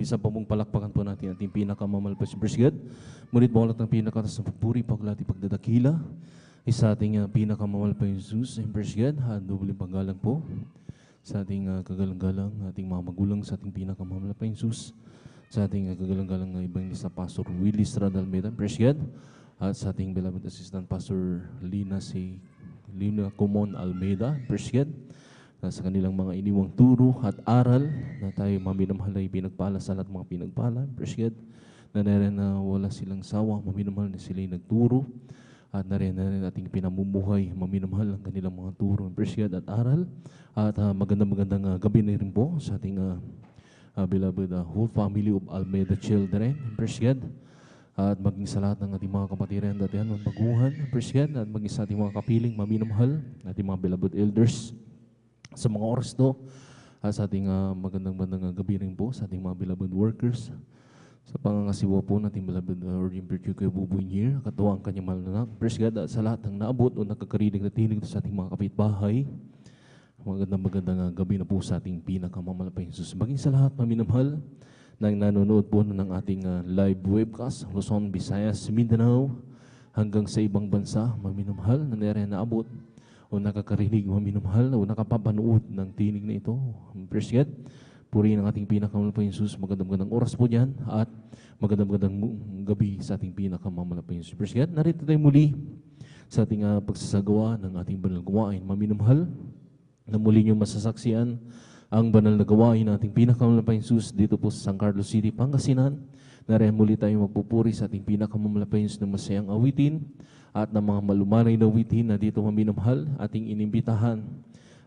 Isa pa pong palakpakan po natin ating pinakamamalpas yung praise God. Ngunit mo lahat ng pinakatas na pagpuri, paglati, pagdadakila. Isa ating pinakamamalpas yung Jesus, and praise God. Doble paggalang po sa ating kagalang-galang, ating mga magulang, sa ating pinakamamalpas yung Jesus. Sa ating kagalang-galang na Evangelista Pastor Willie Estrada Almeida, praise God. At sa ating beloved assistant Pastor Lina Comon Almeida, praise God. Sa kanilang mga iniwang turo at aral na tayo maminamahal ay pinagpala sa lahat mga pinagpala. Praise God. Na wala silang sawa, maminamahal na sila nagturo. At na rin ating pinamumuhay, maminamahal ang kanilang mga turo. Praise God at aral. At magandang gabi na rin po sa ating beloved whole family of Almeida children. Praise God. At maging sa lahat ng ating mga kapatiran datihan, mga baguhan. Praise God. At maging sa ating mga kapiling, maminamahal, ating mga beloved elders. Sa mga oras to, sa ating magandang gabi rin po sa ating mga beloved workers. Sa pangangasiwa po natin beloved Origin Virtue kay Buboy Nier, katuwa ang kanyang mahal na anak. Praise God sa lahat ng naabot o nakakarinig na tinig sa ating mga kapitbahay. Magandang gabi na po sa ating pinakamamalapay Jesus. Maging sa lahat maminamahal na nanonood po ng ating live webcast, Luzon, Visayas, Mindanao, hanggang sa ibang bansa, maminamahal na naabot o nakakarinig, maminamahal, o nakapapanood ng tinig na ito. Praise God. Purihin ang ating pinakamamalapay Jesus. Magandang oras po dyan at magandang gabi sa ating pinakamamalapay Jesus. Praise God. Narito tayo muli sa ating pagsasagawa ng ating banal gawain. Maminamahal na muli niyong masasaksiyan ang banal na gawain ng ating pinakamamalapay Jesus dito po sa San Carlos City, Pangasinan. Nariyan muli tayo magpupuri sa ating pinakamamalapay Jesus ng masayang awitin at ng mga malumanay na awitin na dito maminamahal, ating inimbitahan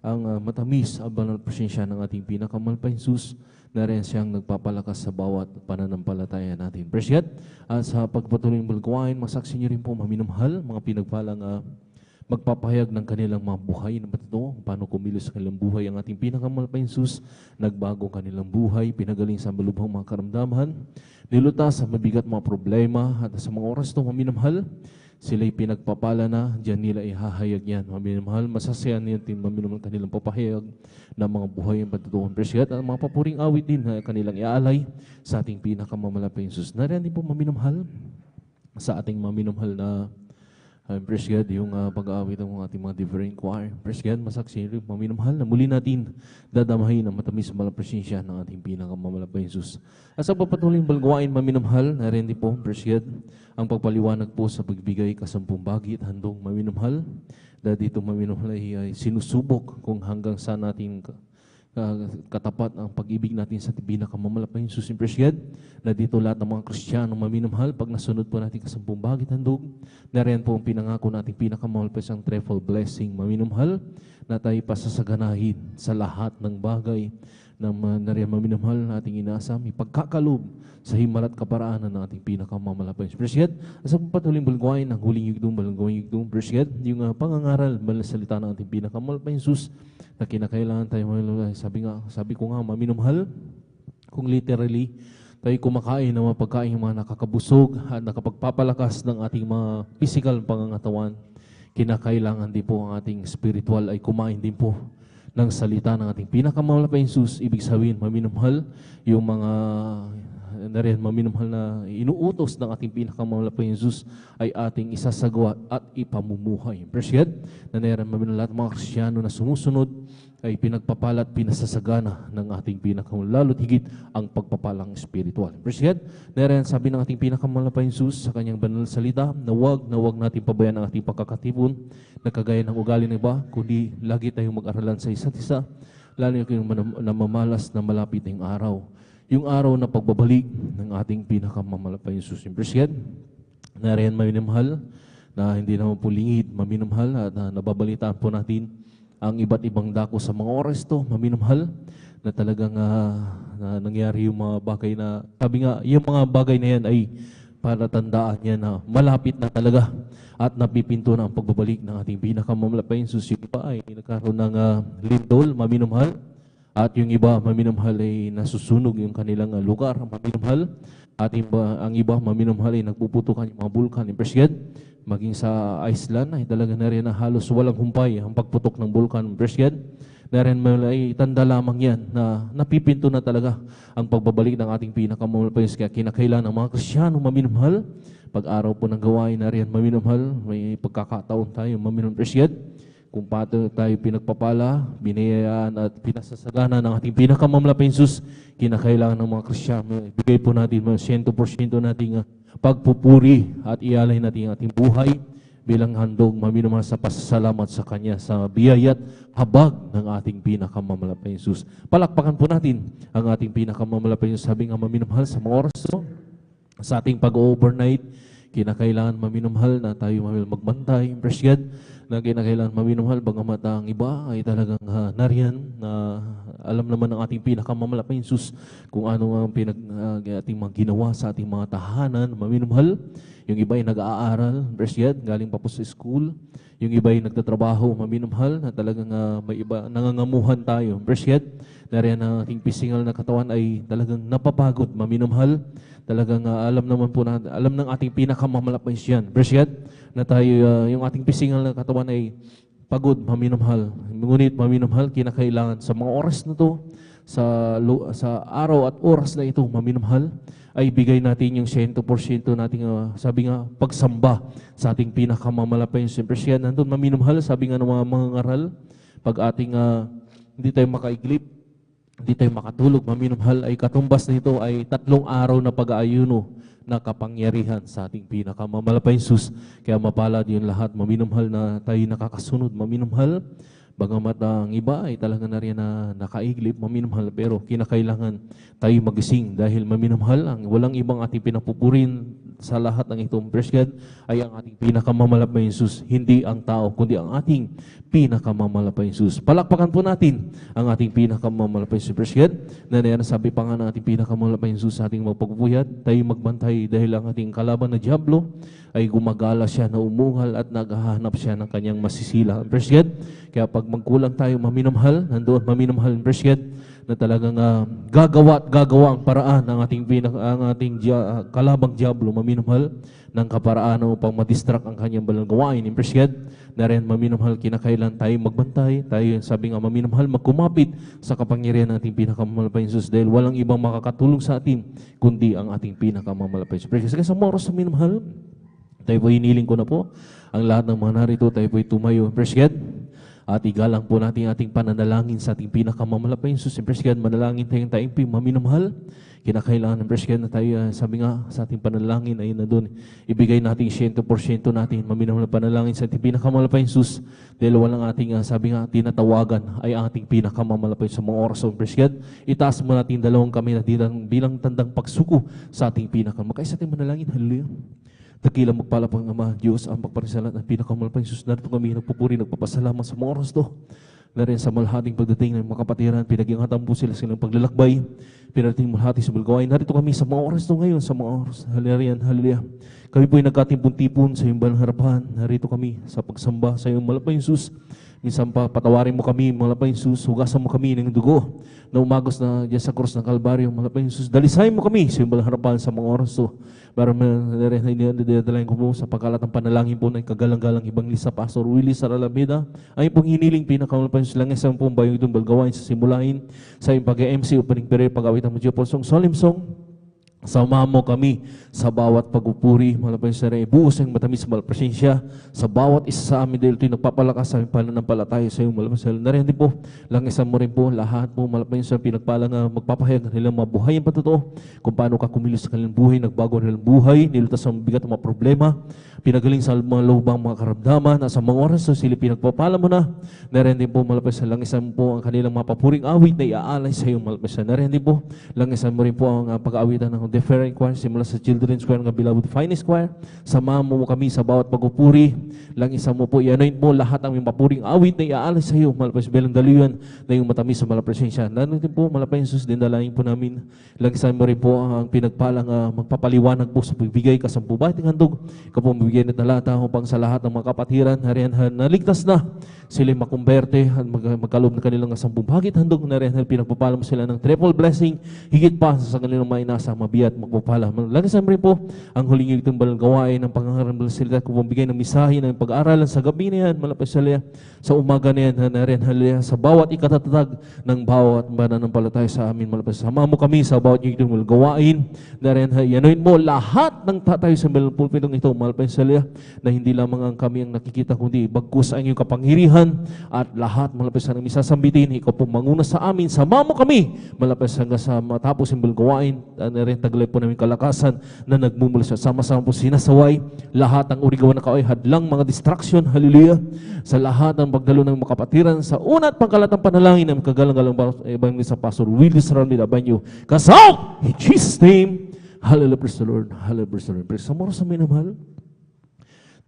ang matamis ang banal presensya ng ating pinakamalapay Jesus na rin siyang nagpapalakas sa bawat pananampalataya natin. Praise God. At sa pagpatuloy ng balgawain, masaksi niyo rin po maminamahal, mga pinagpalang magpapahayag ng kanilang mga buhay na matotoo, paano kumilos sa kanilang buhay ang ating pinakamalapay Jesus, nagbago kanilang buhay, pinagaling sa malubhang mga karamdaman, nilutas sa mabigat mga problema, at sa mga oras ito maminamahal, sila'y pinagpapala na, diyan nila ihahayag yan. Maminamahal, masasayan natin maminamahal kanilang papahayag ng mga buhay ang patutuhan. Praise God. At mga papuring awit din na kanilang iaalay sa ating pinakamamalapay Jesus. Nariyan din po maminamahal sa ating maminamahal na praise God, yung pag-aawit ng ating mga different choir. Praise God, masaksi rin, maminamahal na muli natin dadamahin ang matamis malang presensya ng ating pinakamamalapay Jesus. At sa papatuloy ng balgawain, maminamahal, na rin din po, praise God, ang pagpaliwanag po sa pagbigay kasampung bagit, handong maminamahal, dahil dito maminamahal ay sinusubok kung hanggang saan natin katapat ang pag-ibig natin sa pinakamamalapay Jesus. Praise God, na dito lahat ng mga Kristiyano maminamahal, pag nasunod po natin kasampung bagit handog, na rin po ang pinangako natin pinakamamalapay ang triple blessing maminamahal, na tayo pasasaganahin sa lahat ng bagay na rin maminamahal na ating inaasam, ipagkakalob sa himalat kaparaanan ng ating pinakamamalapay. Praise God. Sa patuloy balgawain ng huling yugdong, balgawain yugdong, praise God, yung pangangaral, banal na salita ng ating pinakamamalapay Jesus, na kinakailangan tayo, sabi ko nga, maminamahal, kung literally, tayo kumakain ng mga pagkain mga nakakabusog at nakapagpapalakas ng ating mga physical pangangatawan, kinakailangan din po ang ating spiritual ay kumain din po ng salita ng ating pinakamamalapay Jesus. Ibig sabihin, maminamahal, yung mga na rin maminamahal na inuutos ng ating pinakamamalapay Jesus ay ating isasagawa at ipamumuhay. Praise God, na rin maminamahal lahat mga Kristiyano na sumusunod ay pinagpapala at pinasasagana ng ating pinakamamalapay, lalo't higit ang pagpapalang spiritual. Praise God, na rin sabi ng ating pinakamamalapay Jesus sa kanyang banal na salita na wag natin pabayaan ang ating pagkakatipon na kagaya ng ugali ng iba, kundi lagi tayong mag-aralan sa isa't isa, lalo yung namamalas na malapit ng araw. Yung araw na pagbabalik ng ating pinakamamalapay Jesus. Praise God, na rin maminamahal, na hindi naman po lingid, maminamahal, at nababalitaan po natin ang iba't ibang dako sa mga oras to, maminamahal, na talagang na nangyari yung mga bagay na, sabi nga, yung mga bagay na yan ay para tandaan niya na malapit na talaga at napipinto na ang pagbabalik ng ating pinakamamalapay Jesus. Yung iba ay nagkaroon ng lindol, maminamahal, at yung iba, maminamahal, ay nasusunog yung kanilang lugar, maminamahal. At ang iba, maminamahal, ay nagpuputukan yung mga bulkan. Praise God. Maging sa Iceland, ay talaga na rin na halos walang humpay ang pagputok ng bulkan. Praise God. Narin ay tanda lamang yan na napipinto na talaga ang pagbabalik ng ating pinakamamahal pa Diyos. Kaya kinakailan ng mga Kristiyano maminamahal. Pag-araw po ng gawain na rin maminamahal, may pagkakataon tayo maminamahal Diyos. Kung paano tayo pinagpapala, binayaan at pinasasagana ng ating pinakamamahal pa Diyos, kinakailangan ng mga Kristiyano. Ibigay po natin 100% nating pagpupuri at ialay natin ang ating buhay bilang handog maminamahal sa pasasalamat sa Kanya sa biyaya at habag ng ating pinakamamahal pa Jesus. Palakpakan po natin ang ating pinakamamahal pa Jesus. Sabi nga maminamahal sa mga oras sa ating pag-overnight, kinakailangan maminamahal na tayo magbantay, impresyad, na kinakailangan maminamahal, bagamat ang iba ay talagang nariyan na alam naman ng ating pinakamamahal pa Jesus kung ano ang ating mga ginawa sa ating mga tahanan, maminamahal. Yung iba ay nag-aaral, impresyad, galing pa po sa school. Yung iba ay nagtatrabaho, maminamahal, na talagang may iba, nangangamuhan tayo, impresyad. Nariyan ang ating pisingal na katawan ay talagang napapagod, maminamahal. Talagang alam naman po natin, alam ng ating pinakamamalapas yan. Impresyad, na tayo, yung ating pisingal na katawan ay pagod, maminamahal. Ngunit maminamahal, kinakailangan sa mga oras na to, sa araw at oras na ito, maminamahal, ay bigay natin yung 100% nating, sabi nga, pagsamba sa ating pinakamamalapan. Siyempre siya, nandun maminamahal, sabi nga ng mga ngaral, pag ating hindi tayo makaiglip, hindi tayo makatulog, maminamahal, ay katumbas nito ay 3 araw na pag-aayuno na kapangyarihan sa ating pinakamamalapan Jesus. Kaya mapalad yun lahat, maminamahal na tayo nakakasunod, maminamahal. Bagamat ang iba ay talaga na rin na nakaiglip, maminamahal, pero kinakailangan tayo magising dahil maminamahal, ang walang ibang ating pinapupurin sa lahat ng itong presgad ay ang ating pinakamamahal pa Jesus, hindi ang tao, kundi ang ating pinakamamahal pa Jesus. Palakpakan po natin ang ating pinakamamahal pa Jesus presgad, na sabi pa nga ng ating pinakamamahal pa Jesus sa ating magpagpupuyat, tayo magbantay dahil ang ating kalaban na Diablo ay gumagala siya na umungal at naghahanap siya ng kanyang masisila. Presgad, kaya pag magkulang tayo maminamahal, nandoon maminamahal in presgad, na talagang gagawa ang paraan ng ating kalabang Diablo, maminamahal, ng kaparaan upang madistract ang kanyang balang gawain. In presgad, na rin maminamahal, kinakailan tayo magbantay, tayo sabi nga maminamahal, magkumapit sa kapangyarihan ng ating pinakamamahal pa Jesus, dahil walang ibang makakatulong sa atin, kundi ang ating pinakamamahal pa Jesus. Kaya sa mga oras na minamahal, tayo po hiniling ko na po ang lahat ng mga narito, tayo po tumayo. Presgad, at igalang po natin ating pananalangin sa ating pinakamamahal pa Jesus. Presgad, manalangin tayong maminamahal. Kinakailangan ng presgad na tayo, sabi nga sa ating panalangin ay na doon, ibigay natin 100% natin maminamahal panalangin sa ating pinakamamahal pa Jesus. Dahil walang ating, sabi nga, tinatawagan ay ating pinakamamahal pa sa mga oras ng presgad. Itaas mo natin 2 kami na bilang tandang pagsuko sa ating pinakamamahal. Kaya sa ating manalangin, hallelujah. Dakilang magpalapang Ama, Diyos, ang pagparisalat ng pinakamahal pa Jesus. Narito kami nagpupuri, nagpapasalamat sa mga oras to. Na rin sa malhating pagdating ng mga kapatiran, pinag-ingatan po sila silang paglalakbay. Pinarating malhati sa bulgawain. Narito kami sa mga oras to ngayon, sa mga oras. Hallelujah, hallelujah. Kami po ay nagkatimpun-tipon sa iyong balang harapan. Narito kami sa pagsamba sa iyong mahal pa Jesus. Minsan pa, patawarin mo kami, mahal pa Jesus. Hugasan mo kami ng dugo na umagos na diyan sa krus ng Kalbaryo, mahal pa Jesus. Dalisayin mo kami sa iyong balang harapan sa mga oras to. Para nadadalain ko po sa pagkalat ng panalangin po ng kagalang-galang ibang lisa Pastor Willie Saralameda. Ay pong hiniling pinakamalpan sa lang isang pong bayong itong balgawain sa simulain sa iyong pag-MC o paningpere pag-awit ang Medyo Polsong Solemn Song. Sama mo kami sa bawat pagpupuri, malapay sa rin, buhos ang matamis malpresensya sa bawat isa sa amin dahil ito'y nagpapalakas sa aming pananampalataya sa iyong malapay sa rin. Din po, langisan mo rin po lahat po malapay sa pinagpalang magpapahayag ng nilang mabuhay ang patotoo, kung paano ka kumilos sa kanilang buhay, nagbago ang nilang buhay, nilutas ang bigat ng mga problema, pinagaling sa mga lubang mga karamdaman, at sa mga oras sa silipin nagpapala mo na. Narin din po malapay sa langisan po ang kanilang mapapuring awit na iaalay sa iyong malapay sa. Narin din po, langisan mo rin po ang pag-aawitan ng different choir, simula sa Children's Choir ng Beloved Finest Choir. Samahan mo kami sa bawat pagpupuri. Langisan mo po, i-anoint mo lahat ang mapapuring awit na iaalay sa iyo, malapay sa belang daluyan na yung matamis sa malapresensya. Narin din po, malapay Jesus, din dalangin po namin. Langisan mo rin po ang pinagpalang magpapaliwanag po sa pagbigay kasampubating handog. Kapag bibigyan ng talata upang sa lahat ng mga kapatiran, harihan naligtas na, sila makumberte at magkaloob na kanilang 10 bagit handog na rin pinagpapala mo sila ng triple blessing, higit pa sa kanilang mainasa, mabiyak, magpapala. Lagi sa po, ang huling itong balang gawain ng pangangaral sila kung bigay ng misahe ng pag-aaralan sa gabi na yan, malapit sa umaga na yan, na rin sa bawat ikatatag ng bawat mananampalataya sa amin, malapit sama mo kami sa bawat itong balang gawain, na rin yanuin mo lahat ng tatay sa balang pulpitong ito, malapit na hindi lamang ang kami ang nakikita, kundi bagkus ang iyong kapangyarihan at lahat malapit sa namin sasambitin, ikaw po manguna sa amin, sama mo kami malapit hanggang sa matapos yung gawain, na rin taglay po namin kalakasan na nagmumula sa sama-sama po sinasaway lahat ang urigawan na kaoy, hadlang mga distraction, hallelujah, sa lahat ng pagdalo ng mga kapatiran sa una at pangkalatang panalangin ng kagalang-galang Evangelist sa Pastor Willis Randy Abanyo Kasal, in Jesus' name, hallelujah, praise the Lord, hallelujah, praise the Lord. Praise sa moro sa minamahal,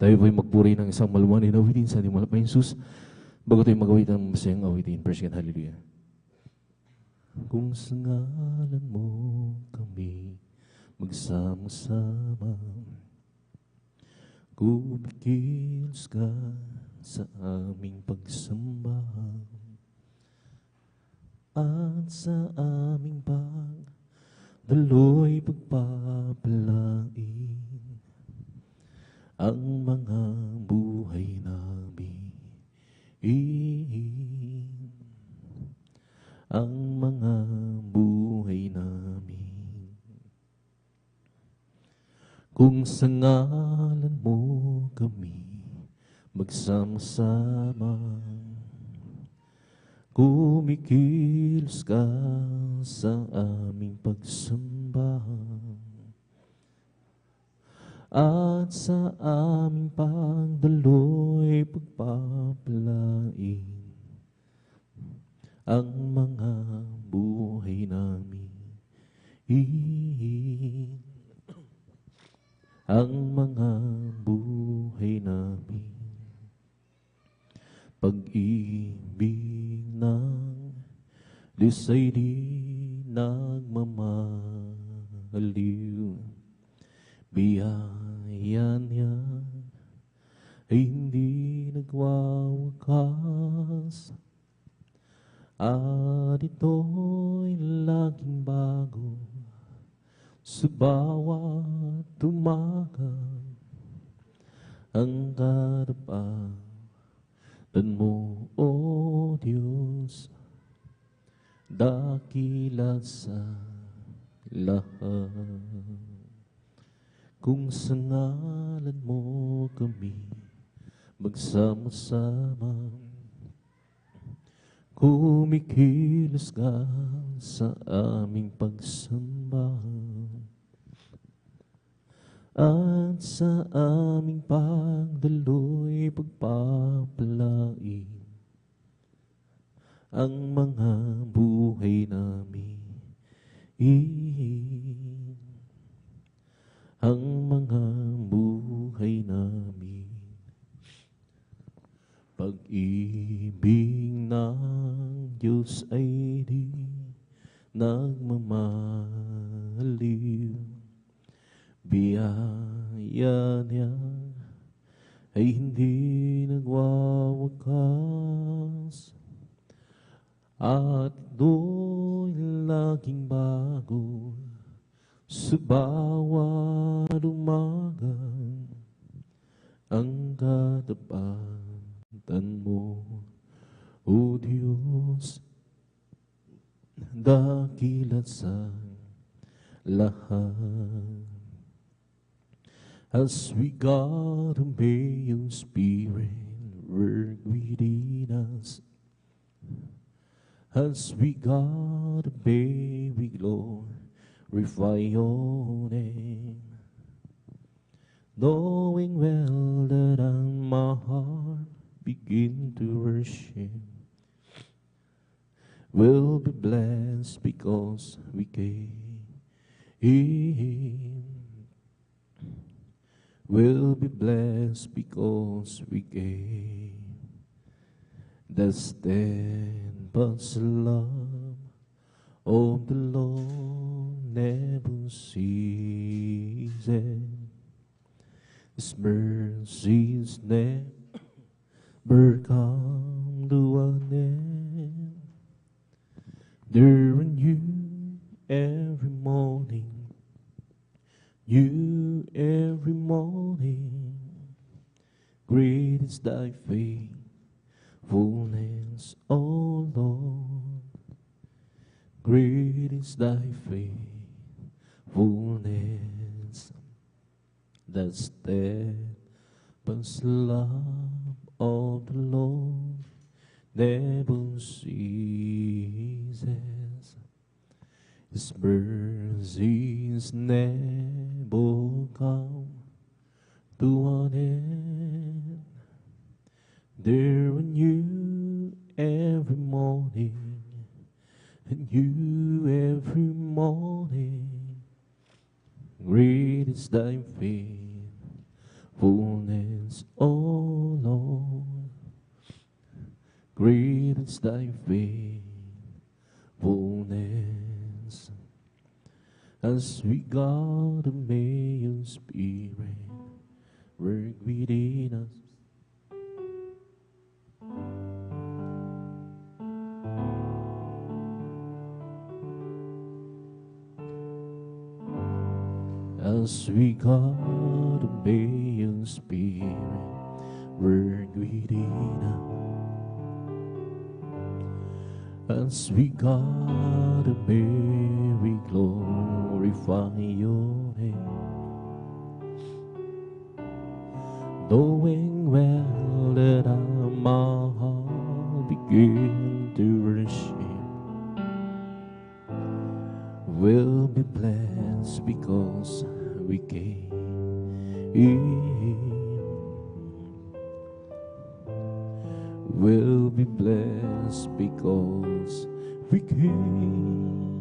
tayo po'y magpuri ng isang maluwanin na awitin sa ating mahal na Jesus, bago tayo magawit ang masayang awitin. Praise God, hallelujah. Kung sa ngalan mo kami magsama-sama, kumikilos ka sa aming pagsamba, at sa aming pagdalo'y pagpapalain ang mga buhay namin, ang mga buhay namin. Kung sa ngalan mo kami magsama-sama, kumikilos ka sa aming pagsamba, at sa aming pagdalo'y pagpapalain ang mga buhay namin, ang mga buhay namin. Pag-ibig ng Diyos ay di nagmamaliw, biyaya niya ay hindi nagwawakas, at ito'y laging bago sa bawat umaga. Ang katapatan mo, O Diyos, dakila sa lahat. Kung sa ngalan mo kami magsama-sama, kumikilos ka sa aming pagsamba, at sa aming pagdalo'y pagpapalain ang mga buhay namin, ang mga buhay namin. Pag-ibig ng Diyos ay di nagmamaliw, biyaya niya ay hindi nagwawakas, at do'y laging bago sa bawat umaga. Ang katapatan mo, O Diyos, dakilat sa lahat. As we God obey your Spirit work within us, as we God obey we glorify your name, knowing well that my heart begin to worship will be blessed because we came, will be blessed because we came. The steadfast love of the Lord never ceases, His mercies never come to an end. They're new every morning, new every morning. Great is thy faithfulness, O Lord. Great is thy faithfulness. The steadfast love of the Lord never ceases. His mercies never come to an end. They're new every morning, new every morning. Great is thy faithfulness, O Lord. Great is thy faithfulness. As we gather, may your Spirit work within us. As we gather, may your Spirit work within us. As we gather, may we glorify your name, knowing well that our heart begin to worship will be blessed because we came. Will be blessed because we came.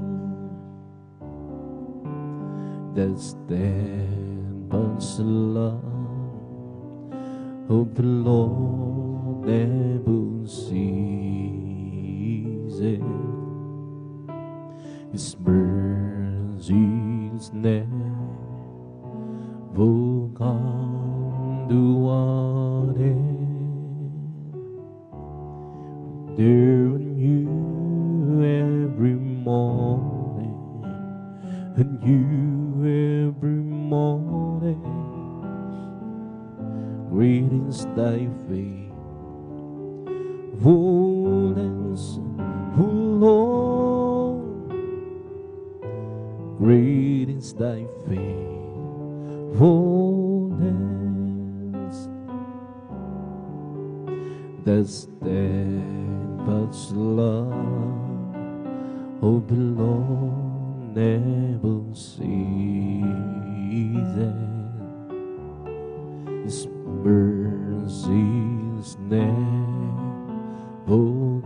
That steadfast love of the Lord never ceases. His mercies never come to an end. They're new every morning, new every morning. Great is thy faithfulness, O Lord. Great is thy faithfulness. The steadfast love of the Lord never ceases. His mercies never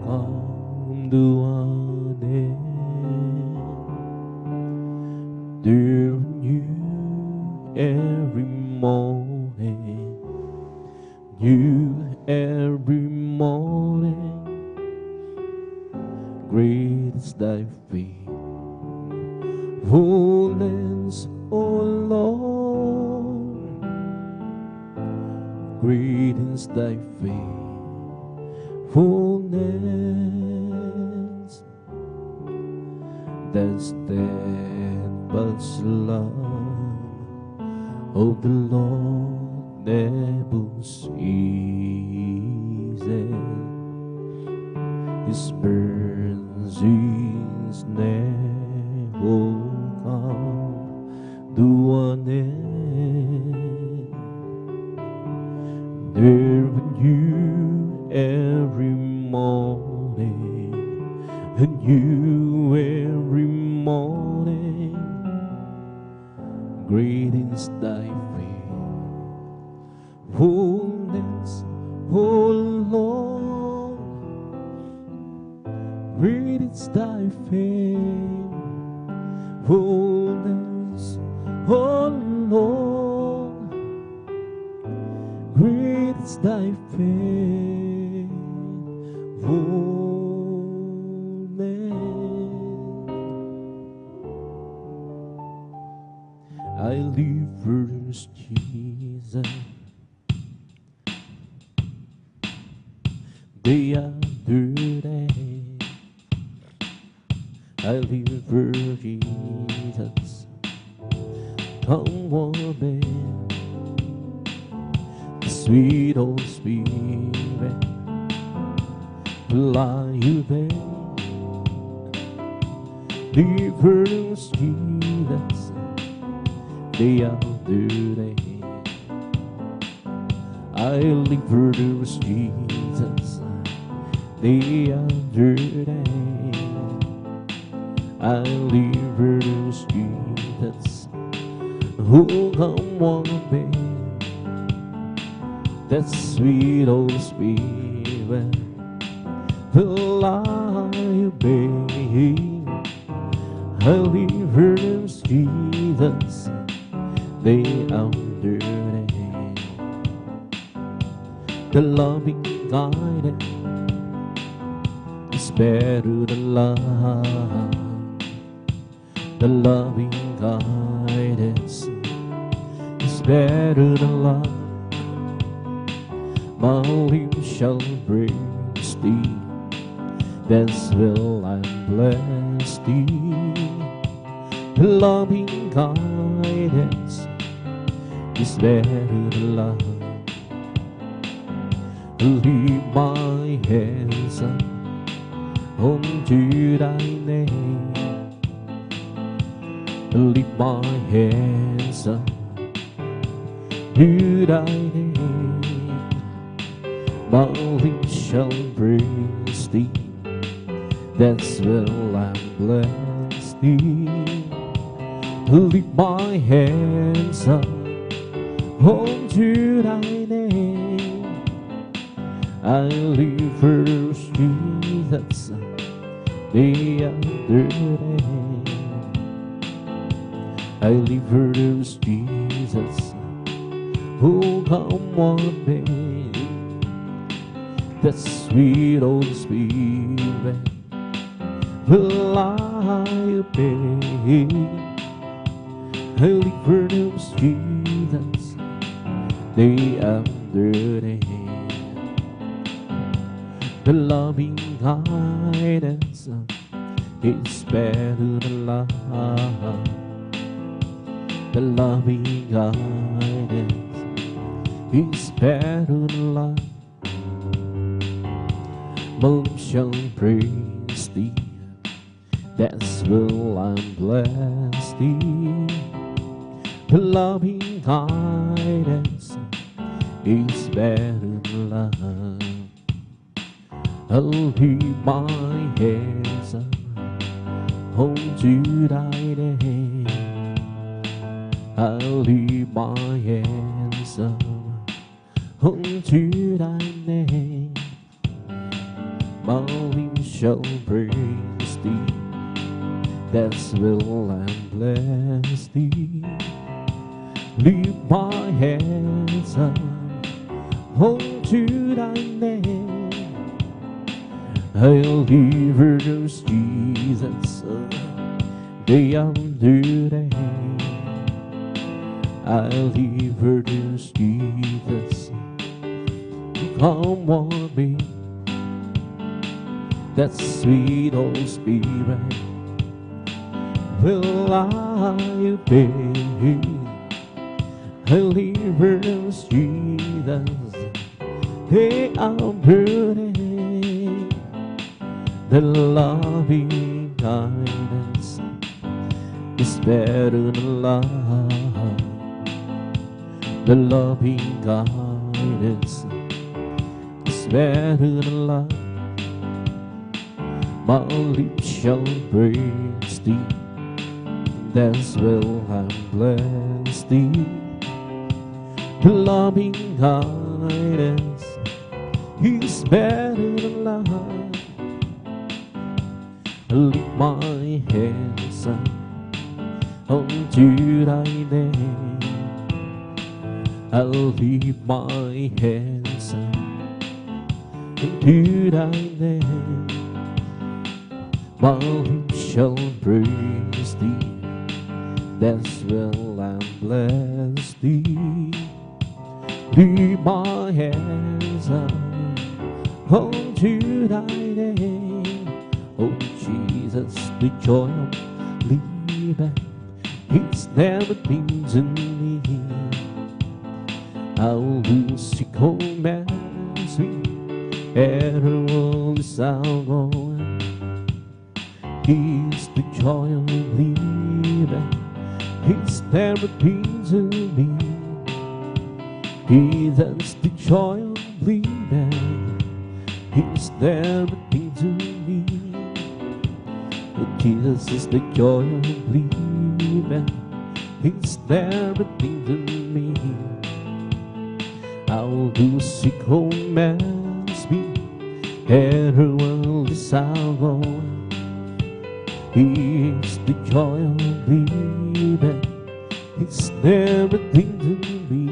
come to an end. They're new every morning, new every morning. Great is thy faithfulness, O Lord. Great is thy faithfulness. The steadfast love of the Lord never ceases. His mercies never come to an end. They're new every morning, and new every morning. Great is thy faithfulness, O Lord. Great is thy faithfulness, O Lord. Great is thy faithfulness. I live for Jesus. Day after day, I live for Jesus. Come on, man, the sweet old Spirit, fly you there. Live for Jesus. Day after day, I live for Jesus. Day after day, I live for Jesus. Who come on, babe? That sweet old Spirit, fly you, babe. I live for Jesus. Day after day, the loving guidance is better than love. The loving guidance is better than love. My lips shall praise thee, thus will I bless thee. The loving guidance is better than love. Lift my hands up unto thy name. Lift my hands up to thy name. My lips shall praise thee, thus will I bless thee. Lift my hands up unto thy name. I live for Jesus day after day. I live for Jesus. Oh, come on, babe. That sweet old Spirit will I obey. I live for Jesus day after day. The loving guidance is better than love. The loving guidance is better than love. My lips shall praise thee, that's will I bless thee. The loving guidance is better than love. I'll leave my hands up unto thy name. I'll leave my hands up unto thy name. My lips shall praise thee, that's will I bless thee. Lift my hands up unto thy name. I'll live for Jesus day after day. I'll live for Jesus. Come on, me, that sweet old Spirit will I obey. I'll live for Jesus day after day. The loving guidance is better than love. The loving guidance is better than love. My lips shall praise thee, thus will I bless thee. The loving guidance is better than love. Lift my hands up unto thy name. I'll lift my hands up unto thy name. My lips shall praise thee, thus will I bless thee. Lift my hands up unto thy name. Oh Jesus, the joy of living it's never been to me. I will seek commands me, and all is going. He's the joy of living, it's never been to me. He that's the joy of living, it's never been to me. But Jesus is the joy of living, it's never been to me. I'll do seek commands me, and her world is our. He's the joy of living, it's never been to me.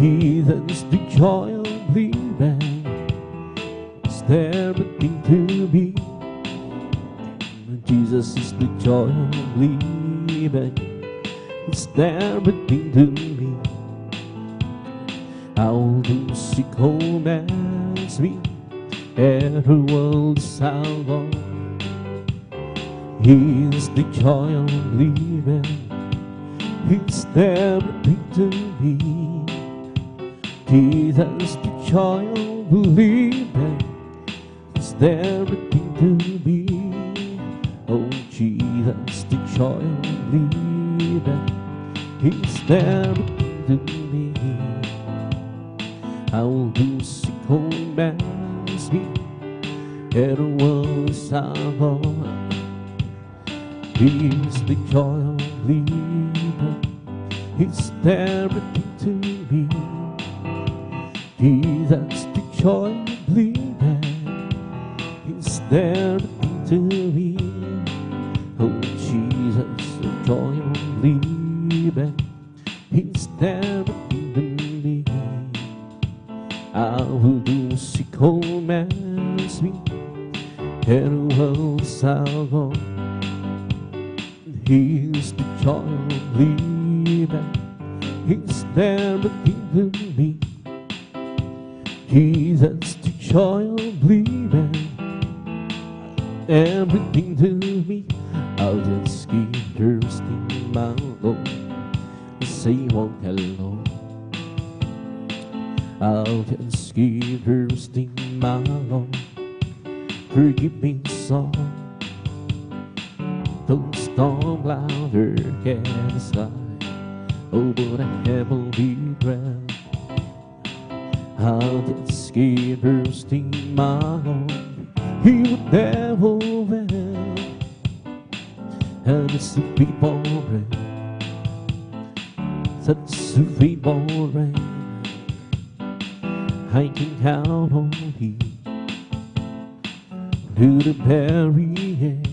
He that's the joy of living, it's never been to me. Jesus is the joy of living, it's never been to me. I'll do seek commands me, and her world is our. He's the joy of living, it's never been to me. Jesus, the joy of living, it's never been to me. Oh Jesus, the joy of living, it's never been to me. I will do seek commands me, and the world is our. He's the joy of living, it's never been to me. He that's the joy of living, it's never been to me. Oh Jesus, the joy of living, it's never been to me. I will do seek commands me, and the world's our. He's the joy of living, it's never been to me. He that's the joy of living, everything to me. I'll just keep thirsting my Lord, say one hello. I'll just keep thirsting my Lord, forgive me some. Don't storm louder can the sky over the heavenly ground. I'll just keep thirsting my Lord, He would never fail. And it's a people rain, such a people rain. I can count on Him to the very end.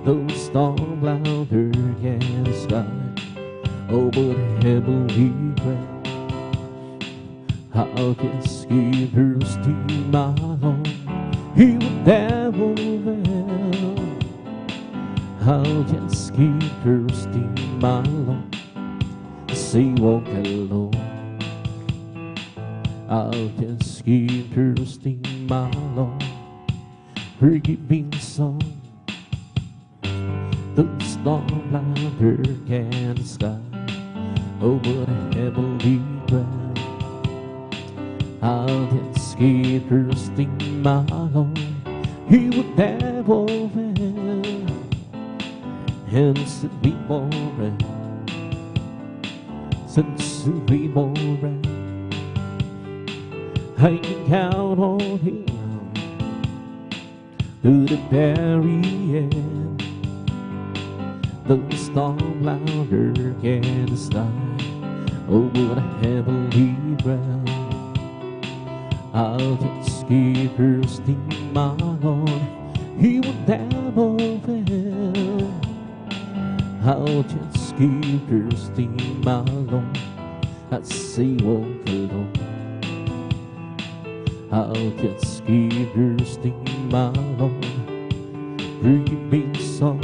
Don't storm louder can the sky over the heavenly ground. I'll just keep thirsting my Lord, He would never fail. I'll just keep thirsting my Lord, say walk alone. I'll just keep thirsting my Lord, forgive me some. Don't storm louder can the sky over the heavenly ground. I'll just keep thirsting my Lord, He would never fail. And it's be boring, since it be boring, I can count on Him to the very end. Don't storm louder can the sky over the heavenly ground. I'll just keep thirsting my Lord, He would never fail. I'll just keep thirsting my Lord, I say walk alone. I'll just keep thirsting my Lord, forgive me some.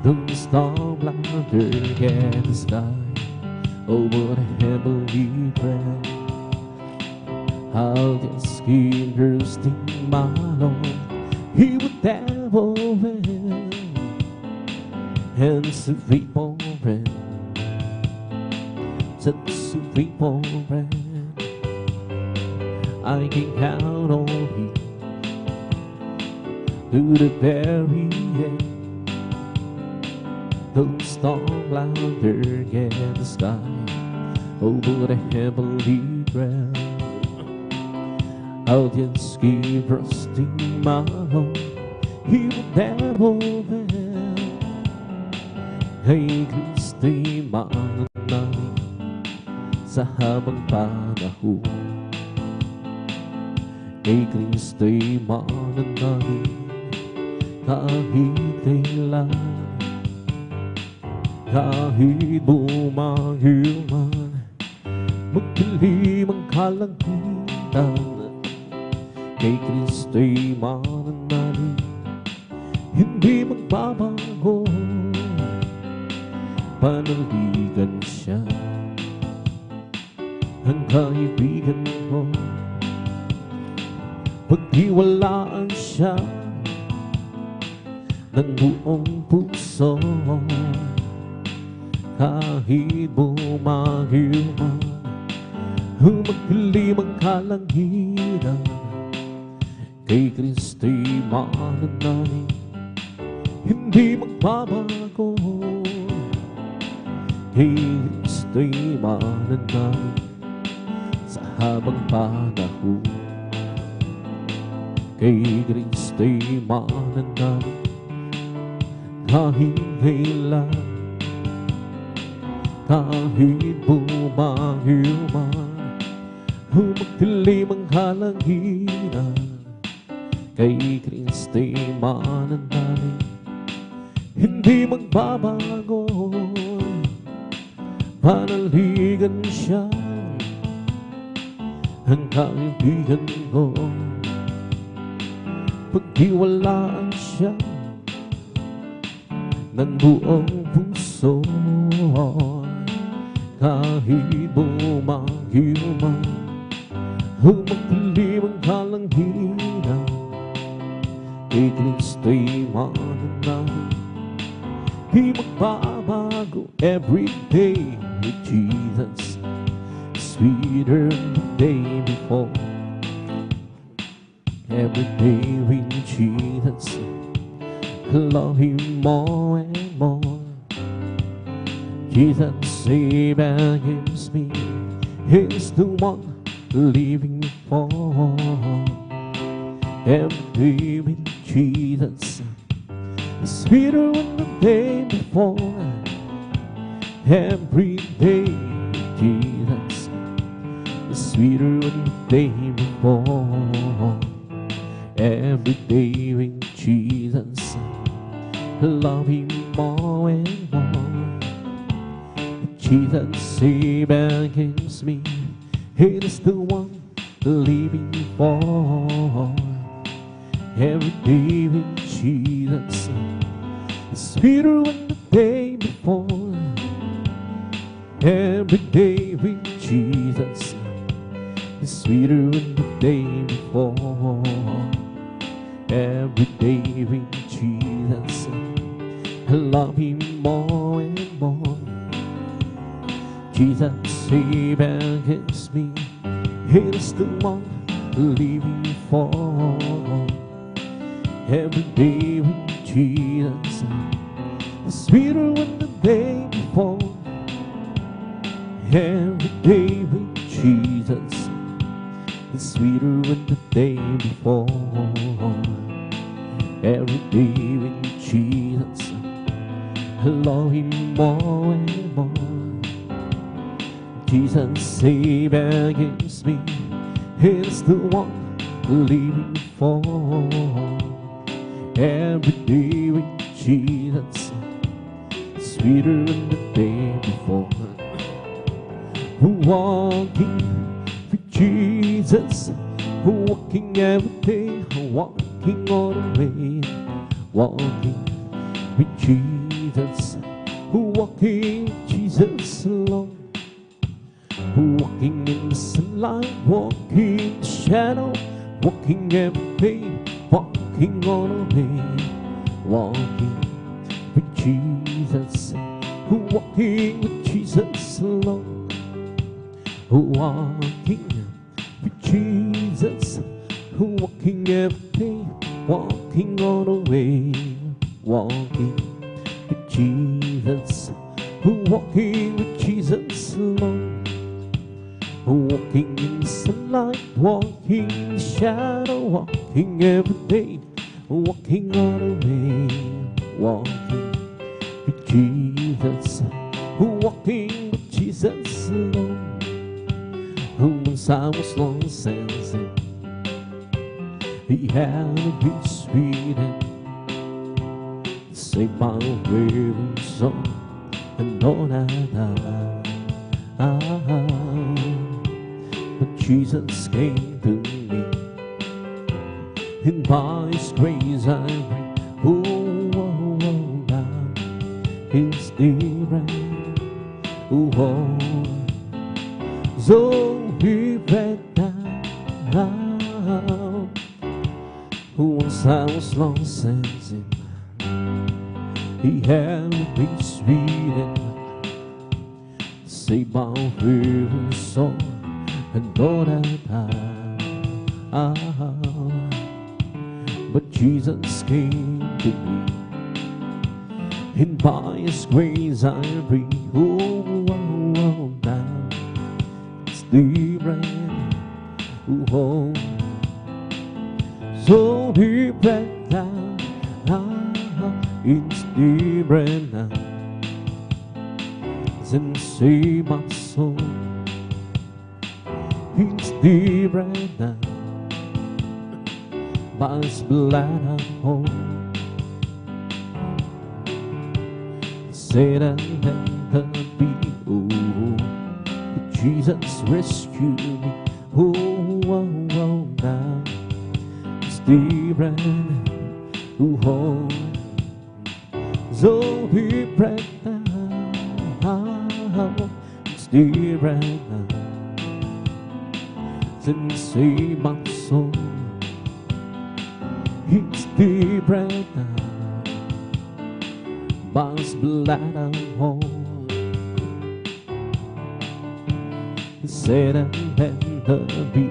The storm louder against the sky. Oh, what a heavenly prayer. How the skin bursting my Lord, He would never will. And sweet for bread, such sweet for bread. I can count on Him to the very end. Though storm louder against the sky, over the heavenly ground, I'll just keep trusting my Lord, He will never fail. Kay Kristo'y mananalig sa habang panahon. Kay Kristo'y mananalig kahit kailan. Kahit bumagyo man, magdilim ang kalangitan, kay Kristo'y mananalig, hindi magbabago. Panaligan siya, ang kaibigan mo. Pagtiwalaan siya ng buong puso. Kahit bumagyo man, magdilim ang kalangitan, kay Kristo'y mananalig, hindi magbabago. Kay Kristo'y mananalig sa habang panahon. Kay Kristo'y mananalig kahit kailan. Kahit bumagyo man, magdilim ang kalangitan, kay Kristo'y mananalig, hindi magbabago. Panaligan siya, ang kaibigan ko. Pagtiwalaan siya ng buong puso. Kahit bumagyo man, magdilim ang kalangitan, kay Kristo'y mananalig, di magbabago. Every day with Jesus, sweeter than the day before. Every day with Jesus, I love Him more and more. Jesus saves and gives me, He's the one living for. Every day with Jesus, sweeter than the day before. Every day with Jesus, sweeter than the day before. Every day with Jesus, I love Him more and more. Jesus saves and gives me, He's the one living for. Every day with Jesus, sweeter than the day before. Every day with Jesus, sweeter than the day before. Every day with Jesus, I love Him more and more. Jesus saves and gives me, He's the one living for. Every day with Jesus, sweeter than the day before. Every day with Jesus, sweeter than the day before. Every day with Jesus, I love Him more and more. Jesus saves and gives me, He's the one living for. Every day with Jesus, sweeter than the day before. Walking with Jesus, walking every day, walking all the way. Walking with Jesus. Jesus, walking with Jesus alone, walking in the sunlight, walking in the shadow, walking every day, walking all the way, walking with Jesus, walking with Jesus alone, walking with Jesus, walking every day, walking all the way, walking with Jesus, walking with Jesus alone, walking in the sunlight, walking in the shadow, walking every day, walking all the way, walking with Jesus, walking with Jesus alone. Once I was lost and sin, He had to be sweet and save my weary soul, and know that but Jesus came to me, and by His grace I bring, now His different, so He read down. Once I was lost and sin, He had me sweet and saved my weary soul, and know that but Jesus came to me, and by His grace I breathe. Now it's different. So He read down. It's different now, and save my soul. It's different now, by His blood I'm home. Satan never be, but Jesus rescued me. Now it's different. So He read down. It's different now, and save my soul. It's different now, by His blood I'm home. Satan had to be,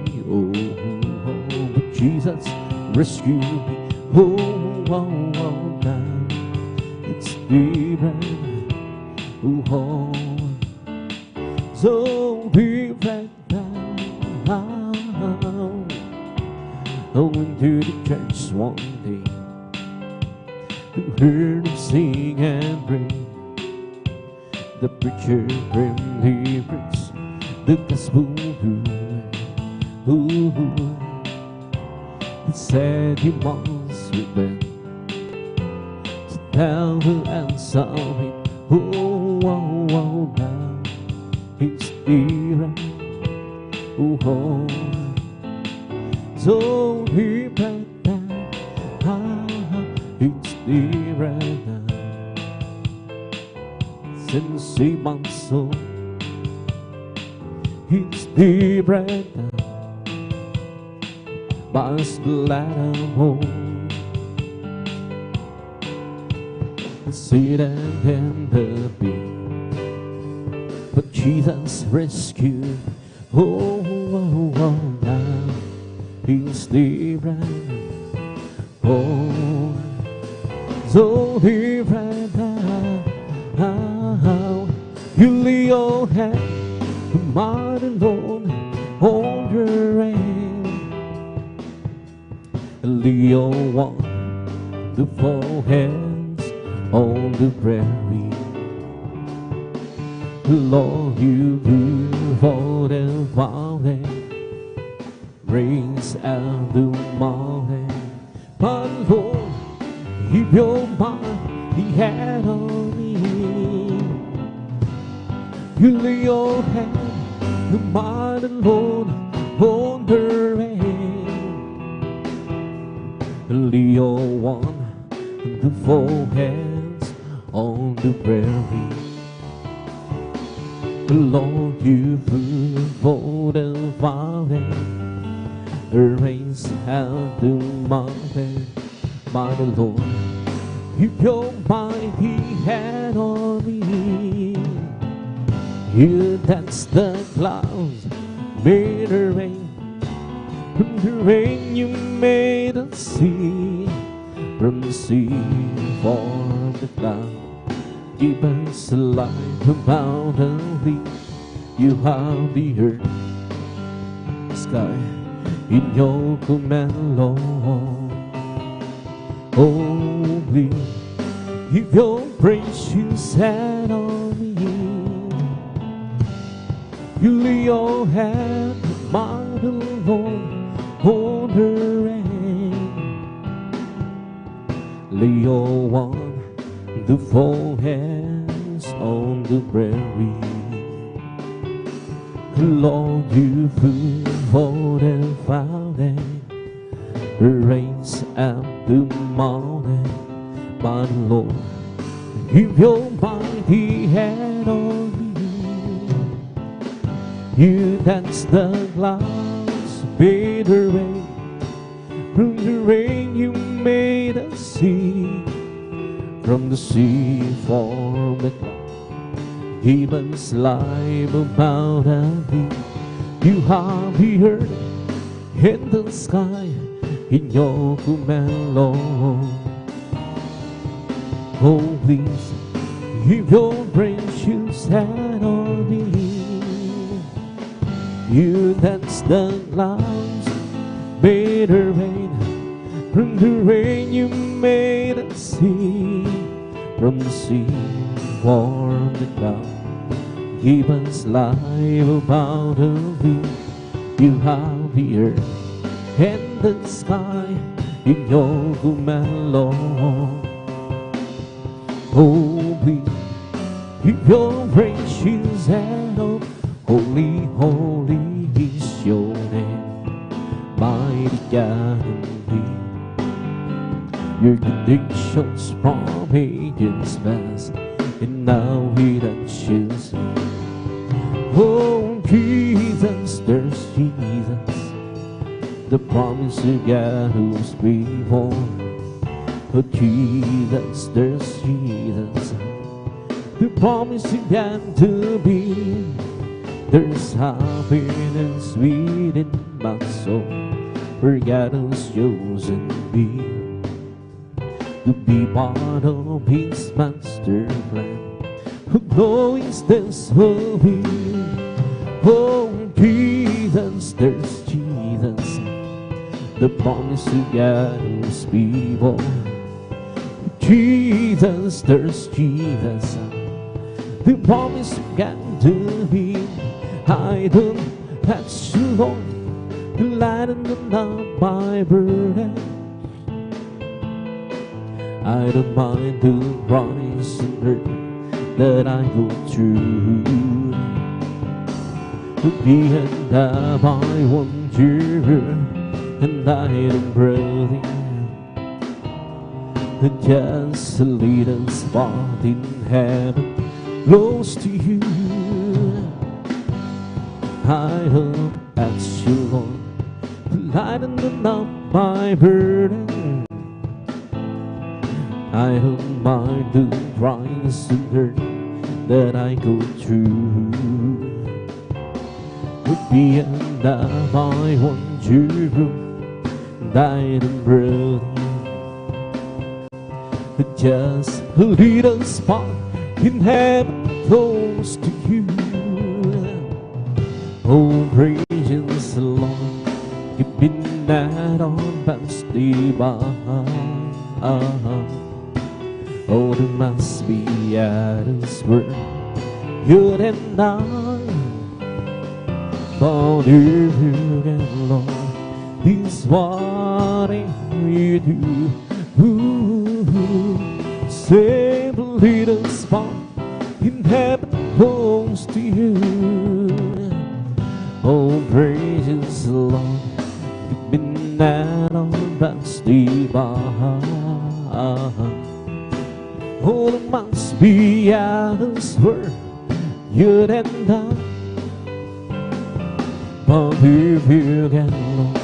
but Jesus rescued me. Now it's different. So He read down. I went to the church one day, heard him sing and pray. The preacher grimly preached the gospel. He said you must repent, so tell her and solve it. Now it's different. So He read down. It's different now, since save my soul. It's different now, by His blood I'm home. Satan and the bee, but Jesus rescued. Now He's different. So He read down. You lay your hand, the mighty Lord, on your hand. Lay your wonderful hands on the prairie. Lord, you beautiful and violent, rains out the mountain. But Lord, keep your mind, He had on me. You lay your hand, the mighty Lord, on the hand. Lay your wonderful hands on the prairie. Lord, you provide the valley, raise out the mountain. My Lord, keep your mighty hand on me. You dance the clouds, made the rain. From the rain you made the sea. From the sea formed the cloud. Give us a life abundantly. You have the earth, sky in your command, Lord. Holy, give your precious hand on me. You lay your hand, my Lord, on the rain. Lay your wonderful hands on the prairie. Lord, you provide the fountain, raise up the mountain. My Lord, give your mighty hand on me. You dance the clouds, made the rain. From the rain you made a sea. From the sea formed the cloud. Give us life abundantly. You have the earth and the sky in your command, Lord. Oh, please, give your precious hand on me. You dance the clouds, made the rain. From the rain you made a sea. From the sea formed the cloud. Give us life abundantly. You have the earth and the sky in your command, Lord. Oh, please, keep your precious hand on. Holy, holy is your name, mighty God indeed. Your convictions from ages past, and now He touches me. Oh, Jesus, there's Jesus, the promise of God who's reborn. Oh, Jesus, there's Jesus, the promise of God to be. There's happiness within my soul, for God has chosen me to be part of His master plan. Who knows this will be? Oh, Jesus, there's Jesus, the promise of God who's people. Jesus, there's Jesus, the promise of God to be. I don't have to Lord, to lighten up my burden. I don't mind the rise and hurt that I go through. To be and I wonder, and I am breathing. Just a little spot in heaven, close to you. I hope that's you, Lord, to lighten up my burden. I don't mind the trials and hurt that I go through. Would be and I wonder, and I am breathing. Just a little spot in heaven, close to you. Oh, praise the Lord, you've been that on past the bar. Oh, there must be others where you and I thought you and Lord, this what you do. Save a little spot in heaven close to you. Oh, praise the Lord, you've been out on past the bar. Oh, there must be others where you and I. But if you get along,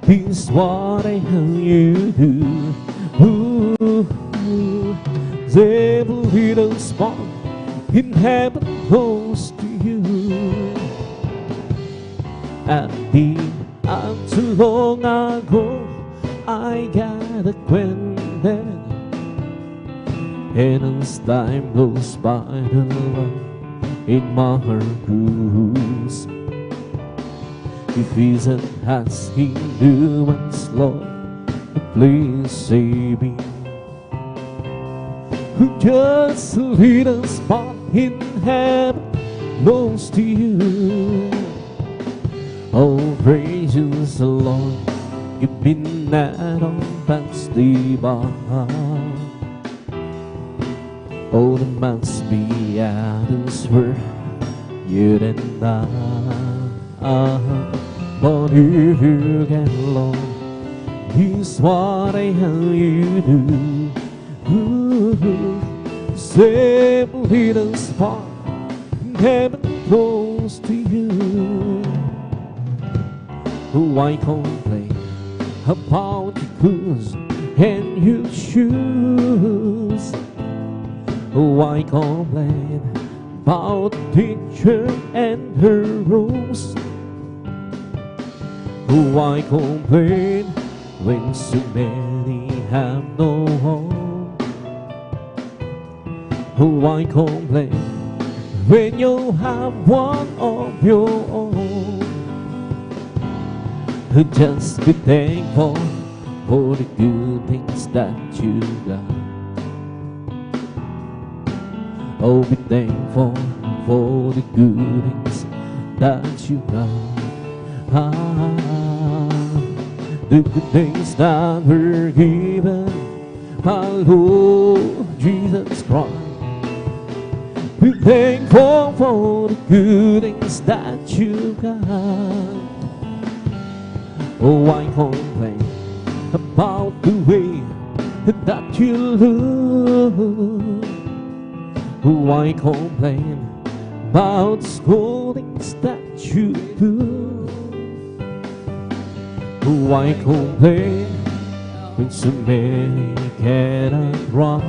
here's what I have you do. Ooh, every little spot in heaven close to you. At the end too long ago, I got acquainted, and as time goes by, the love in my heart grows. If isn't asking too much, Lord, please save me. Just a little spot in heaven close to you. Oh, precious Lord, you've been that on past the bar. Oh, there must be others where you and I. But if you get along, here's what I have you do. Save a little spot in heaven close to you. Why complain about your clothes and your shoes? Why complain about the teacher and her rules? Why complain when so many have no home? Why complain when you have one of your own? Just be thankful for the good things that you got. Oh, be thankful for the good things that you got. The good things that were given by Lord Jesus Christ. Be thankful for the good things that you got. Oh, why complain about the way that you look? Why complain about the scoldings that you do? Why complain when so many cannot run?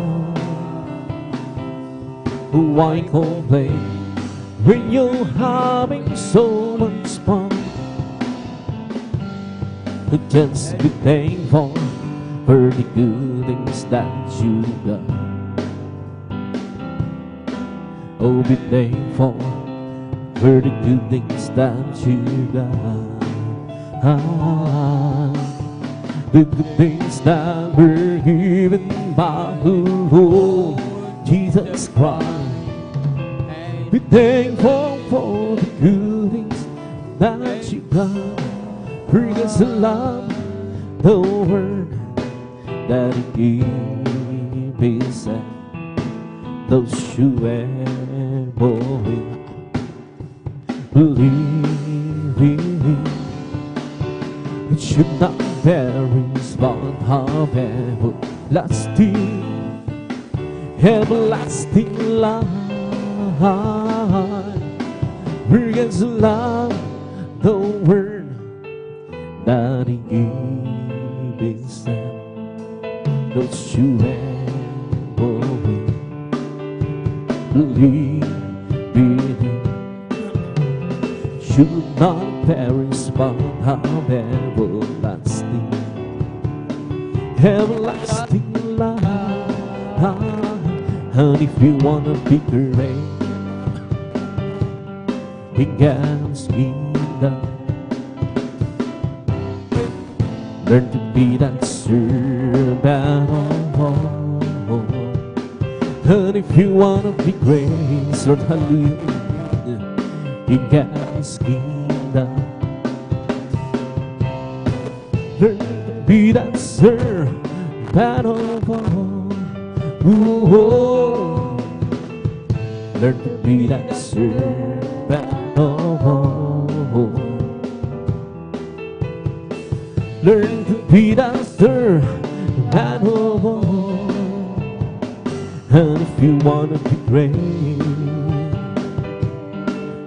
Why complain when you're having so much fun? Just be thankful for the good things that you got. Oh, be thankful for the good things that you got. The good things that were given by the Lord Jesus Christ. Be thankful for the good things that you got. Because the love, the word that He gave is that those who ever will believe in Him. It should not perish but have everlasting life. Because the love, the word that He gave is that those who ever will believe in Him should not perish but have everlasting life. And if you want to be great in God's kingdom, learn to be that servant of all. And if you want to be great, Lord, hallelujah, in God's kingdom, learn to be that servant of all. Ooh, learn to be that servant of all. Learn to be that servant of all. And if you wanna be great,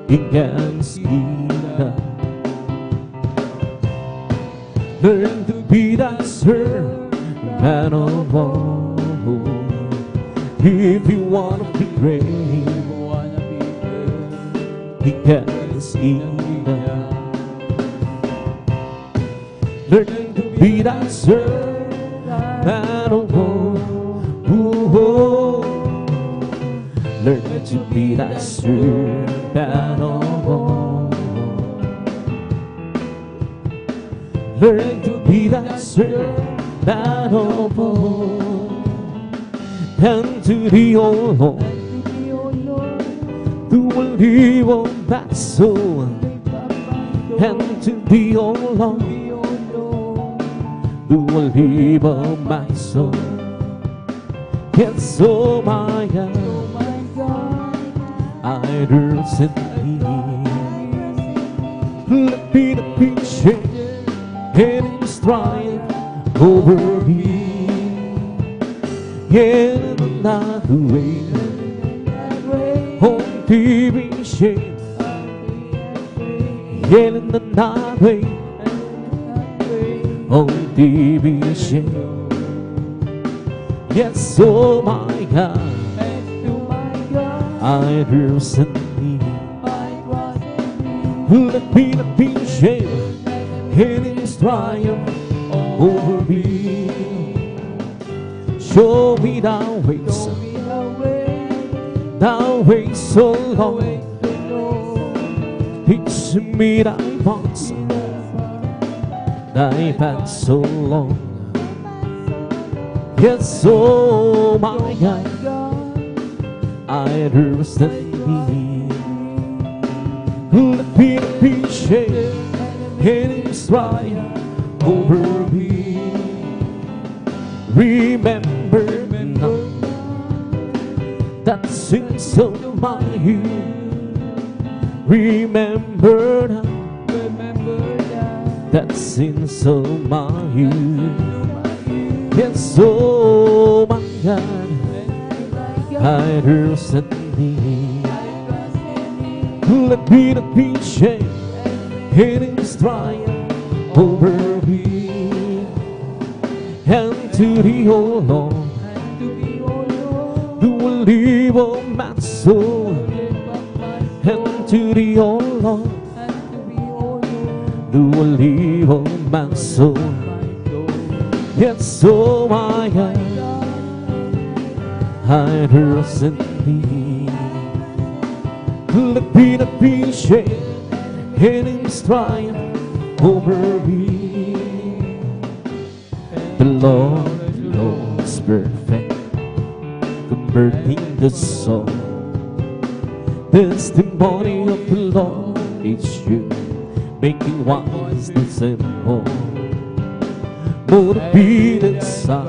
you can speak up. Learn to be that servant of all. If you wanna be great, you can speak up. Learn to be that servant of all. Learn to be that servant of all. Learn to be that servant of all. And to the old Lord, who will live on that soul. And to the old Lord, who will live on my soul. Yes, oh my God, I trust in Thee. Let me the patient and His triumph over me. In another way, on TV shame. In another way, on TV shame. Yes, oh my God, I trust in Thee. Let me not be ashamed in His triumph over me. Show me Thy ways so long. Teach me Thy paths, Thy paths so long. Yes, oh my God, I trust in Thee. Let me not be ashamed in His triumph over me. Remember now that sins of my youth. Remember now that sins of my youth. Yes, oh my God, I trust in Thee. Let me not be ashamed in His triumph over me. And to the old Lord, who will live on my soul. And to the old Lord, who will live on my soul. Yes, oh my God, I trust in Thee. Let me not be ashamed in His triumph over me. The Lord is perfect, converting the soul. Testimony of the Lord is true, making wise the simple. Morbid side,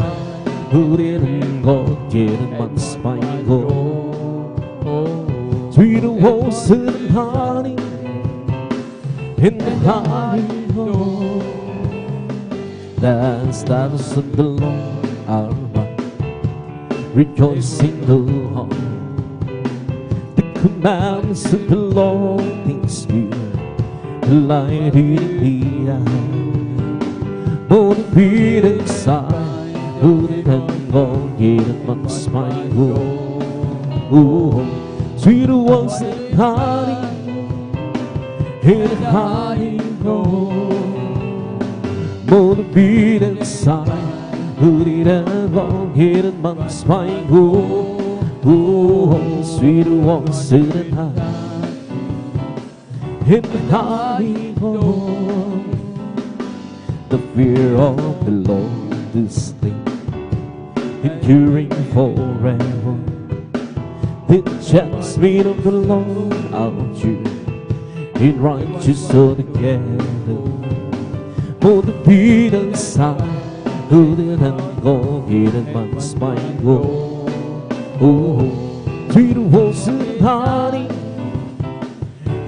who didn't go, didn't once might go. Sweeter rose and honey, in the honey hole. The stars of the Lord are right, rejoicing the heart. The commands of the Lord is pure, light in the eye. Morbid side, who didn't go, didn't once might go. Sweet rose and honey, in the honey hole. Morbid side, who didn't go, didn't once might go. Sweet rose and honey, in the honey hole. The fear of the Lord is thing, enduring forever. The judgment of the Lord are true, in righteous together. For the beaten side, who didn't go, didn't once might go. Sweet rose and honey,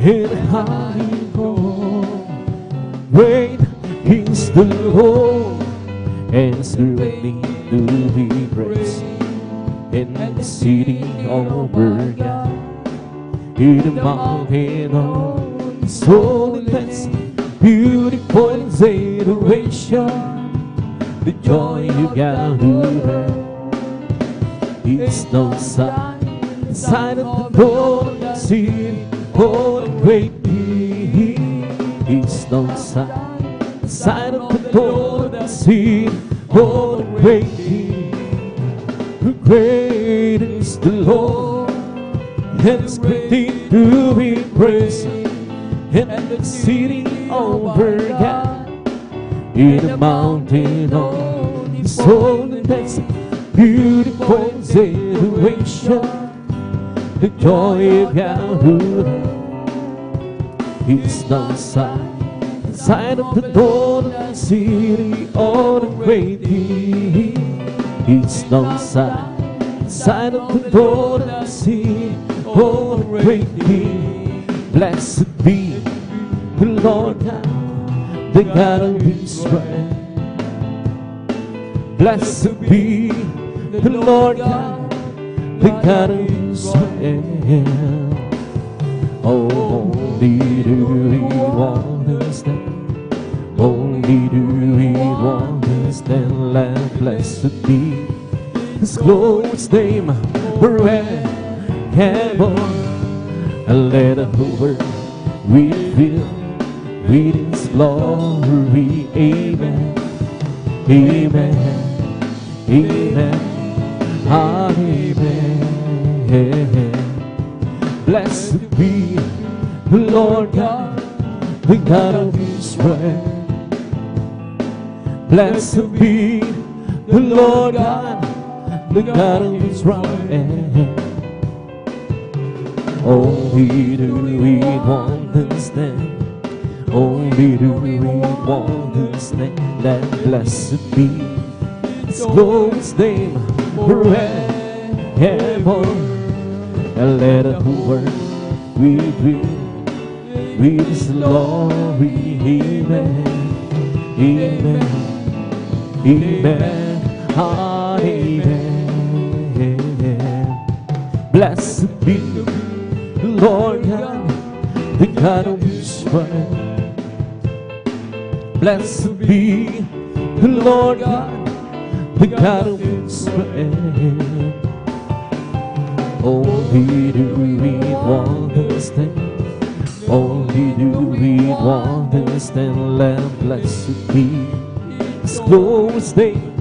in honey hole. Great is the Lord, and is greatly to be praised. In city over God. In the mountain of His holiness, beautiful exhilaration, the joy you gather is no sign of the golden city, oh, the great peace. It's no sign of the golden city, oh, the great peace. Great is the Lord, and His greatly to be praised, and the city over God. In the mountain of His holiness, beautiful exhilaration, the joy of Yahuwah. It's no sign of the golden city or the great peace. It's no sign of the golden city or the great peace. Blessed be the Lord God, the God of Israel. Blessed be the Lord God, the God of Israel. Oh, only do we want to stand, only do we want to stand, and blessed be His glorious name forever, and let the whole world be filled with His glory. Amen, amen, amen, amen. Blessed be the Lord God, the God of Israel. Blessed be the Lord God, the God of Israel. Only do we want to stand, only do we want to stand, and blessed be His glorious name forever, and let the whole world be filled with His glory. Amen, amen, amen, amen. Blessed be the Lord God, the God of Israel. Blessed be the Lord God, the God of Israel. Only do we want to stand, only do we want to stand, and blessed be His glorious name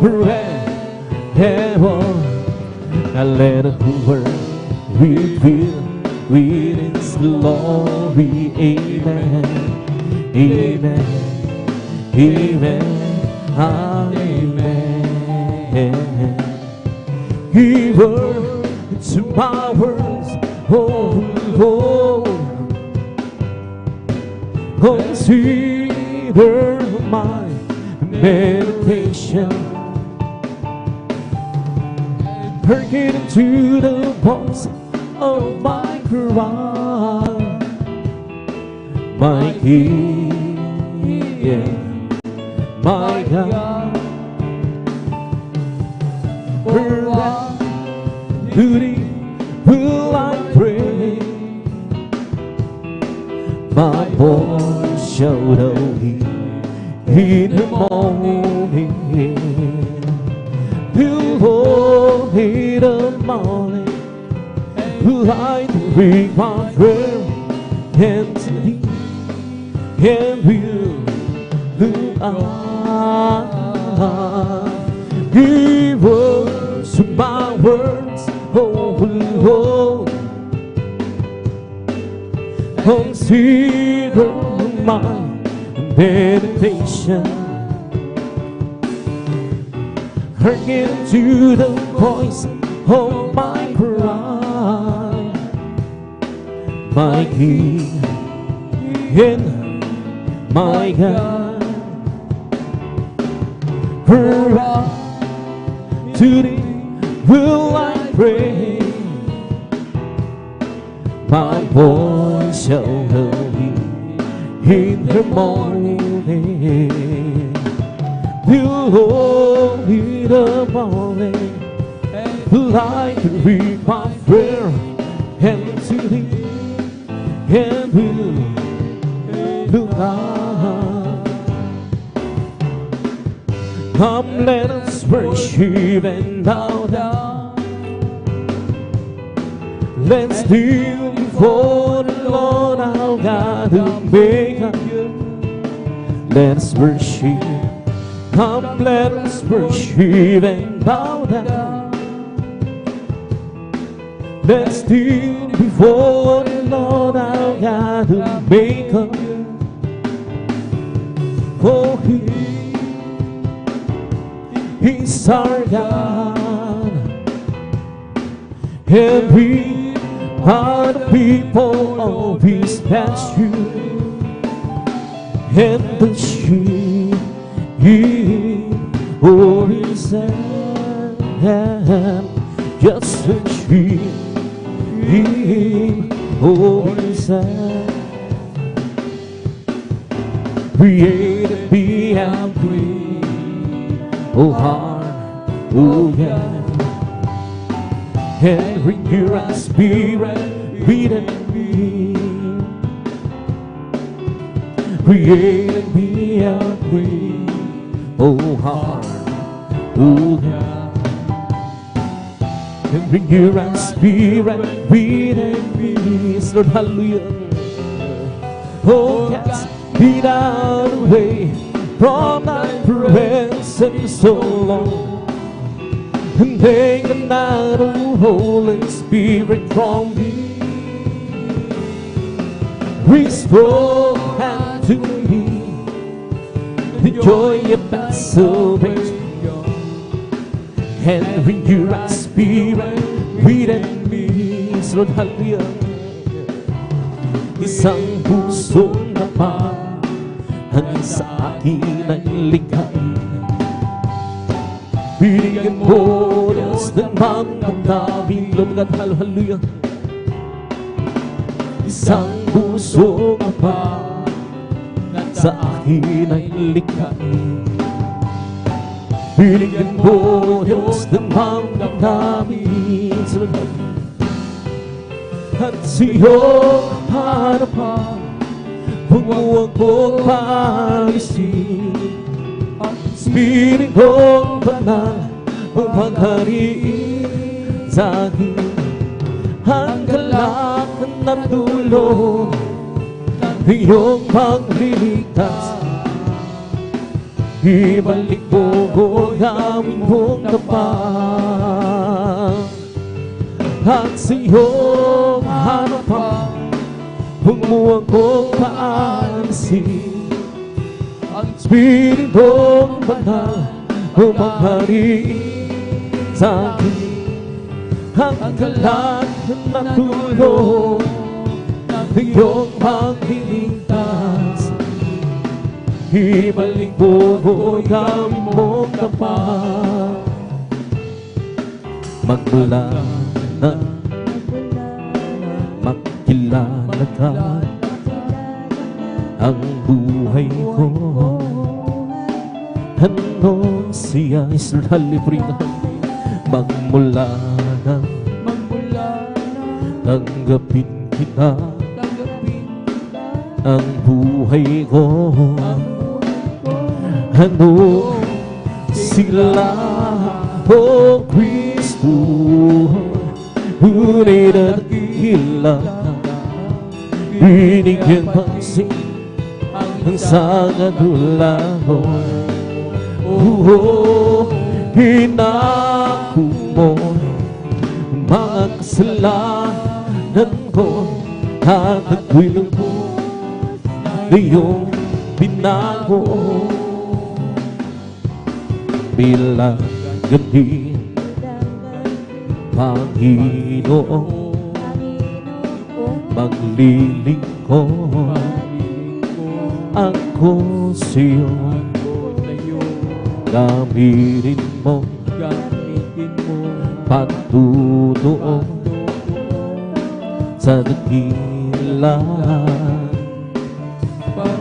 forever, and let the whole world be filled with His glory. Amen, amen, amen, amen. Give word to my words, oh Lord, consider my meditation, hearken to the voice of my cry, my King, my God. For what duty will I pray? My voice shall be in the morning, till in the morning, light will my prayer and sleep, and will I give words to my words, oh Lord. Consider my meditation, hearken to the voice of my cry, my King and my God. For to thee will I pray, my voice shall be in the morning, till in the morning, light to read my prayer and to thee and will look up. Come, let us worship and bow down. Let's kneel before the Lord our God who made us. Let us worship. Come, let us worship and bow down. Let's kneel before the Lord our God who made us. For He's our God, and we are the people of His pasture, and the sheep for His hand, just the sheep for His hand. Created me and free, oh heart, oh yeah. And renew our spirit within me. Created me and free, oh heart, oh yeah. And renew our spirit within me. Lord, hallelujah. Oh yes, be thou away from thy presence so long, and take not, O Holy Spirit, from me. Restore unto me the joy of thy salvation, and renew our spirit within me. Lord, hallelujah. Isang pusong napahan sa akin ay likhain. Binigyan mo Diyos ng mga daming Lord God, hallelujah. Isang pusong napahan sa akin ay likhain. Binigyan mo Diyos ng mga daming Lord God. At sa iyong harapan, huwag mong paalisin ang Espiritong Banal ang maghariin sa akin. Ang galak ng dulo ng iyong pagliligtas, ibalik mo ang aming mong kapal. At sa iyong harapan, huwag mo akong paalisin ang Espiritong Banal o maghariin sa akin. Ang galak na tulong ng iyong pagliligtas, ibalik mo ang aming mong kapal. Magmula na makilala ka, ang buhay ko hanggang siya islalibrina. Magmula na tanggapin kita, ang buhay ko hanggang sila, oh Kristo. Ngunit dakila, binigyan pansin ang sangadula mo. Hinako mo mga kasalanan ko, at ako'y lubos na iyong binago. Bilang gabi, Panginoon, maglilingkod ako sa'yo. Gamitin mo patutuon sa dakila.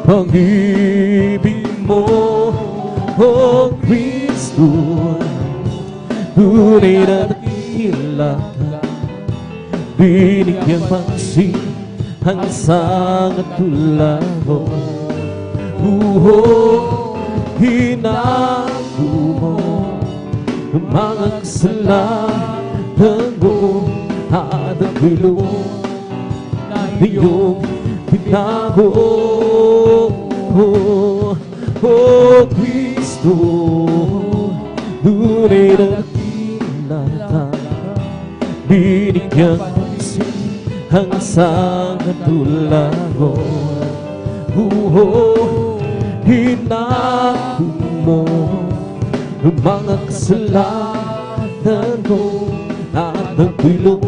Pag-ibig mo, oh Kristo, tunay na dakila. nilaga, binigyang pansin ang sangat tulago. Hinago mo ang mga kasalanan ko at ang bilog na iyong binago. Oh Kristo, tunay na kilala, binigyang pansin ang sangat tulago. Hinago mo ang mga kasalanan ko at ang bilog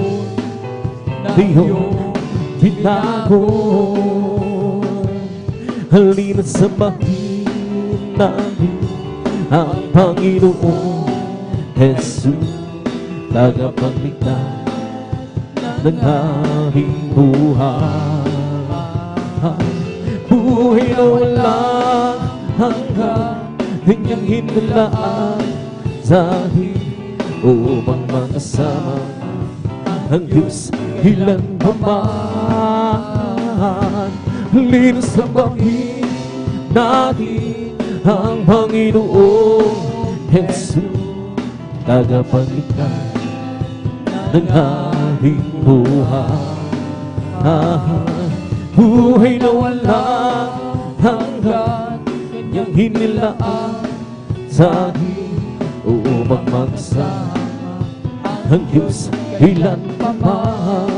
na iyong binago. Halina samahin natin ang Panginoong Jesus, tagapagligtas ng ating buhay. Buhay na walang hanggan, kanyang hinilaan sa atin upang makasama ang Diyos ilan pa man. Halina samahin natin ang Panginoong Jesus, tagapagligtas ng ating buhay. Buhay na walang hanggan, kanyang hinilaan sa atin upang magsama ang Diyos ilan pa man.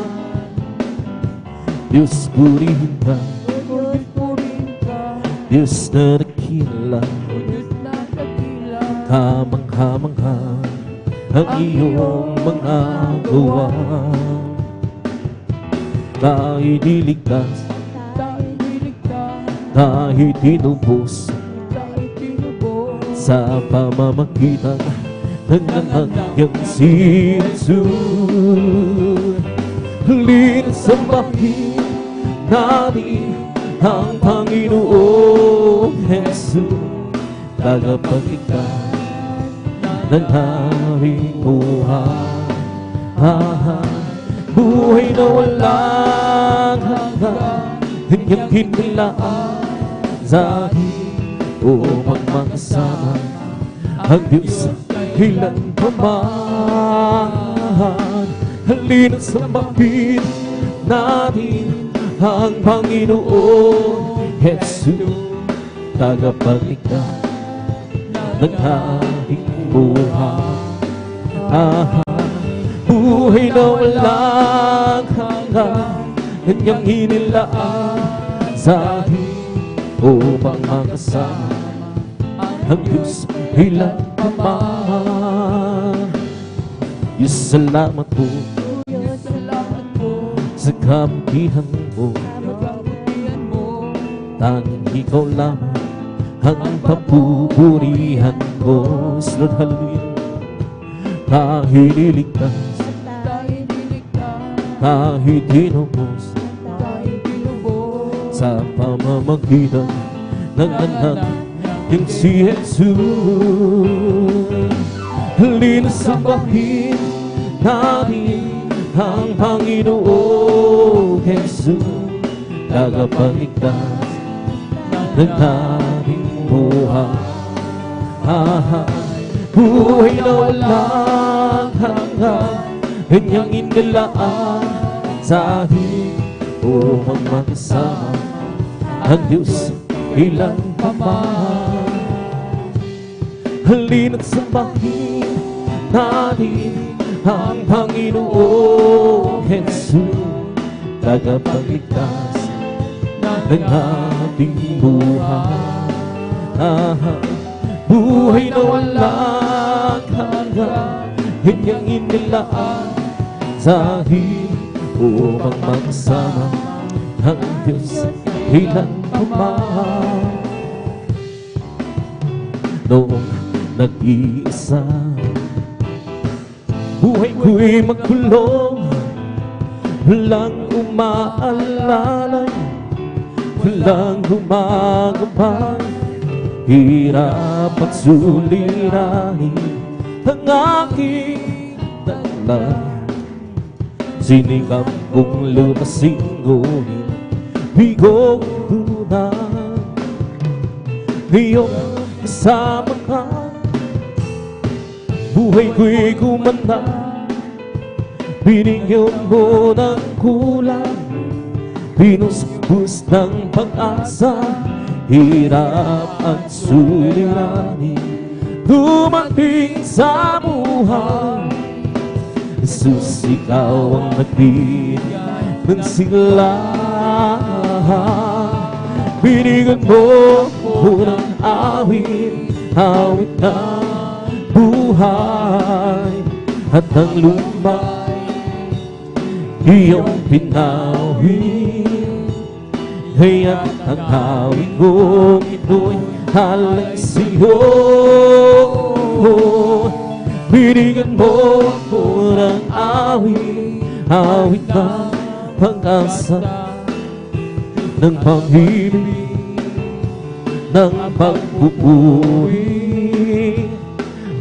Diyos purihin ka, Diyos na dakila, kamangha-mangha ang iyong mga gawa. Tayo'y niligtas, tayo'y tinubos sa pamamagitan ng nangyang si Jesus. Halina samahin natin ang Panginoong Jesus, tagapagligtas ng ating buhay. Buhay na walang hanggan, kanyang hinilaan sa atin upang makasama ang Diyos ilan pa man. Halina samahin natin ang Panginoong Jesus, tagapagligtas ng ating buhay. Buhay na walang hanggan, kanyang hinilaan sa atin upang makasama ang Diyos ilan pa man. Diyos, salamat po sa kabutihan mo, tanging ikaw lamang ang papupurihan ko. Lord, hallelujah. Tayo'y niligtas, tayo'y tinubos sa pamamagitan ng anak yung si Jesus. Halina samahin natin ang Panginoong Jesus, tagapagligtas ng ating buhay. Buhay na walang hanggan, kanyang inilaan sa atin upang makasama ang Diyos ilan pa man. Halina't samahin natin ang Panginoong Jesus, tagapagligtas ng ating buhay. Buhay na walang hanggan, kanyang inilaan sa atin upang magsama ang Diyos ilan pa man. Noong nag-iisa, buhay ko'y magkulong, walang umaalalay, walang gumagabay, hirap at suliranin ang aking dalan. Sinikap kong lupasin ngunit di ko tunay. Ngayong kasama ka, buhay ko'y kumanda. Binigyan mo ng kulay, pinusbus ng pag-asa. Hirap at suliranin dumating sa buhay. Jesus, ikaw ang nagbigay ng sigla. Binigyan mo ng awit, awit ng buhay. At ang lumbay iyong pinawin. Kaya't ang hawig kong ito'y halay sa'yo. Binigyan mo ako ng awit, awit ng pag-asa, ng pag-ibig, ng pagpupuri.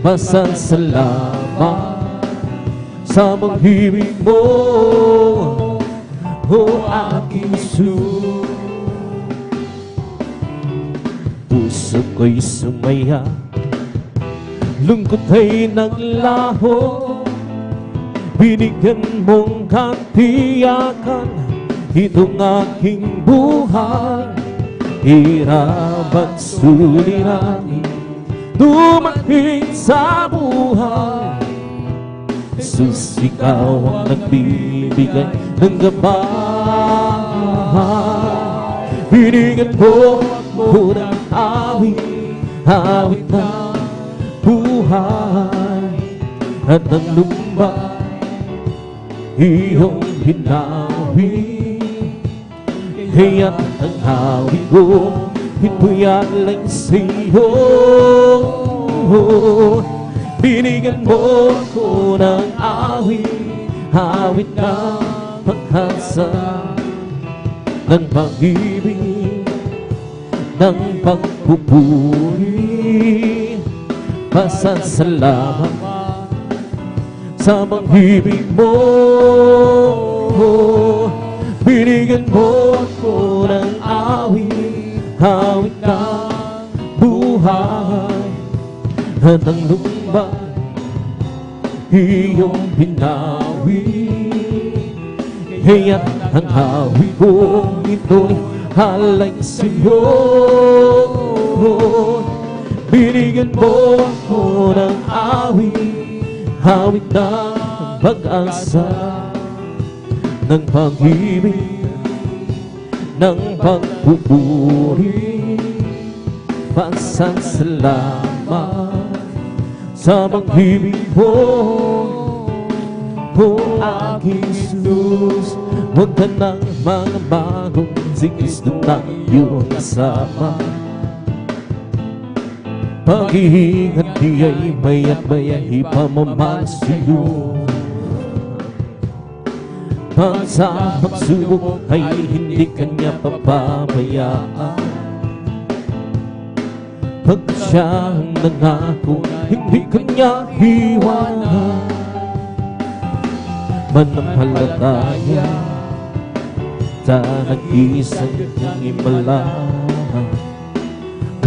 Pasasalamat sa pag-ibig mo, o aking Jesus. Puso ko'y sumaya, lungkot ay naglaho. Binigyan mong katiyakan itong aking buhay. Hirap at suliranin dumating sa buhay. Jesus, ikaw ang nagbibigay ng gabay. Binigyan mo ako ng awit, awit ng buhay. At ang lumbay iyong hinawi. Kaya't ang awit ko ito'y alay sa'yo. Binigyan mo ako ng awit, awit ng pag-asa, ng pag-ibig, ng pagpupuri. Pasasalamat sa pag-ibig mo. Binigyan mo ako ng awit, awit ng buhay. At ang lumbay iyong pinawi. Kaya't ang hawig kong ito'y halay sa'yo. Binigyan mo ako ng awit, awit ng pag-asa, ng pag-ibig, ng pagpupuri. Pasasalamat sa pag-ibig mo, o aking Jesus. Huwag ka ng mga bagong si Kristo na iyong kasama. Pag-iingat niya'y maya't maya ipamamahal sa'yo. Pag sa pagsubok ay hindi kanya papabayaan. Pag siya ang nangako, hindi kanya iwanan. Manampalataya sa nag-iisang niyang himala.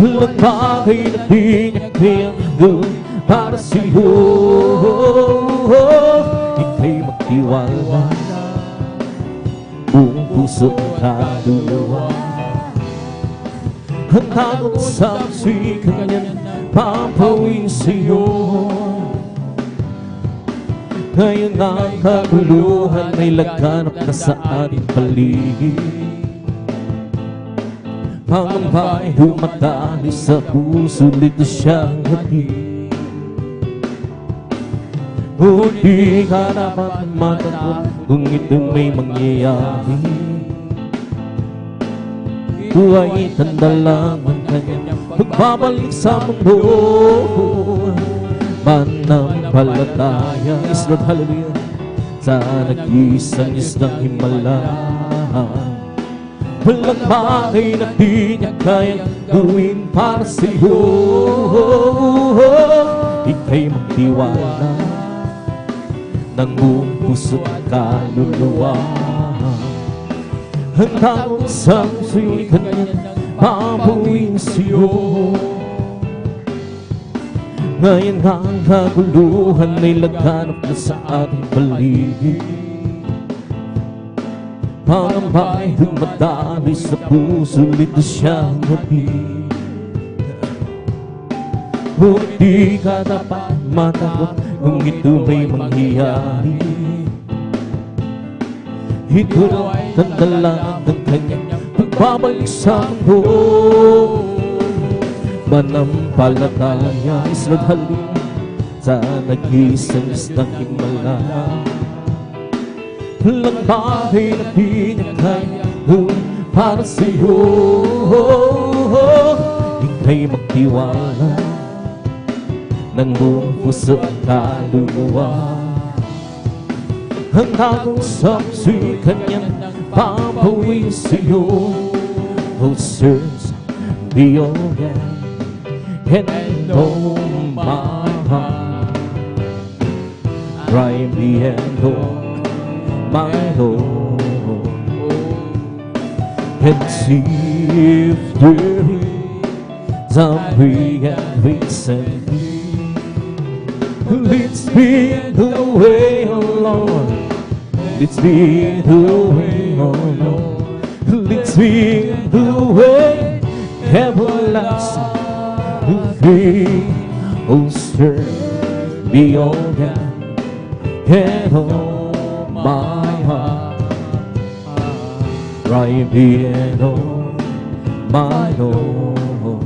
Walang bagay na di niya kayang gawin para sa'yo. Ika'y magtiwala, buong puso at kaluluwa. Handa kong saksi kanyan papawin sa'yo. Ngayon ang kaguluhan ay laganap na sa ating paligid. Pangamba'y humatali sa puso, lito siyang hatid. Ngunit di ka dapat matakot kung ito may mangyayari. Buhay tanda lang ang kanyang magbabalik sa mundo. Manampalataya, is Lord, hallelujah, sa nag-iisang Diyos ng himala. Walang bagay na di niya kayang gawin para sa'yo. Ika'y magtiwala, ng buong puso't kaluluwa. Handa kong saksiyo'y kanyang pabuin sa'yo. Ngayon nga ang kaguluhan ay laganap na sa ating paligid. Pangamba'y dumadaloy sa puso, lito siyang hatid. Ngunit di ka dapat matakot kung ito may mangyayari. Ito lang ang dala ng kanyang pagbabalik sa mundo. Manampalataya isa't halin sa nag-iisang isang himala. Walang bagay na pinakaya para sa'yo. Ika'y magtiwala ng buong puso at kaluluwa. Handa kong saksi kanyang papawi sa'yo. Oh, sirs, be all that and know my heart. Right the end of my Lord, and see if there is a way and recently. Let's be the way, oh Lord. Let's be the way, oh Lord. Let's be the way, everlasting. Oh, sir, be all that and all my heart. Right be and all my Lord,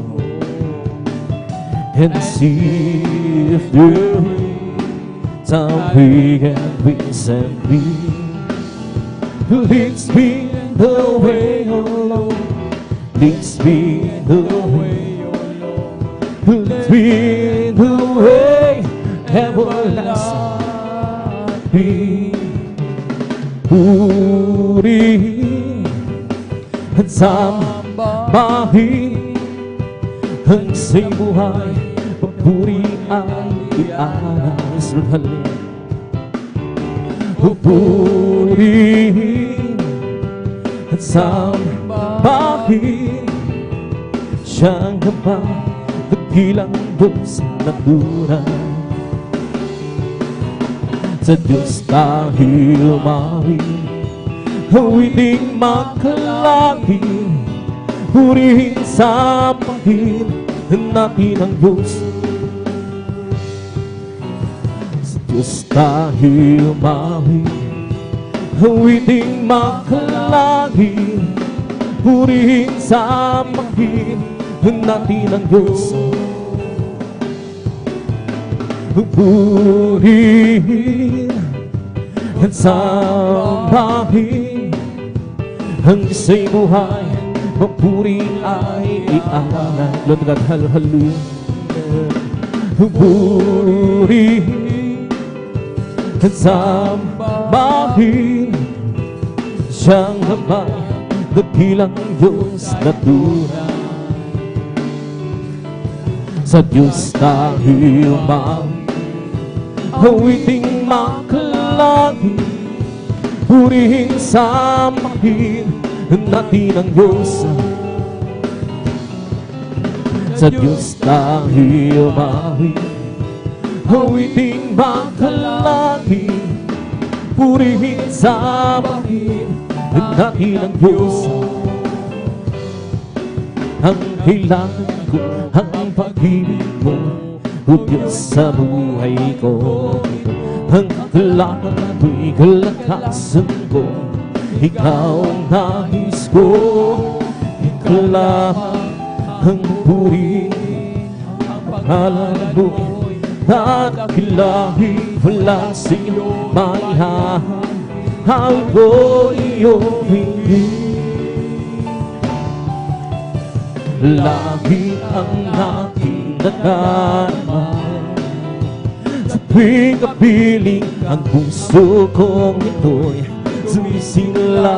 and see if there is a way and recently. Let's be the way, oh Lord. Let's be the way. Let's be the way, everlasting. Purihin at sambahin ang sa'y buhay, papuri ay ialay sa halin. Purihin at sambahin siyang kapal dakilang Diyos na tunay. Sa Diyos tayo marin, awiting makalangin, purihin sambahin natin ang Diyos. Sa Diyos tayo marin, awiting makalangin, purihin sambahin natin ang Diyos. Purihin at sambahin ang isa'y buhay, papuri ay ialay. Lord God, hallelujah. Purihin at sambahin siyang habay, dakilang Diyos na tunay. Sa Diyos tayo mawi, awiting makalangin, purihin sambahin natin ang Diyos. Sa Diyos tayo mawi, awiting makalangin, purihin sambahin natin ang Diyos. Ang kailangan ko, ang pag-ibig mo, o Diyos sa buhay ko. Ang kailangan ko'y kalakasan ko, ikaw ang nais ko. Ikaw lang ang puri, ang pangalan mo'y nadakilahin. Wala sa'yo maihahal ko iyong hindi. Lagi ang aking nadarama, sa tuwing kapiling ang puso kong ito'y sumisila.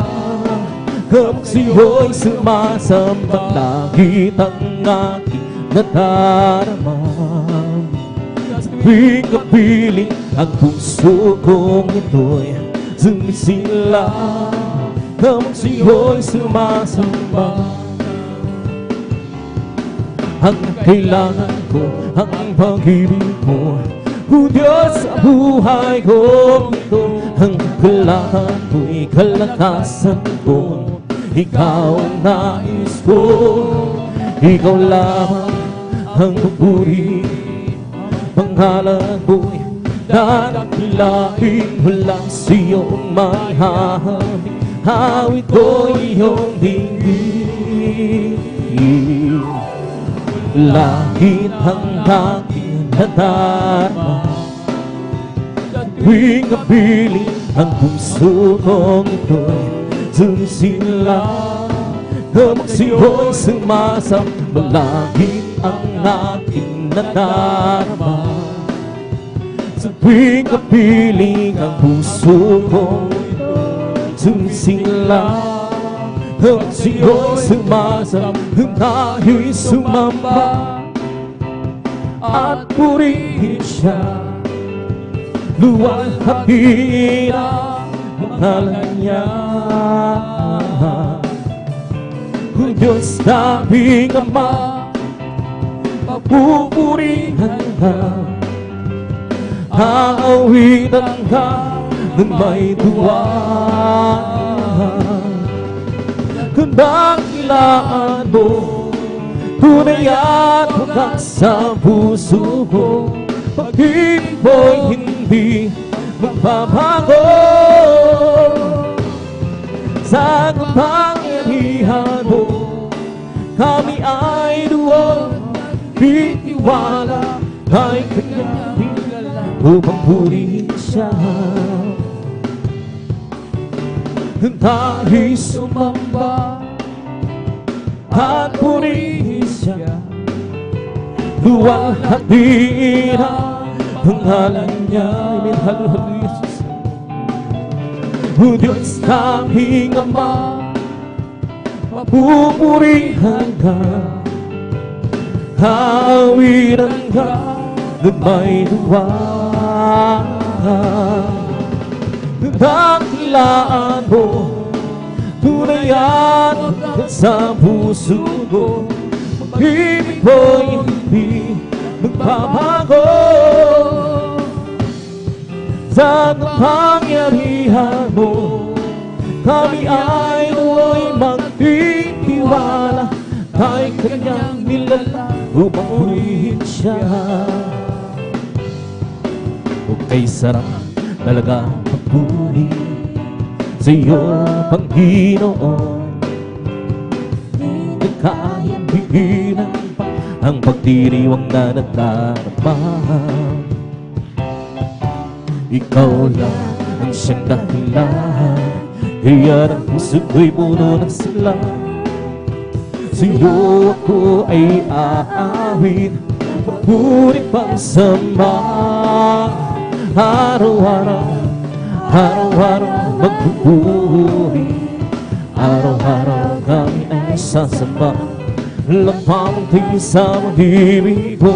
Kapag sa'yo'y sumasamba, langit ang aking nadarama. Sa tuwing kapiling Ang puso kong ito'y sumisilap Habang sa'yo'y sumasamba Ang kailangan ko, ang pag-ibig mo O Diyos sa buhay ko ito Ang kailangan ko'y kalakasan ko Ikaw ang nais ko Ikaw lamang ang papuri Pangalan ko'y dadakilain Walang siyong maihahalik Hawit ko iyong dinggin Langit ang aking nadarama Tuwing kapiling ang puso kong ito'y sumisilap Habang siya'y sumasamba Langit ang aking nadarama Sa tuwing kapiling ang puso kong sumisilap Habang siya'y sumasamba Tayo'y sumamba At purihin siya Luwalhatiin ang pangalan niya O Diyos naming Ama Papupurihan ka Aawitan ka ng may tuwa Kung dakilaan mo Tunay at wagas sa puso ko Pag-ibig mo'y hindi magbabago Sa kapangyarihan mo Kami ay doon Bitiwala Kay kanyang pinala Upang purihin siya Tayo'y sumamba At purihin siya Luwalhatiin ang pangalan niya Hallelujah O Diyos naming Ama Papupurihan ka Hawiran ka ng may duwa Dakilaan mo Tunay at wagas sa puso ko Pag-ibig mo'y hindi magbabago Sa kapangyarihan mo Kami ay do'y magtitiwala Tayo'y kanyang nilala upang purihin siya O kay sarap talaga pagpuri sa iyo, Panginoon Di kayang bigilan pa ang pagdiriwang na nadarama Ikaw lang ang siyang dahilan Kaya ang puso ko'y puno ng sila Sa iyo ako ay aawit Papuri pang sama Araw-araw Araw-araw magpupuri Araw-araw kami ay sasamba Lamang tingin sa mag-ibig ko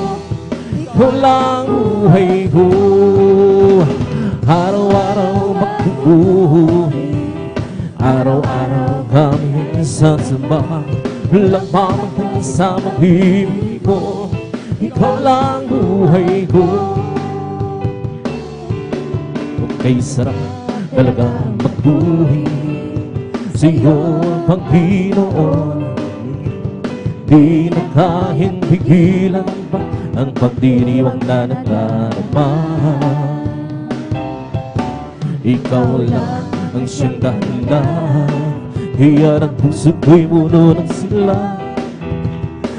Ikaw lang buhay ko Araw-araw magpupuri Araw-araw kami ay sasamba Lamang tingin sa mag-ibig ko Ikaw lang buhay ko Kay sarap talagang magpuri sa iyo, Panginoon Di na kayang pigilan pa ang pagdiriwang na nadarama Ikaw lang ang siyang dahilan Kaya ang puso ko'y puno ng sila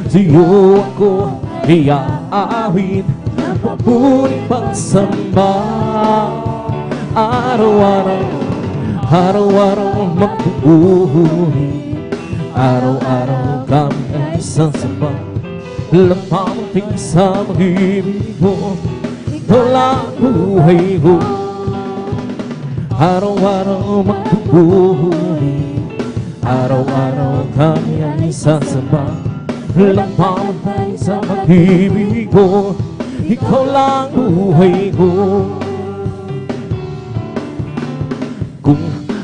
Sa iyo ako ay aawit Papuri pagsamba Araw-araw, araw-araw magpupuri Araw-araw kami ay sasamba Lamang tingin sa mag-ibig mo Ikaw lang buhay ko Araw-araw magpupuri Araw-araw kami ay sasamba Lamang tingin sa mag-ibig mo Ikaw lang buhay ko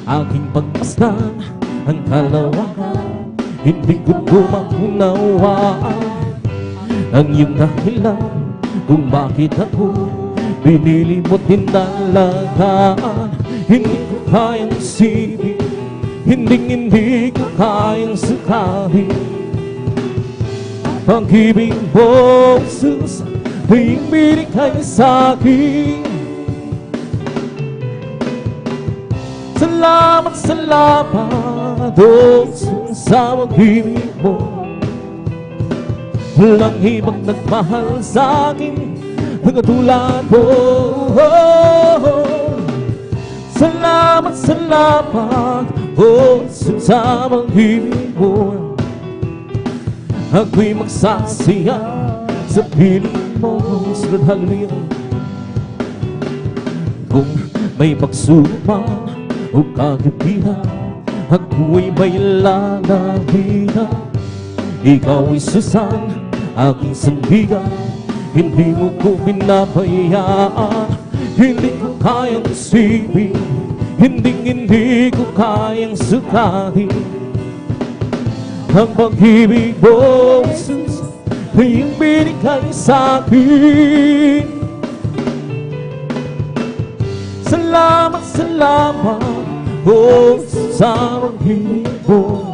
aking pagmasdan ang kalawakan. Hindi ko maunawaan ang iyong dahilan kung bakit ako pinili mo tinalagaan. Hindi ko kayang isipin, hindi ko kayang sukahin. Pag-ibig mo, Jesus, ay binigay sa'kin. Salamat, salamat, oh, sa pag-ibig mo. Walang ibang nagmahal sa'kin na katulad mo. Salamat, salamat, oh, sa pag-ibig mo. Ako'y magsaksiya sa piling mo. Sunod, hallelujah. Kung may pagsubok man o kagipihan, ako'y may lalawihan. Ikaw ay susan, aking sandigan, hindi mo ko pinabayaan. Hindi ko kayang isipin, hindi ko kayang sukahin. Ang pag-ibig mo, Jesus, ay iyong binigay sa'kin. Salamat, salamat, oh, sa pag-ibig mo.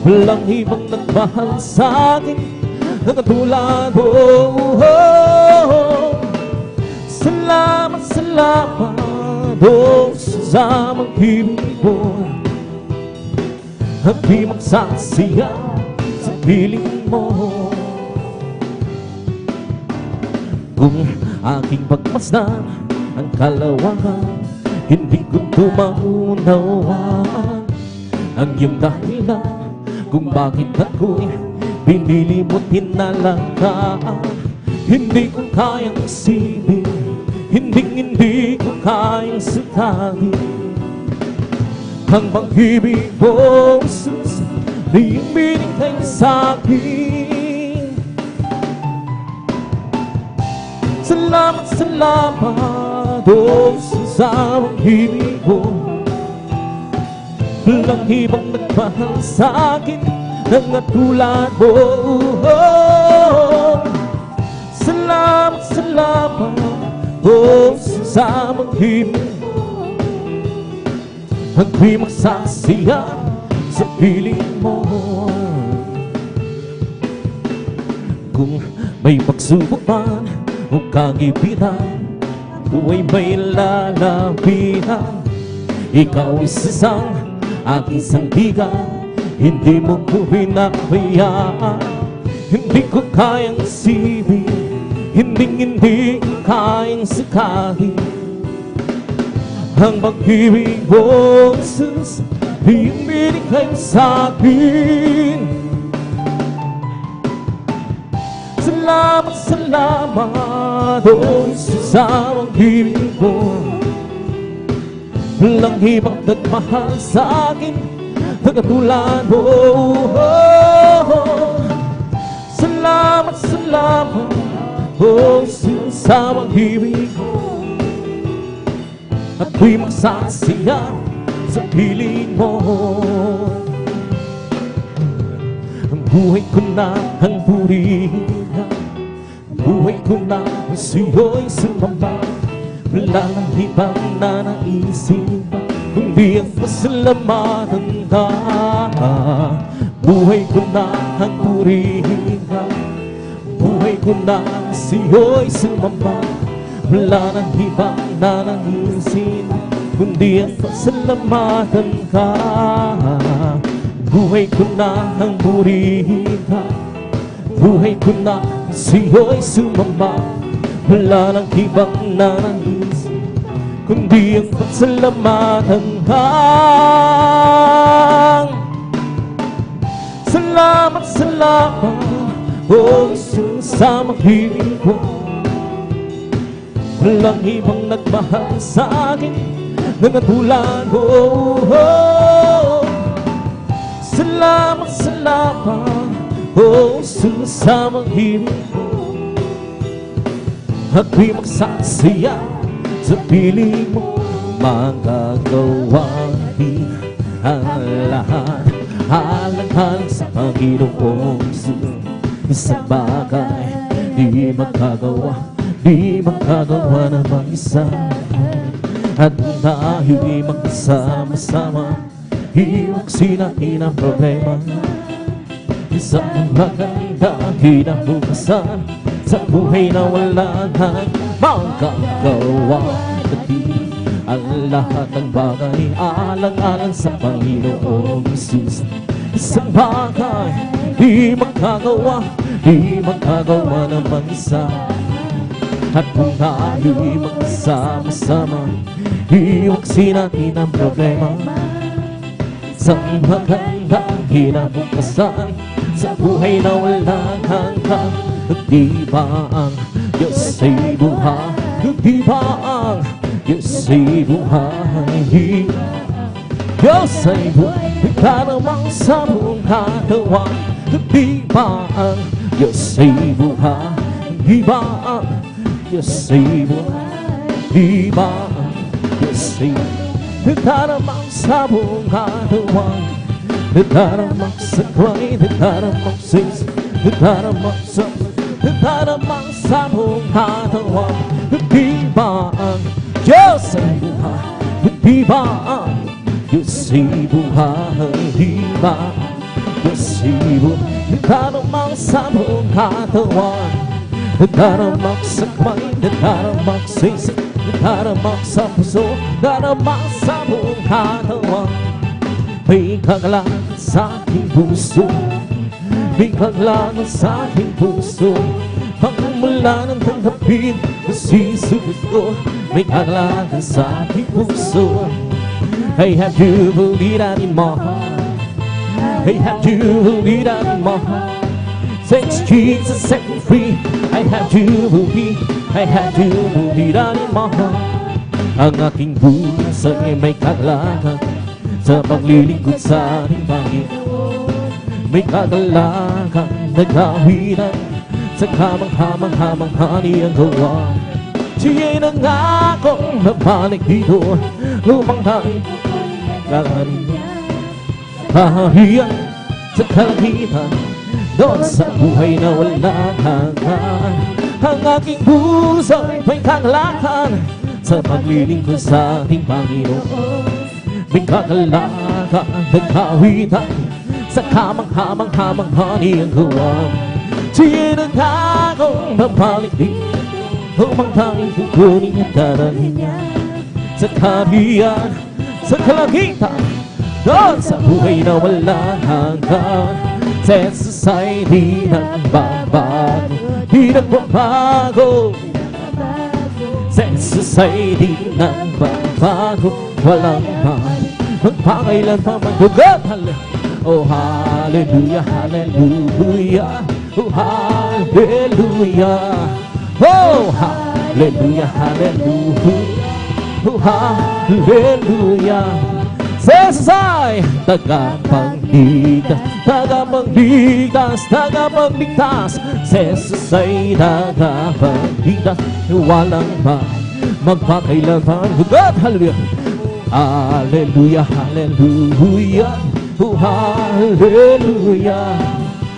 Walang ibang nagmahal sa'kin na katulad mo. Salamat, salamat, oh, sa pag-ibig mo. Ako'y magsaksiya sa piling mo. Kung aking pagmasdan ang kalawakan, hindi ko tumaunawaan ang iyong dahilan kung bakit ako'y pinili mo tinalagaan. Hindi ko kayang isipin, hindi ko kayang sukahin. Ang pag-ibig mo, Jesus, ay iyong binigay sa'kin. Salamat, salamat, oh, sa pag-ibig mo. Walang ibang nagmahal sa'kin na katulad mo. Salamat, salamat, oh, sa pag-ibig mo. Ako'y magsaksiya sa piling mo. Kung may pagsubok man o kagipitan, ako'y may lalawihan. Ikaw ay sasang aking sandigan, hindi mo ko pinabayaan. Hindi ko kayang isipin, hindi ko kayang sukahin. Ang pag-ibig mo, Jesus, ay iyong binigay sa'kin. Salamat, salamat, oh, sa pag-ibig mo. Walang ibang nagmahal sa'kin na katulad mo. Salamat, salamat, oh, sa pag-ibig mo. Ako'y magsaksiya sa piling mo. Ang buhay ko na ang purihin, buhay ko na ang sa'yo'y sumamba. Wala nang ibang nanaisin pa, kundi ang pasalamatan ka. Buhay ko na ang purihin, buhay ko na ang sa'yo'y sumamba. Wala nang ibang nanaisin, kundi ang pasalamatan ka. Buhay ko na ang purihin ka, buhay ko na ang sa'yo'y sumamba. Wala nang ibang nanaisin, kundi ang pasalamatan ka. Salamat, salamat, oh, sa pag-ibig mo. Walang ibang nagmahal sa'kin na katulad mo. Salamat, salamat, oh, sa pag-ibig mo. Ako'y magsaksiya sa piling mo. magagawa di ang lahat. Alang-alang sa Panginoong Jesus. Isang bagay di magagawa na mag-isa. At tayo'y magkasama-sama, iwaksin natin ang problema. Isang magandang kinabukasan sa buhay na wala nang magagawa. Pati ang lahat ng bagay alang-alang sa Panginoong Jesus. Isang bagay di magagawa na mag-isa. At kung tayo'y magkasama-sama, iwaksin natin ang problema. Sa magandang kinabukasan sa buhay na walang hanggan. Di ba ang Diyos ay buhay? Di ba ang Diyos ay buhay? Diyos ay buhay, karamang sa buong katawan. Di ba ang Diyos ay buhay? Di ba ang Diyos ay buhay? Di ba ang Diyos ay buhay? Karamang sa buong katawan. Nagdaramang sa kway, nagdaramang sa isa, nagdaramang sa buong katawan. Di ba ang Diyos ay buhay? Di ba ang Diyos ay buhay? Di ba ang Diyos ay buhay? Nagdaramang sa buong katawan. Nagdaramang sa kway, nagdaramang sa isa, nagdaramang sa puso, nagdaramang sa buong katawan. May kagalakan sa aking puso, may kagalakan sa aking puso. Pagmula ng tanggapin na sisugot ko, may kagalakan sa aking puso. I have to believe that in my heart, I have to believe that in my heart. Since Jesus set me free, I have to believe that in my heart. Ang aking puso ay may kagalakan sa paglilingkod sa ating Panginoon. May kagalakan, nagkawinan sa kamang-hamang-hamang niyang gawa. Siya'y nangakong mabalik dito, lumang tayo kahiyan sa kalagitan, doon sa buhay na walang hanggan. Ang aking puso ay may kagalakan sa paglilingkod sa ating Panginoon. May kagalakan, nagkawitan sa kamang-hamang-hamang niyang gawa. Siya'y nangakong mabalik dito, lumang tanging kukunin at dadalhin niya sa kahiyan, sa kalagitan, doon sa buhay na walang hanggan. Sa society nagbabago, di nagbabago. Sa society nagbabago, walang magpakailan pa magdugat. Oh hallelujah, hallelujah, oh hallelujah, oh hallelujah, hallelujah, oh hallelujah. Sesay, tagapagligtas, tagapagligtas, tagapagligtas. Sesay, tagapagligtas, walang magpakailan pa magdugat. Hallelujah, hallelujah, hallelujah, oh hallelujah,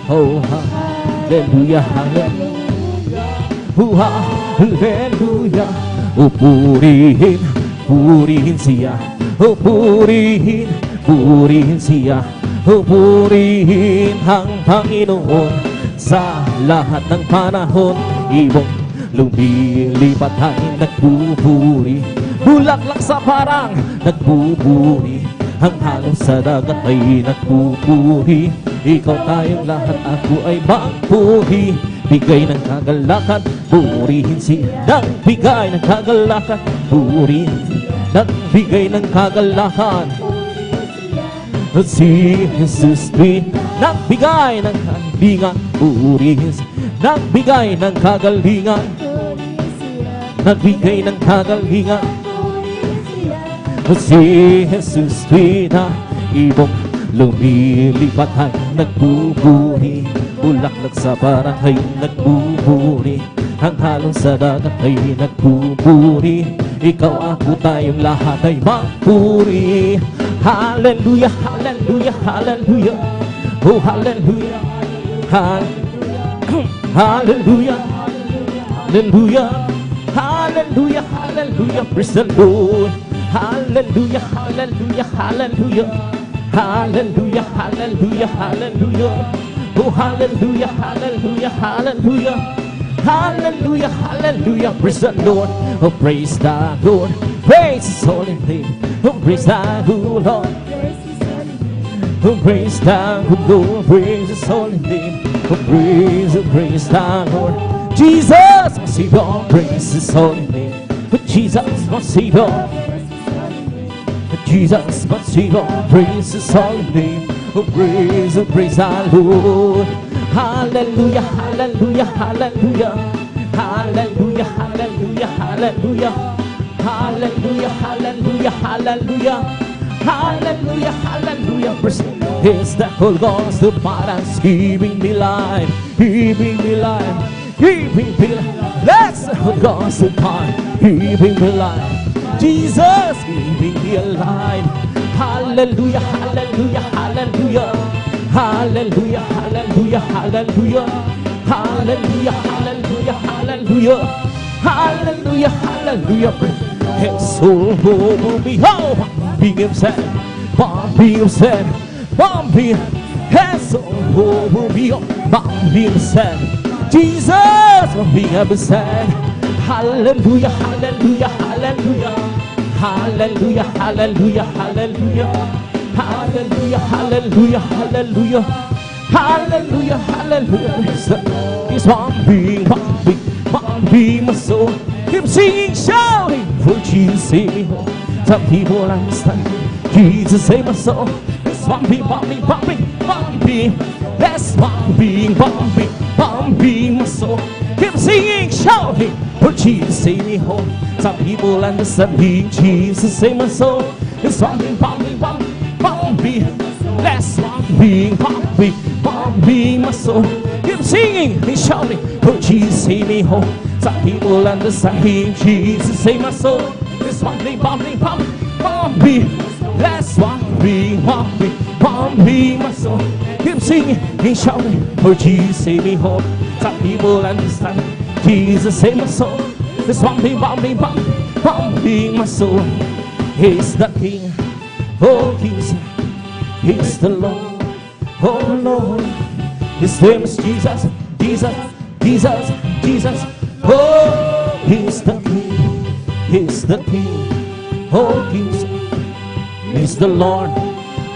oh hallelujah, hallelujah, oh hallelujah. O purihin, purihin siya, o purihin, purihin siya, o purihin ang Panginoon. Sa lahat ng panahon, ibong lumilipat ay nagbuburi. Bulaklak sa parang nagbuburi, ang halong sa dagat ay nagbuburi. Ikaw tayong lahat, ako ay magpuri. Bigay ng kagalakan, purihin siya. Nagbigay ng kagalakan, purihin siya. Nagbigay ng kagalakan, si Jesus din. Nagbigay ng kagalingan, purihin siya. Nagbigay ng kagalingan, nagbigay ng kagalingan, si Jesus din. Ibong lumilipat ay nagbuburi. Bulaklak sa parang ay nagbuburi, ang halong sa dagat ay nagbuburi. ikaw ako tayong lahat ay magpuri. Hallelujah, hallelujah, hallelujah. Oh, hallelujah, hallelujah, hallelujah, hallelujah, hallelujah, praise the Lord. Hallelujah, hallelujah, hallelujah, hallelujah, hallelujah, hallelujah. Oh, hallelujah, hallelujah, hallelujah, hallelujah, hallelujah, praise the Lord. Oh, praise the Lord, praise His holy name. Oh, praise the good Lord. Oh, praise the good Lord, praise His holy name. Oh, praise the Lord. Jesus, my Savior, praise His holy name. Oh, Jesus, my Savior. Jesus, my Savior, praise His holy name. Oh, praise the Lord. Hallelujah, hallelujah, hallelujah, hallelujah, hallelujah, hallelujah, hallelujah, hallelujah, hallelujah, hallelujah, hallelujah. Praise is the Holy Ghost, the Father's giving me life, giving me life, giving me life. That's the Holy Ghost, the Father giving me life. Jesus, giving me a life. Hallelujah, hallelujah, hallelujah, hallelujah, hallelujah, hallelujah, hallelujah, hallelujah, hallelujah, hallelujah, hallelujah. His soul will be being upset, being upset, being. His soul will be being upset. Jesus will be upset. Hallelujah, hallelujah, hallelujah, hallelujah, hallelujah, hallelujah, hallelujah, hallelujah, hallelujah, hallelujah, hallelujah. He's bumping, my soul. Keep singing, shouting, for Jesus save me home. Some people understand, Jesus save my soul. It's bumping, that's bumping, my soul. Keep singing, shouting, for Jesus save me home. Some people understand, Jesus save my soul. It's bumping, that's bumping, my soul. Keep singing and shouting, for Jesus save me home. Some people understand, Jesus save my soul. It's bumping, that's bumping, my soul. Keep singing and shouting, for Jesus save me home. Some people understand, Jesus save my soul. It's bumping, my soul. He's the King, oh kings. He's the Lord, oh Lord. His name is Jesus, Jesus, Jesus, Jesus. Oh, He's the King, He's the King, oh kings. He's the Lord,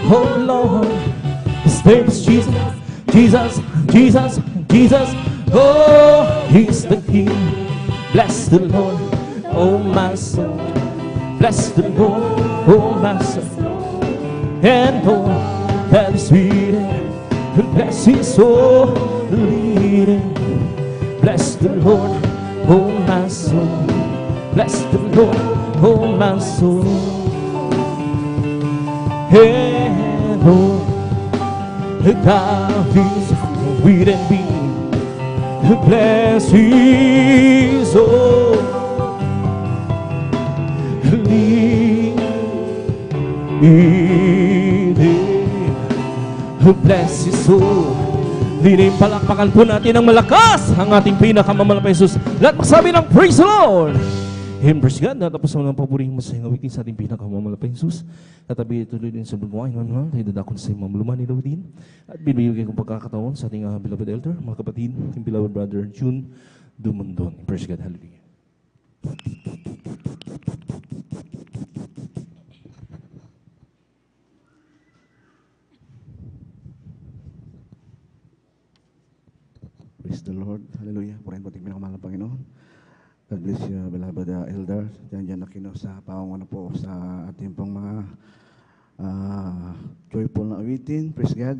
oh Lord. His name is Jesus, Jesus, Jesus, Jesus. Oh, He's the King. Bless the Lord, oh my soul. Bless the Lord, oh my soul. And all that is within, bless His holy name. Bless the Lord, oh my soul. Bless the Lord, oh my soul. And all that is within me, bless His holy bless His soul. Dinim, palakpakan po natin ng malakas ang ating pinakamamahal na Jesus. Lahat magsabi ng praise the Lord. And praise God. Natapos naman ang paboring masayang awitin sa ating pinakamamahal na Jesus. Tatabi ituloy din sa bugawain manual. Tayo dadakon sa imang luman ni Davidin. At binibigay kong pagkakataon sa ating beloved elder, mga kapatid, yung beloved brother June Dumondon. Praise God. Hallelujah. Praise the Lord. Hallelujah. Purihin po ating pinakamahal na Panginoon. God bless you, beloved elder. Diyan nakino sa pamamana po sa ating pong mga joyful na awitin. Praise God.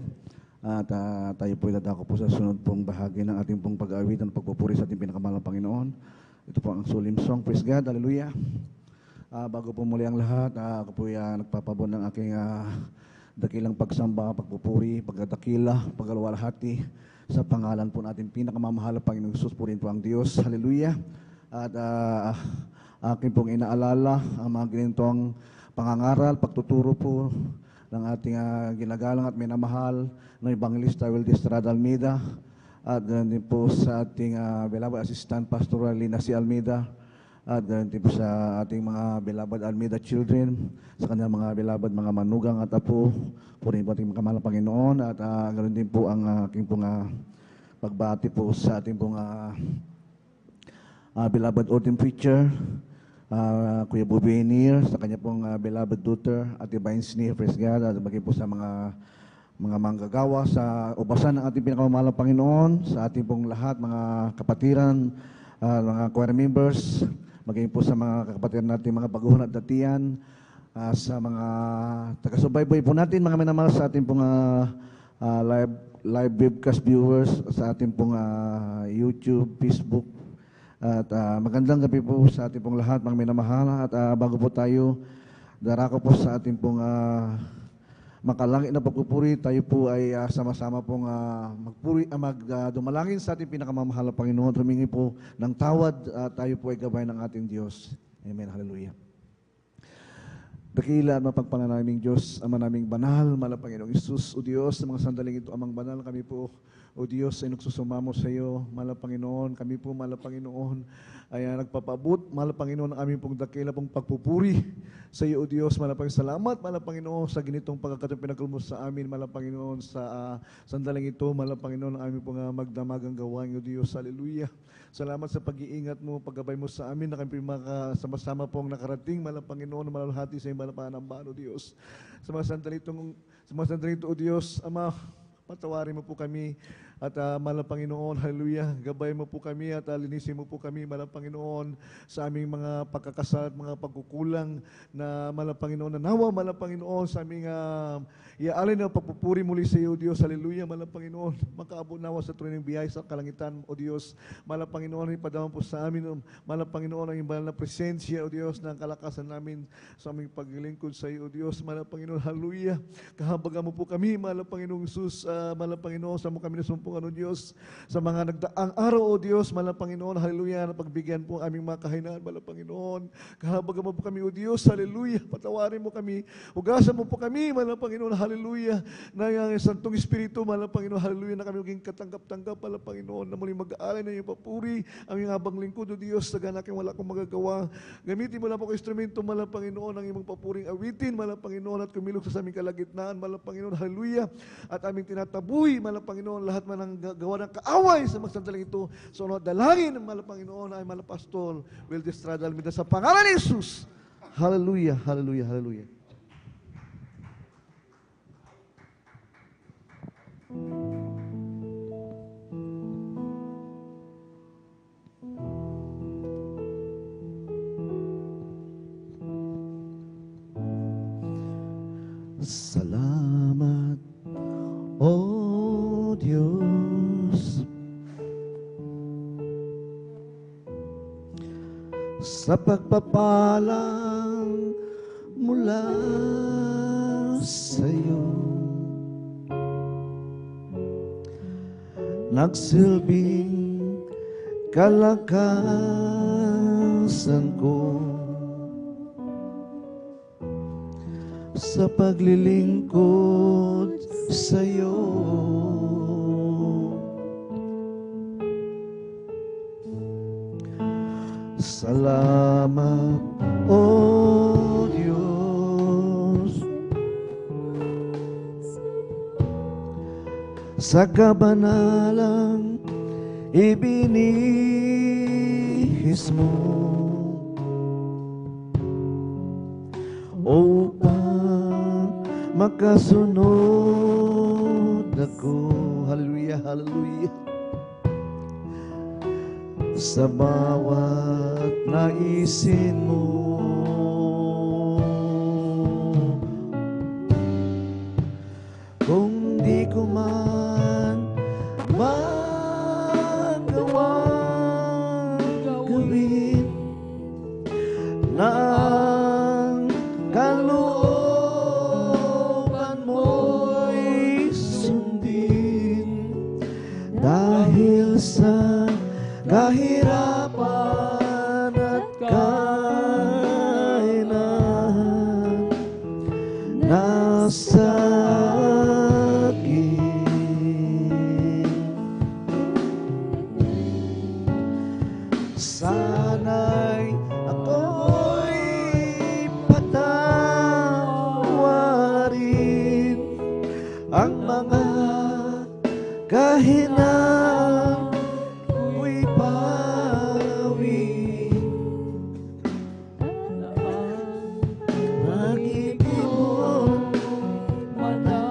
At tayo po dadako po sa sunod pong bahagi ng ating pong pag-awitan at pagpupuri sa ating pinakamahal na Panginoon. Ito po ang solemn song. Praise God. Hallelujah. Bago po muli ang lahat, ako po nagpapabon ng aking dakilang pagsamba, pagpupuri, pagdadakila, paglalwalhati sa pangalan po natin pinakamamahal na Panginoong Jesus, purihin po ang Diyos. Hallelujah. At akin pong inaalala ang mga ganitong pangangaral, pagtuturo po ng ating ginagalang at minamahal ng Evangelista Wilde Estrada Almeida at din po sa ating beloved Assistant Pastoral Lina C. Almeida at din po sa ating mga beloved Almeida children, sa kanilang mga beloved mga manugang at apo, purihin po ating mga mahal na Panginoon at ganoon din po ang aking pong pagbati po sa ating pong beloved ordained preacher, Kuya Bobby Nier, sa kanya pong beloved daughter, Ate Vines Nier, praise God, at maging po sa mga manggagawa sa ubasan ng ating pinakamamahal na Panginoon, sa ating pong lahat, mga kapatiran, mga choir members, maging po sa mga kapatiran natin, mga baguhan at datian, sa mga taga-subaybay po natin, mga minamahal sa ating pong live webcast viewers, sa ating pong YouTube, Facebook, at magandang gabi po sa ating pong lahat, mga minamahal. At bago po tayo darako po sa ating pong makalangit na pagpupuri, tayo po ay sama-sama pong dumalangin sa ating pinakamamahal na Panginoon. Humingi po ng tawad at tayo po ay gabay ng ating Diyos. Amen. Hallelujah. Dakila at mapagpalang naming Diyos, Ama naming banal, mahal na Panginoong Isus, O Diyos, sa mga sandaling ito, Amang banal, kami po, O Diyos, ay nagsusumamo sa iyo, mahal na Panginoon, kami po, mahal na Panginoon, ay nagpapabot, mahal na Panginoon, ang aming pong dakila pong pagpupuri sa iyo, O Diyos, mahal na Panginoon. Salamat, mahal na Panginoon, sa ganitong pagkakataong pinagkalmos sa amin, mahal na Panginoon, sa sandaling ito, mahal na Panginoon, ang aming pong magdamagang gawain, O Diyos, hallelujah. Salamat sa pag-iingat mo, paggabay mo sa amin, na kami makasama-sama pong nakarating, mahal na Panginoon, malalhati sa iyong panambahan, O Diyos. Sa mga sandaling ito, O Diyos, Ama, patawarin mo po kami at mahal na Panginoon, hallelujah, gabay mo po kami at linisin mo po kami, mahal na Panginoon, sa aming mga pagkakasala at mga pagkukulang na mahal na Panginoon, nanawa, mahal na Panginoon, sa aming iaalay na pagpupuri muli sa iyo, Diyos, hallelujah, mahal na Panginoon, makaabot nawa sa tuloy ng biyay sa kalangitan, O Diyos, mahal na Panginoon, ipadaman po sa amin, mahal na Panginoon, ang banal na presensya, O Diyos, ng kalakasan namin sa aming paglilingkod sa iyo, O Diyos, mahal na Panginoon, hallelujah, kahabagan mo po kami, mahal na Panginoong Jesus, mahal na Panginoon, sa mo kami nasumpong, O Diyos, sa mga nagdaang araw, O Diyos, mahal na Panginoon, hallelujah, na pagbigyan po ang aming mga kahinaan, mahal na Panginoon, kahabagan mo po kami, O Diyos, hallelujah, patawarin mo kami, ugasan mo po kami, mahal na Panginoon, hallelujah, na yung Santong Espiritu, mahal na Panginoon, hallelujah, na kami maging katanggap-tanggap, mahal na Panginoon, na muling mag-aalay na iyong papuri, ang iyong habang lingkod, O Diyos, sa ganaking wala kong magagawa, gamitin mo lang po instrumento, mahal na Panginoon, ang iyong papuring awitin, mahal na Panginoon, at kumilog sa aming kalagitnaan, mahal na Panginoon, hallelujah, at aming tinatabuhi, mahal na Panginoon, lahat man ang gawa ng kaaway sa magsandaling ito. So, dalangin ng mahal na Panginoon ay mahal na Pastor Wilde Estrada Almeida sa pangalan ni Jesus. Hallelujah, hallelujah, hallelujah. Salamat, O Diyos, sa pagpapalang mula sa iyo. Nagsilbing kalakasan ko sa paglilingkod sa iyo. Salamat, O Diyos, sa kabanalang ibinihis mo upang makasunod ako. Hallelujah, hallelujah. Sa bawat naisin mo, kung di ko man magawang gawin na ang kalooban mo'y sundin, dahil sa kahirapan at nasa akin. Sana'y ako'y patawarin ang mga kahinang ko'y pawin. Pag-ibig mo manatili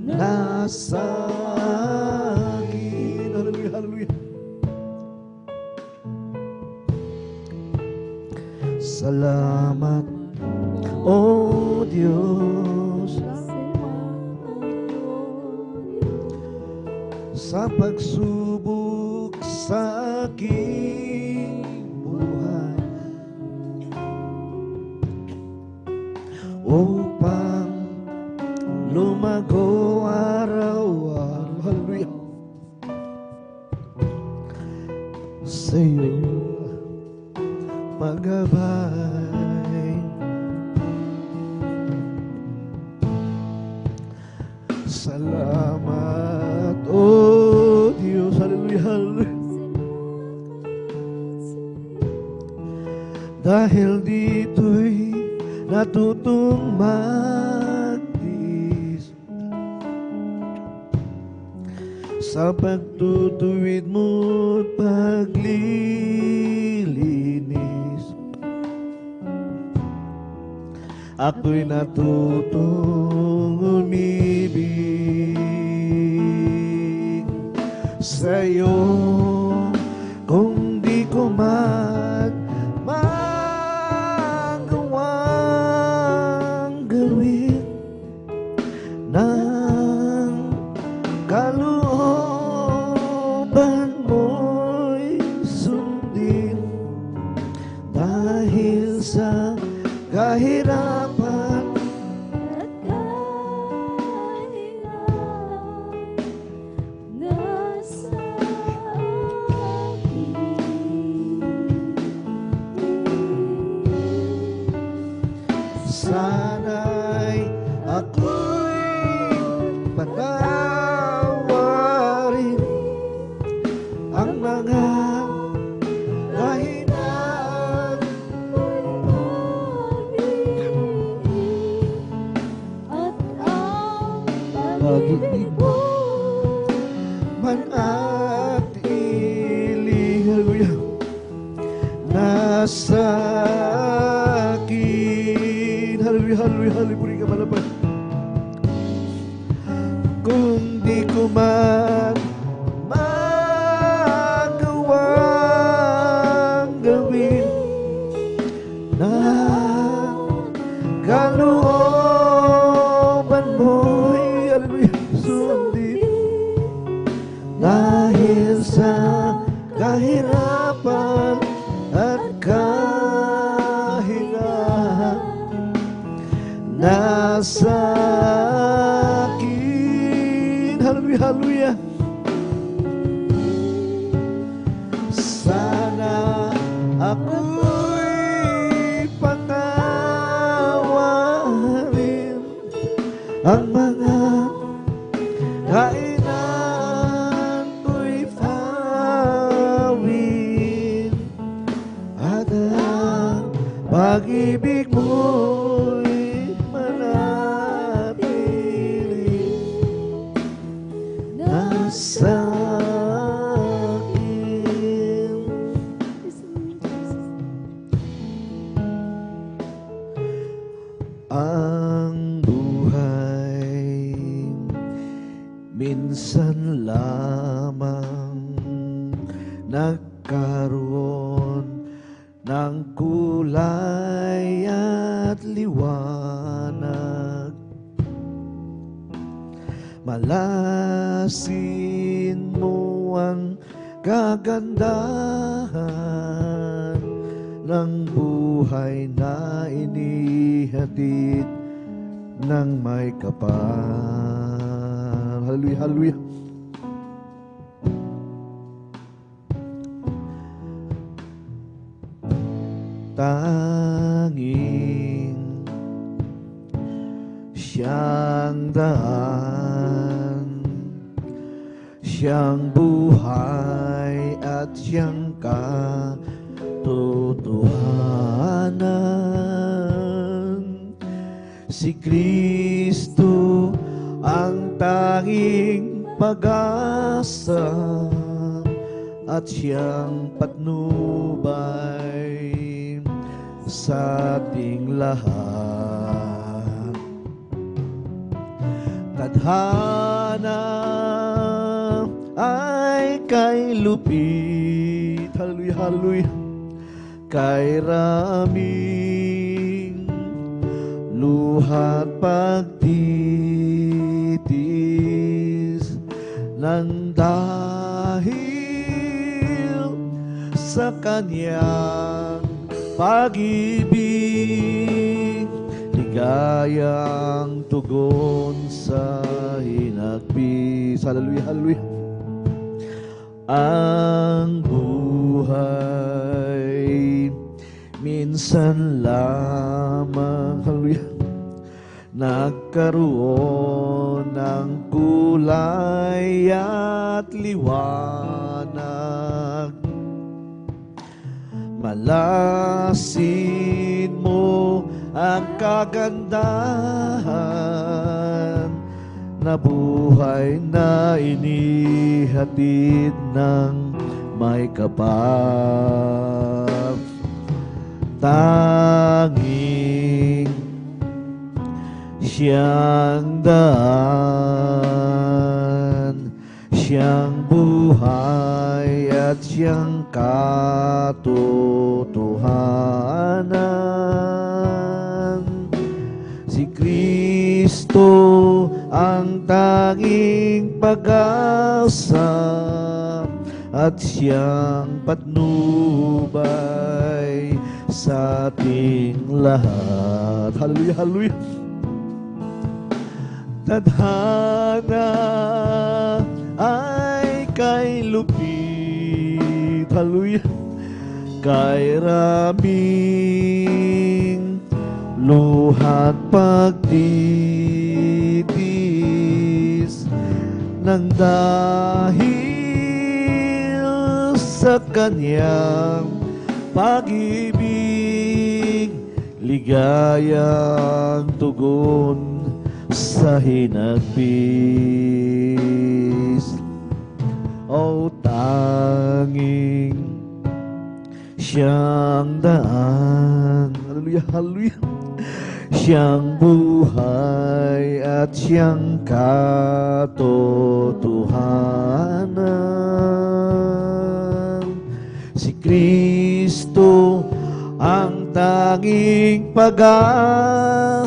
nasa akin. Hallelujah, hallelujah. Salamat, O Diyos, sa pagsubok sa aking buhay, upang lumago araw-araw. Hallelujah. Sa iyo magabay. Salamat, O Diyos. Hallelujah, hallelujah. Dahil dito'y natutong magtiis sa pagtutuwid mo't paglilinis. Ako'y natutong umibig sa'yo kung di ko man magawang gawin ng kalooban mo'y sundin. Dahil sa kahirapan sana'y ako'y patawarin ang mga kahinaan at ang pag-ibig mo manatili. Hallelujah. Nasa akin. Hallelujah, hallelujah, hallelujah. Puri ka malapan. Kung di ko man magawang gawin na kalooban mo'y hallelujah, sundin. Dahil sa kahirapan at kahinaan nasa akin. Hallelujah, hallelujah. Sana ako'y patawarin ang mga kainan ko'y pawin at ang pag-ibig mo'y manatili nasa akin. Ang buhay minsan lamang nagkaroon ng kulay at liwanag. Malasin mo ang kagandahan ng buhay na inihatid ng may kapal. Hallelujah, hallelujah. tanging siyang daan, siyang buhay at siyang katotohanan. Si Kristo ang tanging pag-asa at siyang patnubay sa ating lahat. Tadhana ay kay lupit, hallelujah, hallelujah, kay raming luhat pagtitis ng dahil sa kanyang pag-ibig, ligayang tugon sa hinagpis. Hallelujah, hallelujah. Ang buhay minsan lamang, hallelujah, nagkaroon ng kulay at liwanag. Malasin mo ang kagandahan na buhay na inihatid ng may kapal. Tanging siyang daan, siyang buhay at siyang katotohanan. Si Kristo ang tanging pag-asa at siyang patnubay sa ating lahat. Hallelujah, hallelujah. Tadhana ay kay lupit, hallelujah, kay raming luhat pagtitis ng dahil sa kanyang pag-ibig, ligayang tugon sa hinagpis. O tanging siyang daan, hallelujah, hallelujah, siyang buhay at siyang katotohanan. Si Kristo ang tanging pag-asa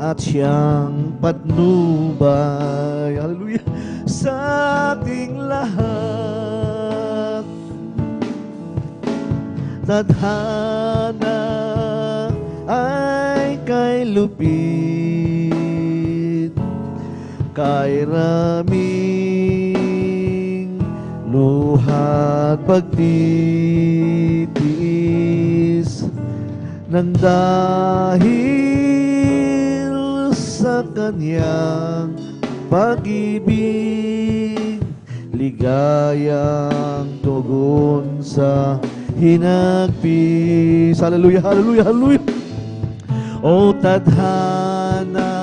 at siyang patnubay, hallelujah, sa ating lahat. Tadhana ay kay lupit, kay raming luhat pagtitis ng dahil sa kanyang pag-ibig, ligayang tugon sa hinagpis. Hallelujah, hallelujah, hallelujah. O tadhana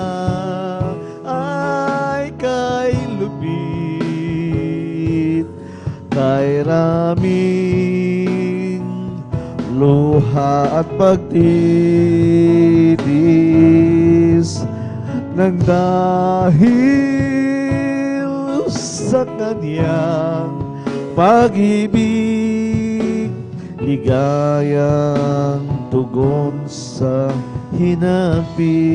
ay kay lupit, kay raming luha at pagtitis ng dahil sa kanyang pag-ibig, ligayang tugon sa hinagpis.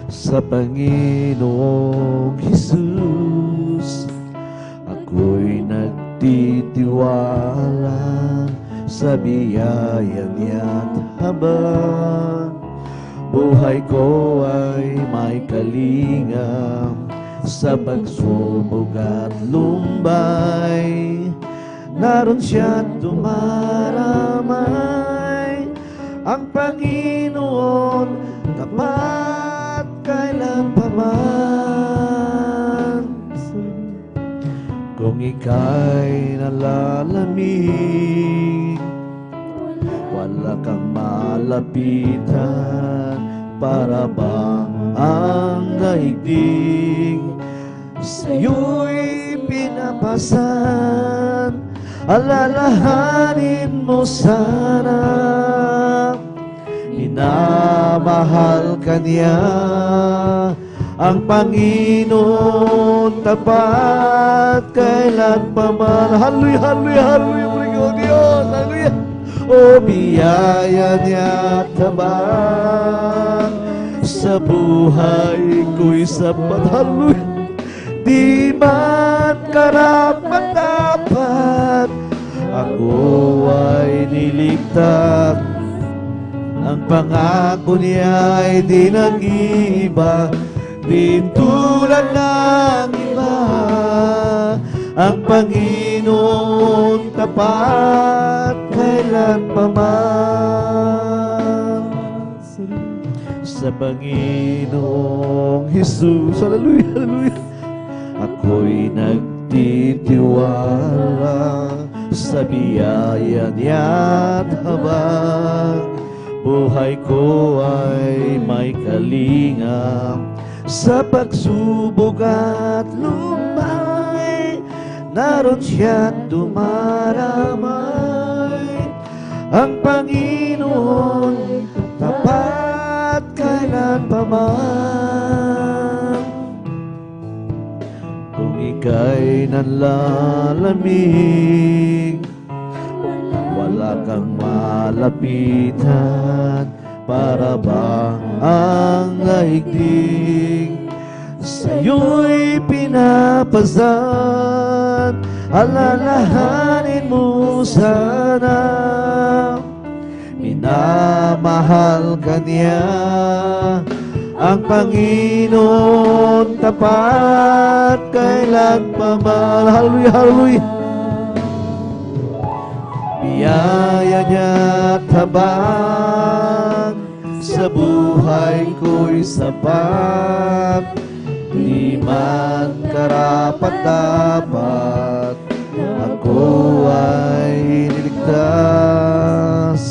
Sa Panginoong Jesus ako'y nagtitiwala sa biyaya niya't habang buhay ko ay may kalingap sa pagsubok at lumbay. naroon siya't dumaramay. Ang Panginoon tapat kailan pa man. Kung ika'y nalalamig, wala kang malapitan, para ba ang daigdig sa'yo'y pinapasan? Alalahanin mo sana, minamahal ka niya. Ang Panginoon tapat kailan pa man. Hallelujah, hallelujah, hallelujah, Panginoon Diyos, hallelujah. O biyaya niya tabang, sa buhay ko'y sapat. Hallelujah. Di man karapat-dapat, ako ay niligtas. Ang pangako niya ay di nag-iba, di tulad ng iba. Ang Panginoon tapat kailan pa man. Sa Panginoong Jesus, hallelujah, hallelujah, ako'y nagtitiwala sa biyaya niya't habang buhay ko ay may kalingap. Sa pagsubok at lumay, naroon siya't dumaramay. Ang Panginoon tapat kailan pa man. Kung ika'y nanlalamig, wala kang malapitan, para ba ang daigdig sa'yo'y pinapasan? Alalahanin mo sana, minamahal ka niya. Ang Panginoon tapat kailan pa man. Hallelujah, hallelujah. Biyaya niya tabang, sa buhay ko'y sapat. Di man karapat-dapat, ako ay niligtas.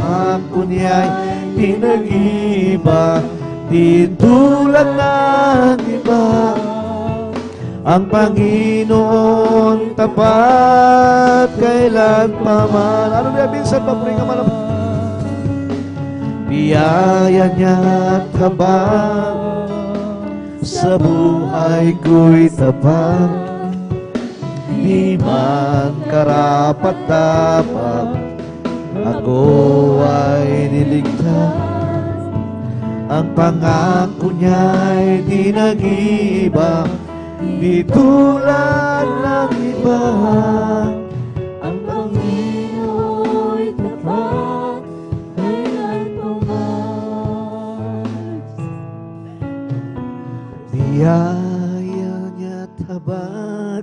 Ako niya'y pinag-iba, di tulad ng iba. Ang Panginoon tapat kailan pa man. Ano niya minsan papuring ka man? Biyaya niya tabang, sa buhay ko'y tapat. Di man karapat-dapat, ako ay niligtas. Ang pangako niya'y di nag-iba, di tulad ng iba. Ang Panginoon'y tapat kailan pa man. Biyaya niya tapat,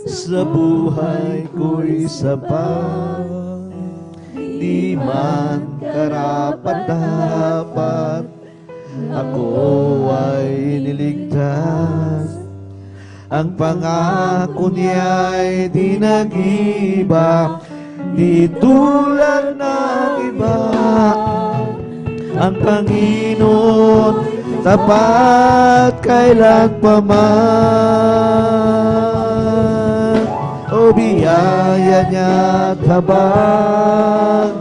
sa buhay ko'y sapat. Di man karapat-dapat, ako ay niligtas. Ang pangako niya'y di nag-iba, di tulad ng iba. Ang Panginoon tapat kailan pa man. O biyaya niya tabang,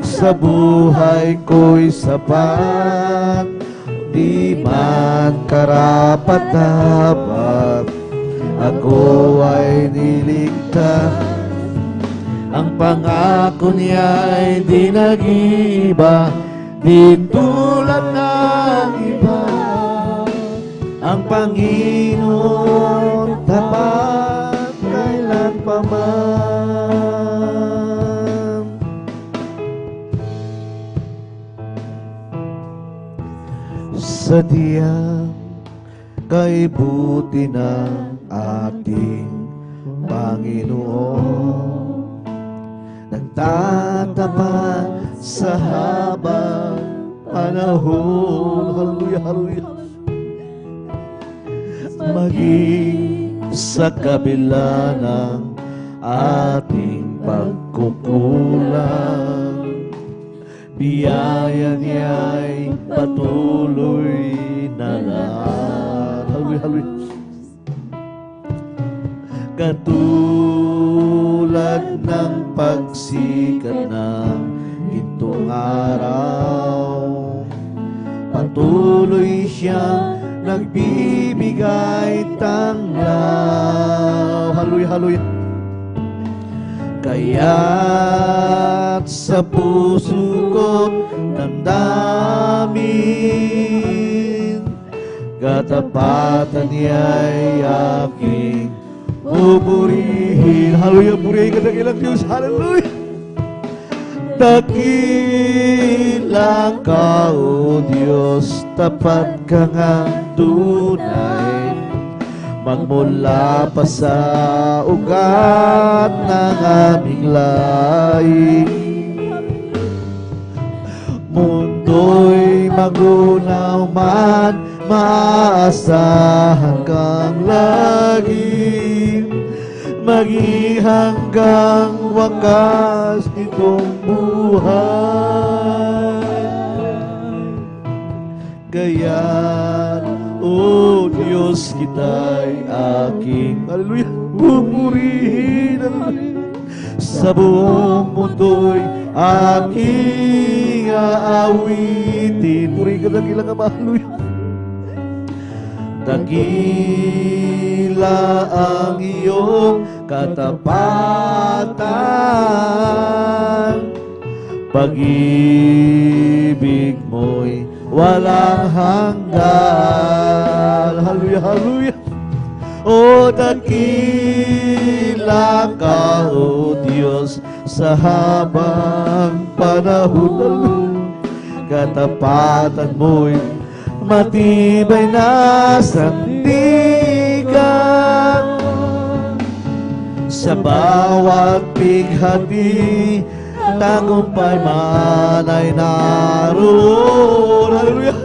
sa buhay ko'y sapat. Di man karapat-dapat, ako ay niligtas. Ang pangako niya'y di nag-iba, di tulad ng iba. Ang Panginoon tapat kailan pa man. Sa tiyang kay buti ng ating Panginoon, nagtatapat sa habang panahon. Hallelujah, hallelujah. Maging sa kabila ng ating pagkukulang, biyaya niya'y patuloy na lang. Hallelujah, hallelujah. Katulad ng pagsikat ng gintong araw, patuloy siyang nagbibigay tanglaw. Hallelujah, hallelujah. Kaya't sa puso ko't damdamin, katapatan niya'y aking pupurihin. Hallelujah, purihin ka ng ilang Diyos. Hallelujah. Dakilang ka, O Diyos, tapat ka nga tunay, magmula pa sa ugat ng aming lahi. Mundo'y magunaw man, maasahan kang lagi, maging hanggang wakas itong buhay. Kaya, O Diyos, kita'y aking, hallelujah, pupurihin, hallelujah. Sa buong mundo'y aking aawitin. Purihin ka ng ilang Ama, hallelujah. Dakila ang iyong katapatan, pag-ibig mo'y walang hanggan. Hallelujah, hallelujah. O dakila ka, O Diyos, sa habang panahon, katapatan mo'y matibay na sandigan. Sa bawat bighati, tagumpay man ay naroon. Hallelujah.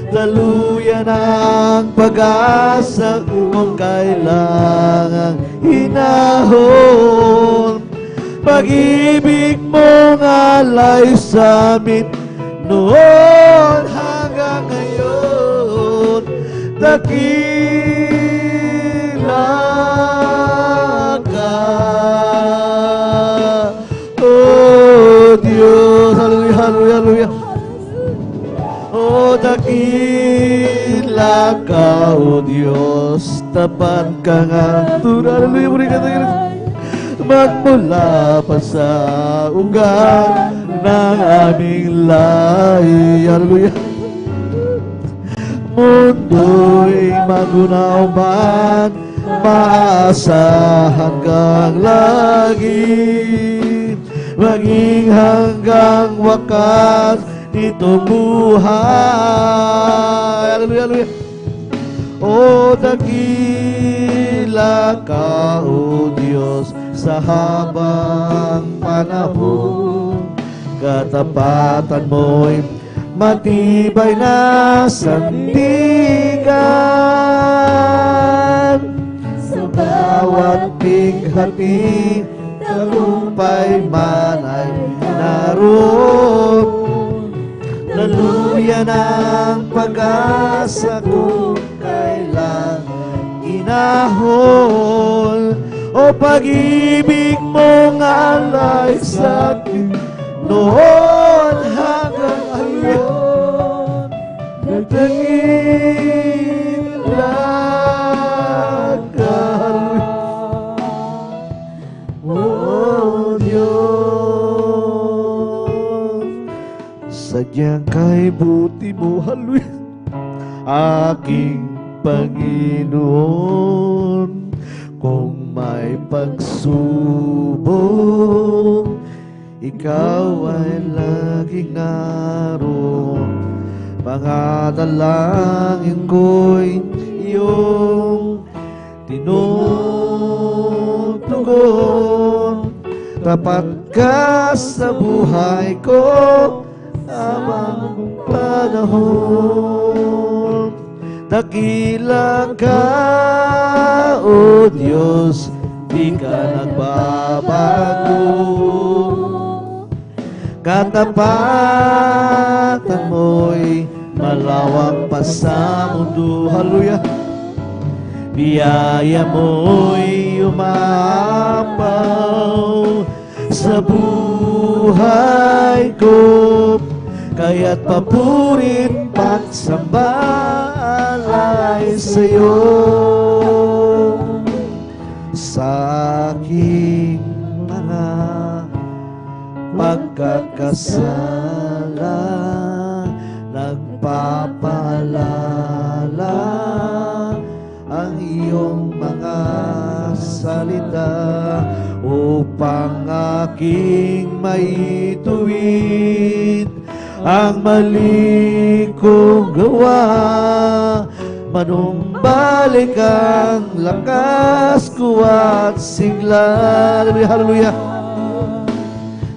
Daluyan ang pag-asa kung kailangang hinahon. Pag-ibig mong alay sa amin noon hanggang ngayon. Dakila ka, O Diyos. Hallelujah, hallelujah, hallelujah. O dakila ka, O Diyos, tapat ka nga tunay. Hallelujah, muli ka tayo. Magmula pa sa ugat ng aming lahi. Hallelujah. Mundo'y magunaw man, maasahan kang lagi, maging hanggang wakas itong buhay. Hallelujah, hallelujah. O dakila ka, O Diyos, sa habang panahon, katapatan mo'y matibay na sandigan. Sa bawat bighati, tagumpay man ay naroon. Daluyan ang pag-asa kung kailan inahon. O pag-ibig mong alay sa akin noon hanggang ngayon. Dakila ka, O Diyos. Sadyang kay buti mo, hallelujah, aking Panginoon. Kung may pagsubok, ikaw ay laging naroon. Mga dalangin ko'y iyong tinutugon. tugon. Tapat ka sa buhay ko habang panahon. Dakila ka, O Diyos, di ka nagbabago. Katapatan mo'y malawak pa sa mundo. Hallelujah. Biyaya mo'y umapaw sa buhay ko, kaya't papurit pagsamba alay sa'yo. Sa aking mga pagkakasala, nagpapaalala ang iyong mga salita upang aking maituwid ang mali kong gawa. Manumbalik ang lakas ko at sigla. Hallelujah.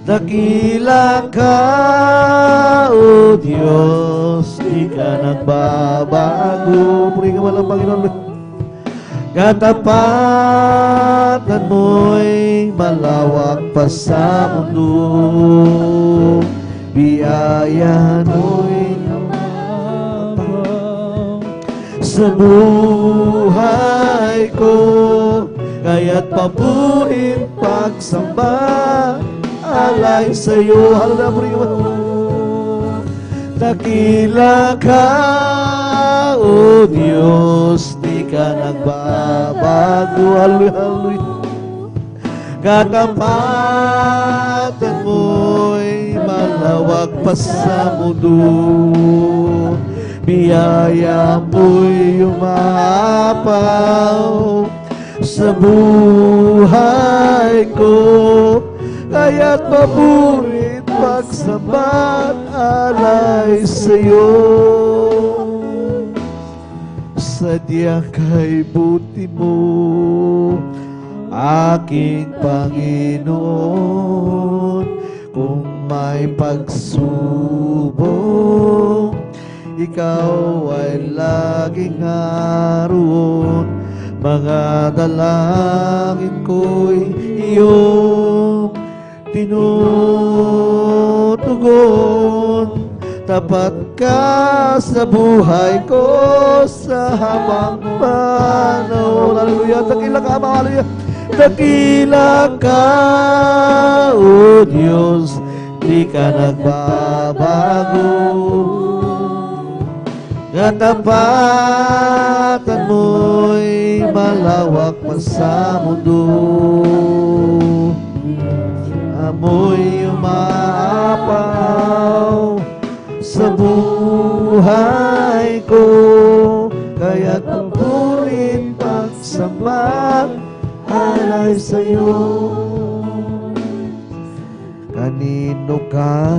Dakila ka, O Diyos, di ka nagbabago. Puri ka man ang Panginoon. Katapatan mo'y malawak pa sa mundo. Biyaya mo'y sa buhay ko, kaya't papurit pagsamba alay sa'yo. Hallelujah, puri ka man. Dakila ka, O Diyos, di ka nagbabago. Hallelujah, hallelujah. Katapatan mo'y malawak pa sa mundo. Biyaya mo'y umapaw sa buhay ko, kaya't papurit pagsabat alay sa'yo. Sadya kay buti mo, aking Panginoon. Kung may pagsubok, ikaw ay laging naroon. Mga dalangin ko'y iyong tinutugon. Tapat ka sa buhay ko sa habang panahon. Hallelujah. Dakila ka, hallelujah. Dakila ka, O Diyos, di ka nagbabago. Katapatan mo'y malawak pa sa mundo. Amoy umaapaw sa buhay ko, kaya't papurit pagsamba alay sa'yo. Kanino ka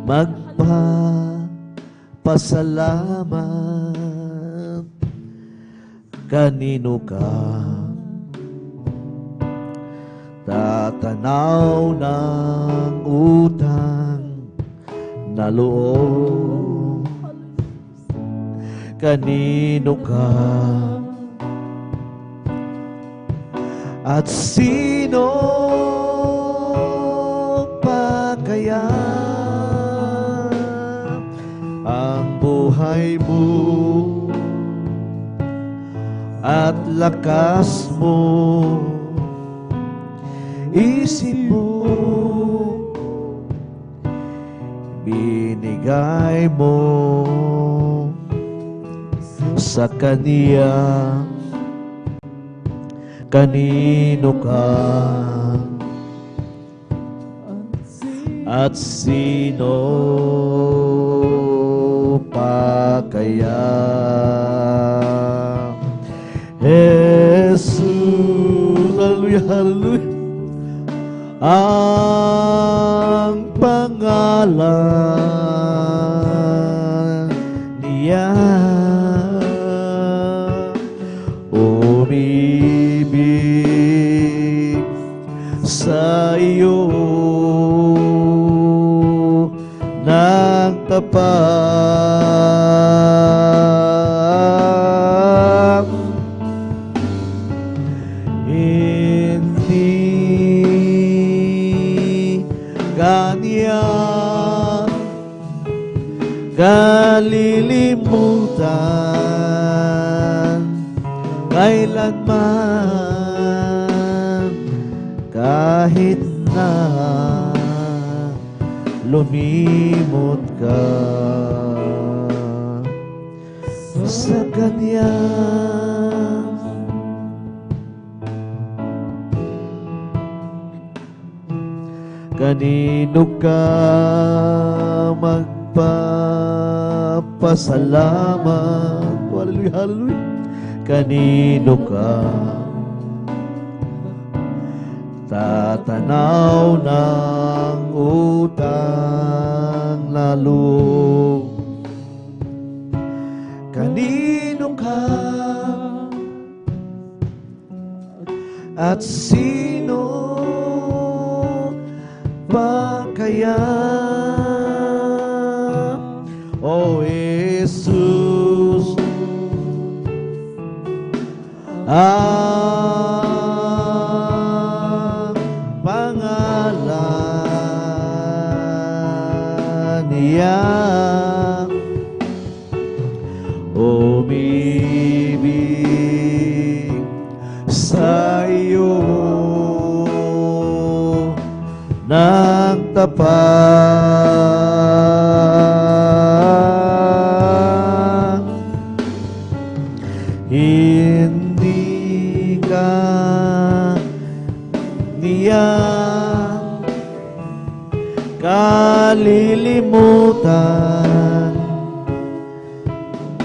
magpapasalamat? Kanino ka tatanaw ng utang na loob? Kanino ka at sino pa kaya ang buhay mo at lakas mo, isip mo, binigay mo sa Kaniya? Kanino ka at sino pa kaya? Jesus, hallelujah, hallelujah. Ang pangalan niya umibig iyo nagtapat. Hindi kanya kalilimutan kailanman, kahit na lumimot ka sa Kanya. Kanino ka magpapasalamat? Hallelujah, hallelujah. Kanino ka tatanaw ng utang na loob? Kanino ka at sino ba kaya? O Jesus, ang pangalan niya, umibig sa iyo ng tapat. Hindi ka niya kalilimutan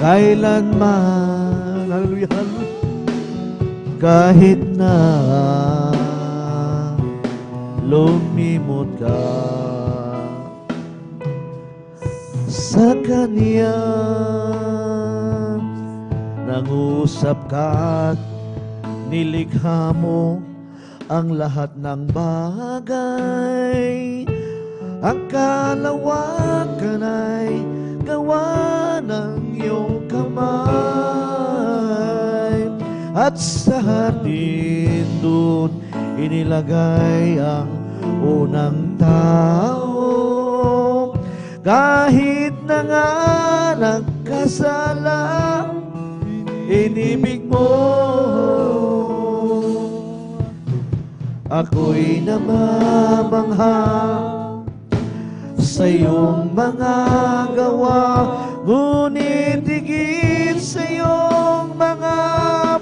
kailanman. Hallelujah, hallelujah. Kahit na lumimot ka sa Kanya. Nangusap ka at nilikha mo ang lahat ng bagay. Ang kalawakan ay gawa ng iyong kamay, at sa hardin doon inilagay ang unang tao. Kahit na nga nagkasala, inibig mo. Ako'y namamangha sa iyong mga gawa, ngunit higit sa iyong mga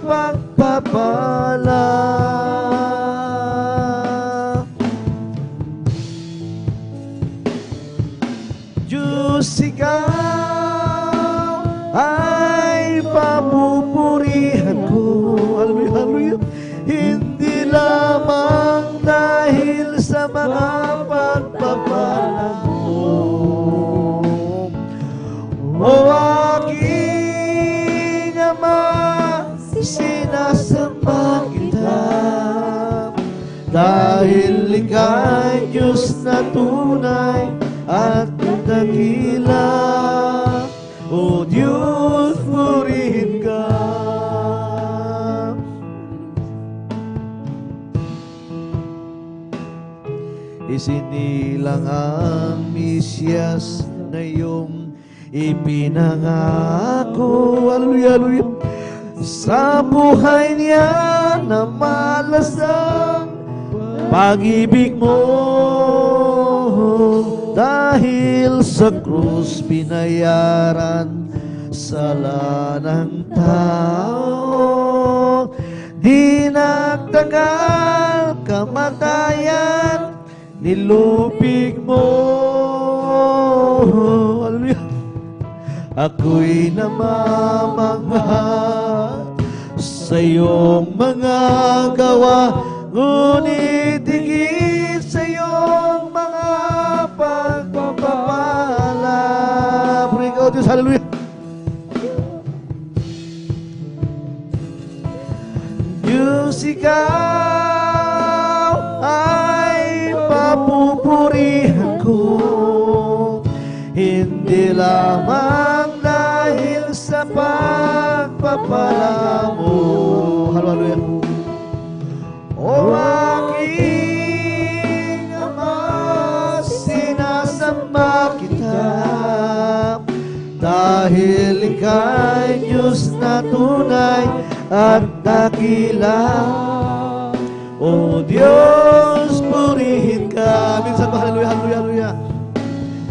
pagpapala. Diyos, ikaw ay papupurihan ko. Hallelujah, hallelujah. Hindi lamang dahil sa mga pagpapala mo, o aking Ama, sinasamba kita, dahil ika'y Diyos na tunay at dakila. O Diyos, purihin ka. Isinilang ang Mesyas na iyong ipinangako. Hallelujah, hallelujah. Sa buhay niya na malasang pag-ibig mo, dahil sa krus binayaran sala ng tao. Di nagtagal kamatayan, nilupig mo. Hallelujah. Ako'y namamangha sa iyong mga gawa, ngunit higit sa iyong mga pagpapala. Bring out Diyos, hallelujah. Diyos, ikaw ay papupurihan ko, hindi lamang dahil sa pagpapala mo. Hallelujah. O aking Ama, sinasamba kita, dahil ika'y Diyos na tunay at dakila. O Diyos, purihin ka. Minsan ba, hallelujah, hallelujah, hallelujah.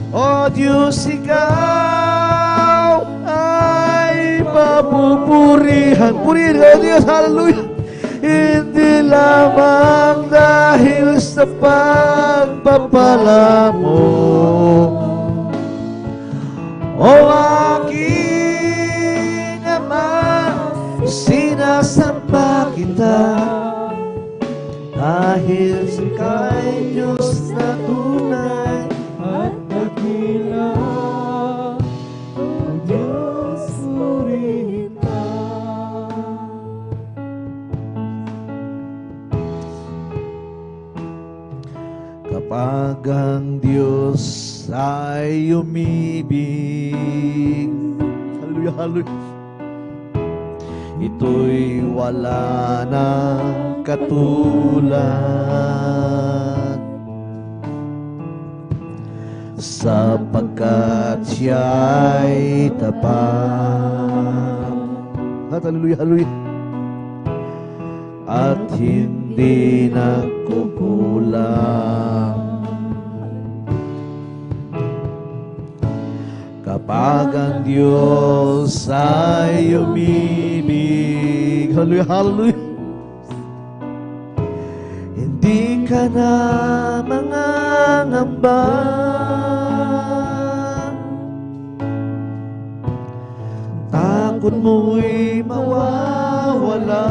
O Diyos, ikaw ay papupurihan. Purihin ka, O Diyos, hallelujah. Hindi lamang dahil sa pagpapala mo. O aking Ama, sinasamba kita, dahil ika'y Diyos na tunay At dakila, O Diyos, purihin ka. kapag ang Diyos ay umibig. Hallelujah, hallelujah. Ito'y wala nang katulad, sapagkat siya'y tapat. Hallelujah, hallelujah. At hindi nagkukulang. Kapag ang Diyos ay umibig, hallelujah, hallelujah, hindi ka na mangangamba. Takot mo'y mawawala,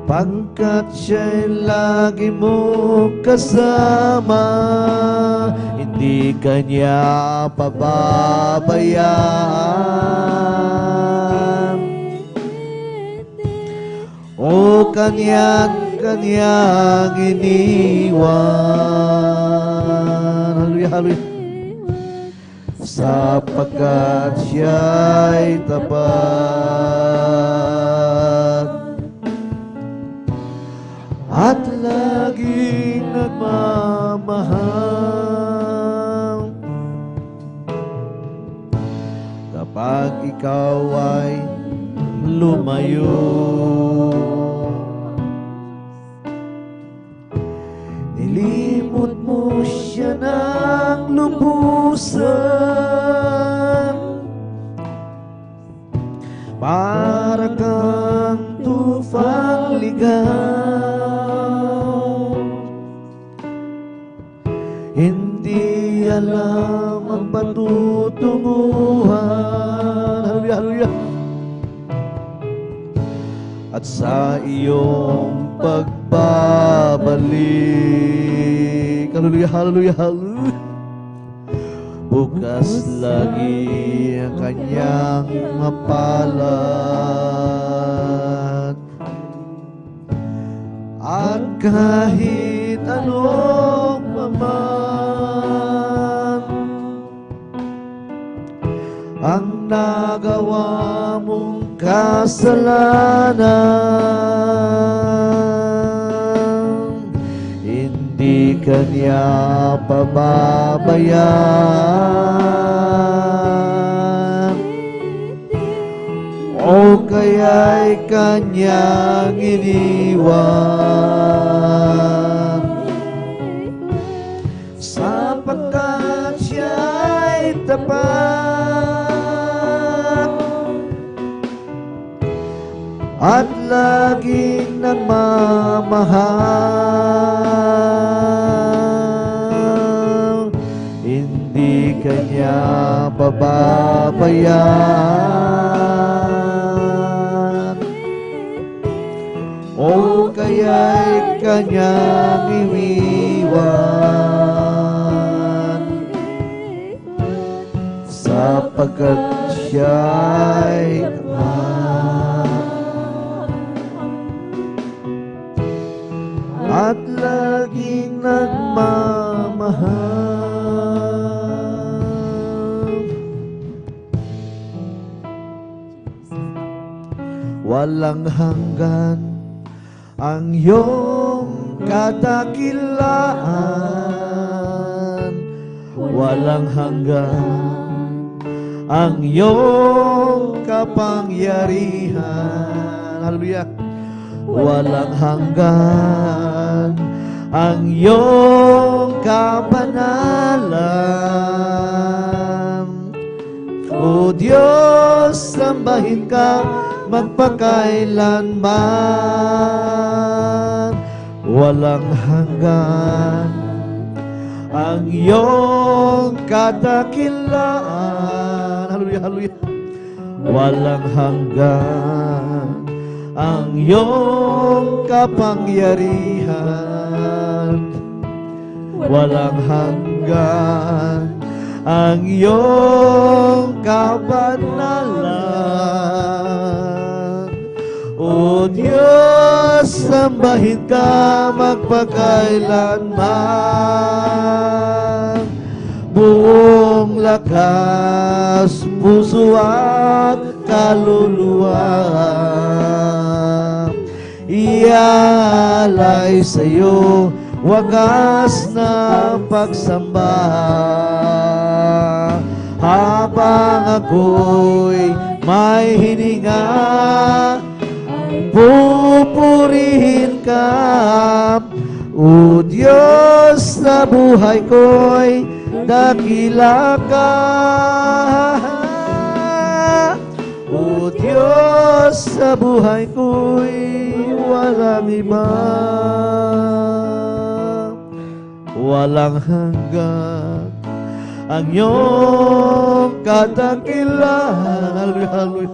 pagkat siya'y lagi mo kasama, hindi kanya pababayaan. O kanyang iniwan. Hallelujah, hallelujah. Sapagkat siya'y tapat at laging nagmamahal. Kapag ikaw ay lumayo, nilimot mo siya ng lubusan, para kang tufang ligaw. Hindi alam ang patutunguhan. Hallelujah, hallelujah. At sa iyong pagbabalik, hallelujah, hallelujah, hallelujah, bukas lagi ang kanyang mapalad. At kahit anong paman ang nagawa mong kasalanan, hindi kanya pababayaan. O kaya'y kanyang iniwan, sapagkat siya'y tapat at laging nagmamahal. Hindi kanya pababayaan. O kaya'y kanyang iniwan, sapagkat siya'y tapat. at laging nagmamahal. Walang hanggan ang iyong kadakilaan, walang hanggan ang iyong kapangyarihan. Hallelujah. Walang hanggan ang iyong kabanalan. O Diyos, sambahin ka magpakailanman. Walang hanggan ang iyong kadakilaan. Hallelujah, hallelujah. Walang hanggan ang iyong kapangyarihan. Walang hanggan ang iyong kabanalan. O Diyos, sambahin ka magpakailanman. Buong lakas, puso at kaluluwa, ialay sa'yo wagas na pagsamba. Habang ako'y may hininga, pupurihin ka. O Diyos, sa buhay ko'y dakila ka. O Diyos, sa buhay ko'y walang iba. Walang hanggan ang iyong kadakilaan. Hallelujah, hallelujah.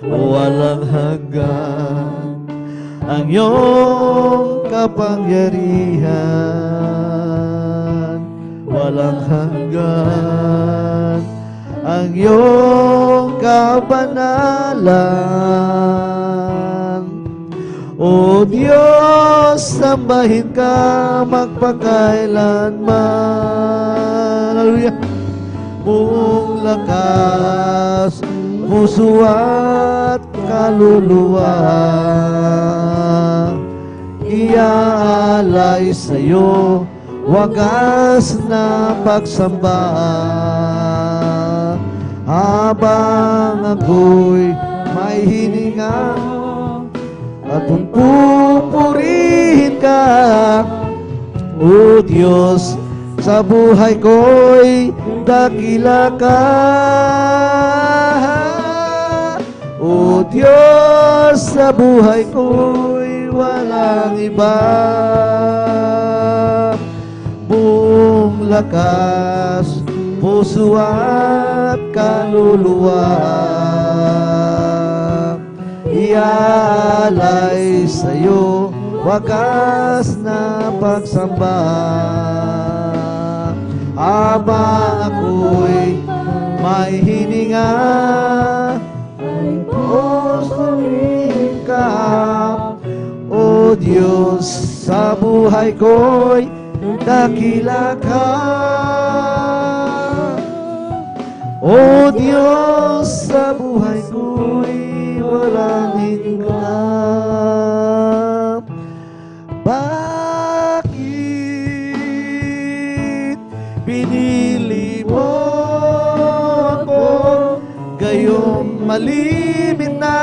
Walang hanggan ang iyong kapangyarihan. Walang hanggan ang iyong kabanalan. O Diyos, sambahin ka magpakailanman. Hallelujah. Buong lakas, puso at kaluluwa, iaalay sa'yo wagas na pagsamba. Habang ako'y may hininga at pupurihin ka. O Diyos, sa buhay ko'y dakila ka. O Diyos, sa buhay ko'y walang iba. Buong lakas, puso at kaluluwa, ialay sa'yo wagas na pagsamba. Habang ako'y may hininga, pupurihin ka. O Diyos, sa buhay ko'y dakila ka. O Diyos, sa buhay ko'y walang hingap. Bakit pinili mo ako, gayong malimit na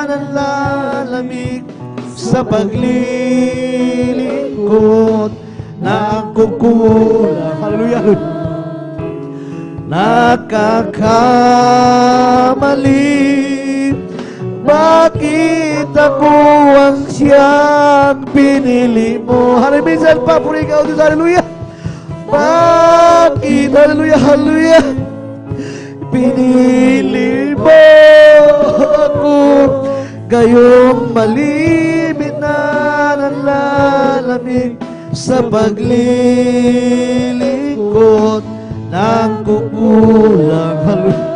nanlalamig sa paglilingkod na ang kukulang. Hallelujah, hallelujah. Nakakamali, bakit ako ang siyang pinili mo? Hallelujah, papuri ka, Diyos, hallelujah. Bakit, hallelujah, hallelujah, pinili mo ako, gayong malimit na nanlalamig sa paglilingkod ng kukulang. Hallelujah.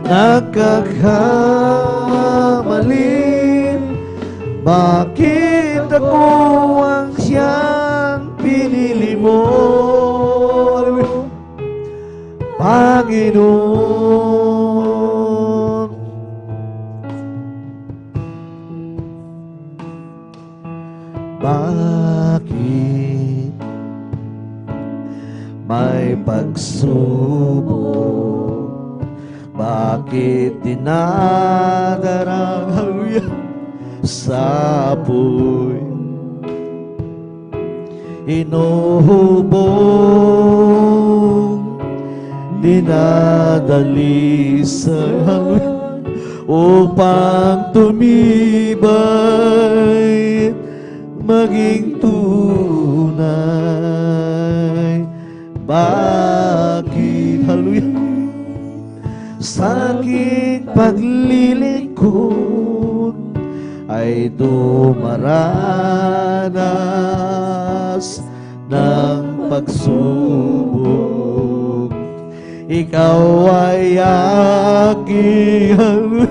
Nagkakamali, bakit ako ang siyang pinili mo. Panginoon, bakit may pagsubok? Bakit dinadarang hallelujah sa apoy? Inuhubog, dinadalisay hallelujah upang tumibay, maging tunay. Bakit hallelujah sa aking paglilingkod ay dumaranas ng pagsubok? Ikaw ay aking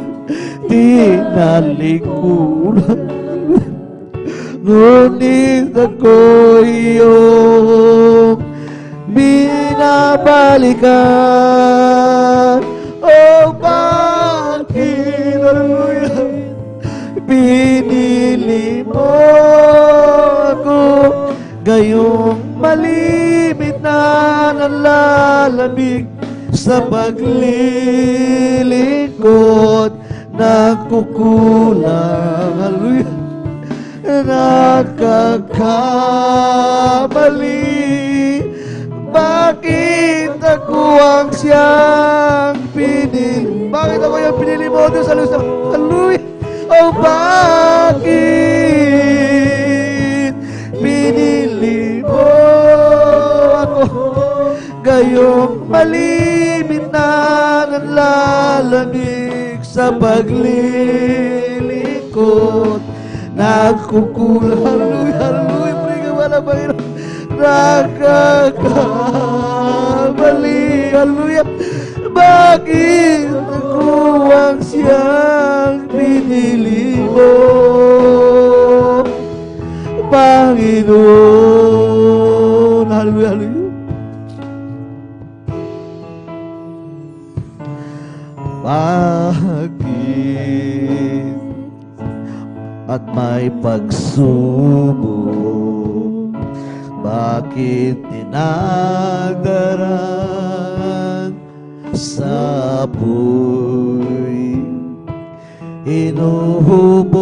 tinalikuran, ngunit ako iyong binabalikan. Oh, bakit, hallelujah, pinili mo ako, gayong malimit na nalalamig sa paglilingkod, nagkukulang, hallelujah, nagkakamali. Bakit ako ang siyang pinili? Bakit ako yung pinili mo Diyos? Hallelujah! Oh, bakit pinili mo ako, gayong malimit na nanlalamig sa paglilingkod, nagkukulang, hallelujah, hallelujah, purihin wala Panginoon, nagkakamali, hallelujah. Bakit ako ang siyang pinili mo, Panginoon? Hallelujah, hallelujah. Bakit at may pagsubok? Bakit dinagdaraan sa apoy? Inuhubog,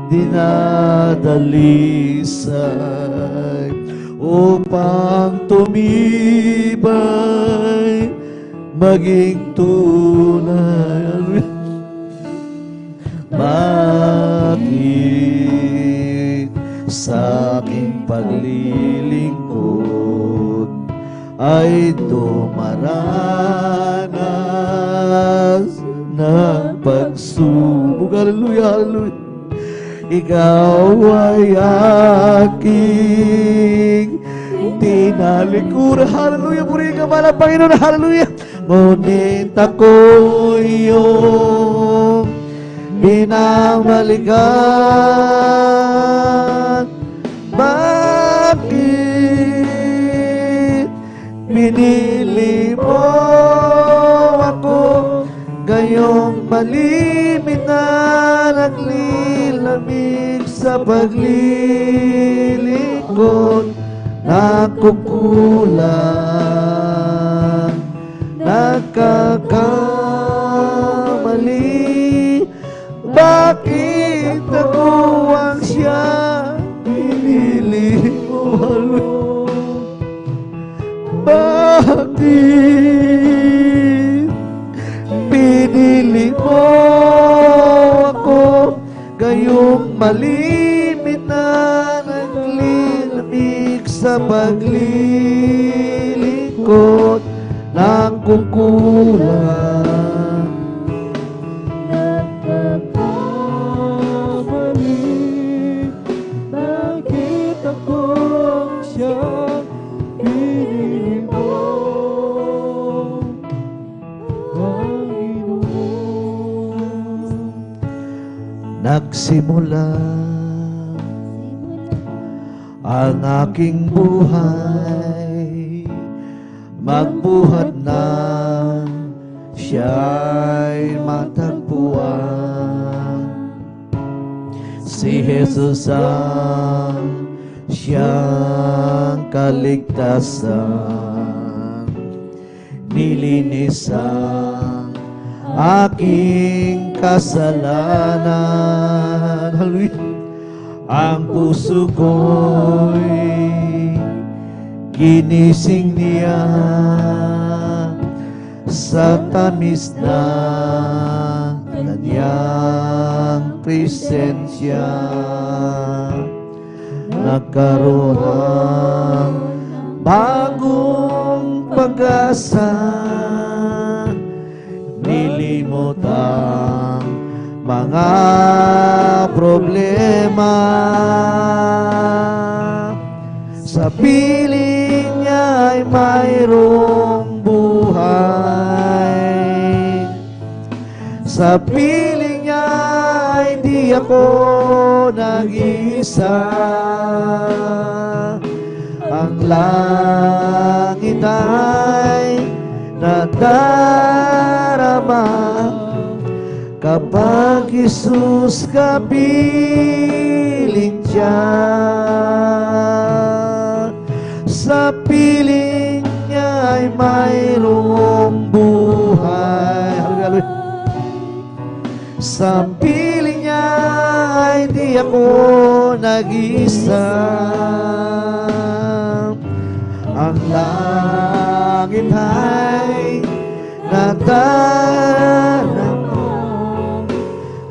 dinadalisay upang tumibay, maging tunay. Bakit sa aking paglilingkod ay dumaranas ng pagsubok? Hallelujah, hallelujah. Ikaw ay aking tinalikuran. Hallelujah, purihin ka man ang Panginoon. Hallelujah. Ngunit ako iyong binabalikan. Bakit pinili mo ako, gayong malimit na naglilamig sa paglilingkod, nakukulang, nagkakamali. Bakit ako ang siyang pinili mo? Bakit pinili mo ako, gayong malimit na naglilamig sa paglilingkod, nagkukulang, nagsimula ang aking buhay, magbuhat na siya'y matagpuan. Si Jesus ang siyang kaligtasan, nilinis ang aking kasalanan. Hallelujah. Ang puso ko'y ginising niya sa tamis na kanyang presensya. Nagkaroon ng bagong pag-asa, nilimot ang mga problema. Sa piling niya ay mayroong buhay, sa piling niya ay di ako nag-isa. Ang langit ay nadarama kapag Jesus kapiling siya. Sa piling niya ay mayroong buhay. Hallelujah. Sa piling niya ay di ako nag-isa. Ang langit ay nadarama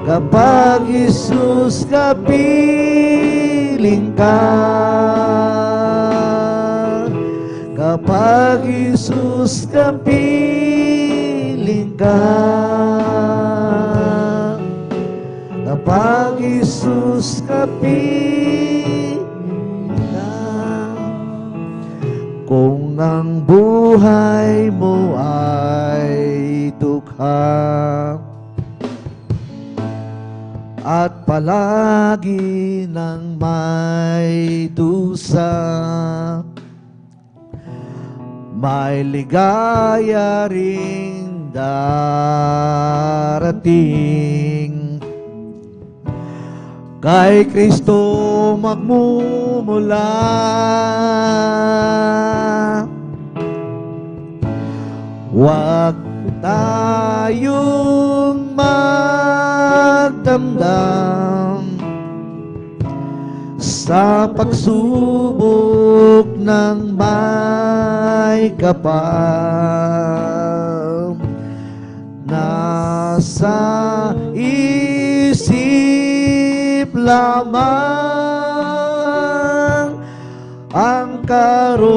kapag Jesus kapiling ka. Kapag Jesus kapiling ka, kapag Jesus kapiling ka, kung ang buhay mo ay dukha at palagi nang may dusa, may ligaya ring darating. Kay Kristo magmumula, huwag tayong magdamdam sa pagsubok ng may kapal. Nasa isip lamang ang karukhan.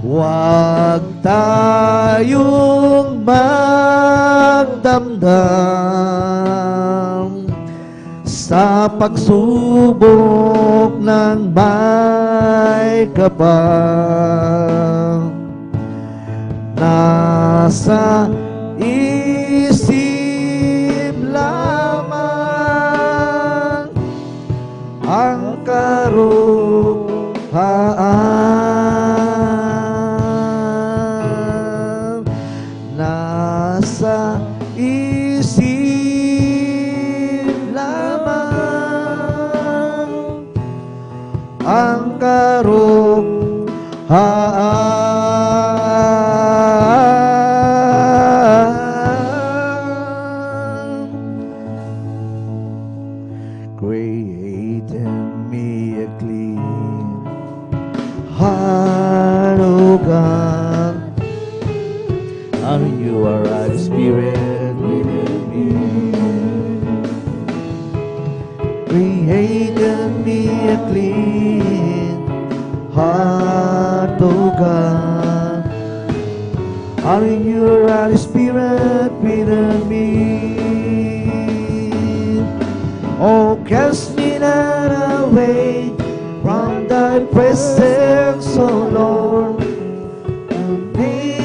Huwag tayong magdamdam sa pagsubok ng may kapal. Nasa isip lamang ang karukhaan. Nasa isip lamang ang karukhaan. Create in me a clean heart, O God, and you are right spirit within me. Create in me a clean heart, O God, and you are right spirit within me. Oh, cast me not away from thy presence, O Lord. And be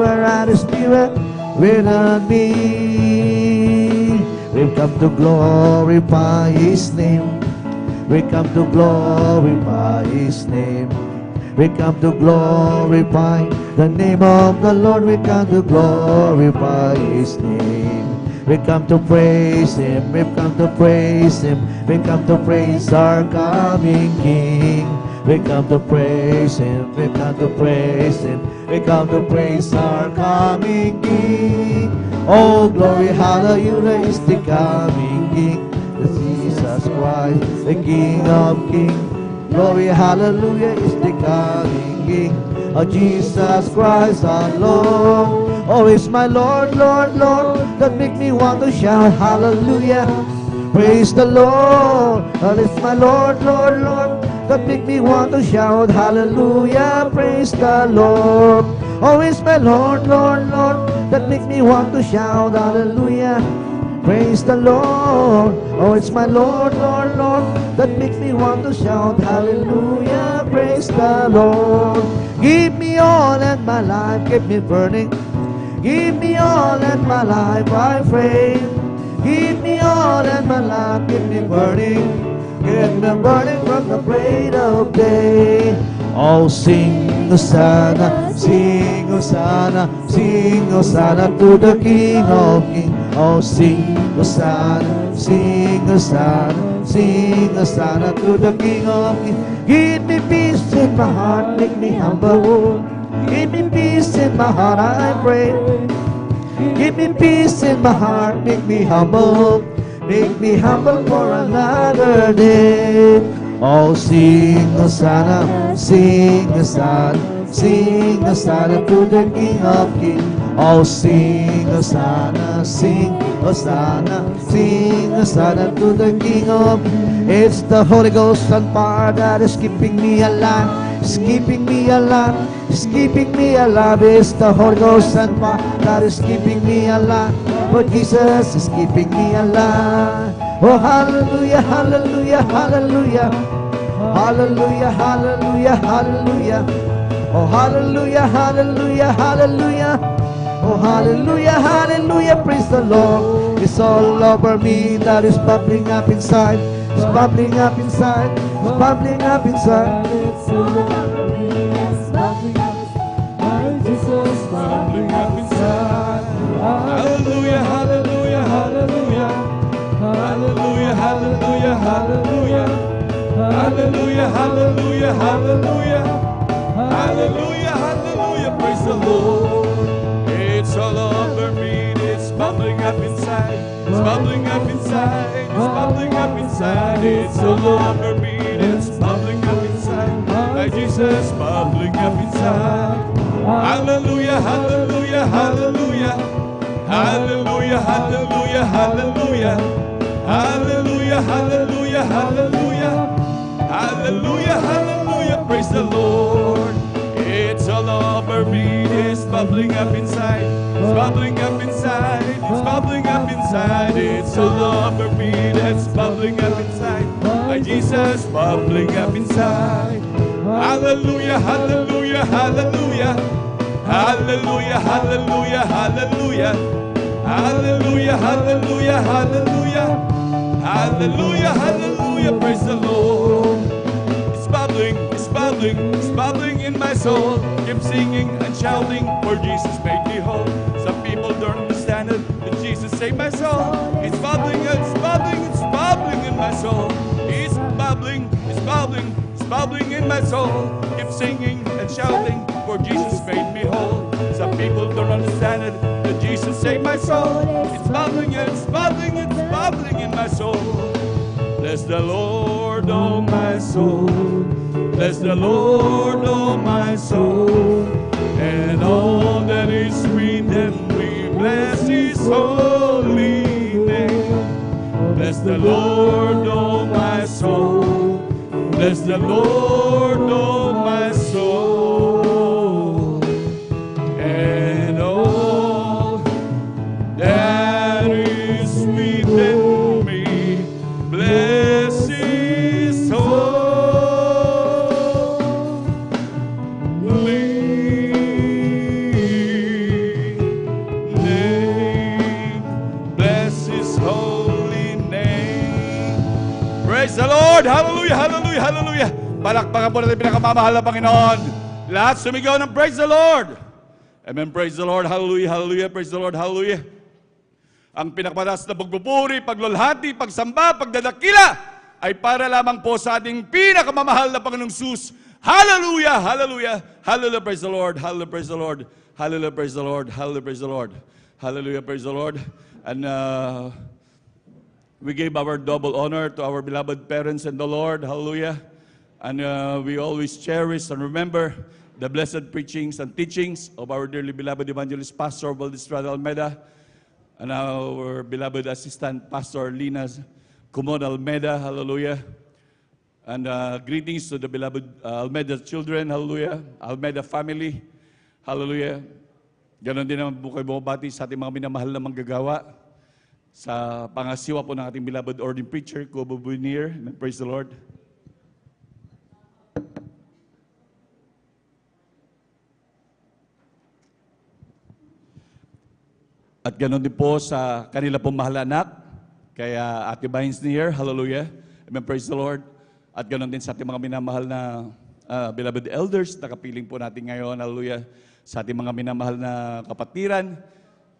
power and the Spirit within me. We've come to glorify His name. We come to glorify His name. We come to glorify the name of the Lord. We come to glorify His name. We come to praise Him. We've come to praise Him. We come to praise our coming King. We come to praise Him. We come to praise Him. We come to praise our coming King. Oh, glory, hallelujah is the coming King. The Jesus Christ, the King of Kings. Glory, hallelujah is the coming King. Oh, Jesus Christ our Lord. Oh, it's my Lord, Lord, Lord, that make me want to shout hallelujah. Praise the Lord. Oh, it's my Lord, Lord, Lord, that make me want to shout hallelujah. Praise the Lord. Oh, it's my Lord, Lord, Lord, that make me want to shout hallelujah. Praise the Lord. Oh, it's my Lord, Lord, Lord, that makes me want to shout hallelujah. Praise the Lord. Give me all and my life, keep me burning. Give me all and my life, I pray. Give me all and my life, keep me burning. Keep me burning from the break of day. Oh, sing Hosanna, sing Hosanna, sing Hosanna to the King of Kings. Oh, sing Hosanna, sing Hosanna, sing Hosanna to the King of Kings. Give me peace in my heart, make me humble. Give me peace in my heart, I pray. Give me peace in my heart, make me humble. Make me humble for another day. Oh, sing Hosanna, sing Hosanna, sing Hosanna to the King of Kings. Oh, sing Hosanna, sing Hosanna, sing Hosanna to the King of Kings. It's the Holy Ghost and power that is keeping me alive. It's keeping me alive. It's keeping me alive. It's the Holy Ghost and power that is keeping me alive. But Jesus is keeping me alive. Oh, hallelujah, hallelujah, hallelujah. Hallelujah, hallelujah, hallelujah. Oh, hallelujah, hallelujah, hallelujah. Oh, hallelujah, hallelujah, praise the Lord. It's all over me that is bubbling up inside. It's bubbling up inside. It's bubbling up inside. It's all over me, it's bubbling up inside. My Jesus, bubbling up inside. Hallelujah, hallelujah, hallelujah. Hallelujah, hallelujah, hallelujah. Hallelujah, hallelujah, hallelujah. Hallelujah, hallelujah, praise the Lord. It's all over me, it's bubbling up inside. It's bubbling up inside. It's bubbling up inside. It's all over me, it's bubbling up inside. My Jesus, bubbling up inside. Hallelujah, hallelujah, hallelujah. Hallelujah, hallelujah, hallelujah. Hallelujah, hallelujah, hallelujah. Hallelujah, hallelujah, praise the Lord. It's all over me, it's bubbling up inside. It's bubbling up inside. It's bubbling up inside. It's all over me, it's bubbling up inside. My Jesus, bubbling up inside. Hallelujah, hallelujah, hallelujah. Hallelujah, hallelujah, hallelujah. Hallelujah, hallelujah, hallelujah. Hallelujah, hallelujah, praise the Lord. It's bubbling in my soul. Keep singing and shouting, for Jesus made me whole. Some people don't understand it, but Jesus saved my soul. It's bubbling, it's bubbling, it's bubbling in my soul. It's bubbling, it's bubbling, it's bubbling in my soul. Keep singing and shouting, for Jesus made me whole. Some people don't understand it, but Jesus saved my soul. It's bubbling, it's bubbling, it's bubbling in my soul. Bless the Lord, oh my soul. Bless the Lord, oh my soul. And all that is within me, bless His holy name. Bless the Lord, oh my soul. Bless the Lord, oh my soul. And all that is within me, bless His holy Lord! Hallelujah, hallelujah, hallelujah! Palakpakan po natin pinakamamahal na Panginoon. Lahat sumigaw ng praise the Lord! Amen, praise the Lord, hallelujah, hallelujah, praise the Lord, hallelujah. Ang pinakamatas na pagpupuri, paglulhati, pagsamba, pagdadakila ay para lamang po sa ating pinakamamahal na Panginoong Jesus. Hallelujah, hallelujah, hallelujah, praise the Lord, hallelujah, praise the Lord, hallelujah, praise the Lord, hallelujah, praise the Lord, hallelujah, praise the Lord. And we gave our double honor to our beloved parents in the Lord, hallelujah. And we always cherish and remember the blessed preachings and teachings of our dearly beloved evangelist Pastor Valdistrada Almeida and our beloved assistant Pastor Lina Kumon Almeida, hallelujah. And greetings to the beloved Almeida children, hallelujah, Almeida family, hallelujah. Ganon din naman po kayo bumabati sa ating mga minamahal na manggagawa sa pangasiwa po ng ating beloved ordained preacher, Kubo Buinier. Praise the Lord. At ganoon din po sa kanila pong mahal na anak, kaya Ate Vines Near, hallelujah, amen, praise the Lord. At ganoon din sa ating mga minamahal na beloved elders, nakapiling po natin ngayon, hallelujah, sa ating mga minamahal na kapatiran,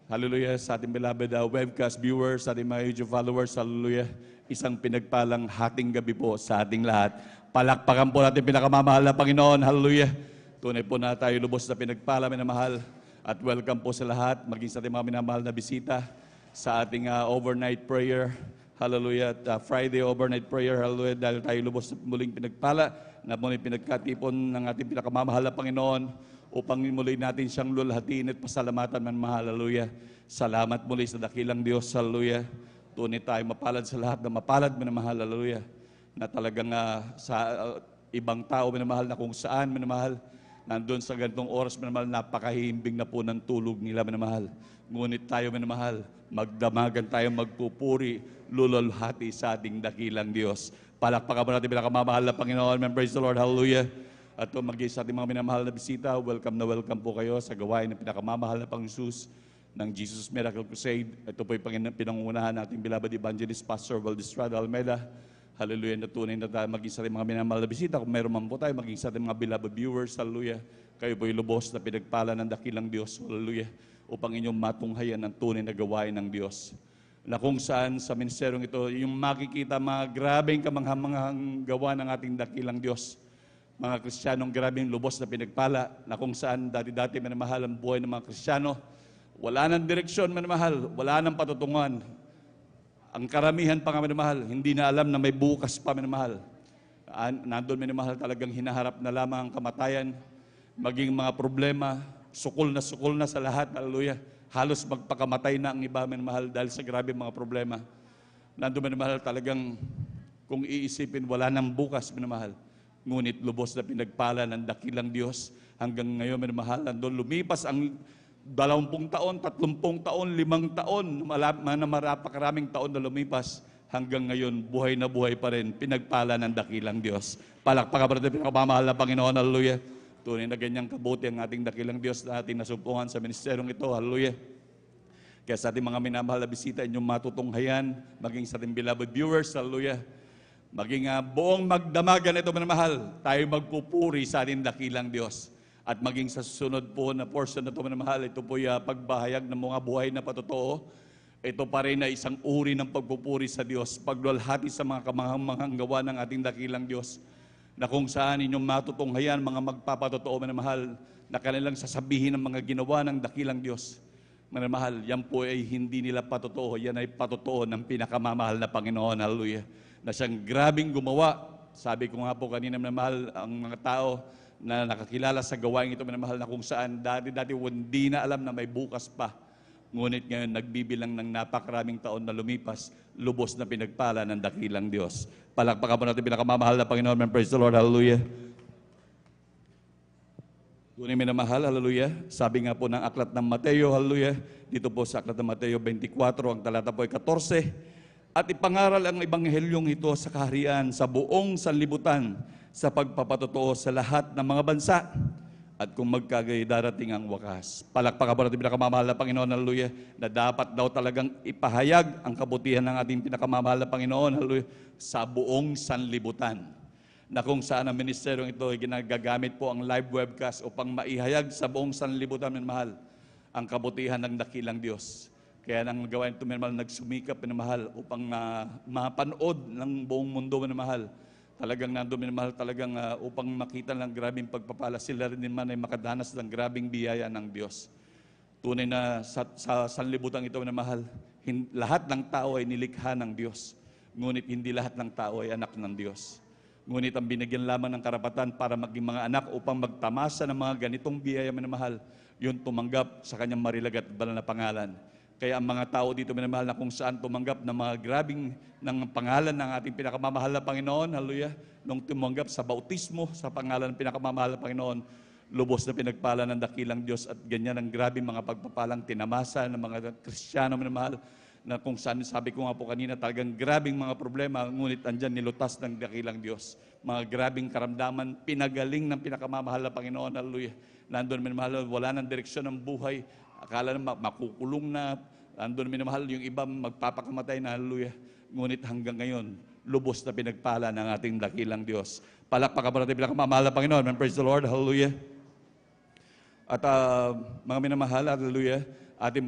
hallelujah, sa ating beloved webcast viewers, sa ating mga YouTube followers, hallelujah, isang pinagpalang hating gabi po sa ating lahat. Palakpakan po natin pinakamamahal na Panginoon, hallelujah. Tunay po na tayo lubos na pinagpala, minamahal. At welcome po sa lahat, maging sa ating mga minamahal na bisita sa ating overnight prayer. Hallelujah. At Friday overnight prayer. Hallelujah. Dahil tayo lubos na muling pinagpala, na muling pinagkatipon ng ating pinakamamahal na Panginoon upang muli natin siyang lulhatiin at pasalamatan man mahal. Hallelujah. Salamat muli sa dakilang Diyos. Hallelujah. Tunay tayo mapalad sa lahat na mapalad minamahal. Hallelujah. Na talagang sa ibang tao minamahal na kung saan minamahal, nandun sa ganitong oras, minamahal, napakahimbing na po ng tulog nila, minamahal. Ngunit tayo, minamahal, magdamagan tayo, magpupuri, lululhati sa ating dakilang Diyos. Palakpakan po natin pinakamamahal na Panginoon. Amen. Praise the Lord. Hallelujah. At maging sa ating mga minamahal na bisita, welcome na welcome po kayo sa gawain ng pinakamamahal na Panginoon Jesus ng Jesus Miracle Crusade. Ito po yung pinangungunahan nating beloved evangelist Pastor Valdistrada Almeida. Hallelujah, na tunay na tayo maging sa ating mga minamahal na bisita. Kung mayroon man po tayo, maging sa ating mga beloved viewers, hallelujah. Kayo po yung lubos na pinagpala ng dakilang Diyos, hallelujah, upang inyong matunghayan ang tunay na gawain ng Diyos. Na kung saan sa ministeryong ito, yung makikita mga grabeng kamanghamanghang gawa ng ating dakilang Diyos. Mga Kristiyanong grabeng lubos na pinagpala, na kung saan dati-dati minamahal ang buhay ng mga Kristiyano. Wala nang direksyon minamahal, wala nang patutungan. Ang karamihan pa nga minamahal, hindi na alam na may bukas pa minamahal. Nandun minamahal talagang hinaharap na lamang ang kamatayan, maging mga problema, sukol na sa lahat, hallelujah. Halos magpakamatay na ang iba minamahal dahil sa grabe mga problema. Nandun minamahal talagang, kung iisipin, wala nang bukas minamahal. Ngunit lubos na pinagpala ng dakilang Diyos hanggang ngayon minamahal, nandun lumipas ang 20 taon, 30 taon, 5 taon, marapakaraming taon na lumipas, hanggang ngayon, buhay na buhay pa rin, pinagpala ng dakilang Diyos. Palakpakan pa natin pinakamamahal na Panginoon, hallelujah. Tunay na ganyang kabuti ang ating dakilang Diyos na ating nasumpungan sa ministeryong ito, hallelujah. Kaya sa ating mga minamahal na bisita, inyong matutunghayan, maging sa ating beloved viewers, hallelujah. Maging buong magdamagan ito, minamahal, tayo magpupuri sa ating dakilang Diyos. At maging sa susunod po na portion na ito, minamahal, ito po yung pagbahayag ng mga buhay na patotoo. Ito pa rin na isang uri ng pagpupuri sa Diyos, pagluwalhati sa mga kamanghamanghang gawa ng ating dakilang Diyos, na kung saan inyong matutunghayan, mga magpapatotoo, minamahal, na kanilang sasabihin ng mga ginawa ng dakilang Diyos. Minamahal, yan po ay hindi nila patotoo, yan ay patotoo ng pinakamamahal na Panginoon, hallelujah. Na siyang grabing gumawa. Sabi ko nga po kanina, minamahal, ang mga tao na nakakilala sa gawain ito, minamahal, na kung saan dati hindi na alam na may bukas pa. Ngunit ngayon, nagbibilang ng napakaraming taon na lumipas, lubos na pinagpala ng dakilang Diyos. Palakpakan po natin pinakamamahal na Panginoon. Praise the Lord, hallelujah. Tunay minamahal, hallelujah. Sabi nga po ng aklat ng Mateo, hallelujah. Dito po sa aklat ng Mateo 24, ang talata po ay 14. At ipangaral ang ebanghelyong ito sa kaharian, sa buong sanlibutan, sa pagpapatotoo sa lahat ng mga bansa. at kung magkagay darating ang wakas. Palakpakan po natin pinakamamahal na Panginoon, hallelujah, na dapat daw talagang ipahayag ang kabutihan ng ating pinakamamahal na Panginoon, hallelujah, sa buong sanlibutan. Na kung saan ang ministeryong ito ay ginagamit po ang live webcast upang maihayag sa buong sanlibutan, minamahal, ang kabutihan ng dakilang Diyos. Kaya nang gawain ito, minamahal, nagsumikap, minamahal, upang mapanood ng buong mundo, minamahal. Talagang nandun, minamahal, talagang upang makita ng grabing pagpapala, sila rin naman ay makadanas ng grabing biyaya ng Diyos. Tunay na sa sanlibutan ito, minamahal, lahat ng tao ay nilikha ng Diyos. Ngunit hindi lahat ng tao ay anak ng Diyos. Ngunit ang binigyan lamang ng karapatan para maging mga anak upang magtamasa ng mga ganitong biyaya, minamahal, yun tumanggap sa kanyang marilag at banal na pangalan. Kaya ang mga tao dito, minamahal, na kung saan tumanggap ng mga grabing ng pangalan ng ating pinakamamahal na Panginoon, hallelujah, nung tumanggap sa bautismo sa pangalan ng pinakamamahal na Panginoon, lubos na pinagpala ng dakilang Diyos at ganyan ang grabing mga pagpapalang tinamasa ng mga Kristiyano, minamahal, na kung saan sabi ko nga po kanina, talagang grabing mga problema, ngunit andyan nilutas ng dakilang Diyos. Mga grabing karamdaman, pinagaling ng pinakamamahal na Panginoon, hallelujah. Nandun, minamahal, wala ng direksyon ng buhay, akala na makukulong na, andun, minamahal, yung iba magpapakamatay na, hallelujah. Ngunit hanggang ngayon, lubos na pinagpala ng ating dakilang Diyos. Palakpakan po natin pinakamamahal na Panginoon. And praise the Lord, hallelujah. At mga minamahal, hallelujah, atin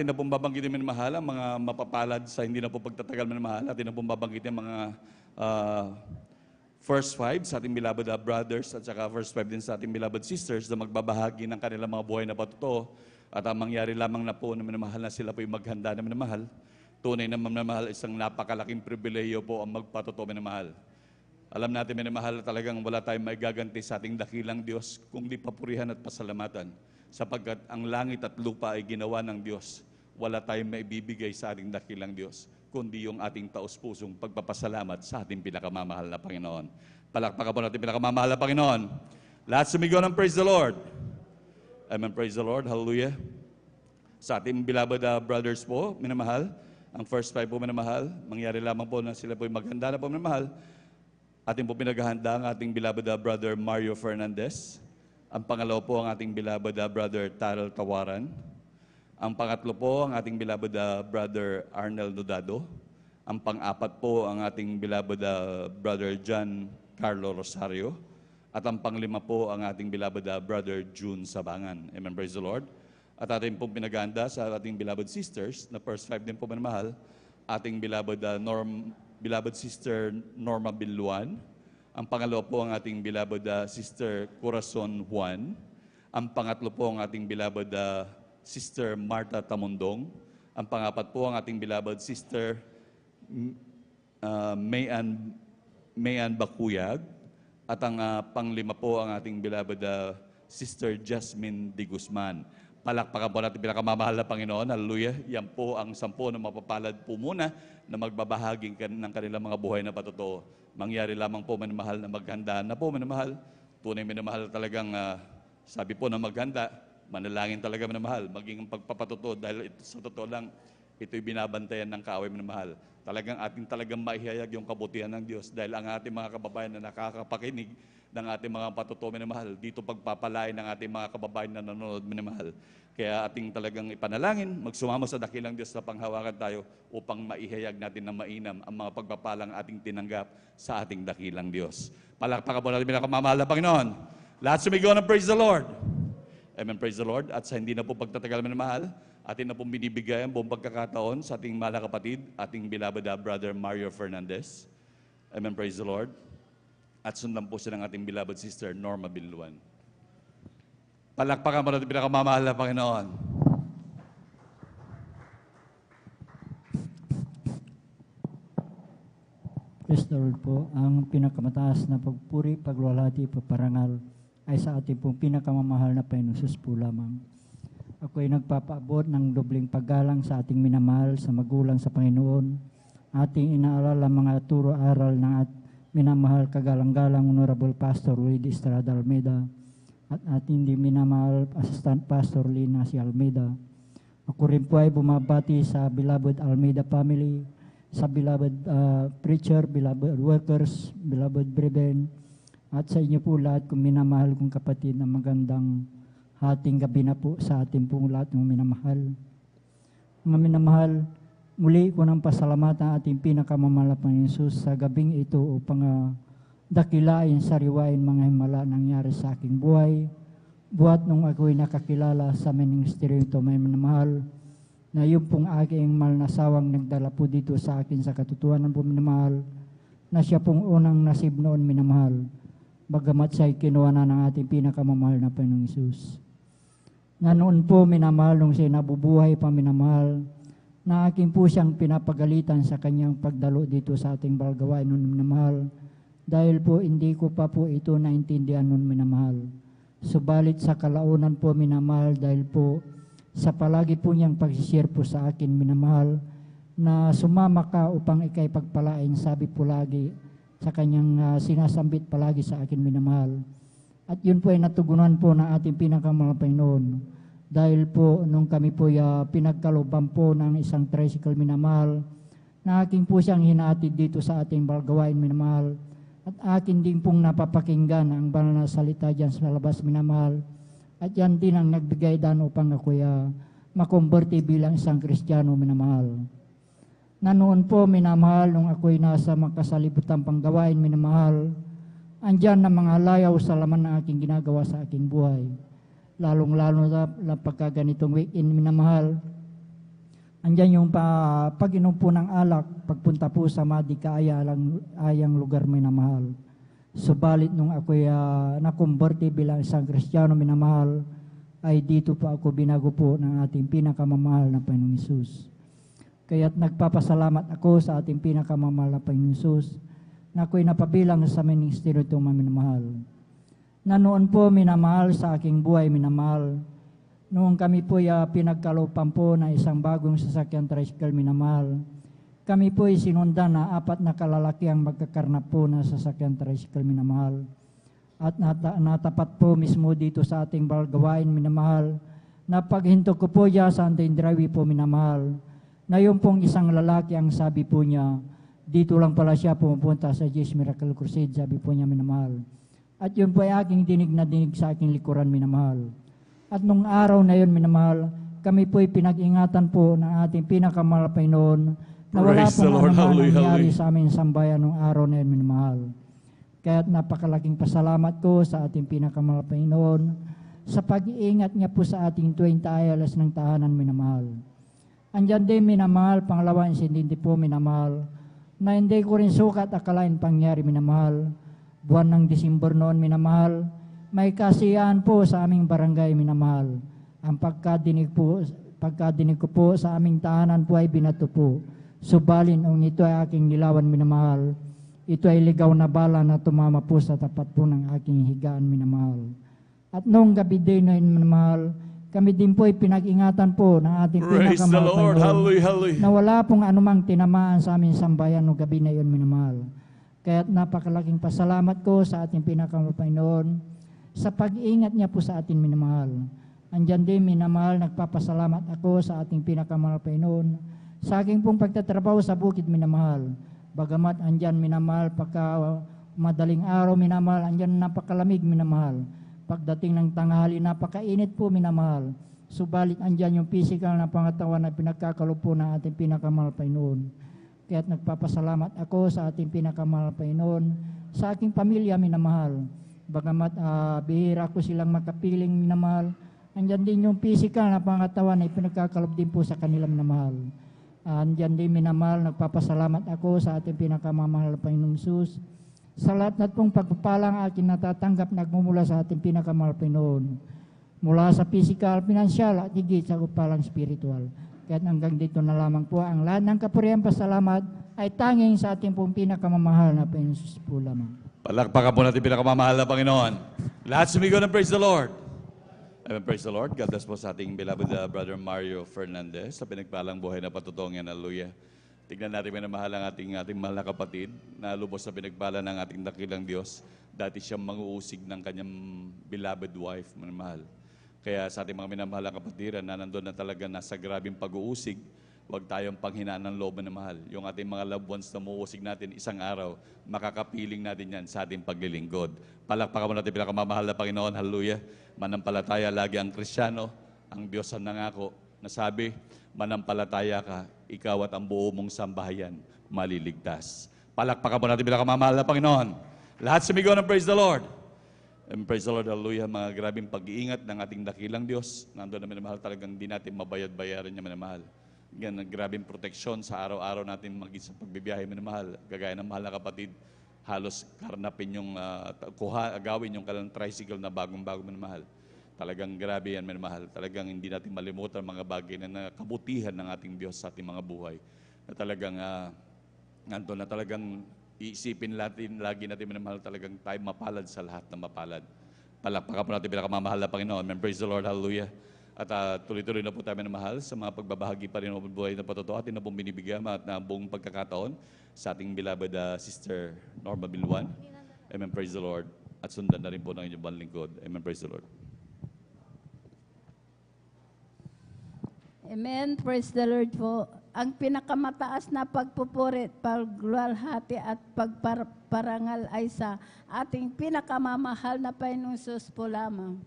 na pong babanggitin, minamahal, ang mga mapapalad sa hindi na po pagtatagal, minamahal. Atin na pong babanggitin mga first 5 sa ating beloved brothers at saka first 5 din sa ating beloved sisters na magbabahagi ng kanilang mga buhay na patuto. At ang mangyari lamang na po na minamahal na sila po yung maghanda na minamahal. Tunay na minamahal, isang napakalaking pribileyo po ang magpatuto, minamahal. Alam natin, minamahal, talagang wala tayong maigaganti sa ating dakilang Diyos kung di papurihan at pasalamatan. Sapagkat ang langit at lupa ay ginawa ng Diyos. Wala tayong maibibigay sa ating dakilang Diyos, kundi yung ating taos-pusong pagpapasalamat sa ating pinakamamahal na Panginoon. Palakpakan po natin pinakamamahal na Panginoon. Lahat sumigaw ng praise the Lord. Amen, praise the Lord, hallelujah. Sa ating beloved brothers po, minamahal, ang first 5 po, minamahal, mangyari lamang po na sila po yung maghanda na po, minamahal. Ating po pinaghahanda ang ating beloved brother Mario Fernandez. Ang pangalawa po ang ating beloved brother Taral Tawaran. Ang pangatlo po ang ating beloved brother Arnel Nodado. Ang pang-apat po ang ating beloved brother John Carlo Rosario. At ang panglima po ang ating beloved brother June Sabangan. Amen, praise the Lord. At ating pong pinaganda sa ating beloved sisters, na first 5 din po minamahal, ating beloved sister Norma Biluan. Ang pangalawa po ang ating beloved sister Corazon Juan. Ang pangatlo po ang ating beloved sister Marta Tamundong. Ang pangapat po ang ating beloved sister Mayan Bakuyag. At ang panglima po ang ating beloved sister Jasmine de Guzman. Palakpakan po natin pinakamamahal na Panginoon. Hallelujah. Yan po ang 10 na mapapalad po muna na magbabahagi ng kanilang mga buhay na patotoo. Mangyari lamang po, minamahal, na maghanda na po, minamahal. Tunay, minamahal, talagang sabi po na maghanda, manalangin talaga, minamahal. Maging pagpapatotoo dahil sa totoo lang, ito'y binabantayan ng kaaway, minamahal. Talagang maihayag yung kabutihan ng Diyos dahil ang ating mga kababayan na nakakapakinig ng ating mga patuto, minamahal, dito pagpapalain ng ating mga kababayan na nanonood, minamahal. Kaya ating talagang ipanalangin, magsumama sa dakilang Diyos na panghawakan tayo upang maihayag natin ng mainam ang mga pagpapalang ating tinanggap sa ating dakilang Diyos. Palakpakan po natin pinakamamahal na Panginoon. Lahat sumigaw ng praise the Lord. Amen, praise the Lord. At sa hindi na po pagtatagal, minamahal, atin na pong binibigay ang buong pagkakataon sa ating mahal na kapatid, ating beloved brother Mario Fernandez. Amen, praise the Lord. At sundan po siya ng ating beloved sister Norma Biluan. Palakpakan mo natin pinakamamahal na Panginoon. Praise the Lord po. Ang pinakamataas na pagpuri, pagluwalhati, pagparangal ay sa ating pong pinakamamahal na Panginoon Jesus po lamang. Ako ay nagpapaabot ng dobling paggalang sa ating minamahal sa magulang sa Panginoon. Ating inaalala mga turo-aral ng minamahal kagalang-galang Honorable Pastor Luis Estrada Almeida at ating di minamahal Assistant Pastor Lina si Almeida. Ako rin po ay bumabati sa beloved Almeida family, sa beloved preacher, beloved workers, beloved brethren, at sa inyo po lahat kong minamahal kong kapatid na magandang hating gabi na po sa ating pong lahat ng minamahal. Mga minamahal, muli ko ng pasalamatan ang ating pinakamamahal na Panginoon Jesus sa gabing ito upang dakilain, sariwain mga himala nangyari sa aking buhay. Buhat nung ako'y nakakilala sa ministeryo ito, may minamahal, na yung pong aking malnasawang nagdala po dito sa akin sa katotohanan po minamahal, na siya pong unang nasib noon minamahal, bagamat siya'y kinuha na ng ating pinakamamahal na Panginoong Isus. Na noon po minamahal, nung siya nabubuhay pa minamahal, na aking po siyang pinapagalitan sa kanyang pagdalo dito sa ating balgawain noon minamahal, dahil po hindi ko pa po ito naintindihan noon minamahal. Subalit sa kalaunan po minamahal, dahil po sa palagi po niyang pagsishare po sa akin minamahal, na sumama ka upang ikay pagpalain, sabi po lagi sa kanyang sinasambit palagi sa akin minamahal. At yun po ay natugunan po ng ating pinakamahal na Panginoon. Dahil po nung kami po pinagkalooban po ng isang tricycle minamahal, na aking po siyang hinatid dito sa ating balgawain minamahal, at akin din pong napapakinggan ang banal na salita dyan sa labas minamahal, at yan din ang nagbigay daan upang ako makonverti bilang isang Kristiyano minamahal. Na noon po minamahal, nung ako'y nasa makasalibutan panggawain minamahal, andyan na mga layaw sa laman ng aking ginagawa sa aking buhay. Lalong-lalo na pagkaganitong weekend minamahal, andyan yung pag-inom po ng alak, pagpunta po sa madikaayang lugar minamahal. Subalit nung ako'y nakonverti bilang isang Kristiyano minamahal, ay dito po ako binago po ng ating pinakamamahal na Panginoong Isus. Kaya't nagpapasalamat ako sa ating pinakamamahal na Panginoong Isus na ako'y napabilang sa ministeryo itong minamahal. Na noon po minamahal sa aking buhay minamahal, noong kami po pinagkalooban po na isang bagong sasakyan tricycle minamahal, kami po sinundan na 4 na kalalaki ang magkakarnap po na sasakyan tricycle minamahal. At natapat po mismo dito sa ating balgawain minamahal, na paghinto ko po sa ating driveway po minamahal, na yung pong isang lalaki ang sabi po niya, dito lang pala siya pumupunta sa Jesus Miracle Crusade, sabi po niya minamahal. At yun po ay aking dinig na dinig sa aking likuran minamahal. At nung araw na yun minamahal, kami po ay pinag-ingatan po ng ating pinakamahal na Panginoon, na wala Praise the pong Lord. anuman Hallelujah, nangyari hallelujah. sa aming sambayan nung araw na yun minamahal. Kaya't napakalaking pasalamat ko sa ating pinakamahal na Panginoon sa pag-iingat niya po sa ating 20 alas ng tahanan minamahal. Andyan din minamahal, pangalawa, insidente po minamahal, na hindi ko rin sukat akalain pangyari minamahal. Buwan ng Disyembre noon minamahal, may kasiyahan po sa aming barangay minamahal. Ang pagkadinig ko po sa aming tahanan po ay binato po. Subalin ang ito ay aking nilawan minamahal, ito ay ligaw na bala na tumama po sa tapat po ng aking higaan minamahal. At noong gabi din na minamahal, kami din po ay pinag-ingatan po ng ating Praise the pinakamahal Lord. Panginoon, Hallelujah, hallelujah. na wala pong anumang tinamaan sa aming sambayan noong gabi na yun minamahal. Kaya't napakalaking pasalamat ko sa ating pinakamahal Panginoon sa pag-iingat niya po sa atin minamahal. Andyan din minamahal, nagpapasalamat ako sa ating pinakamahal Panginoon sa aking pong pagtatrabaho sa bukid minamahal. Bagamat andyan minamahal, pagka madaling araw minamahal, andyan napakalamig minamahal. Pagdating ng tanghali, napakainit po minamahal. Subalit andyan yung physical na pangatawan na pinagkakalob po ng ating pinakamahal Panginoon. Kaya't nagpapasalamat ako sa ating pinakamahal Panginoon, sa aking pamilya minamahal. Bagamat bihira ko silang makapiling minamahal, andyan din yung physical na pangatawan na pinagkakalob din po sa kanila minamahal. Andyan din minamahal, nagpapasalamat ako sa ating pinakamamahal Panginoong Jesus sa lahat na pong pagpapalang akin natatanggap nagmumula sa ating pinakamahal Panginoon. Mula sa physical, financial at higit sa pagpapalang spiritual. Kaya hanggang dito na lamang po ang lahat ng kapurihan pasalamat ay tanging sa ating pong pinakamamahal na Panginoon Jesus po lamang. Palakpakan po natin pinakamamahal na Panginoon. Lahat sumigaw ng praise the Lord. Amen, praise the Lord. God bless po sa ating beloved Brother Mario Fernandez sa pinagpalang buhay na patutongin. Hallelujah. Tignan natin minamahal ang ating mahal na kapatid na lubos sa pinagpala ng ating dakilang Diyos. Dati siyang manguusig ng kanyang beloved wife, minamahal. Kaya sa ating mga minamahal na kapatiran na nandun na talaga nasa grabing pag-uusig, Huwag tayong panghinaan ng loob na mahal. Yung ating mga loved ones na muusig natin isang araw, makakapiling natin yan sa ating paglilingkod. Palakpakan mo natin pinakamamahal na Panginoon. Hallelujah. Manampalataya lagi ang Kristiyano, ang Diyos ang nangako, na sabi, manampalataya ka, ikaw at ang buo mong sambahayan maliligtas. Palakpakan mo natin pinakamamahal na Panginoon. Lahat sumigaw ng praise the Lord. And praise the Lord, hallelujah. Mga grabing pag-iingat ng ating dakilang Diyos. Nandun na minamahal, talagang di natin mabayad-bayaran niya minamahal. Yan, grabing proteksyon sa araw-araw natin maging sa pagbibiyahe minamahal. Gagaya ng mahal na kapatid, halos karnapin yung agawin yung kalang tricycle na bagong-bago minamahal. Talagang grabe yan minamahal. Talagang hindi natin malimutan mga bagay na nakabutihan ng ating Diyos sa ating mga buhay. Na talagang, nandun na talagang iisipin natin, lagi natin minamahal, talagang tayo mapalad sa lahat ng mapalad. Palakpakan po natin pinakamamahal na Panginoon. Amen. Praise the Lord. Hallelujah. At tuloy-tuloy na po tayo minamahal sa mga pagbabahagi pa rin ng buhay na patuto. Atin na pong binibigyan at na buong pagkakataon sa ating beloved Sister Norma Bilwan. Amen. Praise the Lord. At sundan na rin po ng inyong banlingkod. Amen. Praise the Lord. Amen. Praise the Lord po. Ang pinakamataas na pagpupuri, pagluwalhati at pagparangal ay sa ating pinakamamahal na Panginoong Jesus po lamang.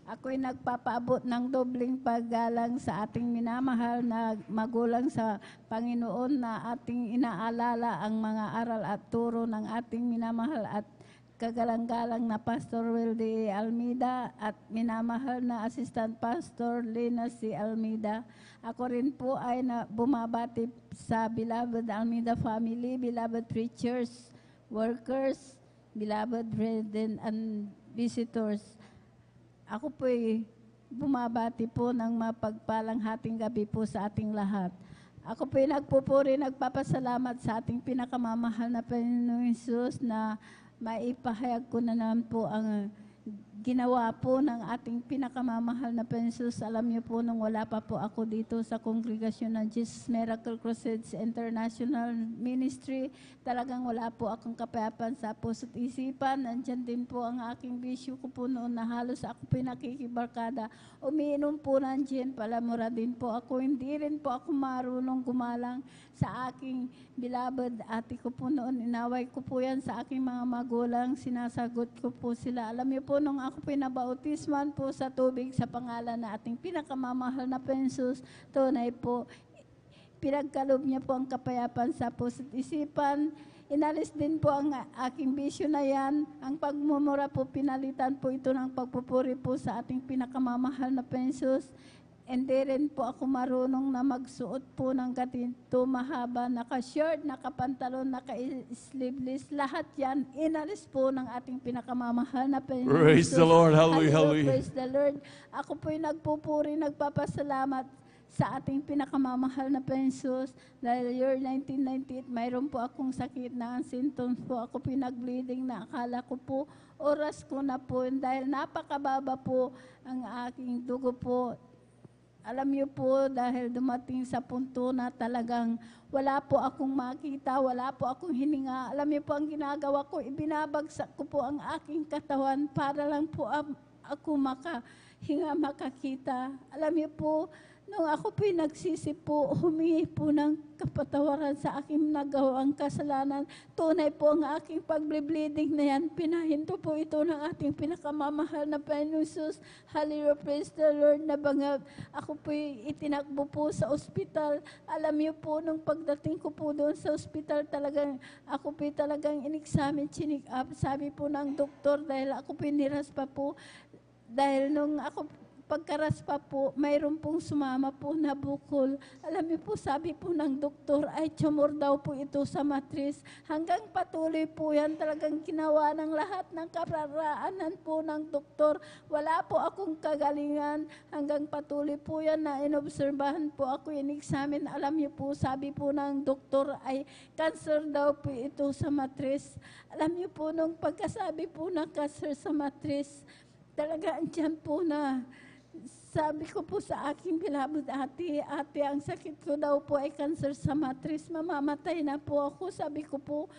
Ako'y nagpapaabot ng dobling paggalang sa ating minamahal na magulang sa Panginoon na ating inaalala ang mga aral at turo ng ating minamahal at kagalang-galang na Pastor Wilde Almeida at minamahal na Assistant Pastor Lina C. Almeida. Ako rin po ay bumabati sa beloved Almeida family, beloved preachers, workers, beloved brethren and visitors. Ako po'y bumabati po ng mapagpalang hating gabi po sa ating lahat. Ako po'y nagpupuri, nagpapasalamat sa ating pinakamamahal na Panginoong Jesus na maipahayag ko na naman po ang ginawa po ng ating pinakamamahal na Panginoong Jesus. Alam niyo po, nung wala pa po ako dito sa kongregasyon ng Jesus Miracle Crusades International Ministry, talagang wala po akong kapayapaan sa puso't isipan. Nandyan din po ang aking bisyo ko po noon na halos ako pinakikibarkada. Umiinom po ng gin, palamura din po ako. Hindi rin po ako marunong gumalang sa aking beloved ate ko po noon. Inaway ko po yan sa aking mga magulang. Sinasagot ko po sila. Alam niyo po, nung ako pinabautisman po sa tubig sa pangalan na ating pinakamamahal na Panginoon, tunay po, pinagkalob niya po ang kapayapaan sa puso't isipan. Inalis din po ang aking bisyo na yan. Ang pagmumura po, pinalitan po ito ng pagpupuri po sa ating pinakamamahal na Panginoon. Hindi rin po ako marunong na magsuot po ng gatinto mahaba, naka-shirt, naka-pantalon, naka-sleeveless. Lahat yan, inalis po ng ating pinakamamahal na Panginoon. Praise the Lord. Hallelujah. Hallelujah. Praise the Lord. Ako po'y nagpupuri, nagpapasalamat sa ating pinakamamahal na Panginoon. Dahil year 1998, mayroon po akong sakit na ang symptoms po. Ako pinag-bleeding na akala ko po, oras ko na po. Dahil napakababa po ang aking dugo po. Alam niyo po, dahil dumating sa punto na talagang wala po akong makita, wala po akong hininga. Alam niyo po, ang ginagawa ko, ibinabagsak ko po ang aking katawan para lang po ako makahinga, makakita. Alam niyo po, nung ako po nagsisi po, humingi po ng kapatawaran sa aking nagawang kasalanan. Tunay po ang aking pag-bleeding na yan. Pinahinto po ito ng ating pinakamamahal na Panginoon Jesus. Hallelujah, praise the Lord. Nabangag. Ako po itinakbo po sa ospital. Alam niyo po, nung pagdating ko po doon sa ospital, ako po talagang in-examine, chinik up. Sabi po ng doktor, dahil ako piniras pa po, dahil nung ako pagkaras pa po, mayroon pong sumama po na bukol. Alam niyo po, sabi po ng doktor, ay tumor daw po ito sa matris. Hanggang patuloy po yan, talagang ginawa ng lahat ng kaparaanan po ng doktor. Wala po akong kagalingan. Hanggang patuloy po yan na inobserbahan po ako, in-examine. Alam niyo po, sabi po ng doktor, ay cancer daw po ito sa matris. Alam niyo po, nung pagkasabi po ng cancer sa matris, talaga andyan po na sabi ko po sa aking beloved ate, ang sakit ko daw po ay cancer sa matris, mamamatay na po ako. Sabi ko po,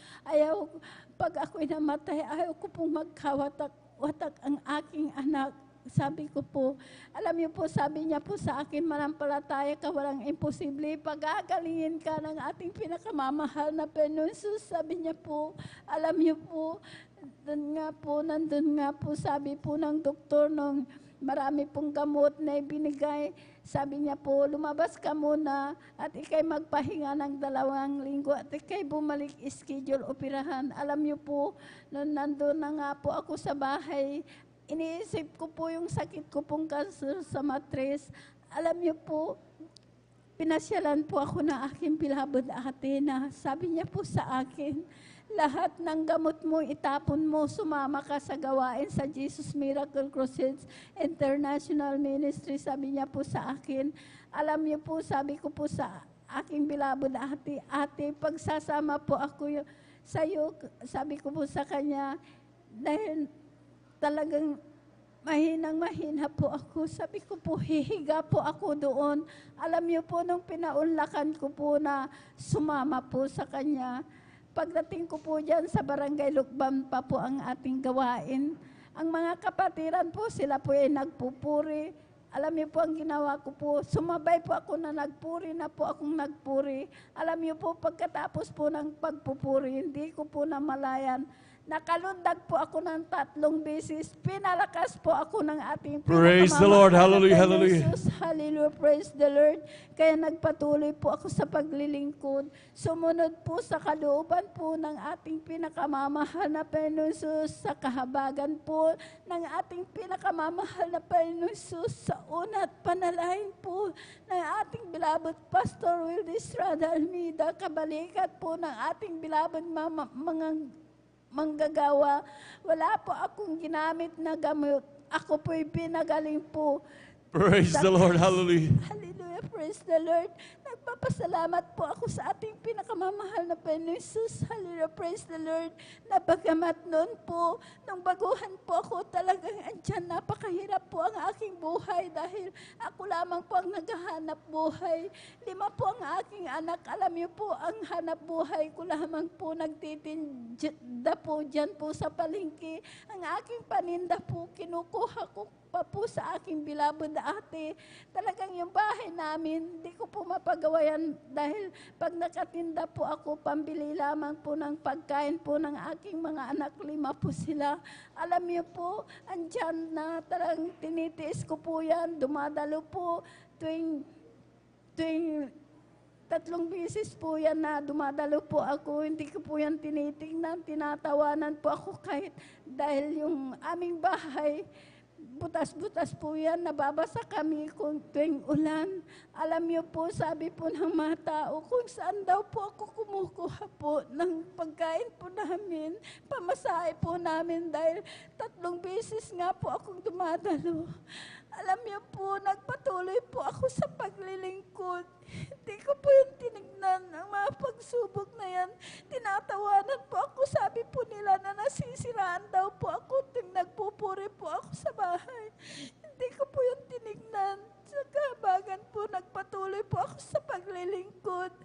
pag ako'y namatay, ayaw ko pong magkawatak ang aking anak. sabi ko po, alam niyo po, sabi niya po sa akin, manampalataya ka, walang imposible. Pagagalingin ka ng ating pinakamamahal na Panginoon Jesus. Sabi niya po, alam niyo po, nandun nga po, sabi po ng doktor nung marami pong gamot na ibinigay. Sabi niya po, lumabas ka muna at ikay magpahinga ng 2 linggo at ikay bumalik schedule operahan. Alam niyo po, nung nandun na nga po ako sa bahay, iniisip ko po yung sakit ko pong cancer sa matres. Alam niyo po, pinasyalan po ako ng aking beloved ate na sabi niya po sa akin, lahat ng gamot mo itapon mo, sumama ka sa gawain sa Jesus Miracle Crusades International Ministry. Sabi niya po sa akin, alam niyo po, sabi ko po sa aking beloved ate, pagsasama po ako sa iyo, sabi ko po sa kanya, dahil talagang mahina po ako. Sabi ko po, hihiga po ako doon. Alam niyo po, nung pinaunlakan ko po na sumama po sa kanya, pagdating ko po dyan sa Barangay Lukban pa po ang ating gawain. Ang mga kapatiran po, sila po ay nagpupuri. Alam niyo po ang ginawa ko po, sumabay po ako na nagpuri na po akong nagpuri. Alam niyo po, pagkatapos po ng pagpupuri, hindi ko po namalayan. Nakalundag po ako ng 3 beses. Pinalakas po ako ng ating Praise the Lord. Hallelujah, hallelujah. Jesus. Hallelujah. Praise the Lord. Kaya nagpatuloy po ako sa paglilingkod. Sumunod po sa kalooban po ng ating pinakamamahal na Panginoon Jesus, sa kahabagan po ng ating pinakamamahal na Panginoon Jesus, sa una at panalangin po ng ating beloved Pastor Will Estrada Almeida, kabalikat po ng ating beloved mga manggagawa. Wala po akong ginamit na gamot. Ako po'y pinagaling po. Praise the Lord. Hallelujah. Hallelujah. Praise the Lord. Nagpapasalamat po ako sa ating pinakamamahal na Panginoon Jesus. Hallelujah. Praise the Lord. Na bagamat noon po, nung baguhan po ako, talagang andyan, napakahirap po ang aking buhay dahil ako lamang po ang naghahanap buhay. 5 po ang aking anak. Alam niyo po, ang hanap buhay ko lamang po nagtitinda po dyan po sa palengke. Ang aking paninda po, kinukuha ko pa po sa aking beloved ate. Talagang yung bahay namin, hindi ko po mapagawa yan dahil pag nakatinda po ako, pambili lamang po ng pagkain po ng aking mga anak. 5 po sila. Alam niyo po, andyan na talagang tinitiis ko po yan. Dumadalo po tuwing 3 beses po yan na dumadalo po ako. Hindi ko po yan tinitingnan, tinatawanan po ako kahit dahil yung aming bahay, butas-butas po yan, nababasa kami kung tuwing ulan. Alam niyo po, sabi po ng mga tao, kung saan daw po ako kumukuha po ng pagkain po namin, pamasahe po namin dahil 3 beses nga po akong dumadalo. Alam niyo po, nagpatuloy po ako sa paglilingkod. Hindi ko po yung tinignan ang mga pagsubok na yan. Tinatawanan po ako. Sabi po nila na nasisiraan daw po ako tuwing nagpupuri po ako sa bahay. Hindi ko po yung tinignan. Sa kahabagan po, nagpatuloy po ako sa paglilingkod.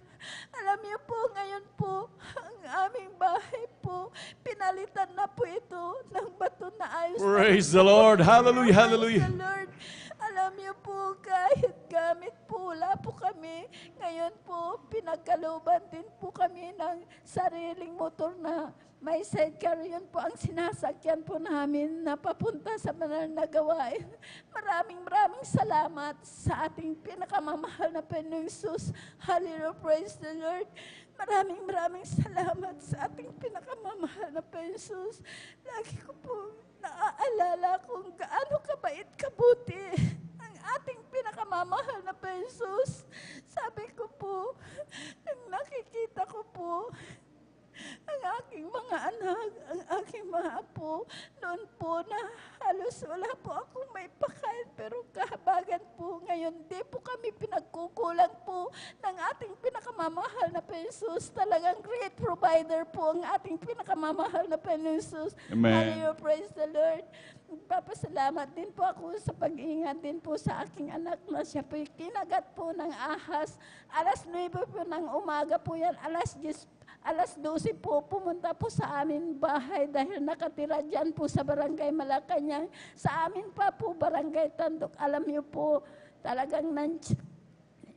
Alam niyo po, ngayon po, ang aming bahay po, pinalitan na po ito ng bato na ayos. Praise the Lord. Hallelujah, hallelujah. Praise the Lord. Alam niyo po, kahit gamit po, wala po kami. Ngayon po, pinagkalooban din po kami ng sariling motor na may sidecar. Yun po ang sinasakyan po namin na papunta sa banal na gawain. Maraming salamat sa ating pinakamamahal na Panginoong Jesus. Hallelujah, praise the Lord. Maraming salamat sa ating pinakamamahal na Panginoong Jesus. Lagi ko po naaalala kung gaano kabait, kabuti ang ating pinakamamahal na Panginoong Jesus. Sabi ko po, nang nakikita ko po, ang aking mga anak, ang aking mga apo, noon po na halos wala po akong may pakain, pero kahabagan po ngayon, di po kami pinagkukulang po ng ating pinakamamahal na Jesus. Talagang great provider po ang ating pinakamamahal na Jesus. Amen. Hallelujah, praise the Lord. Papasalamat din po ako sa pag-iingat din po sa aking anak na siya po kinagat po ng ahas. Alas 9 po ng umaga po yan, Alas 12 po, pumunta po sa amin bahay dahil nakatira dyan po sa Barangay Malacanang. Sa amin pa po, Barangay Tandok. Alam niyo po, talagang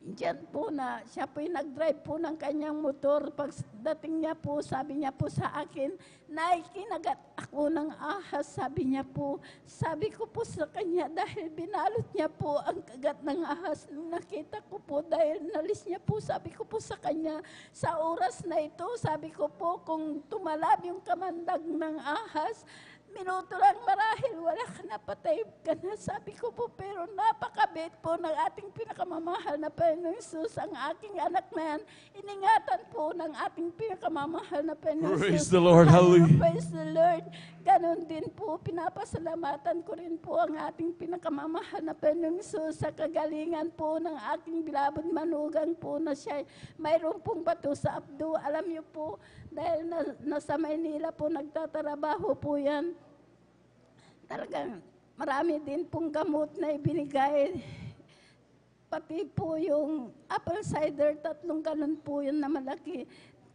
dyan po na siya po yung nag-drive po ng kanyang motor. Pagdating niya po, sabi niya po sa akin, Nay, kinagat ako ng ahas, sabi niya po. Sabi ko po sa kanya, dahil binalot niya po ang kagat ng ahas. Nung nakita ko po, dahil nalis niya po, sabi ko po sa kanya, sa oras na ito, sabi ko po, kung tumalab yung kamandag ng ahas, minuto lang marahil, wala ka na, patay ka na. Sabi ko po, pero napakabait po ng ating pinakamamahal na Panginoong Jesus. Ang aking anak na yan, iningatan po ng ating pinakamamahal na Panginoong Praise Jesus. the Lord, hallelujah. Praise the Lord. Ganon din po, pinapasalamatan ko rin po ang ating pinakamamahal na Panginoong Jesus sa kagalingan po ng aking bilabod manugang po na siya mayroon pong bato sa abdo. Alam niyo po, dahil nasa Maynila po nagtatrabaho po yan, talagang marami din pong gamot na ibinigay. Pati po yung apple cider, 3 galon po yun na malaki.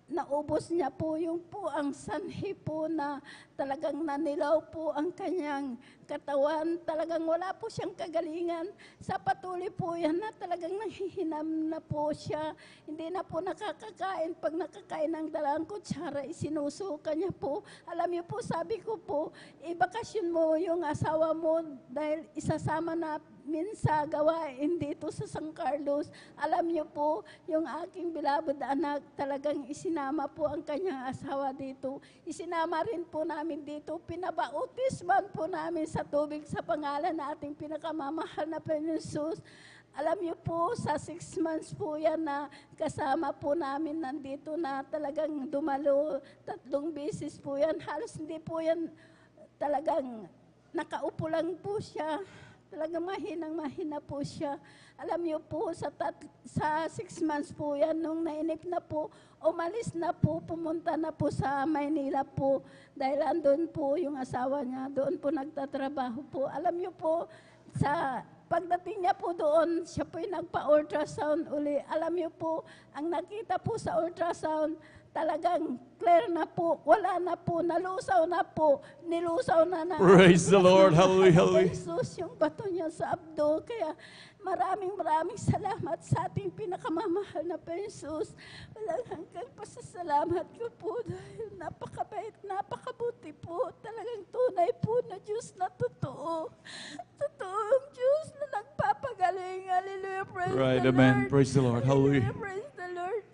Naubos niya po yung po ang sanhi po na talagang nanilaw po ang kanyang katawan. Talagang wala po siyang kagalingan. Sa patuloy po yan na talagang nanghihinam na po siya. Hindi na po nakakakain. Pag nakakain ng dalang kutsara, isinusuka niya po. Alam niyo po, sabi ko po, ibakasyon mo yung asawa mo dahil isasama na minsa gawain dito sa San Carlos. Alam niyo po, yung aking bilabod anak, talagang isinama po ang kanyang asawa dito. Isinama rin po namin dito. Pinabautisman po namin sa tubig sa pangalan na ating pinakamamahal na Panginoon Jesus. Alam niyo po, sa 6 months po yan na kasama po namin nandito na talagang dumalo. 3 beses po yan. Halos hindi po yan talagang nakaupo lang po siya. Talagang mahina po siya. Alam niyo po, sa 6 months po yan, nung nainip na po, umalis na po, pumunta na po sa Maynila po. Dahil andun po yung asawa niya, doon po nagtatrabaho po. Alam niyo po, sa pagdating niya po doon, siya po yung nagpa-ultrasound uli. Alam niyo po, ang nakita po sa ultrasound, talagang clear na po, wala na po, nalusaw na po, nilusaw na. Praise the Lord, hallelujah, hallelujah. Jesus, yung bato niya sa abdo. Kaya maraming salamat sa ating pinakamamahal na Jesus. Walang hanggang pasasalamat ko po dahil napakabait, napakabuti po. Talagang tunay po na Diyos na totoo. Totoong Diyos na nagpapagaling. Hallelujah, praise Right, the amen. Lord. Praise the Lord, hallelujah. Praise the Lord.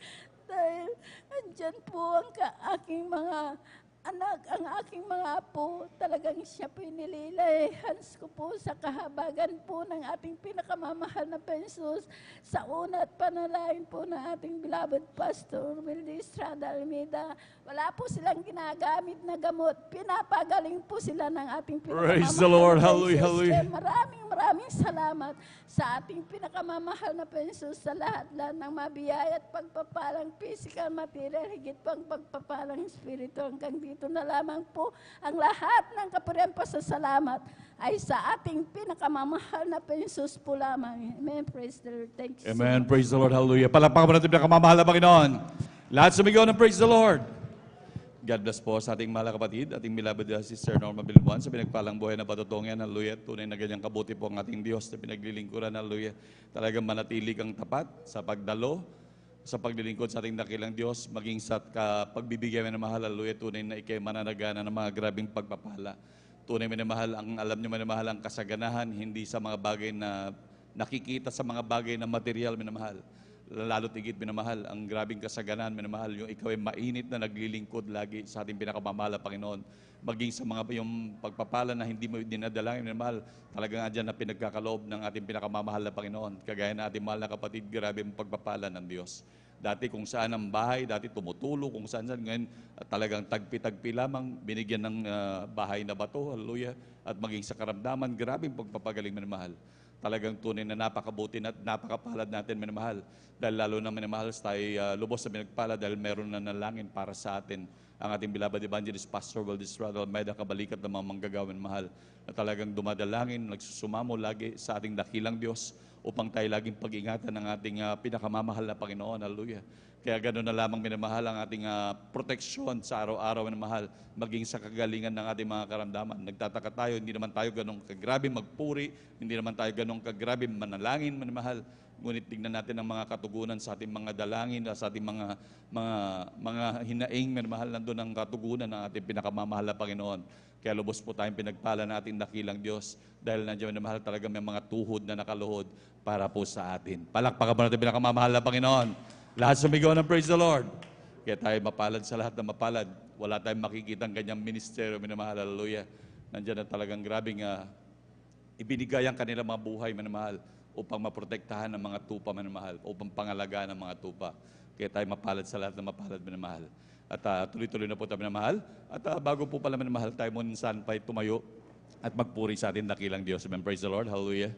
Dahil andyan po ang aking mga anak, ang aking mga apo, talagang siya po nililihans ko po sa kahabagan po ng ating pinakamamahal na Jesus sa una at panalangin po ng ating beloved Pastor Wildy Estrada Almeida. Wala po silang ginagamit na gamot. Pinapagaling po sila ng ating pinakamamahal Praise the Lord, na hallelujah, Jesus. hallelujah. Kaya maraming salamat sa ating pinakamamahal na Jesus sa lahat-lahat ng mabiyaya at pagpapalang physical, material, higit pang pagpapalang spirito. Hanggang dito na lamang po ang lahat ng kapurihan pasasalamat ay sa ating pinakamamahal na Jesus po lamang. Amen. Praise the Lord. Thank you. Amen. Praise the Lord. Hallelujah. Palakpakan mo natin pinakamamahal na Panginoon. Lahat sumigaw ng praise the Lord. God bless po sa ating mahal na kapatid, ating beloved Sister Norma Bilbuan sa pinagpalang buhay na batutong yan. Hallelujah. Tunay na ganyang kabuti po ang ating Diyos na pinaglilingkuran. Hallelujah. Talagang manatili kang tapat sa pagdalo, sa paglilingkod sa ating dakilang Diyos, maging sa pagbibigay mo ng mahal. Hallelujah. Tunay na ikay mananagana ng mga grabing pagpapala. Tunay minamahal ang alam niyo minamahal ang kasaganahan, hindi sa mga bagay na nakikita sa mga bagay na material minamahal. Lalo't higit minamahal ang grabing kasaganahan minamahal, yung ikaw ay mainit na naglilingkod lagi sa ating pinakamamahal na Panginoon. Maging sa mga yung pagpapala na hindi mo dinadalangin minamahal, talagang andyan na pinagkakaloob ng ating pinakamamahal na Panginoon. Kagaya na ating mahal na kapatid, grabe ang pagpapala ng Diyos. Dati kung saan ang bahay, dati tumutulo, kung saan ngayon talagang tagpi-tagpi lamang, binigyan ng bahay na bato, hallelujah, at maging sa karamdaman, grabe ang pagpapagaling minamahal. Talagang tunay na napakabuti at napakapalad natin minamahal. Dahil lalo na minamahal tayo lubos sa pinagpalad dahil meron na nalangin para sa atin ang ating beloved evangelist Pastor Wildy Estrada Almeida, kabalikat ng mga manggagawin mahal na talagang dumadalangin, nagsusumamo lagi sa ating dakilang Diyos upang tayo laging pag-ingatan ng ating pinakamamahal na Panginoon. Hallelujah. Kaya gano'n na lamang minamahal ang ating proteksyon sa araw-araw minamahal, maging sa kagalingan ng ating mga karamdaman. Nagtataka tayo, hindi naman tayo ganong kagrabe magpuri, hindi naman tayo ganong kagrabe manalangin, minamahal. Ngunit tignan natin ang mga katugunan sa ating mga dalangin, sa ating mga hinaing, minamahal, nandun ang katugunan ng ating pinakamamahal na Panginoon. Kaya lubos po tayong pinagpala ng ating dakilang Diyos dahil nandiyan minamahal talaga may mga tuhod na nakaluhod para po sa atin. Palakpakan po natin pinakamamahal na Panginoon. Lahat sumigaw ng praise the Lord. Kaya tayo mapalad sa lahat na mapalad. Wala tayong makikitang ganyang ministeryo, minamahal, hallelujah. Nandiyan na talagang grabing ibinigay ang kanilang mga buhay, minamahal, upang maprotektahan ang mga tupa, minamahal, upang pangalagaan ang mga tupa. Kaya tayo mapalad sa lahat na mapalad, minamahal. At tuloy-tuloy na po tayo, minamahal. At bago po pala, minamahal, tayo muna saan pa tumayo at magpuri sa atin dakilang Diyos. Amen. Praise the Lord. Hallelujah.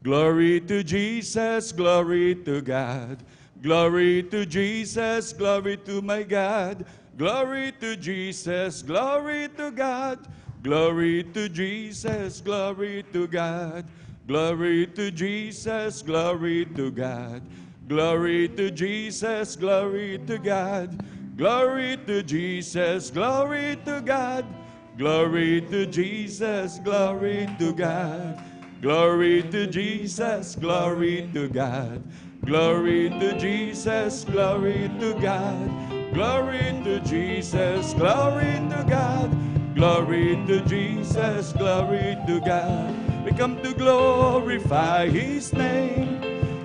Glory to Jesus, glory to God. Glory to Jesus, glory to my God. Glory to Jesus, glory to God. Glory to Jesus, glory to God. Glory to Jesus, glory to God. Glory to Jesus, glory to God. Glory to Jesus, glory to God. Glory to Jesus, glory to God. Glory to Jesus, glory to God. Glory to Jesus, glory to God. Glory to Jesus, glory to God. Glory to Jesus, glory to God. We come to glorify His name.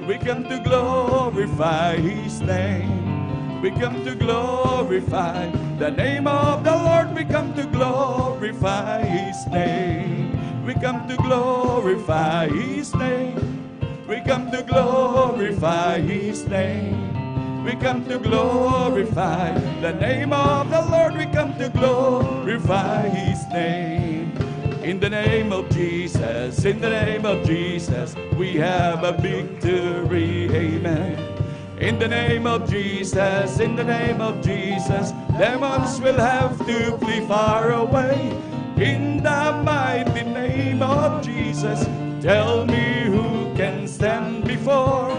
We come to glorify His name. We come to glorify the name of the Lord. We come to glorify His name. We come to glorify His name. We come to glorify His name. We come to glorify the name of the Lord. We come to glorify His name. In the name of Jesus, in the name of Jesus, we have a victory. Amen. In the name of Jesus, in the name of Jesus, demons will have to flee far away. In the mighty name of Jesus, tell me who can stand before.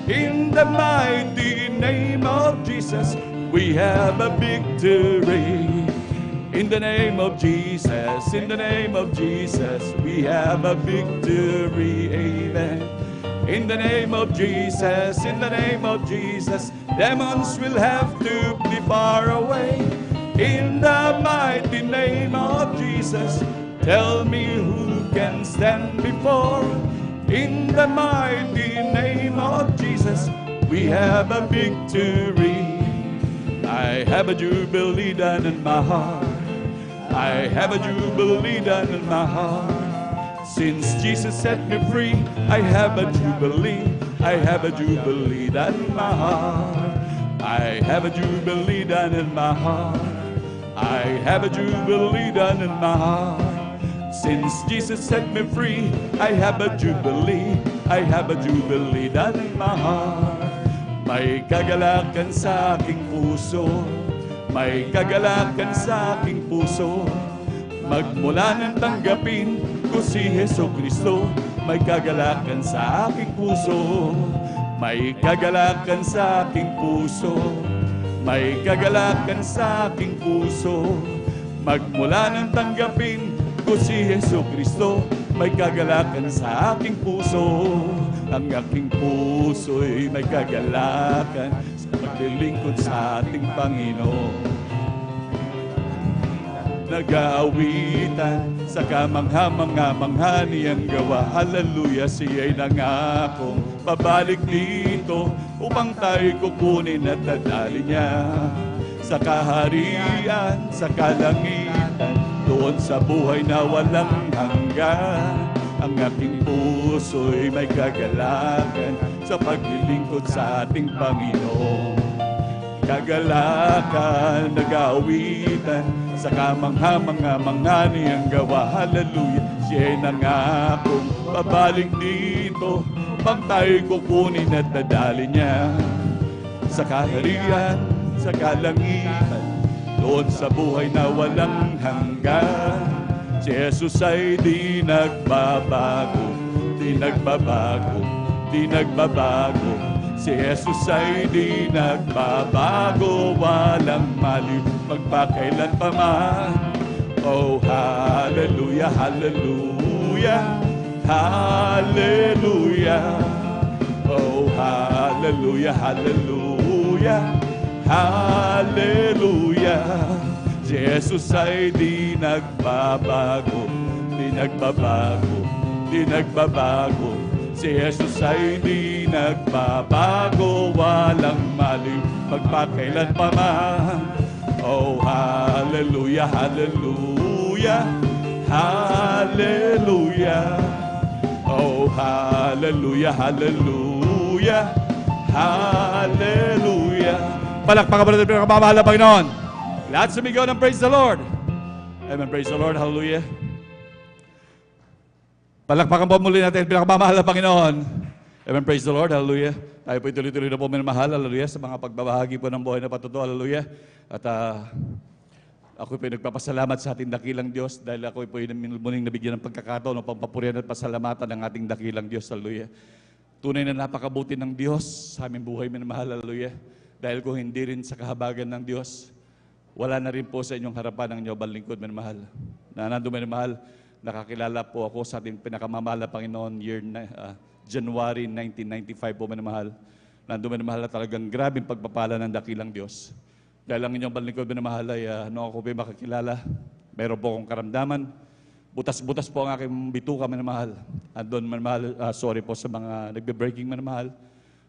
In the mighty name of Jesus, we have a victory. In the name of Jesus, in the name of Jesus, we have a victory. Amen. In the name of Jesus, in the name of Jesus, demons will have to be far away. In the mighty name of Jesus, tell me who can stand before. In the mighty name of Jesus, we have a victory. I have a jubilee down in my heart. I have a jubilee down in my heart. Since Jesus set me free, I have a jubilee. I have a jubilee down in my heart. I have a jubilee down in my heart. I have a jubilee down in my heart. Since Jesus set me free, I have a jubilee. I have a jubilee down in my heart. May kagalakan sa aking puso. May kagalakan sa aking puso. Magmula nang tanggapin ko si Jesucristo. May kagalakan sa aking puso. May kagalakan sa aking puso. May kagalakan sa aking puso. Magmula nang tanggapin ko si Jesucristo, may kagalakan sa aking puso. Ang aking puso'y may kagalakan sa paglilingkod sa ating Panginoon. Nag-aawitan sa kamangha-mangha niyang gawa. Hallelujah, siya'y nangakong babalik dito upang tayo'y kukunin at dadali niya sa kaharian, sa kalangitan, doon sa buhay na walang hanggan. Ang aking puso'y may kagalakan sa paglilingkod sa ating Panginoon. Kagalakan, nag-aawitan sa kamangha-mangha niyang gawa. Hallelujah, siya'y nangakong babalik dito upang tayo'y kukunin at dadali niya sa kaharian, sa kalangitan, doon sa buhay na walang hanggan. Si Jesus ay di nagbabago, di nagbabago, di nagbabago. Si Jesus ay di nagbabago, walang mali magpakailan pa man. Oh, hallelujah, hallelujah, hallelujah. Oh, hallelujah, hallelujah, hallelujah. Si Jesus ay di nagbabago, di nagbabago, di nagbabago. Si Jesus ay di nagbabago, walang mali magpakailan pa man. Oh, hallelujah, hallelujah, hallelujah. Oh, hallelujah, hallelujah, hallelujah. Palakpakan mo natin ang pinakamamahal na Panginoon. Lahat sumigaw ng praise the Lord. Amen, praise the Lord, hallelujah. Palakpakan po muli natin ang pinakamamahal na Panginoon. Amen, praise the Lord, hallelujah. Tayo po ituloy-tuloy na po minamahal, hallelujah, sa mga pagbabahagi po ng buhay na patuto, hallelujah. At ako po nagpapasalamat sa ating dakilang Diyos dahil ako po muling nabigyan ng pagkakataon upang papurihan at pasalamatan ng ating dakilang Diyos, hallelujah. Tunay na napakabuti ng Diyos sa aming buhay, minamahal, hallelujah. Dahil kung hindi rin sa kahabagan ng Diyos, wala na rin po sa inyong harapan ang inyong lingkod, minamahal. Nando, minamahal, nakakilala po ako sa ating pinakamamahal na Panginoon January 1995 po, minamahal. Nando, minamahal, talagang grabing pagpapala ng dakilang Diyos. Dahil ang inyong lingkod, minamahal, ay noong ako po makakilala, meron po akong karamdaman. Butas-butas po ang aking bituka, minamahal. Andun, minamahal, sorry po sa mga nagbe-breaking, minamahal.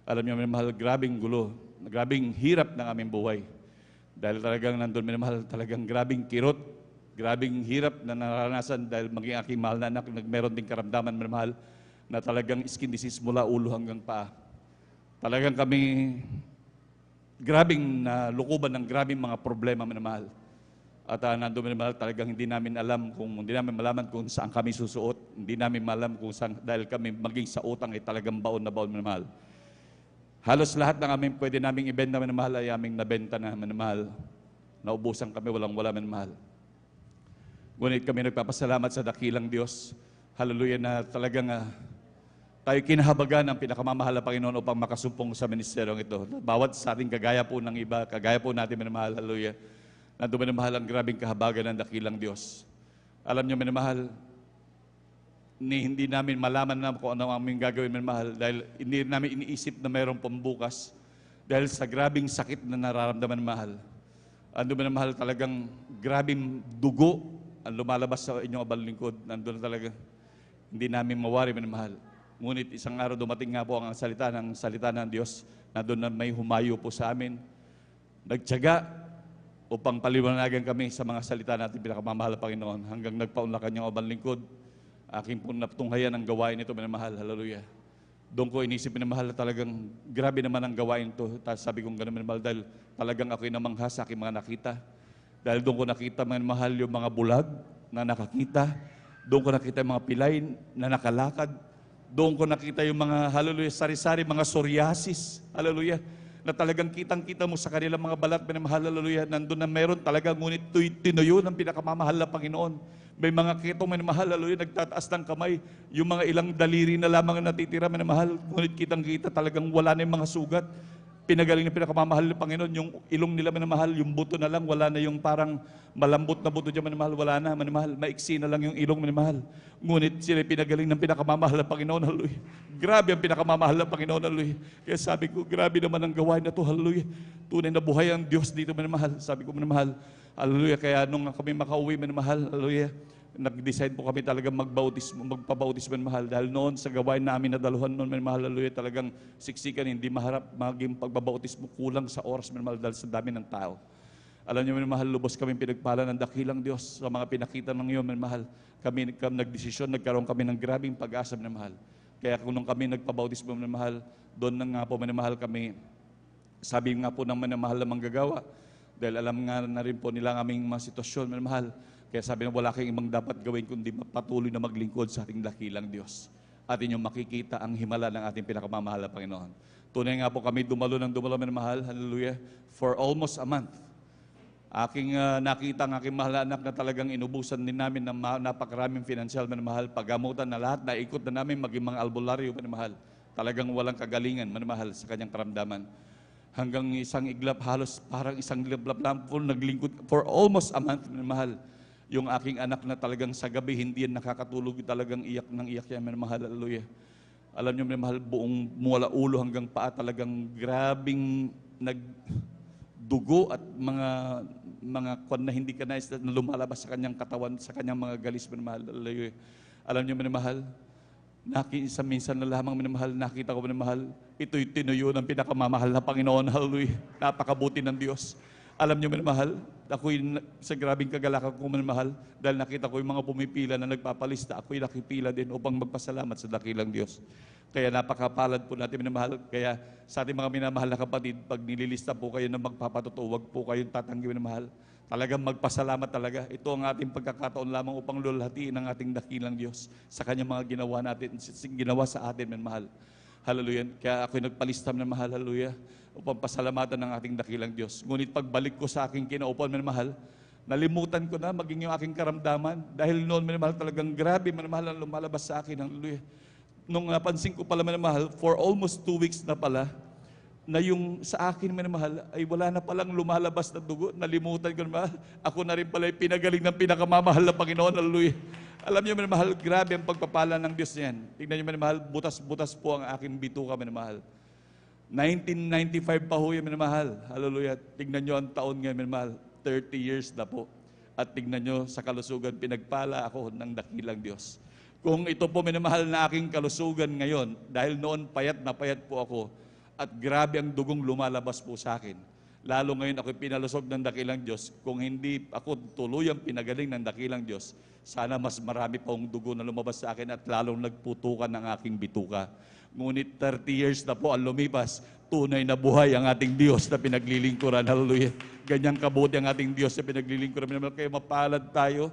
Alam niyo, minamahal, grabing gulo, grabing hirap ng aming buhay. Dahil talagang nandun, minamahal, talagang grabing kirot, grabing hirap na naranasan dahil maging aking mahal na anak, meron ding karamdaman, minamahal, na talagang skin disease mula ulo hanggang paa. Talagang kami grabing lukuban ng grabing mga problema, minamahal. At nandun, minamahal, talagang hindi namin malaman kung saan kami susuot, hindi namin malam kung saan, dahil kami maging sa utang ay talagang baon na baon, minamahal. Halos lahat ng aming pwede naming ibenta, minamahal, ay aming nabenta na, minamahal. Naubusan kami, walang-wala, minamahal. Ngunit kami nagpapasalamat sa dakilang Diyos, hallelujah, na talagang tayo kinahabagan ng pinakamamahal na Panginoon upang makasumpong sa ministeryong ito. Bawat sa ating kagaya po ng iba, kagaya po natin, minamahal, hallelujah. Nandun, minamahal, ang grabing kahabagan ng dakilang Diyos. Alam niyo, minamahal, hindi namin malaman na kung ano ang aming gagawin, minamahal, dahil hindi namin iniisip na mayroong pambukas dahil sa grabing sakit na nararamdaman, minamahal. Nandun, minamahal, talagang grabing dugo ang lumalabas sa inyong abalingkod. Nandun talaga, hindi namin mawari, minamahal. Ngunit isang araw dumating nga po ang salita ng Diyos na doon na may humayo po sa amin. Nagtiyaga upang paliwanagan kami sa mga salita natin pinakamamahal na Panginoon hanggang nagpaunlak kanyang obang lingkod. Aking po natunghayan ang gawain ito, minamahal, hallelujah. Doon ko inisip, minamahal, na talagang grabe naman ang gawain ito. Sabi kong gano'n, minamahal, dahil talagang ako'y namangha sa aking mga nakita. Dahil doon ko nakita, minamahal, yung mga bulag na nakakita. Doon ko nakita yung mga pilay na nakalakad. Doon ko nakita yung mga, hallelujah, sari-sari, mga psoriasis, hallelujah, na talagang kitang-kita mo sa kanilang mga balat, minamahal, hallelujah, nandun na meron talaga, ngunit tinuyo ng pinakamamahal na Panginoon. May mga kitong, minamahal, hallelujah, nagtataas ng kamay, yung mga ilang daliri na lamang ang natitira, minamahal, ngunit kitang-kita talagang wala na yung mga sugat. Pinagaling ng pinakamamahal ng Panginoon, yung ilong nila, minamahal, yung buto na lang, wala na yung parang malambot na buto dyan, minamahal, wala na, minamahal, maiksi na lang yung ilong, minamahal. Ngunit sila pinagaling ng pinakamamahal ng Panginoon, hallelujah. Grabe ang pinakamamahal ng Panginoon, hallelujah. Kaya sabi ko, grabe naman ang gawain na to, hallelujah. Tunay na buhay ang Diyos dito, minamahal. Sabi ko, minamahal, hallelujah. Kaya nung kami makauwi, minamahal, hallelujah, nag-decide po kami talagang magpabautismo, mahal. Dahil noon sa gawain namin na daluhan noon, mahal, hallelujah, talagang siksikan, hindi maharap maging pagbabautismo, kulang sa oras, mahal, dahil sa dami ng tao. Alam niyo, mahal, lubos kami pinagpala ng dakilang Diyos sa mga pinakita ng iyon, mahal. Kami nagdesisyon, nagkaroon kami ng grabing pag-asa, mahal. Kaya kung nung kami nagpabautismo, mahal, doon na nga po, mahal, kami, sabi nga po ng mahal na manggagawa, dahil alam nga na rin po nila ang aming mga sitwasyon, mahal. Kaya sabi na wala kayong ibang dapat gawin kundi patuloy na maglingkod sa ating dakilang Diyos. At inyong makikita ang himala ng ating pinakamamahal na Panginoon. Tunay nga po kami dumalo ng dumalo, mahal, hallelujah, for almost a month. Nakita ang aking mahal na anak na talagang inubusan din namin ng napakaraming financial, manamahal, paggamutan na lahat, naikot na namin, maging mga albularyo, manamahal. Talagang walang kagalingan, manamahal, sa kanyang karamdaman. Hanggang isang iglap, halos parang isang iglap lang po, naglingkod for almost a month, manamahal. Yung aking anak na talagang sa gabi, hindi yan nakakatulog, talagang iyak ng iyak yan, manamahal, hallelujah. Alam niyo, manamahal, buong mula ulo hanggang paa, talagang grabing nagdugo at mga kwan na hindi ka nais na lumalabas sa kanyang katawan, sa kanyang mga galis, manamahal. Alam niyo, manamahal, minsan na lamang, manamahal, nakita ko, manamahal, ito'y tinuyo ng pinakamamahal na Panginoon, hallelujah. Napakabuti ng Diyos. Alam niyo, manamahal, ako'y sa grabing kagalakan ko, manamahal, dahil nakita ko yung mga pumipila na nagpapalista, ako'y nakipila din upang magpasalamat sa dakilang Diyos. Kaya napakapalad po natin, minamahal. Kaya sa ating mga minamahal na kapatid, pag nililista po kayo na magpapatotoo, huwag po kayong tatanggi, minamahal. Talagang magpasalamat talaga. Ito ang ating pagkakataon lamang upang lulhatiin ang ating dakilang Diyos sa kanyang mga ginawa natin, ginawa sa atin, minamahal. Hallelujah. Kaya ako'y nagpalista, minamahal, hallelujah, upang pasalamatan ng ating dakilang Diyos. Ngunit pagbalik ko sa aking kinaupuan, minamahal, nalimutan ko na maging yung aking karamdaman. Dahil noon, minamahal, talagang grabe, minamahal, ang lumalabas sa akin, hallelujah. Nung napansin ko pala, minamahal, for almost 2 weeks na pala, na yung sa akin, minamahal, ay wala na palang lumalabas na dugo. Nalimutan ko, minamahal. Ako na rin pala ay pinagaling ng pinakamamahal na Panginoon, hallelujah. Alam niyo, minamahal, grabe ang pagpapala ng Diyos niyan. Tingnan niyo, minamahal, butas-butas po ang aking bituka, minamahal. 1995 pa ho yan, minamahal. Hallelujah. Tingnan niyo ang taon ngayon, minamahal. 30 years na po. At tingnan niyo, sa kalusugan, pinagpala ako ng dakilang Diyos. Kung ito po, minamahal, na aking kalusugan ngayon, dahil noon payat na payat po ako, at grabe ang dugong lumalabas po sa akin. Lalo ngayon ako pinalusog ng dakilang Diyos. Kung hindi ako tuluyang pinagaling ng dakilang Diyos, sana mas marami pong dugo na lumabas sa akin at lalong nagputukan ng aking bituka. Ngunit 30 years na po ang lumipas, tunay na buhay ang ating Diyos na pinaglilingkuran. Hallelujah. Ganyang kabuti ang ating Diyos na pinaglilingkuran. Kaya mapalad tayo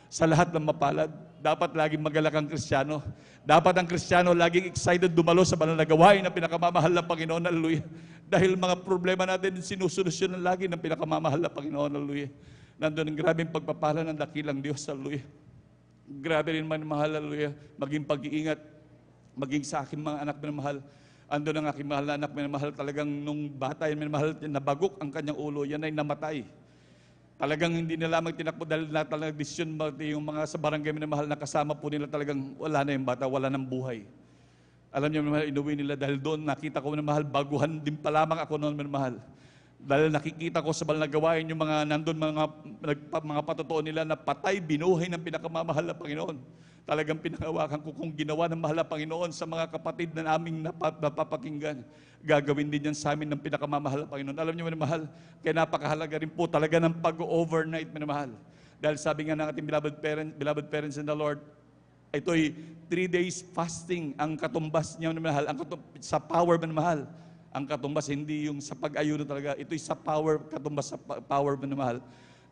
sa lahat ng mapalad. Dapat laging magalak ang Kristiyano. Dapat ang Kristiyano laging excited dumalo sa banal na gawain na pinakamamahal na Panginoon. Hallelujah. Dahil mga problema natin sinusolusyonan lagi ng pinakamamahal na Panginoon. Hallelujah. Nandun ang grabing pagpapala ng dakilang Diyos. Hallelujah. Grabe rin man mahal. Hallelujah. Maging pag-iingat. Maging sa aking mga anak na mahal. Andun ang aking mahal na anak na mahal. Talagang nung bata yan, mahal, nabagok ang kanyang ulo. Yan ay namatay. Talagang hindi nila lamang tinakbo dahil na talagang desisyon, yung mga sa barangay minamahal na kasama po nila, talagang wala na yung bata, wala nang buhay. Alam niyo, minamahal, inuwi nila dahil doon nakita ko, minamahal, baguhan din pa lamang ako noon, minamahal. Dahil nakikita ko sa banal na gawain yung mga nandun, mga patotoo nila na patay, binuhay ng pinakamamahal na Panginoon. Talagang pinahawakan ko kung ginawa ng mahal na Panginoon sa mga kapatid na naming napapakinggan. Gagawin din yan sa amin ng pinakamamahal na Panginoon. Alam niyo, minamahal, kaya napakahalaga rin po talaga ng pag-overnight, minamahal. Dahil sabi nga ng ating beloved parents in the Lord, ito'y 3 days fasting ang katumbas niya, minamahal, sa power, minamahal. Ang katumbas, hindi yung sa pag-ayuno talaga, ito'y sa power, katumbas sa power, minamahal.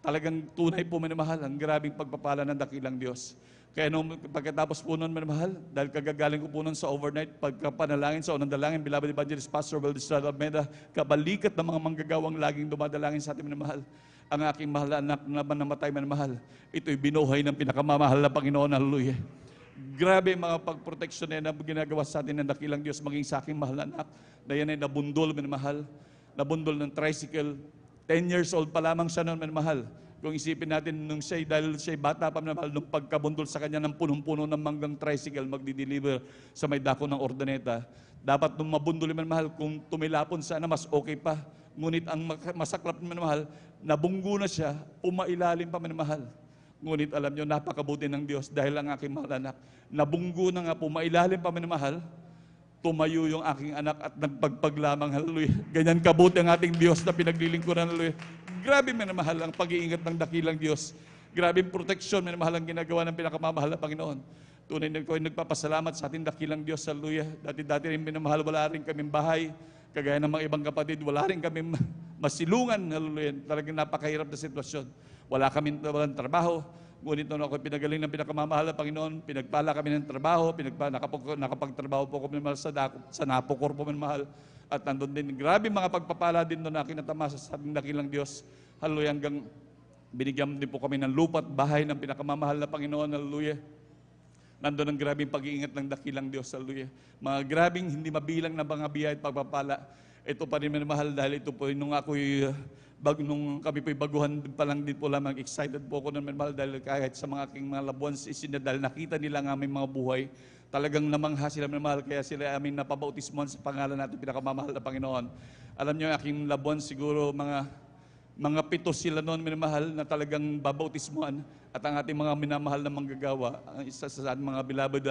Talagang tunay po, minamahal, ang grabing pagpapala ng dakilang Diyos. Kaya nung pagkatapos po nun, minamahal, dahil kagagaling ko po nun sa overnight, pagkapanalangin sa unang dalangin, beloved evangelist Pastor Valdestrada Almeida, kabalikat ng mga manggagawang laging dumadalangin sa atin, minamahal, ang aking mahal na anak na namatay, minamahal, ito'y binuhay ng pinakamamahal na Panginoon, hallelujah. Grabe mga pagproteksyon na ginagawa sa atin ng dakilang Diyos, maging sa aking mahal na anak, na yan ay nabundol, minamahal, nabundol ng tricycle, 10 years old pa lamang siya noon, minamahal. Kung isipin natin, dahil siya'y bata pa, minamahal, nung pagkabundol sa kanya ng punong-puno ng manggang tricycle, magdi-deliver sa may dako ng Ordaneta, dapat nung mabundol, minamahal, kung tumilapon sana, mas okay pa. Ngunit ang masaklap, minamahal, nabunggo na siya, umailalim pa, minamahal. Ngunit alam nyo, napakabuti ng Diyos dahil ang aking mahal anak, nabunggo na nga po, mailalim pa, minamahal, tumayo yung aking anak at nagpagpaglamang, hallelujah. Ganyan kabuti ang ating Diyos na pinaglilingkuran, hallelujah. Grabe, minamahal, ang pag-iingat ng dakilang Diyos. Grabe ang proteksyon, minamahal, ang ginagawa ng pinakamamahal na Panginoon. Tunay na ko ay nagpapasalamat sa ating dakilang Diyos, hallelujah. Dati rin, minamahal, wala rin kaming bahay. Kagaya ng mga ibang kapatid, wala rin kaming masilungan, hallelujah. Talagang napakahirap na sitwasyon. Walang trabaho. Ngunit noon ako pinagaling ng pinakamamahal na Panginoon, pinagpala kami ng trabaho, nakapagtrabaho po kami sa Napocor po, minamahal. At nandun din, grabe mga pagpapala din doon na kinatama sa ating dakilang Diyos. Hallelujah, hanggang binigyan din po kami ng lupa at bahay ng pinakamamahal na Panginoon. Hallelujah. Nandun ang grabing pag-iingat ng dakilang Diyos. Hallelujah. Mga grabing hindi mabilang na mga biyaya at pagpapala. Ito pa rin minamahal dahil ito po nung nung kami po'y baguhan pa lang din po lamang, excited po ako ng minamahal dahil kahit sa mga aking mga labuans dahil nakita nila ang aming mga buhay, talagang namangha sila minamahal, kaya sila aming napabautismohan sa pangalan natin pinakamamahal na Panginoon. Alam niyo, aking labuan siguro mga 7 sila noon minamahal na talagang babautismohan, at ang ating mga minamahal na manggagawa, ang isa sa ating mga beloved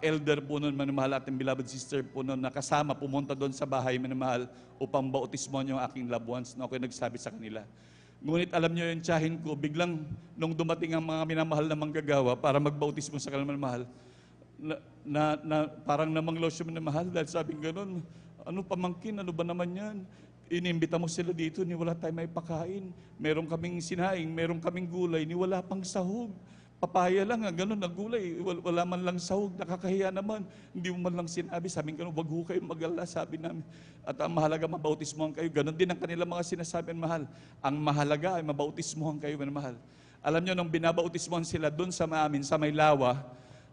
elder po noon minamahal, ating beloved sister po noon na kasama pumunta doon sa bahay minamahal upang bautismohan yung aking loved ones na ako'y nagsabi sa kanila. Ngunit alam niyo yung tiyahin ko, biglang nung dumating ang mga minamahal na manggagawa para magbautismo sa kanila minamahal, parang namanglaw siya minamahal dahil sabing ganun, ano pamangkin, ano ba naman yan? Inimbita mo sila dito, ni wala tayong may pakain. Meron kaming sinaing, meron kaming gulay, ni wala pang sahog. Papaya lang, ganun ang gulay. Wala man lang sahog, nakakahiya naman. Hindi mo man lang sinabi, sabi ganun, wag ho kayo mag-alala, sabi namin. At ang mahalaga, mabautismohan kayo. Ganun din ang kanilang mga sinasabi, mahal. Ang mahalaga ay mabautismohan kayo, mahal. Alam nyo, nung binabautismohan sila doon sa amin, sa may lawa,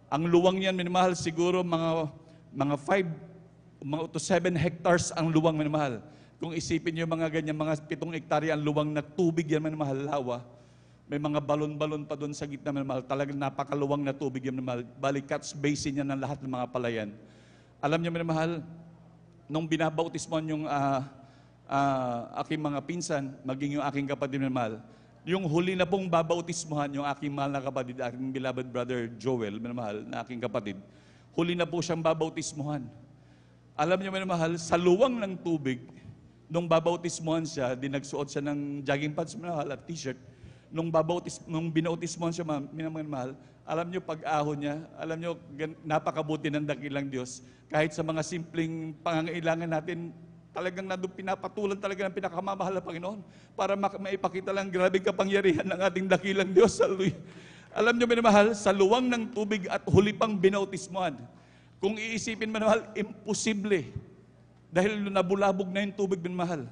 ang luwang yan, minamahal, siguro mga 5 to 7 hectares ang luwang, minamahal. Kung isipin niyo mga ganyan, mga 7 hektarya ang luwang na tubig yan, minamahal, lawa. May mga balon-balon pa doon sa gitna, minamahal. Talagang napakaluwang na tubig yan, minamahal. Bali, catch basin yan ng lahat ng mga palayan. Alam niyo, minamahal, nung binabautismohan yung aking mga pinsan, maging yung aking kapatid, minamahal, yung huli na pong babautismohan yung aking mahal na kapatid, aking beloved brother Joel, minamahal, na aking kapatid, huli na po siyang babautismohan. Alam niyo, minamahal, sa luwang ng tubig, nung babautismohan siya, dinagsuot siya ng jogging pants minamahal at t-shirt. Nung binautismohan siya, minamahal, alam niyo pag-ahon niya, alam niyo napakabuti ng dakilang Diyos. Kahit sa mga simpleng pangangailangan natin, talagang pinapatulan talaga ng pinakamamahal na Panginoon para maipakita lang grabe kapangyarihan ng ating dakilang Diyos. Alam niyo minamahal, sa luwang ng tubig at huli pang binautismohan, kung iisipin minamahal, imposible. Dahil nabulabog na yung tubig, minamahal.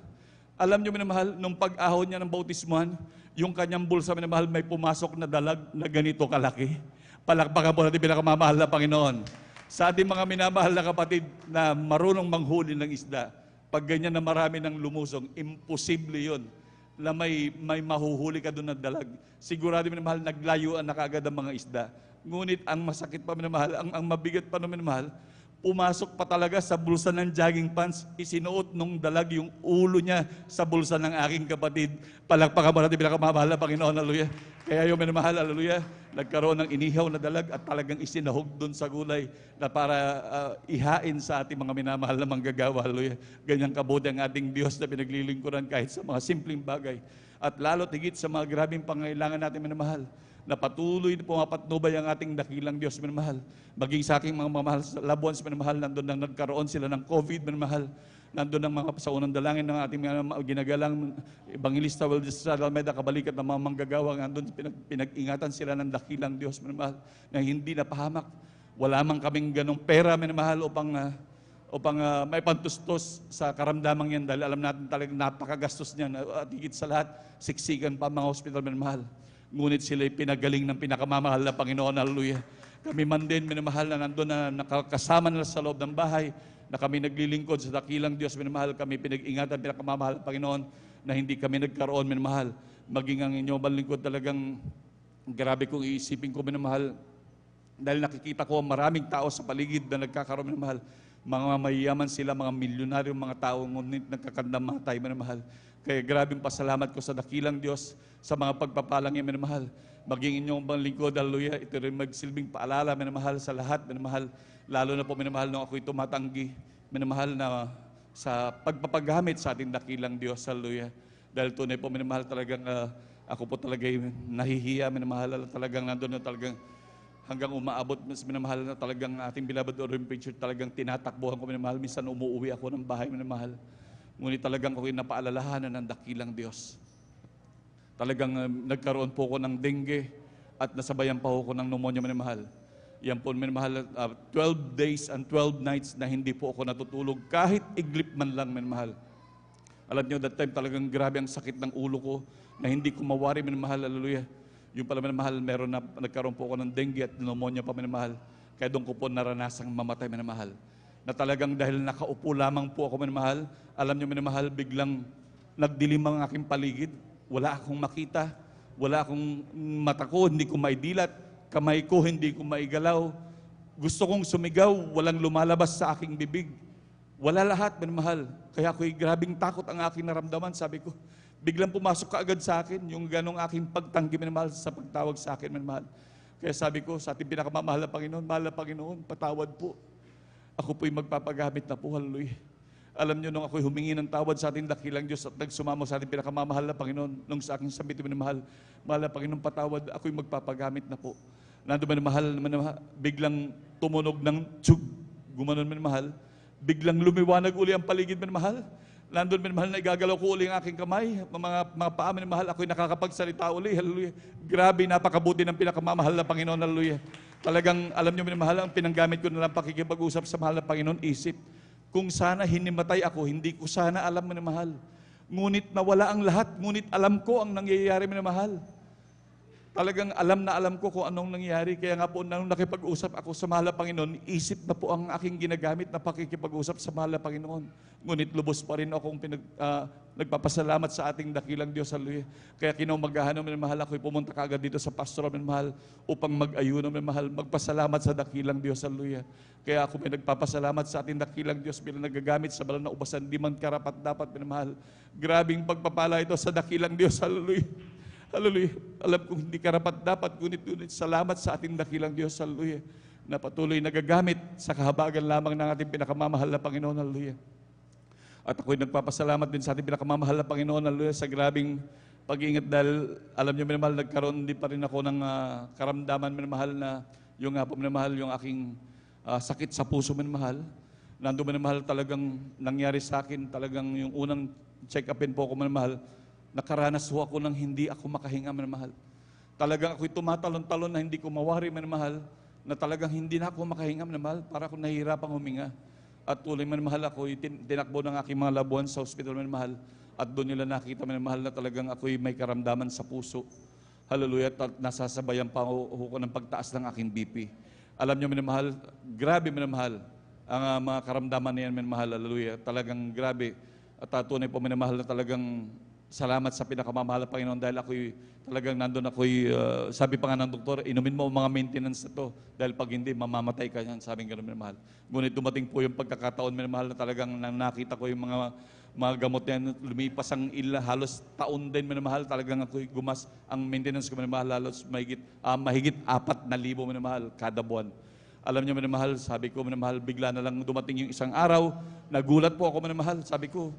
Alam niyo, minamahal, nung pag-ahon niya ng bautismuhan, yung kanyang bulsa, minamahal, may pumasok na dalag na ganito kalaki. Palakpakan po natin pinakamamahal na Panginoon. Sa ating mga minamahal na kapatid na marunong manghuli ng isda, pag ganyan na marami ng lumusong, imposible yun na may mahuhuli ka doon na dalag. Sigurado, minamahal, naglayuan na kaagad ang mga isda. Ngunit ang masakit pa, minamahal, ang mabigat pa, minamahal, pumasok pa talaga sa bulsa ng jogging pants, isinuot nung dalag yung ulo niya sa bulsa ng aking kapatid. Palakpakan mo natin pinakamamahal na Panginoon, hallelujah. Kaya yung minamahal, hallelujah, nagkaroon ng inihaw na dalag at talagang isinahog doon sa gulay na para ihain sa ating mga minamahal na manggagawa, hallelujah. Ganyang kabuti ang ating Diyos na pinaglilingkuran kahit sa mga simpleng bagay. At lalo tigit sa mga grabing pangailangan natin, minamahal, na patuloy na pumapatnubay ang ating dakilang Diyos, minamahal. Maging sa aking mga mamahal sa loved ones, minamahal, nandun nang nagkaroon sila ng COVID, minamahal. Nandun ang mga sa unang dalangin ng ating mga ginagalang Evangelista Waldis Almeida, kabalikat ng mga manggagawa, nandun pinag-ingatan sila ng dakilang Diyos, minamahal, na hindi napahamak. Wala man kaming ganong pera, minamahal, upang may pantustos sa karamdamang yan, dahil alam natin talagang napakagastos niyan. At higit sa lahat, siksikan pa mga hospital, minamahal. Ngunit sila'y pinagaling ng pinakamamahal na Panginoon, hallelujah. Kami man din, minamahal, na nandun na nakakasama nila sa loob ng bahay, na kami naglilingkod sa dakilang Diyos, minamahal, kami pinag-ingatan, pinakamamahal na Panginoon, na hindi kami nagkaroon, minamahal. Maging ang inyong balingkod talagang, grabe kong iisipin ko, minamahal, dahil nakikita ko maraming tao sa paligid na nagkakaroon, minamahal. Mga mayayaman sila, mga milyonaryong mga tao, ngunit nagkakandamatay, minamahal. Kaya grabing pasalamat ko sa dakilang Diyos sa mga pagpapalang niya, minamahal. Maging inyong bang lingkod, hallelujah, ito rin magsilbing paalala, minamahal, sa lahat, minamahal. Lalo na po, minamahal, nung ako'y tumatanggi, minamahal, na sa pagpapagamit sa ating dakilang Diyos, hallelujah. Dahil tunay po, minamahal, talagang ako po talaga nahihiya, minamahal, talagang nandun na talagang hanggang umaabot, minamahal, na talagang ating beloved Orem Preacher, talagang tinatakbuhan ko, minamahal. Minsan umuuwi ako ng bahay, minamahal. Ngunit talagang ako'y napaalalahanan ng dakilang Diyos. Talagang nagkaroon po ako ng dengue at nasabayan pa ako ng pneumonia, minamahal. Yan po, minamahal, 12 days and 12 nights na hindi po ako natutulog kahit iglip man lang, minamahal. Alam niyo, that time talagang grabe ang sakit ng ulo ko na hindi ko mawari, minamahal, hallelujah. Yung pala, minamahal, meron na, nagkaroon po ako ng dengue at pneumonia pa, minamahal. Kaya doon ko po naranasang mamatay, minamahal. Na talagang dahil nakaupo lamang po ako, minamahal, alam niyo, minamahal, biglang nagdilim ang aking paligid. Wala akong makita, wala akong mata ko, hindi ko maidilat, kamay ko, hindi ko maigalaw. Gusto kong sumigaw, walang lumalabas sa aking bibig. Wala lahat, minamahal. Kaya ako'y grabing takot ang aking naramdaman. Sabi ko, biglang pumasok ka agad sa akin, yung ganong aking pagtanggi, minamahal, sa pagtawag sa akin, minamahal. Kaya sabi ko, sa ating pinakamamahal na Panginoon, mahal na Panginoon, patawad po. Ako po'y magpapagamit na po, hallelujah. Alam niyo, nung ako'y humingi ng tawad sa ating dakilang Diyos at nagsumamo sa ating pinakamamahal na Panginoon, nung sa aking sabitin, minamahal, mahal na Panginoon, patawad, ako'y magpapagamit na po. Nandun, minamahal, biglang tumunog ng tsug, gumanon, minamahal, biglang lumiwanag uli ang paligid, minamahal. Nandun, minamahal, na igagalaw ko uli ang aking kamay, mga paa, minamahal, ako'y nakakapagsalita uli, hallelujah. Grabe, napakabuti ng pinakamamahal na Panginoon, hallelujah. Talagang, alam niyo, minamahal, ang pinanggamit ko na lang pakikipag-usap sa mahal na Panginoon, isip. Kung sana hinimatay ako, hindi ko sana alam, minamahal. Ngunit nawala ang lahat, ngunit alam ko ang nangyayari, minamahal. Talagang alam na alam ko kung anong nangyari. Kaya nga po, nang nakipag-usap ako sa mahal na Panginoon, isip na po ang aking ginagamit na pakikipag-usap sa mahal na Panginoon. Ngunit lubos pa rin akong nagpapasalamat sa ating dakilang Diyos, hallelujah. Kaya kinaumagahan naman, mahal, ako'y pumunta kagad dito sa pastoral, mahal, upang mag-ayuno, mahal, magpasalamat sa dakilang Diyos, hallelujah. Kaya ako may nagpapasalamat sa ating dakilang Diyos bilang nagagamit sa banal na ubasan, di man karapat dapat, mahal. Grabing pagpapala ito sa dakilang Diyos, hallelujah. Hallelujah. Alam kong hindi karapat dapat, ngunit salamat sa ating dakilang Diyos, hallelujah, na patuloy nagagamit sa kahabagan lamang ng ating pinakamamahal na Panginoon, hallelujah. At ako'y nagpapasalamat din sa ating pinakamamahal na Panginoon, hallelujah, sa grabing pag-iingat dahil alam niyo, minamahal, nagkaroon din pa rin ako ng karamdaman, minamahal, na yung nga po, minamahal, yung aking sakit sa puso, minamahal. Nandun, minamahal, talagang nangyari sa akin, talagang yung unang check-upin po ako, minamahal, nakaranas ho ako ng hindi ako makahinga, minamahal. Talagang ako'y tumatalon-talon na hindi ko mawari, minamahal, na talagang hindi na ako makahinga, minamahal, para ako nahihirapang huminga. At tuloy, minamahal, ako'y tinakbo ng aking mga labuan sa ospital, minamahal, at doon nila nakita, minamahal, na talagang ako'y may karamdaman sa puso. Hallelujah, at nasasabayan pa ako ng pagtaas ng aking BP. Alam niyo, minamahal, grabe, minamahal, ang mga karamdaman na yan, minamahal, hallelujah, talagang grabe. At tunay po, minamahal, na talagang salamat sa pinakamamahal na Panginoon dahil ako'y talagang nandun ako'y, sabi pa nga ng doktor, inumin mo ang mga maintenance na to dahil pag hindi, mamamatay ka yan, sabing gano'n, minamahal. Ngunit dumating po yung pagkakataon, minamahal, na talagang nakita ko yung mga gamot na yan, lumipas ang halos taon din, minamahal, talagang ako'y ang maintenance ko, minamahal, halos mahigit 4,000, minamahal, kada buwan. Alam niyo, minamahal, sabi ko, minamahal, bigla na lang dumating yung isang araw, nagulat po ako, minamahal, sabi ko,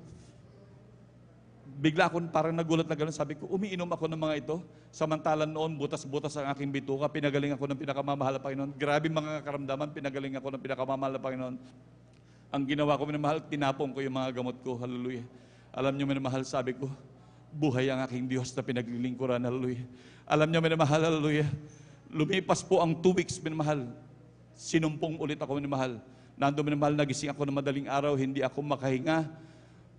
bigla ako parang nagulat na gano'n, sabi ko, umiinom ako ng mga ito. Samantalan noon, butas-butas ang aking bituka, pinagaling ako ng pinakamamahal na Panginoon. Grabe mga karamdaman, pinagaling ako ng pinakamamahal na Panginoon. Ang ginawa ko, minamahal, tinapong ko yung mga gamot ko, hallelujah. Alam niyo, minamahal, sabi ko, buhay ang aking Diyos na pinaglilingkuran, hallelujah. Alam niyo, minamahal, hallelujah. Lumipas po ang 2 weeks, minamahal. Sinumpong ulit ako, minamahal. Nando, minamahal, nagising ako ng madaling araw, hindi ako makahinga,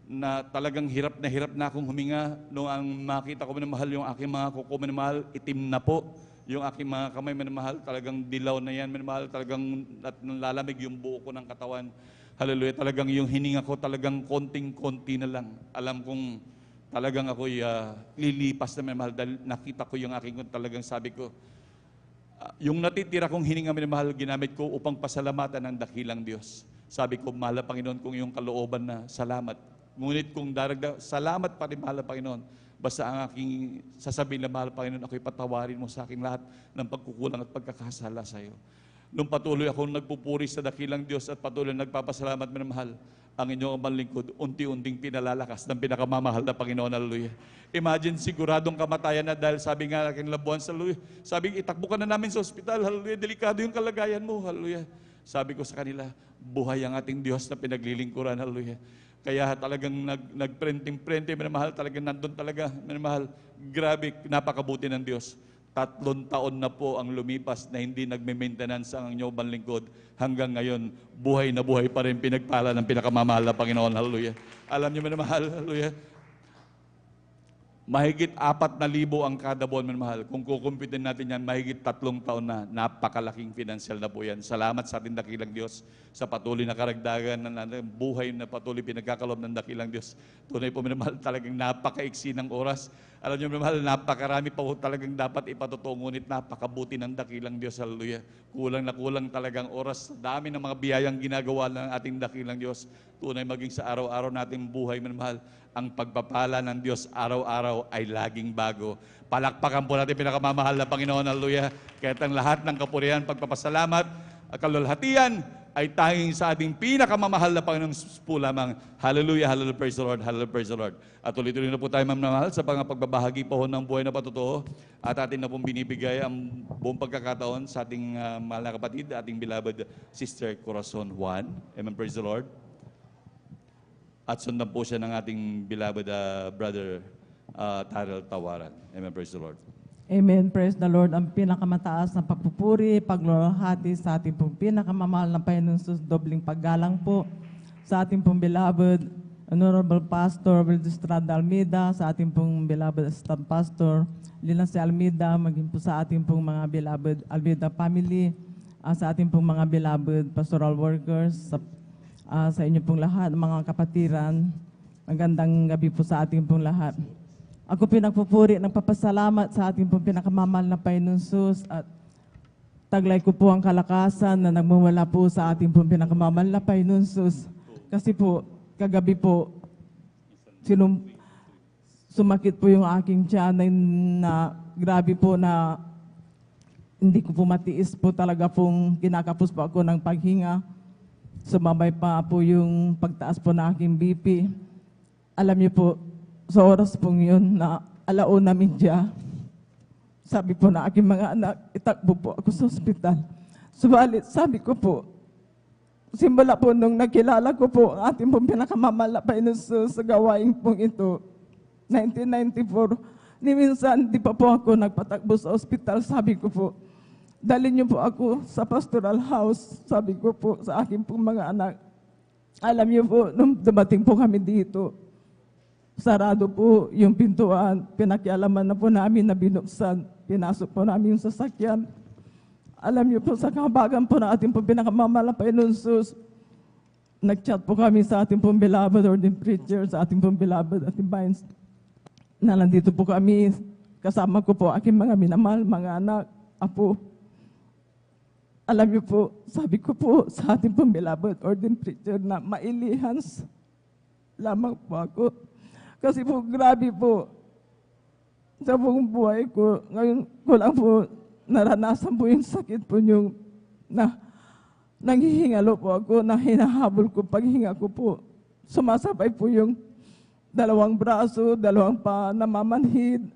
na talagang hirap na akong huminga. Nung ang makita ko, minamahal, yung aking mga kuko, minamahal, itim na po. Yung aking mga kamay, minamahal, talagang dilaw na yan, minamahal, talagang at nalalamig yung buo ko ng katawan. Hallelujah, talagang yung hininga ko, talagang konting-konti na lang. Alam kong talagang ako'y lilipas na, minamahal, dahil nakita ko yung aking, talagang sabi ko, yung natitira kong hininga, minamahal, ginamit ko upang pasalamatan ng dakilang Diyos. Sabi ko, mahal na Panginoon, kung yung kalooban na salamat. Ngunit kung daragdag, salamat pa rin, mahal na Panginoon. Basta ang aking sasabihin na, mahal na Panginoon, ako'y patawarin mo sa aking lahat ng pagkukulang at pagkakasala sa iyo. Nung patuloy akong nagpupuri sa dakilang Diyos at patuloy nagpapasalamat, minamahal, ang inyong manlingkod, unti-unting pinalalakas ng pinakamamahal na Panginoon, hallelujah. Imagine, siguradong kamatayan na dahil sabi nga aking labuan sa hallelujah, sabi, itakbo ka na namin sa ospital, hallelujah, delikado yung kalagayan mo, hallelujah. Sabi ko sa kanila, buhay ang ating Diyos na pinaglilingkuran, hallelujah. Kaya talagang nagprinting-printing, minamahal, talagang nandun talaga, minamahal, grabe, napakabuti ng Diyos. 3 taon na po ang lumipas na hindi nagme-maintenance ang inyong banlingkod. Hanggang ngayon, buhay na buhay pa rin pinagpala ng pinakamamahal na Panginoon. Hallelujah. Alam niyo minamahal, hallelujah. Mahigit 4,000 ang kada buwan, minamahal. Kung kukumpitin natin yan, mahigit 3 taon na. Napakalaking financial na po yan. Salamat sa ating dakilang Diyos sa patuloy na karagdagan ng buhay na patuloy pinagkakalob ng dakilang Diyos. Tunay po, minamahal, talagang napakaiksi ng oras. Alam niyo, minamahal, napakarami pa po talagang dapat ipatotoo, ngunit napakabuti ng dakilang Diyos. Hallelujah. Kulang na kulang talagang oras. Dami ng mga biyayang ginagawa ng ating dakilang Diyos. Tunay maging sa araw-araw nating buhay, minamahal, ang pagpapala ng Diyos araw-araw ay laging bago. Palakpakan po natin pinakamamahal na Panginoon. Hallelujah. Kaya't ang lahat ng kapurihan, pagpapasalamat at kalulhatian ay tanging sa ating pinakamamahal na Panginoon po lamang. Hallelujah, hallelujah, praise the Lord, hallelujah, praise the Lord. At tuloy-tuloy na po tayo, mamamahal, sa pagbabahagi po ng buhay na patotoo. At atin na pong binibigay ang buong pagkakataon sa ating mahal na kapatid, ating beloved Sister Corazon Juan. Amen, praise the Lord. At sundan po siya ng ating beloved brother Tarel Tawaran. Amen, praise the Lord. Amen. Praise the Lord. Ang pinakamataas na pagpupuri, paglulahati sa ating pong pinakamamahal na Panginoon Jesus, dobling paggalang po sa ating pong beloved Honorable Pastor Wilde Estrada Almeida, sa ating pong beloved Staff Pastor Linasy Almeida, maging po sa ating pong mga beloved Almeida family, sa ating pong mga beloved pastoral workers, sa inyo pong lahat, mga kapatiran. Magandang gabi po sa ating pong lahat. Ako pinagpupuri ng papasalamat sa ating pong pinakamamahal na Panginoon Jesus at taglay ko po ang kalakasan na nagmumula po sa ating pong pinakamamahal na Panginoon Jesus. Kasi po, kagabi po, sumakit po yung aking tiyan na grabe po na hindi ko po matiis po talaga pong kinakapos po ako ng paghinga. Sumabay pa po yung pagtaas po na aking BP. Alam niyo po, sa oras pong yun na 1:00 sabi po na aking mga anak, itakbo po ako sa ospital. Subalit, sabi ko po, simula po nung nakilala ko po ang ating pong pinakamamahal na Panginoon sa gawain pong ito, 1994, ni minsan di pa po ako nagpatakbo sa ospital. Sabi ko po, dalhin niyo po ako sa pastoral house. Sabi ko po sa aking pong mga anak. Alam niyo po, nung dumating po kami dito, sarado po yung pintuan. Pinakialaman na po namin na binuksan. Pinasok po namin yung sasakyan. Alam niyo po, sa kahabagan po na ating pong pinakamamahal na Panginoon Jesus, nag-chat po kami sa ating pong beloved ordained preacher, sa ating pong beloved ating Vines, na nandito po kami, kasama ko po aking mga minamahal, mga anak, apo. Alam niyo po, sabi ko po sa ating pong beloved ordained preacher na mailihans lamang po ako. Kasi po, grabe po, sa buong buhay ko, ngayon ko lang po naranasan po yung sakit po yung na nanghihingalo po ako, na hinahabol ko paghinga ko po. Sumasabay po yung 2 braso, 2 paa na mamanhid.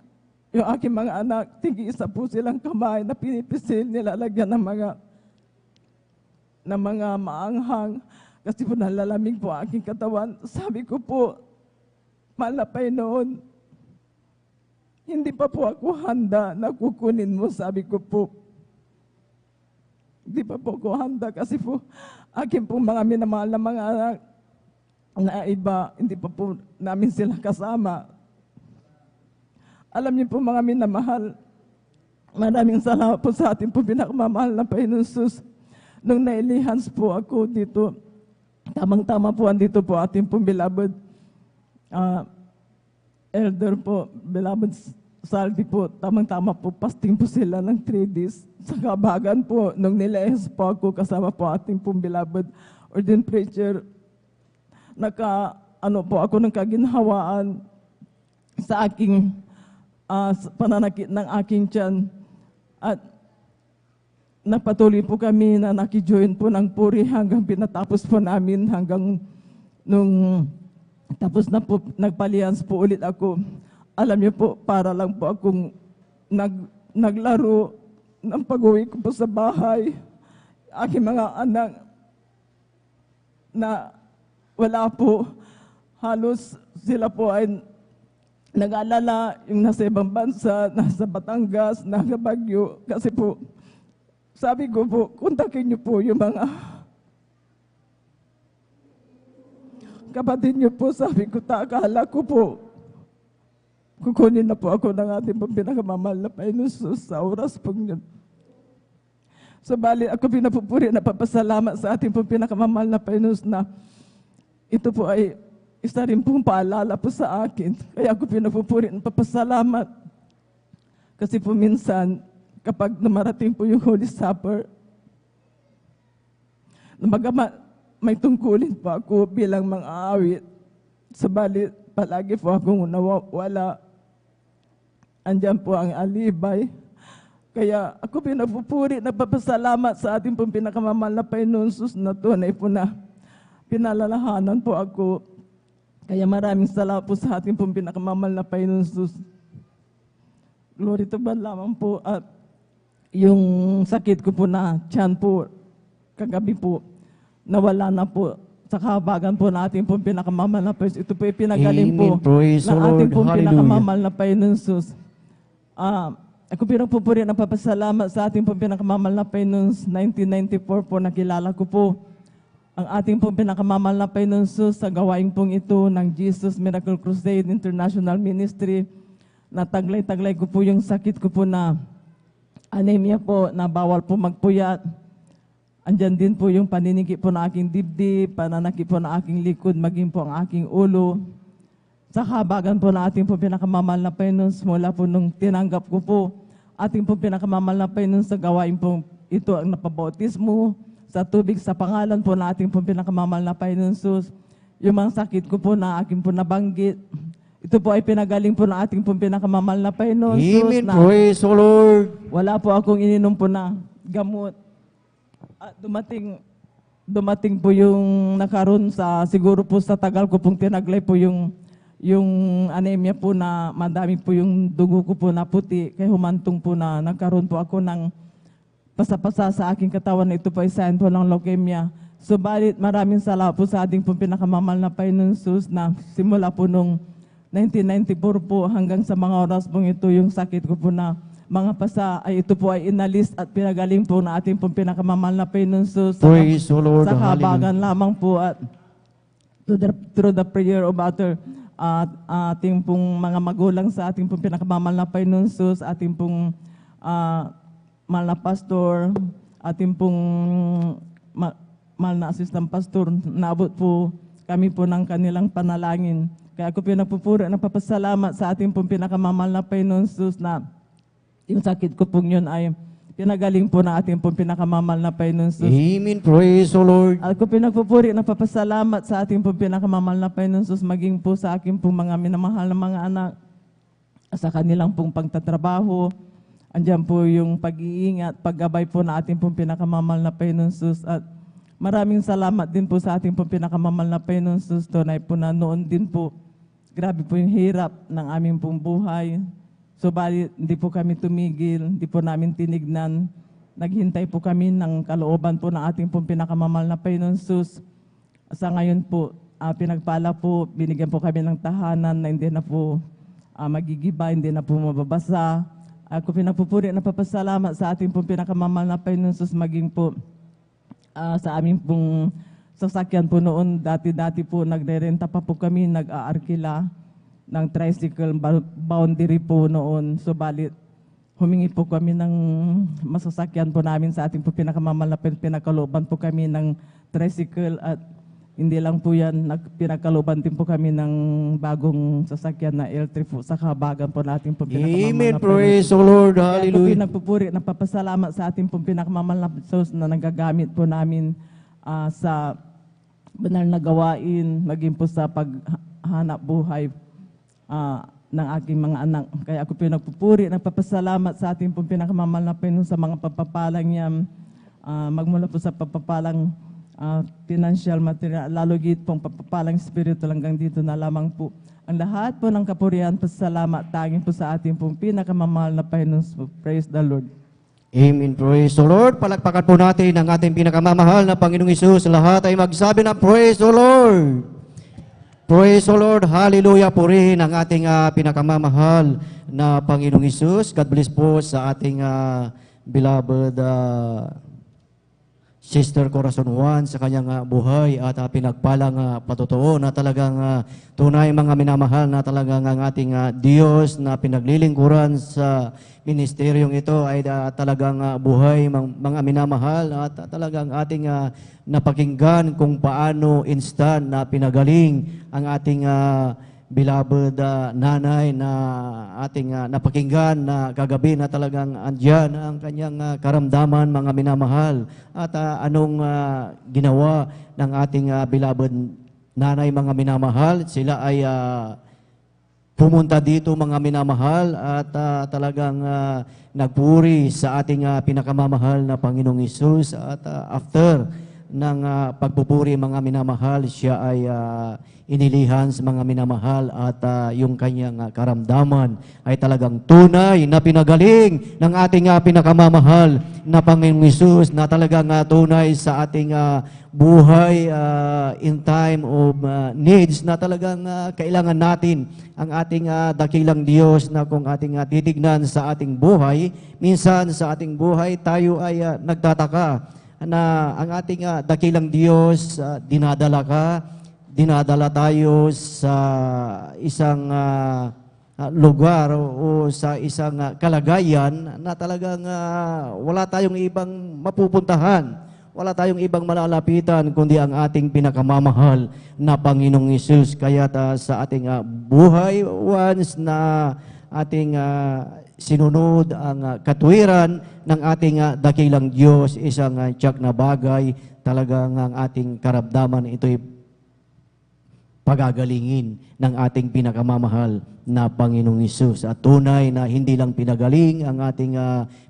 Yung aking mga anak, tig-isa po silang kamay na pinipisil, nilalagyan ng mga maanghang. Kasi po nalalamig po ang aking katawan. Sabi ko po, mahal na Panginoon, hindi pa po ako handa na kukunin mo, sabi ko po. Hindi pa po ako handa kasi po, akin pong mga minamahal na mga anak na iba, hindi pa po namin sila kasama. Alam niyo po mga minamahal, maraming salamat po sa ating po pinakamamahal na Panginoon Jesus. Nung nailihans po ako dito, tamang-tama po andito po ating pong beloved elder po, beloved Saldi po, tamang-tama po, fasting po sila ng 3 days. Sa kabagan po, nung nilehas po ako, kasama po ating pong beloved ordained preacher, po ako ng kaginhawaan sa aking pananakit ng aking tiyan. At napatuloy po kami na nakijoin po ng puri hanggang pinatapos po namin, hanggang nung tapos na po, nagpalihans po ulit ako. Alam niyo po, para lang po akong naglaro ng pag-uwi ko po sa bahay. Aking mga anak na wala po, halos sila po ay nag-aalala yung nasa ibang bansa, nasa Batangas, nasa Baguio. Kasi po, sabi ko po, kontakin niyo po yung mga kapatid niyo po. Sabi ko, akala ko po, kukunin na po ako ng ating pong pinakamamahal na Panginoon Jesus sa oras pong yun. Bali, ako pinapupuri na papasalamat sa ating pong pinakamamahal na Panginoon na ito po ay isa rin pong paalala po sa akin. Kaya ako pinapupuri na papasalamat. Kasi po minsan, kapag namarating po yung Holy Supper, may tungkulin po ako bilang mga awit. Bali, palagi po akong nawawala. Andyan po ang alibay. Kaya ako pinapupuri na papasalamat sa ating pong pinakamamahal na Panginoon Jesus na tunay po na pinalalahanan po ako. Kaya maraming salamat po sa ating pong pinakamamahal na Panginoon Jesus. Glory to God lamang po. At yung sakit ko po na tiyan po, kagabi po, nawala na po. Sa kahabagan po na ating pong pinakamamahal na Panginoon. Ito po yung pinagaling po Praise the ng Lord. ating pong Hallelujah. pinakamamahal na Panginoon Jesus. Ako pinagpupuri ng papasalamat sa ating pong pinakamamahal na Panginoon. 1994 po nakilala ko po ang ating pong pinakamamahal na Panginoon Jesus sa gawain pong ito ng Jesus Miracle Crusade International Ministry. Nataglay-taglay ko po yung sakit ko po na anemia po, na bawal po magpuyat. Andyan din po yung paninigi po na aking dibdib, pananaki po na aking likod, maging po ang aking ulo. Sa kahabagan po na ating po pinakamamahal na Panginoon, mula po nung tinanggap ko po, ating po pinakamamahal na Panginoon sa gawain po ito ang napabautismo sa tubig sa pangalan po na ating po pinakamamahal na Panginoon Jesus. Yung mga sakit ko po na aking po nabanggit, ito po ay pinagaling po na ating po pinakamamahal na Panginoon Jesus. Amen. Praise the Lord. Wala po akong ininom po na gamot. At dumating po yung nakaroon sa, siguro po sa tagal ko pong tinaglay po yung anemia po na madami po yung dugo ko po na puti. Kaya humantong po na nagkaroon po ako ng pasapasa sa aking katawan na ito po ay sign po ng leukemia. Subalit maraming salamat po sa ating pong pinakamamahal na Panginoon Jesus na simula po nung 1994 po hanggang sa mga oras pong ito yung sakit ko po na mga pasa ay ito po ay inalis at pinagaling po na ating pong pinakamamahal na Panginoon Jesus. Praise the Lord. Sa Hallelujah. kahabagan lamang po at through the prayer of other ating pong mga magulang sa ating pong pinakamamahal na Panginoon Jesus, ating pong mahal na pastor, ating pong mahal na assistant pastor, naabot po kami po ng kanilang panalangin. Kaya ako pinagpupuri ng papasalamat sa ating pong pinakamamahal na Panginoon Jesus na yung sakit ko pong yun ay pinagaling po na ating pong pinakamamahal na Panginoon Jesus. Amen. Praise the Lord. At ko pinagpupuri ng papasalamat sa ating pong pinakamamahal na Panginoon Jesus, maging po sa aking pong mga minamahal na mga anak, sa kanilang pong pagtatrabaho. Andiyan po yung pag-iingat, paggabay po na ating pong pinakamamahal na Panginoon Jesus. At maraming salamat din po sa ating pong pinakamamahal na Panginoon Jesus. Tunay po na noon din po, grabe po yung hirap ng aming pong buhay. Subalit, hindi po kami tumigil, hindi po namin tinignan. Naghintay po kami ng kalooban po ng ating pong pinakamamahal na Panginoon Jesus. Sa ngayon po, pinagpala po, binigyan po kami ng tahanan na hindi na po magigiba, hindi na po mababasa. Ako pinagpupuri na papasalamat sa ating pong pinakamamahal na Panginoon Jesus, maging po sa aming pong sasakyan po noon. Dati-dati po nagre-renta pa po kami, nag-aarkila ng tricycle boundary po noon. Subalit, humingi po kami ng masasakyan po namin sa ating po pinakamamahal na pinagkalooban po kami ng tricycle at hindi lang po yan, pinagkalooban din po kami ng bagong sasakyan na L3 po sa kahabagan po natin po pinakamamahal Amen. na Praise the Lord. Kaya po Hallelujah. pinagpupuri, napapasalamat sa ating pong pinakamamahal na Diyos na nagagamit po namin sa banal na gawain, maging po sa paghanap buhay ng aking mga anak. Kaya ako pinagpupuri, nagpapasalamat sa ating pong pinakamamahal na Panginoon sa mga papapalang niya, magmula po sa papapalang financial, material, lalo git pong papapalang spiritual hanggang dito na lamang po. Ang lahat po ng kapurihan, pasalamat, tanging po sa ating pong pinakamamahal na Panginoon. Praise the Lord. Amen. Praise the Lord. Palakpakan po natin ang ating pinakamamahal na Panginoong Hesus. Lahat ay magsabi na praise the Lord. Praise the Lord. Hallelujah. Purihin ang ating pinakamamahal na Panginoong Hesus. God bless po sa ating beloved Sister Corazon Juan sa kanyang buhay at pinagpalang patotoo na talagang tunay mga minamahal na talagang ang ating Diyos na pinaglilingkuran sa ministeryong ito ay talagang buhay mga minamahal at talagang ating napakinggan kung paano instant na pinagaling ang ating beloved nanay na ating napakinggan na kagabi na talagang andyan ang kanyang karamdaman mga minamahal at anong ginawa ng ating beloved nanay mga minamahal. Sila ay pumunta dito mga minamahal at talagang nagpuri sa ating pinakamamahal na Panginoong Hesus at after ng pagpupuri mga minamahal, siya ay inilihan sa mga minamahal at yung kanyang karamdaman ay talagang tunay na pinagaling ng ating pinakamamahal na Panginoong Hesus na talagang tunay sa ating buhay in time of needs na talagang kailangan natin ang ating dakilang Diyos na kung ating titignan sa ating buhay, minsan sa ating buhay tayo ay nagtataka na ang ating dakilang Diyos dinadala tayo sa isang lugar o sa isang kalagayan na talagang wala tayong ibang mapupuntahan, wala tayong ibang malalapitan kundi ang ating pinakamamahal na Panginoong Hesus. Kaya sa ating buhay, once na ating sinunod ang katuwiran ng ating dakilang Diyos, isang tiyak na bagay, talagang ang ating karamdaman ito'y pagagalingin ng ating pinakamamahal na Panginoong Hesus. At tunay na hindi lang pinagaling ang ating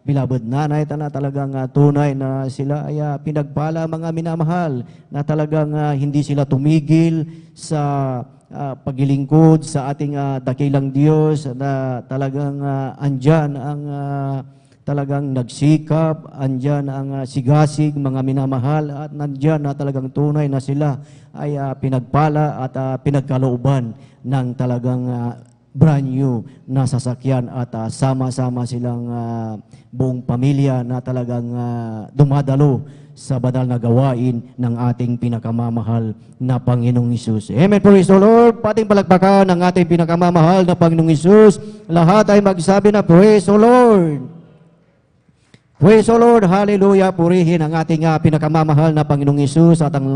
beloved nanay, talagang tunay na sila ay pinagpala mga minamahal, na talagang hindi sila tumigil sa paglilingkod sa ating dakilang Diyos, na talagang andyan ang talagang nagsikap, andyan ang sigasig mga minamahal, at nandyan na talagang tunay na sila ay pinagpala at pinagkalooban ng talagang brand new na sasakyan at sama-sama silang buong pamilya na talagang dumadalo sa banal na gawain ng ating pinakamamahal na Panginoong Hesus. Amen. Praise the Lord. Pating palagpakan ng ating pinakamamahal na Panginoong Hesus. Lahat ay magsabi na praise the Lord. Praise the Lord. Hallelujah. Purihin ang ating pinakamamahal na Panginoong Hesus at ang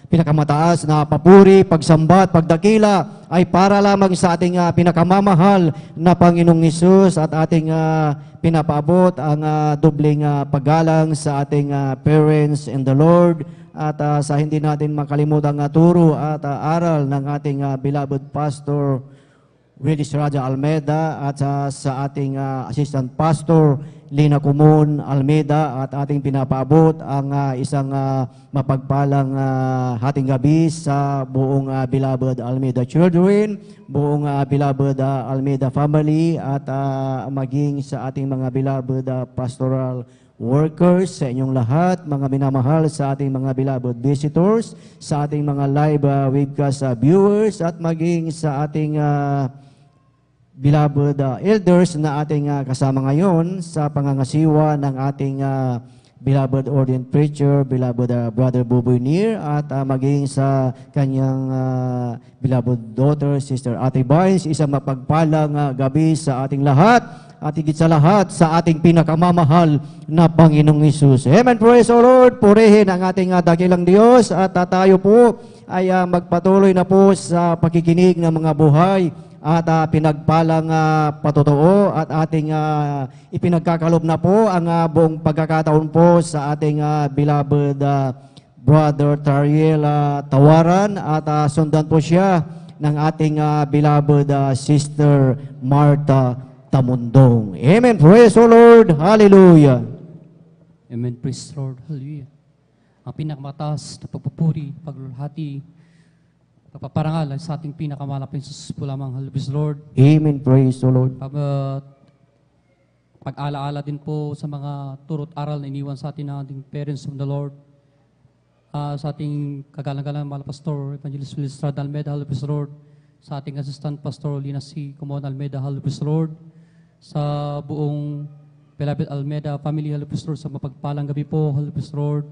pinakamataas na papuri, pagsambat, pagdakila ay para lamang sa ating pinakamamahal na Panginoong Hesus, at ating pinapaabot ang dobling paggalang sa ating parents in the Lord, at sa hindi natin makalimutang turo at aral ng ating beloved Pastor Willis Raja Almeida, at sa ating Assistant Pastor Lina Kumon Almeida, at ating pinapaabot ang isang mapagpalang hating gabi sa buong beloved Almeida Children, buong beloved Almeida family, at maging sa ating mga beloved pastoral workers, sa inyong lahat, mga minamahal, sa ating mga beloved visitors, sa ating mga live webcast viewers, at maging sa ating beloved elders na ating kasama ngayon sa pangangasiwa ng ating beloved ordained preacher, beloved Brother Buboy Nir, at maging sa kanyang beloved daughter, Sister Ate Vines. Isang mapagpalang gabi sa ating lahat, at higit sa lahat sa ating pinakamamahal na Panginoong Hesus. Amen. Praise the Lord. Purihin ang ating dakilang Diyos, at tayo po ay magpatuloy na po sa pakikinig ng mga buhay at pinagpalang patotoo, at ating ipinagkakalob na po ang buong pagkakataon po sa ating beloved Brother Tariel Tawaran, at sundan po siya ng ating beloved Sister Martha Tamundong. Amen. Praise the Lord. Hallelujah. Amen. Praise the Lord. Hallelujah. Ang pinakamataas na pagpupuri, paglulhati, pagpaparangal ay sa ating pinakamalapit sa po lamang. Hallelujah, Lord. Amen. Praise the Lord. Pag-alaala din po sa mga turot aral na iniwan sa ating parents of the Lord. sa ating kagalang-galang mahal pastor, Evangelist Will Estrada Almeida, Hello Praise the Lord. Sa ating assistant pastor, Lina C. Comon Almeida, Hello Praise the Lord. Sa buong beloved Almeida family, Hello Praise the Lord. Sa mapagpalang gabi po, Hello Praise the Lord.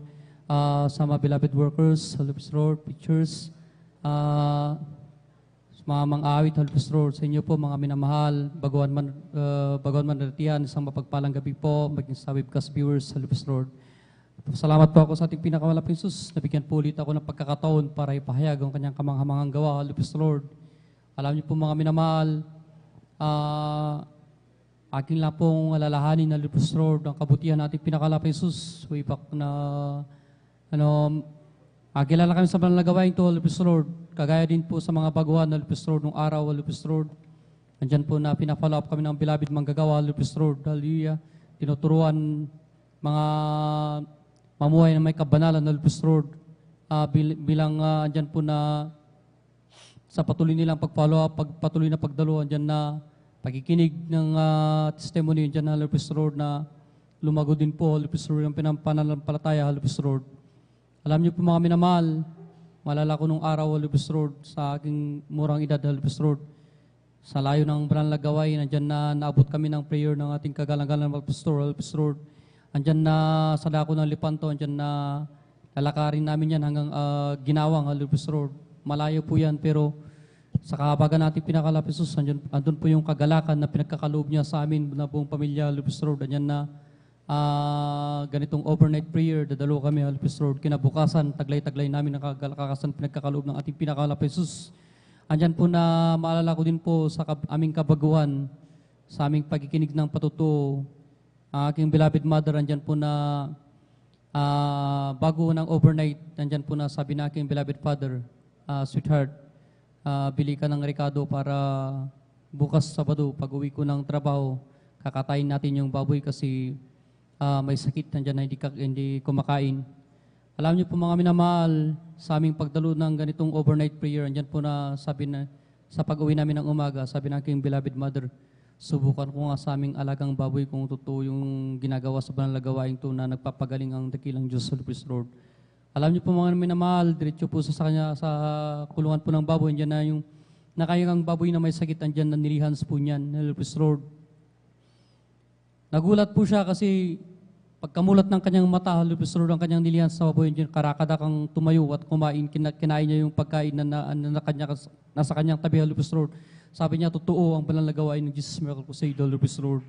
Sa mga beloved workers, Hello Praise the Lord. Pictures. Mga mang-awit, Hello Praise the Lord. Sa inyo po, mga minamahal, baguhan man naritihan, isang mapagpalang gabi po, maging sa webcast viewers, Hello Praise the Lord. Salamat po ako sa ating pinakamalaping Sus. Nabigyan po ulit ako ng pagkakataon para ipahayag ang kanyang kamanghamangang gawa, Hello Praise the Lord. Alam niyo po mga minamahal, aking lang pong alalahanin, Hello Praise the Lord, ang kabutihan nating pinakalaping Sus. Way back na, kilala kami sa banal na gawain to, Hello Praise the Lord. Kagaya din po sa mga baguhan, Hello Praise the Lord, nung araw, Hello Praise the Lord. Andyan po na pina-follow up kami ng beloved manggagawa, Hello Praise the Lord. Hallelujah. Tinuturuan mga mamuhay na may kabanalan, Hello Praise the Lord. Bilang andyan po na sa patuloy nilang pag-follow up, patuloy na pagdalo, andyan na pagkikinig ng testimony, andyan na, Hello Praise the Lord, na lumago din po, Hello Praise the Lord, ang pinampananampalataya, Hello Praise the Lord. Alam niyo po mga minamahal, malala ko nung araw, Hello Praise the Lord, sa aking murang edad, Hello Praise the Lord, sa layo ng banal na gawain, andyan na naabot kami ng prayer ng ating kagalang-galang na pastor, Hello Praise the Lord. Andyan na sa dako ng Lipanto, andyan na lalakarin namin yan hanggang Ginawang, Hello Praise the Lord. Malayo po yan, pero sa kahabagan natin pinakalapit Sus, andun po yung kagalakan na pinagkakaloob niya sa amin na buong pamilya, Hello Praise the Lord. Andyan na ganitong overnight prayer, dadalo kami, Hello Praise the Lord. Kinabukasan, taglay-taglay namin ang kagalakan pinagkakaloob ng ating pinakalapit Sus. Andyan po na maalala ko din po sa aming kabaguhan, sa aming pagkikinig ng patutuo. Aking beloved mother, andyan po na bago ng overnight, andyan po na sabi na aking beloved father, sweetheart, bili ka ng rekado para bukas Sabado, pag uwi ko ng trabaho, kakatayin natin yung baboy kasi may sakit nandyan na hindi kumakain. Alam niyo po mga minamahal, sa aming pagdalo ng ganitong overnight prayer, andyan po na sabi na sa pag-uwi namin ng umaga, sabi na aking beloved mother, subukan ko nga sa aming alagang baboy kung totoo yung ginagawa sa banal na gawain to na nagpapagaling ang dakilang Diyos, Hello Praise the Lord. Alam niyo po mga minamahal, diretso po sa kanya sa kulungan po ng baboy, andyan na yung nakayang baboy na may sakit, andyan na nilihans po niyan, Hello Praise the Lord. Nagulat po siya kasi pagkamulat ng kanyang mata, Hello Praise the Lord, ang kanyang nilihans sa baboy, andyan karakadak ang tumayo at kumain, kinain niya yung pagkain na nasa kanyang tabi, Hello Praise the Lord. Sabi niya, totoo ang banal na gawain ng Jesus Miracle Crusade, Hello Praise the Lord.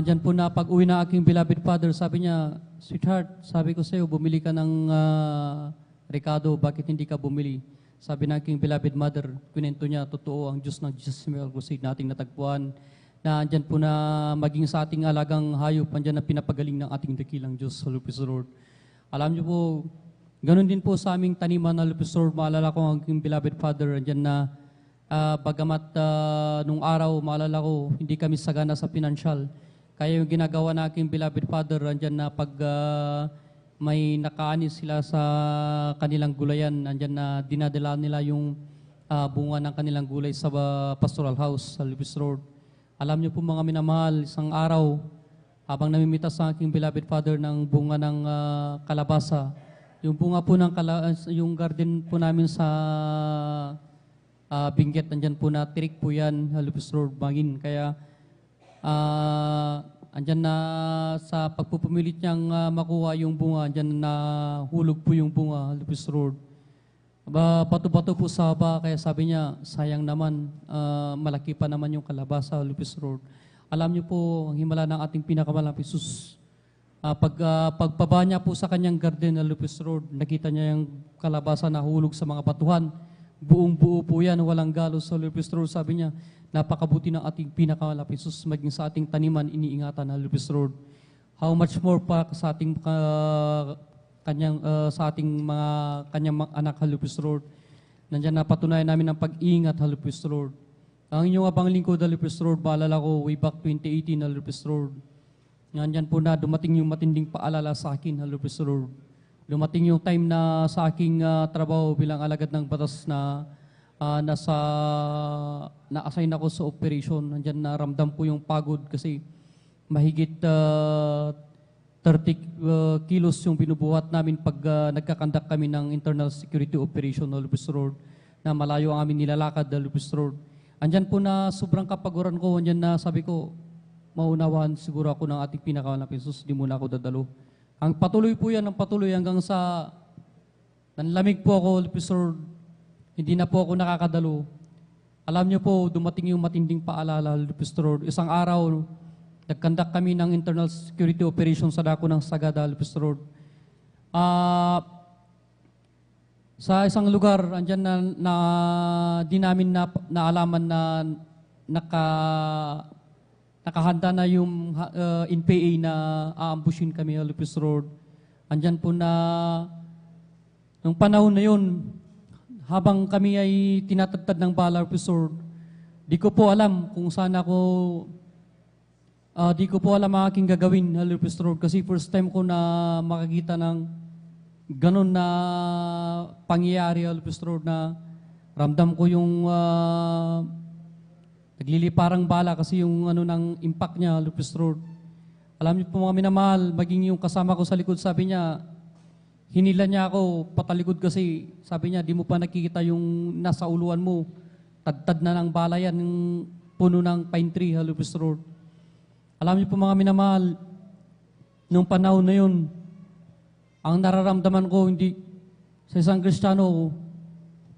Diyan po na pag-uwi na aking beloved father, sabi niya, sweetheart, sabi ko sa iyo, bumili ka ng rekado, bakit hindi ka bumili? Sabi na aking beloved mother, kwento niya, totoo ang Diyos ng Jesus Miracle Crusade na ating natagpuan, na andyan po na maging sa ating alagang hayop, andyan na pinapagaling ng ating dakilang Diyos, Hello Praise the Lord. Alam niyo po, ganun din po sa aming taniman, Hello Praise the Lord, maalala ko ang aking beloved father, andyan na bagamat nung araw, maalala ko, hindi kami sagana sa pinansyal. Kaya yung ginagawa na aking beloved father, andyan na pag may nakaani sila sa kanilang gulayan, andyan na dinadala nila yung bunga ng kanilang gulay sa pastoral house, sa Hello Praise the Lord. Alam niyo po mga minamahal, isang araw, habang namimitas sa aking beloved father ng bunga ng kalabasa, yung bunga po ng yung garden po namin sa Benguet, andyan po na tirik po yan, Hello Praise the Lord, bangin. Kaya andyan na sa pagpupumilit niyang makuha yung bunga, andyan na hulog po yung bunga, Hello Praise the Lord. Bato-bato po sa haba, kaya sabi niya, sayang naman, malaki pa naman yung kalabasa, Hello Praise the Lord. Alam niyo po, ang himala ng ating pinakamalapit Jesus, pagpaba niya po sa kanyang garden, Hello Praise the Lord, nakita niya yung kalabasa na hulog sa mga batuhan. Buong-buo po yan, walang galos, Hello Praise the Lord. Sabi niya, napakabuti ng ating pinakamalapit Jesus, maging sa ating taniman, iniingatan, Hello Praise the Lord. How much more pa sa ating kanyang anak, Hello Praise the Lord. Nandiyan na patunayan namin ang pag-iingat, Hello Praise the Lord. Ang inyong abang lingkod, Hello Praise the Lord, maalala ko, way back 2018, Hello Praise the Lord. Nandiyan po na dumating yung matinding paalala sa akin, Hello Praise the Lord. Dumating yung time na sa aking trabaho bilang alagad ng batas na na-assign ako sa operation. Nandiyan na ramdam ko yung pagod kasi mahigit 30 kilos yung binubuhat namin pag nagkakandak kami ng internal security operation na Lupis Road, na malayo ang amin nilalakad na Lupis Road. Andyan po na sobrang kapaguran ko, andyan na sabi ko, maunawaan siguro ako ng ating pinakamalapit Jesus, di muna ako dadalo. Ang patuloy po yan, ang patuloy hanggang sa nanlamig po ako, Lupis Road, hindi na po ako nakakadalo. Alam niyo po, dumating yung matinding paalala, Lupis Road. Isang araw, nagkandak kami ng internal security operation sa dako ng Sagada, Lupis Road. Sa isang lugar, andyan na di namin naalaman na nakahanda na yung NPA na aambushin kami sa Lupis Road. Andyan po na, nung panahon na yun, habang kami ay tinatagtad ng bala, Lupis Road, di ko po alam kung saan ako, di ko po alam ang aking gagawin sa Lupis Road kasi first time ko na makakita ng ganon na pangyayari sa Lupis Road na ramdam ko yung nagliliparang bala kasi yung ano ng impact niya sa Lupis Road. Alam niyo po mga minamahal, maging yung kasama ko sa likod, sabi niya, hinila niya ako patalikod kasi sabi niya, di mo pa nakikita yung nasa uluan mo. Tad-tad na ng bala yan, yung puno ng pine tree sa Lupis Road. Alam niyo po mga minamahal, nung panahon na yun, ang nararamdaman ko, hindi sa isang Kristiyano,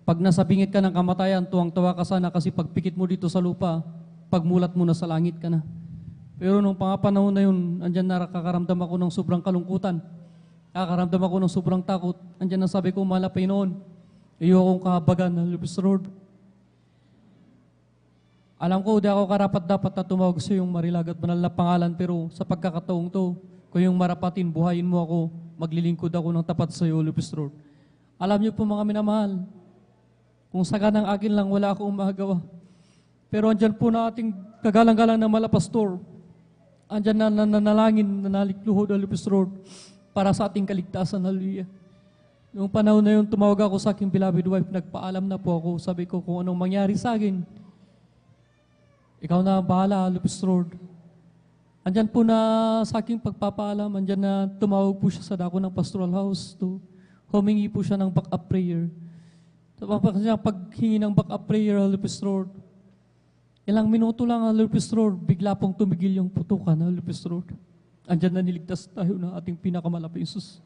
pag nasa bingit ka ng kamatayan, tuwang-tuwa ka sana kasi pagpikit mo dito sa lupa, pagmulat mo na sa langit ka na. Pero nung panahon na yun, andyan nakakaramdam ako ng sobrang kalungkutan. Nakakaramdam ako ng sobrang takot. Andyan na sabi ko, mahal na Panginoon, iyo akong kahabagan na Lupis Road. Alam ko, di ako karapat-dapat na tumawag sa iyong marilag at banal na pangalan, pero sa pagkakataong to, kung yung marapatin, buhayin mo ako, maglilingkod ako ng tapat sa iyo, Lupis Road. Alam niyo po mga minamahal, kung saga ng akin lang, wala akong magagawa. Pero andyan po na ating kagalang-galang na malapastor, andyan na nanalangin, nanalikluhod ang Lupis Road para sa ating kaligtasan, hallelujah. Noong panahon na yun, tumawag ako sa aking beloved wife, nagpaalam na po ako, sabi ko kung anong mangyari sa akin, ikaw na bahala, Lupis Road. Andyan po na sa aking pagpapaalam, andyan na tumawag po siya sa dako ng pastoral house to humingi po siya ng backup prayer. Paghingi ng backup prayer, Lupis Road, ilang minuto lang, Lupis Road, bigla pong tumigil yung putukan, Lupis Road. Andyan na niligtas tayo ng ating pinakamalapit Jesus.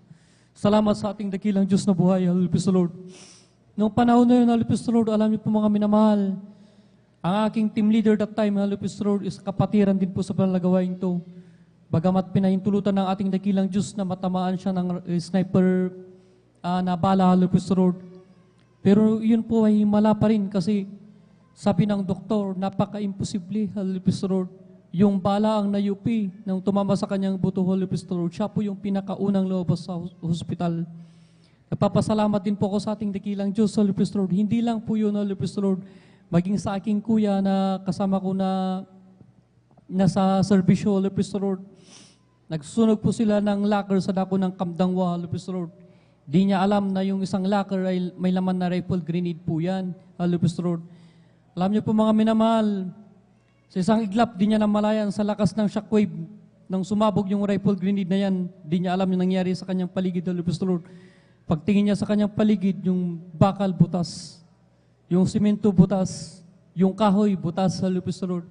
Salamat sa ating dakilang Diyos na buhay, Lupis Road. Noong panahon na yun, Lupis Road, alam niyo po mga minamahal, ang aking team leader that time, Lupis Road, is kapatiran din po sa panalagawain to. Bagamat pinahintulutan ng ating dakilang Diyos na matamaan siya ng sniper na bala, Lupis Road. Pero yun po ay himala pa rin kasi sabi ng doktor, napaka-imposible, Lupis Road. Yung bala ang nayupi nang tumama sa kanyang buto, Lupis Road. Siya po yung pinakaunang lumabas sa hospital. Nagpapasalamat din po ako sa ating dakilang Diyos, Lupis Road. Hindi lang po yun, Lupis Road. Maging sa aking kuya na kasama ko na nasa serbisyo, Lupis Road. Nagsunog po sila ng locker sa dako ng Kamdangwa, Lupis Road. Di niya alam na yung isang locker ay may laman na rifle grenade po yan, Lupis Road. Alam niyo po mga minamahal, sa isang iglap, di niya namalayan sa lakas ng shockwave nang sumabog yung rifle grenade na yan, di niya alam yung nangyari sa kanyang paligid, Lupis Road. Pagtingin niya sa kanyang paligid, yung bakal butas. Yung simento butas, yung kahoy butas sa Lupis Road.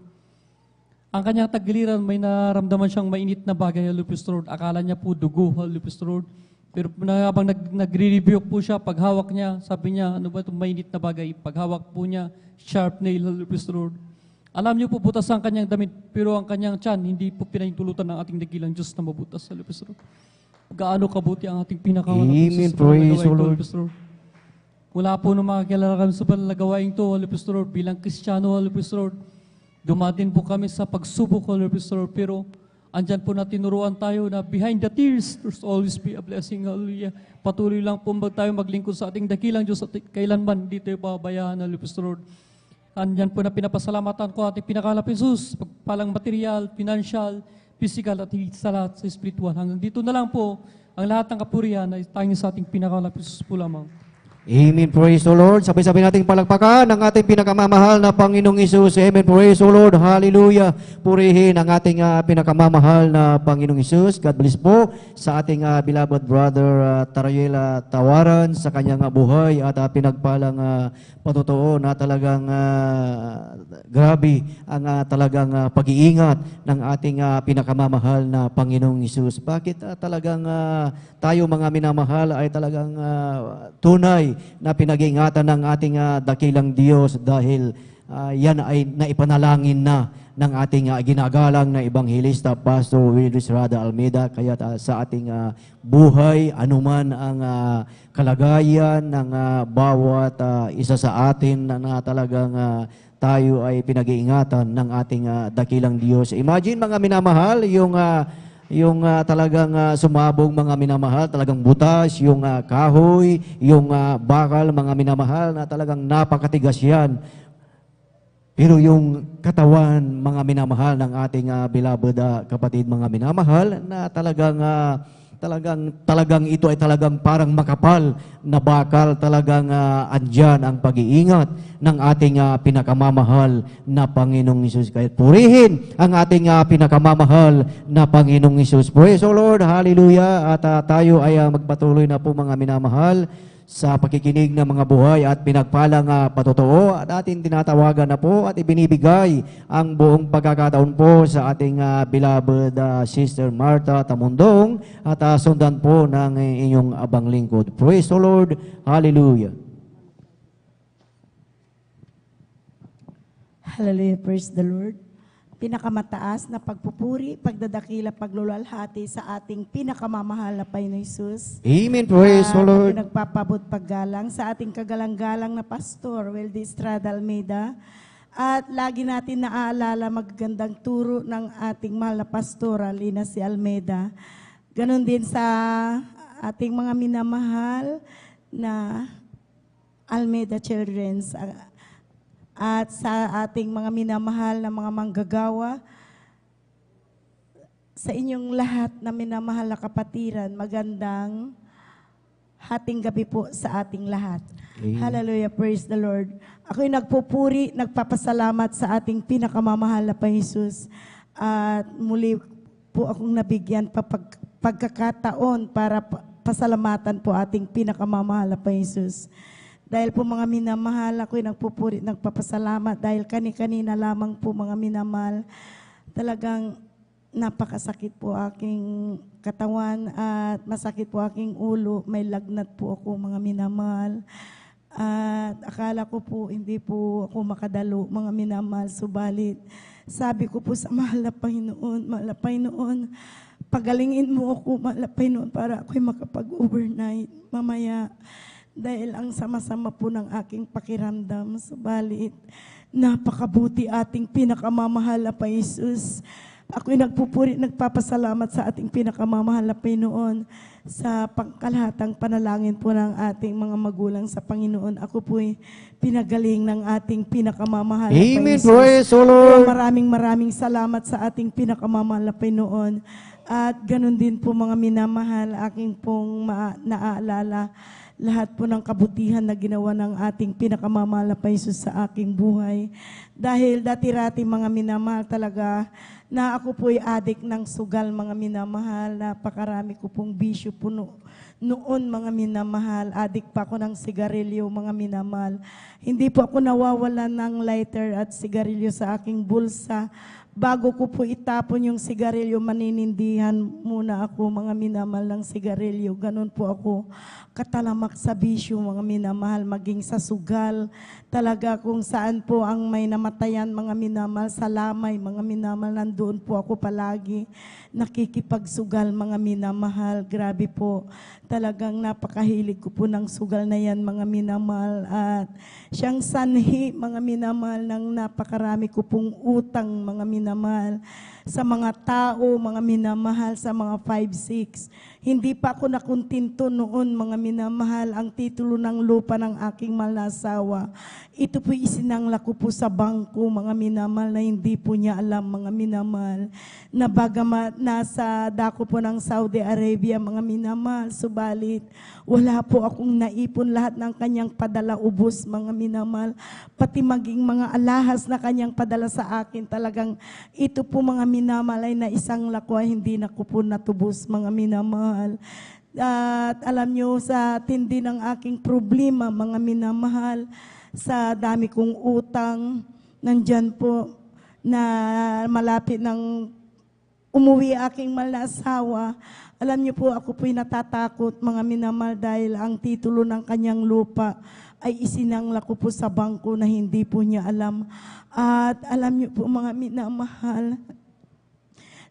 Ang kanyang tagiliran, may naramdaman siyang mainit na bagay sa Lupis Road. Akala niya po dugo sa Lupis Road. Pero habang nagre-review po siya, paghawak niya, sabi niya, ano ba itong mainit na bagay? Paghawak po niya, sharp nail sa Lupis Road. Alam niyo po, butas ang kanyang damit, pero ang kanyang tiyan, hindi po pinahintulutan ng ating dakilang Diyos na mabutas sa Lupis Road. Gaano kabuti ang ating pinakamalapit Amen, praise the Lord. Lupis Road. Mula po nung makakilala kami sa panalagawaing to, Lupis Road, bilang Kristiyano, Lupis Road, dumating po kami sa pagsubok, Lupis Road, pero andyan po na tinuruan tayo na behind the tears, there's always be a blessing, hallelujah. Patuloy lang po tayo maglingkod sa ating dakilang Diyos at kailanman di tayo pabayaan, Lupis Road. Andyan po na pinapasalamatan ko ating pinakalapit Jesus, pagpalang material, financial, physical at higit sa lahat sa spiritual. Hanggang dito na lang po, ang lahat ng kapurihan ay tanging sa ating pinakalapit Jesus po lamang. Amen. Praise the Lord. Sabay-sabay nating palakpakan ang ating pinakamamahal na Panginoong Hesus. Amen. Praise the Lord. Hallelujah. Purihin ang ating pinakamamahal na Panginoong Hesus. God bless po sa ating beloved brother Tarael Tawaran sa kanyang buhay at pinagpalang patotoo na talagang grabe ang talagang pag-iingat ng ating pinakamamahal na Panginoong Hesus. Bakit talagang tayo mga minamahal ay talagang tunay na pinag-iingatan ng ating dakilang Diyos dahil yan ay naipanalangin na ng ating ginagalang na Ebanghelista Pastor Willis Rada Almeida. Kaya sa ating buhay, anuman ang kalagayan ng bawat isa sa atin na talagang tayo ay pinag-iingatan ng ating dakilang Diyos. Imagine mga minamahal, yung talagang sumabong mga minamahal, talagang butas, yung kahoy, yung bakal, mga minamahal na talagang napakatigas yan. Pero yung katawan, mga minamahal ng ating beloved kapatid, mga minamahal, na talagang ito ay talagang parang makapal na bakal, talagang andyan ang pag-iingat ng ating pinakamamahal na Panginoong Hesus. Kaya purihin ang ating pinakamamahal na Panginoong Hesus. Praise the Lord, hallelujah. At tayo ay magpatuloy na po mga minamahal sa pakikinig ng mga buhay at pinagpalang patotoo at ating tinatawagan na po at ibinibigay ang buong pagkakataon po sa ating beloved Sister Martha Tamundong at sundan po ng inyong abang lingkod. Praise the Lord. Hallelujah. Hallelujah. Praise the Lord. Pinakamataas na pagpupuri, pagdadakila, pagluluwalhati sa ating pinakamamahal na Panginoong Hesus. Amen. Praise the Lord. At nagpapabot paggalang sa ating kagalang-galang na Pastor Weldy Estrada Almeida. At lagi natin naaalala magagandang turo ng ating mahal na Pastora Lina C. Almeida. Ganon din sa ating mga minamahal na Almeida Children's. At sa ating mga minamahal na mga manggagawa, sa inyong lahat na minamahal na kapatiran, magandang hating gabi po sa ating lahat. Amen. Hallelujah, praise the Lord. Ako'y nagpupuri, nagpapasalamat sa ating pinakamamahal na Panginoon. At muli po akong nabigyan pagkakataon para pasalamatan po ating pinakamamahal na Panginoon. Dahil po mga minamahal, ako'y nagpupuri, nagpapasalamat dahil kani-kanina lamang po mga minamahal. Talagang napakasakit po aking katawan at masakit po aking ulo. May lagnat po ako mga minamahal. At akala ko po hindi po ako makadalo mga minamahal. Subalit, sabi ko po sa mahal na Panginoon, pagalingin mo ako mahal na Panginoon para ako'y makapag-overnight mamaya. Dahil ang sama-sama po ng aking pakiramdam, subalit napakabuti ating pinakamamahal na Panginoon. Ako'y nagpupuri, nagpapasalamat sa ating pinakamamahal na Panginoon sa pangkalahatang panalangin po ng ating mga magulang sa Panginoon. Ako po'y pinagaling ng ating pinakamamahal na Panginoon. Amen. Praise the Lord. Maraming salamat sa ating pinakamamahal na Panginoon. At ganun din po mga minamahal, aking pong naaalala lahat po ng kabutihan na ginawa ng ating pinakamamahal na Panginoon sa aking buhay. Dahil dati-rati mga minamahal talaga na ako po'y adik ng sugal mga minamahal. Napakarami ko pong bisyo po noon mga minamahal. Adik pa ako ng sigarilyo mga minamahal. Hindi po ako nawawalan ng lighter at sigarilyo sa aking bulsa. Bago ko po itapon yung sigarilyo, maninindihan muna ako mga minamahal ng sigarilyo. Ganun po ako katalamak sa bisyo mga minamahal, maging sa sugal. Talaga kung saan po ang may namatayan mga minamahal, sa lamay mga minamahal, nandoon po ako palagi. Nakikipagsugal mga minamahal. Grabe po. Talagang napakahilig ko po ng sugal na yan mga minamahal. At siyang sanhi mga minamahal ng napakarami ko pong utang mga minamahal. sa mga tao, mga minamahal, sa mga 5-6. Hindi pa ako nakuntinto noon, mga minamahal, ang titulo ng lupa ng aking mahal na asawa. Ito po isinangla ko po sa bangko, mga minamahal, na hindi po niya alam, mga minamahal, na bagamat nasa dako po ng Saudi Arabia, mga minamahal, subalit wala po akong naipon, lahat ng kanyang padala ubos, mga minamahal, pati maging mga alahas na kanyang padala sa akin, talagang ito po, mga minamahal, ay na isang lakwa, hindi na ko po natubos, mga minamahal. At alam nyo, sa tindi ng aking problema, mga minamahal, sa dami kong utang, nandyan po, na malapit ng umuwi aking mahal na asawa. Alam niyo po, ako po'y natatakot, mga minamahal, dahil ang titulo ng kanyang lupa ay isinangla ko po sa bangko na hindi po niya alam. At alam niyo po, mga minamahal,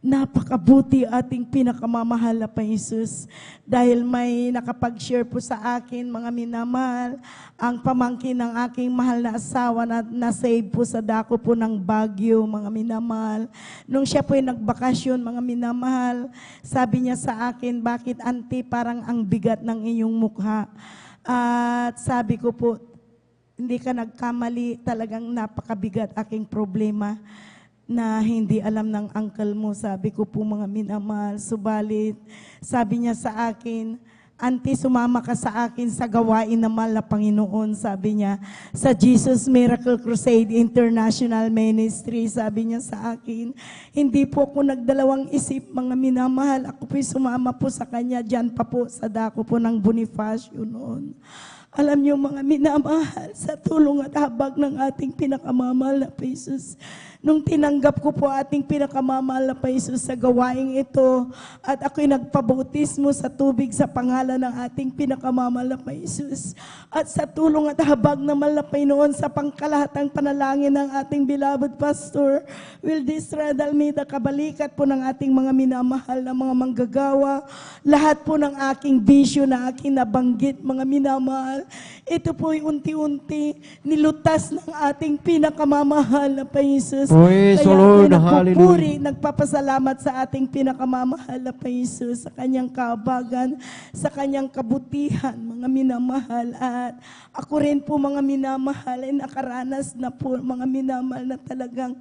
napakabuti ating pinakamamahal na Jesus, dahil may nakapag-share po sa akin, mga minamahal, ang pamangkin ng aking mahal na asawa na na-save po sa dako po ng Baguio, mga minamahal. Nung siya po ay nagbakasyon, mga minamahal, sabi niya sa akin, bakit auntie parang ang bigat ng inyong mukha? At sabi ko po, hindi ka nagkamali, talagang napakabigat aking problema na hindi alam ng uncle mo. Sabi ko po, mga minamahal, subalit sabi niya sa akin, auntie, sumama ka sa akin sa gawain na mahal na Panginoon, sabi niya, sa Jesus Miracle Crusade International Ministry, sabi niya sa akin. Hindi po ako nagdalawang isip, mga minamahal, ako po'y sumama po sa kanya, dyan pa po sa dako po ng Bonifacio noon. Alam niyo, mga minamahal, sa tulong at habag ng ating pinakamamahal na Jesus, nung tinanggap ko po ating pinakamamahal na Jesus sa gawaing ito, at ako'y nagpabautismo sa tubig sa pangalan ng ating pinakamamahal na Jesus, at sa tulong at habag ng mahal na Panginoon sa pangkalahatang panalangin ng ating beloved Pastor Wildes Radalmida, kabalikat po ng ating mga minamahal na mga manggagawa, lahat po ng aking bisyo na aking nabanggit, mga minamahal, ito po'y unti-unti nilutas ng ating pinakamamahal na Jesus. Praise the Kaya Lord, ako'y nagpupuri, hallelujah. nagpapasalamat sa ating pinakamamahal na Jesus, sa kanyang kaabagan, sa kanyang kabutihan, mga minamahal. At ako rin po, mga minamahal, ay nakaranas na po, mga minamahal, na talagang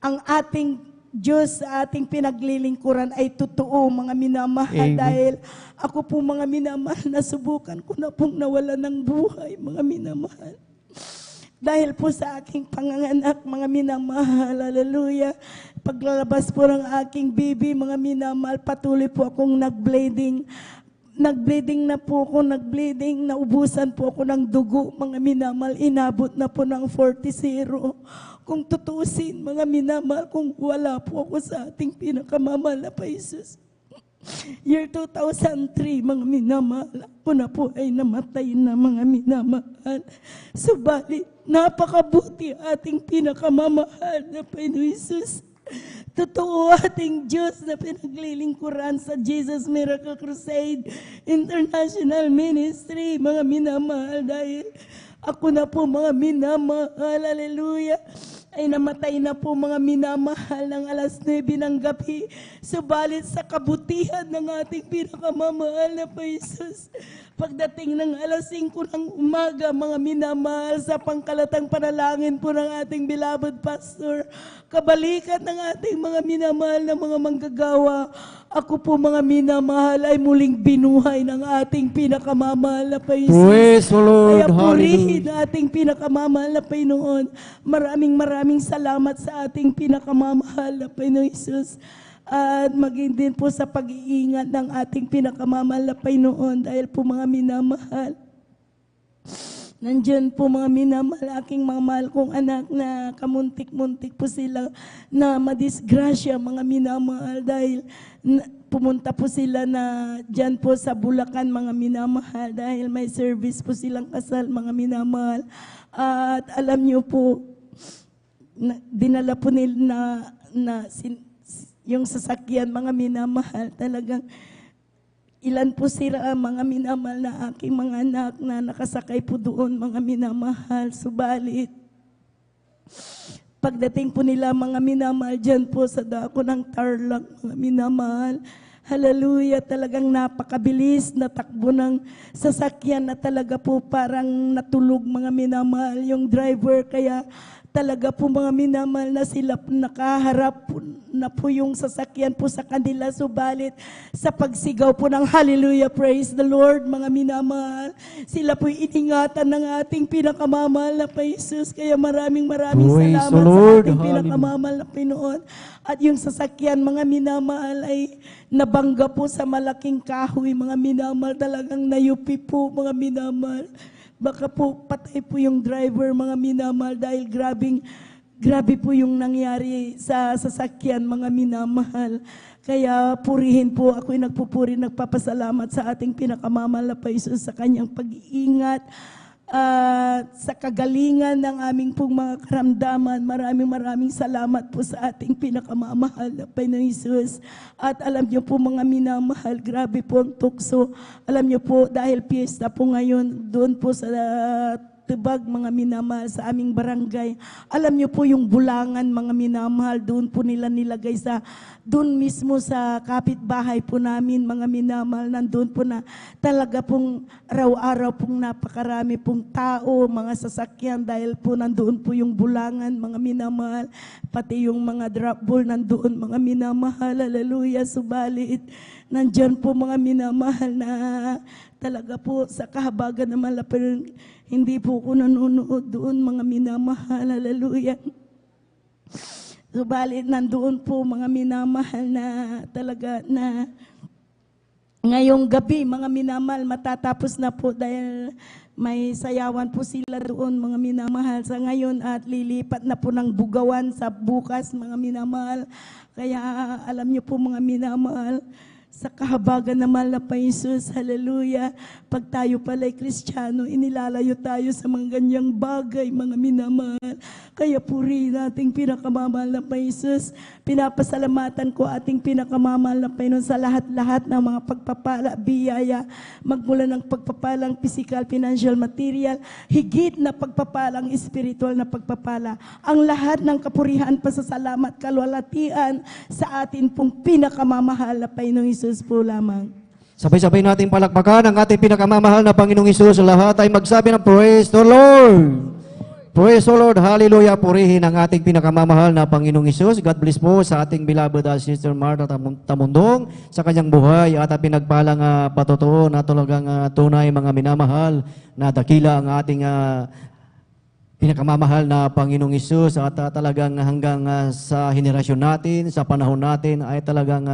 ang ating Diyos sa ating pinaglilingkuran ay totoo, mga minamahal. Amen. Dahil ako po, mga minamahal, nasubukan ko na pong nawala ng buhay, mga minamahal. Dahil po sa aking panganganak, mga minamahal, hallelujah. Paglalabas po ng aking baby, mga minamahal, patuloy po akong nag-bleeding. Nag-bleeding na po ako, nag-bleeding, naubusan po ako ng dugo, mga minamahal, inabot na po ng 40-0. Kung tutusin, mga minamahal, kung wala po ako sa ating pinakamamahal na Jesus. Year 2003, mga minamahal, ako na po ay namatay na, mga minamahal. Subalit, napakabuti ating pinakamamahal na Panginoon Jesus. Totoo ating Diyos na pinaglilingkuran sa Jesus Miracle Crusade International Ministry, mga minamahal, dahil ako na po, mga minamahal, hallelujah, ay namatay na po, mga minamahal, ng alas 9 ng gabi. Subalit sa kabutihan ng ating pinakamamahal na Jesus, pagdating ng alas 5 ng umaga, mga minamahal, sa pangkalatang panalangin po ng ating beloved Pastor, kabalikat ng ating mga minamahal na mga manggagawa, ako po, mga minamahal, ay muling binuhay ng ating pinakamamahal na Jesus. Praise the Lord, Kaya purihin hallelujah. ating pinakamamahal na Panginoon. Maraming salamat sa ating pinakamamahal na Panginoon Jesus. At maging din po sa pag-iingat ng ating pinakamamahal na Panginoon, dahil po, mga minamahal, nandiyan po, mga minamahal, aking mga mahal kong anak na kamuntik-muntik po sila na madisgrasya, mga minamahal, dahil pumunta po sila na dyan po sa Bulacan, mga minamahal, dahil may service po silang kasal, mga minamahal. At alam niyo po, dinala po nila yung sasakyan, mga minamahal, talagang ilan po sila, mga minamahal, na aking mga anak na nakasakay po doon, mga minamahal. Subalit, pagdating po nila mga minamahal dyan po sa dako ng Tarlac, mga minamahal. Hallelujah, talagang napakabilis na takbo ng sasakyan na talaga po parang natulog mga minamahal yung driver. Kaya talaga po mga minamahal na sila nakaharap po, na po yung sasakyan po sa kanila. Subalit sa pagsigaw po ng hallelujah, praise the Lord mga minamahal, sila po iningatan ng ating pinakamamahal na Jesus. Kaya maraming Praise salamat the sa Lord. ating Hallelujah. pinakamamahal na Pinoon. At yung sasakyan mga minamahal ay nabangga po sa malaking kahoy mga minamahal. Talagang nayupi po mga minamahal. Baka po patay po yung driver mga minamahal dahil grabe po yung nangyari sa sasakyan mga minamahal. Kaya purihin po, ako'y nagpupuri, nagpapasalamat sa ating pinakamamahal na Jesus sa kanyang pag-iingat at sa kagalingan ng aming pong mga karamdaman. Maraming salamat po sa ating pinakamamahal na Panginoong Jesus. At alam niyo po mga minamahal, grabe po ang tukso. Alam niyo po dahil piyesta po ngayon doon po sa Tibag mga minamahal sa aming barangay. Alam niyo po yung bulangan mga minamahal, doon po nila nilagay doon mismo sa kapitbahay po namin mga minamahal. Nandun po na talaga pong araw-araw pong napakarami pong tao, mga sasakyan dahil po nandoon po yung bulangan mga minamahal. Pati yung mga drop ball nandoon mga minamahal. Hallelujah, subalit nandyan po mga minamahal na talaga po sa kahabagan na malapit. Hindi po ko nanonood doon mga minamahal. Hallelujah. Subalit nandoon po mga minamahal na talaga na ngayong gabi mga minamahal matatapos na po dahil may sayawan po sila doon mga minamahal sa ngayon at lilipat na po ng Bugawan sa bukas mga minamahal. Kaya alam niyo po mga minamahal, sa kahabagan na mahal na Jesus, hallelujah. Pag tayo pala'y Kristiyano, inilalayo tayo sa mga ganyang bagay, mga minamahal. Kaya purihin nating pinakamamahal na Jesus. Pinapasalamatan ko ating pinakamamahal na Panginoon sa lahat-lahat ng mga pagpapala, biyaya, magmula ng pagpapalang physical, financial, material, higit na pagpapalang spiritual na pagpapala. Ang lahat ng kapurihan, pasasalamat, kalwalatian sa atin pong pinakamamahal na Panginoong Jesus po lamang. Sabay-sabay natin palakpakan ang ating pinakamamahal na Panginoong Hesus. Lahat ay magsabi ng praise the Lord. Praise the Lord. Hallelujah. Purihin ang ating pinakamamahal na Panginoong Hesus. God bless po sa ating beloved Sister Martha Tamundong sa kanyang buhay at pinagpalang patotoo na talagang tunay mga minamahal na dakila ang ating pinakamamahal na Panginoong Hesus at talagang hanggang sa henerasyon natin, sa panahon natin ay talagang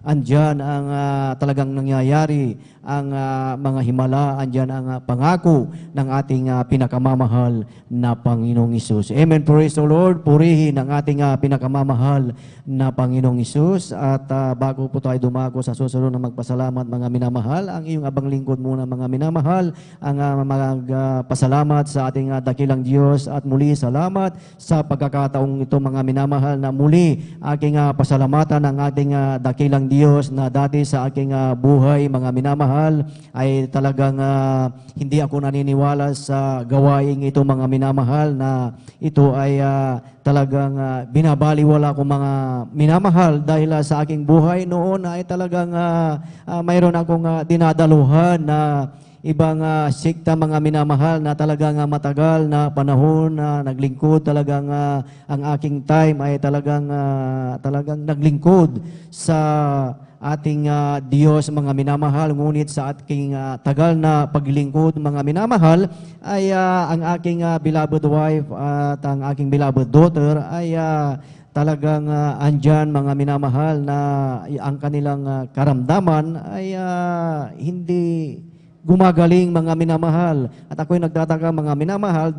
andyan ang talagang nangyayari ang mga himala, andyan ang pangako ng ating pinakamamahal na Panginoong Hesus. Amen. Praise the Lord. Purihin ang ating pinakamamahal na Panginoong Hesus at bago po tayo dumako sa susunod na magpasalamat mga minamahal, ang iyong abang lingkod muna mga minamahal, ang magpasalamat sa ating dakilang Diyos at muli salamat sa pagkakataong ito mga minamahal na muli aking pasalamatan ang ating dakilang Diyos na dati sa aking buhay mga minamahal ay talagang hindi ako naniniwala sa gawaing ito mga minamahal na ito ay talagang binabaliwala ko mga minamahal dahil sa aking buhay noon ay talagang mayroon akong dinadaluhan na ibang sikta mga minamahal na talagang matagal na panahon na naglingkod talagang ang aking time ay talagang naglingkod sa ating Diyos mga minamahal. Ngunit sa ating tagal na paglingkod mga minamahal ay ang aking beloved wife at ang aking beloved daughter ay talagang andyan mga minamahal na ang kanilang karamdaman ay hindi gumagaling mga minamahal. At ako'y nagtataka mga minamahal,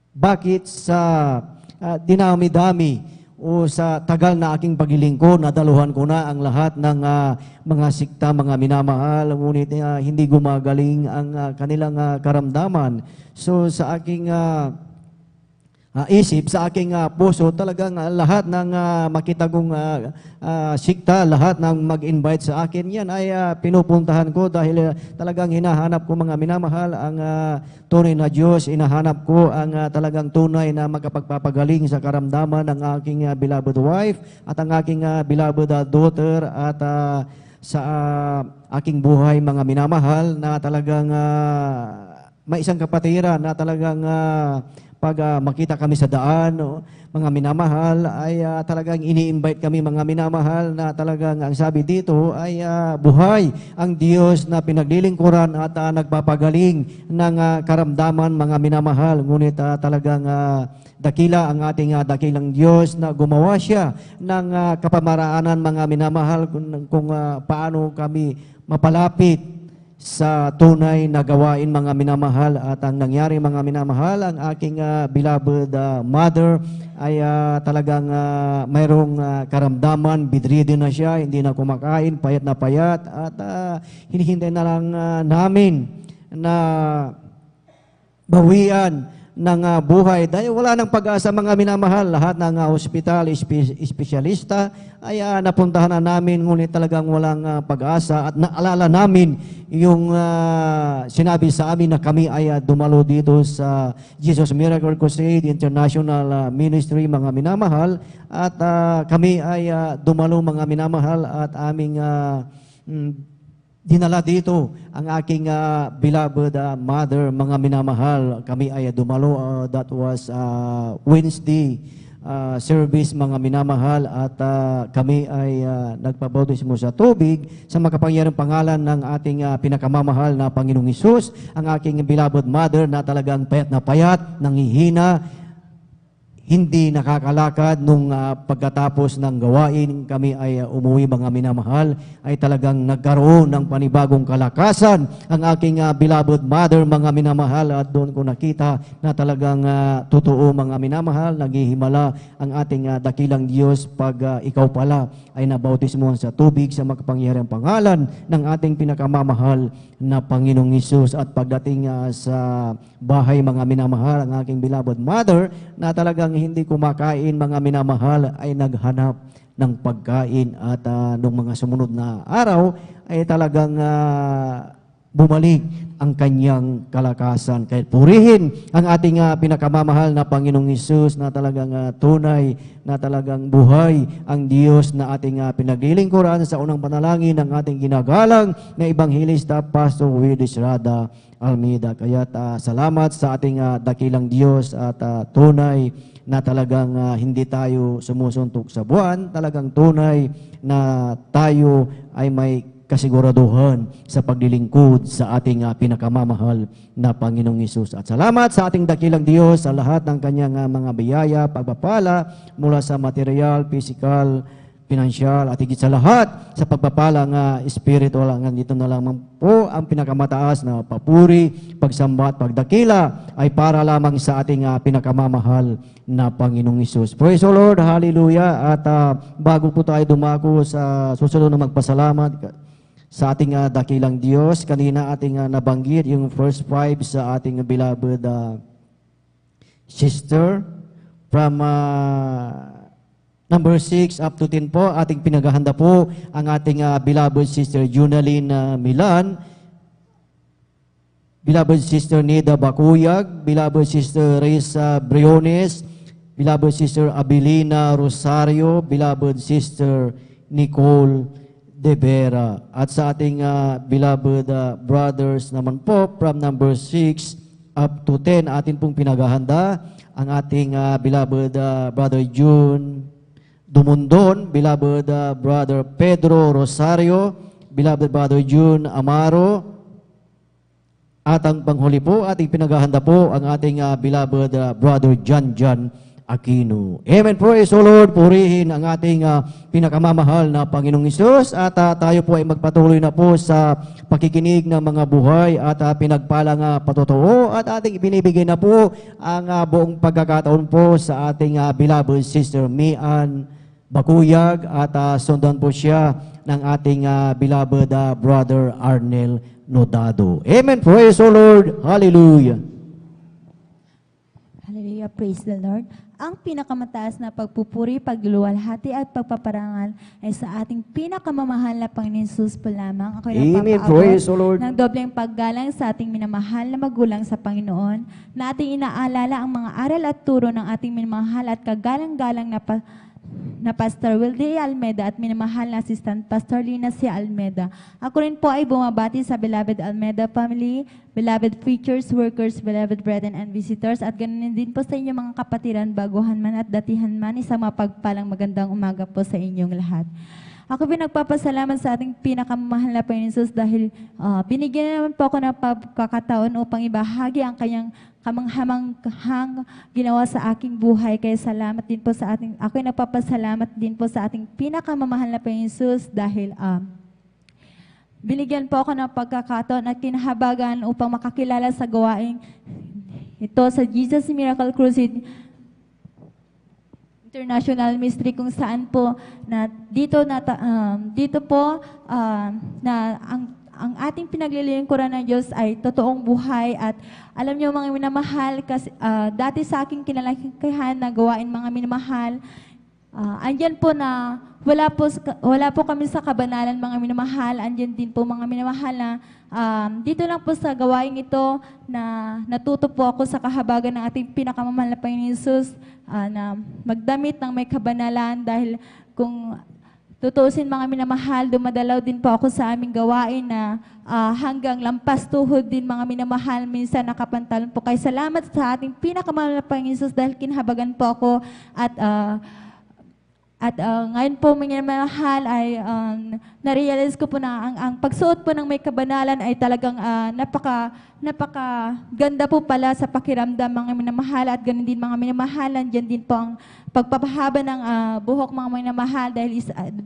bakit sa dinami-dami o sa tagal na aking paglilingkod, nadaluhan ko na ang lahat ng mga sikta, mga minamahal, ngunit hindi gumagaling ang kanilang karamdaman. So sa aking isip, sa aking puso, talagang lahat ng makita kong sikta, lahat ng mag-invite sa akin, yan ay pinupuntahan ko dahil talagang hinahanap ko mga minamahal ang tunay na Diyos, hinahanap ko ang talagang tunay na makapagpapagaling sa karamdaman ng aking beloved wife at ang aking beloved daughter at sa aking buhay mga minamahal na talagang may isang kapatiran na talagang pag makita kami sa daan, mga minamahal, ay talagang ini-invite kami mga minamahal na talagang ang sabi dito ay buhay ang Diyos na pinaglilingkuran at nagpapagaling ng karamdaman mga minamahal. Ngunit talagang dakila ang ating dakilang Diyos na gumawa siya ng kapamaraanan mga minamahal kung paano kami mapalapit sa tunay na gawain mga minamahal. At ang nangyari mga minamahal, ang aking beloved mother ay talagang mayroong karamdaman, bedridden na siya, hindi na kumakain, payat na payat, at hinihintay na lang namin na bawian ng buhay dahil wala nang pag-asa mga minamahal. Lahat ng hospital, espesyalista ay napuntahan na namin, ngunit talagang walang pag-asa. At naalala namin yung sinabi sa amin na kami ay dumalo dito sa Jesus Miracle Crusade International Ministry mga minamahal, at kami ay dumalo mga minamahal at aming dinala dito ang aking beloved mother mga minamahal. Kami ay dumalo, that was Wednesday service mga minamahal, at kami ay nagpabautismo sa tubig sa makapangyarang pangalan ng ating pinakamamahal na Panginoong Hesus. Ang aking beloved mother na talagang payat na payat, nanghihina, hindi nakakalakad. Nung pagkatapos ng gawain, kami ay umuwi mga minamahal, ay talagang nagkaroon ng panibagong kalakasan ang aking beloved mother mga minamahal. At doon ko nakita na talagang totoo mga minamahal, naghihimala ang ating dakilang Diyos pag ikaw pala ay nabautismo sa tubig sa makapangyarihang pangalan ng ating pinakamamahal na Panginoong Hesus. At pagdating sa bahay mga minamahal, ang aking beloved mother na talagang hindi kumakain mga minamahal ay naghanap ng pagkain, at nung mga sumunod na araw ay talagang bumalik ang kanyang kalakasan. Kaya purihin ang ating pinakamamahal na Panginoong Hesus na talagang tunay, na talagang buhay ang Diyos na ating pinaglilingkuran sa unang panalangin ng ating ginagalang na Ebanghilista Pastor Willis Rada Almeida. Kaya salamat sa ating dakilang Diyos, at tunay na talagang hindi tayo sumusuntok sa buwan, talagang tunay na tayo ay may kasiguraduhan sa paglilingkod sa ating pinakamamahal na Panginoong Hesus. At salamat sa ating dakilang Diyos sa lahat ng kanyang mga biyaya, pagpapala mula sa material, physical, pinansyal, at higit sa lahat sa pagpapala nga spiritual. Hanggang dito na lamang po ang pinakamataas na papuri, pagsamba at pagdakila ay para lamang sa ating pinakamamahal na Panginoong Hesus. Praise the Lord, hallelujah. At bago po tayo dumako sa susunod na magpasalamat sa ating dakilang Diyos, kanina ating nabanggit yung first 5 sa ating beloved sister from number 6 up to 10 po. Ating pinaghahanda po ang ating beloved sister Junaline Milan, beloved sister Nida Bakuyag, beloved sister Reza Briones, beloved sister Abilina Rosario, beloved sister Nicole De Vera. At sa ating beloved brothers naman po from number 6 up to 10, atin pong pinaghahanda ang ating beloved brother June Dumundon, beloved brother Pedro Rosario, beloved brother June Amaro, at ang panghuli po ating pinaghahanda po ang ating beloved brother John Aquino. Amen. Praise the Lord. Purihin ang ating pinakamamahal na Panginoong Hesus, at tayo po ay magpatuloy na po sa pakikinig ng mga buhay at pinagpalang patotoo, at ating ibinibigay na po ang buong pagkakataon po sa ating beloved sister Mian Bakuyag, at sundan po siya ng ating beloved brother Arnel Nodado. Amen. Praise the Lord. Hallelujah. Hallelujah. Hallelujah, praise the Lord. Ang pinakamataas na pagpupuri, pagluluwalhati at pagpaparangal ay sa ating pinakamamahal na Panginoon Jesus po lamang. Ako'y Amen. Praise the Lord. ng dobleng paggalang sa ating minamahal na magulang sa Panginoon, na ating inaalala ang mga aral at turo ng ating minamahal at kagalang-galang na Pastor Wilde Almeda at minamahal na Assistant Pastor Lina C. Almeda. Ako rin po ay bumabati sa beloved Almeda family, beloved preachers, workers, beloved brethren and visitors, at ganoon din po sa inyong mga kapatiran, baguhan man at datihan man, isang mapagpalang magandang umaga po sa inyong lahat. Ako nagpapasalamat sa ating pinakamamahal na Panginoon Jesus dahil binigyan naman po ako ng pagkakataon upang ibahagi ang kanyang kamanghamanghang ginawa sa aking buhay. Kaya salamat din po sa ating, ako'y nagpapasalamat din po sa ating pinakamamahal na Panginoon Jesus dahil binigyan po ako ng pagkakataon at kinahabagan upang makakilala sa gawain ito sa Jesus Miracle Crusade International Ministry, kung saan po na dito po na ang ating pinaglilingkuran ng Diyos ay totoong buhay. At alam niyo mga minamahal, kasi dati sa aking kinalakihan na gawain mga minamahal, andyan po na wala po kami sa kabanalan mga minamahal. Andyan din po mga minamahal na dito lang po sa gawain ito na natuto po ako sa kahabagan ng ating pinakamamahal na Panginoon Jesus na magdamit ng may kabanalan, dahil kung tutuusin mga minamahal, dumadalaw din po ako sa aming gawain na hanggang lampas tuhod din mga minamahal, minsan nakapantalon po. Kaya salamat sa ating pinakamamahal na Panginoon Jesus dahil kinhabagan po ako at ngayon po mga minamahal ay narealize ko po na ang pagsuot po ng may kabanalan ay talagang napaka ganda po pala sa pakiramdam mga minamahal, at ganun din mga minamahal, nandiyan din po ang pagpapahaba ng buhok mga minamahal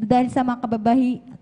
dahil sa mga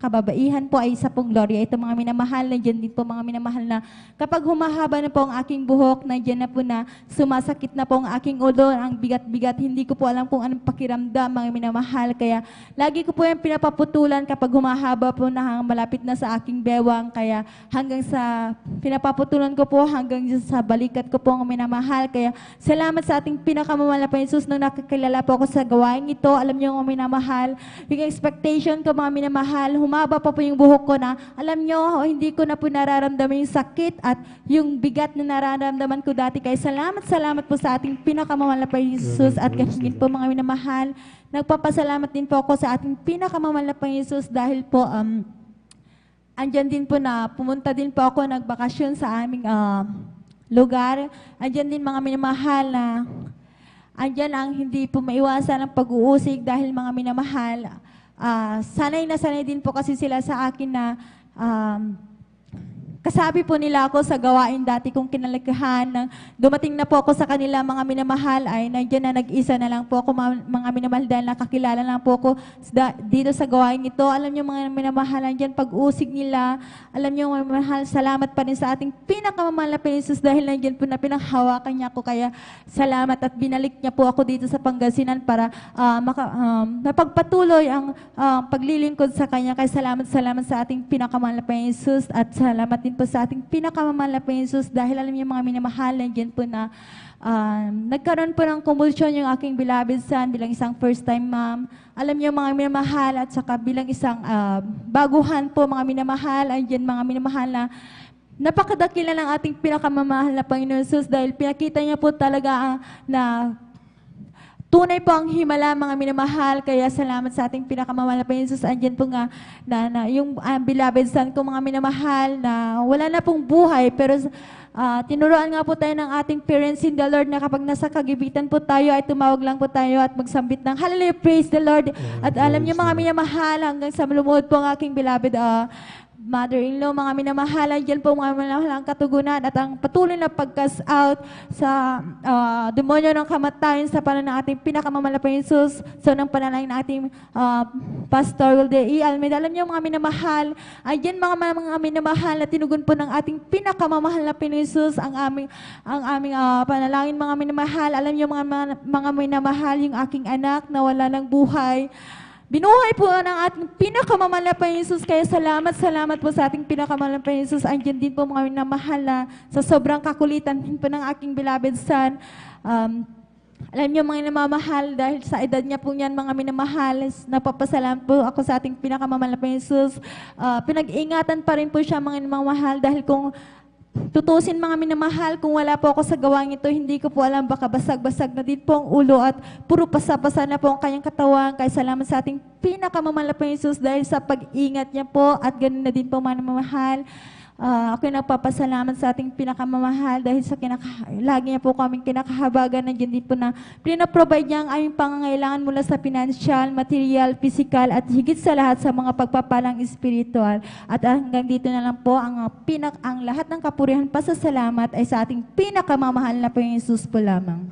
kababaihan po ay isa pong gloria. Ito mga minamahal, nandiyan din po mga minamahal na kapag humahaba na po ang aking buhok, nandiyan na po na sumasakit na po ang aking ulo, ang bigat-bigat, hindi ko po alam kung anong pakiramdam mga minamahal. Kaya lagi ko po yung pinapaputulan kapag humahaba po na malapit na sa aking bewang, kaya hanggang sa pinapaputulan ko po hanggang sa balikat ko po ang minamahal. Kaya salamat sa ating pinakamamahal na Panginoon Jesus nung nakakilala po ako sa gawain ito. Alam niyo mga minamahal, yung expectation ko mga minamahal, humaba pa po yung buhok ko na alam niyo, hindi ko na po nararamdaman yung sakit at yung bigat na nararamdaman ko dati. Kaya salamat po sa ating pinakamamahal na Panginoon Jesus, at kahingin po mga minamahal, nagpapasalamat din po ako sa ating pinakamamahal na Panginoon Jesus dahil po andyan din po na pumunta din po ako, nagbakasyon sa aming lugar. Andyan din mga minamahal na andyan ang hindi po maiwasan ang pag-uusig dahil mga minamahal, sanay na sanay din po kasi sila sa akin na kasabi po nila ako sa gawain dati kong kinalakihan. Dumating na po ako sa kanila mga minamahal ay nandiyan na nag-isa na lang po ako mga minamahal dahil nakakilala lang po ako dito sa gawain ito. Alam niyo mga minamahal, nandiyan pag-usig nila. Alam niyo mga minamahal, salamat pa rin sa ating pinakamamahal na Panginoon dahil nandiyan po na pinanghawakan niya ako. Kaya salamat at binalik niya po ako dito sa Pangasinan para napagpatuloy ang paglilingkod sa Kanya. Kaya salamat sa ating pinakamamahal na Panginoon at salamat din po sa ating pinakamamahal na Panginoon Jesus dahil alam niyo mga minamahal, nandiyan po na nagkaroon po ng convulsion yung aking beloved son bilang isang first time mom. Alam niyo mga minamahal, at saka bilang isang baguhan po mga minamahal, andyan mga minamahal na napakadakila ng ating pinakamamahal na Panginoon Jesus dahil pinakita niya po talaga na tunay po ang himala mga minamahal. Kaya salamat sa ating pinakamamahal na Panginoon Jesus. Andyan po nga na yung beloved son ko mga minamahal na wala na pong buhay, pero tinuruan nga po tayo ng ating parents in the Lord na kapag nasa kagibitan po tayo ay tumawag lang po tayo at magsambit ng hallelujah, praise the Lord. At alam niyo mga minamahal, hanggang sa lumuhod po ang aking beloved mother-in-law, mga minamahal, dyan po mga minamahal ang katugunan at ang patuloy na pag-cast out sa demonyo ng kamatayan sa panahon ng ating pinakamamahal na Panginoon Jesus. So, ng panalangin ng ating Pastor Wilde E. Almeda. Alam niyo mga minamahal, dyan mga minamahal na tinugon po ng ating pinakamamahal na Panginoon Jesus ang aming panalangin mga minamahal. Alam niyo mga minamahal, yung aking anak na wala ng buhay, binuhay po ng ating pinakamamahal na Panginoon Jesus. Kaya salamat po sa ating pinakamamahal na Panginoon Jesus. Andyan din po mga minamahal na sa sobrang kakulitan din po ng aking beloved son. Alam niyo mga namamahal, dahil sa edad niya po niyan mga minamahal, napapasalamat po ako sa ating pinakamamahal na Panginoon Jesus. Pinag-ingatan pa rin po siya mga minamahal dahil kung tutusin mga minamahal, kung wala po ako sa gawang ito, hindi ko po alam, baka basag-basag na din po ang ulo at puro pasa-pasa na po ang kanyang katawan. Kaya salamat sa ating pinakamamahal na Panginoon Jesus dahil sa pag-ingat niya po at ganun na din po mga minamahal. Ako'y nagpapasalamat sa ating pinakamamahal dahil sa lagi niya po kaming kinakahabagan na din po na pinaprovide niya ang aming pangangailangan mula sa financial, material, physical at higit sa lahat sa mga pagpapalang espiritual. At hanggang dito na lang po ang lahat ng kapurihan pasasalamat ay sa ating pinakamamahal na Panginoon Jesus po lamang.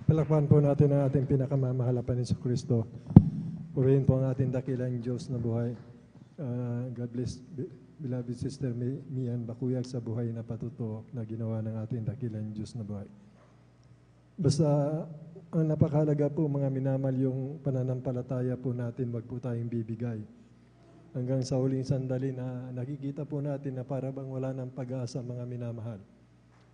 Palakpakan po natin ang ating pinakamamahal na Panginoon Kristo. Purihin po ang ating dakilang Diyos na buhay. God bless beloved Sister Mian Bakuyag sa buhay na patuto na ginawa ng ating dakilang Diyos na buhay. Basta ang napakahalaga po mga minamal yung pananampalataya po natin, wag po tayong bibigay. Hanggang sa huling sandali na nakikita po natin na para bang wala ng pag-asa mga minamahal.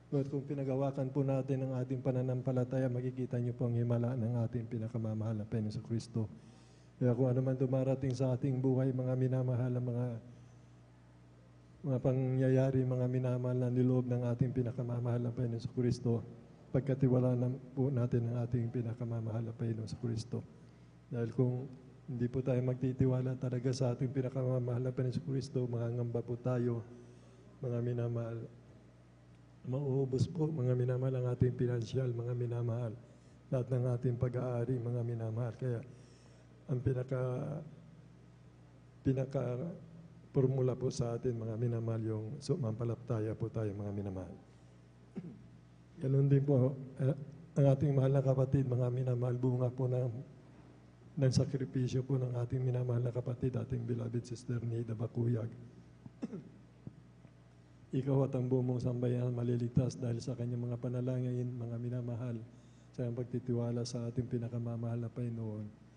But kung pinagawakan po natin ang ating pananampalataya, makikita niyo po ang himala ng ating pinakamamahal na Panginoon Kristo. Kaya kung ano man dumarating sa ating buhay, mga minamahal na mga pangyayari, mga minamahal na niloob ng ating pinakamamahal na Panginoon Kristo, pagkatiwalaan po natin ang ating pinakamamahal na Panginoon Kristo. Dahil kung hindi po tayo magtitiwala talaga sa ating pinakamamahal na Panginoon Kristo, mangangamba po tayo, mga minamahal. Mauubos po, mga minamahal, ang ating pinansyal, mga minamahal. Lahat ng ating pag-aari, mga minamahal. Kaya ang formula po sa atin, mga minamahal, yung sumampalataya po tayo, mga minamahal. Ganun din po, ang ating mahal na kapatid, mga minamahal, bunga po ng sakripisyo po ng ating minamahal na kapatid, ating beloved Sister Nida Bakuyag. Ikaw at ang buong mong sambayan maliligtas dahil sa kanyang mga panalangin, mga minamahal, sa kanyang pagtitiwala sa ating pinakamamahal na Panginoon.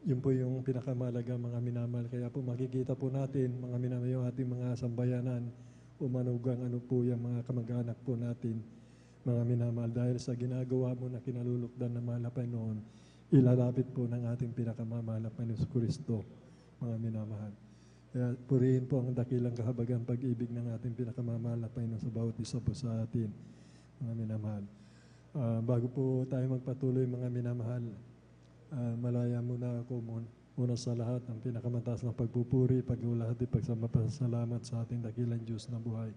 Yun po yung pinakamalaga, mga minamahal. Kaya po makikita po natin, mga minamahal, yung ating mga sambayanan, umanugang ano po yung mga kamag-anak po natin, mga minamahal. Dahil sa ginagawa mo na kinalulukdan ng mahal na Panginoon, ilalapit po ng ating pinakamamahal na Panginoon Kristo, mga minamahal. Kaya purihin po ang dakilang kahabagan pag-ibig ng ating pinakamamahal na Panginoon sa bawat isa po sa atin, mga minamahal. Bago po tayo magpatuloy, mga minamahal, malaya muna ako muna sa lahat ang pinakamataas ng pagpupuri, pagulahati, pagsamasalamat sa ating dakilang Diyos na buhay.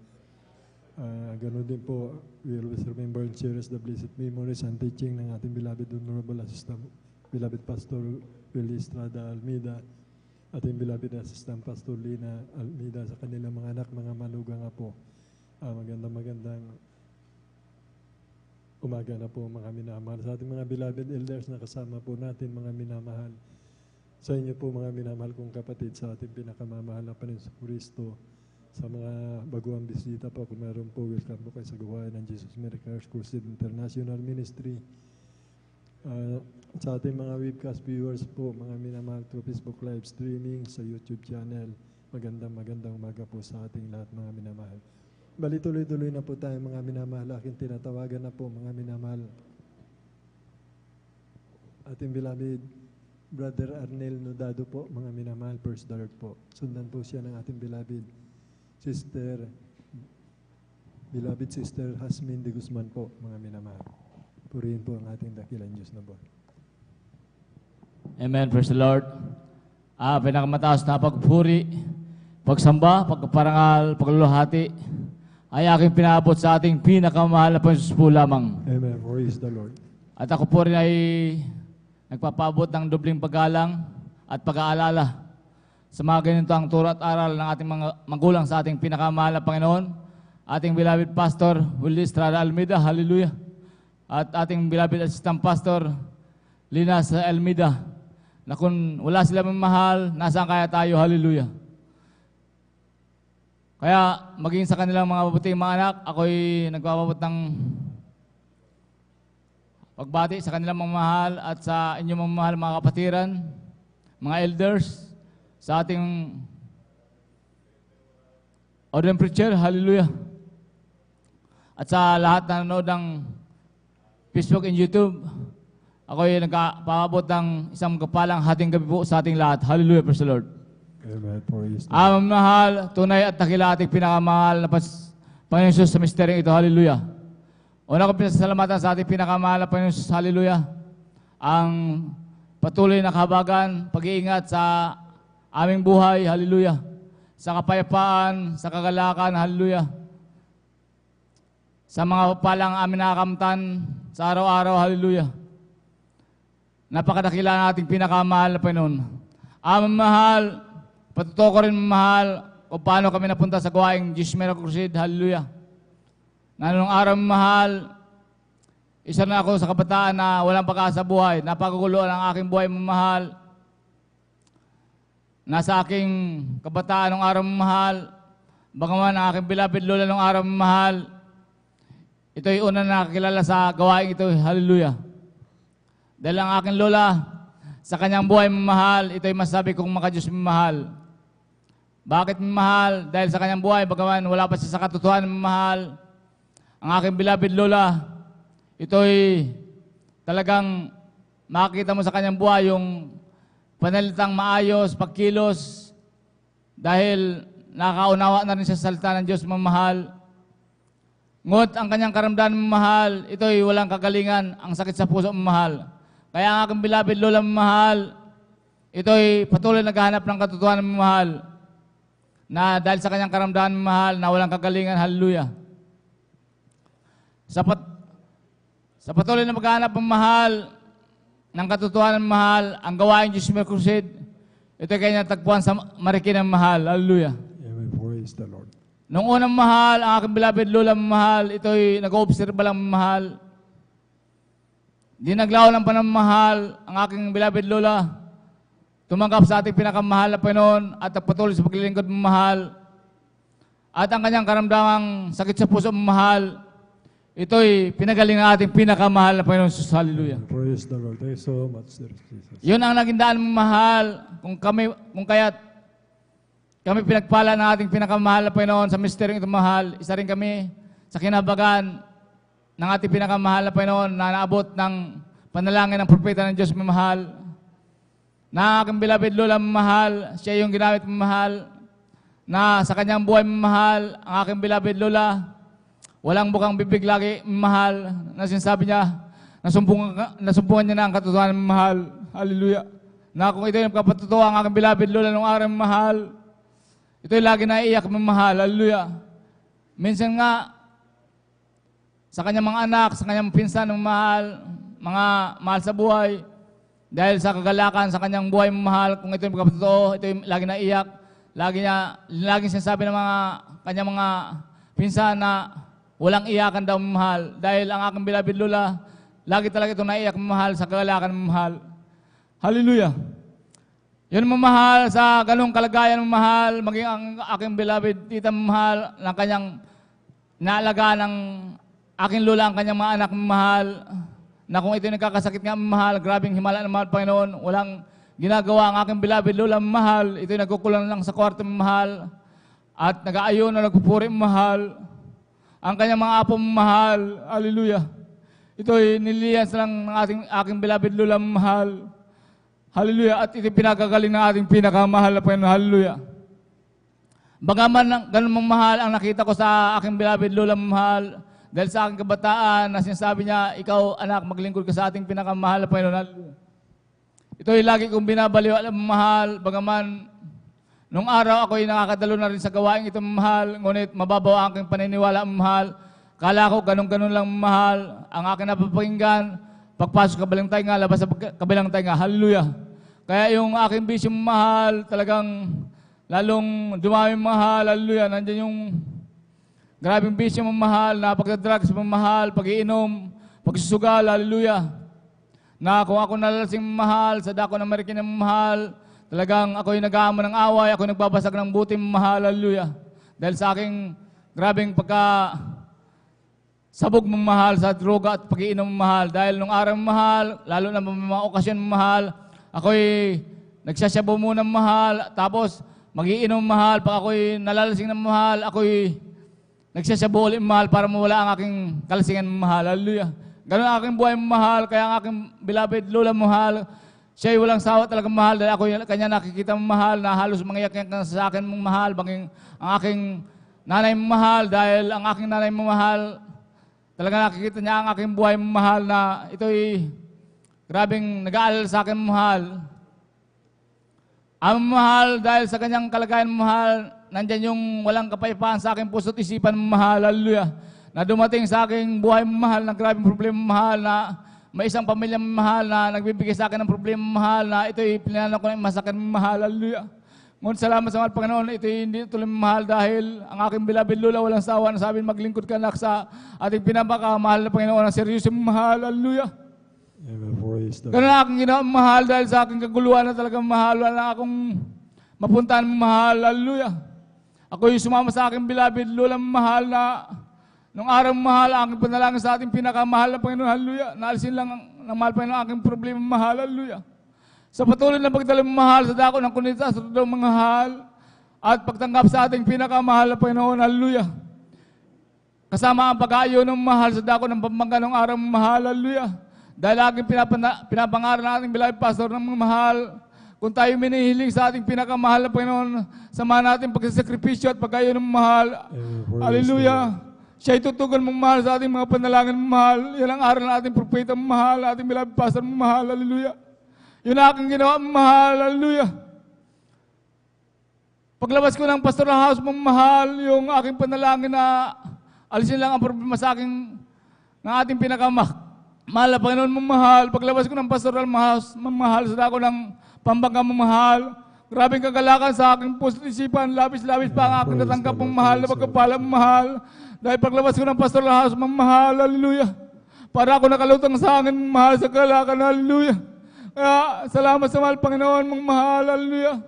Ganun din po, we always remember and cherish the blessed memories and teaching ng ating beloved Honorable Assistant, beloved Pastor Willie Estrada Almeida, ating beloved Assistant Pastor Lina Almeida, sa kanilang mga anak, mga manugang po. Magandang umaga na po, mga minamahal. Sa ating mga beloved elders na kasama po natin, mga minamahal. Sa inyo po, mga minamahal kong kapatid, sa ating pinakamamahal na Panginoon Kristo. Sa mga baguang bisita po, kung meron po, welcome po kayo sa gawain ng Jesus Miracles Crusade International Ministry. Sa ating mga webcast viewers po, mga minamahal, through Facebook live streaming, sa YouTube channel, magandang umaga po sa ating lahat, mga minamahal. Bali, tuloy-tuloy na po tayo, mga minamahal. Aking tinatawagan na po, mga minamahal. Ating beloved Brother Arnel Nodado po, mga minamahal, First Dark po. Sundan po siya ng ating beloved Sister Hasmin de Guzman po, mga minamahal. Purihin po ang ating dakilang Diyos na buhay. Amen. Praise the Lord. Pinakamataas na pagpuri, pagsamba, pagparangal, pagluluhati, ay aking pinaabot sa ating pinakamahal na Panginoon po lamang. Amen. Praise the Lord. At ako po rin ay nagpapaabot ng dobling paggalang at pag-aalala sa mga ganitong turo at aral ng ating mga magulang sa ating pinakamahal na Panginoon, ating beloved Pastor Willie Estrada Almeida, hallelujah, at ating beloved Assistant Pastor Lina Almeida, na kung wala sila mamahal, nasaan kaya tayo, hallelujah. Kaya maging sa kanilang mga mabuting mga anak, ako'y nagpapabot ng pagbati sa kanilang mamahal at sa inyong mamahal mga kapatiran, mga elders, sa ating ordained preacher, hallelujah. At sa lahat na nanonood ng Facebook and YouTube. Ako ay nagpaabot ng isang kapalang hating gabi po sa ating lahat. Hallelujah, praise the Lord. Amen. Praise the Lord. Amang mahal, tunay at dakila ating pinakamahal na Panginoon Jesus sa misteryong ito. Hallelujah. Una ko pinasasalamatan sa ating pinakamahal na Panginoon Jesus. Hallelujah. Ang patuloy na kahabagan, pag-iingat sa aming buhay. Hallelujah. Sa kapayapaan, sa kagalakan. Hallelujah. Sa mga palang amin nakakamtan sa araw-araw. Hallelujah. Napakadakila na ating pinakamahal na Panginoon. Amang mahal, patuto ko rin mahal kung paano kami napunta sa gawaing Jesus Miracle Crusade. Hallelujah. Na nung araw mahal, isa na ako sa kabataan na walang pag-asa buhay. Napakagulo ang aking buhay mahal. Nasa aking kabataan nung araw mahal, bagaman ang aking beloved lola nung araw mahal, ito'y una na nakakilala sa gawaing ito. Hallelujah. Dahil ang aking lola, sa kanyang buhay mahal, ito'y masabi kong maka-Diyos mahal. Bakit mahal? Dahil sa kanyang buhay, bagaman wala pa siya sa katotohanan mahal, ang aking beloved lola, ito'y talagang makikita mo sa kanyang buhay yung panalitang maayos, pagkilos, dahil nakaunawa na rin siya sa salita ng Diyos mamahal. Ngunit ang kanyang karamdaman mamahal, ito'y walang kagalingan, ang sakit sa puso mamahal. Kaya ang aking beloved lola mamahal, ito'y patuloy naghahanap ng katotohanan mamahal, na dahil sa kanyang karamdaman mamahal na walang kagalingan. Hallelujah. Sa patuloy na maghahanap mamahal ng katotohanan mahal, ang gawain Jesus Miracle Crusade, ito'y kanya tagpuan sa Marikina mahal. Hallelujah. Amen. Praise the Lord. Nung unang mahal, ang aking beloved lola mahal, ito'y nag-oobserba lang mahal. Di naglaho ng panamahal, ang aking beloved lola, tumanggap sa ating pinakamahal na Panginoon at nagpatuloy sa paglilingkod mahal. At ang kanyang karamdamang sakit sa puso mahal, ito'y pinagaling ng ating pinakamahal na Panginoon Jesus. Hallelujah. Praise the Lord. Thank you so much, Sir Jesus. Yun ang naging daan mahal, kung kaya't kami pinagpala ng ating pinakamahal na Panginoon sa misteryong ito mahal. Isa rin kami sa kinabagan ng ating pinakamahal na Panginoon na naabot ng panalangin ng propeta ng Diyos mamahal. Na aking beloved lola mamahal, siya yung ginamit mamahal, na sa kanyang buhay mamahal, ang aking beloved lola, walang bukang bibig lagi mamahal, na sinasabi niya, nasumpungan niya na ang katotohanan mamahal. Hallelujah. Na kung ito yung kapatutuwa ang aking beloved lola nung araw mamahal, ito'y lagi naiiyak mamahal. Hallelujah. Minsan nga, sa kanyang mga anak, sa kanyang pinsan ng mahal, mga mahal sa buhay, dahil sa kagalakan sa kanyang buhay mahal, kung ito yung pagkapatotoo, ito yung lagi naiiyak, laging sinasabi ng mga kanyang mga pinsan na walang iyakan daw mahal. Dahil ang aking beloved lola, lagi talaga itong naiiyak mahal sa kagalakan mahal. Hallelujah. Yun mamahal sa ganung kalagayan mahal, maging ang aking beloved tita mahal, ng kanyang naalagaan ng aking lola ang kanyang mga anak mahal, na kung ito nagkakasakit nga mahal, grabing himala ng mahal Panginoon, walang ginagawa ang aking beloved lola mahal, ito'y nagkukulang lang sa kwarto mahal, at nag-aayon na nagpupuri mahal, ang kanyang mga apo mahal. Hallelujah. Ito'y nililiyan lang ng aking beloved lola mahal. Hallelujah. At ito'y pinagagaling ng ating pinakamahal na Panginoon. Hallelujah. Bagaman ganun mahal ang nakita ko sa aking beloved lola mahal, dahil sa aking kabataan na sinasabi niya, ikaw anak, maglingkod ka sa ating pinakamahal na Panginoon. Hallelujah. Ito'y lagi kong binabaliw alam mahal, bagaman nung araw ako'y nakakadalo na rin sa gawain ito mahal, ngunit mababaw ang aking paniniwala mahal. Kala ko ganun-ganun lang mahal, ang aking napapakinggan, pagpasok kabilang tainga, labas sa kabilang tainga. Hallelujah. Kaya yung aking bisyo mahal, talagang lalong dumami mahal. Hallelujah. Nandiyan yung grabing bisyo mamahal, na pagdadrugs mamahal, pag-iinom, pagsusugal, hallelujah. Na kung ako nalalasing mamahal, sa dako ng Marikina mamahal, talagang ako'y nag-aamo ng away, ako'y nagbabasag ng buti mamahal, hallelujah. Dahil sa aking grabing sabog mamahal sa droga at pag-iinom mamahal. Dahil nung araw mamahal, lalo na mga okasyon mamahal, ako'y nagsasyabaw muna mamahal, tapos mag-iinom mamahal, pag ako'y nalalasing ng mahal, ako'y nagsasyabaw ulit mahal para mawala ang aking kalasingan mahal. Hallelujah. Ganun ang aking buhay mahal, kaya ang aking beloved Lola mahal, siya'y walang sawa talaga mahal dahil ako kanya nakikita mahal na halos mangiyak sa akin mahal, ang aking nanay mahal dahil ang aking nanay mahal, talaga nakikita niya ang aking buhay mahal na ito'y grabing nag-aalala sa akin mahal. Ang mahal dahil sa kanyang kalagayan mahal, nandyan yung walang kapayapaan sa aking puso't isipan mahal, hallelujah. Na dumating sa aking buhay mahal na grabing problema mahal na may isang pamilya mahal na nagbibigay sa akin ng problema mahal na ito'y pinanalo ko ng masakit mahal, hallelujah. Ngunit salamat sa mahal Panginoon, ito'y hindi tuloy mahal dahil ang aking beloved Lola walang sawa na sabi maglingkod ka anak sa ating pinakamahal na Panginoon ang seryoso mahal, hallelujah. Ganun ang aking ginawa mahal dahil sa aking kaguluhan na talagang mahal, wala na akong mapuntahan mahal, hallelujah. Ako'y sumama sa aking beloved Lola mahal na nung araw mahal, ang aking panalangin sa ating pinakamahal na Panginoon, hallelujah. Naalisin lang ng mahal Panginoon ang aking problema mahal, hallelujah. Sa patuloy na pagdala mahal sa dako ng kunita sa todo mga mahal at pagtanggap sa ating pinakamahal na Panginoon, hallelujah. Kasama ang pag-aayaw ng mahal sa dako ng pamangga ng araw mahal, hallelujah. Dahil aking pinapangaral ng ating beloved pastor ng mga mahal, kung tayo minihiling sa ating pinakamahal na Panginoon, samahan natin pagsasakripisyo at pag-aayaw ng mahal, hallelujah. Siya'y tutugon mong mahal sa ating mga panalangin mahal. Yan ang aral ng ating propeta mahal, ating beloved pastor mahal, hallelujah. Yun ang aking ginawa mahal, hallelujah. Paglabas ko ng pastoral house mahal, yung aking panalangin na alisin lang ang problema sa aking ng ating pinakamahal na Panginoon mahal. Paglabas ko ng pastoral house mahal, sa dako ng pambangga mahal. Grabing kagalakan sa aking puso't isipan, labis-labis pa ang aking natanggap mahal na pagkapala mahal. Dahil paglabas ko ng pastoral house, mahal, hallelujah. Para ako nakalutang sa akin, mahal sa kalakan, hallelujah. Kaya salamat sa mahal Panginoon, mahal, hallelujah.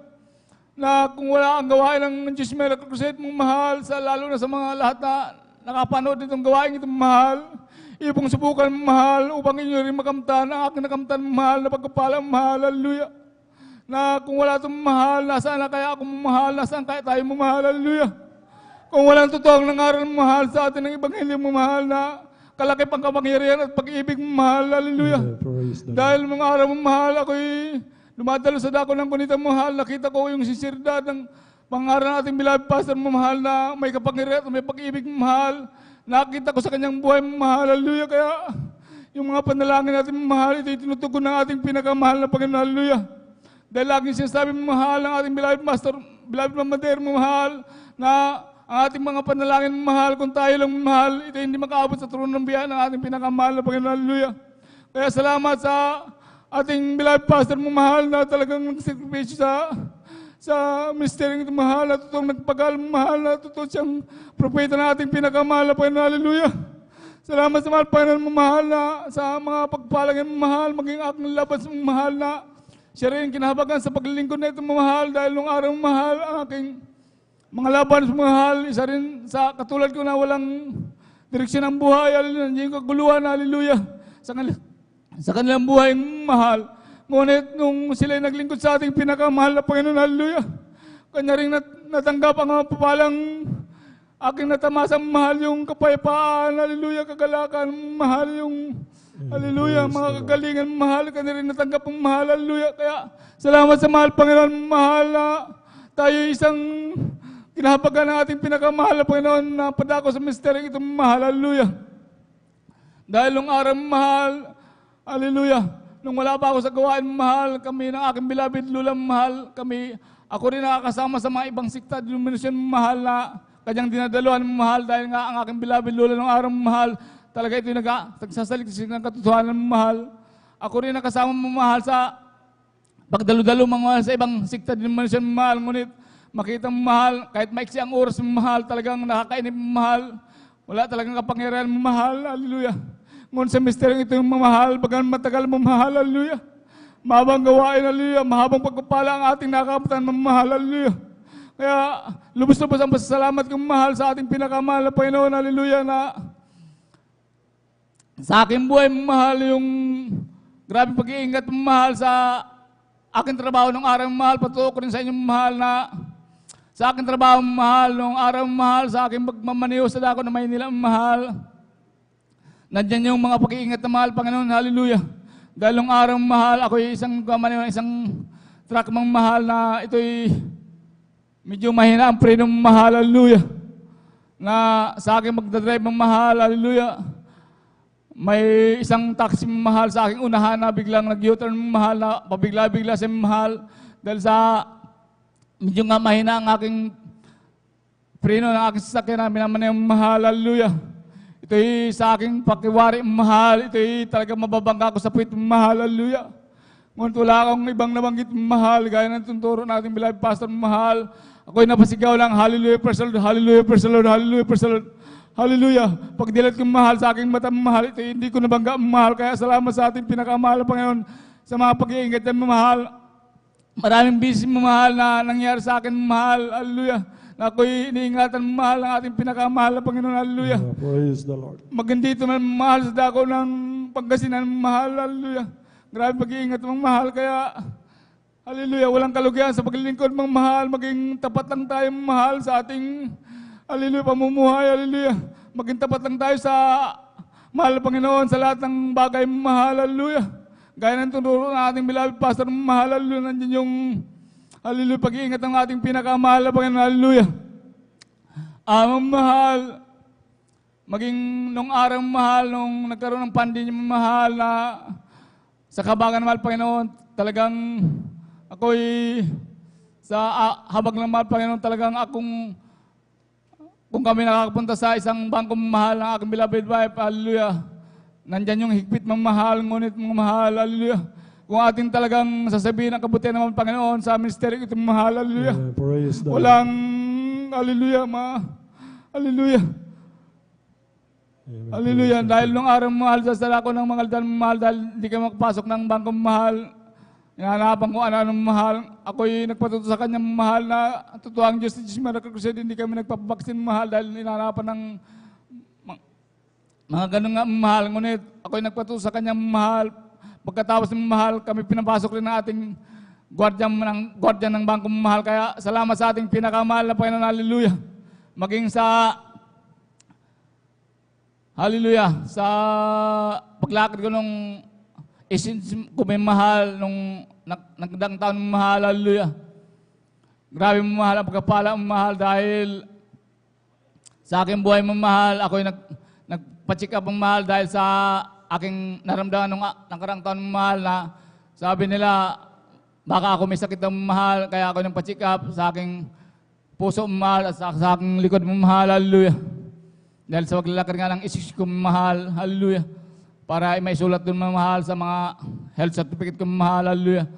Na kung wala ang gawain ng Diyos Miracle Crusade, mahal, lalo na sa mga lahat na nakapanood nitong gawain itong mahal, ipong subukan mahal, upang inyo rin makamtan ang aking nakamtan mahal na pagkapala mahal, hallelujah. Na kung wala itong mahal, nasaan na kaya ako mahal, nasaan kaya tayo mahal, hallelujah. Kung walang totoong nangaral mahal sa atin ng Ebanghelyo mahal na kalaki pang kapangyarihan at pag-ibig mahal, hallelujah. Dahil mga araw mahal, ako'y dumadalo sa dako ng kunita mahal, nakita ko yung sinseridad ng pangaral ng ating beloved pastor mahal na may kapangyarihan at may pag-ibig mahal. Nakita ko sa kanyang buhay mahal, hallelujah. Kaya yung mga panalangin natin mahal, ito'y tinutugon ng ating pinakamahal na Panginoon, hallelujah. Dahil laging sinasabi mahal ng ating beloved pastor, beloved mamader mahal, na ang ating mga panalangin mahal, kung tayo lang mahal, ito hindi makaabot sa trono ng biyaya ng ating pinakamahal na Panginoon, hallelujah. Kaya salamat sa ating beloved pastor mahal na talagang nagsakripisyo sa misteryong ito mahal, na totoong nagpagal mahal, na totoo siyang propeta ng ating pinakamahal na Panginoon, hallelujah. Salamat sa mahal Panginoon mahal na sa mga pagpalagin mahal, maging aking labas mahal na siya rin kinahabagan sa paglilingkod na ito mahal, dahil nung araw mahal ang aking mga laban mahal, isa rin sa katulad ko na walang direksyon ng buhay, hallelujah, yung kaguluhan, hallelujah, sa kanilang buhay mahal. Ngunit nung sila naglingkod sa ating pinakamahal na Panginoon, hallelujah, kanya rin natanggap ang papalang aking natamasang mahal, yung kapayapaan, hallelujah, kagalakan mahal, yung hallelujah, mga kagalingan mahal, kanya rin natanggap ang mahal, hallelujah. Kaya salamat sa mahal Panginoon mahal na tayo isang kinahabagan ng ating pinakamahal na Panginoon na padako sa misteryo itong mahal, hallelujah. Dahil nung araw mahal, hallelujah, nung wala pa ako sa gawain mahal, kami ng aking beloved Lola mahal, ako rin nakakasama sa mga ibang sikta, denomination mahal na kanyang dinadaluhan mahal, dahil nga ang aking beloved Lola nung araw mahal, talaga ito yung nagsasaliktis ng katotohanan mahal. Ako rin nakasama mahal sa pagdalo-dalo mahal sa ibang sikta, denomination mahal, ngunit makita mahal, kahit maiksi ang oras mahal, talagang nakakainip mahal. Wala talagang kapangyarihan mahal, hallelujah. Ngunit sa misteryong ito yung mamahal, bagang matagal mamahal, hallelujah. Mahabang gawain, hallelujah. Mahabang pagpapala ang ating nakakamtan mamahal, hallelujah. Kaya lubos-lubos ang pasasalamat kong mahal sa ating pinakamahal na Panginoon, hallelujah, na sa aking buhay mahal yung grabe pag-iingat mahal sa aking trabaho ng araw mahal, patuko ko rin sa inyong mahal na sa aking trabaho mahal, nung araw mahal, sa aking pagmamaniho sa dako na Maynila mahal. Nandyan yung mga pag-iingat na mahal, Panginoon, hallelujah. Dahil nung araw mahal, ako isang truck mang mahal na ito'y medyo mahina ang pre ng mahal, hallelujah. Na sa akin magdadrive ng mahal, hallelujah. May isang taxi mahal sa aking unahan na biglang nag-U-turn mahal na pabigla-bigla sa mahal dahil sa medyo nga mahina ang aking preno ng aking sasakyan na minaman yung mahal, hallelujah. Ito'y sa aking pakiwari mahal, ito'y talaga mababangga ko sa puwit mahal, hallelujah. Ngunit wala akong ibang nabanggit mahal, gaya ng tunturo natin beloved pastor mahal. Ako'y napasigaw lang, hallelujah, praise the Lord, hallelujah, praise the Lord, hallelujah, praise the Lord. Hallelujah. Pag dilat kong mahal sa aking mata mahal, ito hindi ko nabangga mahal. Kaya salamat sa ating pinakamahal na Panginoon sa mga pag-iingat na mahal. Maraming busy mahal na nangyari sa akin mahal. Hallelujah. Na ako'y iniingatan mahal ng ating pinakamahal na Panginoon. Hallelujah. Praise the Lord. Magandito man mahal sa dako ng Pangasinan mahal. Hallelujah. Grabe pag-iingat mong mahal. Kaya hallelujah. Walang kalugihan sa paglilingkod mong mahal. Maging tapat lang tayo mahal sa ating hallelujah, pamumuhay, hallelujah. Maging tapat lang tayo sa mahal na Panginoon sa lahat ng bagay mahal, hallelujah. Gaya ng tunuro ng ating beloved pastor mahal, hallelujah. Nandiyan yung hallelujah, pag-iingat ng ating pinakamahal na Panginoon, hallelujah. Amang mahal, maging nung araw mahal, nung nagkaroon ng pandemya mahal na sa kabagan mahal Panginoon, talagang ako'y sa habag ng mahal Panginoon, talagang kung kami nakakapunta sa isang bangkong mahal ng aking beloved wife, hallelujah, nandyan yung higpit mang mahal, ngunit mga mahal, hallelujah. Kung ating talagang sasabihin ang kabutihan naman Panginoon sa ministeryo itong mahal, hallelujah. Praise the Lord. Walang, hallelujah, hallelujah. Amen. Hallelujah. Dahil nung araw mahal, sasala ko ng mga aldan mahal dahil hindi ka makapasok ng bangkong mahal. Hinahanapan ko ano ng mahal. Ako'y nagpatuto sa kanyang mahal na tutuang Diyos Miracle Crusade. Hindi kami nagpapabaksin mahal dahil hinahanapan ng mga ganun nga mahal. Ngunit ako'y nagpatuto sa kanyang mahal. Pagkatapos ng mahal, kami pinapasok rin ng ating guardian ng bangkong mahal. Kaya salamat sa ating pinakamahal na Panginoon. Hallelujah. Maging sa hallelujah, sa paglakad ko nung isin ko may mahal nung nagdang taon mahal, hallelujah. Grabe mahal ang pagkapala mahal dahil sa aking buhay mahal, ako'y nagpa-check up mahal dahil sa aking naramdaman nung nakarang taon mahal na sabi nila baka ako may sakit ng mahal kaya ako nagpa-check up sa aking puso mahal at sa aking likod mahal, hallelujah. Dahil sa paglalakad nga ng isis ko mahal, hallelujah. Para may sulat doon mahal sa mga health certificate ko mahal, hallelujah.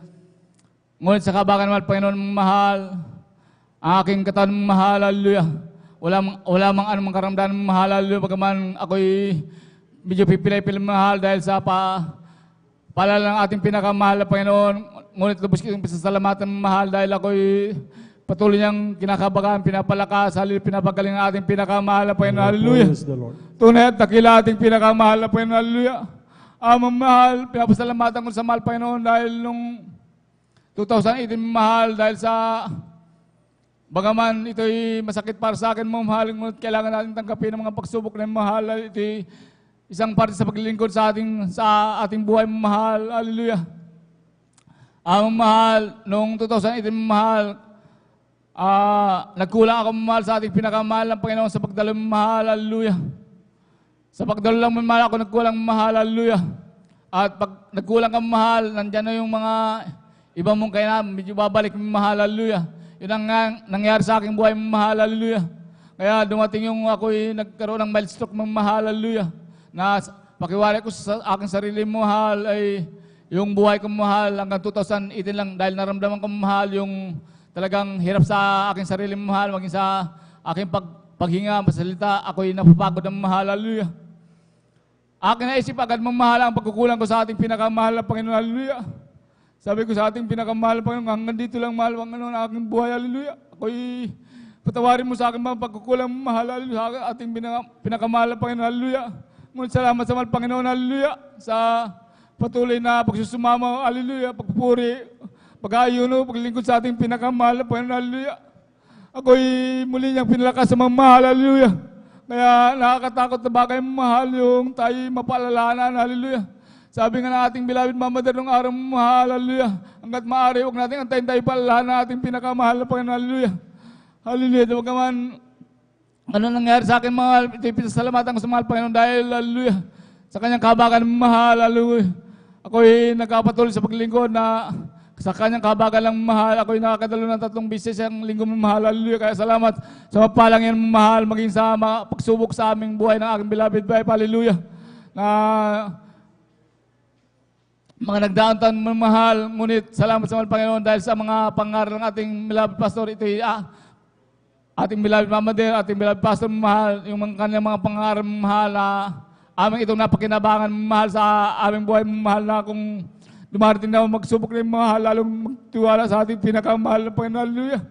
Ngunit sa kabagan mahal, Panginoon mahal, ang aking katawan mahal, hallelujah. Wala mang anumang karamdaman mahal, hallelujah. Pagkaman ako'y medyo pipilay-pilay mahal dahil sa paalala ng ating pinakamahal na Panginoon. Ngunit lubos ko yung pasasalamatan mahal dahil ako'y patuloy niyang kinakabagaan, pinapalakas, hallelujah, pinapagaling ang ating pinakamahal na Panginoon, hallelujah. Tunay at dakila ating pinakamahal na Panginoon, hallelujah. Amang mahal, pinapasalamatan ko sa mahal Panginoon dahil nung 2018 mahal dahil sa bagaman ito'y masakit para sa akin, mahal, ngunit kailangan natin tanggapin ang mga pagsubok na mahal. Ito'y isang parte sa paglilingkod sa ating buhay mahal, hallelujah. Amang mahal, nung 2018 mahal, nagkulang ako mahal sa ating pinakamahal ng Panginoon sa pagdalo mahal, hallelujah. Sa pagdalo lang mahal ako nagkulang mahal, hallelujah. At pag nagkulang ka mahal, nandyan na yung mga ibang mong kaya medyo babalik mahal, hallelujah. Yun ang nangyari sa aking buhay mahal, hallelujah. Kaya dumating yung ako'y nagkaroon ng mild stroke mahal, hallelujah. Na pakiwari ko sa aking sarili mahal ay yung buhay ko mahal hanggang 2018 lang dahil naramdaman ko mahal yung talagang hirap sa aking sarili mahal, maging sa aking paghinga, masalita, ako'y napapagod ng mahal, hallelujah. Akin naisip agad mahal ang pagkukulang ko sa ating pinakamahal na Panginoon, hallelujah. Sabi ko sa ating pinakamahal na Panginoon, hanggang dito lang mahal ang aking buhay, hallelujah. Ako'y patawarin mo sa akin mga pagkukulang mahal, hallelujah, sa ating pinakamahal na Panginoon, hallelujah. Ngunit salamat sa mahal Panginoon, hallelujah, sa patuloy na pagsusumama, hallelujah, pagpupuri, pag-ayuno, paglingkod sa ating pinakamahal na Panginoon, hallelujah. Ako'y muli niyang pinalakas sa mga mahal, hallelujah. Kaya nakakatakot na bagay mahal yung tayo mapaalalahanan. Hallelujah. Sabi nga ng ating beloved Mama Mother nung araw mahal. Hallelujah. Hanggat maaari, huwag natin antayin tayo paalalahanan na ating pinakamahal na Panginoon. Hallelujah. Hallelujah. Huwag naman ano nangyari sa akin mahal. Ito'y pinasalamatan ko sa mahal Panginoon dahil hallelujah. Sa kanyang kabagan mahal. Hallelujah. Ako'y nagkapatuloy sa paglingkod na sa kanyang kabagan lang mahal. Ako'y nakakadalo ng 3 beses ang linggo mahal. Hallelujah. Kaya salamat sa mapalang yan mahal. Maging sa pagsubok sa aming buhay ng aking beloved wife. Hallelujah. Na mga nagdaang taon mahal. Ngunit salamat sa mahal Panginoon dahil sa mga pangaral ng ating beloved pastor. Ito'y ating beloved Mama Mother, ating beloved pastor mahal. Yung kanyang mga pangaral mahal na aming itong napakinabangan mahal sa aming buhay mahal na kung dumarating na magsubok na yung mahal, lalong magtiwala sa ating pinakamahal na Panginoon. Hallelujah.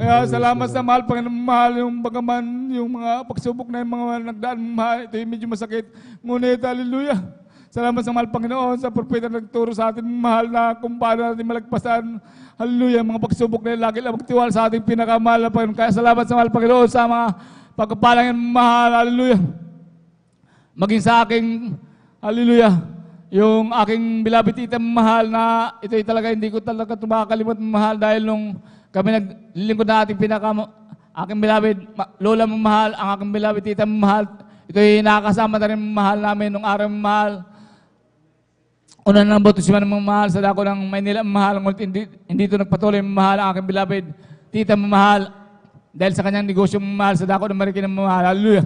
Kaya salamat sa mahal Panginoon mahal, yung bagaman, yung mga pagsubok na yung mga nagdaan mahal, ito yung medyo masakit. Ngunit, hallelujah. Salamat sa mahal Panginoon, sa propeta na nagturo sa atin mahal na kung paano natin malagpasan. Hallelujah. Mga pagsubok na lagi lang magtiwala sa ating pinakamahal na Panginoon. Kaya salamat sa mahal Panginoon sa mga pagkapalang mahal. Hallelujah. Maging sa aking, hallelujah, yung aking beloved tita mahal na ito'y talaga hindi ko talaga makakalimot mahal dahil nung kami naglilingkod na ating aking beloved lola mahal, ang aking beloved tita mahal, ito'y nakakasama na rin mahal namin nung araw mahal. Una na ng bautismo ng mahal sa dako ng Maynila mahal, ngunit hindi ito nagpatuloy mahal ang aking beloved tita mahal dahil sa kanyang negosyo mahal sa dako ng Marikina mahal. Hallelujah.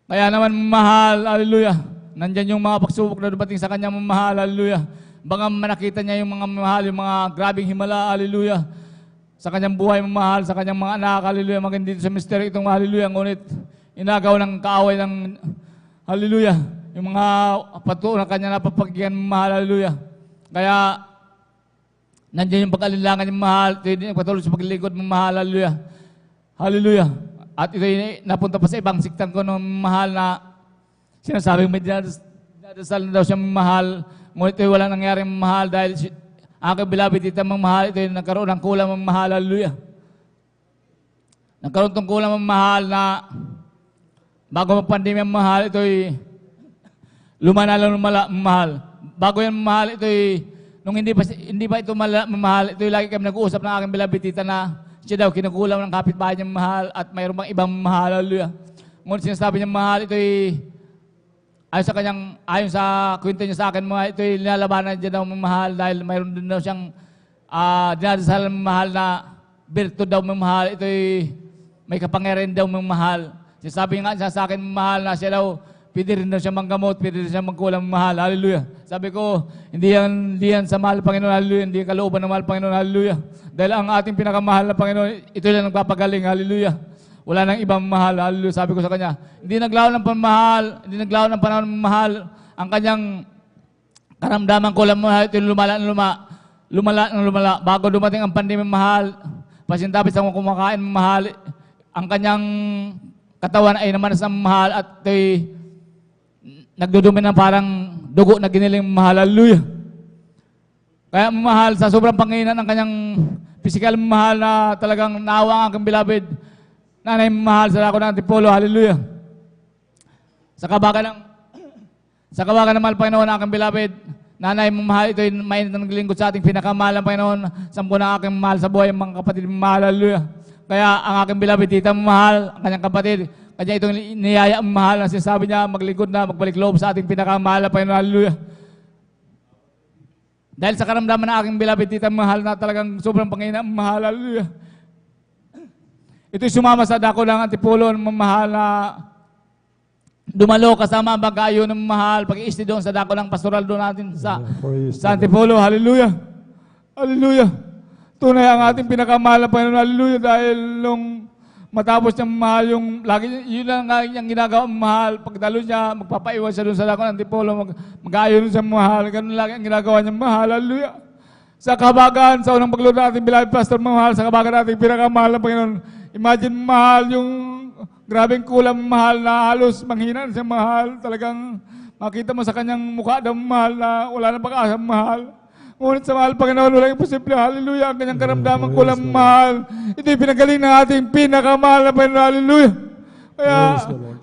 Kaya naman mahal, hallelujah. Nandyan yung mga pagsubok na dumating sa kanyang mahal, hallelujah. Baka manakita niya yung mga mahal, yung mga grabing himala, hallelujah. Sa kanyang buhay mahal, sa kanyang mga anak, hallelujah. Maging dito sa misteryo itong hallelujah. Ngunit inagaw ng kaaway ng hallelujah. Yung mga patuo na kanya napapagyan mahal, hallelujah. Kaya nandyan yung pag-alilangan yung mahal, patuloy sa paglilingkod ng mahal, hallelujah. Hallelujah. At ito napunta pa sa ibang siktan ko ng mahal na sinasabing may dinadasal na daw siya mahal. Ngunit ito walang nangyaring mahal dahil aking beloved tita mahal, ito nagkaroon ng kulang ng mahal. Hallelujah. Nagkaroon ng kulang ng mahal na bago mag-pandemya mahal, ito'y lumala mahal. Bago yan mahal, ito'y nung hindi pa ito mahal, ito'y lagi kami nag-uusap ng aking beloved tita na siya daw kinukulam ng kapitbahay niya mahal at mayroon pang ibang mahal. Hallelujah. Ngunit sinasabi niya mahal, ito'y ayon sa kwento niya sa akin, ito'y linalabanan niya daw mahal dahil mayroon din daw siyang dinadasal mahal na virtud daw mahal. Ito'y may kapangyarihan daw mahal. Sinasabi nga siya sa akin mahal na siya daw pwede rin daw siya manggamot, pwede rin siya magkulang mahal. Hallelujah. Sabi ko, hindi yan sa mahal Panginoon. Hallelujah. Hindi yan kalooban ng mahal Panginoon. Hallelujah. Dahil ang ating pinakamahal na Panginoon, ito lang nagpapagaling. Hallelujah. Wala nang ibang mahal. Hallelujah. Sabi ko sa kanya, hindi naglaho ng pamahal, hindi naglaho ng panahon ng mahal. Ang kanyang karamdaman ko lang mahal, ito lumala. Bago dumating ang pandemya mahal, pasintapis ang kumakain mahal, ang kanyang katawan ay naman sa mahal at ito'y nagdudumi ng parang dugo na giniling mahal. Hallelujah. Kaya mahal sa sobrang panginan ng kanyang physical mahal na talagang naawa ang aking beloved nanay mahal sa dako ng Antipolo. Hallelujah. Sa kabagan ng mahal Panginoon ang aking beloved nanay mahal, ito'y mainit na naglingkod sa ating pinakamahal ng Panginoon. Sampu na aking mahal sa buhay, mga kapatid mahal. Hallelujah. Kaya ang aking beloved tita mahal, ang kanyang kapatid, kanya itong niyaya mahal na sinasabi niya, maglingkod na, magbalik loob sa ating pinakamahal na Panginoon. Hallelujah. Dahil sa karamdaman na aking beloved tita mahal na talagang sobrang pangina mahal. Hallelujah. Ito'y sumama sa dako ng Antipolo ng mahal na dumalo kasama ang bagayo ng mahal, pag-iisti doon sa dako ng pastoral doon natin sa Antipolo. Hallelujah. Hallelujah. Tunay ang ating pinakamahal na Panginoon. Hallelujah. Dahil nung matapos niyang mahal yung, lagi, yun lang ang ginagawa mahal. Pagdalo niya, magpapaiwan siya doon sa dako ng Antipolo, mag-aayon siya mahal. Ganun lagi ang ginagawa niya mahal. Hallelujah. Sa kabagan, sa unang paglaro natin, beloved pastor mahal, sa kabagan natin, pinakamahal na Panginoon. Imagine mahal yung grabeng kulang mahal na halos manghinan siya mahal. Talagang makita mo sa kanyang mukha daw mahal na wala na pag-asa mahal. Ngunit sa mahal, Panginoon, walang imposible. Hallelujah. Ang kanyang karamdaman ko lang mahal. Ito'y pinagaling ng ating pinakamahal na Panginoon. Hallelujah. Kaya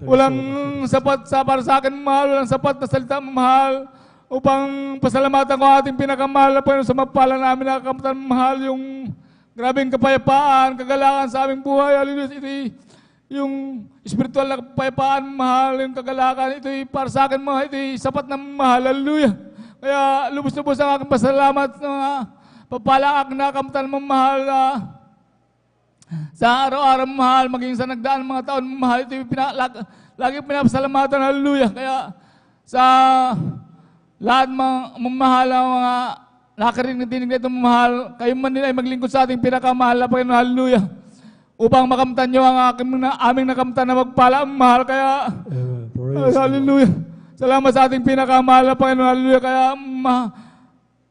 walang sapat para sa akin mahal, walang sapat na salita mahal upang pasalamatan ko ating pinakamahal na Panginoon sa mapala namin nakakamtan mahal yung grabing kapayapaan, kagalakan sa aming buhay. Hallelujah. Ito'y yung spiritual na kapayapaan mahal, yung kagalakan, ito'y para sa akin mahal, ito'y sapat na mahal. Hallelujah. Kaya lubos-lubos ang aking pasalamat sa mga papala aking nakakamtan mo mahal sa araw-araw mahal, maging sa nagdaan mga taon mahal, ito'y lagi pinapasalamatan. Hallelujah. Kaya sa lahat mga mahal, mga nakarinig na tinig na itong mahal, kayo man din ay maglingkod sa ating pinakamahal na Panginoon. Hallelujah. Upang makamtan nyo ang aming nakamtan na magpala ang mahal. Kaya, hallelujah. Salamat sa ating pinakamahal na Panginoon. Hallelujah. Kaya,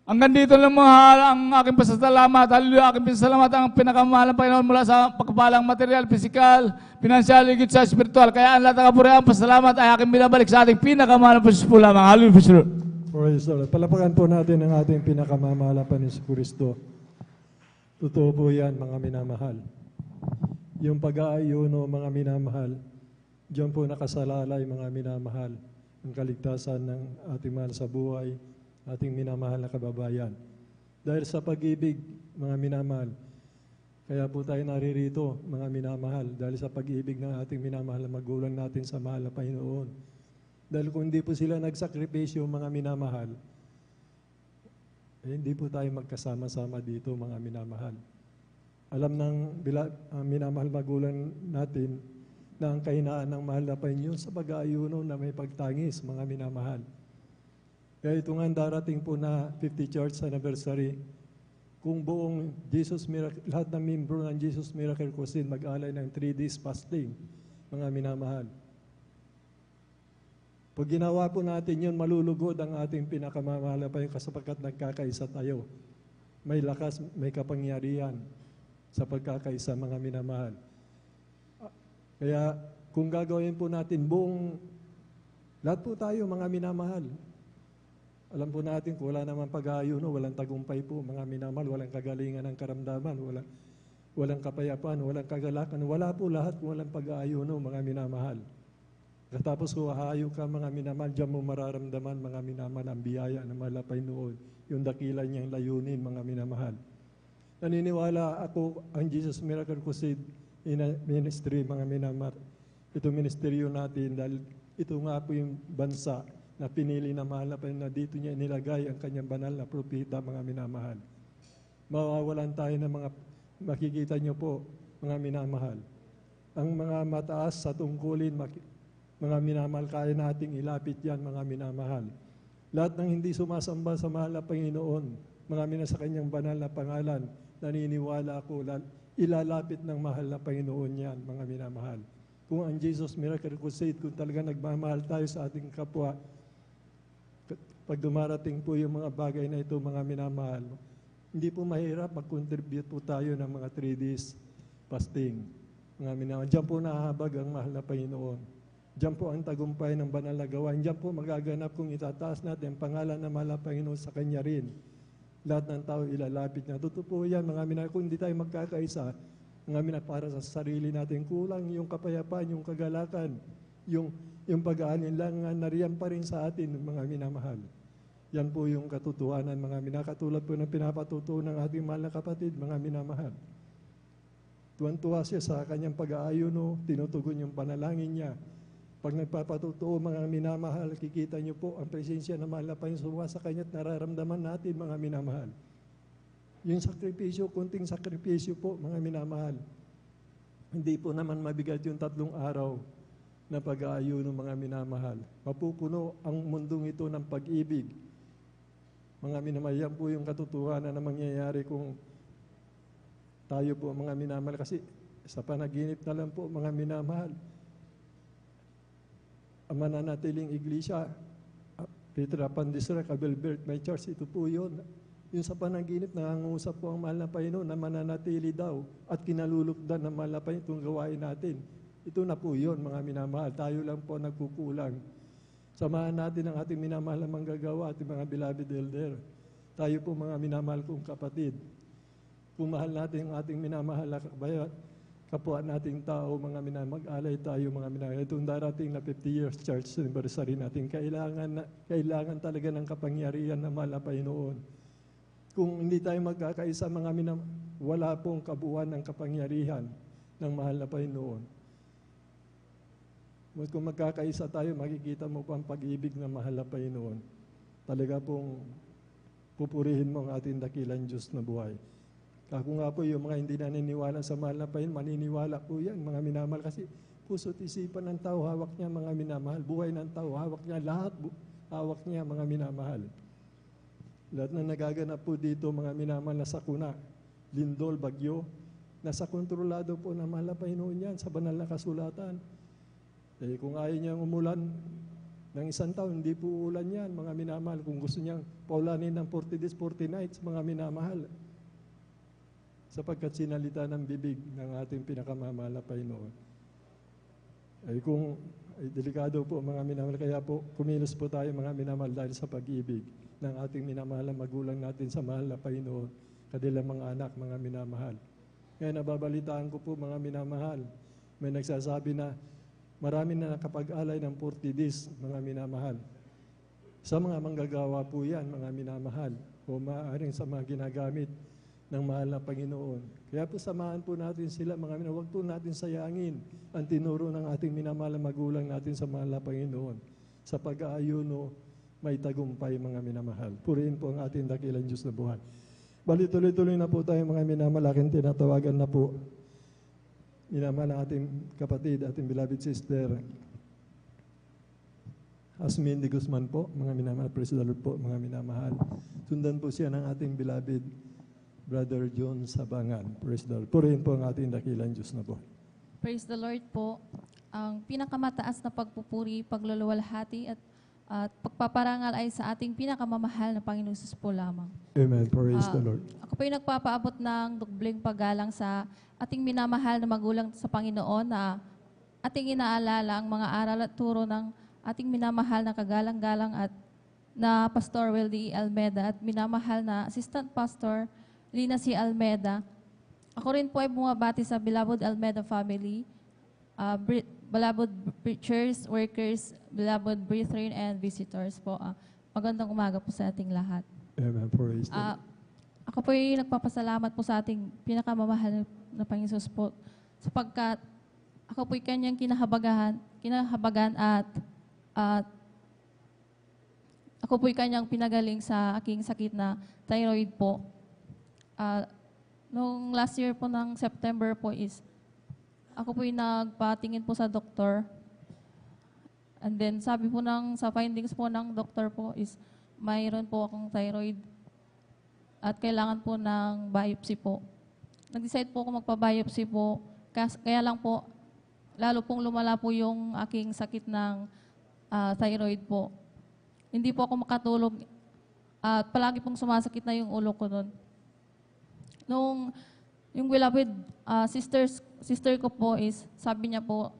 hanggang dito lang mahal ang aking pasasalamat. Hallelujah. Aking pasasalamat ang pinakamahal na Panginoon mula sa pagpapalang material, physical, financial, higit sa spiritual. Kaya ang lahat ng kapurihan, pasalamat ay aking binabalik sa ating pinakamahal na Panginoon po lamang. Hallelujah. Praise the Lord. Palapakan po natin ang ating pinakamamahal na Panginoon Kristo. Totoo po yan, mga minamahal. Yung pag-aayuno, mga minamahal, diyan po nakasalalay, mga minamahal, ang kaligtasan ng ating mahal sa buhay, ating minamahal na kababayan. Dahil sa pag-ibig, mga minamahal, kaya po tayo naririto, mga minamahal, dahil sa pag-ibig ng ating minamahal na magulang natin sa mahal na Panginoon. Dahil kung hindi po sila nagsakripisyo, mga minamahal, hindi po tayo magkasama-sama dito, mga minamahal. Alam ng minamahal magulang natin na ang kahinaan ng mahal na Panginoon sa pag-aayuno na may pagtangis, mga minamahal. Kaya ito nga darating po na 50th Church Anniversary, kung buong Jesus Miracle, lahat ng membro ng Jesus Miracle Crusade mag-alay ng 3 days fasting, mga minamahal. Pag ginawa po natin yun, malulugod ang ating pinakamamahal na Panginoon sapagkat nagkakaisa tayo. May lakas, may kapangyarihan sa pagkakaisa, mga minamahal. Kaya kung gagawin po natin buong, lahat po tayo mga minamahal. Alam po natin kung wala naman pag-aayuno, walang tagumpay po, mga minamahal, walang kagalingan ng karamdaman, walang kapayapaan, walang kagalakan, wala po lahat kung walang pag-aayuno, mga minamahal. Katapos ko hahayo ka, mga minamahal, diyan mo mararamdaman, mga minamahal, ang biyaya na malapay noon, yung dakilan niyang layunin, mga minamahal. Naniniwala ako ang Jesus Miracle Crusade Ministry, mga minamahal. Ito ministeryo natin dahil ito nga po yung bansa na pinili na mahal na Panginoon na dito niya inilagay ang kanyang banal na propeta, mga minamahal. Mawawalan tayo ng mga, makikita niyo po, mga minamahal. Ang mga mataas sa tungkulin, mga minamahal, kaya nating ilapit yan, mga minamahal. Lahat ng hindi sumasamba sa mahal na Panginoon, mga sa kanyang banal na pangalan, naniniwala ako, ilalapit ng mahal na Panginoon yan, mga minamahal. Kung ang Jesus Miracle Crusade, kung talaga nagmamahal tayo sa ating kapwa, pag dumarating po yung mga bagay na ito, mga minamahal, hindi po mahirap mag-contribute po tayo ng mga 3 days fasting. Mga minamahal, diyan po nahahabag ang mahal na Panginoon. Diyan po ang tagumpay ng banal na gawain. Diyan po magaganap kung itataas natin ang pangalan ng mahal na Panginoon sa Kanya rin. Lahat ng tao ilalapit niya. Totoo po yan, mga minamahal, kung hindi tayo magkakaisa, mga minamahal, para sa sarili natin, kulang yung kapayapaan, yung kagalakan, yung pag-aalinlangan, nariyan pa rin sa atin, mga minamahal. Yan po yung katotohanan, mga minamahal. Katulad po ng pinapatutuo ng ating mahal na kapatid, mga minamahal. Tuwan-tuwa siya sa kanyang pag-aayuno, tinutugon yung panalangin niya. Pag nagpapatutuo, mga minamahal, kikita niyo po ang presensya ng mahal na Panginoon sa kanya at nararamdaman natin, mga minamahal. Yung sakripisyo, kunting sakripisyo po, mga minamahal. Hindi po naman mabigat yung 3 araw na pag-aayuno, mga minamahal. Mapupuno ang mundong ito ng pag-ibig. Mga minamahal, yan po yung katotohanan na mangyayari kung tayo po, mga minamahal. Kasi sa panaginip na lang po, mga minamahal, ang mananatiling iglesia, Peter Apandisra, Kabelbert, may church, ito po yun. Yung sa panaginip, nangangusap po ang mahal na Panginoon na mananatili daw at kinalulukdan ng mahal na Panginoon itong gawain natin. Ito na po yun, mga minamahal. Tayo lang po nagkukulang. Samahan natin ang ating minamahal na manggagawa, ating mga beloved elder. Tayo po mga minamahal kong kapatid, kung mahal natin ang ating minamahal na kapwa nating tao, mga mag-alay tayo, mga minamahal. Itong darating na 50 years church anniversary natin, kailangan talaga ng kapangyarihan na mahal na Panginoon. Kung hindi tayo magkakaisa, mga wala pong kabuuan ng kapangyarihan ng mahal na Panginoon. Kung magkakaisa tayo, makikita mo pa ang pag-ibig ng mahal na Panginoon. Talaga pong pupurihin mo ang ating dakilang Diyos na buhay. Kako nga po yung mga hindi naniniwala sa mahal na Panginoon, maniniwala po yan, mga minamahal. Kasi puso't isipan ng tao, hawak niya, mga minamahal. Buhay ng tao, hawak niya lahat, hawak niya, mga minamahal. Lahat na nagaganap po dito, mga minamahal, na sakuna, lindol, bagyo, nasa kontrolado po ng mahal na Panginoon yan sa banal na kasulatan. Eh, kung ayaw niyang umulan ng isang taon, hindi po uulan yan, mga minamahal. Kung gusto niyang paulanin ng 40 days, 40 nights, mga minamahal. Sapagkat sinalita ng bibig ng ating pinakamamahal na Panginoon. Ay kung delikado po, mga minamahal, kaya po kumilos po tayo, mga minamahal, dahil sa pag-ibig ng ating minamahal na magulang natin sa mahal na Panginoon, kanilang mga anak, mga minamahal. Ngayon, nababalitaan ko po, mga minamahal, may nagsasabi na marami na nakapag-alay ng 40 days, mga minamahal. Sa mga manggagawa po yan, mga minamahal, o maaaring sa mga ginagamit ng mahal na Panginoon. Kaya po samahan po natin sila, mga minamahal. Huwag po natin sayangin ang tinuro ng ating minamahal na magulang natin sa mahal na Panginoon. Sa pag-aayuno, may tagumpay, mga minamahal. Purihin po ang ating dakilang Diyos na buhay. Bali, tuloy-tuloy na po tayo, mga minamahal. Aking tinatawagan na po, minamahal ang ating kapatid, ating beloved sister, Asmin de Guzman po, mga minamahal. Praise the Lord po, mga minamahal. Sundan po siya ng ating beloved Brother John Sabangan. Praise the Lord. Purihin po ang ating dakilang Diyos na po. Praise the Lord po. Ang pinakamataas na pagpupuri, pagluluwalhati at pagpaparangal ay sa ating pinakamamahal na Panginoon Jesus po lamang. Amen. Praise the Lord. Ako po yung nagpapaabot ng dubleng paggalang sa ating minamahal na magulang sa Panginoon na ating inaalala ang mga aral at turo ng ating minamahal na kagalang-galang at na Pastor Weldy Almeda at minamahal na Assistant Pastor Lina C. Almeda. Ako rin po ay bumabati sa Beloved Almeda family, beloved preachers, workers, beloved brethren, and visitors po. Magandang umaga po sa ating lahat. Amen. Praise the Lord. Ako po ay nagpapasalamat po sa ating pinakamamahal na Panginoon po sapagkat ako po ay kanyang kinahabagan at ako po ay kanyang pinagaling sa aking sakit na thyroid po. Nung last year po ng September po is, ako po yung nagpatingin po sa doktor. And then sabi po sa findings po ng doktor po is, mayroon po akong thyroid at kailangan po ng biopsy po. Nag-decide po ako magpa-biopsy po, kaya lang po, lalo pong lumala po yung aking sakit ng thyroid po. Hindi po ako makatulog at palagi pong sumasakit na yung ulo ko nun. Nung yung beloved sister ko po is, sabi niya po,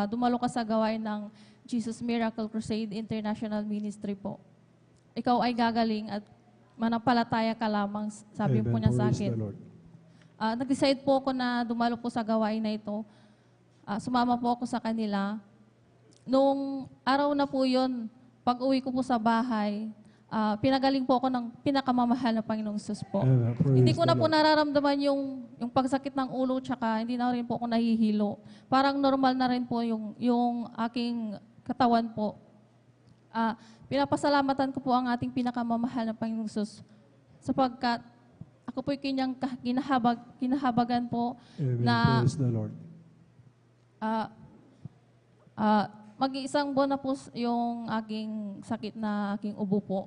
dumalo ka sa gawain ng Jesus Miracle Crusade International Ministry po. Ikaw ay gagaling at manampalataya ka lamang, sabi po niya sa akin. Nag-decide po ako na dumalo po sa gawain na ito. Sumama po ako sa kanila. Nung araw na po yun, pag uwi ko po sa bahay, pinagaling po ako ng pinakamamahal na Panginoong Jesus po. Hindi ko na po nararamdaman yung pagsakit ng ulo, tsaka hindi na rin po ako nahihilo. Parang normal na rin po yung aking katawan po. Pinapasalamatan ko po ang ating pinakamamahal na Panginoong Jesus sapagkat ako po'y kanyang kinahabagan po. Amen. Na praise the Lord. Mag-iisang buwan na po yung aking sakit na aking ubo po.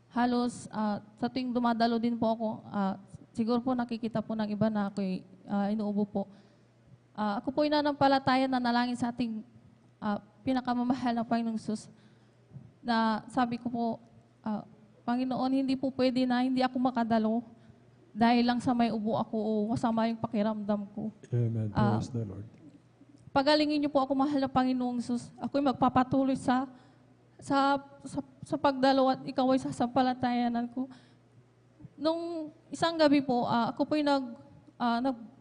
Halos sa tuwing dumadalo din po ako, siguro po nakikita po ng iba na ako'y inuubo po. Ako po'y nanampalataya na nalangin sa ating pinakamamahal na Panginoong Jesus na sabi ko po, Panginoon, hindi po pwede na hindi ako makadalo dahil lang sa may ubo ako o kasama yung pakiramdam ko. Amen. Praise the Lord. Pagalingin niyo po ako, mahal na Panginoong Jesus. Ako'y magpapatuloy sa pagdalo at ikaw ay sasampalatayanan ko. nung isang gabi po, ako po yung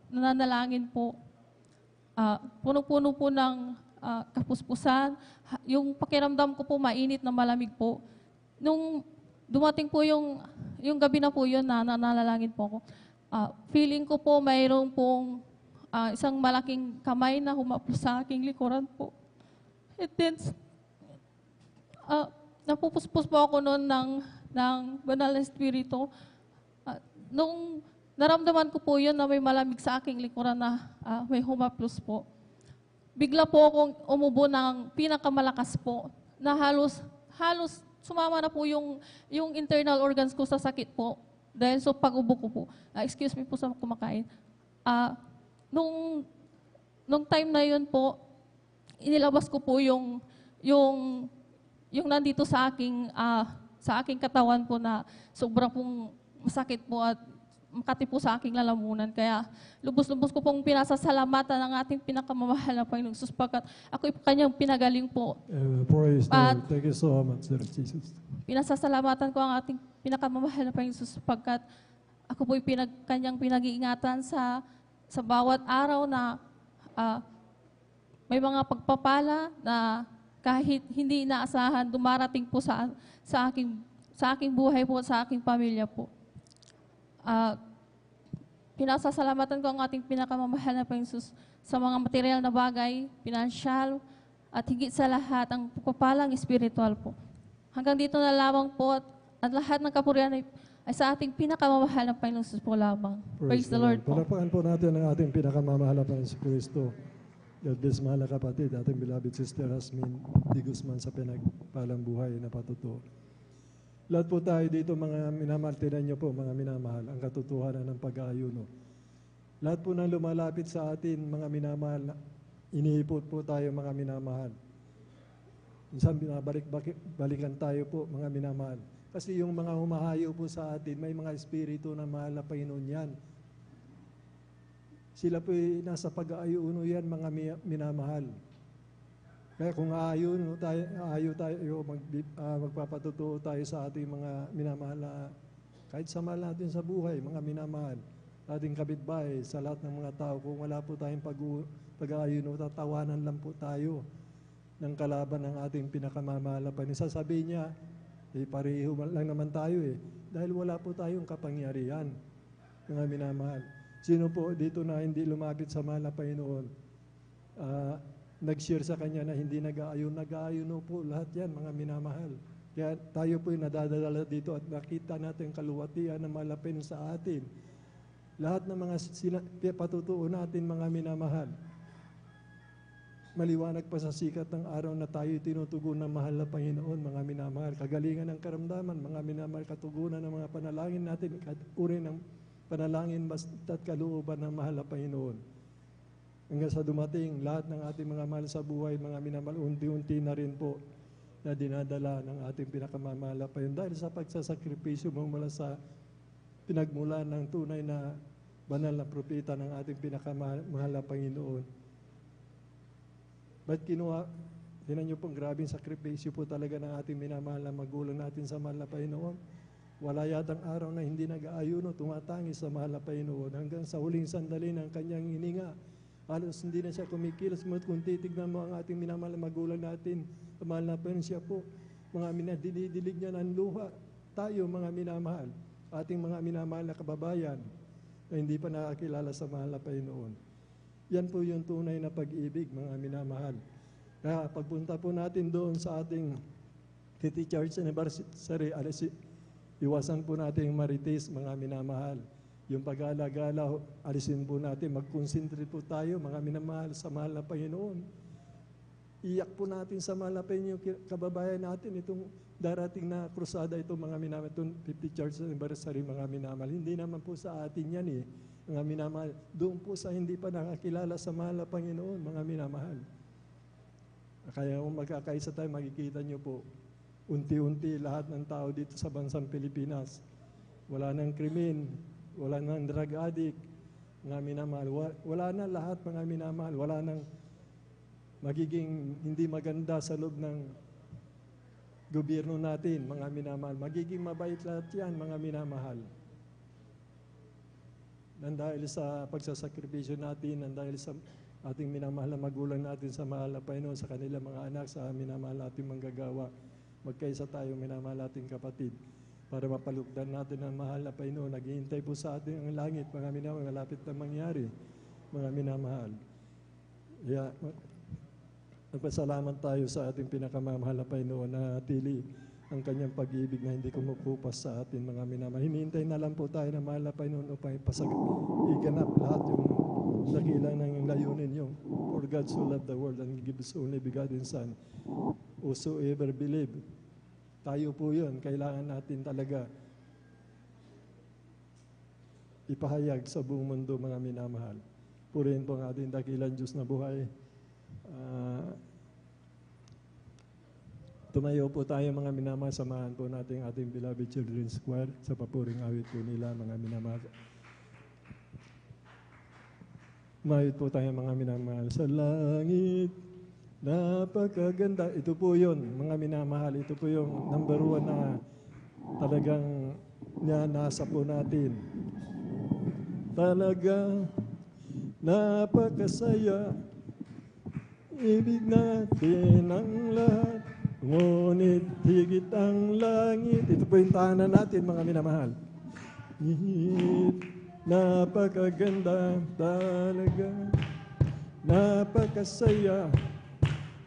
nananalangin po. Puno-puno po ng kapuspusan. Yung pakiramdam ko po, mainit na malamig po. Nung dumating po yung gabi na po yun na nananalangin po ako, feeling ko po mayroong pong isang malaking kamay na humaplos sa aking likuran po. And then, napupuspos po ako noon ng banal na espiritu. Nung naramdaman ko po yun na may malamig sa aking likuran na may humaplos po, bigla po akong umubo ng pinakamalakas po na halos sumama na po yung internal organs ko sa sakit po dahil sa pag-ubo ko po. Excuse me po sa kumakain. Nung time na yun po, inilabas ko po yung nandito sa aking katawan po na sobrang pong masakit po at makati po sa aking lalamunan. Kaya lubos-lubos ko pong pinasasalamatan ng ating pinakamamahal na Panginoong Jesus pagkat ako'y kanyang pinagaling po. Praise the At Lord. Thank you so much, Sir Jesus. pinasasalamatan ko ang ating pinakamamahal na Panginoong Jesus pagkat ako po'y kanyang pinag-iingatan sa bawat araw na may mga pagpapala na kahit hindi inaasahan, dumarating po sa aking buhay po, sa aking pamilya po. Pinasasalamatan ko ang ating pinakamamahal na Panginoon Jesus sa mga material na bagay, pinansyal, at higit sa lahat, ang pagpapalang espiritual po. Hanggang dito na lamang po at lahat ng kapurihan ay sa ating pinakamamahal na Panginoon Jesus po lamang. Praise the Lord po. Palapakan po natin ang ating pinakamamahal na Panginoon si Kristo. God bless, mahal na kapatid, ating beloved sister Hasmin D. Guzman sa pinagpalang buhay na patutuo. Lahat po tayo dito, mga minamahal, tinan niyo po, mga minamahal, ang katotohanan ng pag-aayuno. Lahat po na lumalapit sa atin, mga minamahal, iniipot po tayo, mga minamahal. Minsan balikan tayo po, mga minamahal. Kasi yung mga humahayo po sa atin, may mga espiritu na mahal na Panginoon yan. Sila po nasa pag-aayuno yan, mga minamahal. Kaya kung aayo tayo, magpapatutuo tayo sa ating mga minamahal na kahit sa mahal natin sa buhay, mga minamahal, ating kapitbahay, sa lahat ng mga tao, kung wala po tayong pag-aayuno, tatawanan lang po tayo ng kalaban ng ating pinakamamahal na Panginoon. Sasabihin niya, pareho lang naman tayo dahil wala po tayong kapangyarihan, mga minamahal. Sino po dito na hindi lumapit sa mahal na Panginoon? Nag-share sa Kanya na hindi nag-aayon po lahat yan, mga minamahal. Kaya tayo po nadadala dito at nakita natin kaluwatian na malapin sa atin. Lahat ng mga patutuo natin, mga minamahal. Maliwanag pa sa sikat ng araw na tayo tinutugon ng mahal na Panginoon, mga minamahal. Kagalingan ng karamdaman, mga minamahal, katugunan ng mga panalangin natin, uri ng panalangin basta't kalooban ng mahal na Panginoon. Hanggang sa dumating, lahat ng ating mga mahal sa buhay, mga minamahal, unti-unti na rin po na dinadala ng ating pinakamamahal na Panginoon. Dahil sa pagsasakripisyo mo mula sa pinagmulan ng tunay na banal na propeta ng ating pinakamahal na Panginoon. Ba't kinuha? Tinan niyo pong grabing sakripisyo po talaga ng ating minamahal na magulang natin sa mahal na Panginoon. Wala yatang araw na hindi nag-aayuno, tumatangi sa mahal na Panginoon hanggang sa huling sandali ng kanyang hininga. Halos hindi na siya kumikilos mo kung titignan mo ang ating minamahal na magulang natin. Mahal na Panginoon siya po. Mga dinidilig niya ng luha. Tayo mga minamahal, ating mga minamahal na kababayan na hindi pa nakakilala sa mahal na Panginoon. Yan po yung tunay na pag-ibig, mga minamahal. Kaya pagpunta po natin doon sa ating City Church Anniversary, iwasan po natin yung marites, mga minamahal. Yung pag-alagala, alisin po natin, mag-concentrate po tayo, mga minamahal, sa mahal na Panginoon. Iyak po natin sa mahal na Panginoon, kababayan natin, itong darating na krusada, itong mga minamahal, itong 50 Church Anniversary, mga minamahal. Hindi naman po sa atin yan mga minamahal. Doon po sa hindi pa nakakilala sa mahal na Panginoon, mga minamahal. Kaya kung magkakaisa tayo, makikita nyo po, unti-unti lahat ng tao dito sa bansang Pilipinas. Wala nang krimen, wala nang drug addict, mga minamahal. Wala na lahat, mga minamahal. Wala nang magiging hindi maganda sa loob ng gobyerno natin, mga minamahal. Magiging mabait lahat yan, mga minamahal. nang dahil sa pagsasakripisyo natin, nang dahil sa ating minamahal na magulang natin sa mahal na Panginoon, sa kanilang mga anak, sa minamahal nating manggagawa. Magkaisa tayo, minamahal nating kapatid, para mapalugdan natin ang mahal na Panginoon. Naghihintay po sa atin ang langit, mga minamahal, malapit na mangyari, mga minamahal. Kaya, nagpasalamat tayo sa ating pinakamamahal na Panginoon na tili ang kanyang pag-ibig na hindi kumukupas sa atin, mga minamahal. Hinihintay na lang po tayo na mahal na Panginoon upang iganap lahat yung dakilang ng layunin yung for God so loved the world and give His only begotten Son, whosoever believe. Tayo po yun. Kailangan natin talaga ipahayag sa buong mundo, mga minamahal. Purihin po ang ating dakilang Diyos na buhay. Tumayo po tayo, mga minamahal. Samahan po natin ating beloved children's choir sa papuring awit po nila, mga minamahal. Mayot po tayo, mga minamahal. Sa langit, napakaganda. Ito po yun, mga minamahal. Ito po yung number 1 na talagang nasa po natin. Talagang napakasaya. Ibig natin ang lahat. Ngunit higit ang langit. Ito po yung tahanan natin, mga minamahal. Napakaganda talaga, napakasaya,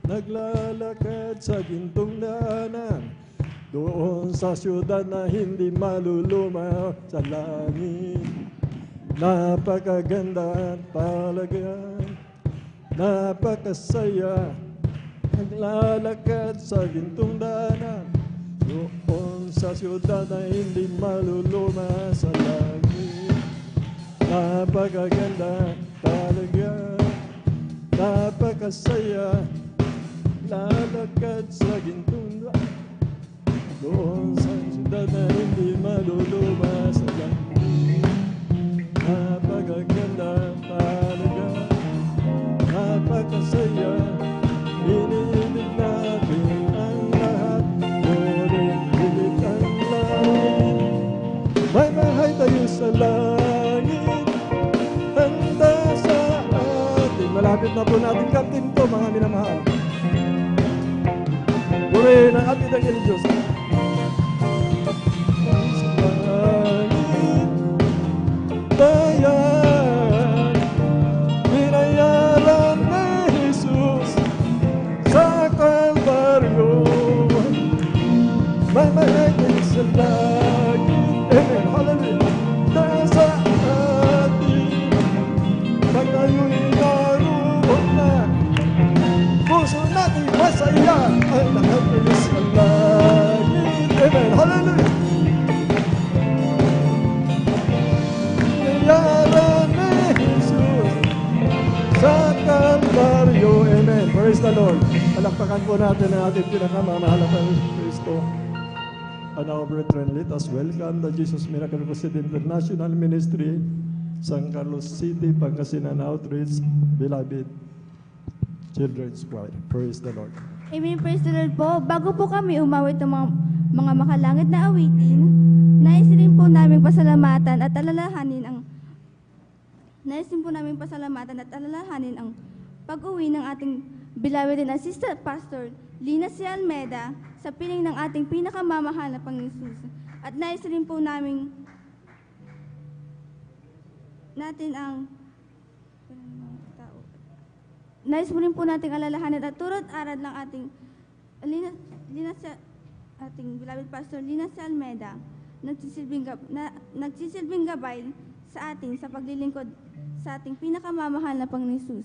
naglalakad sa gintong daanan, doon sa syudad na hindi maluluma sa langit. Napakaganda talaga, napakasaya, naglalakad sa gintong daanan, doon sa syudad na hindi maluluma sa langit. Napakaganda talaga, napakasaya, lalakad sa gintong daan, doon sa syudad na hindi maluluma sa langit. Napakaganda talaga, napakasaya, iniibig natin ang lahat, ngunit higit ang langit. May bahay tayo sa langit, handa sa atin. Malapit na po natin kantin to, mga minamahal. Purihin ang ating dakilang Diyos. Sa langit, bayan, binayaran ni Jesus sa Kalbaryo. May mahigit sa langit. Amen. Hallelujah. Nasa atin, pag tayo'y naroon na, puso natin masaya ang nakapili sa langit. Amen. Hallelujah. Binayaran ni Jesus sa Kalbaryo. Amen. Praise the Lord. Palakpakan po natin ang ating pinakamamahal na Kristo. And our brethren, let us welcome the Jesus Miracle Crusade International Ministry, San Carlos City, Pangasinan Outreach, beloved Children's Choir. Praise the Lord. Amen, praise the Lord po. Bago po kami umawit ng mga makalangit na awitin, nais din po namin pasalamatan at alalahanin ang pag-uwi ng ating beloved and assistant pastor, Lina C. Almeda, sa piling ng ating pinakamamahal na Panginoon Jesus. At nais rin po natin alalahanan at turot aral ng ating beloved pastor Lina C. Almeda, nagsisilbing gabay sa atin sa paglilingkod sa ating pinakamamahal na Panginoon Jesus.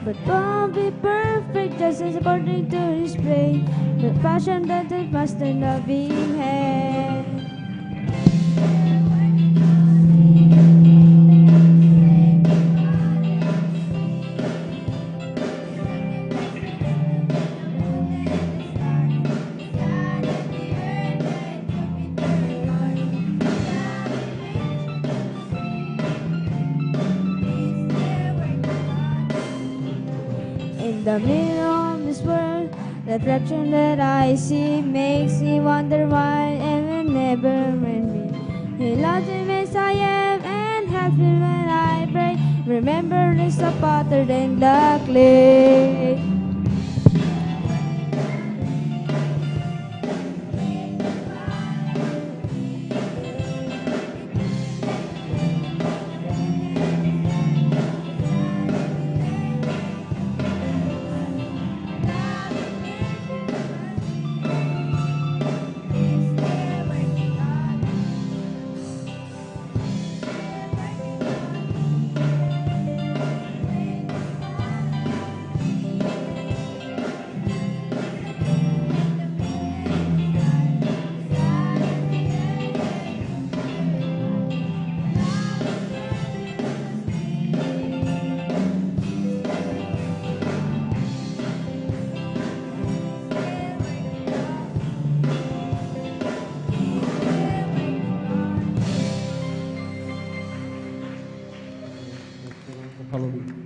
but won't be perfect just as according to His grace. The passion that the Master loving had. In the middle of this world, the reflection that I see makes me wonder why and will never end me. He loves me as I am and helps me when I pray. Remember, is a potter than the clay. Hallelujah.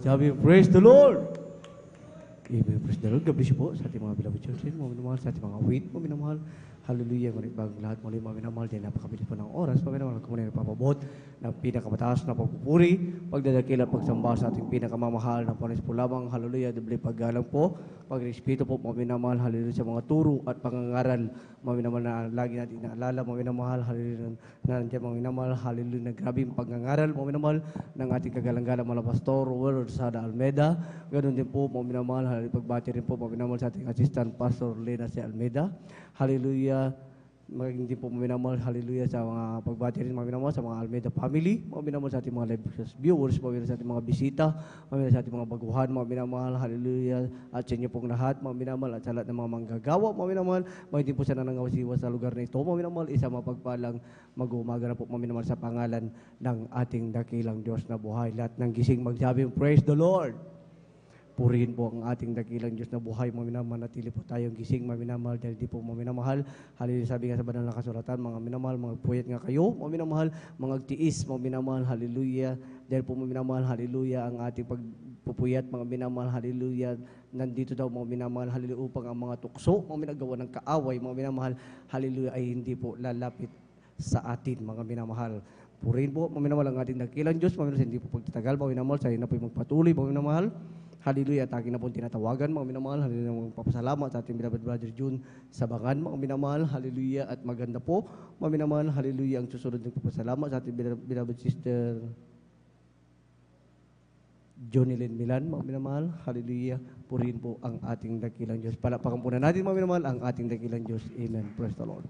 magsabi, praise the Lord! Amen. Praise the Lord. God bless you po sa ating mga beloved children, mga minamahal, sa ating mga wait, mga minamahal. Hallelujah. Ngunit bago lahat, muli mga minamahal, dahil napakabilis po ng oras, mga minamahal, kung muna nagpapabuot na pinakamataas na pagpupuri, pagdadakil at pagsamba sa ating pinakamamahal na Panginoon po lamang. Hallelujah. Dibli paggalang po, pagrespeto po, mga minamahal, hallelujah, sa mga turo at pangangaral, mga minamahal na lagi natin inaalala, mga minamahal, hallelujah, na nandiyan mga minamahal, hallelujah, na grabe yung pangangaral, mga minamahal, ng ating kagalang-galang mga pastor, Robert Sada Almeida. Ganon din po, mga minamahal, hallelujah, pagbati rin po, mga minamahal, sa ating assistant pastor, Lena C. Almeida. Hallelujah. Maging din po minamahal, hallelujah, sa mga pagbati rin mga minamahal sa mga Almeida family, mga minamahal sa ating mga live viewers, mga minamahal sa ating mga bisita, mga minamahal sa ating mga baguhan, mga minamahal, hallelujah, at sa inyo pong lahat, mga minamahal, at sa lahat ng mga manggagawa, mga minamahal, mga din po sa nanangawasiwa sa lugar na ito, mga minamahal, isa mapagpalang mag-uumaga na po, mga minamahal, sa pangalan ng ating dakilang Diyos na buhay. Lahat ng gising magsabi, praise the Lord! Purihin po ang ating dakilang Diyos na buhay, mga minamahal, natili po tayong gising, mga minamahal, dahil di po mga minamahal, hallelujah, sabi nga sa banal na kasulatan, mga minamahal, mga puyat nga kayo, mga minamahal, mga agtiis, mga minamahal, hallelujah, dahil po mga minamahal, hallelujah, ang ating pagpupuyat, mga minamahal, hallelujah, nandito daw mga minamahal, hallelujah, upang ang mga tukso, mga minagawa ng kaaway, mga minamahal, hallelujah, ay hindi po lalapit sa atin, mga minamahal. Purihin po, mga minamahal, ang ating dakilang Diyos, mga minamahal, hindi po pagtatagal, mga minamahal, sa na po yung magpatuloy, mga minamahal. Hallelujah, at aking na po tinatawagan, mga minamahal, hallelujah, magpapasalamat sa ating beloved brother June Sabangan, mga minamahal, hallelujah, at maganda po, mga minamahal, hallelujah, ang susunod ng papasalamat sa ating beloved sister Jonilyn Milan, mga minamahal, hallelujah, purihin po ang ating dakilang Diyos. Palakpakan po na natin, mga minamahal, ang ating dakilang Diyos. Amen. Praise the Lord.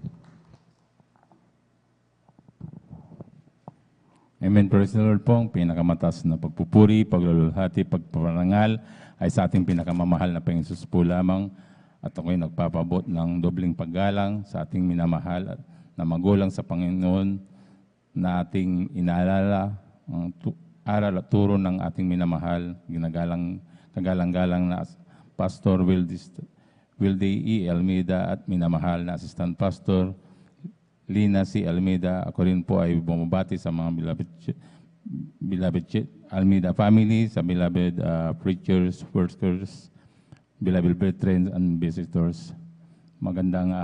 Amen. Praise the Lord po. Ang pinakamataas na pagpupuri, paglululhati, pagparangal ay sa ating pinakamamahal na Panginoon Jesus po lamang. At ako'y nagpapabot ng dobling paggalang sa ating minamahal na magulang sa Panginoon na ating inaalala ang aral at turo ng ating minamahal, kagalang-galang na Pastor Wilde E. Almeida at minamahal na Assistant Pastor Lina C. Almeida. Ako rin po ay bumabati sa mga beloved Almeida family, sa beloved preachers, workers, beloved brethren and visitors. Magandang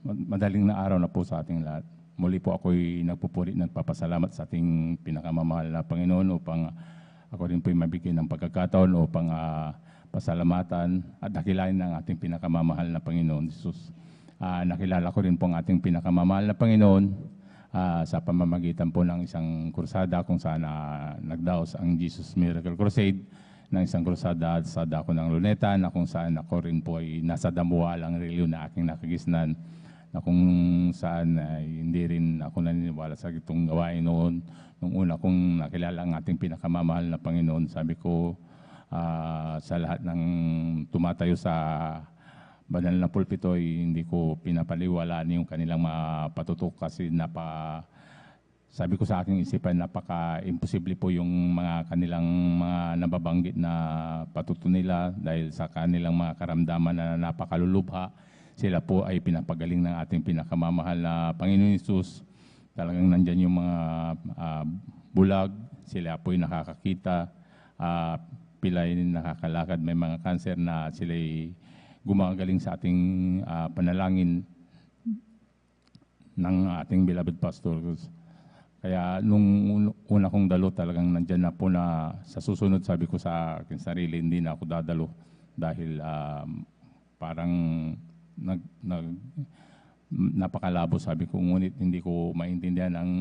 madaling na araw na po sa ating lahat. Muli po ako'y nagpupuri, nagpapasalamat sa ating pinakamamahal na Panginoon upang ako rin po'y mabigyan ng pagkakataon upang pasalamatan at dakilain ng ating pinakamamahal na Panginoon Jesus. Nakilala ko rin po ang ating pinakamamahal na Panginoon sa pamamagitan po ng isang krusada kung saan nagdaos ang Jesus Miracle Crusade, ng isang krusada sa dako ng Luneta, na kung saan ako rin po ay nasa damuwalang reliyon na aking nakagisnan, na kung saan hindi rin ako naniniwala sa itong gawain noon. Nung una kong nakilala ang ating pinakamamahal na Panginoon, sabi ko sa lahat ng tumatayo sa banal na pulpito ay hindi ko pinapaliwalaan yung kanilang mga patutok kasi sabi ko sa aking isipan, napaka-imposible po yung mga kanilang mga nababanggit na patuto nila dahil sa kanilang mga karamdaman na napakalulubha. Sila po ay pinapagaling ng ating pinakamamahal na Panginoon Hesus. Talagang nandyan yung mga bulag, sila po ay nakakakita, pilay nakakalakad, may mga kanser na sila ay gumagaling sa ating panalangin ng ating beloved pastor. Kaya nung una kong dalo, talagang nandyan na po na sa susunod, sabi ko sa aking sarili, hindi na ako dadalo dahil parang napakalabo, sabi ko, ngunit hindi ko maintindihan ang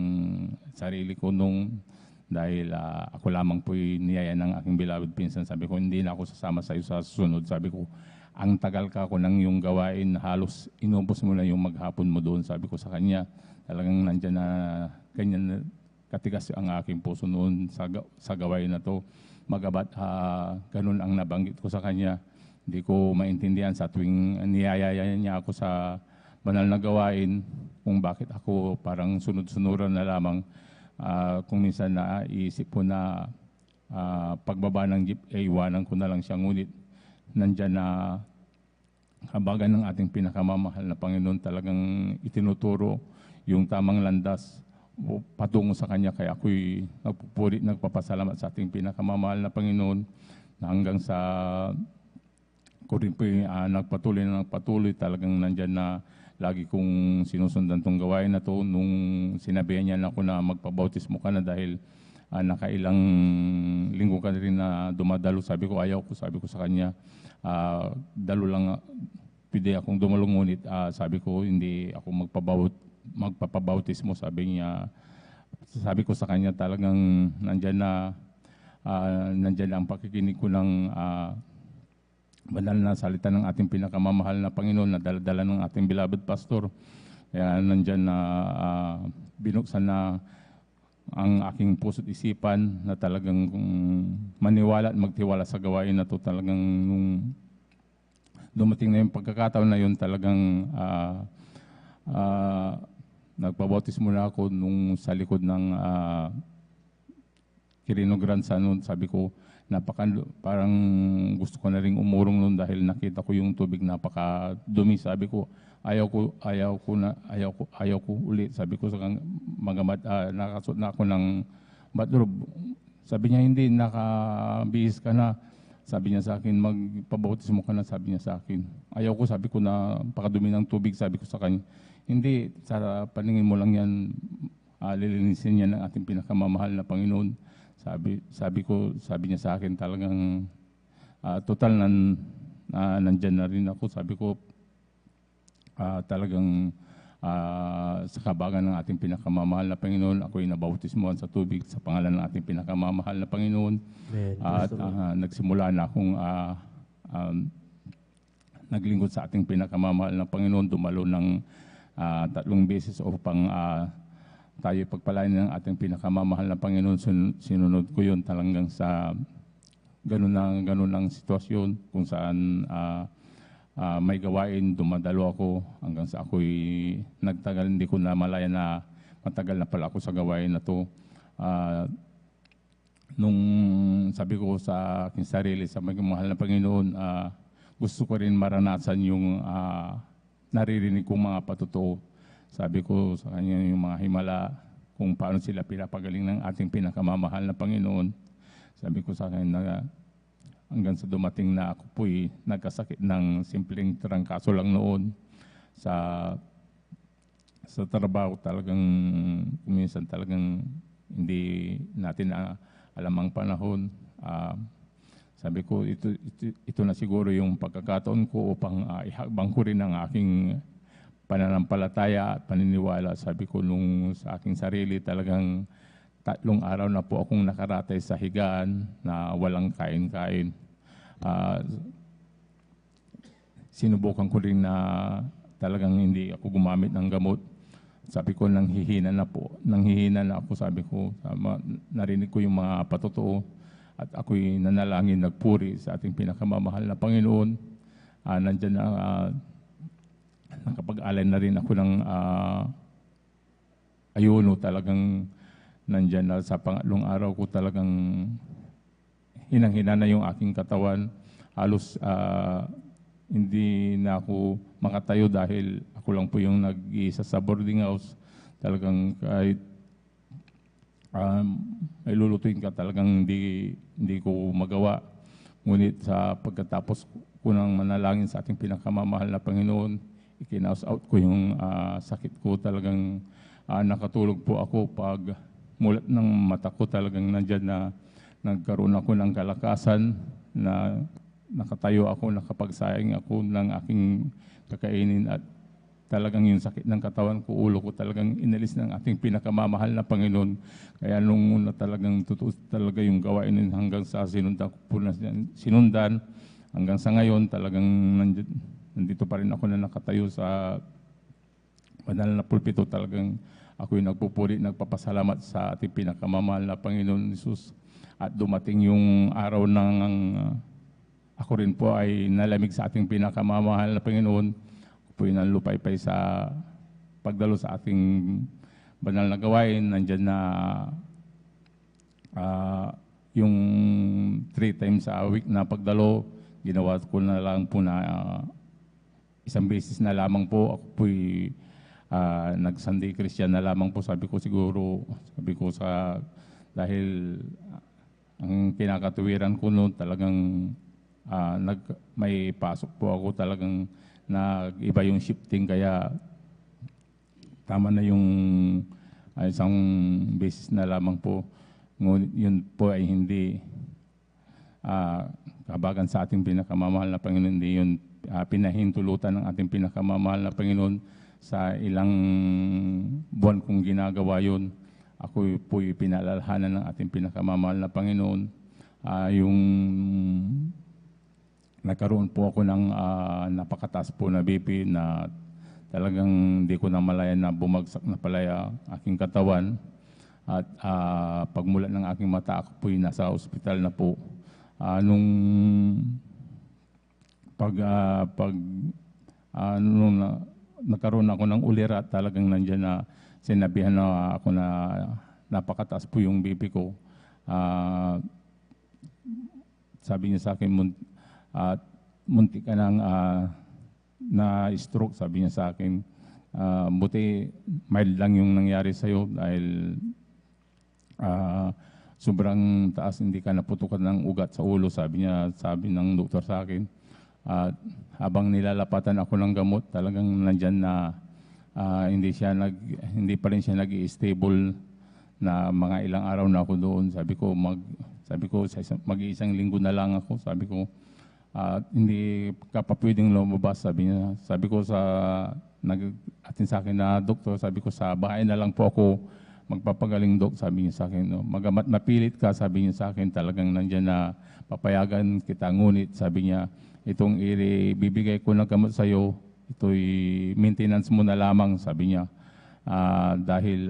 sarili ko dahil ako lamang po'y niyaya ng aking beloved pinsan. Sabi ko, hindi na ako sasama sa iyo sa susunod. Sabi ko, ang tagal ka ko ng iyong gawain, halos inubos mo na yung maghapon mo doon. Sabi ko sa kanya, talagang nandyan na ganyan katigas ang aking puso noon sa gawain na to. Magabat ganun ang nabanggit ko sa kanya. Hindi ko maintindihan sa tuwing niyayaya niya ako sa banal na gawain kung bakit ako parang sunod-sunuran na lamang. Kung minsan naiisip ko na pagbaba ng jeep, iwanan ko na lang siya, ngunit nandyan na habagan ng ating pinakamamahal na Panginoon, talagang itinuturo yung tamang landas patungo sa Kanya. Kaya ako'y nagpupuri, nagpapasalamat sa ating pinakamamahal na Panginoon na hanggang sa ko rin po nagpatuloy talagang nandyan na lagi kong sinusundan tong gawain na to. Nung sinabihan niya na ako na magpabautismo ka na dahil nakailang linggo ka rin na dumadalo, sabi ko ayaw ko, sabi ko sa kanya, dalo lang, pwede akong dumalo, ngunit sabi ko hindi ako magpapabautismo. Sabi ko sa kanya talagang nandyan na ang pakikinig ko ng banal na salita ng ating pinakamamahal na Panginoon na dala-dala ng ating beloved pastor. Kaya nandyan na binuksan na ang aking puso't isipan na talagang maniwala at magtiwala sa gawain na to. Talagang nung dumating na yung pagkakataon na yun, talagang nagpabautismo na ako nung sa likod ng Quirino Grandson. Noon sabi ko, parang gusto ko na ring umurong noon dahil nakita ko yung tubig napakadumi. Sabi ko, ayaw ko ulit. Sabi ko sa mga nakasuot na ako ng bathrobe. Sabi niya, hindi, nakabihis ka na. Sabi niya sa akin, magpabautismo ka na, sabi niya sa akin. Ayaw ko, sabi ko na pakadumi ng tubig. Sabi ko sa kanya, hindi, sa paningin mo lang yan, lilinisin niya ng ating pinakamamahal na Panginoon. Sabi niya sa akin talagang total nandyan na rin ako. Sabi ko talagang sa kabagan ng ating pinakamamahal na Panginoon, ako'y nabautismohan sa tubig sa pangalan ng ating pinakamamahal na Panginoon. At nagsimula na akong naglingkod sa ating pinakamamahal na Panginoon. Dumalo ng 3 beses upang tayo pagpalain ng ating pinakamamahal na Panginoon. Sinunod ko yun talagang sa ganun ang sitwasyon kung saan may gawain, dumadalo ako hanggang sa ako'y nagtagal. Hindi ko na malaya na matagal na pala ako sa gawain na to. Nung sabi ko sa aking sarili, sa mahal na Panginoon, gusto ko rin maranasan yung naririnig kong mga patotoo. Sabi ko sa kanya yung mga himala, kung paano sila pinapagaling ng ating pinakamamahal na Panginoon. Sabi ko sa kanya na hanggang sa dumating na ako po'y nagkasakit ng simpleng trangkaso lang noon sa trabaho. Talagang minsan talagang hindi natin na alam ang panahon. Sabi ko ito na siguro yung pagkakataon ko upang ihakbang ko rin ang aking pananampalataya at paniniwala. Sabi ko nung sa aking sarili, talagang 3 araw na po akong nakaratay sa higaan na walang kain-kain. Sinubukan ko rin na talagang hindi ako gumamit ng gamot. Sabi ko, nanghihina na ako. Sabi ko, narinig ko yung mga patotoo at ako'y nanalangin, nagpuri sa ating pinakamamahal na Panginoon. Nandyan na nakapag-alay na rin ako ng ayuno. Talagang nandyan na sa 3 araw ko, talagang hinang-hina na yung aking katawan. Halos hindi na ako makatayo dahil ako lang po yung nag-iisa sa boarding house. Talagang kahit may lulutuin ka, talagang hindi ko magawa. Ngunit sa pagkatapos ko ng manalangin sa ating pinakamamahal na Panginoon, ikinaus out ko yung sakit ko. Talagang nakatulog po ako pag mulat ng mata ko. Talagang nandyan na nagkaroon ako ng kalakasan na nakatayo ako, nakapagsaing ako ng aking kakainin at talagang yung sakit ng katawan ko, ulo ko, talagang inalis ng ating pinakamamahal na Panginoon. Kaya nung una talagang totoo talaga yung gawain hanggang sa sinundan ko po na sinundan. Hanggang sa ngayon talagang nandito pa rin ako na nakatayo sa banal na pulpito. Talagang ako'y nagpupuri, nagpapasalamat sa ating pinakamamahal na Panginoon Jesus. At dumating yung araw ng ako rin po ay nalamig sa ating pinakamamahal na Panginoon. Ako po yung nalupaypay sa pagdalo sa ating banal na gawain. Nandyan na yung 3 times a week na pagdalo. Ginawa ko na lang po na 1 beses na lamang po. Ako po'y nag-Sunday Christian na lamang po. Sabi ko dahil ang kinakatuwiran ko noon talagang may pasok po ako, talagang nag-iba yung shifting, kaya tama na yung isang beses na lamang po. Ngunit yun po ay hindi kabagan sa ating pinakamamahal na Panginoon. Hindi yun pinahintulutan ng ating pinakamamahal na Panginoon. Sa ilang buwan kong ginagawa yun, ako po'y pinalalhanan ng ating pinakamamahal na Panginoon. Yung nagkaroon po ako ng napakataas po na BP na talagang hindi ko na malaya na bumagsak na palaya aking katawan. At pagmulat ng aking mata, ako po'y nasa ospital na po. Nung nagkaroon ako ng ulira, talagang nandiyan na sinabihan na ako na napakataas po yung BP ko. Sabi niya sa akin, muntik ka nang na-stroke, sabi niya sa akin. Buti mild lang yung nangyari sa'yo dahil sobrang taas, hindi ka naputukan ng ugat sa ulo, sabi ng doktor sa akin. Habang nilalapatan ako ng gamot, talagang nandyan na hindi pa rin siya nag-i-stable na mga ilang araw na ako doon. Sabi ko mag-iisang linggo na lang ako. Sabi ko hindi ka pa pwedeng lumabas, sabi niya. Sabi ko nag-atin sa akin na doktor, sabi ko sa bahay na lang po ako magpapagaling, dok, sabi niya sa akin. No? Magamat mapilit ka, sabi niya sa akin, talagang nandyan na papayagan kita. Ngunit sabi niya, itong bibigay ko ng gamot sa iyo, ito'y maintenance mo na lamang, sabi niya. Dahil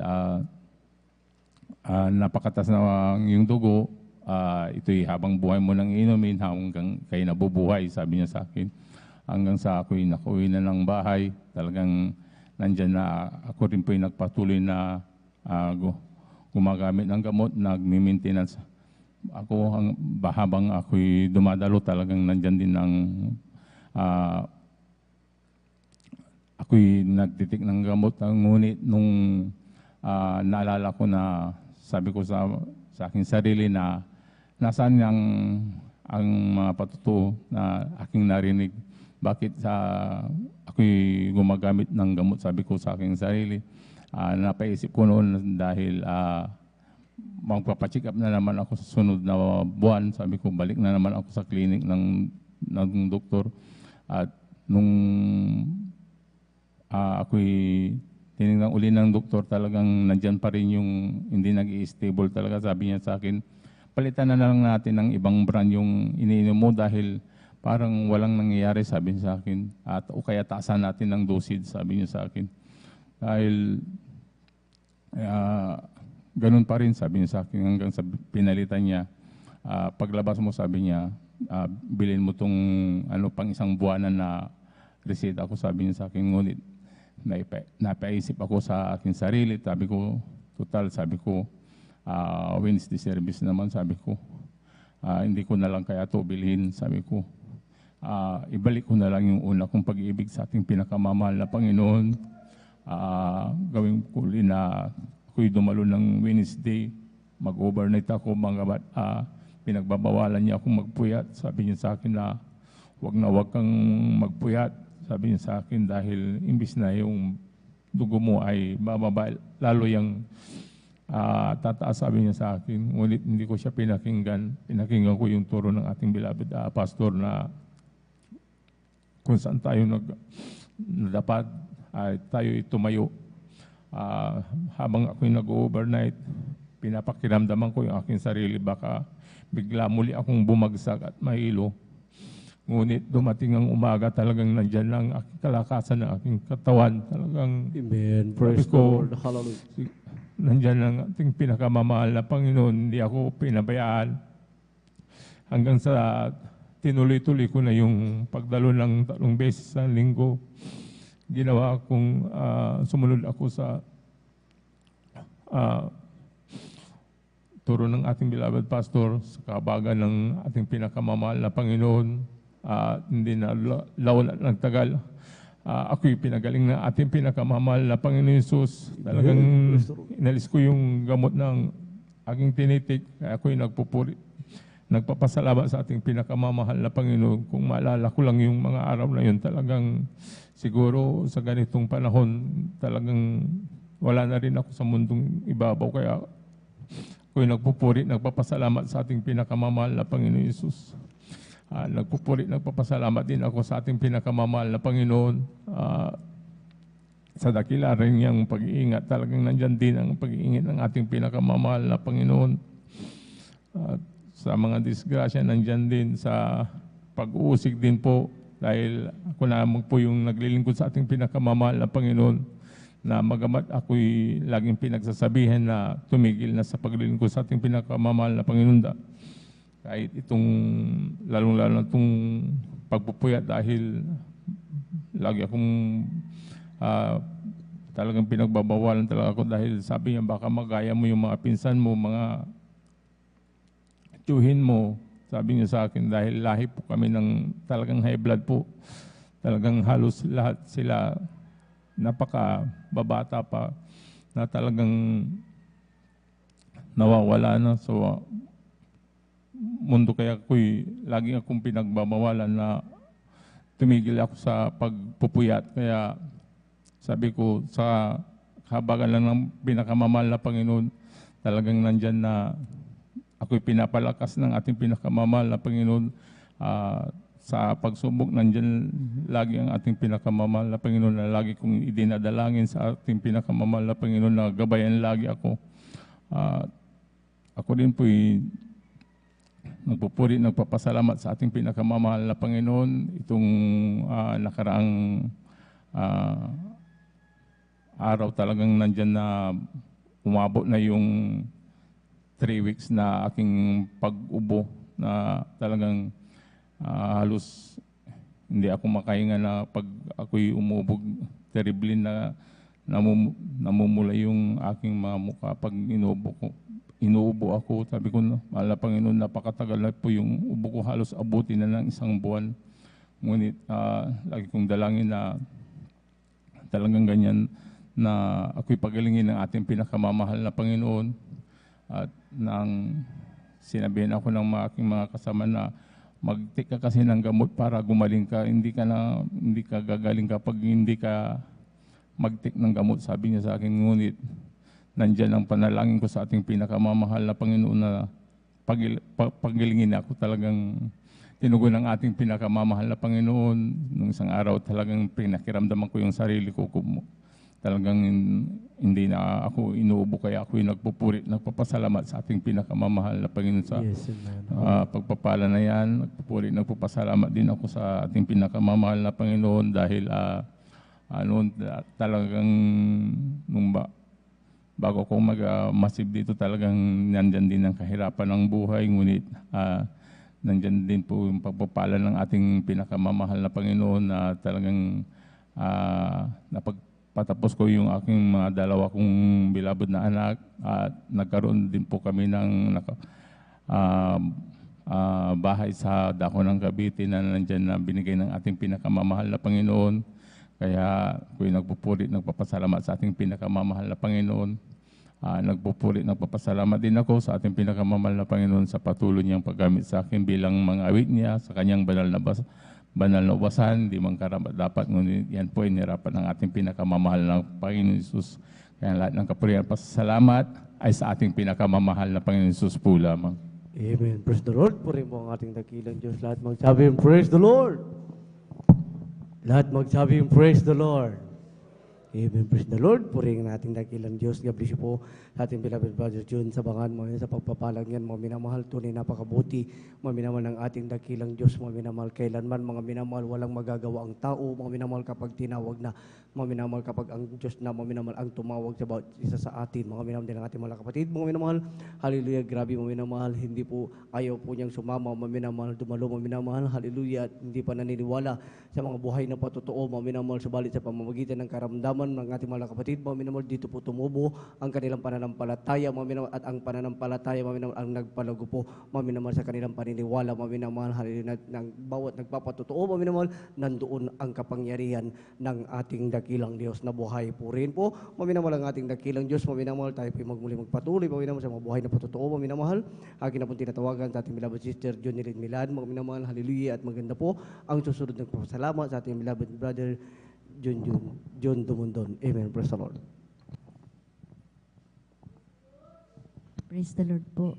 napakatas na yung dugo, ito'y habang buhay mo nang inumin hanggang kayo nabubuhay, sabi niya sa akin. Hanggang sa ako'y nakuwi na ng bahay, talagang nandyan na ako rin po'y nagpatuloy na gumagamit ng gamot, nagmi-maintenance. Ako, habang ako'y dumadalo, talagang nandyan din ang ako'y nagtitik ng gamot. Ngunit nung naalala ko na sabi ko sa aking sarili na nasaan ang mga patutuo na aking narinig. Bakit ako'y gumagamit ng gamot, sabi ko sa aking sarili. Napaisip ko noon dahil magpapacheck up na naman ako sa sunod na buwan. Sabi ko, balik na naman ako sa clinic ng doktor. At nung ako'y tinignan uli ng doktor, talagang nandyan pa rin yung hindi nag-i-stable talaga. Sabi niya sa akin, palitan na lang natin ng ibang brand yung iniinom mo dahil parang walang nangyayari, sabi niya sa akin. O kaya taasan natin ng dosage, sabi niya sa akin. Dahil ganun pa rin, sabi niya sa akin, hanggang sa pinalitan niya. Paglabas mo, sabi niya, bilhin mo itong pang isang buwanan na reseta ako, sabi niya sa akin. Ngunit napaisip ako sa aking sarili. Sabi ko, Wednesday service naman, sabi ko. Hindi ko na lang kaya ito bilhin, sabi ko. Ibalik ko na lang yung una kong pag-ibig sa ating pinakamamahal na Panginoon. Gawin ko rin na ako'y dumalo ng Wednesday, mag-overnight ako, pinagbabawalan niya akong magpuyat. Sabi niya sa akin na wag kang magpuyat, sabi niya sa akin, dahil imbis na yung dugo mo ay bababa, lalo yung tataas, sabi niya sa akin. Ngunit hindi ko siya pinakinggan ko yung turo ng ating beloved pastor na kung saan tayo dapat ay tayo tumayo. Habang ako'y nag-overnight, pinapakiramdaman ko yung aking sarili, baka bigla muli akong bumagsak at mahilo. Ngunit dumating ang umaga, talagang nandyan lang aking kalakasan ng aking katawan. Talagang, Amen. Praise the Lord. Hallelujah. Nandyan lang ating pinakamamahal na Panginoon. Hindi ako pinabayaan. Hanggang sa tinuloy-tuloy ko na yung pagdalo ng 3 beses sa linggo. Ginawa kong sumunod ako sa turo ng ating beloved pastor sa kabagan ng ating pinakamamahal na Panginoon. Hindi na laon at nagtagal. ako'y pinagaling ng ating pinakamamahal na Panginoon Hesus. Talagang inalis ko yung gamot ng aking tinitik. Kaya ako'y nagpupuri. Nagpapasalamat sa ating pinakamamahal na Panginoon. Kung maalala ko lang yung mga araw na yun, talagang siguro sa ganitong panahon, talagang wala na rin ako sa mundong ibabaw. Kaya ako'y nagpupuri, nagpapasalamat sa ating pinakamamahal na Panginoon Hesus. Nagpupuri, nagpapasalamat din ako sa ating pinakamamahal na Panginoon. Sa dakila rin niyang pag-iingat, talagang nandyan din ang pag-iingat ng ating pinakamamahal na Panginoon. Sa mga disgrasya, nandyan din sa pag-uusig din po, dahil ako naman po yung naglilingkod sa ating pinakamamahal na Panginoon, na magamat ako'y laging pinagsasabihan na tumigil na sa paglilingkod sa ating pinakamamahal na Panginoon. Kahit itong, lalong-lalo itong pagpupuyat, dahil lagi akong talagang pinagbabawalan talaga ako, dahil sabi niya baka magaya mo yung mga pinsan mo, mga tiyuhin mo, sabi niya sa akin, dahil lahi po kami ng talagang high blood po. Talagang halos lahat sila napaka-babata pa na talagang nawawala na. So, mundo kaya ako'y laging akong pinagbabawalan na tumigil ako sa pagpupuyat. Kaya sabi ko, sa habagan lang ng pinakamamahal na Panginoon, talagang nandyan na ako'y pinapalakas ng ating pinakamamahal na Panginoon. Sa pagsubok, nandyan lagi ang ating pinakamamahal na Panginoon, na lagi kong idinadalangin sa ating pinakamamahal na Panginoon na gabayan lagi ako. Ako din po'y nagpupuri, nagpapasalamat sa ating pinakamamahal na Panginoon. Itong nakaraang araw, talagang nandyan na umabot na yung 3 weeks na aking pag-ubo, na talagang halos hindi ako makahinga, na pag ako'y umubog, terribly na namumula yung aking mga mukha pag inuubo ako. Sabi ko, mahal na Panginoon, napakatagal na po yung ubo ko, halos abutin na ng 1 buwan. Ngunit lagi kong dalangin na talagang ganyan, na ako'y pagalingin ng ating pinakamamahal na Panginoon. At nang sinabihan ako ng aking mga kasama na mag-take ka kasi ng gamot para gumaling ka, hindi ka gagaling kapag hindi ka mag-take ng gamot, sabi niya sa akin. Ngunit nandyan ang panalangin ko sa ating pinakamamahal na Panginoon na pagilingin ako. Talagang tinugon ng ating pinakamamahal na Panginoon. Nung isang araw, talagang pinakiramdaman ko yung sarili ko. Talagang hindi na ako inuubo, kaya ako'y nagpupuri, nagpapasalamat sa ating pinakamamahal na Panginoon sa pagpapala na yan. Nagpupuri, nagpapasalamat din ako sa ating pinakamamahal na Panginoon, dahil talagang bago ko mag-masib dito, talagang nandyan din ang kahirapan ng buhay. Ngunit nandyan din po yung pagpapala ng ating pinakamamahal na Panginoon, na talagang patapos ko yung aking mga 2 kong bilabod na anak, at nagkaroon din po kami ng bahay sa Dako ng Cavite na nandyan na binigay ng ating pinakamamahal na Panginoon. Kaya ako'y nagpupuri, nagpapasalamat sa ating pinakamamahal na Panginoon. Nagpupuri, nagpapasalamat din ako sa ating pinakamamahal na Panginoon sa patuloy niyang paggamit sa akin bilang mga awit niya sa kanyang banal na ubasan, di man karapat dapat, ngunit yan po ay nirapan ng ating pinakamamahal na Panginoon Hesus. Kaya lahat ng kapurihan, pasasalamat ay sa ating pinakamamahal na Panginoon Hesus po lamang. Amen. Praise the Lord. Purihin mo ang ating dakilang Diyos. Lahat magsabi yung praise the Lord. Lahat magsabi yung praise the Lord. Amen. Praise the Lord. Purihin ang ating dakilang Diyos. God bless you po sa ating beloved brother June. Sabangan mo yan sa pagpapalang yan. Mga minamahal, tunay napakabuti. Mga minamahal ng ating dakilang Diyos. Mga minamahal kailanman. Mga minamahal walang magagawa ang tao. Mga minamahal kapag tinawag na. Mga minamahal kapag ang Diyos na. Mga minamahal ang tumawag sa bawat isa sa atin. Mga minamahal din ang ating mga kapatid. Mga minamahal, hallelujah, grabe mga minamahal. Hindi po ayaw po niyang sumama. Mga minamahal, dumalo mga minamahal. Hallelujah, at hindi pa naniniwala sa mga buhay na patotoo. Mga minamahal, subalit sa pamamagitan ng karamdaman karamdaman ng ating mga kapatid, mga minamahal, dito po tumubo ang kanilang pananampalataya, mga minamahal, at ang pananampalataya, mga minamahal, ang nagpalago po, mga minamahal, sa kanilang paniniwala, mga minamahal, ng bawat nagpapatotoo, mga minamahal, nandoon ang kapangyarihan ng ating dakilang Diyos na buhay po rin po, mga minamahal, ang ating dakilang Diyos, mga minamahal, tayo po magmuli magpatuloy, mga minamahal, sa mga buhay na patotoo, mga minamahal, akin na po tinatawagan sa ating beloved sister, Jonilyn Milan, mga minamahal, hallelujah, at maganda po ang susunod ng pasalamat sa ating beloved brother, John Dumundon. Amen. Praise the Lord. Praise the Lord po.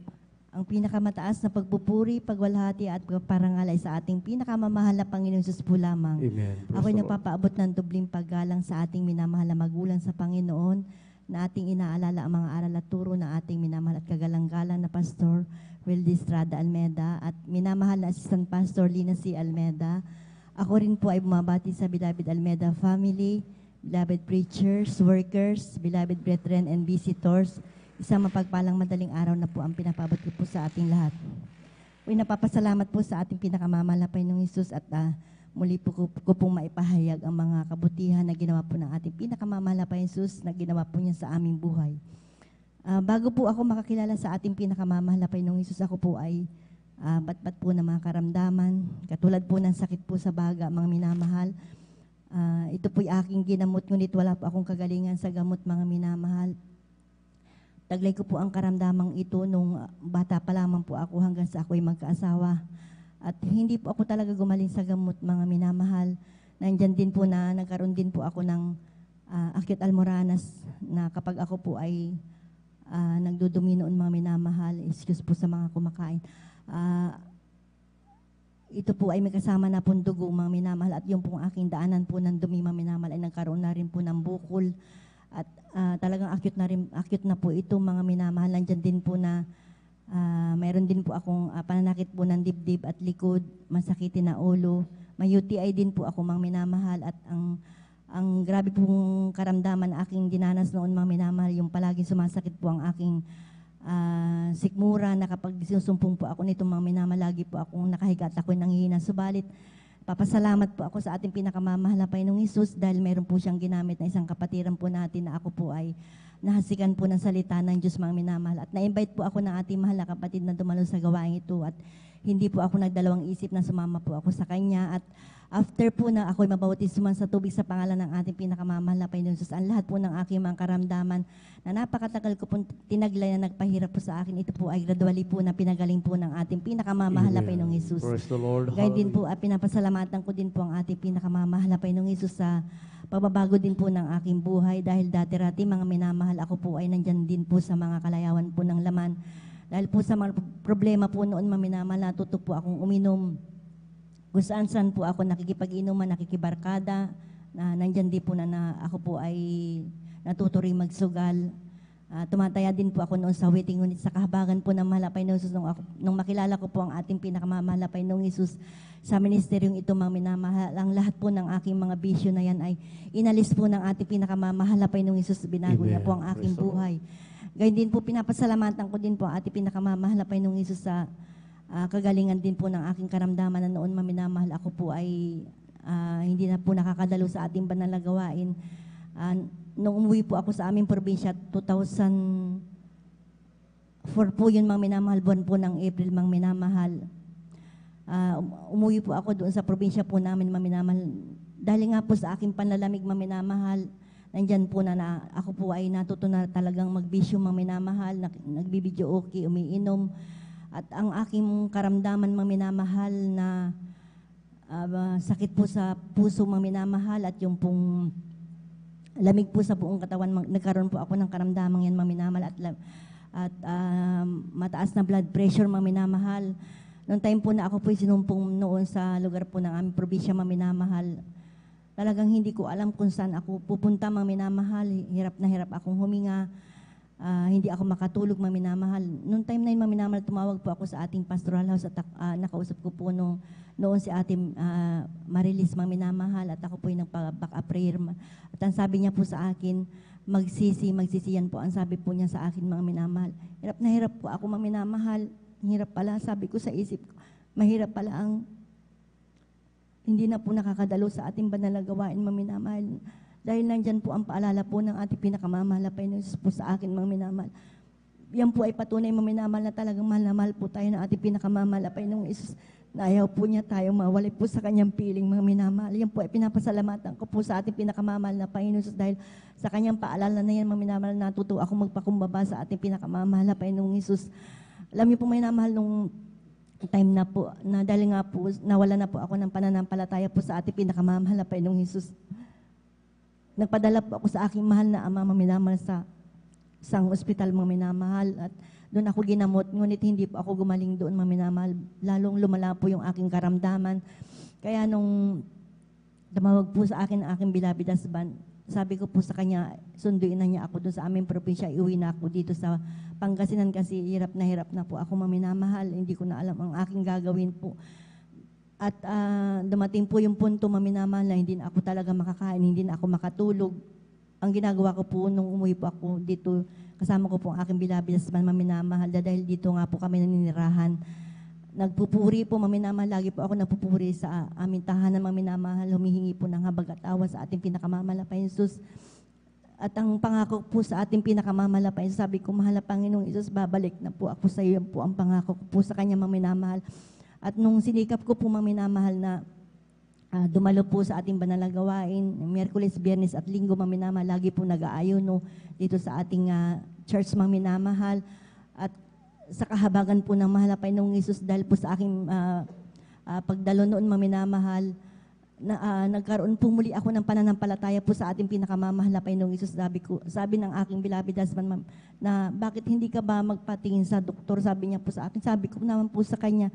Ang pinakamataas na pagpupuri, pagwalhati at pagparangal ay sa ating pinakamamahal na Panginoon Jesus po lamang. Amen. Praise Ako'y the Lord. nagpapaabot ng dubling paggalang sa ating minamahal na magulang sa Panginoon, na ating inaalala ang mga aral at turo na ating minamahal at kagalang-galang na Pastor Wildy Estrada Almeda at minamahal na Assistant Pastor Lina C. Almeda. Ako rin po ay bumabati sa Beloved Almeda family, beloved preachers, workers, beloved brethren and visitors. Isang mapagpalang madaling araw na po ang pinapabot ko po sa ating lahat. Uy, napapasalamat po sa ating pinakamamahal na Panginoong Hesus at muli po ko pong maipahayag ang mga kabutihan na ginawa po ng ating pinakamamahal na Panginoong Hesus na ginawa po niya sa aming buhay. Bago po ako makakilala sa ating pinakamamahal na Panginoong Hesus, ako po ay bat-bat po ng mga karamdaman, katulad po ng sakit po sa baga, mga minamahal. Ito po'y aking ginamot, ngunit wala po akong kagalingan sa gamot, mga minamahal. Taglay ko po ang karamdamang ito nung bata pa lamang po ako hanggang sa ako'y magkaasawa. At hindi po ako talaga gumaling sa gamot, mga minamahal. Nandyan din po na nagkaroon din po ako ng acute almoranas na kapag ako po ay nagdudumi noon, mga minamahal, excuse po sa mga kumakain. Ito po ay may kasama na pong dugo, mga minamahal, at yung pong aking daanan po ng dumi, mga minamahal, ay nagkaroon na rin po ng bukol at talagang acute na po ito, mga minamahal. Nandyan din po na mayroon din po akong pananakit po ng dibdib at likod, masakitin na ulo, may UTI din po ako, mga minamahal, at ang grabe pong karamdaman na aking dinanas noon, mga minamahal, yung palaging sumasakit po ang aking sikmura, na kapag sinusumpong po ako nito, mga minamalagi po akong nakahiga at ako'y nanghihina. Subalit, papasalamat po ako sa ating pinakamamahal na Panginoong Hesus dahil meron po siyang ginamit na isang kapatiran po natin na ako po ay nahasikan po ng salita ng Diyos, mga minamahal. At na-invite po ako ng ating mahal na kapatid na dumalo sa gawain ito at hindi po ako nagdalawang isip na sumama po ako sa kanya. At after po na ako'y mabautisman sa tubig sa pangalan ng ating pinakamamahal na Panginoon Hesus, ang lahat po ng aking mga karamdaman na napakatagal ko po tinaglay na nagpahirap po sa akin, ito po ay gradually po na pinagaling po ng ating pinakamamahal na Panginoong Hesus. Praise the Lord. Gayun din po, pinapasalamatan ko din po ang ating pinakamamahal na Panginoong Hesus sa pagbabago din po ng aking buhay dahil dati-rati, mga minamahal, ako po ay nandyan din po sa mga kalayawan po ng laman. Dahil po sa mga problema po noon, mga minamahal, natuto po akong uminom. Kung saan-saan po ako nakikipag-inuman, nakikibarkada, na nandyan din po na ako po ay natuto rin magsugal. Tumataya din po ako noon sa waiting, ngunit sa kahabagan po ng mahal na Panginoong Hesus, nung makilala ko po ang ating pinakamamahal na Panginoong Hesus sa ministeryong ito, mga minamahal, ang lahat po ng aking mga bisyo na yan ay inalis po ng ating pinakamamahal na Panginoong Hesus, binago niya po ang aking buhay. Gayun din po, pinapasalamatan ko din po ang ating pinakamamahal na Panginoong Hesus sa kagalingan din po ng aking karamdaman na noon, mga minamahal, ako po ay hindi na po nakakadalo sa ating banal na gawain. Nung umuwi po ako sa aming probinsya, 2004 po yun, mga minamahal, buwan po ng April, mga minamahal. Umuwi po ako doon sa probinsya po namin, mga minamahal. Dahil nga po sa aking panlalamig, mga minamahal, nandyan po na ako po ay natuto na talagang magbisyo, mga minamahal, nagbibidyo okay, umiinom. At ang aking karamdaman, mga minamahal, na sakit po sa puso, mga minamahal, at yung pong lamig po sa buong katawan, nagkaroon po ako ng karamdaman yan, mga minamahal, at mataas na blood pressure, mga minamahal. Noong time po na ako po sinumpong noon sa lugar po ng aming probinsya, mga minamahal, talagang hindi ko alam kung saan ako pupunta, mga minamahal. Hirap na hirap akong huminga. Hindi ako makatulog, mga minamahal. Noong time na yun, mga minamahal, tumawag po ako sa ating pastoral house at nakausap ko po noon si ating Marilis, mga minamahal, at ako po yung nagpa-back up prayer. At ang sabi niya po sa akin, magsisi yan po. Ang sabi po niya sa akin, mga minamahal. Hirap na hirap po ako, mga minamahal. Hirap pala, sabi ko sa isip ko, mahirap pala ang hindi na po nakakadalo sa ating banal na gawain, mga minamahal. Dahil nandyan po ang paalala po ng ating pinakamamahal na Panginoon Hesus po sa akin, mga minamahal. Yan po ay patunay, mga minamahal, na talagang mahal na mahal po tayo ng ating pinakamamahal na Panginoong Hesus, na ayaw po niya tayo mawalay po sa kanyang piling, mga minamahal. Yan po ay pinapasalamatan ko po sa ating pinakamamahal na Panginoon Hesus, dahil sa kanyang paalala na yan, mga minamahal, natuto ako magpakumbaba sa ating pinakamamahal na Panginoong Hesus. Alam niyo po, mga minamahal, nung time na po, na dahil nga po, nawala na po ako ng pananampalataya po sa ating pinakamamahal na Panginoong Hesus. Nagpadala po ako sa aking mahal na ama, mga minamahal, sa isang ospital, mga minamahal, at doon ako ginamot, ngunit hindi po ako gumaling doon, mga minamahal. Lalong lumala po yung aking karamdaman. Kaya nung tumawag po sa akin ang aking beloved husband, sabi ko po sa kanya, sunduin na niya ako doon sa aming probinsya, iuwi na ako dito sa Pangasinan kasi hirap na po ako, mga minamahal. Hindi ko na alam ang aking gagawin po. At dumating po yung punto, mga minamahal, na hindi na ako talaga makakain, hindi na ako makatulog. Ang ginagawa ko po nung umuwi po ako dito, kasama ko po ang aking beloved husband, mga minamahal, dahil dito nga po kami naninirahan. Nagpupuri po, mga minamahal, lagi po ako nagpupuri sa aming tahanan, mga minamahal, humihingi po ng habag at awa sa ating pinakamamahal na Panginoon. At ang pangako po sa ating pinakamamahal na Panginoon, sabi ko, mahal na Panginoong Hesus, babalik na po ako sa iyo. Yan po ang pangako ko po sa kanya, mga minamahal. At nung sinikap ko po, mga minamahal, na dumalo po sa ating banal na gawain, Miyerkules, Biyernes at Linggo, mga minamahal, lagi po nag-aayuno dito sa ating church, mga minamahal. At sa kahabagan po ng mahal na Panginoong Hesus, dahil po sa aking pagdalo noon, mga minamahal, nagkaroon po muli ako ng pananampalataya po sa ating pinakamamahal na Panginoong Hesus. Sabi ng aking beloved husband, na bakit hindi ka ba magpatingin sa doktor? Sabi niya po sa akin. Sabi ko naman po sa kanya,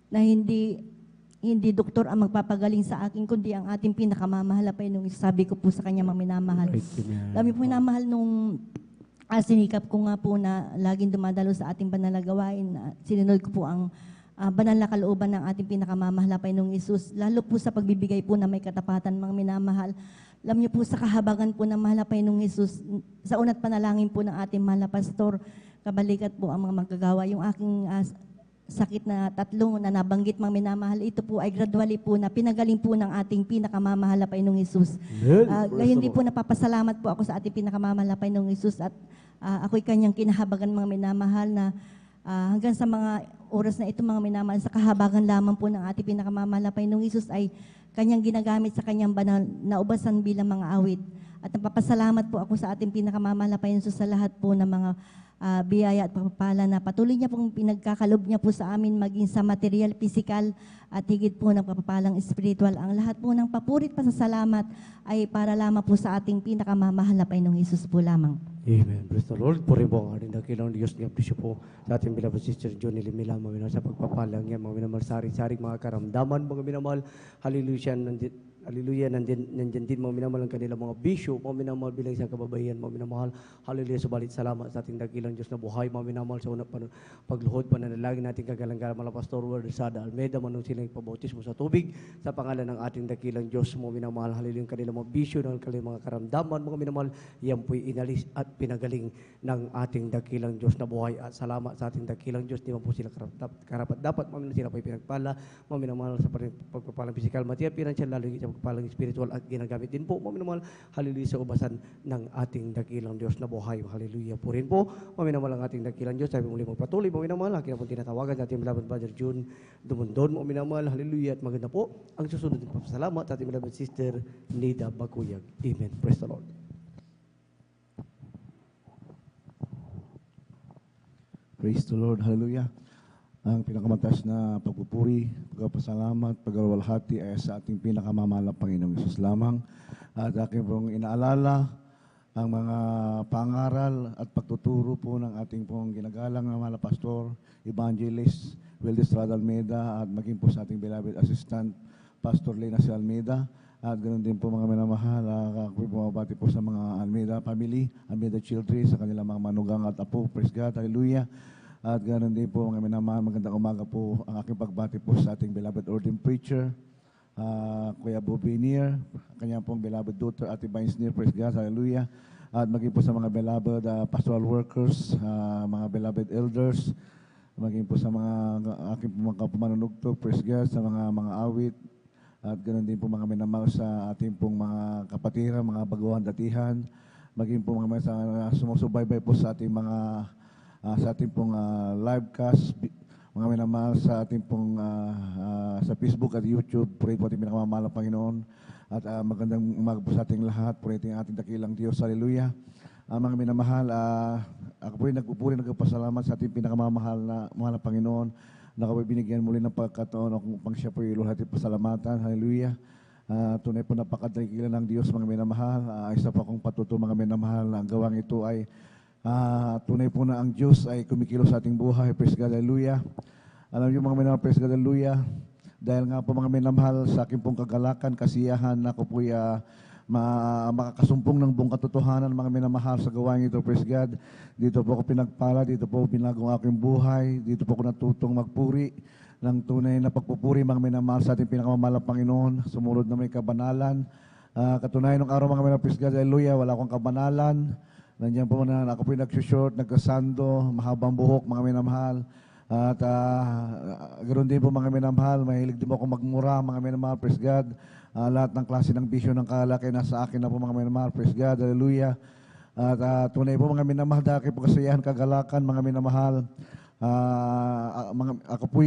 na hindi doktor ang magpapagaling sa akin, kundi ang ating pinakamamahal na Panginoong Hesus. Sabi ko po sa kanya, mga minamahal. Kami po minamahal nung sinikap ko nga po na laging dumadalo sa ating banal na gawain. Sinunod ko po ang banal na kalooban ng ating pinakamamahal na Panginoong Hesus. Lalo po sa pagbibigay po na may katapatan, mga minamahal. Alam niyo po, sa kahabagan po ng mahal na Panginoong Hesus, sa unat panalangin po ng ating mahal na pastor, kabalikat po ang mga magagawa. Yung aking sakit na 3 na nabanggit, mga minamahal, ito po ay gradually po na pinagaling po ng ating pinakamamahal na Panginoong Hesus. Ngayon din po napapasalamat po ako sa ating pinakamamahal na Panginoong Hesus, at ako'y kanyang kinahabagan, mga minamahal, na hanggang sa mga oras na ito, mga minamahal, sa kahabagan lamang po ng ating pinakamamahal na Panginoong Hesus ay kanyang ginagamit sa kanyang banal na ubasan bilang mga awit. At napapasalamat po ako sa ating pinakamamahal na Panginoong Hesus sa lahat po ng mga biyaya at pagpapala na patuloy niya pong pinagkakalob niya po sa amin, maging sa material, physical, at higit po ng papapalang spiritual. Ang lahat po ng papurit pasasalamat ay para lamang po sa ating pinakamamahal na Panginoong Hesus po lamang. Amen. Praise the Lord. Puri po ang ating dakilang Diyos. Nga po sa ating beloved sister Johnny Limila, mga minamahal, sa pagpapalang yan, mga minamahal, sari-saring mga karamdaman, mga minamahal. Hallelujah. Hallelujah, nandyan din, mga minamahal, ang kanilang mga bisyo, mga minamahal, bilang isang kababayan, mga minamahal. Hallelujah, subalit salamat sa ating dakilang Diyos na buhay, mga minamahal, sa unang pagluhod, pananalangin natin kagalang-galang, mga Pastor Ward Sada Almeida, manong silang pabautismo sa tubig, sa pangalan ng ating dakilang Diyos, mga minamahal. Hallelujah, kanilang mga bisyo, ng kanilang mga karamdaman, mga minamahal, yan po'y inalis at pinagaling ng ating dakilang Diyos na buhay, at salamat sa ating dakilang Diyos, di man po sila karapat-dapat, mga minamahal, sila po'y pinagpala, mga minamahal, sa pagpapalang physical, material, financial, lalo sa pagpalang spiritual, at ginagamit din po, mga minamahal, hallelujah, sa ubasan ng ating dakilang Diyos na buhay. Hallelujah po rin po, mga minamahal, ang ating dakilang Diyos. Sabi muli magpatuloy, mga minamahal, akin na po tinatawagan sa ating beloved brother June Dumundon, mga minamahal, hallelujah, at maganda po ang susunod ng papasalamat sa ating beloved sister Nida Bakuyag. Amen. Praise the Lord. Praise the Lord. Hallelujah. Ang pinakamataas na pagpupuri, pagpapasalamat, pagwalhati ay sa ating pinakamamahal na Panginoong Hesus lamang. At aking pong inaalala ang mga pangaral at pagtuturo po ng ating pong ginagalang na mahal na Pastor, Evangelist Wildes Estrada Almeida, at maging po sa ating beloved assistant, Pastor Lena C. Almeida. At ganoon din po mga minamahal, ako'y bumabati po sa mga Almeida family, Almeida children, sa kanilang mga manugang at apo. Praise God, hallelujah. At ganoon din po mga minamahal, magandang umaga po ang aking pagbati po sa ating beloved ordained preacher, Kuya Bobby Nier, kanyang pong beloved daughter, Ate Vines Nier. Praise God, hallelujah. At maging po sa mga beloved pastoral workers, mga beloved elders, maging po sa mga aking mga manunugtog, praise God, sa mga awit, At ganoon din po mga minamahal sa ating pong mga kapatiran, mga baguhan datihan, maging po mga sa sumusubaybay po sa ating mga sa ating pong live cast, mga minamahal sa ating pong sa Facebook at YouTube. Purihin po ating pinakamamahal na Panginoon. At magandang umaga po sa ating lahat. Purihin ating dakilang Diyos. Hallelujah. Mga minamahal, ako po rin nagpapasalamat sa ating pinakamamahal na Panginoon na kami binigyan muli ng pagkataon upang siya po iluhat at pasalamatan. Hallelujah. Tunay po napakadakilan ng Diyos, mga minamahal. Isa po akong patuto, mga minamahal, na ang gawang ito ay tunay po na ang Diyos ay kumikilos sa ating buhay. Praise God, hallelujah. Alam niyo mga minamahal, praise God, hallelujah. Dahil nga po mga minamahal, sa aking pong kagalakan, kasiyahan, na ako po makakasumpong ng buong katotohanan, mga minamahal, sa gawain ito, praise God. Dito po ako pinagpala, dito po pinagong aking buhay, dito po ako natutong magpuri ng tunay na pagpupuri, mga minamahal, sa ating pinakamamahal na Panginoon, sumunod na may kabanalan. Katunayan ng araw, mga minamahal, praise God, hallelujah, wala akong kabanalan. Nandiyan po na ako po nagsushort, nagkasando, mahabang buhok, mga minamahal. At ganoon din po mga minamahal, mahilig din po ako magmura, mga minamahal, praise God. Lahat ng klase ng bisyo ng kalaki nasa akin na po, mga minamahal, praise God, hallelujah. At tunay po mga minamahal, dahil po kasayahan, kagalakan, mga minamahal. Ako po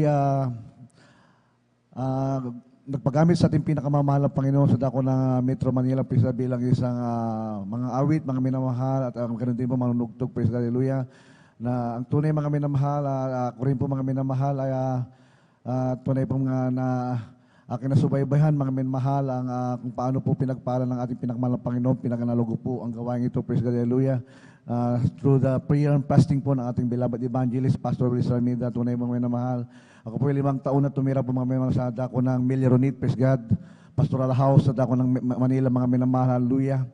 nagpagamit sa ating pinakamamahal na Panginoon sa dako ng Metro Manila, praise God, bilang isang mga awit, mga minamahal, at ganoon din po manunugtog, praise God, hallelujah. Na ang tunay mga minamahal, ako rin po mga minamahal, ay tunay po mga aking nasubaybayan, mga minamahal, kung paano po pinagpala ng ating pinakamahal na Panginoon, pinakanalogo po ang gawain ito, praise God, hallelujah. Through the prayer and fasting po ng ating beloved evangelist, Pastor Willis Ramida, tunay mga minamahal. Ako po 5 taon na tumira po mga minamahal sa dako ng Milronit, praise God, Pastoral House sa dako ng Manila, mga minamahal, hallelujah.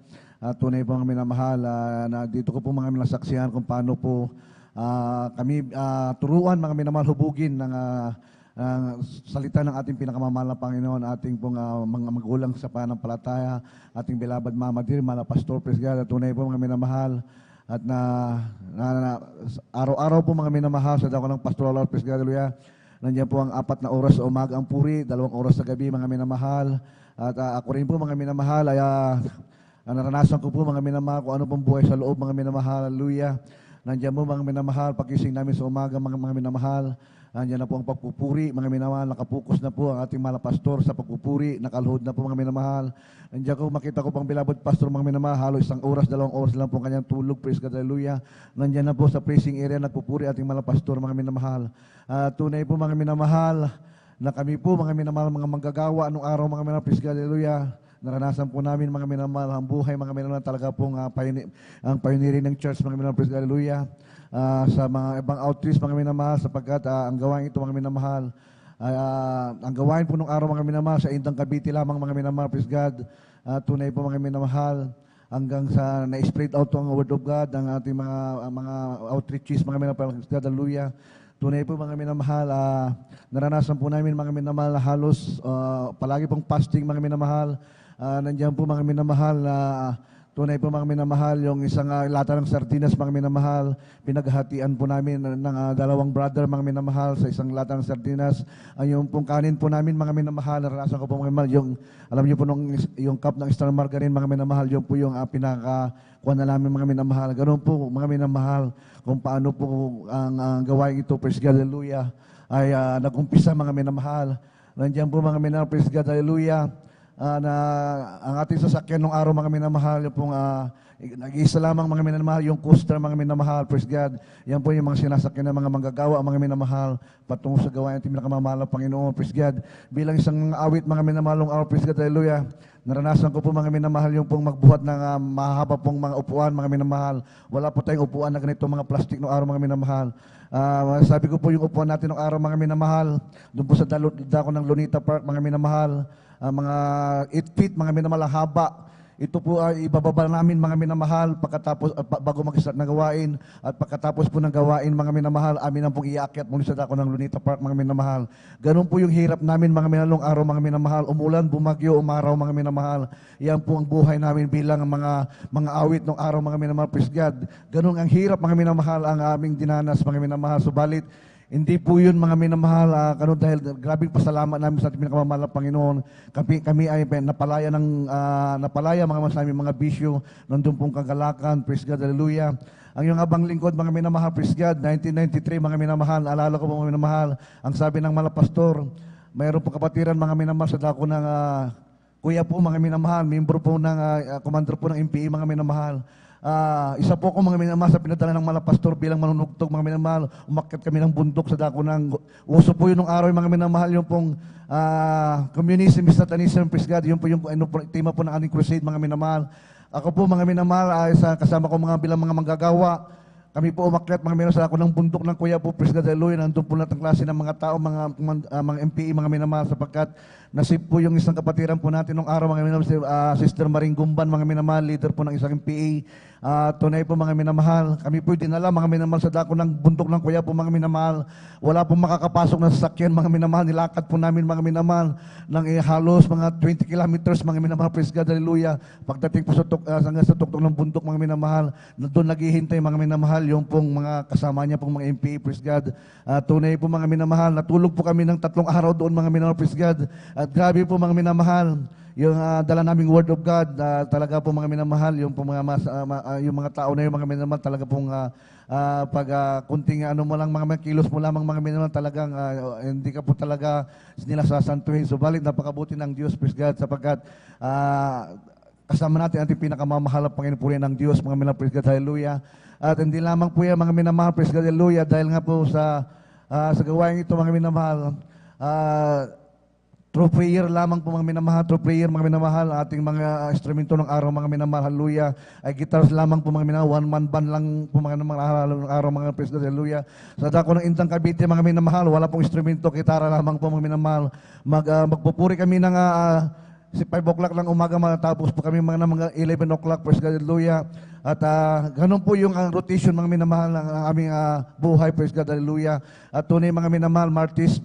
Tunay po mga minamahal, na dito ko po mga minasaksihan kung paano po kami turuan, mga minamahal, hubugin ng salita ng ating pinakamamahal na Panginoon, ating pong mga magulang sa pananampalataya, ating beloved Mama Dear, mga pastor, praise God, at tunay po mga minamahal, at araw-araw po mga minamahal sa dako ng pastoral, praise God, hallelujah. Nandiyan po ang 4 na oras sa umaga ang puri, 2 oras sa gabi, mga minamahal. At ako rin po mga minamahal, ay naranasan ko po mga minamahal kung ano pong buhay sa loob, mga minamahal, hallelujah. Nandiyan po mga minamahal, pagising namin sa umaga, mga minamahal. Nandiyan na po ang pagpupuri, mga minamahal, nakapokus na po ang ating mga pastor sa pagpupuri, nakaluhod na po mga minamahal. Nandiyan ko, makita ko pang beloved pastor, mga minamahal, halos 1 oras, 2 oras lang po kanyang tulog, praise God, hallelujah. Nandiyan na po sa praising area, nagpupuri ating mga pastor, mga minamahal. Tunay po mga minamahal, na kami po mga minamahal, mga manggagawa, anong araw mga minamahal, praise God, hallelujah. Naranasan po namin mga minamahal ang buhay, mga minamahal, talaga pong ang pioneering ng church, mga minamahal, praise God, hallelujah. Sa mga ibang outreach, mga minamahal, sapagkat ang gawain ito, mga minamahal, ang gawain po nung araw, mga minamahal, sa Indang Cavite lamang, mga minamahal, praise God. Tunay po mga minamahal, hanggang sa na-spread out ang word of God, ang ating mga outreaches, mga minamahal, praise God, hallelujah. Tunay po mga minamahal, naranasan po namin mga minamahal, halos palagi pong fasting, mga minamahal. Nandiyan po mga minamahal, tunay po mga minamahal, yung isang lata ng sardinas, mga minamahal, pinaghatian po namin ng 2 brother, mga minamahal, sa isang lata ng sardinas. Yung pong kanin po namin, mga minamahal, naranasan ko po mga minamahal, alam niyo po yung cup ng star margarine, mga minamahal, yung po yung pinakakuha na namin, mga minamahal. Ganoon po, mga minamahal, kung paano po ang gawain ito, praise God, hallelujah, ay nag-umpisa, mga minamahal. Nandiyan po mga minamahal, praise God, hallelujah. Na ang ating sasakyan nung araw, mga minamahal, yung pong nag-iisa lamang, mga minamahal, yung coaster, mga minamahal, praise God. Yan po yung mga sinasakyan ng mga manggagawa, mga minamahal, patungo sa gawain ng pinakamamahal ng Panginoon, praise God. Bilang isang awit, mga minamahal, nung araw, praise God, hallelujah. Naranasan ko po, mga minamahal, yung pong magbuhat ng mahaba pong mga upuan, mga minamahal. Wala po tayong upuan na ganito, mga plastic nung araw, mga minamahal. Sabi ko po yung upuan natin nung araw, mga minamahal, doon po sa dako ng Lunita Park, mga minamahal, mga 8 feet, mga minamahal, haba. Ito po ay ibababa namin, mga minamahal, pagkatapos, bago mag-start na gawain, at pagkatapos po ng gawain, mga minamahal, amin ang pong iakyat muli sa dako ng Lunita Park, mga minamahal. Ganun po yung hirap namin, mga minamahal, araw, mga minamahal, umulan, bumagyo, umaraw, mga minamahal. Yan po ang buhay namin bilang mga awit ng araw, mga minamahal, praise God. Ganun ang hirap, mga minamahal, ang aming dinanas, mga minamahal. Subalit, Hindi po yun mga minamahal, dahil grabing pasalamat namin sa ating pinakamamahal na Panginoon. Kami ay napalaya mga sa aming mga bisyo, nandun pong kagalakan, praise God, hallelujah. Ang iyong abang lingkod, mga minamahal, praise God, 1993, mga minamahal, alala ko mga minamahal, ang sabi ng malapastor, mayroon po kapatiran mga minamahal sa dako ng kuya po mga minamahal, membro po ng commander po ng MPE mga minamahal. Isa po ako mga minamahal sa pinadala ng malapastor bilang manunugtog mga minamahal. Umakyat kami ng bundok sa dako ng uso po yun ng araw mga minamahal, yung pong communism, satanism, praise God, yun po yung tema po ng ating crusade mga minamahal. Ako po mga minamahal, kasama ko bilang mga manggagawa. Kami po umakyat mga minamahal sa dako ng bundok ng kuya po, praise God, hallelujah. Nandun po lahat ng klase ng mga tao, mga MPE mga minamahal, sapagkat nasib po yung isang kapatiran po natin nung araw mga minamahal, Sister Maring Gumban mga minamahal, leader po ng isang MPE. Tunay po mga minamahal, kami po dinala mga minamahal sa dako ng bundok ng kuya po mga minamahal. Wala pong makakapasok na sasakyan mga minamahal, nilakad po namin mga minamahal ng halos mga 20 kilometers mga minamahal, praise God, hallelujah. Pagdating po sa tuktok ng bundok mga minamahal, doon naghihintay mga minamahal yung pong mga kasama niya pong mga MPE, praise God. Tunay po mga minamahal, natulog po kami ng 3 araw doon mga minamahal, praise God. At grabe po mga minamahal, yung dala naming word of God, talaga po mga minamahal, yung yung mga tao na yung mga minamahal, talaga pong pag kunting mo lang, mga kilos mo lamang mga minamahal, talagang hindi ka po talaga nila sasantuhin. Subalit, napakabuti ng Diyos, praise God, sapagkat kasama natin ating pinakamamahal ang Panginoon po rin ng Diyos, mga minamahal, praise God, hallelujah. At hindi lamang po yan mga minamahal, praise God, hallelujah, dahil nga po sa gawain ito mga minamahal, through prayer lamang po mga minamahal, through prayer mga minamahal, ating mga instrumento ng araw mga minamahal, hallelujah, ay guitars lamang po mga minamahal, one-man band lang po mga minamahal ng araw mga praise God, hallelujah. Sa dako ng Indang Cavite mga minamahal, wala pong instrumento, gitara lamang po mga minamahal. Magpupuri kami ng 5 o'clock lang umaga, matapos po kami mga 11 o'clock, praise God, hallelujah. At ganun po yung rotation mga minamahal ng aming buhay, praise God, hallelujah. At tunay mga minamahal, Martes,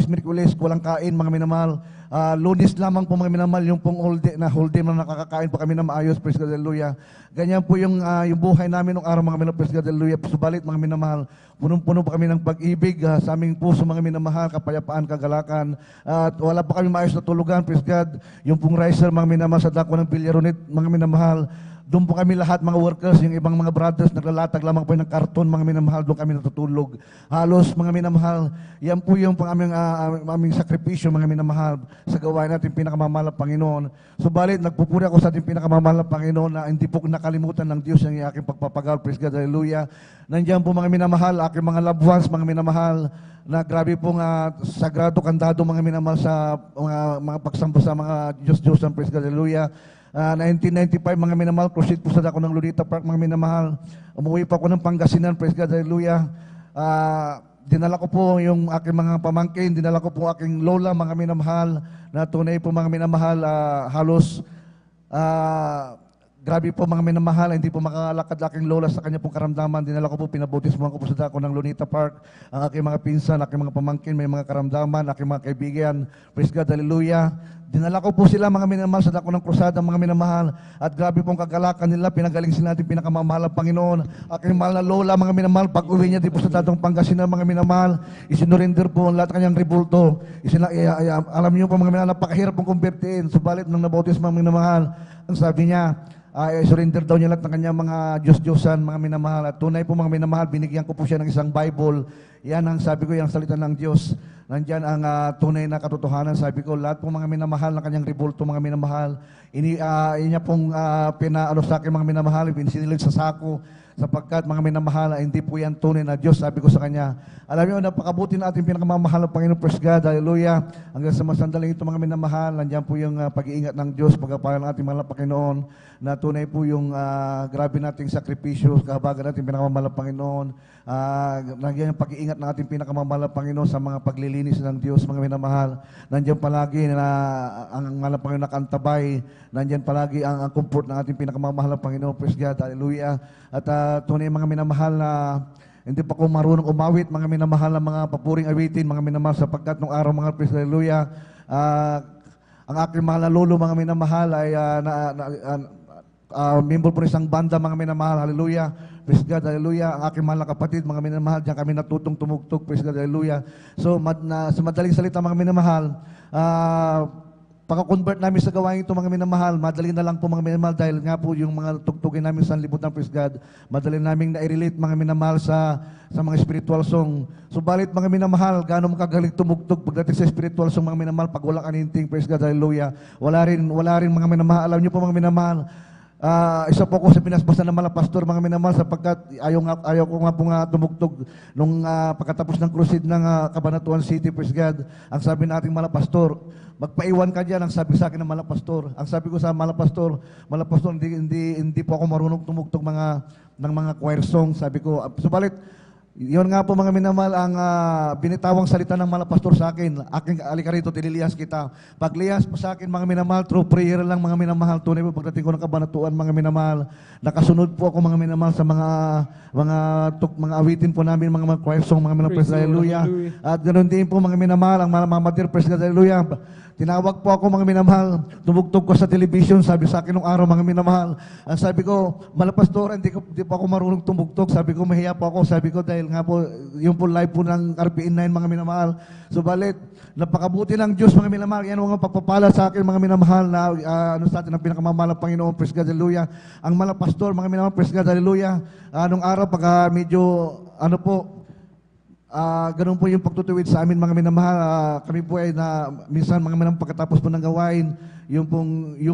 Miyerkules, walang kain mga minamahal. Lunes lamang po mga minamahal, yung pong whole day na nakakakain po kami na maayos, praise God, hallelujah. Ganyan po yung buhay namin ng araw mga minamahal, praise God, hallelujah. Subalit mga minamahal, punong-puno po kami ng pag-ibig sa aming puso mga minamahal, kapayapaan, kagalakan. At wala pa kami maayos na tulugan, praise God. Yung pong riser mga minamahal sa dako ng Villaronit mga minamahal, doon po kami lahat mga workers, yung ibang mga brothers, naglalatag lamang po ng karton, mga minamahal, doon kami natutulog. Halos mga minamahal, yan po yung aming sakripisyo, mga minamahal, sa gawain natin pinakamamahal na Panginoon. Subalit, nagpupuri ako sa ating pinakamamahal na Panginoon na hindi po nakalimutan ng Diyos ang aking pagpapagal, praise God, hallelujah. Nandiyan po mga minamahal, aking mga loved ones, mga minamahal, na grabe pong sagrado, kandado, mga minamahal sa mga pagsamba sa mga Diyos-Diyosan, praise God, hallelujah. 1995, mga minamahal, crusade po sa dako ng Lunita Park, mga minamahal. Umuwi pa ako ng Pangasinan, praise God, hallelujah. Dinala ko po yung aking mga pamangkin, dinala ko po aking lola, mga minamahal, na tunay po mga minamahal, halos, grabe po mga minamahal, hindi po makakalakad aking lola sa kanya pong karamdaman. Dinala ko po, pinabutismuhan ko po sa dako ng Lunita Park, ang aking mga pinsan, aking mga pamangkin, may mga karamdaman, aking mga kaibigan, praise God, hallelujah. Dinala ko po sila mga minamahal sa dako ng krusada, mga minamahal, at grabe pong kagalakan nila, pinagaling sila natin pinakamamahal ang Panginoon. Aking mahal na lola, mga minamahal, pag uwi niya di po sa datong Pangasinan, mga minamahal, isinurinder po ang lahat kanyang ribulto. Alam niyo po mga minamahal, napakahirap pong kumbertiin, subalit nang nabautis mga minamahal, ang sabi niya, surrender daw niya lahat ng kanyang mga Diyos-Diyosan, mga minamahal. At tunay po mga minamahal, binigyan ko po siya ng isang Bible. Yan ang sabi ko, yung salita ng Diyos. Nandyan ang tunay na katotohanan. Sabi ko, lahat po mga minamahal na kanyang ribulto, mga minamahal, niya pong pinaano sa akin mga minamahal, sinilig sa sako, sapagkat mga minamahal, hindi po yan tunay na Diyos, sabi ko sa kanya. Alam niyo, napakabuti na ating pinakamamahal ng Panginoon, praise God, hallelujah. Hanggang sa masandaling ito mga minamahal, nandiyan po yung pag-iingat ng Diyos, pagkapalan ng ating mahal na Panginoon, na tunay po yung grabe nating sakripisyo, kahabagan nating pinakamamahal ng Panginoon, nandiyan yung pag-iingat ng ating pinakamamahal ng Panginoon sa mga paglilinis ng Diyos, mga minamahal. Nandiyan palagi na ang mahal ng Panginoon nakantabay, nandiyan palagi ang comfort ng ating pinakamamahal ng Panginoon, praise God, hallelujah. At tunay mga minamahal na hindi pa ko marunong umawit, mga minamahal na mga papuring awitin, mga minamahal, sapagkat nung araw mga praise, hallelujah, ang aking mahal na lolo, mga minamahal, ay member po ng isang banda, mga minamahal, hallelujah. Praise God, hallelujah. Ang aking mahal na kapatid, mga minamahal, diyan kami natutong tumugtog, praise God, hallelujah. So, sa madaling salita, mga minamahal, pagka-convert namin sa gawain ito, mga minamahal, madali na lang po, mga minamahal, dahil nga po yung mga tugtugin namin sa libutan, praise God, madali namin na-relate, mga minamahal, sa mga spiritual song. Subalit, mga minamahal, gaano mo kagaling tumugtog pagdating sa spiritual song, mga minamahal, pag wala kaninting, praise God, hallelujah. Wala rin, mga minamahal. Alam niyo po, mga minamahal, isa po ako sa pinasbasa ng mga pastor, mga minamahal, sapagkat ayaw ko nga po nga tumugtog nung pagkatapos ng crusade ng Cabanatuan City, praise God. Ang sabi nating mga pastor, magpaiwan ka dyan, ang sabi sa akin ng mga pastor. Ang sabi ko sa mga pastor, hindi po ako marunong tumugtog ng mga choir song, sabi ko. Subalit, yun nga po, mga minamahal, ang binitawang salita ng mga pastor sa akin, aking alika rito, tiniliyas kita. Pagliyas po sa akin, mga minamahal, through prayer lang, mga minamahal, tunay po pagdating ko ng kabanatuan, mga minamahal, nakasunod po ako, mga minamahal, sa mga awitin po namin, mga choir song, mga minamahal, praise, hallelujah. At ganoon din po, mga minamahal, ang mga mother, praise God, hallelujah. Tinawag po ako, mga minamahal, tumugtog ko sa television, sabi sa akin nung araw, mga minamahal. Ang sabi ko, malapastor, hindi po ako marunong tumugtog. Sabi ko, mahiya po ako. Sabi ko, dahil nga po, yung po live po ng RPN 9, mga minamahal. Subalit, napakabuti ng Diyos, mga minamahal. Yan ang mga pagpapala sa akin, mga minamahal, na sa atin ang pinakamamahal ng Panginoon, praise God, hallelujah. Ang malapastor, mga minamahal, praise God, hallelujah. Nung araw, pagka medyo, ganun po yung pagtutuwid sa amin, mga minamahal. Kami po ay minsan, mga minamahal, pagkatapos po ng gawain, yung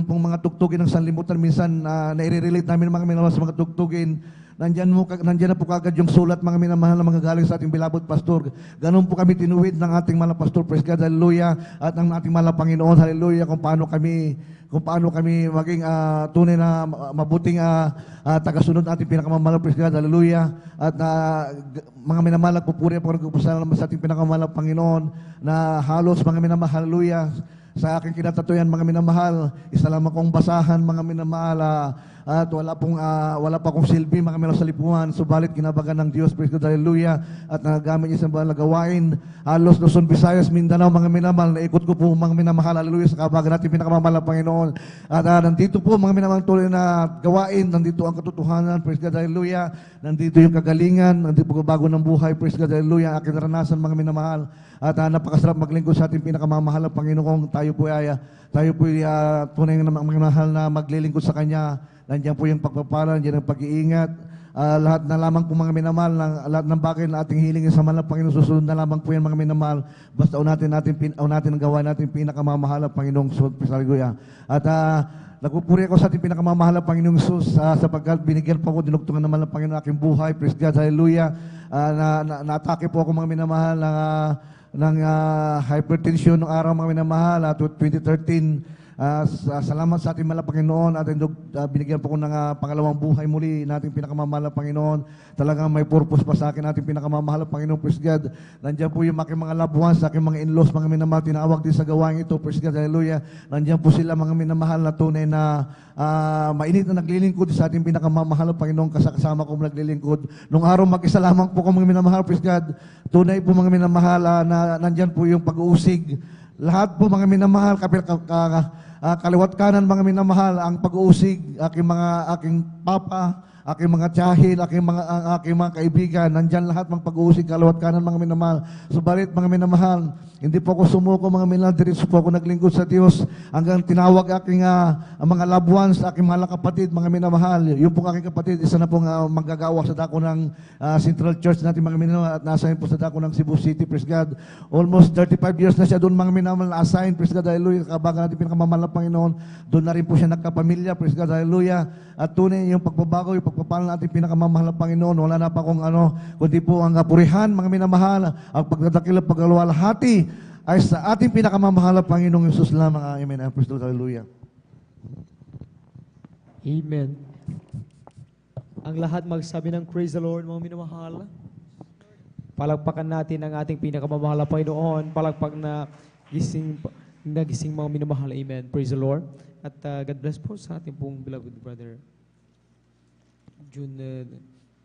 pong mga tugtugin ng sanlibutan, minsan nai-relate namin, mga minamahal, sa mga tugtugin. Nandyan na po kagad yung sulat, mga minamahal, na mga galing sa ating bilabot pastor. Ganun po kami tinuwid ng ating mga pastor, praise God, hallelujah, at ng ating mga Panginoon, hallelujah, kung paano kami maging tunay na mabuting tagasunod ating pinakamamahal, praise God, hallelujah. At mga minamahal, pupuri po nagpapasalamat sa ating pinakamamahal Panginoon, na halos, mga minamahal, hallelujah, sa aking kinatatuyan, mga minamahal, isa lamang kong basahan, mga minamahal, at wala pa akong silbi, mga minamahal, sa lipunan, subalit kinabagan ng Diyos, praise God, hallelujah, at nagagamit niya sa mga gawain, halos Luzon, Visayas, Mindanao, mga minamahal, naikot ko po, mga minamahal, hallelujah, sa kabagan natin pinakamamahal ng Panginoon. At nandito po, mga minamahal, tuloy na gawain, nandito ang katotohanan, praise God, hallelujah, nandito yung kagalingan, nandito pagbabago ng buhay, praise God, hallelujah, aking naranasan, mga minamahal. At napakasarap maglingkod sa ating pinakamamahal ng Panginoon. Tayo po ay tunay na mahal na maglilingkod sa Kanya. Nandiyan po yung pagpapala, nandiyan ang pag-iingat. Lahat na lamang po, mga minamahal, lahat ng bagay na ating hilingin sa mahal ng Panginoon, susunod na lamang po yan, mga minamahal. Basta unatin ang gawain natin pinakamamahal ng Panginoong Salguya. At nagpupuri ako sa ating pinakamamahal ng Panginoong Jesus, sapagkat binigyan po ako, dinugtungan naman ng Panginoon aking buhay. Praise God, hallelujah. Na-atake po ako, mga minamahal, ng hypertension ng araw, mga minamahal, at 2013. Salamat sa ating mahal na Panginoon at binigyan po ko ng pangalawang buhay muli nating pinakamamahal na Panginoon. Talagang may purpose pa sa akin nating pinakamamahal na Panginoon, praise God. Nandiyan po yung aking mga loved ones, aking mga in-laws, mga minamahal, tinawag din sa gawain ito, praise God, hallelujah. Nandiyan po sila, mga minamahal, na tunay na mainit na naglilingkod sa ating pinakamamahal na Panginoon, kasama ko naglilingkod. Nung araw, mag-isa lamang po ko, mga minamahal, praise God. Tunay po, mga minamahal, na nandiyan po yung pag-uusig. Lahat po, mga minamahal, kaliwat kanan, mga minamahal, ang pag-uusig, aking papa, aking mga tiyahin, aking mga kaibigan, nandyan lahat mga pag-uusig, kaliwat kanan, mga minamahal. Subalit, mga minamahal, hindi po ako sumuko, mga minamahal, diretso po ako naglingkod sa Diyos, hanggang tinawag aking mga loved ones, aking mga kapatid, mga minamahal. Yung pong aking kapatid, isa na pong manggagawa sa dako ng Central Church natin, mga minamahal, at nasa po sa dako ng Cebu City, praise God. Almost 35 years na siya doon, mga minamahal, na-assign, praise God, hallelujah, kabagan natin pinakamamahal ng Panginoon. Doon na rin po siya nagkapamilya, praise God, hallelujah. At tunay yung pagbabago, yung pagpapala natin pinakamamahal ng Panginoon, wala na pa kung kundi po ang purihan, mga minamahal, ang pagdadakil at paglalwalhati ay sa ating pinakamamahal ng Panginoong Yesus lamang. Amen. Praise the Lord, hallelujah. Amen. Ang lahat magsabi ng praise the Lord, mga minamahal. Palagpakan natin ang ating pinakamamahal na Panginoon. Palagpak na gising mga minamahal. Amen. Praise the Lord. At God bless po sa ating pong beloved brother June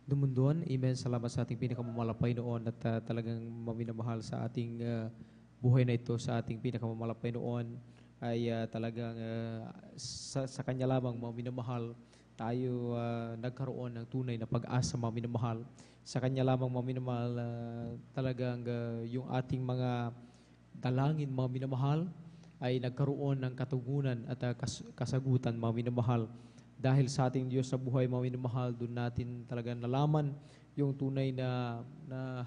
Dumunduan. Amen. Salamat sa ating pinakamamahal na Panginoon at talagang maminamahal sa ating buhay na ito, sa ating pinakamamahal na Panginoon ay talagang sa Kanya lamang maminamahal tayo nagkaroon ng tunay na pag-asa, mga minamahal. Sa Kanya lamang, mga minamahal, talagang yung ating mga dalangin, mga minamahal, ay nagkaroon ng katugunan at kasagutan, mga minamahal. Dahil sa ating Diyos sa buhay, mga minamahal, doon natin talaga nalaman yung tunay na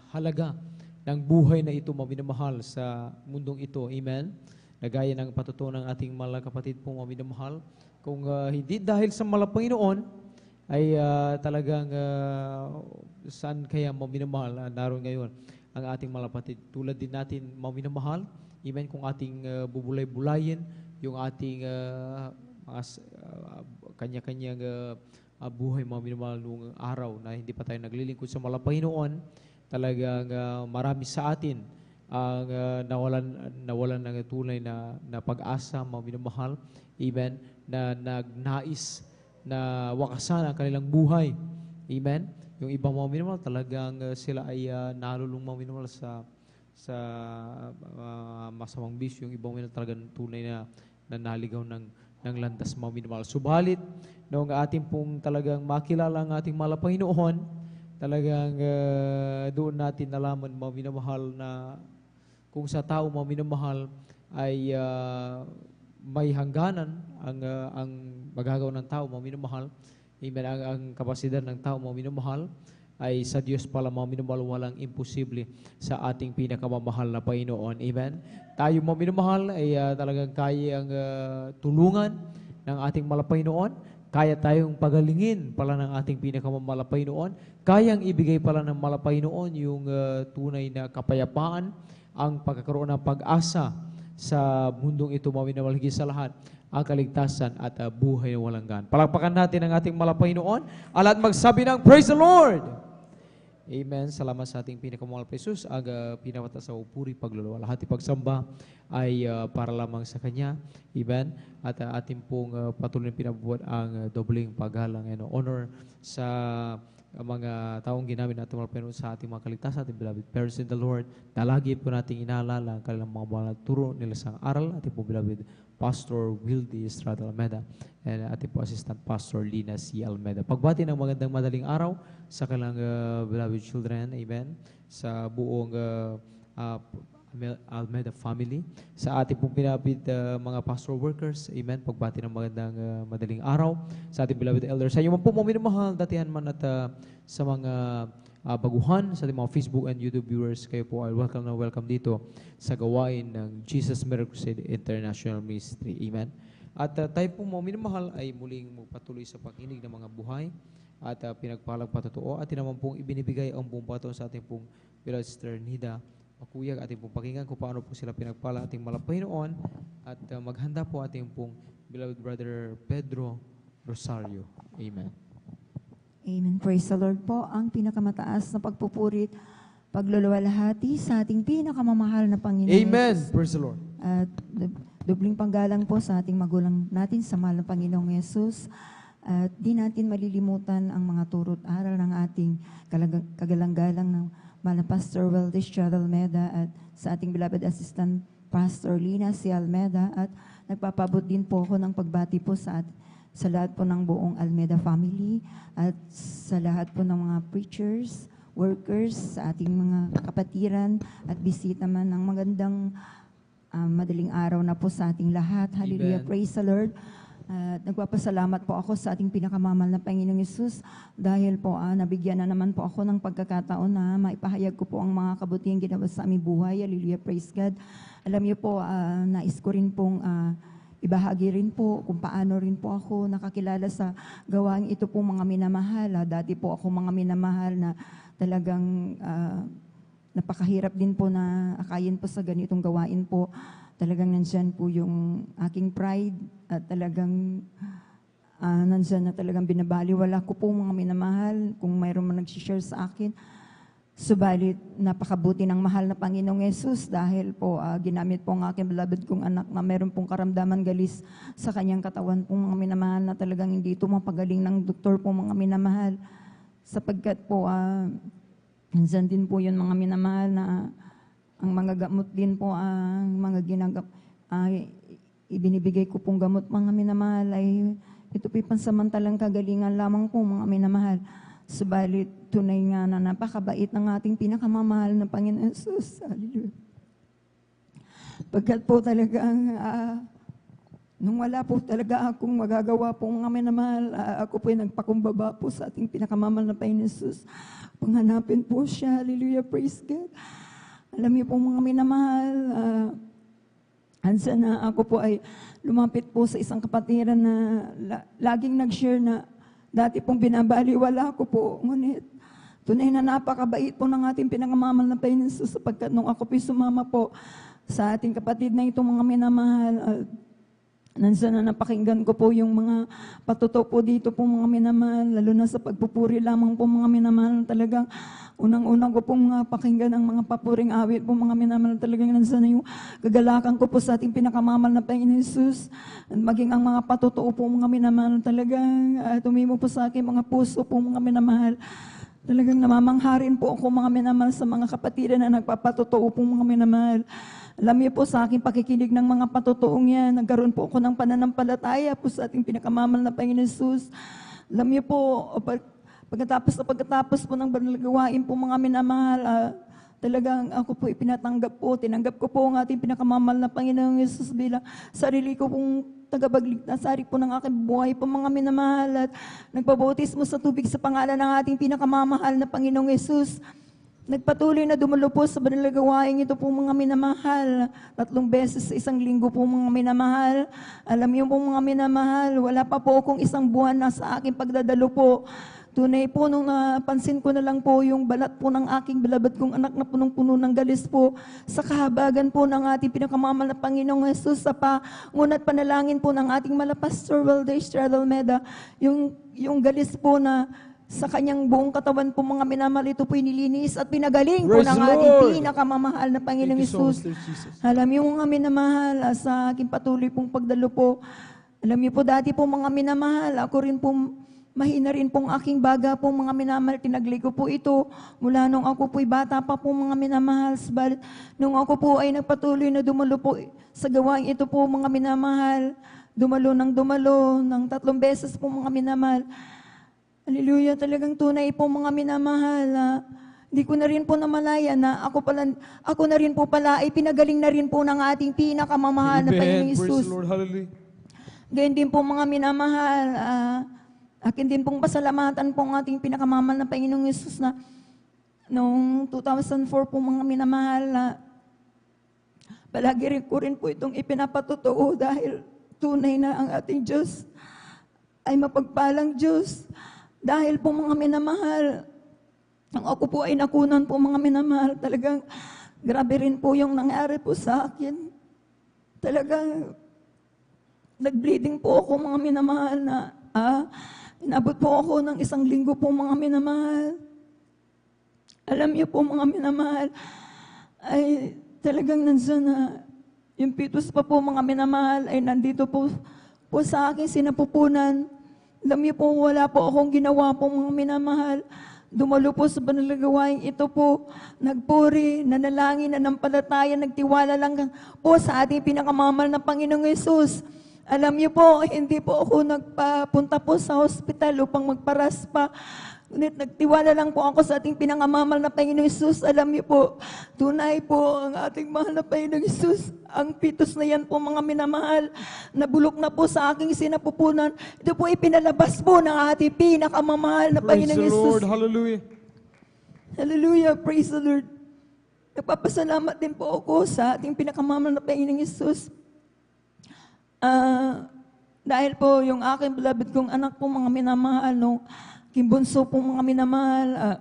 halaga ng buhay na ito, mga minamahal, sa mundong ito. Amen? Nagaya ng patutunan ng ating mga kapatid pong mga minamahal, kung hindi dahil sa Panginoon, ay talagang saan kaya mga minamahal naroon ngayon ang ating mga kapatid. Tulad din natin, mga minamahal, amen, kung ating bubulay-bulayin yung ating kanya-kanyang buhay, mga minamahal, noong araw na hindi pa tayo naglilingkod sa Panginoon, talagang marami sa atin ang nawalan ng tunay na pag-asa, mga minamahal, amen, na nagnais na wakasan ang kanilang buhay, amen. Yung ibang mga minamahal, talagang sila ay nalulung, mga minamahal, sa masamang bisyo. Yung ibang minamahal talagang tunay na naligaw ng landas, mga minamahal. Subalit, noong ating pong talagang makilala ang ating mahal na Panginoon, talagang doon natin nalaman, mga minamahal, na kung sa tao, mga minamahal, ay may hangganan ang magagawa ng tao, mga minamahal. Amen. Ang kapasidad ng tao, mga minamahal, ay sa Diyos pala, mga minamahal, walang imposible sa ating pinakamamahal na Panginoon. Amen. Tayo, mga minamahal, ay talagang kaya ang tulungan ng ating mahal na Panginoon. Kaya tayong pagalingin pala ng ating pinakamamahal na Panginoon. Kayang ibigay pala ng mahal na Panginoon yung tunay na kapayapaan, ang pagkakaroon ng pag-asa sa mundong ito, mga minamahal, higit sa lahat, ang kaligtasan at buhay na walang gan. Palakpakan natin ang ating mahal na Panginoon. At magsabi ng Praise the Lord! Amen. Salamat sa ating pinakamahal na Jesus. Ang pinapataas sa upuri, pagluluwalhati, pagsamba ay para lamang sa Kanya. Amen. At ating pong patuloy na pinabubuhat ang dobling paggalang and honor sa mga taong ginamit natin mga Panginoon sa ating mga kaligtasan, ating beloved parents in the Lord, na lagi po nating inaalala ang kanilang mga banal na turo nila sa aral, ating po beloved Pastor Wildy Estrada Almeda, and ating po Assistant Pastor Lina C. Almeda. Pagbati ng magandang madaling araw sa kanilang beloved children, amen, sa buong Almeda family, sa ating pong pinapit mga pastor workers, amen, pagbati ng magandang madaling araw sa ating beloved elders, sa inyo man po mga minamahal, datihan man at sa mga baguhan, sa ating mga Facebook and YouTube viewers, kayo po ay welcome na welcome dito sa gawain ng Jesus Miracle Crusade International Ministry, amen. At tayo po mga minamahal ay muling patuloy sa pakinig ng mga buhay at pinagpalang patotoo, at naman pong ibinibigay ang buong pato sa ating pong beloved Sister Nida Makuyag, ating pong pakinggan kung paano po sila pinagpala ating mahal na Panginoon, at maghanda po ating pong beloved brother Pedro Rosario. Amen. Amen. Praise the Lord po. Ang pinakamataas na pagpupurit, pagluluwalhati sa ating pinakamamahal na Panginoon. Amen. Praise the Lord. At dubling panggalang po sa ating magulang natin sa mahal na Panginoong Yesus. At di natin malilimutan ang mga turo't aral ng ating kagalang-galang ng mahal na Pastor Wildy Estrada Almeda, at sa ating beloved Assistant Pastor Lina C. Almeda, at nagpapabot din po ako ng pagbati po sa lahat po ng buong Almeda family, at sa lahat po ng mga preachers, workers, sa ating mga kapatiran at bisita man, ng magandang madaling araw na po sa ating lahat. Hallelujah. Amen. Praise the Lord. Nagpapasalamat po ako sa ating pinakamamahal na Panginoong Yesus, dahil po nabigyan na naman po ako ng pagkakataon na maipahayag ko po ang mga kabutihan ginawa sa aming buhay. Hallelujah, praise God. Alam niyo po, nais ko rin pong ibahagi rin po kung paano rin po ako nakakilala sa gawain ito po, mga minamahal. Dati po ako mga minamahal na talagang napakahirap din po na akayin po sa ganitong gawain po. Talagang nandyan po yung aking pride, at talagang nandyan na talagang binabaliwala ko po mga minamahal kung mayroon man nagsishare sa akin. Subalit, napakabuti ng mahal na Panginoong Yesus, dahil po ginamit po ang aking beloved kong anak na mayroon pong karamdaman galis sa kanyang katawan po, mga minamahal, na talagang hindi ito mapagaling ng doktor po, mga minamahal. Sapagkat po, nandyan din po yun, mga minamahal, na ang mga gamot din po, ang mga ibinibigay ko pong gamot, mga minamahal, ay ito po'y pansamantalang kagalingan lamang po mga minamahal. Subalit tunay nga na napakabait ng ating pinakamamahal na Panginoon Jesus. Hallelujah. Pagkat po talagang nung wala po talaga akong magagawa po mga minamahal, ako po'y nagpakumbaba po sa ating pinakamamahal na Panginoon Jesus. Panghanapin po siya. Hallelujah. Praise God. Alam niyo po mga minamahal, ansa na ako po ay lumapit po sa isang kapatiran na laging nag-share na dati pong binabaliwala ko po. Ngunit tunay na napakabait po ng ating pinangamamahal na Panginoon Jesus, sapagkat nung ako po sumama po sa ating kapatid na itong mga minamahal, nansa na napakinggan ko po yung mga patuto po dito po mga minamahal, lalo na sa pagpupuri lamang po mga minamahal, talagang unang-unang ko pong pakinggan ang mga papuring awit po mga minamahal, talagang nansa na yung kagalakan ko po sa ating pinakamamahal na Panginoon Jesus, at maging ang mga patuto po mga minamahal, talagang tumimo po sa akin mga puso po mga minamahal. Talagang namamangharin po ako mga minamahal sa mga kapatiran na nagpapatotoo po mga minamahal. Alam niyo po sa aking pakikinig ng mga patotoong yan, nagkaroon po ako ng pananampalataya po sa ating pinakamamahal na Panginoon Jesus. Alam niyo po, pagkatapos po ng banal gawain po mga minamahal, talagang ako po ipinatanggap po, tinanggap ko po ang ating pinakamamahal na Panginoon Jesus bilang sarili ko pong tagapagligtas, hari po ng aking buhay po mga minamahal, at nagpabautismo sa tubig sa pangalan ng ating pinakamamahal na Panginoong Jesus. Nagpatuloy na dumalo po sa banal na gawain ito po mga minamahal. 3 beses sa isang linggo po mga minamahal. Alam niyo po mga minamahal, wala pa po akong isang buwan na sa aking pagdadalo po. Tunay po nung napansin ko na lang po yung balat po ng aking beloved kong anak na punong-puno ng galis po sa kahabagan po ng ating pinakamamahal na Panginoong Jesus, sa pangunat panalangin po ng ating Pastor Walter Estrada Almeda, yung galis po na sa kanyang buong katawan po mga minamahal, ito po nilinis at pinagaling po ng ating pinakamamahal na Panginoong Jesus. Alam niyo mga minamahal, sa aking patuloy pong pagdalo po, alam niyo po dati po mga minamahal, ako rin po mahina rin pong aking baga po mga minamahal, tinagli ko po ito mula nung ako po'y bata pa po mga minamahal. Nung ako po ay nagpatuloy na dumalo po sa gawain ito po mga minamahal, dumalo ng 3 beses po mga minamahal. Hallelujah, talagang tunay po mga minamahal. Hindi ko na rin po namalaya na ako na rin po pala ay pinagaling na rin po ng ating pinakamamahal na Panginoong Jesus. Praise the Lord, hallelujah. Ganyan din po mga minamahal, akin din pong pasalamatan po ang ating pinakamamahal na Panginoong Jesus na noong 2004 po mga minamahal, palagi rin ko rin po itong ipinapatotoo dahil tunay na ang ating Diyos ay mapagpalang Diyos. Dahil po mga minamahal, nang ako po ay nakunan po mga minamahal, talagang grabe rin po yung nangyari po sa akin. Talagang nag-bleeding po ako mga minamahal na inabot po ako ng 1 linggo po mga minamahal. Alam niyo po mga minamahal, ay talagang nandiyan na yung pitos pa po mga minamahal ay nandito po sa aking sinapupunan. Alam niyo po, wala po akong ginawa po mga minamahal. Dumalo po sa banal na gawain ito po, nagpuri, nanalangin, nanampalataya, nagtiwala lang po sa ating pinakamamahal na Panginoong Jesus. Alam niyo po, hindi po ako nagpapunta po sa hospital upang magparas pa. Ngunit nagtiwala lang po ako sa ating pinangamahal na Panginoong Jesus. Alam niyo po, tunay po ang ating mahal na Panginoong Jesus. Ang pitos na yan po mga minamahal, nabulok na po sa aking sinapupunan. Ito po ipinalabas po ng ating pinakamamahal na Panginoong Jesus. Praise the Lord, hallelujah. Hallelujah, praise the Lord. Nagpapasalamat din po ako sa ating pinakamamahal na Panginoong Jesus. Dahil po yung aking beloved kong anak po mga minamahal, no, kimbunso po mga minamahal,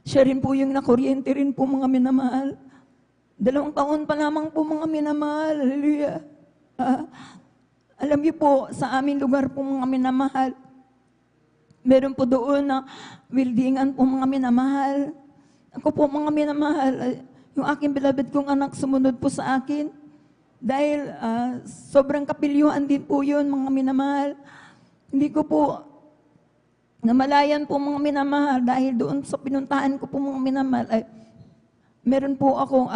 siya rin po yung nakuryente rin po mga minamahal. 2 taon pa lamang po mga minamahal, hallelujah. Alam niyo po, sa aming lugar po mga minamahal, meron po doon na buildingan po mga minamahal. Ako po mga minamahal, yung aking beloved kong anak sumunod po sa akin. Dahil sobrang kapilyuhan din po yun mga minamahal. Hindi ko po namalayan po mga minamahal dahil doon sa pinuntahan ko po mga minamahal ay meron po akong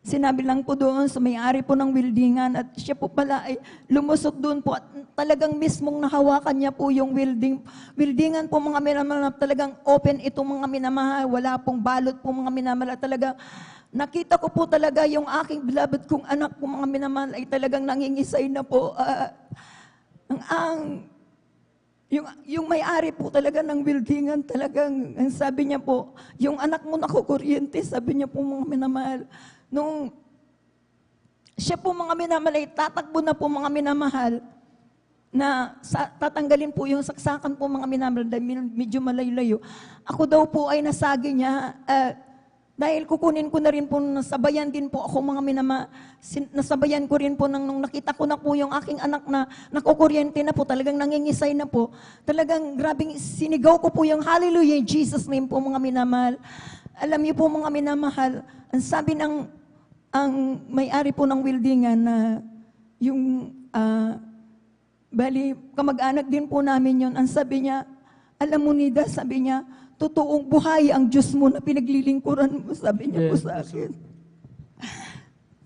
Sinabi lang po doon sa may-ari po ng wildingan at siya po pala ay lumusok doon po at talagang mismong nahawakan niya po yung wildingan po mga minamahal, talagang open itong mga minamahal, wala pong balot po mga minamahal, talaga nakita ko po talaga yung aking beloved kong anak po mga minamahal ay talagang nangingisay na po. Yung may-ari po talaga ng wildingan talagang, ang sabi niya po, yung anak mo nakukuryente, sabi niya po mga minamahal. Nung siya po mga minamahal ay tatakbo na po mga minamahal na tatanggalin po yung saksakan po mga minamahal dahil medyo malayo-layo. Ako daw po ay nasagi niya dahil kukunin ko na rin po, nasabayan din po ako mga nasabayan ko rin po nung nakita ko na po yung aking anak na nakukuryente na po, talagang nangingisay na po. Talagang grabing sinigaw ko po yung hallelujah in Jesus name po mga minamahal. Alam niyo po mga minamahal, ang sabi ng ang may-ari po ng wildingan na yung bali kamag-anak din po namin yun, ang sabi niya, alam mo Nida, sabi niya, totoong buhay ang Diyos mo na pinaglilingkuran mo, sabi niya po sa akin.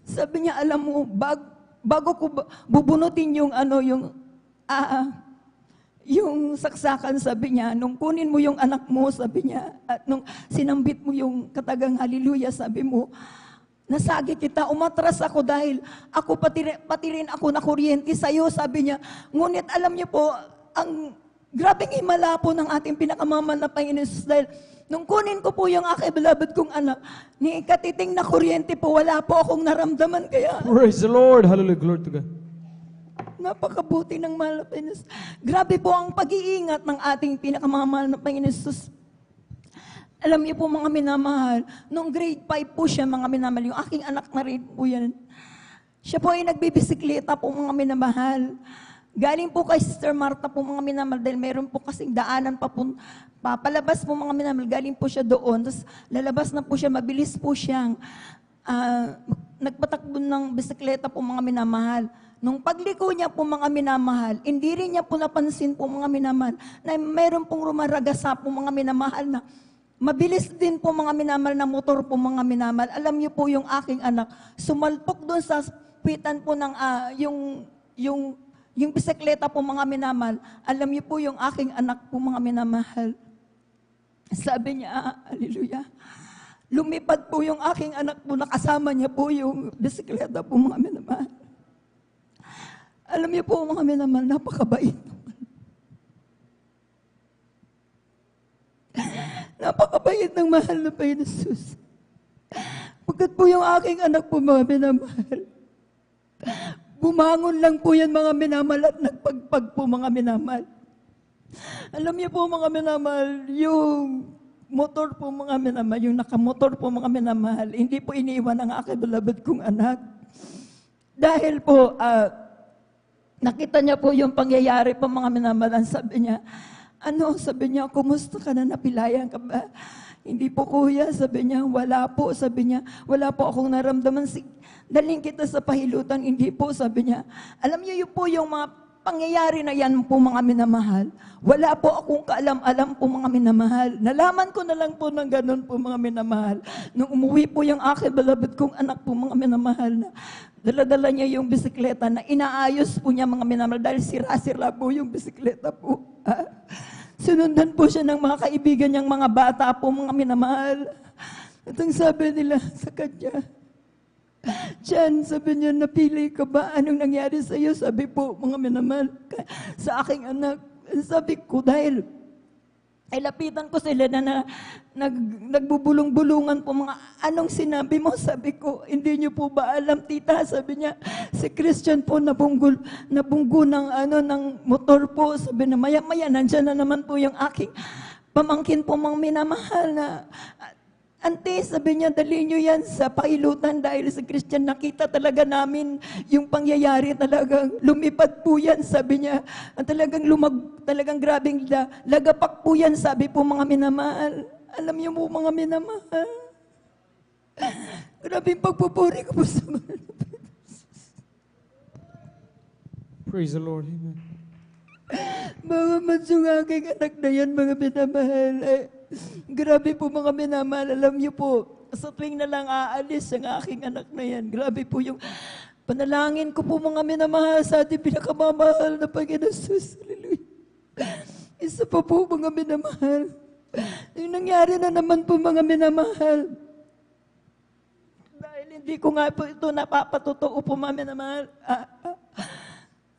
Sabi niya, alam mo, bago ko bubunutin yung yung saksakan, sabi niya, nung kunin mo yung anak mo, sabi niya, at nung sinambit mo yung katagang hallelujah, sabi mo, nasagi kita, umatras ako dahil ako pati rin ako nakuryente sa'yo, sabi niya. Ngunit alam niyo po, ang grabing himala po ng ating pinakamamahal na Panginoon Jesus dahil nung kunin ko po yung aking beloved kong anak, ni katiting na kuryente po, wala po akong naramdaman kaya. Praise the Lord. Hallelujah. Glory to God. Napakabuti ng mahal na Panginoon. Grabe po ang pag-iingat ng ating pinakamamahal na Panginoon Jesus. Alam niyo po mga minamahal, nung grade 5 po siya mga minamahal, yung aking anak na rin po yan. Siya po ay nagbibisikleta po mga minamahal. Galing po kay Sister Martha po mga minamahal dahil meron po kasing daanan papalabas po mga minamahal. Galing po siya doon, tapos lalabas na po siya, mabilis po siyang nagpatakbo ng bisikleta po mga minamahal. Nung pagliko niya po mga minamahal, hindi rin niya po napansin po mga minamahal na meron pong rumaragasa po mga minamahal na mabilis din po mga minamahal na motor po mga minamahal. Alam niyo po yung aking anak, sumalpok doon sa pitan po ng yung bisikleta po mga minamahal. Alam niyo po yung aking anak po mga minamahal. Sabi niya, hallelujah, lumipad po yung aking anak po, nakasama niya po yung bisikleta po mga minamahal. Alam niyo po mga minamahal, napakabait. Napakabait ng mahal na Panginoon Jesus. Pagkat po yung aking anak po mga minamahal, bumangon lang po yan mga minamahal at nagpagpag po mga minamahal. Alam niyo po mga minamahal, yung motor po mga minamahal, yung nakamotor po mga minamahal, hindi po iniiwan ang aking beloved kong anak. Dahil po, nakita niya po yung pangyayari po mga minamahal, sabi niya, sabi niya, kumusta ka na, napilayan ka ba? Hindi po kuya, sabi niya, wala po, sabi niya, wala po akong naramdaman. Daling kita sa pahilutan, hindi po, sabi niya. Alam niyo po yung mga pangyayari na yan po mga minamahal. Wala po akong kaalam-alam po mga minamahal. Nalaman ko na lang po ng ganun po mga minamahal. Nung umuwi po yung aking beloved kong anak po mga minamahal na dala-dala niya yung bisikleta na inaayos po niya mga minamahal dahil sira-sira po yung bisikleta po. Sunundan po siya ng mga kaibigan niyang mga bata po mga minamahal. At ang sabi nila sa kanya, Jan, sabi niya, napili ka ba? Anong nangyari sa iyo? Sabi po, mga minamahal, sa aking anak. Sabi ko, dahil ay lapitan ko sila na nagbubulong-bulungan po mga, anong sinabi mo? Sabi ko, hindi niyo po ba alam, tita? Sabi niya, si Christian po nabunggo ng motor po. Sabi na, maya-maya, nandyan na naman po yung aking pamangkin po mga minamahal na, Ante, sabi niya, dali niyo yan sa pailutan dahil sa Christian. Nakita talaga namin yung pangyayari, talagang lumipad po yan, sabi niya. At talagang grabing lagapak po yan, sabi po mga minamahal. Alam niyo po mga minamahal. Grabing pagpupuri ko po sa mga. Praise the Lord. Amen. Mga mansong aking anak na yan, mga minamahal. Grabe po mga minamahal. Alam niyo po, sa tuwing na lang aalis ang aking anak na yan. Grabe po yung panalangin ko po mga minamahal sa ating pinakamamahal na Panginoon Jesus. Hallelujah. Isa pa po mga minamahal. Yung nangyari na naman po mga minamahal. Dahil hindi ko nga po ito napapatotoo po mga minamahal.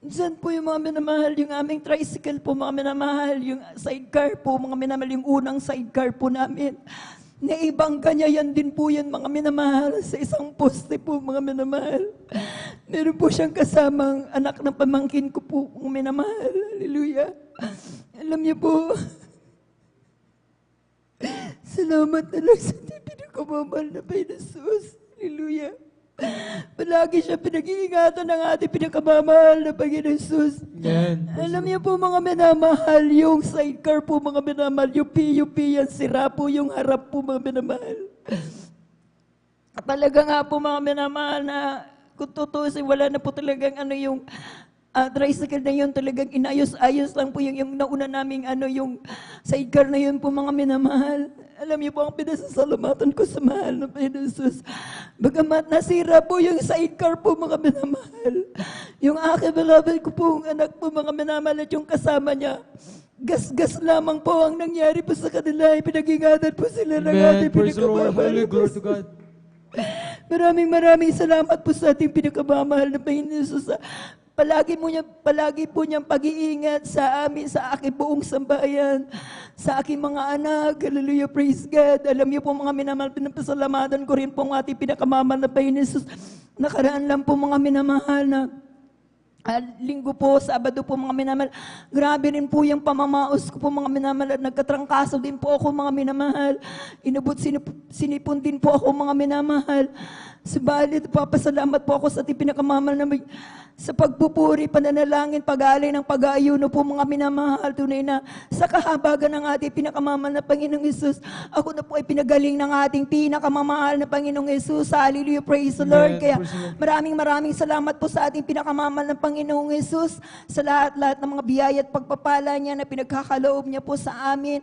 Diyan po yung mga minamahal, yung aming tricycle po mga minamahal, yung sidecar po mga minamahal, yung unang sidecar po namin. Naibangga niya yan din po yan mga minamahal sa isang poste po mga minamahal. Meron po siyang kasamang anak ng pamangkin ko po mga minamahal. Hallelujah. Alam niyo po, salamat na lang sa pinagkamamahal na Panginoon Jesus. Hallelujah. Palagi siya pinag-iingatan ng ating pinagkamamahal na Panginoon Jesus. Alam niyo po mga minamahal, yung sidecar po mga minamahal, yung PUP yan, sira po yung harap po mga minamahal. At talaga nga po mga minamahal na kung tutusin, wala na po talagang yung tricycle na yun, talagang inayos-ayos lang po yung nauna naming yung sidecar na yun po mga minamahal. Alam niyo po ang pinasasalamatan ko sa mahal na Panginoon Jesus. Bagamat nasira po yung sidecar po mga minamahal. Yung aking beloved ko po, anak po mga minamahal at yung kasama niya. Gas-gas lamang po ang nangyari po sa kanila. Pinag-ingatan po sila ng ating pinagkamamahal. Glory to God. Maraming salamat po sa ating pinagkamamahal na Panginoon Jesus. Palagi po niyang pag-iingat sa amin, sa aking buong sambahayan, sa aking mga anak. Hallelujah, praise God. Alam niyo po mga minamahal, pinapasalamatan ko rin po ang ating pinakamamahal na Panginoon Jesus. Nakaraan lang po mga minamahal na linggo po, Sabado po mga minamahal. Grabe rin po yung pamamaos ko po mga minamahal at nagkatrangkaso din po ako mga minamahal. Sinipon din po ako mga minamahal. Subalit, papasalamat po ako sa ating pinakamamahal na sa pagpupuri, pananalangin, pag-aalay ng pag-aayuno po mga minamahal. Tunay na sa kahabagan ng ating pinakamamahal na Panginoong Yesus, ako na po ay pinagaling ng ating pinakamamahal na Panginoong Yesus. Hallelujah, praise the Lord. Kaya maraming salamat po sa ating pinakamamahal na Panginoong Yesus sa lahat-lahat ng mga biyaya at pagpapala niya na pinagkakaloob niya po sa amin.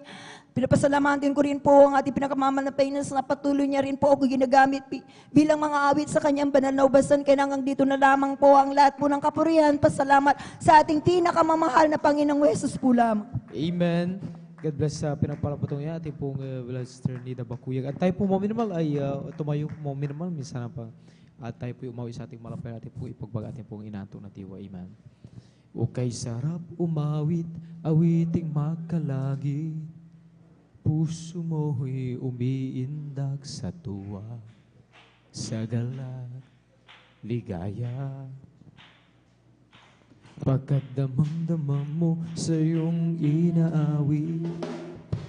Pinapasalamatan ko rin po ang ating pinakamamahal na Panginoon na patuloy niya rin po ako ginagamit bilang mga awit sa kanyang banal na ubasan. Kaya hanggang dito na lamang po ang lahat po ng kapurihan. Pasalamat sa ating pinakamamahal na Panginoong Yesus po lamang. Amen. God bless sa pinagpalapatong niya. Ating pong Sister Nida Bakuyag. At tayo po mga minimal ay tumayo mga minimal. Minsan na pa. At tayo po umawi sa ating malapay. Ating po ipagbaga ating pong inatong na tiwa. Amen. O kay sarap umawit, awiting makalagi. Puso mo'y umiindak sa tuwa, sa galak, ligaya. Pagkat damang-damang mo sa iyong inaawi,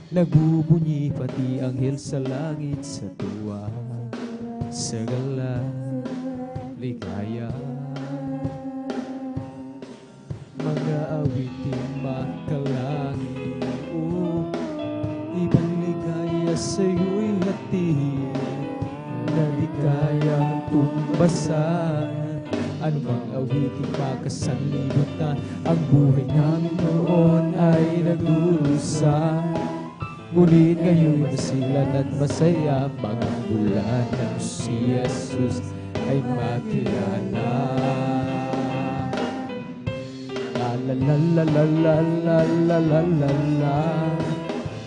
nagbubunyi pati anghel sa langit sa tuwa, sa galak, ligaya. Mga awiting makalangit, ibang ligaya sa'yo'y hatid na di kayang tumbasan. Ano mang awiting makasanlibutan, ang buhay namin noon ay naglulusa. Ngunit ngayon masilan at masaya, mga bulan ng si Jesus ay makilala. La la la la la la la la la la.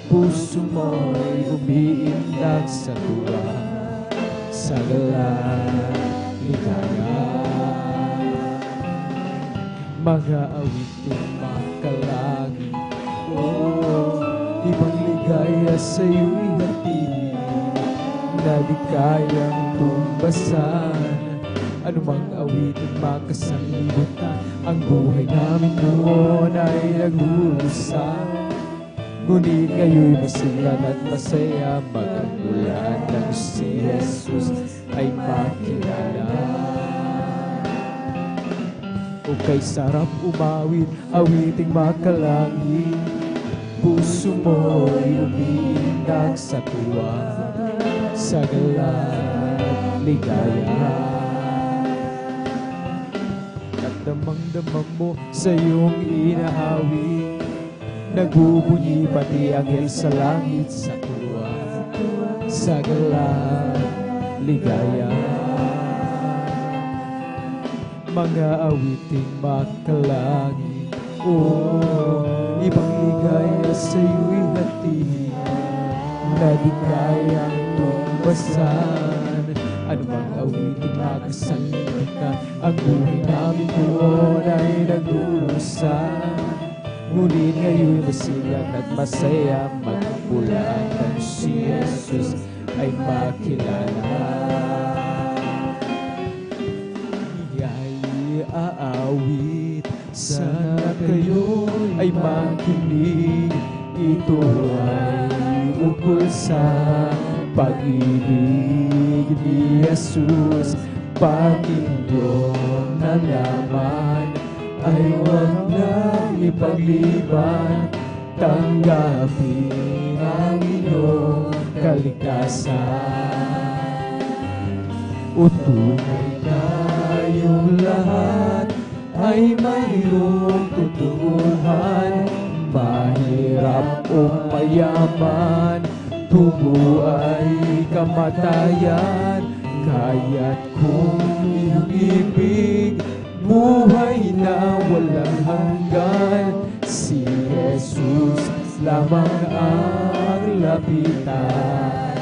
Puso mo'y umiindak sa tuwa, sa galak, ligaya. Mga awiting makalagi, ibang ligaya sa'yo'y hatid na di kayang tumbasan. Anumang awiting makasanlibutan, ang buhay namin noon ay naglulusan. Ngunit ngayon masilan at masaya, magagulan ng si Jesus ay makilala. O kay sarap umawit, awiting makalangit, puso mo'y umiindak sa tuwa, sa galak, ligaya. At damang-damang mo sa iyong inaawit, nagbubunyi pati anghel sa langit sa tuwa, sa galak, ligaya. Mga awiting makalangit, ibang ligaya sa'yo'y hatiin na di kayang tumbasan. Ano bang awiting makasalita ka, ang buhay namin noon ay nag-uusan. Ngunit ngayon masiyak at masaya, magpulaan ng si Jesus ay makilala. Iya'y aawit, sana kayo ay makinig. Ito ay ukol sa pag-ibig ni Jesus. Pag inyong nalaman, ay huwag nang ipagliban. Tanggapin ang inyong kaligtasan. O tunay tayong lahat ay mayroong tutuhan. Mahirap o mayaman, tubo ay kamatayan. Kaya't kung iyong ibig, buhay na walang hanggan, si Jesus lamang ang lapitan.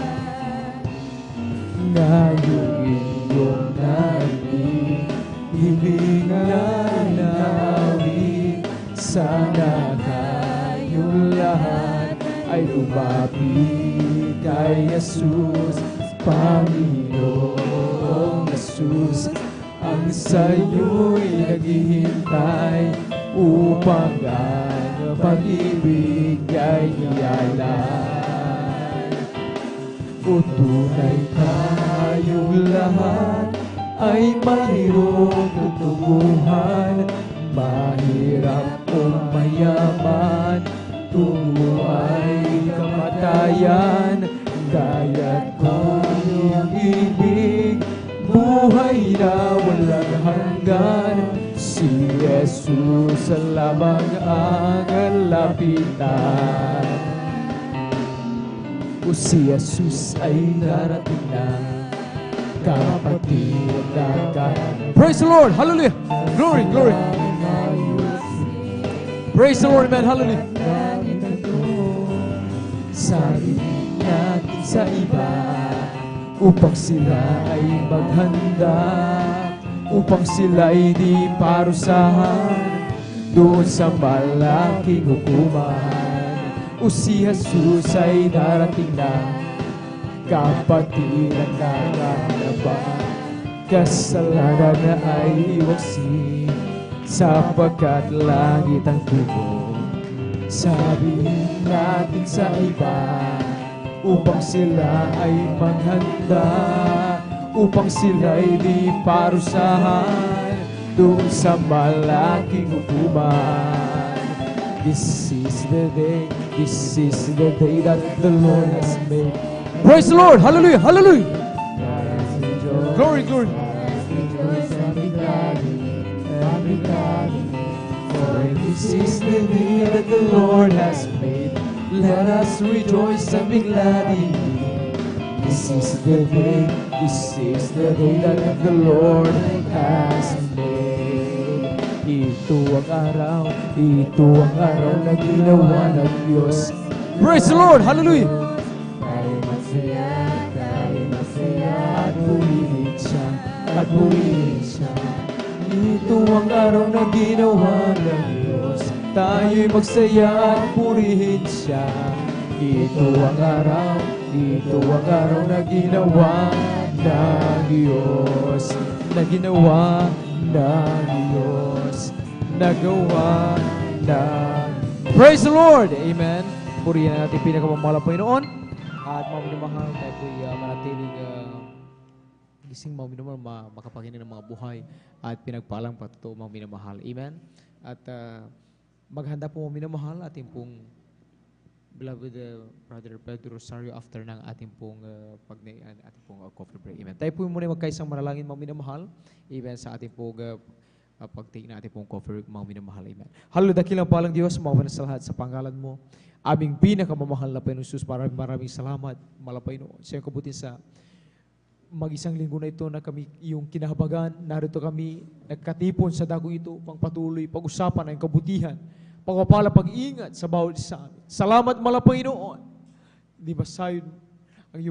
Ngayong inyong narinig, hilingan na awit, sana kayong lahat ay lumapit kay Jesus. Panginoong Jesus, ang sa'yo'y naghihintay upang ang pag-ibig ay ialay. O tunay tayong lahat ay mayroong tutubuhan. Mahirap o mayaman, tungo ay kamatayan. Kaya't kung iyong ibig, buhay na walang hanggan, si Jesus lamang ang lapitan. O si Jesus ay darating na, kapatid na kanan. Praise the Lord! Hallelujah! Glory! Glory! Praise the Lord, man! Hallelujah! Sabi natin sa iba, upang sila ay maghanda, upang sila ay di parusahan doon sa malaking hukuman. O si Jesus ay darating na, kapatid ang nakakalaban. Kasalanan na ay iwasin, sapagkat langit ang tubo. Sabihin natin sa iba, upang sila ay maghanda, upang sila ay di parusahan doon sa malaking hukuman. This is the day that the Lord has made. Praise the Lord! Hallelujah! Hallelujah! Glory, glory! For this is the day that the Lord has made. Let us rejoice and be glad in it. This is the day that the Lord has made. Ito ang araw na ginawa ng Diyos. Praise the Lord! Hallelujah! Tayo masaya, at purihin siya, Ito ang araw na ginawa ng Diyos. Tayo'y magsaya at purihin siya. Ito ang araw na ginawa ng Diyos. Nagawa ng Praise the Lord! Amen. Purihin natin pinakamamahal na Panginoon. At maminamahal, tayo po'y manatiling gising, maminamahal, makapakinig ng mga buhay at pinagpalang patuto, maminamahal. Amen. At maghanda po maminamahal ating pong beloved Brother Pedro Rosario after ng ating pong ating pong coffee break. Amen. Tayo po muna magkaisang manalangin, maminamahal. Amen. Sa ating pong pag-take na ating pong coffee break, maminamahal. Amen. Hallelujah, dakilang palang Diyos, mawalan sa lahat sa pangalan mo. Aming pinakamamahal na Panginoon Jesus, maraming salamat, malapay noon. Sa iyong kabuti sa mag-isang linggo na ito na kami iyong kinahabagan. Narito kami nagkatipon sa dagong ito pang patuloy pag-usapan ang kabutihan, pagpapala, pag-ingat sa bawat isa amin. Salamat mala Panginoon. Di ba sayon ang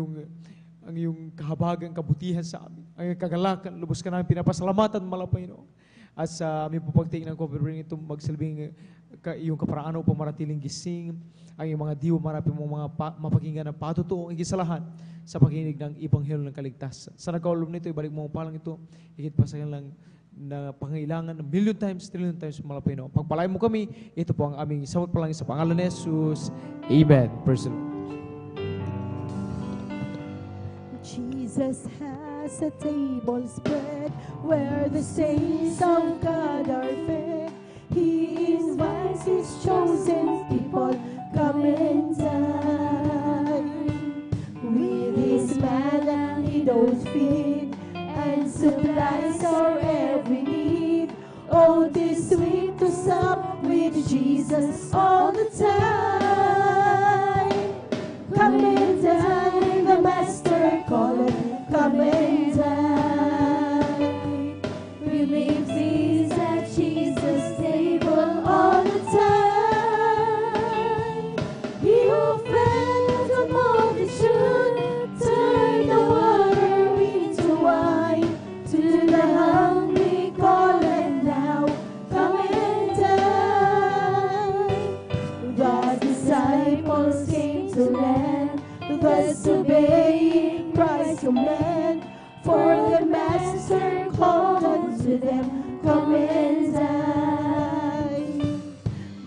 iyong kahabagan, kabutihan sa amin, ang iyong kagalakan, lubos ka namin pinapasalamatan mala Panginoon. At sa aming pupagting ng covering ito, magsilbing iyong kaparaan upang maratiling gising, ang iyong mga diwa, marapin mong mga mapakinggan ng patutuong igisalahan sa pakinig ng Ibanghelo ng Kaligtasan. Sa nagkaulog nito, ibalik mo ang palang ito, higit pa sa lang na pangailangan ng million times, trillion times mala Panginoon. Pagpalain mo kami, ito po ang aming sawat palangin sa pangalan ni Jesus. Amen. Praise the Lord. Jesus has a table spread where the saints of God are fed. He invites His chosen people, come and dine. With His manna He does feed and supplies our every need. Oh, 'tis sweet to sup with Jesus all the time. Come and dine, the Master calleth, come and dine. We may feast at Jesus' table all the time. He who fed the multitude, turned the water into wine. To the hungry calleth now, come and dine. The disciples came to land, thus obeying Christ's command. For the Master called unto them, come and dine.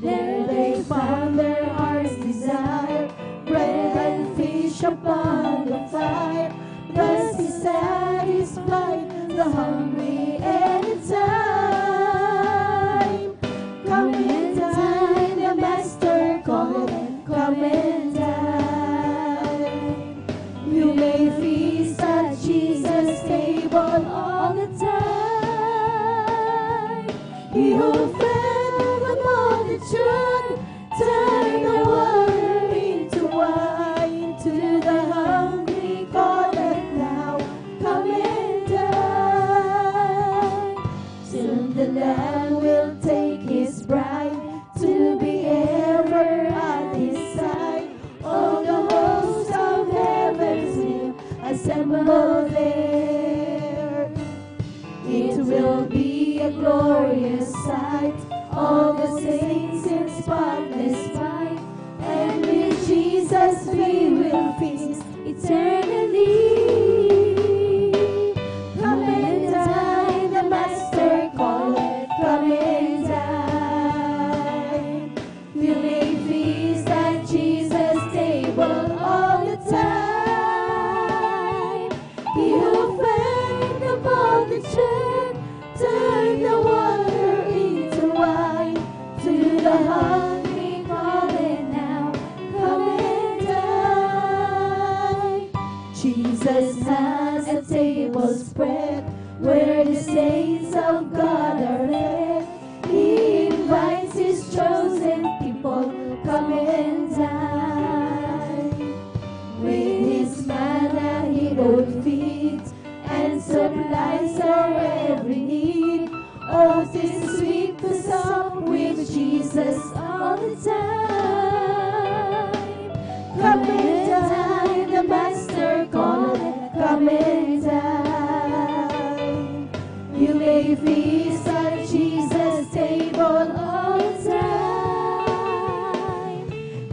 There they found their heart's desire, bread and fish upon the fire. Thus He satisfied the hungry anytime. Come and dine, the Master calleth, come and dine. You may feast at Jesus' table all the time. He who fed the multitude, turned the water into wine. To the hungry calleth now, come and dine. Soon the Lamb will take His bride to be ever at His side. All the hosts of heaven's will assemble there. It will be a glorious sight, all the saints in spotless white, and with Jesus we will feast eternally. Come and dine, the Master calleth, come and dine. We may feast at Jesus' table all the time. He who fed the multitude, turned the water into wine. To the hungry calleth now, come and dine. Jesus has a table spread where the saints of God are fed. He invites His chosen people, come and dine. With His manna He doth feed and supplies our every need. Oh, 'tis sweet to sup with Jesus all the time. Come and dine, the Master calleth, come and dine. You may feast at Jesus' table all the time.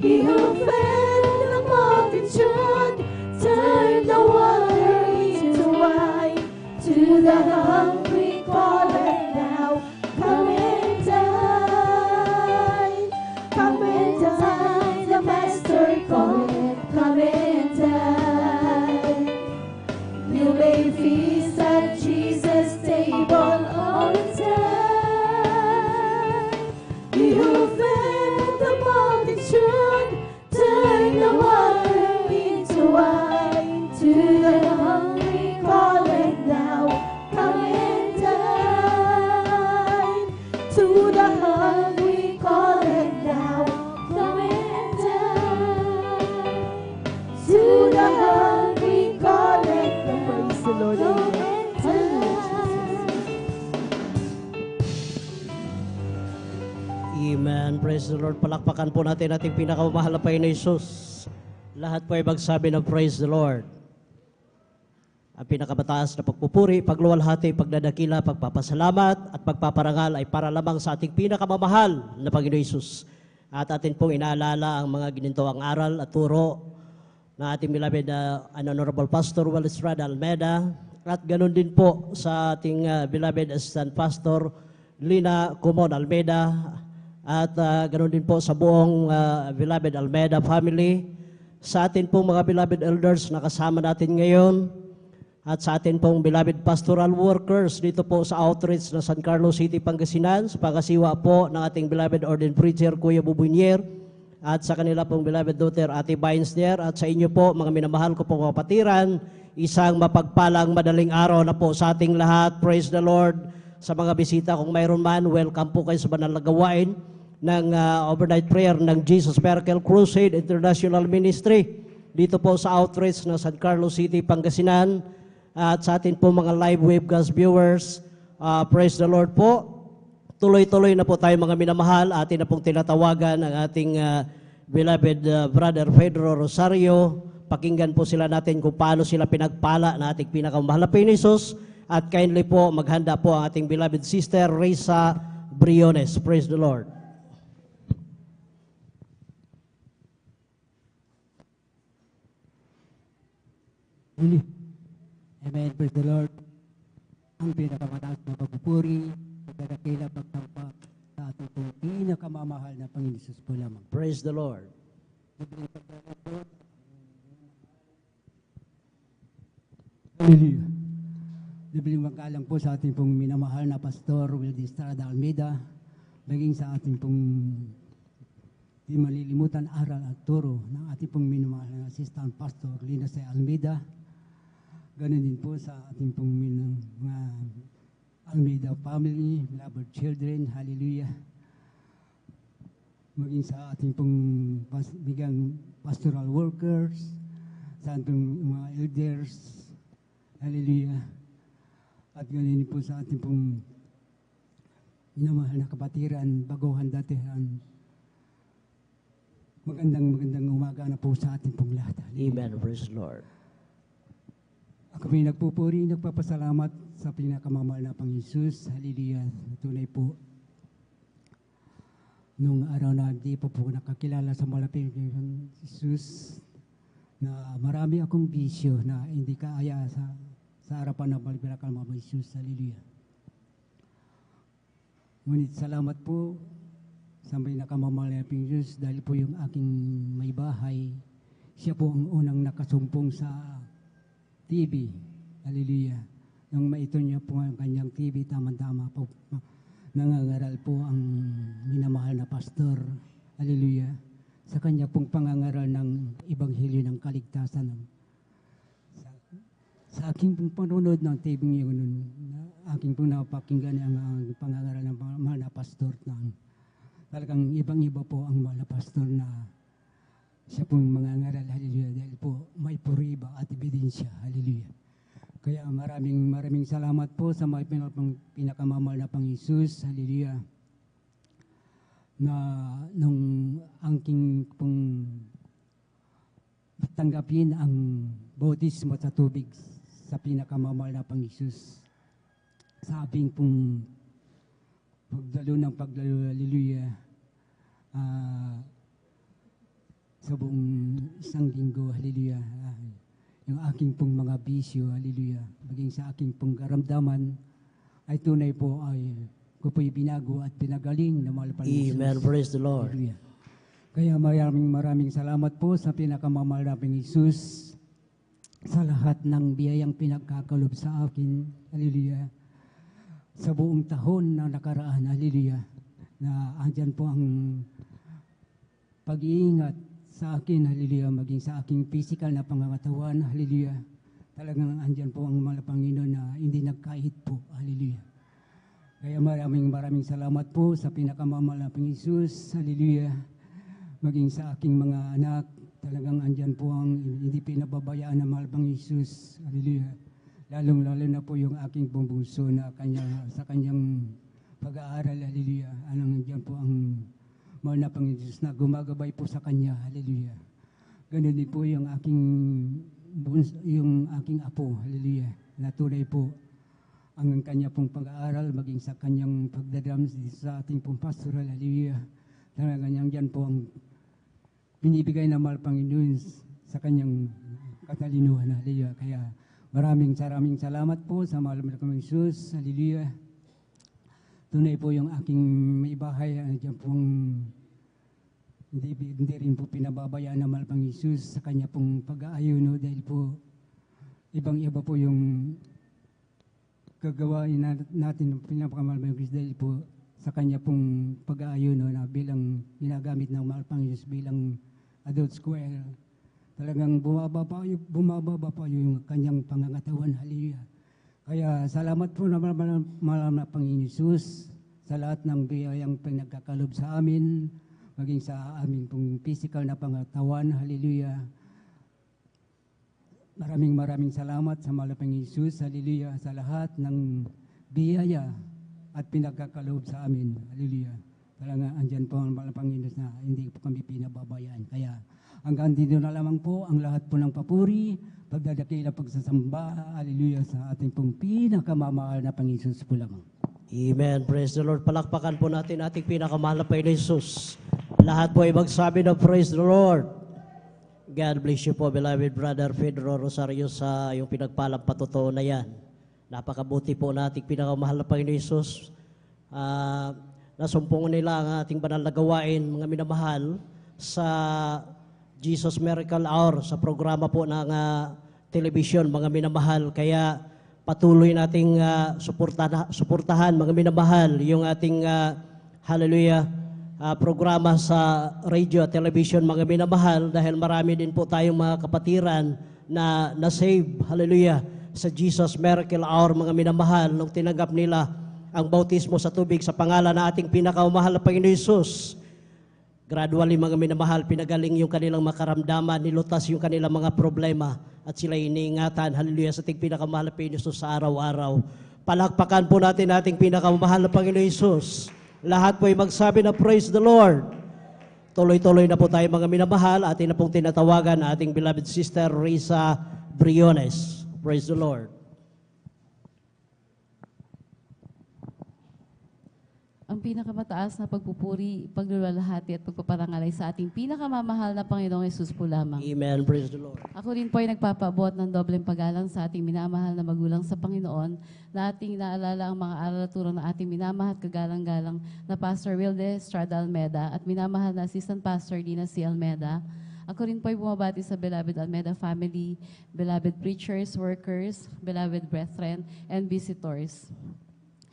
He who fed the multitude, turned the water into wine. To the hungry calleth now, come and dine. Come and dine, the Master calleth, come and dine. You may feast at Jesus' table all the time. He who fed the multitude, turned the water into wine. To the hungry calleth now, come and dine. To the hungry calleth now, come and dine. To the hungry calleth now, Amen. Praise the Lord. Palakpakan po natin ating pinakamamahal na Panginoon Jesus. Lahat po ay magsabi ng praise the Lord. Ang pinakamataas na pagpupuri, pagluwalhati, pagdadakila, pagpapasalamat at pagpaparangal ay para lamang sa ating pinakamamahal na Panginoon Jesus. At atin pong inaalala ang mga ginintoang aral at turo na ating beloved Honorable Pastor Will Estrada Almeida. At ganoon din po sa ating beloved Assistant Pastor Lina Kumon Almeida. At ganoon din po sa buong beloved Almeida family. Sa atin pong mga beloved elders na kasama natin ngayon. At sa atin pong beloved pastoral workers dito po sa outreach na San Carlos City, Pangasinan, sa pagkasiwa po ng ating beloved ordained preacher, Kuya Bubunier, at sa kanila pong beloved daughter, Ate Bainsner, at sa inyo po, mga minamahal ko pong kapatiran, isang mapagpalang madaling araw na po sa ating lahat. Praise the Lord. Sa mga bisita, kung mayroon man, welcome po kayo sa banal na gawain ng overnight prayer ng Jesus Miracle Crusade International Ministry dito po sa outreach ng San Carlos City, Pangasinan. At sa atin po mga live webcast viewers, praise the Lord po. Tuloy-tuloy na po tayo mga minamahal. Atin na pong tinatawagan ang ating beloved brother Pedro Rosario. Pakinggan po sila natin kung paano sila pinagpala na ating pinakamahal na Panginoon Jesus. At kindly po maghanda po ang ating beloved sister Risa Briones. Praise the Lord. Amen. Praise the Lord. Ang pinakamataas na pagpupuri, pagdadakila, pagtampak sa ating pong pinakamamahal na Panginoon Jesus po lamang. Praise the Lord. Hallelujah. Libreng magkalang po sa ating pong minamahal na Pastor Will Estrada Almeida, maging sa ating pong di malilimutan aral at turo ng ating pong minamahal na Assistant Pastor Lina C. Almeida. Ganun din po sa ating pong mga Almeida family, beloved children, hallelujah. Maging sa ating pong bigang pastoral workers, sa ating mga elders, hallelujah. At ganun din po sa ating pong minamahal na kapatiran, baguhan datihan. Magandang umaga na po sa ating pong lahat. Amen. Praise the Lord. Kami nagpupuri, nagpapasalamat sa pinakamamahal na Panginoon Jesus. Hallelujah. Tunay po, nung araw na hindi po nakakilala sa malapit ng Jesus, na marami akong bisyo na hindi kaaya sa harapan ng pinakamamahal na Jesus. Hallelujah. Ngunit salamat po sa pinakamamahal na Panginoon Jesus dahil po yung aking may bahay, siya po ang unang nakasumpong sa TV. Hallelujah. Nang maito niya po ang kanyang TV, tama-tama po. Nangangaral po ang minamahal na pastor. Hallelujah. Sa kanya pong pangangaral ng Ebanghelyo ng Kaligtasan. Sa aking pong panunod ng TV yun, aking pong napakinggan ang pangangaral ng mahal na pastor. Talagang ibang-iba po ang mahal na pastor na siya pong mangangaral, hallelujah, dahil po may puriba at ebidensya, hallelujah. Kaya maraming salamat po sa mga pinakamamahal na Panginoon Jesus, hallelujah, na nung angking pong tanggapin ang bautismo sa tubig sa pinakamamahal na Panginoon Jesus. Sa aking pong pagdalo, hallelujah, sa buong isang linggo, hallelujah, yung aking pong mga bisyo, hallelujah, maging sa aking pong karamdaman, ay tunay po ay ko po'y binago at pinagaling na mahal pa ng Jesus. Amen. Praise the Lord. Hallelujah. Kaya maraming salamat po sa pinakamamahal na Panginoon Jesus sa lahat ng biyayang pinagkakalob sa akin, hallelujah, sa buong tahon na nakaraan, hallelujah, na andyan po ang pag-iingat sa akin, hallelujah, maging sa aking physical na pangangatawan, hallelujah. Talagang andyan po ang mga Panginoon na hindi nagkahit po, hallelujah. Kaya maraming salamat po sa pinakamamahal na Panginoon Jesus, hallelujah. Maging sa aking mga anak, talagang andyan po ang hindi pinababayaan ng mahal Panginoon Jesus, hallelujah. Lalong-lalo na po yung aking bumbungso na sa kanyang pag-aaral, hallelujah. Anong diyan po ang mahal na Panginoon Jesus na gumagabay po sa kanya, hallelujah. Ganun din po yung aking apo, hallelujah. Na tunay po ang kanya pong pag-aaral, maging sa kanyang pagdadrams sa ating pong pastoral, hallelujah. Talagang yan po ang binibigay na mahal Panginoon sa kanyang katalinuhan, hallelujah. Kaya maraming salamat po sa mahal na Panginoon Jesus, hallelujah. Tunay po yung aking may bahay, diyan pong hindi rin po pinababayaan na mahal Panginoon Jesus sa kanya pong pag-aayon, dahil po ibang-iba po yung gagawain natin ng pinakamahal Panginoon Jesus, dahil po sa kanya pong pag-aayon na bilang ginagamit ng mahal Panginoon Jesus bilang adult square. Talagang bumababa pa yung kanyang pangangatawan, hallelujah. Kaya salamat po na mahal na Panginoon Jesus sa lahat ng biyayang pinagkakalob sa amin, maging sa aming pong physical na pangatawan, hallelujah. Maraming salamat sa mahal na Panginoon Jesus, hallelujah, sa lahat ng biyaya at pinagkakalob sa amin, hallelujah. Talaga andyan po ang mahal na Panginoon na hindi po kami pinababayaan. Kaya hanggang dito na lamang po ang lahat po ng papuri, pagdadakila, pagsasamba, hallelujah, sa ating pong pinakamamahal na Panginoon Jesus po lamang. Amen. Praise the Lord. Palakpakan po natin ating pinakamahal na Panginoon Jesus. Lahat po ay magsabi na praise the Lord. God bless you po, beloved brother Pedro Rosario, sa iyong pinagpalang patotoo na yan. Napakabuti po nating pinakamahal na Panginoon Jesus. Nasumpungan nila ang ating banal na gawain, mga minamahal, sa Jesus Miracle Hour, sa programa po ng television, mga minamahal. Kaya patuloy nating suportahan, mga minamahal, yung ating hallelujah, programa sa radio at television, mga minamahal, dahil marami din po tayong mga kapatiran na na-save, hallelujah, sa Jesus Miracle Hour, mga minamahal, nung tinanggap nila ang bautismo sa tubig sa pangalan na ating pinakamahal na Panginoon Jesus. Gradually, mga minamahal, pinagaling yung kanilang makaramdaman, nilutas yung kanilang mga problema, at sila iniingatan, hallelujah, sa ating pinakamahal na Panginoon Jesus sa araw-araw. Palakpakan po natin ating pinakamahal na Panginoon Jesus. Lahat po ay magsabi na praise the Lord. Tuloy-tuloy na po tayo, mga minamahal. Atin na pong tinatawagan ating beloved sister Risa Briones. Praise the Lord. Ang pinakamataas na pagpupuri, paglulwalhati at pagpaparangalay sa ating pinakamamahal na Panginoong Hesus po lamang. Amen. Praise the Lord. Ako rin po ay nagpapaabot ng dobleng paggalang sa ating minamahal na magulang sa Panginoon, na ating naalala ang mga aral at turo na ating minamahal at kagalang-galang na Pastor Wilde Estrada Almeda at minamahal na Assistant Pastor Dina C. Almeda. Ako rin po ay bumabati sa beloved Almeda family, beloved preachers, workers, beloved brethren, and visitors.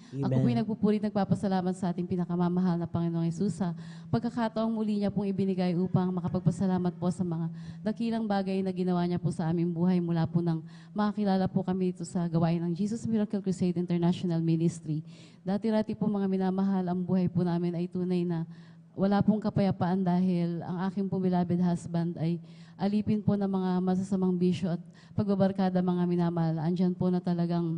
Amen. Ako po'y nagpupuri, nagpapasalamat sa ating pinakamamahal na Panginoong Hesus sa pagkakataong muli niya pong ibinigay upang makapagpasalamat po sa mga dakilang bagay na ginawa niya po sa aming buhay mula po nang makakilala po kami dito sa gawain ng Jesus Miracle Crusade International Ministry. Dati-rati po, mga minamahal, ang buhay po namin ay tunay na wala pong kapayapaan dahil ang aking po beloved husband ay alipin po ng mga masasamang bisyo at pagbabarkada, mga minamahal. Andyan po na talagang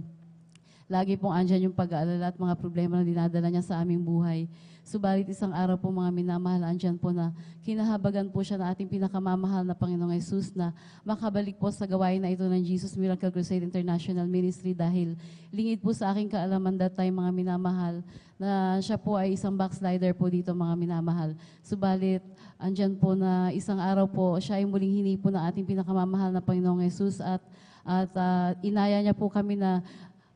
lagi pong andyan yung pag-aalala at mga problema na dinadala niya sa aming buhay. Subalit isang araw po, mga minamahal, andyan po na kinahabagan po siya na ating pinakamamahal na Panginoong Hesus na makabalik po sa gawain na ito ng Jesus Miracle Crusade International Ministry, dahil lingid po sa aking kaalaman that time, mga minamahal, na siya po ay isang backslider po dito, mga minamahal. Subalit andyan po na isang araw po siya ay muling hinipo ng ating pinakamamahal na Panginoong Hesus at inaya niya po kami na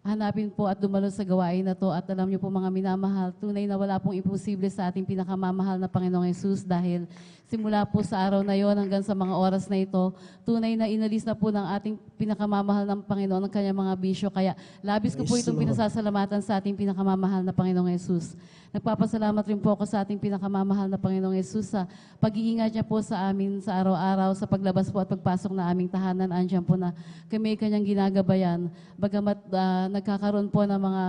hanapin po at dumalo sa gawain na to. At alam niyo po, mga minamahal, tunay na wala pong imposible sa ating pinakamamahal na Panginoong Hesus, dahil simula po sa araw na yon hanggang sa mga oras na ito, tunay na inalis na po ng ating pinakamamahal ng Panginoon ang kanyang mga bisyo. Kaya labis ko po itong pinasasalamatan sa ating pinakamamahal na Panginoong Hesus. Nagpapasalamat rin po ako sa ating pinakamamahal na Panginoong Hesus sa pag-iingat niya po sa amin sa araw-araw, sa paglabas po at pagpasok na aming tahanan. Andiyan po na kami kanyang ginagabayan. Bagamat nagkakaroon po ng mga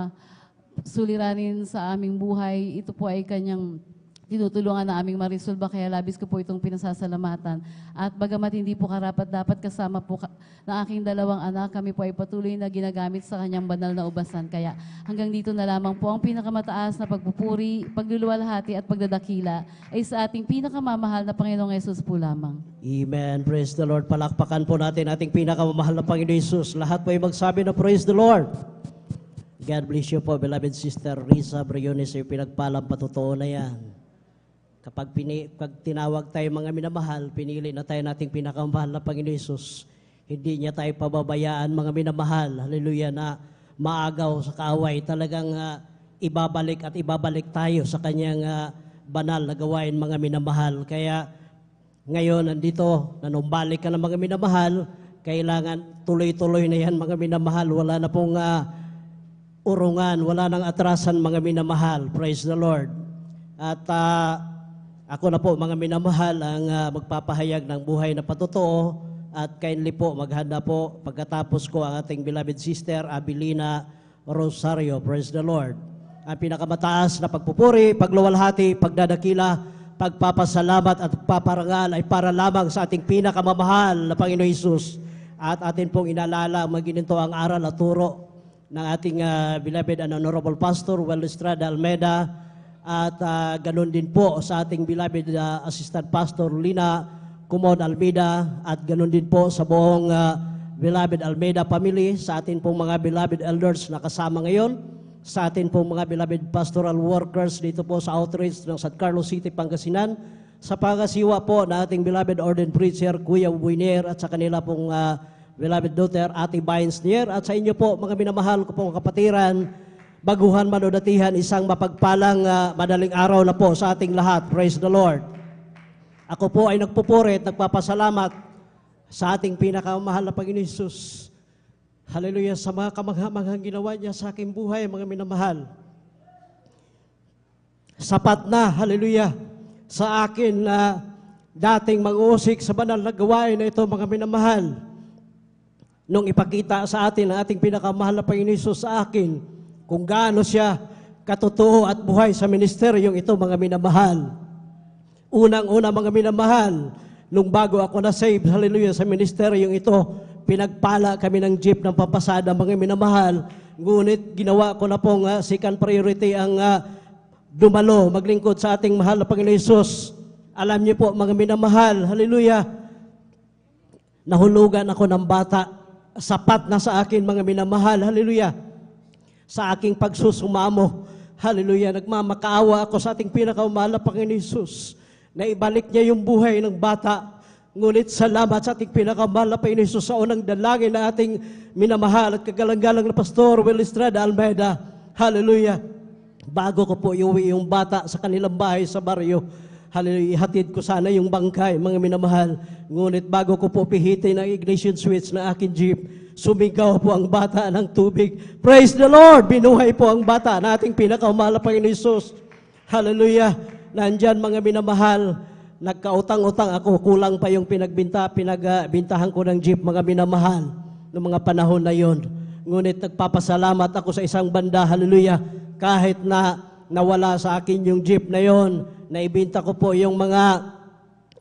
suliranin sa aming buhay, ito po ay kanyang tinutulungan na aming marisolba, kaya labis ko po itong pinasasalamatan. At bagamat hindi po karapat-dapat kasama po ng aking dalawang anak, kami po ay patuloy na ginagamit sa kanyang banal na ubasan. Kaya hanggang dito na lamang po ang pinakamataas na pagpupuri, pagluluwalhati at pagdadakila ay sa ating pinakamamahal na Panginoong Yesus po lamang. Amen. Praise the Lord. Palakpakan po natin ating pinakamamahal na Panginoon Yesus. Lahat po ay magsabi na praise the Lord. God bless you po, beloved Sister Risa Briones. Yung pinagpalang patotoo na yan. Kapag tinawag tayo mga minamahal, pinili na tayo nating pinakamahal na Panginoon Yesus. Hindi niya tayo pababayaan mga minamahal. Hallelujah, na maagaw sa kaaway. Talagang ibabalik at ibabalik tayo sa kanyang banal na gawain mga minamahal. Kaya ngayon, nandito, nanumbalik ka ng mga minamahal, kailangan tuloy-tuloy na yan mga minamahal. Wala na pong urungan, wala nang atrasan mga minamahal. Praise the Lord. At ako na po mga minamahal ang magpapahayag ng buhay na patotoo at kindly po maghanda po pagkatapos ko ang ating beloved sister Abilina Rosario. Praise the Lord. Ang pinakamataas na pagpupuri, pagluwalhati, pagdadakila, pagpapasalamat at pagpaparangal ay para lamang sa ating pinakamamahal na Panginoon Hesus. At atin pong inalala magininto ang aral at turo ng ating beloved and honorable pastor Well Estrada Almeida. At ganun din po sa ating beloved Assistant Pastor Lina Kumon Almeida at ganun din po sa buong beloved Almeida family, sa atin pong mga beloved elders na kasama ngayon, sa atin pong mga beloved pastoral workers dito po sa outreach ng San Carlos City, Pangasinan, sa pangasiwa po na ating beloved ordained preacher Kuya Buiner at sa kanila pong beloved daughter Ate Bynes Nier, at sa inyo po mga minamahal ko pong kapatiran, baguhan man o datihan, isang mapagpalang madaling araw na po sa ating lahat. Praise the Lord. Ako po ay nagpupuri at nagpapasalamat sa ating pinakamahal na Panginoon Hesus. Hallelujah, sa mga kamangha-manghang ginawa niya sa aking buhay, mga minamahal. Sapat na, hallelujah, sa akin na dating mag-uusik sa banal na gawain na ito, mga minamahal. Nung ipakita sa atin ang ating pinakamahal na Panginoon Hesus sa akin, kung gaano siya katotoo at buhay sa ministeryong ito, mga minamahal. Unang-una, mga minamahal, nung bago ako na-save, hallelujah, sa ministeryong ito, pinagpala kami ng jeep ng papasada, mga minamahal. Ngunit ginawa ko na pong second priority ang dumalo, maglingkod sa ating mahal na Panginoon Hesus. Alam niyo po, mga minamahal, hallelujah, nahulugan ako ng bata. Sapat na sa akin, mga minamahal, hallelujah, sa aking pagsusumamo. Hallelujah, nagmamakaawa ako sa ating pinakamahal na Panginoon Hesus na ibalik niya yung buhay ng bata. Ngunit salamat sa ating pinakamahal na Panginoon Hesus sa unang dalangin na ating minamahal at kagalang-galang na Pastor Well Estrada Almeida. Hallelujah. Bago ko po iuwi yung bata sa kanilang bahay sa baryo, hallelujah, ihatid ko sana yung bangkay, mga minamahal. Ngunit bago ko po pihitin ang ignition switch na aking jeep, sumigaw po ang bata ng tubig. Praise the Lord! Binuhay po ang bata na ating pinakamahal na Panginoon Hesus. Hallelujah! Nandyan, mga minamahal, nagkautang-utang ako, kulang pa yung pinagbintahan ko ng jeep, mga minamahal, noong mga panahon na yon. Ngunit nagpapasalamat ako sa isang banda, hallelujah, kahit na nawala sa akin yung jeep na yon, naibinta ko po yung mga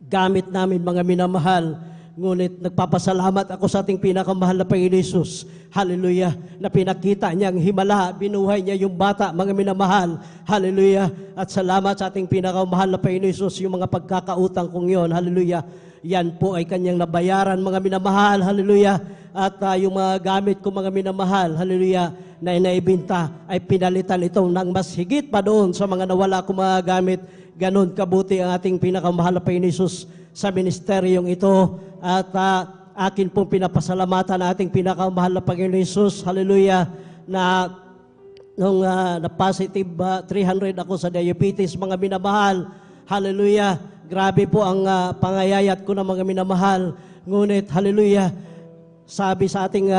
gamit namin, mga minamahal. Ngunit nagpapasalamat ako sa ating pinakamahal na Panginoon Hesus. Hallelujah. Na pinakita niyang himala, binuhay niya yung bata, mga minamahal. Hallelujah. At salamat sa ating pinakamahal na Panginoon Hesus, yung mga pagkakautang kong yon. Hallelujah. Yan po ay kanyang nabayaran, mga minamahal. Hallelujah. At yung mga gamit ko, mga minamahal, hallelujah, na inaibinta, ay pinalitan ito ng mas higit pa doon sa mga nawala kong mga gamit. Ganon kabuti ang ating pinakamahal na Panginoon Hesus sa ministeryong ito. At akin pong pinapasalamatan na ating pinakamahal na Panginoon Hesus, hallelujah, na nung na-positive 300 ako sa diabetes, mga minamahal, hallelujah, grabe po ang pangayayat ko ng mga minamahal. Ngunit, hallelujah, sabi sa ating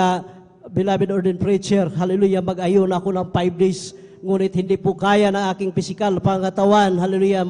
beloved ordained preacher, hallelujah, mag-ayon ako ng 5 days, ngunit hindi po kaya ng aking physical pangatawan, hallelujah,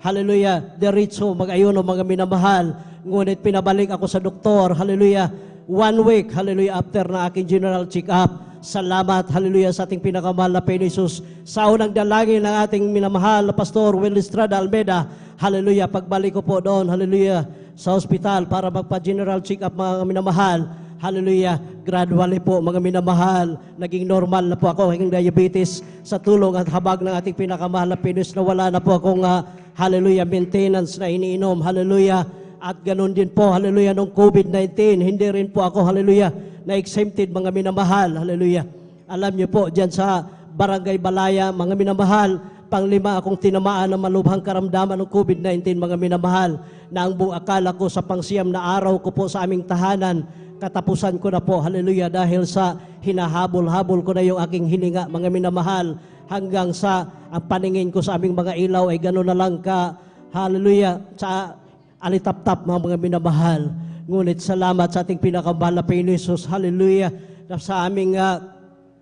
hallelujah, diretso, mag-ayon ng mga minamahal. Ngunit pinabalik ako sa doktor, hallelujah, 1 week, hallelujah, after na aking general check-up, Salamat, hallelujah, sa ating pinakamahal na Panginoon Jesus. Sa unang dalangin ng ating minamahal na Pastor Will Estrada Almeida, hallelujah, pagbalik ko po doon, hallelujah, sa hospital para magpa-general check-up mga minamahal. Hallelujah. Gradually po, mga minamahal, naging normal na po ako, naging diabetes sa tulong at habag ng ating pinakamahal na Panginoon na wala na po akong, hallelujah, maintenance na iniinom. Hallelujah. At ganun din po, hallelujah, nung COVID-19, hindi rin po ako, hallelujah, na-exempted mga minamahal. Hallelujah. Alam niyo po, dyan sa Barangay Balaya, mga minamahal, panglima akong tinamaan ng malubhang karamdaman ng COVID-19, mga minamahal, na ang buong akala ko sa pangsiyam na araw ko po sa aming tahanan, katapusan ko na po, hallelujah, dahil sa hinahabol-habol ko na yung aking hininga, mga minamahal, hanggang sa ang paningin ko sa aming mga ilaw ay gano'n na lang ka, hallelujah, sa alitap-tap, mga minamahal. Ngunit salamat sa ating pinakamahal na Panginoon Jesus, hallelujah, na sa aming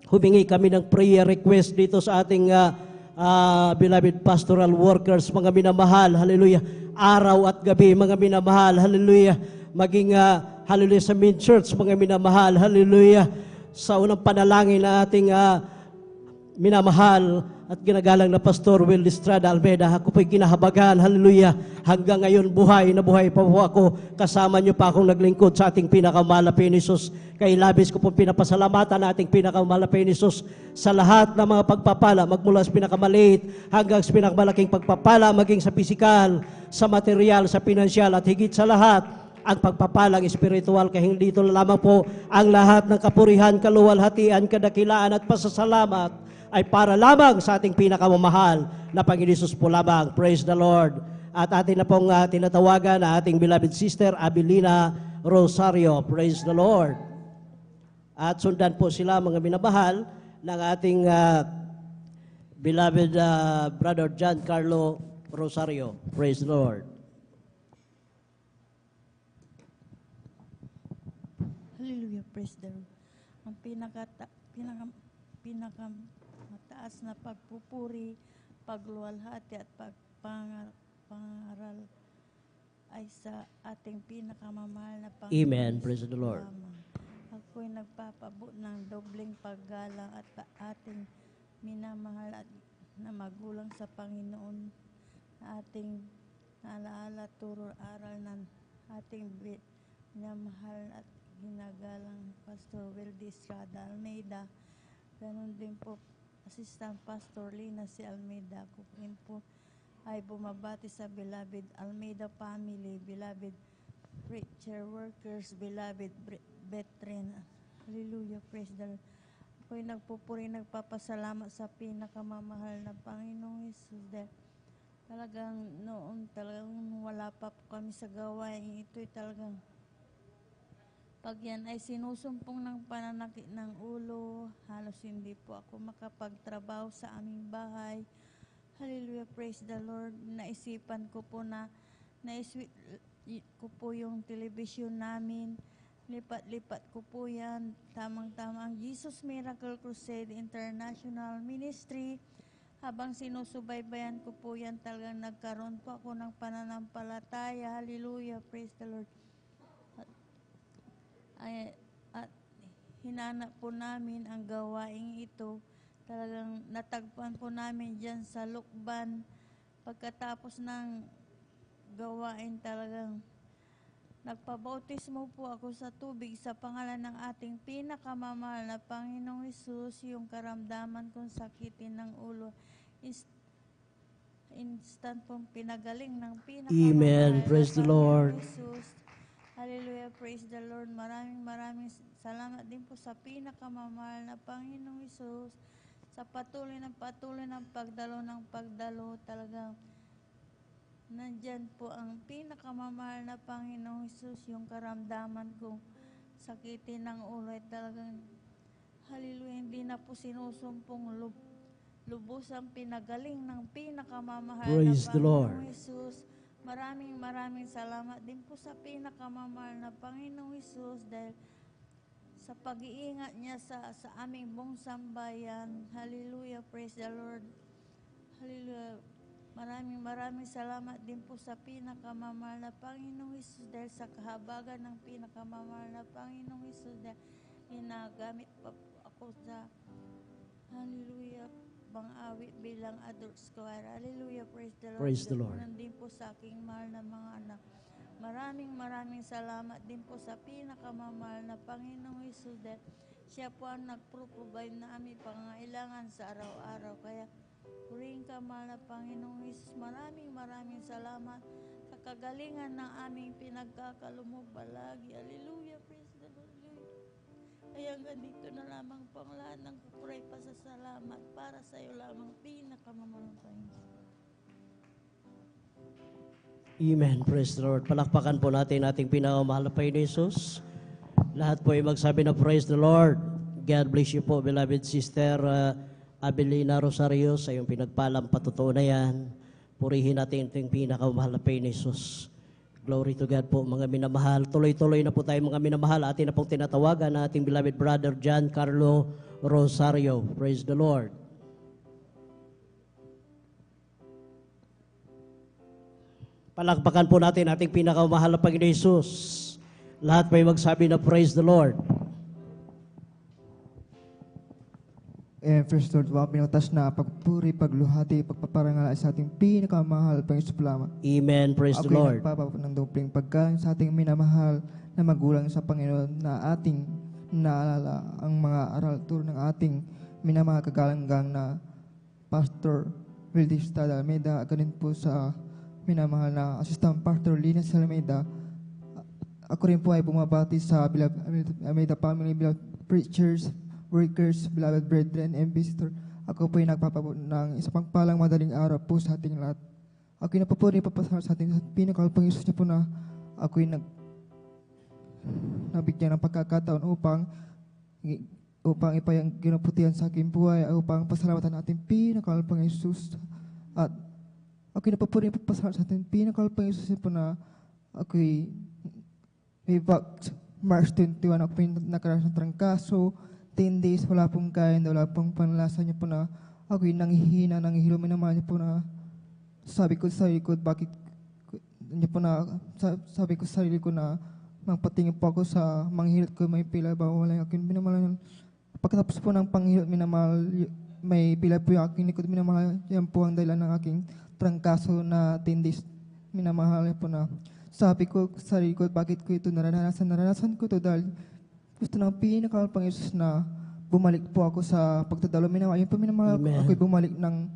humingi kami ng prayer request dito sa ating beloved pastoral workers, mga minamahal, hallelujah, araw at gabi, mga minamahal, hallelujah, maging hallelujah, sa main church, mga minamahal, hallelujah, sa unang panalangin na ating minamahal at ginagalang na Pastor Will Estrada Almeida, ako po'y kinahabagan, hallelujah, hanggang ngayon buhay na buhay pa po ako, kasama niyo pa akong naglingkod sa ating pinakamahal na Panginoon Jesus. Kay labis ko pong pinapasalamatan na ating pinakamahal na Panginoon Jesus sa lahat ng mga pagpapala, magmula sa pinakamaliit hanggang sa pinakamalaking pagpapala, maging sa pisikal, sa material, sa pinansyal, at higit sa lahat, ang pagpapalang espiritual, kaya hindi ito lamang po ang lahat ng kapurihan, kaluwalhatian, kadakilaan at pasasalamat ay para lamang sa ating pinakamamahal na Panginoon Jesus po lamang. Praise the Lord. At atin na pong tinatawagan na ating beloved sister Abilina Rosario. Praise the Lord. At sundan po sila, mga minamahal, ng ating beloved brother John Carlo Rosario. Praise the Lord. Hallelujah, praise the Lord. Ang pinakamataas na pagpupuri, pagluwalhati at pagpangaral ay sa ating pinakamamahal na Panginoon. Amen, praise the Lord. Ako'y nagpapabot ng dobleng paggalang at ating minamahal at na magulang sa Panginoon, ating alaala, turo, aral ng ating minamahal at ginagalang Pastor Will Estrada Almeida. Ganon din po, Assistant Pastor Lina C. Almeida. Ako rin po ay bumabati sa beloved Almeida family, beloved preacher workers, beloved veteran. Hallelujah, praise the Lord. Ako'y nagpupuri, nagpapasalamat sa pinakamamahal na Panginoong Jesus. Dahil talagang noon, talagang wala pa po kami sa gawain. Ito'y talagang pag yan ay sinusumpong ng pananakit ng ulo, halos hindi po ako makapagtrabaho sa aming bahay. Hallelujah, praise the Lord. Naisipan ko po na ko po yung television namin. Lipat-lipat ko po yan. Tamang-tama ang Jesus Miracle Crusade International Ministry. Habang sinusubaybayan ko po yan, talagang nagkaroon po ako ng pananampalataya. Hallelujah, praise the Lord. At hinanap po namin ang gawaing ito. Talagang natagpuan po namin dyan sa Lukban. Pagkatapos ng gawain, talagang nagpabautismo po ako sa tubig sa pangalan ng ating pinakamamahal na Panginoong Hesus. Yung karamdaman kong sakitin ng ulo, instant pong pinagaling ng pinakamamahal. Amen. Praise the Lord. Jesus. Hallelujah, praise the Lord. Maraming salamat din po sa pinakamamahal na Panginoong Hesus sa patuloy ng pagdalo. Talagang nandyan po ang pinakamamahal na Panginoong Hesus. Yung karamdaman kong sakitin ng ulo ay talagang, hallelujah, hindi na po sinusumpong lubusang pinagaling ng pinakamamahal Praise na the Lord. Panginoong Hesus. Maraming salamat din po sa pinakamamahal na Panginoong Hesus dahil sa pag-iingat niya sa aming buong sambayan. Hallelujah, praise the Lord. Hallelujah. Maraming salamat din po sa pinakamamahal na Panginoong Hesus dahil sa kahabagan ng pinakamamahal na Panginoong Hesus dahil ginagamit pa po ako po sa hallelujah pang-awit bilang adult choir. Hallelujah, praise the Lord. Praise the Lord. Ganun din po sa aking mahal na mga anak. Maraming salamat din po sa pinakamamahal na Panginoong Hesus dahil siya po ang nagpro-provide na aming pangailangan sa araw-araw. Kaya purihin ka, mahal na Panginoong Hesus. Maraming salamat sa kagalingan ng aming pinagkakalumog palagi. Hallelujah, praise the Lord. Kaya ganito na lamang po ang lahat ng kupray pasasalamat para sa iyo lamang pinakamamahal na Panginoon. Amen. Praise the Lord. Palakpakan po natin ating pinakamahal na Panginoon Jesus. Lahat po ay magsabi na praise the Lord. God bless you po, beloved sister Abelina Rosario, sa iyong pinagpalang patutuo na yan. Purihin natin ating pinakamahal na Panginoon Jesus. Glory to God po, mga minamahal. Tuloy-tuloy na po tayo, mga minamahal. Atin na pong tinatawagan na ating beloved brother John Carlo Rosario. Praise the Lord. Palakpakan po natin ating pinakamahal na Panginoon Jesus. Lahat may magsabi na praise the Lord. And first Lord, pinatas na pagpuri, pagluhati, pagpaparangal sa ating pinakamahal, Panginoon lamang. Amen. Praise the Lord. Ako'y nagpapapot ng dumpling pagkain sa ating minamahal na magulang sa Panginoon na ating naalala ang mga aral turo ng ating minamahal kagalanggang na Pastor Wildes Tada Almeida. Ganun po sa minamahal na Assistant Pastor Lina Almeida. Ako rin po ay bumabati sa Almeida family, beloved preachers, workers, beloved brethren, and visitor. Ako po ay nagpapabot ng isa pang palang madaling araw po sa ating lahat. Ako'y napapuri papasal sa ating pinakalpang Isus niya po na ako'y nabigyan ng pagkakataon upang ipayang ginaputihan sa aking buhay, upang pasalamatan natin pinakalpang Isus. At ako'y napapuri papasal sa ating pinakalpang Isus niya po na ako'y March 21, ako'y nakaranas ng trangkaso. 10 days, wala pong kain, wala pong panlasa niya po na ako'y nanghihina, nanghihilo, minamahal niya po na sabi ko sa sarili ko, bakit niya po na sabi ko sa sarili ko na magpatingin po ako sa manghihilot ko, may pila ba wala yung akin, minamahal. Pagkatapos po ng panghihilot, minamahal, may pila po yung aking likod, minamahal, yan po ang dahilan ng aking trangkaso na 10 days, minamahal niya po na sabi ko sa sarili ko, bakit ko ito naranasan ko ito dahil gusto ng pinakalpang Isus na bumalik po ako sa pagdadalo. Ayun po, minamahal, ako'y bumalik ng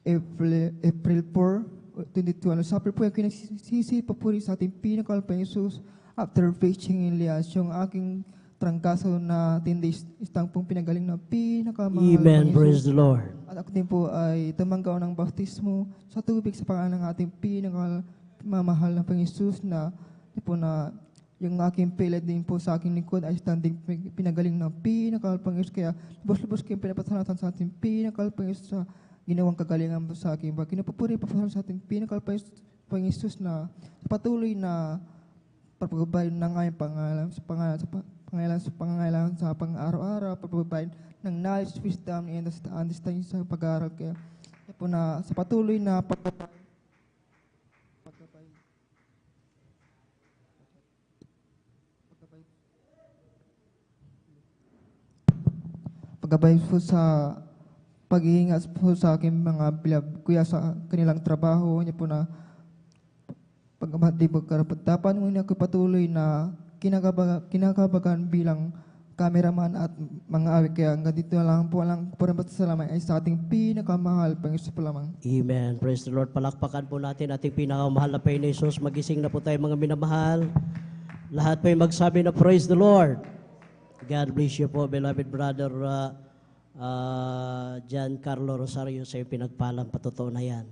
April 4, 2021. Sa April po, ako'y nagsisi papuri sa ating pinakalpang Isus after facing in Lias, yung aking trangkaso na 10 days, istang pong pinagaling na pinakamahal. Amen. Praise the Lord. At ako din po ay tumanggaw ng baptismo sa tubig sa pangalan ng ating pinakamamahal na Panginoon na po na yung aking pilad din po sa aking likod ay standing pinagaling ng pinakalpang Isus. Kaya lubos-lubos kayong pinapasalatan sa ating pinakalpang Isus sa ginawang kagalingan po sa aking bagay. Napapuri pa sa ating pinakalpang Isus na patuloy na pagbabayin ng aming pangalan sa pangangailangan sa pang-araw-araw, pagbabayin ng knowledge, wisdom, and understanding sa pag-aaral. Kaya po na sa patuloy na pagkabay po sa pag-iingat po sa aking mga bilab, kuya sa kanilang trabaho niya po na pagkamati po karapat-dapan, ngunit ako patuloy na kinakabagan bilang cameraman at mga awit. Kaya hanggang dito na lang po, walang paramat sa salamat ay sa ating pinakamahal, Panginoon po lamang. Amen. Praise the Lord. Palakpakan po natin ating pinakamahal na Panginoon Jesus. Magising na po tayo, mga minamahal. Lahat po ay magsabi na praise the Lord. God bless you po, beloved brother John Carlo Rosario, sa iyong pinagpalang patutuo na yan.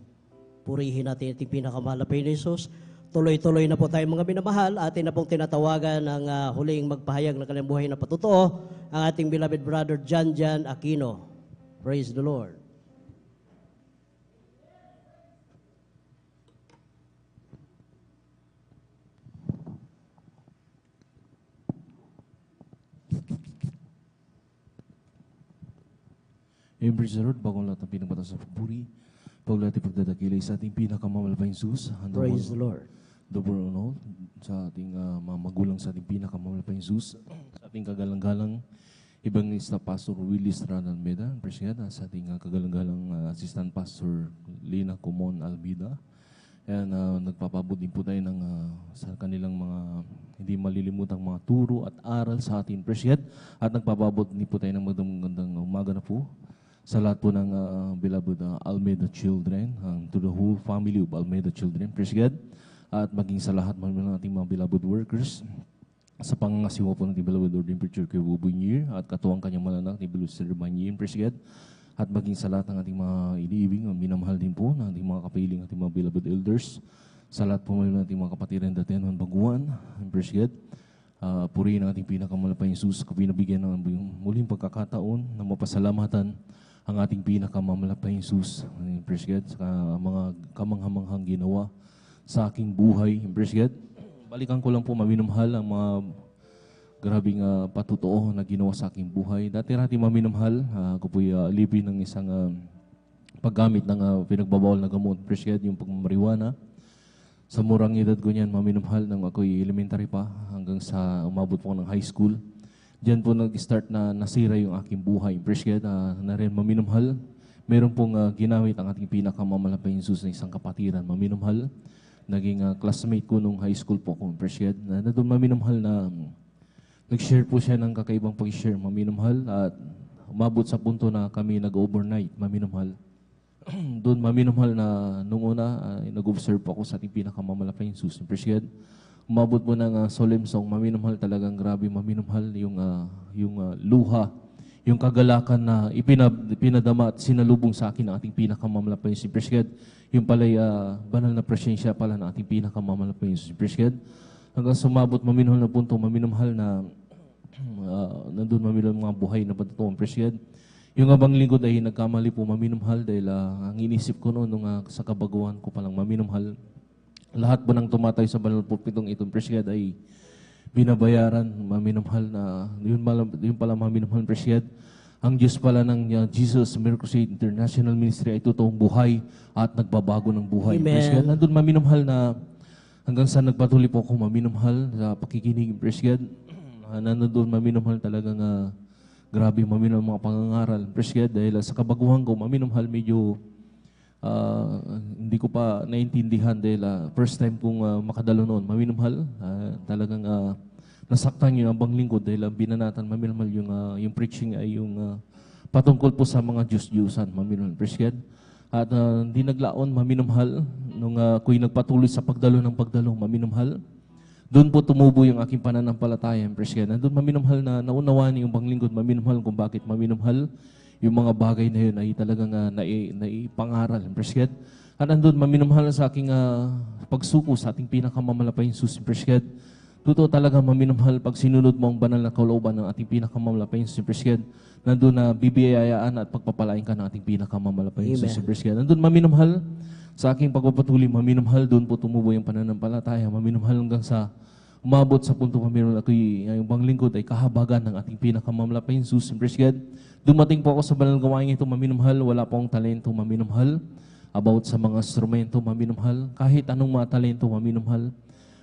Purihin natin ating pinakamahal na Panginoon Jesus. Tuloy-tuloy na po tayo, mga minamahal. Atin na pong tinatawagan ang huling magpahayag ng kanyang buhay na patutuo, ang ating beloved brother John Aquino. Praise the Lord. Praise the Lord, bagong lahat ng pinagbatas sa pagpuri, paglahat ng pagdadakilay sa ating pinakamalapang Jesus. Praise the Lord. Double sa ating mga magulang sa ating pinakamalapang Jesus, sa ating kagalang-galang Evangelista Pastor Willis Ranan Meda, praise God, sa ating kagalang-galang Assistant Pastor Lina Comon Alvida. And nagpapabot din po tayo ng, sa kanilang mga hindi malilimutang mga turo at aral sa atin, praise God. At nagpapabot din po tayo ng magandang umaga na po sa lahat po ng beloved Almeida children, to the whole family of Almeida children, praise God. At maging sa lahat ng ating mga beloved workers, sa pangangasiwa po ng beloved Ordinary Preacher kay Buboy Nier at katuwang kanyang malanak ni beloved Sir Banyin, praise God. At maging sa lahat ng ating mga iniibig, minamahal din po ng ating mga kapiling, ating mga beloved elders, sa lahat po ng ating mga kapatiran datin ng baguan, praise God. Purihin ang ating pinakamalapayang Jesus, kapinabigyan ng muling pagkakataon na mapasalamatan ang ating pinakamamalapayang Jesus, praise God, sa mga kamanghamanghang ginawa sa aking buhay, praise God. Balikan ko lang po maminamahal ang mga grabing patutoo na ginawa sa aking buhay. Dati-rati maminamahal, ako po'y alipin ng isang paggamit ng pinagbabawal na gamot, praise God, yung pagmamariwana. Sa murang edad ko niyan, maminamahal nang ako'y elementary pa hanggang sa umabot po ng high school. Diyan po nag-start na nasira yung aking buhay, praise God, na rin maminamahal. Meron pong ginamit ang ating pinakamamalapayang Jesus na isang kapatiran, maminamahal. Naging classmate ko nung high school po ako, praise God. Na doon maminamahal na nag-share po siya ng kakaibang pag-share, maminamahal. At umabot sa punto na kami nag-overnight, maminamahal. Doon maminamahal na nung una, nag-observe po ako sa ating pinakamamalapayang Jesus, praise God. Umabot po ng solemn song, maminamahal talagang grabe, maminamahal yung luha, yung kagalakan na ipinadama at sinalubong sa akin ng ating pinakamamalapayang Jesus, praise God. Yung pala'y banal na presensya pala ng ating pinakamamalapayang Jesus, praise God. Hanggang sumabot maminamahal na punto, maminamahal na nandun maminamahal mga buhay na patutuan, praise God. Yung abang lingkod ay nagkamali po maminamahal dahil ang inisip ko noon nung sa kabaguhan ko palang maminamahal. Lahat po ng tumatay sa banal pulpitong itong, praise God, ay binabayaran, maminamahal na, yun pala maminamahal, praise God. Ang Diyos pala ng Jesus Miracle Crusade International Ministry ay totoong buhay at nagbabago ng buhay. Amen. Praise God. Nandun maminamahal na hanggang sa nagpatuloy po ako maminamahal sa pakikinig. Praise God. Nandun maminamahal talagang grabe maminamahal mga pangangaral. Praise God. Dahil sa kabaguhan ko, maminamahal medyo hindi ko pa naintindihan dahil first time kong makadalo noon. Maminamahal. Talagang nasaktan yung abang lingkod dahil binanatan, maminamahal yung preaching ay yung patungkol po sa mga Diyos-Diyusan, maminamahal, praise God. At hindi naglaon, maminamahal, nung ako'y nagpatuloy sa pagdalo, maminamahal. Doon po tumubo yung aking pananampalataya, praise God. Doon maminamahal na naunawaan yung abang lingkod, maminamahal kung bakit maminamahal yung mga bagay na yun ay talagang naipangaral, praise God. At andun maminamahal sa aking pagsuko sa ating pinakamamalapayang Jesus, praise God. Totoo talaga maminamahal pag sinunod mo ang banal na kalooban ng ating pinakamamalapayang Jesus, praise God. Nandun na bibiyayaan at pagpapalain ka ng ating pinakamamalapayang Jesus, praise God. Nandun maminamahal sa aking pagpapatuloy, maminamahal, doon po tumubo yung pananampalataya, maminamahal hanggang sa umabot sa punto maminamahal ako'y yung bang lingkod ay kahabagan ng ating pinakamamalapayang Jesus, praise God. Dumating po ako sa banal gawain ito, maminamahal, wala po akong talento, maminamahal. About sa mga instrumento, maminamahal. Kahit anong mga talento, maminamahal.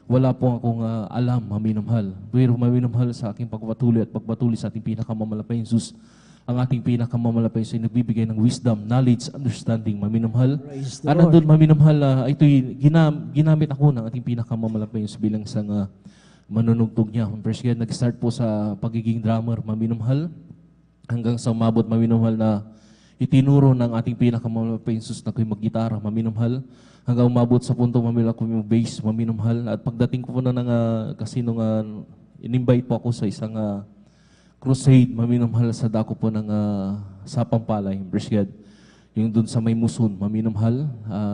Wala po akong alam, maminamahal. Pero maminamahal sa aking pagpatuloy at pagpatuloy sa ating pinakamamalapayang Jesus. Ang ating pinakamamalapayang Jesus ay nagbibigay ng wisdom, knowledge, understanding, maminamahal. At nandun, maminamahal, ito'y ginamit ako ng ating pinakamamalapayang Jesus bilang isang manunugtog niya. Praise God, nag-start po sa pagiging drummer, maminamahal. Hanggang sa umabot, maminamahal na itinuro ng ating pinakamamalapayang Jesus na ako'y mag-gitara, maminamahal. Hanggang umabot sa punto, maminamahal ko yung bass, maminamahal. At pagdating ko po na kasi nung in-invite po ako sa isang crusade, maminamahal sa dako po ng Sapampalay, praise God. Yung dun sa may Muson, maminamahal.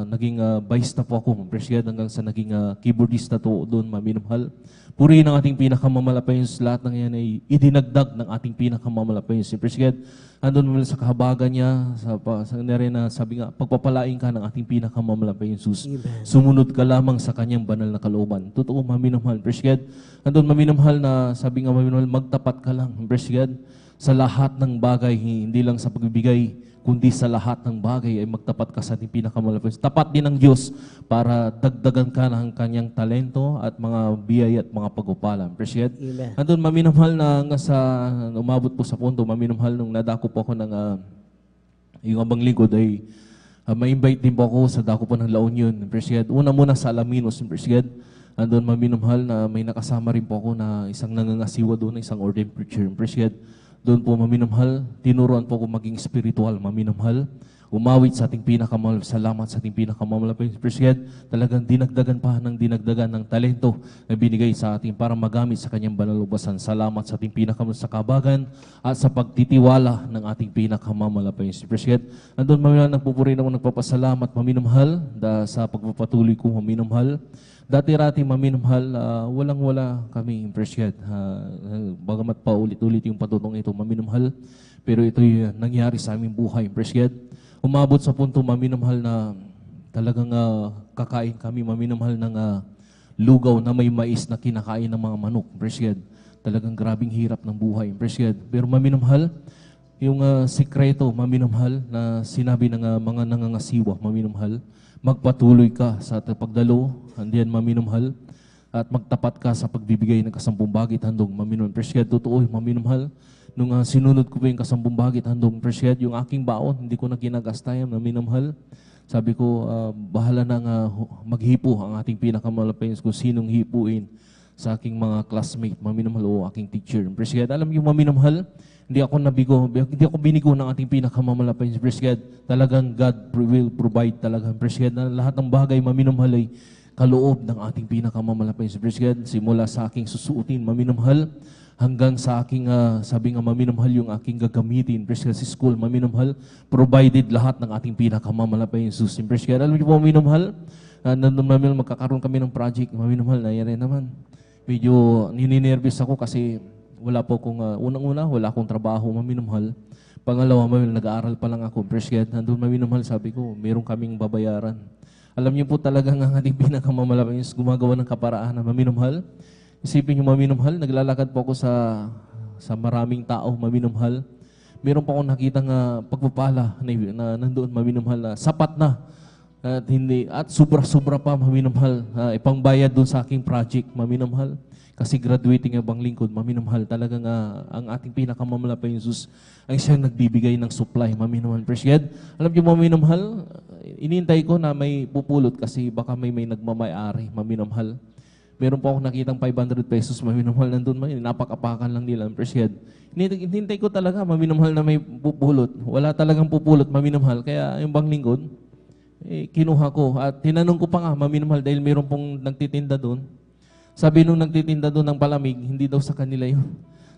Naging bassista po ako, praise God, hanggang sa naging keyboardista to doon, maminamahal. Purihin ang ating pinakamamalapayang lahat ng yan ay idinagdag ng ating pinakamamalapayang praise God. Andun mo sa kahabagan niya, sa na sabi nga, pagpapalain ka ng ating pinakamamalapayang Jesus. Sumunod ka lamang sa kanyang banal na kalooban. Totoo, maminamahal, praise God. Andun maminamahal na sabi nga maminamahal, magtapat ka lang, praise God, sa lahat ng bagay, hindi lang sa pagbibigay kundi sa lahat ng bagay ay magtapat ka sa ating pinakamalapit. Tapat din ng Diyos para dagdagan ka ng kanyang talento at mga biyaya at mga pagpapala. Appreciate? Amen. Andun, maminamahal na nga sa umabot po sa punto, maminamahal nung nadako po ako ng yung abang lingkod ay ma-invite din po ako sa dako po ng La Union. Appreciate? Una muna sa Alaminos. Appreciate? Andun, maminamahal na may nakasama rin po ako na isang nangangasiwa doon, isang ordained preacher. Appreciate? Doon po, maminamahal, tinuruan po ko maging spiritual, maminamahal, umawit sa ating pinakamahal, salamat sa ating pinakamahal. Appreciate, talagang dinagdagan pa ng dinagdagan ng talento na binigay sa ating para magamit sa kanyang banalubasan. Salamat sa ating pinakamahal sa kabagan at sa pagtitiwala ng ating pinakamahal. Appreciate, andun maminamahal, nagpupuri naman, nagpapasalamat, maminamahal, sa pagpapatuloy ko, maminamahal. Dati-rati maminamahal, walang-wala kami, appreciate. Bagamat pa ulit-ulit yung patutong ito, maminamahal. Pero ito'y nangyari sa aming buhay, appreciate. Umabot sa punto, maminamahal, na talagang kakain kami, maminamahal, ng lugaw na may mais na kinakain ng mga manok, appreciate. Talagang grabing hirap ng buhay, appreciate. Pero maminamahal, yung sikreto, maminamahal, na sinabi ng mga nangangasiwa, maminamahal, magpatuloy ka sa pagdalo, andiyan maminamahal, at magtapat ka sa pagbibigay ng kasampung bagit handog, maminamahal. Appreciate, totoo, maminamahal. Nung sinunod ko po yung kasampung bagit handog, appreciate, yung aking baon, hindi ko na ginagastayan, maminamahal. Sabi ko, bahala na maghipo ang ating pinakamalapayos kung sinong hipuin sa aking mga classmate, maminamahal, o aking teacher. Appreciate, alam yung maminamahal, hindi ako nabigo, hindi ako binigo ng ating pinakamamalapay. Appreciate, talagang God will provide talaga. Appreciate, na lahat ng bagay, maminamahal, ay kaloob ng ating pinakamamalapay. Appreciate, simula sa aking susuotin, maminamahal, hanggang sa aking, sabi nga, maminamahal yung aking gagamitin. Appreciate, sa school, maminamahal, provided lahat ng ating pinakamamalapay. Appreciate, alam niyo po, maminamahal, nandun magkakaroon kami ng project, maminamahal, nangyari naman. Medyo nininervous ako kasi wala po kung unang-una, wala akong trabaho, maminamahal. Pangalawa, nag-aaral pa lang ako, appreciate. Nandun, maminamahal, sabi ko, meron kaming babayaran. Alam niyo po talagang ang ating pinakamalapay is gumagawa ng kaparaan na maminamahal. Isipin niyo, maminamahal, naglalakad po ako sa maraming tao, maminamahal. Meron pa akong nakitang pagpapala na nandoon, maminamahal, na sapat na. At sobra-sobra pa, maminamahal, ipangbayad doon sa aking project, maminamahal. Kasi graduating ang lingkod, maminamahal, talagang ang ating pinakamamalapay Jesus ang siyang nagbibigay ng supply, maminamahal. Appreciate. Alam niyo, maminamahal, inintay ko na may pupulot kasi baka may nagmamayari, maminamahal. Meron po akong nakitang 500 pesos, maminamahal, nandun, napakapakan lang nila, appreciate. Inintay ko talaga, maminamahal, na may pupulot. Wala talagang pupulot, maminamahal. Kaya yung lingkod, kinuha ko. At tinanong ko pa nga, maminamahal, dahil meron pong nagtitinda doon. Sabi nung nagtitinda doon ng palamig, hindi daw sa kanila yun.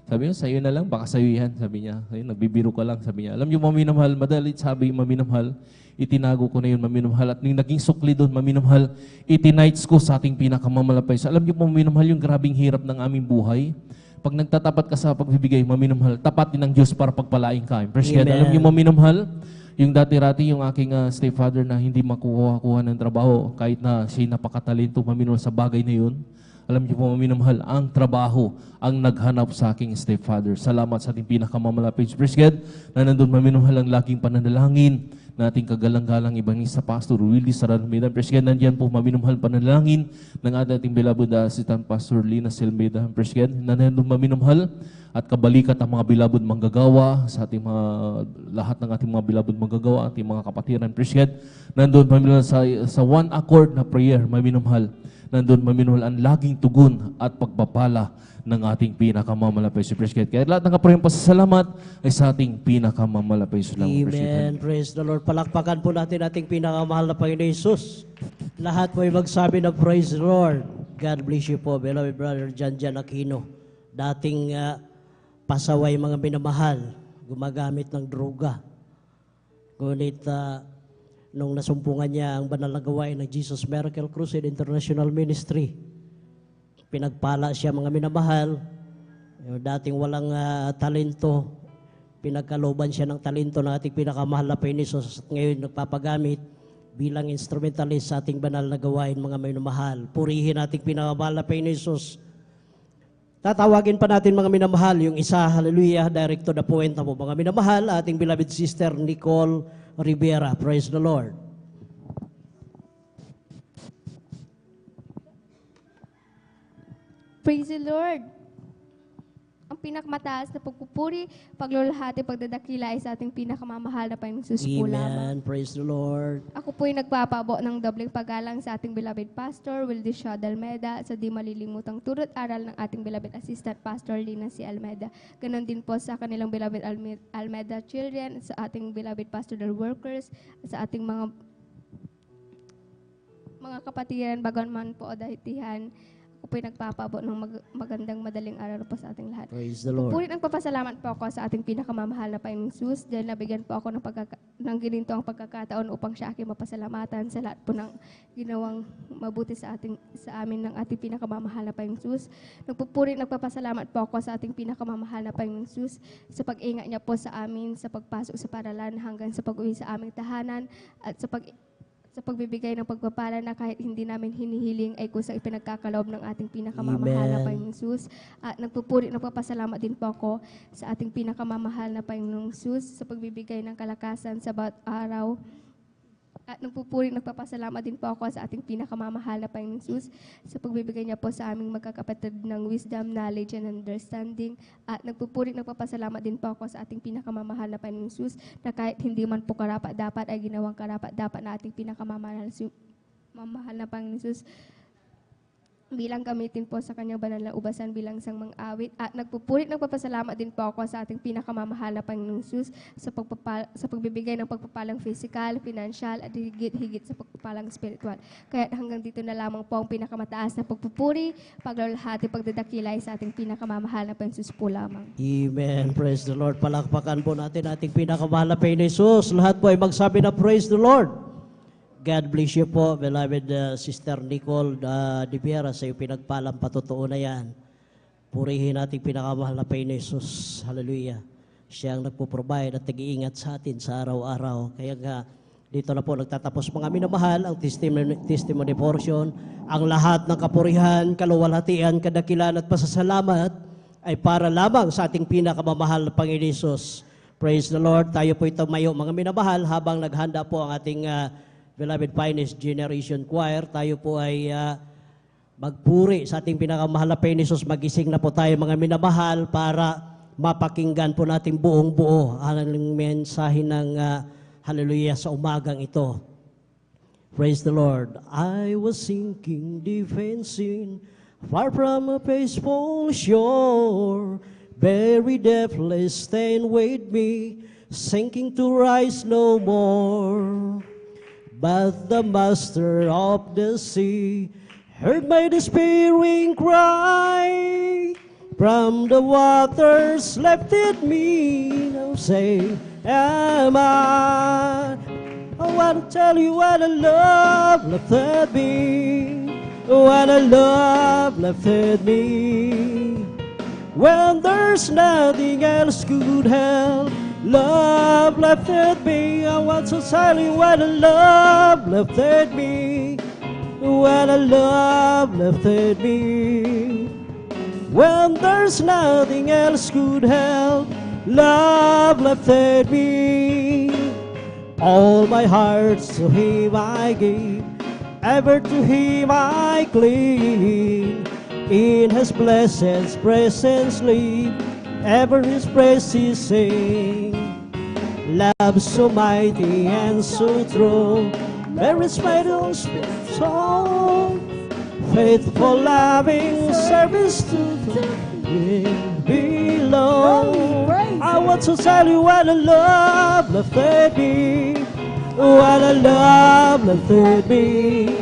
Sabi niya, sa'yo na lang, baka sa'yo yan. Sabi niya, nagbibiro ka lang. Sabi niya, alam niyo, maminamahal, madalit sabi, maminamahal, itinago ko na yun, maminamahal. At nung naging sukli doon, maminamahal, itinights ko sa ating pinakamamalapay. So, alam niyo, maminamahal, yung grabing hirap ng aming buhay. Pag nagtatapat ka sa pagbibigay, maminamahal, tapat din ng Diyos para pagpalain ka. Appreciate. Alam niyo, maminamahal, yung dati-rati, yung aking stepfather na hindi makuha ng trabaho, kahit na siya'y napakatalento, maminamahal, sa bagay na yun. Alam niyo po, maminamahal, ang trabaho ang naghanap sa aking stepfather. Salamat sa ating pinakamamalapit. Appreciate na nandun, maminamahal, ang laging pananalangin na ating kagalang-galang Evangelista Pastor Willie Saranmeda. Appreciate, nandiyan po, maminamahal, pananalangin ng ating beloved Assistant Pastor Lina Selmeda. Appreciate, na nandun, maminamahal, at kabalikat ang mga beloved manggagawa sa ating mga, lahat ng ating mga beloved manggagawa, ating mga kapatiran. Appreciate, nandun, maminamahal, sa one accord na prayer, maminamahal, nandun, maminamahal, ang laging tugon at pagpapala ng ating pinakamamalapay. Appreciate. Kaya lahat ng kaprayang pasasalamat ay sa ating pinakamamalapay. Amen. Praise the Lord. Palakpakan po natin ating pinakamahal na Panginoon Jesus. Lahat po ay magsabi na praise the Lord. God bless you po, beloved brother Jan Aquino. Dating pasaway mga minamahal, gumagamit ng droga. Ngunit nung nasumpungan niya ang banal na gawain ng Jesus Miracle Crusade International Ministry, pinagpala siya mga minamahal. Yung dating walang talento, pinagkalooban siya ng talento ng ating pinakamahal na Panginoon Jesus at ngayon nagpapagamit bilang instrumentalist sa ating banal na gawain mga minamahal. Purihin ating pinakamahal na Panginoon Jesus. Tatawagin pa natin mga minamahal, yung isa, hallelujah, direct to the point na po. Mga minamahal, ating beloved sister Nicole Rivera. Praise the Lord. Praise the Lord. Ang pinakamataas na pagpupuri, paglulahati, pagdadakila ay sa ating pinakamamahal na Panginoong Jesus po lamang. Amen. Praise the Lord. Ako po'y nagpapabo ng dobleng paggalang sa ating beloved pastor, Wildy Shaw Almeda, sa di malilimutang turot aral ng ating beloved assistant pastor, Lina C. Almeda. Ganon din po sa kanilang beloved Almeda children, sa ating beloved pastoral workers, sa ating mga kapatiran, bagon man po o dahitihan. Ako po'y nagpapabo ng magandang madaling araw po sa ating lahat. Praise the Lord. Puri nagpapasalamat po ako sa ating pinakamamahal na Panginoong Jesus dahil nabigyan po ako ng ginintong pagkakataon upang siya aking mapasalamatan sa lahat po ng ginawang mabuti sa amin ng ating pinakamamahal na Panginoong Jesus. Nagpapasalamat po ako sa ating pinakamamahal na Panginoong Jesus sa pag-ingat niya po sa amin sa pagpasok sa paralan hanggang sa pag-uwi sa aming tahanan at sa pagbibigay ng pagpapala na kahit hindi namin hinihiling ay kusang ipinagkakaloob ng ating pinakamamahal na Panginoong Jesus. At nagpapasalamat din po ako sa ating pinakamamahal na Panginoong Jesus sa pagbibigay ng kalakasan sa bawat araw. At nagpapasalamat din po ako sa ating pinakamamahal na Panginoong Jesus sa pagbibigay niya po sa aming magkakapatid ng wisdom, knowledge, and understanding. At nagpapasalamat din po ako sa ating pinakamamahal na Panginoong Jesus na kahit hindi man po karapat-dapat ay ginawang karapat-dapat na ating pinakamamahal na Panginoong Jesus bilang gamitin po sa kanyang banal na ubasan bilang isang mang-awit. At nagpapasalamat din po ako sa ating pinakamamahal na Panginoong Jesus sa pagbibigay ng pagpapalang physical, financial, at higit sa pagpapalang spiritual. Kaya hanggang dito na lamang po ang pinakamataas na pagpupuri, paglalahati, pagdadakilay sa ating pinakamamahal na Panginoong Jesus po lamang. Amen. Praise the Lord. Palakpakan po natin ating pinakamahal na Panginoong Jesus. Lahat po ay magsabi na praise the Lord. God bless you po, beloved Sister Nicole Rivera, sa iyo pinagpalang patotoo na yan. Purihin natin pinakamahal na Panginoon Jesus. Hallelujah. Siya ang nagpo-provide at nag-iingat sa atin sa araw-araw. Kaya nga, dito na po nagtatapos mga minamahal ang testimony portion. Ang lahat ng kapurihan, kaluwalhatian, kadakilan at pasasalamat ay para lamang sa ating pinakamamahal na Panginoon Jesus. Praise the Lord. Tayo po tumayo mga minamahal habang naghanda po ang ating Beloved Finest Generation Choir. Tayo po ay magpuri sa ating pinakamahal na Panginoon Jesus. Magising na po tayo mga minamahal para mapakinggan po natin buong buo ang mensahe ng hallelujah sa umagang ito. Praise the Lord. I was sinking, defensing, far from a peaceful shore. Very deathless, stand with me, sinking to rise no more. But the master of the sea heard my despairing cry. From the waters lifted me, now say, am I? I want to tell you what a love lifted me, what a love lifted me. When there's nothing else could help, love lifted me. I want to tell you what a love lifted me, what a love lifted me. When there's nothing else could help, love lifted me. All my heart to Him I gave, ever to Him I cling. In His blessed presence live, ever His praises sing. Love so mighty and so true, merits my own song. Faithful, loving service to Him belong. I want to tell you what a love lifted me, what a love lifted me.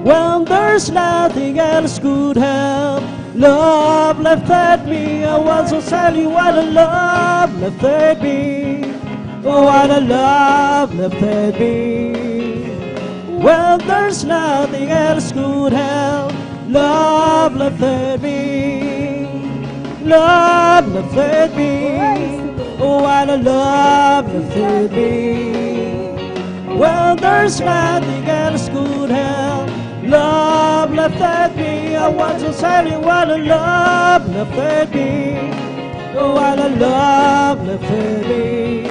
When there's nothing else could help, love lifted me. I want to tell you what a love lifted me, what a love lifted me. When there's nothing else could help, love lifted me, love lifted me. What a love lifted me. When there's nothing else could help, love lifted me. lifted me. I want to tell you what a love lifted me. Oh, what a love lifted me.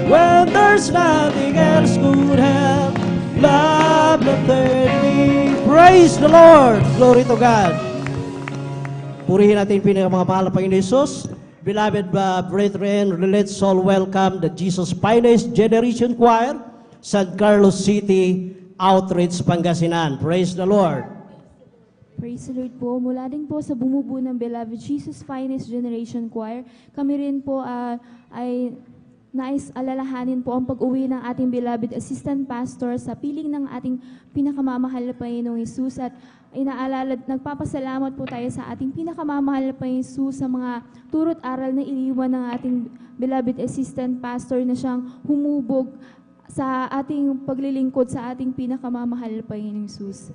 When there's nothing else could help, love lifted me. Praise the Lord. Glory to God. Purihin natin pinakamahal na Panginoon Jesus. Beloved brethren, let's all welcome the Jesus Finest Generation Choir, San Carlos City, Outreach, Pangasinan. Praise the Lord. Praise the Lord po. Mula din po sa bumubuo ng Beloved Jesus Finest Generation Choir, kami rin po ay nais alalahanin po ang pag-uwi ng ating beloved assistant pastor sa piling ng ating pinakamamahal na Panginoong Hesus at nagpapasalamat po tayo sa ating pinakamamahal na Panginoong Hesus sa mga turo't aral na iniwan ng ating beloved assistant pastor na siyang humubog sa ating paglilingkod sa ating pinakamamahal na Panginoong Hesus.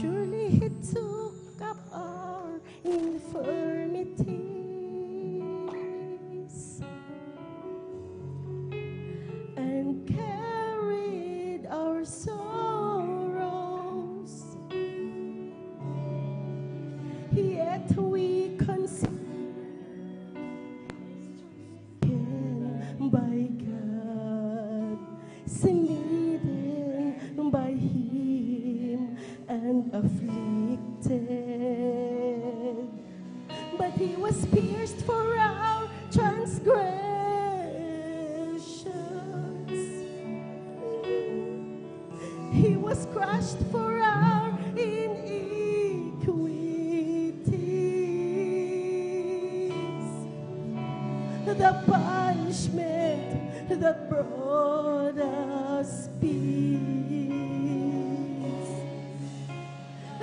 Surely He took up our infirmities and carried our sorrows. Yet we consider by God, smitten by Him and afflicted. But He was pierced for our transgressions. He was crushed for our iniquities. The punishment that brought us peace.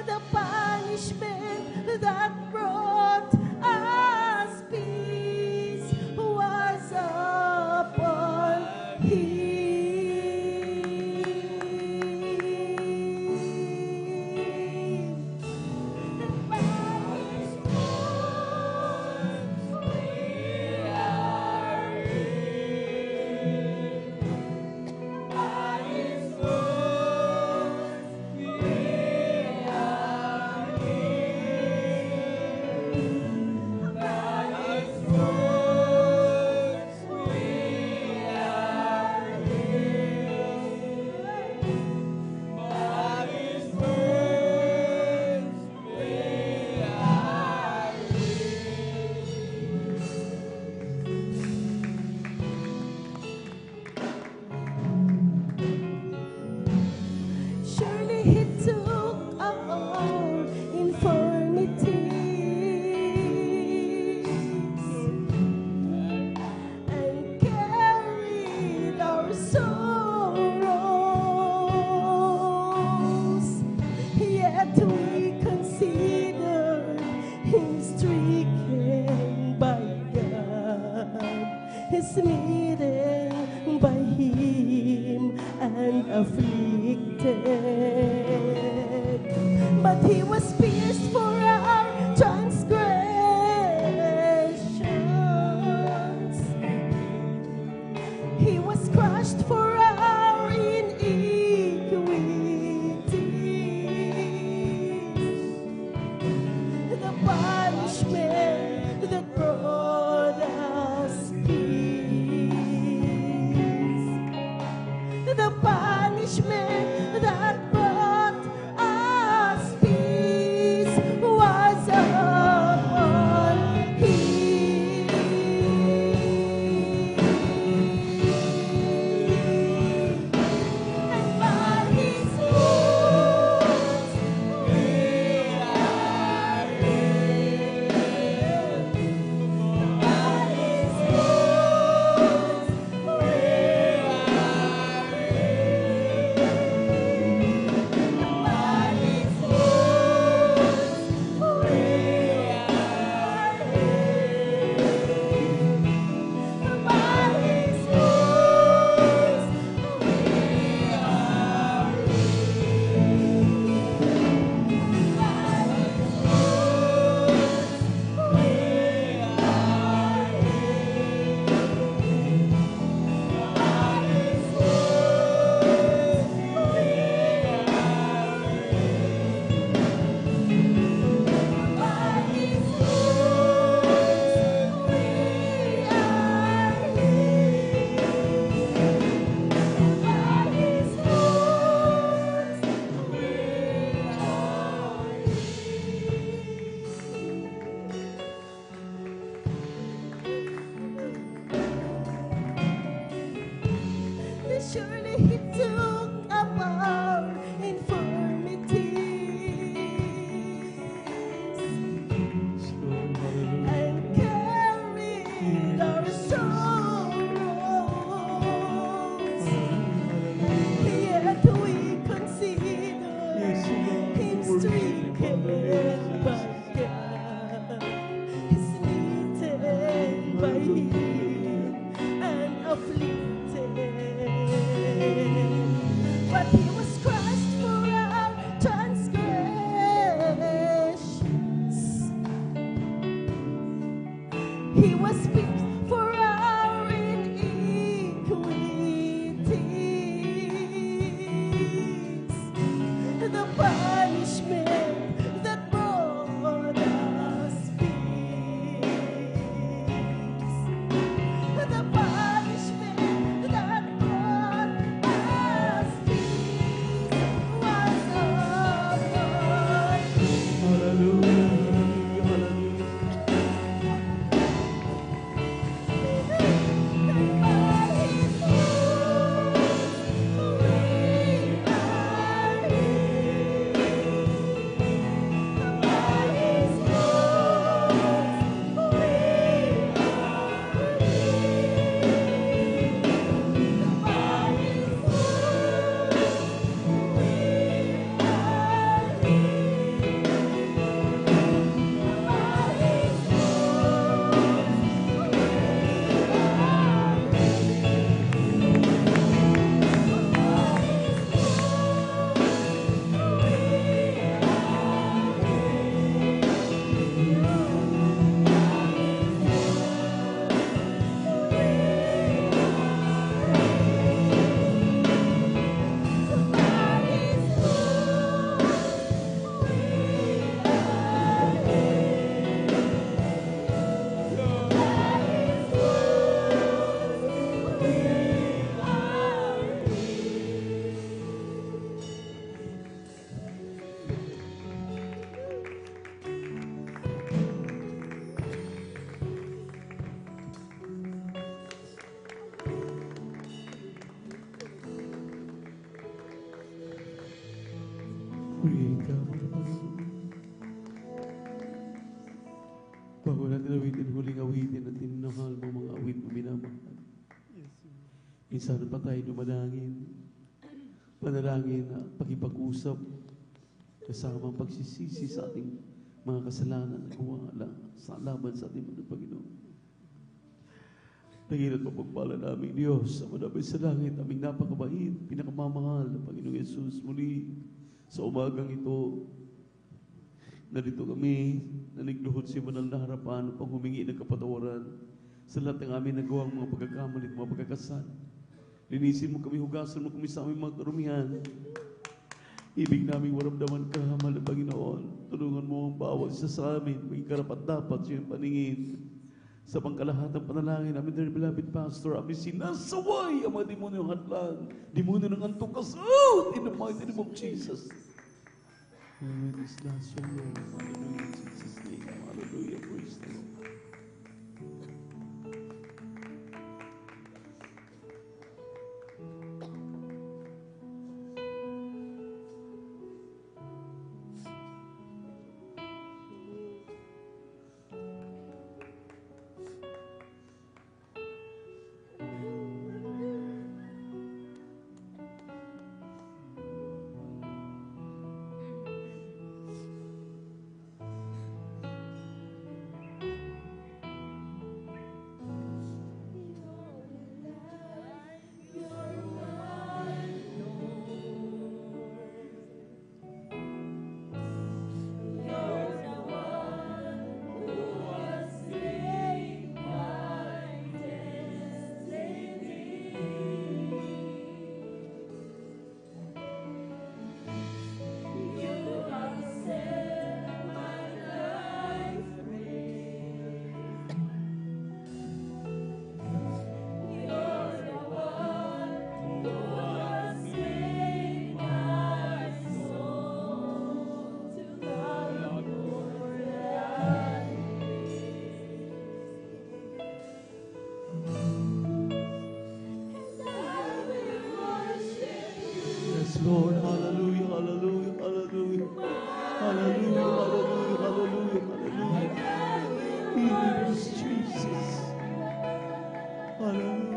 The punishment that brought us peace was upon Him. Surely He took up our infirmities and carried our sorrows. Yet we considered Him stricken by God, smitten by Him and afflicted. But He was pierced for our transgressions. He was crushed for our iniquities. The punishment that brought us peace. The punishment that brought us peace Purihin ka, mga Panginoon. Bago natin awitin, huling awitin at tinanghal mo mga awit mo minamahal. Minsan pa tayo dumadangin, panalangin na pag-ipag-usap kasama ang pagsisisi sa ating mga kasalanan na guwala sa laban sa ating mga Panginoon. Nangin at mapagpala namin Diyos sa manabay sa langit, aming napakabait, pinakamamahal na Panginoong Yesus. Muli sa umagang ito, narito kami na nagluhod sa banal na harapan upang humingi ng kapatawaran sa lahat ng aming nagawang mga pagkakamali at mga pagkakasal. Linisin mo kami, hugasan mo kami sa aming mga karumihan. Ibig namin waramdaman ka, mahal na Panginoon. Tulungan mo ang bawat isa sa amin, maging karapat-dapat sa iyong paningin. Sa pangkalahatang panalangin namin, dear beloved Pastor, amin sinasaway ang mga demonyo ng hadlang, demonyo ng antukas, in the mighty name of Jesus. Amen. Is that so, Lord? Hallelujah, in Jesus' name. Hallelujah, praise the Lord. Lord, hallelujah, hallelujah, hallelujah, hallelujah, hallelujah, hallelujah, hallelujah. Yes, Jesus. Hallelujah,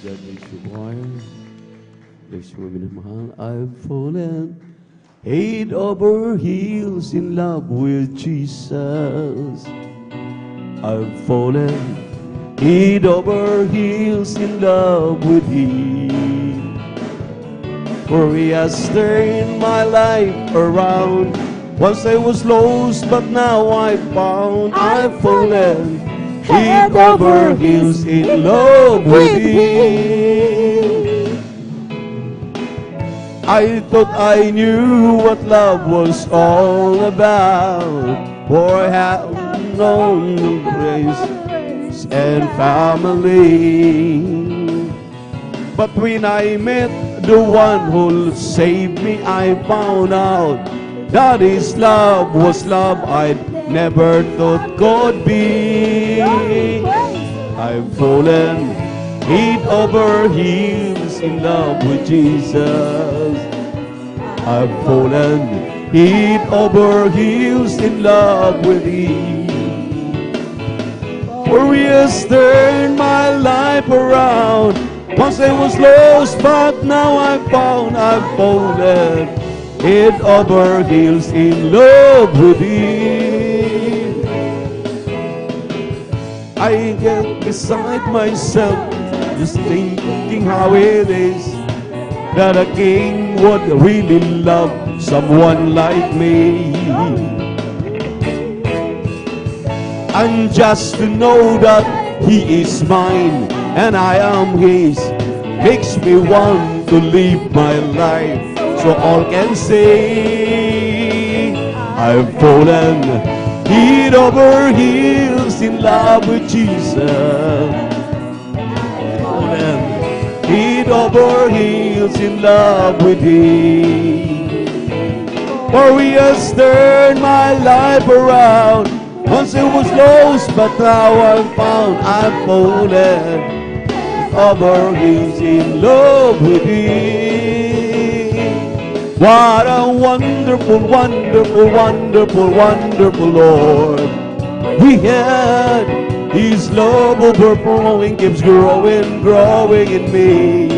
God bless you, choir. Bless you, minamahal. I've fallen head over heels in love with Jesus. I've fallen head over heels in love with Him. For He has turned my life around. Once I was lost, but now I'm found. I've fallen head over heels in love with Him. I thought I knew what love was all about, for I have known grace and family. But when I met the one who saved me, I found out that His love was love I'd never thought could be. I've fallen head over heels in love with Jesus. I've fallen head over heels in love with Him. For He has turned my life around. Once I was lost, but now I'm found. I've fallen head over heels in love with Him. I get beside myself, just thinking how it is that a king would really love someone like me. And just to know that He is mine and I am His makes me want to live my life. So all can say I've fallen head over heels in love with Jesus. Fallen head over heels in love with Him. For He has turned my life around. Once I was lost, but now I'm found. I'm fallen over heels in love with Him. What a wonderful, wonderful, wonderful, wonderful Lord we had. His love overflowing keeps growing, growing in me.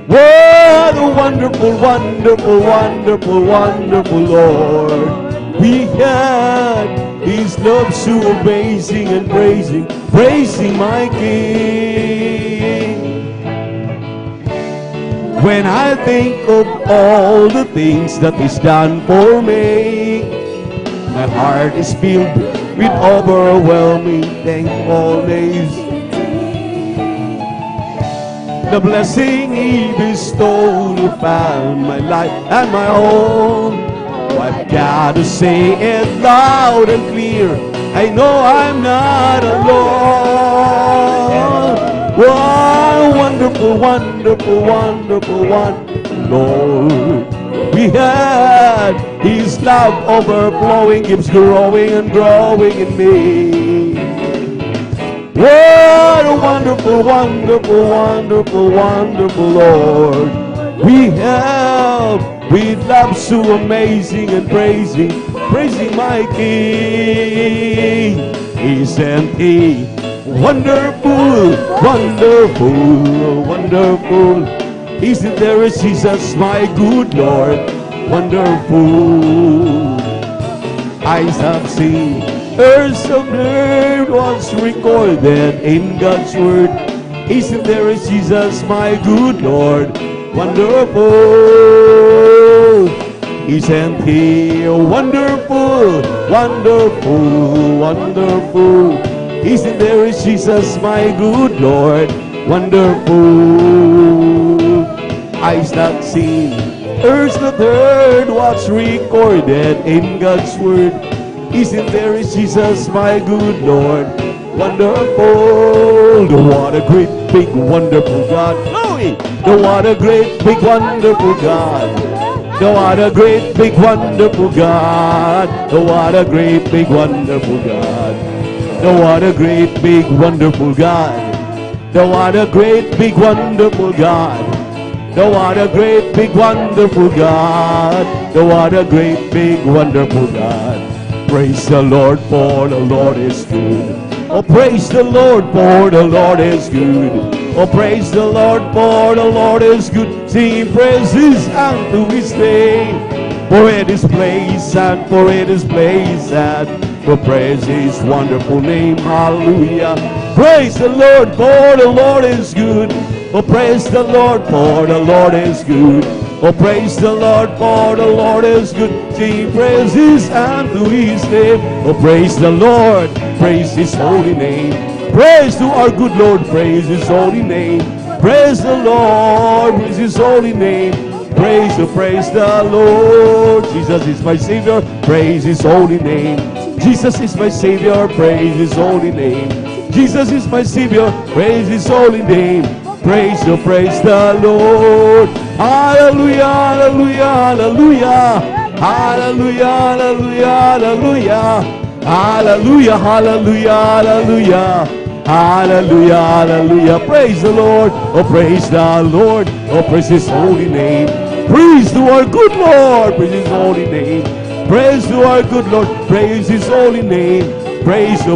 What a wonderful, wonderful, wonderful, wonderful Lord we had. His love so amazing and praising, praising my King. When I think of all the things that He's done for me, my heart is filled with overwhelming thankfulness. The blessing He bestowed upon my life and my own, I've got to say it loud and clear. I know I'm not alone. What wonderful, wonderful, wonderful, wonderful Lord we had. His love overflowing keeps growing and growing in me. What a wonderful, wonderful, wonderful, wonderful Lord we have. With love so amazing and praising, praising my King. Isn't He wonderful, wonderful, wonderful? Isn't there a Jesus, my good Lord, wonderful? Eyes have seen, ears have heard what's recorded in God's Word. Isn't there a Jesus, my good Lord, wonderful? Isn't He wonderful, wonderful, wonderful? Isn't there a Jesus, my good Lord, wonderful? Eyes not seen, ears not heard what's recorded in God's Word. Isn't there a Jesus, my good Lord, wonderful? What a great, big, wonderful God. Glory! What a great, big, wonderful God. What a great, big, wonderful God. What a great, big, wonderful God. What a great, big, wonderful God. What a great, big, wonderful God. What a great, big, wonderful God. What a great, big, wonderful God. Praise the Lord, for the Lord is good. Oh, praise the Lord, for the Lord is good. Oh, praise the Lord, for the Lord is good. Sing praises unto his name. For it is place and for it is place and for praise his wonderful name. Hallelujah. Praise the Lord, for the Lord is good. Oh, praise the Lord, for the Lord is good. Oh, praise the Lord, for the Lord is good. Sing praises unto his name. Oh, praise the Lord, praise his holy name. Praise to our good Lord, praise his holy name. Praise the Lord, praise his holy name. Praise the Lord. Jesus is my Savior, praise his holy name. Jesus is my Savior, praise his holy name. Jesus is my Savior, praise his holy name. Praise the Lord. Hallelujah, hallelujah, hallelujah. Hallelujah, hallelujah, hallelujah. Hallelujah, hallelujah, hallelujah. Hallelujah, hallelujah. Praise the Lord. Oh, praise the Lord. Oh, praise his holy name. Praise to our good Lord. Praise his holy name. Praise to our good Lord. Praise his holy name. Praise the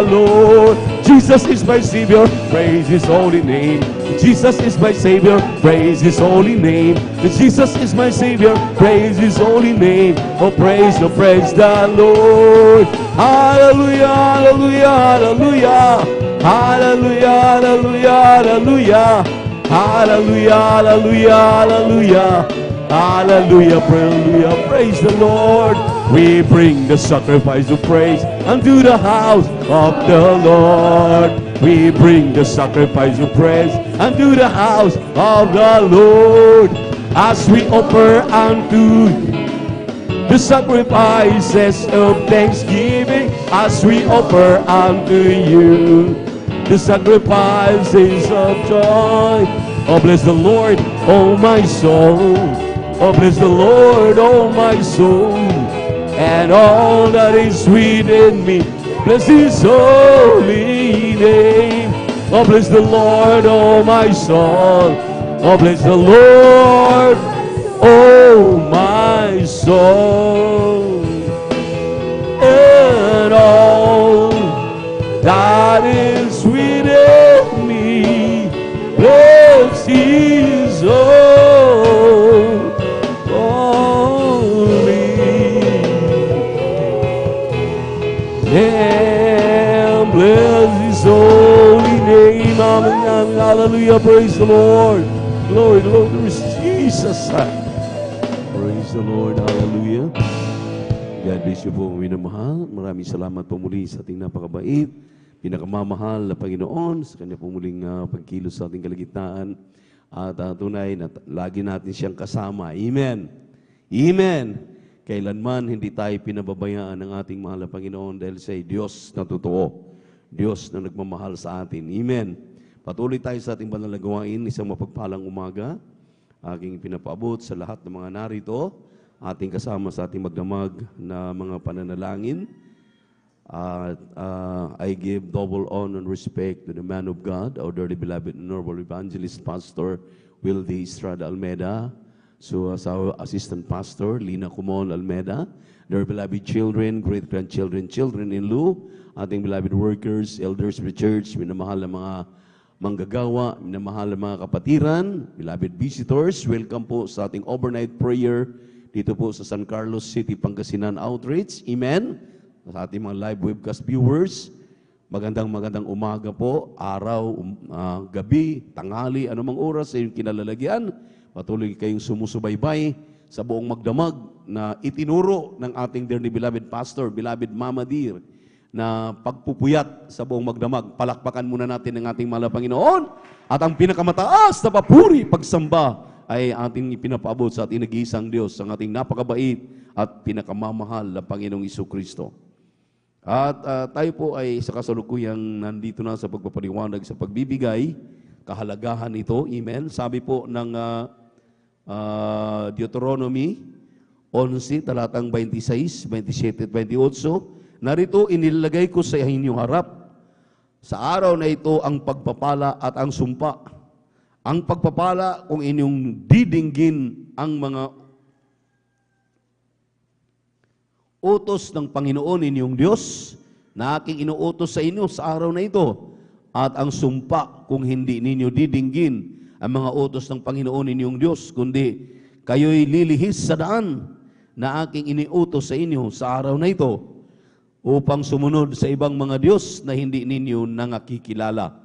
Lord. Jesus is my Savior. Praise his holy name. Jesus is my Savior. Praise his holy name. Jesus is my Savior. Praise his holy name. Oh, praise the Lord. Hallelujah, hallelujah, hallelujah. Hallelujah, hallelujah, hallelujah. Hallelujah, hallelujah, hallelujah. Hallelujah, hallelujah. Praise the Lord. We bring the sacrifice of praise unto the house of the Lord. We bring the sacrifice of praise unto the house of the Lord. As we offer unto the sacrifices of thanksgiving, as we offer unto you the sacrifices of joy. Oh, bless the Lord, oh my soul. Oh, bless the Lord, oh my soul, and all that is within me. Bless his holy name. Oh, bless the Lord, oh my soul. Oh, bless the Lord, oh my soul, and all that is within me. Bless his holy name. Bless his holy name. Amen, amen. Hallelujah. Praise the Lord. Glory, glory to Jesus. Praise the Lord. Hallelujah. God bless you po, minamahal. Maraming salamat po muli sa ating napakabait, pinakamamahal na Panginoon sa kanya po muling pagkilos sa ating kalagitnaan. At tunay na lagi natin siyang kasama. Amen. Amen. Kailanman hindi tayo pinababayaan ng ating mahal na Panginoon dahil siya ay Diyos na totoo. Diyos na nagmamahal sa atin. Amen. Patuloy tayo sa ating banal na gawain. Isang mapagpalang umaga. Aking pinapaabot sa lahat ng mga narito. Ating kasama sa ating magdamag na mga pananalangin. I give double honor and respect to the man of God, our dearly beloved and noble evangelist pastor, Wildy Estrada Almeida. So as our assistant pastor, Lina Kumon Almeida, their beloved children, great-grandchildren, children-in-law, ating beloved workers, elders of the church, minamahal na mga manggagawa, minamahal na mga kapatiran, beloved visitors, welcome po sa ating overnight prayer dito po sa San Carlos City, Pangasinan Outreach. Amen. Sa ating mga live webcast viewers, magandang umaga po, araw, gabi, tanghali, anumang oras sa iyong kinalalagyan. Patuloy kayong sumusubaybay sa buong magdamag na itinuro ng ating dearly beloved pastor, beloved Mama Dear, na pagpupuyat sa buong magdamag. Palakpakan muna natin ang ating mahal na Panginoon. At ang pinakamataas na papuri, pagsamba, ay ating ipinapaabot sa ating nag-iisang Diyos, ang ating napakabait at pinakamamahal na Panginoong Jesucristo. At tayo po ay sa kasalukuyang nandito na sa pagpapaliwanag sa pagbibigay, kahalagahan ito. Amen. Sabi po ng Deuteronomy 11, talatang 26, 27 at 28, narito inilagay ko sa inyong harap sa araw na ito ang pagpapala at ang sumpa. Ang pagpapala kung inyong didinggin ang mga utos ng Panginoon inyong Diyos na aking inuutos sa inyo sa araw na ito. at ang sumpa kung hindi ninyo didinggin ang mga utos ng Panginoon inyong Diyos, kundi kayo'y lilihis sa daan na aking iniutos sa inyo sa araw na ito upang sumunod sa ibang mga Diyos na hindi ninyo nangakikilala.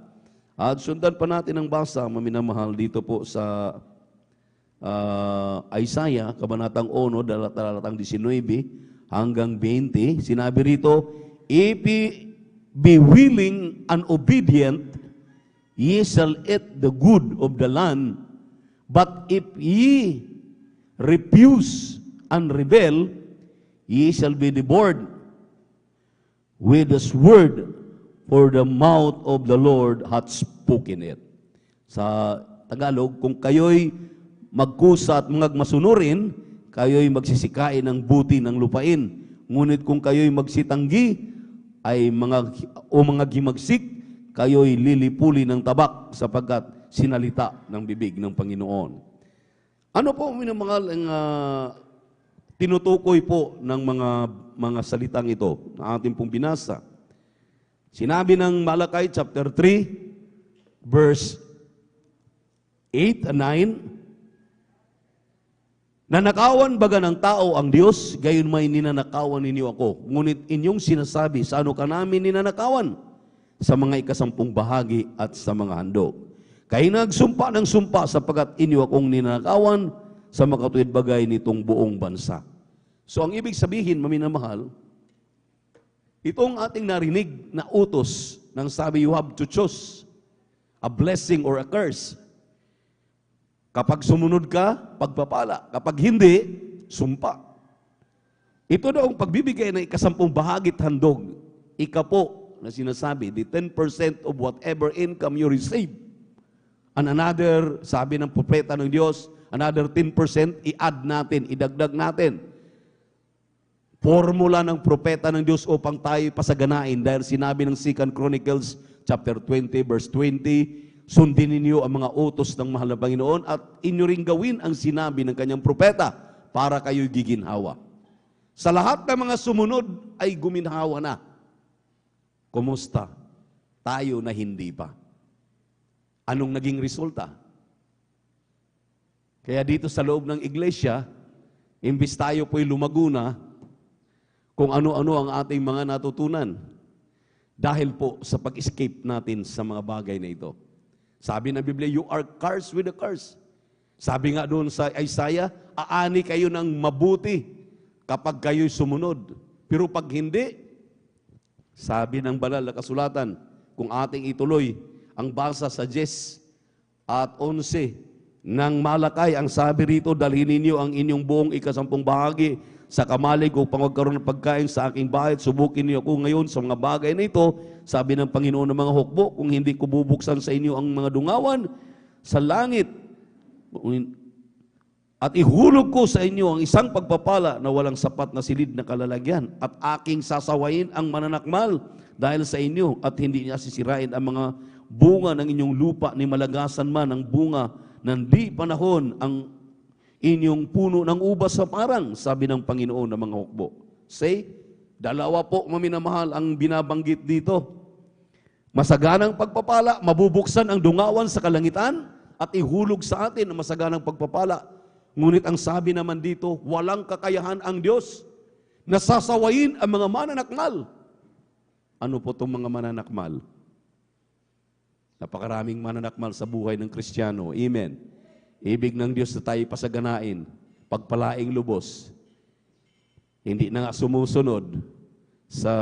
At sundan pa natin ang basa, maminamahal, dito po sa Isaiah, Kabanatang 1, talatang 19 hanggang 20. Sinabi rito, if ye be willing and obedient, ye shall eat the good of the land. But if ye refuse and rebel, ye shall be devoured with the sword, for the mouth of the Lord hath spoken it. Sa Tagalog, kung kayo'y magkusa at masunurin, kayo'y magsisikain ng buti ng lupain. Ngunit kung kayo'y magsitanggi, ay mga gimagsik, kayo'y lilipuli ng tabak sapagkat sinalita ng bibig ng Panginoon. Ano po minamahal ang tinutukoy po ng mga salitang ito na ating pong binasa? Sinabi ng Malakay chapter 3, verse 8 and 9, nanakawan baga ng tao ang Diyos, gayon may ninanakawan ninyo ako. Ngunit inyong sinasabi, sa ano ka namin ninanakawan? Sa mga ikasampung bahagi at sa mga handog. Kayo nagsumpa ng sumpa sapagkat inyo akong ninanakawan sa makatuwid bagay nitong buong bansa. So ang ibig sabihin, maminamahal, itong ating narinig na utos ng sabi, you have to choose a blessing or a curse. Kapag sumunod ka, pagpapala. Kapag hindi, sumpa. Ito daw ang pagbibigay ng ikasampung bahagit handog. Ika po na sinasabi, the 10% of whatever income you receive. And another, sabi ng propeta ng Diyos, another 10%, i-add natin, idagdag natin. Formula ng propeta ng Diyos upang tayo pasaganain dahil sinabi ng 2 Chronicles chapter 20 verse 20, sundin ninyo ang mga utos ng mahal na Panginoon at inyo ring gawin ang sinabi ng kanyang propeta para kayo'y giginhawa. Sa lahat ng mga sumunod ay guminhawa na. Kumusta? Tayo na hindi pa. Anong naging resulta? Kaya dito sa loob ng iglesia, imbis tayo po'y lumago na, kung ano-ano ang ating mga natutunan dahil po sa pag-escape natin sa mga bagay na ito. Sabi ng Biblia, you are cursed with a curse. Sabi nga doon sa Isaiah, aani kayo ng mabuti kapag kayo'y sumunod. Pero pag hindi, sabi ng banal na kasulatan, kung ating ituloy ang basa sa 10 at 11 ng Malakay, ang sabi rito, dalhin ninyo ang inyong buong ikasampung bahagi sa kamalig upang magkaroon ng pagkain sa aking bahay. Subukin niyo ako ngayon sa mga bagay na ito, sabi ng Panginoon ng mga hukbo, kung hindi ko bubuksan sa inyo ang mga dungawan sa langit at ihulog ko sa inyo ang isang pagpapala na walang sapat na silid na kalalagyan at aking sasawayin ang mananakmal dahil sa inyo at hindi niya sisirain ang mga bunga ng inyong lupa ni malagasan man ang bunga ng di panahon ang inyong puno ng ubas sa parang, sabi ng Panginoon ng mga hukbo. Say, dalawa po maminamahal ang binabanggit dito. Masaganang pagpapala, mabubuksan ang dungawan sa kalangitan at ihulog sa atin ang masaganang pagpapala. Ngunit ang sabi naman dito, walang kakayahan ang Diyos na sasawayin ang mga mananakmal. Ano po itong mga mananakmal? Napakaraming mananakmal sa buhay ng Kristiyano. Amen. Ibig ng Diyos na tayo pasaganain, pagpalaing lubos. Hindi na nga sumusunod sa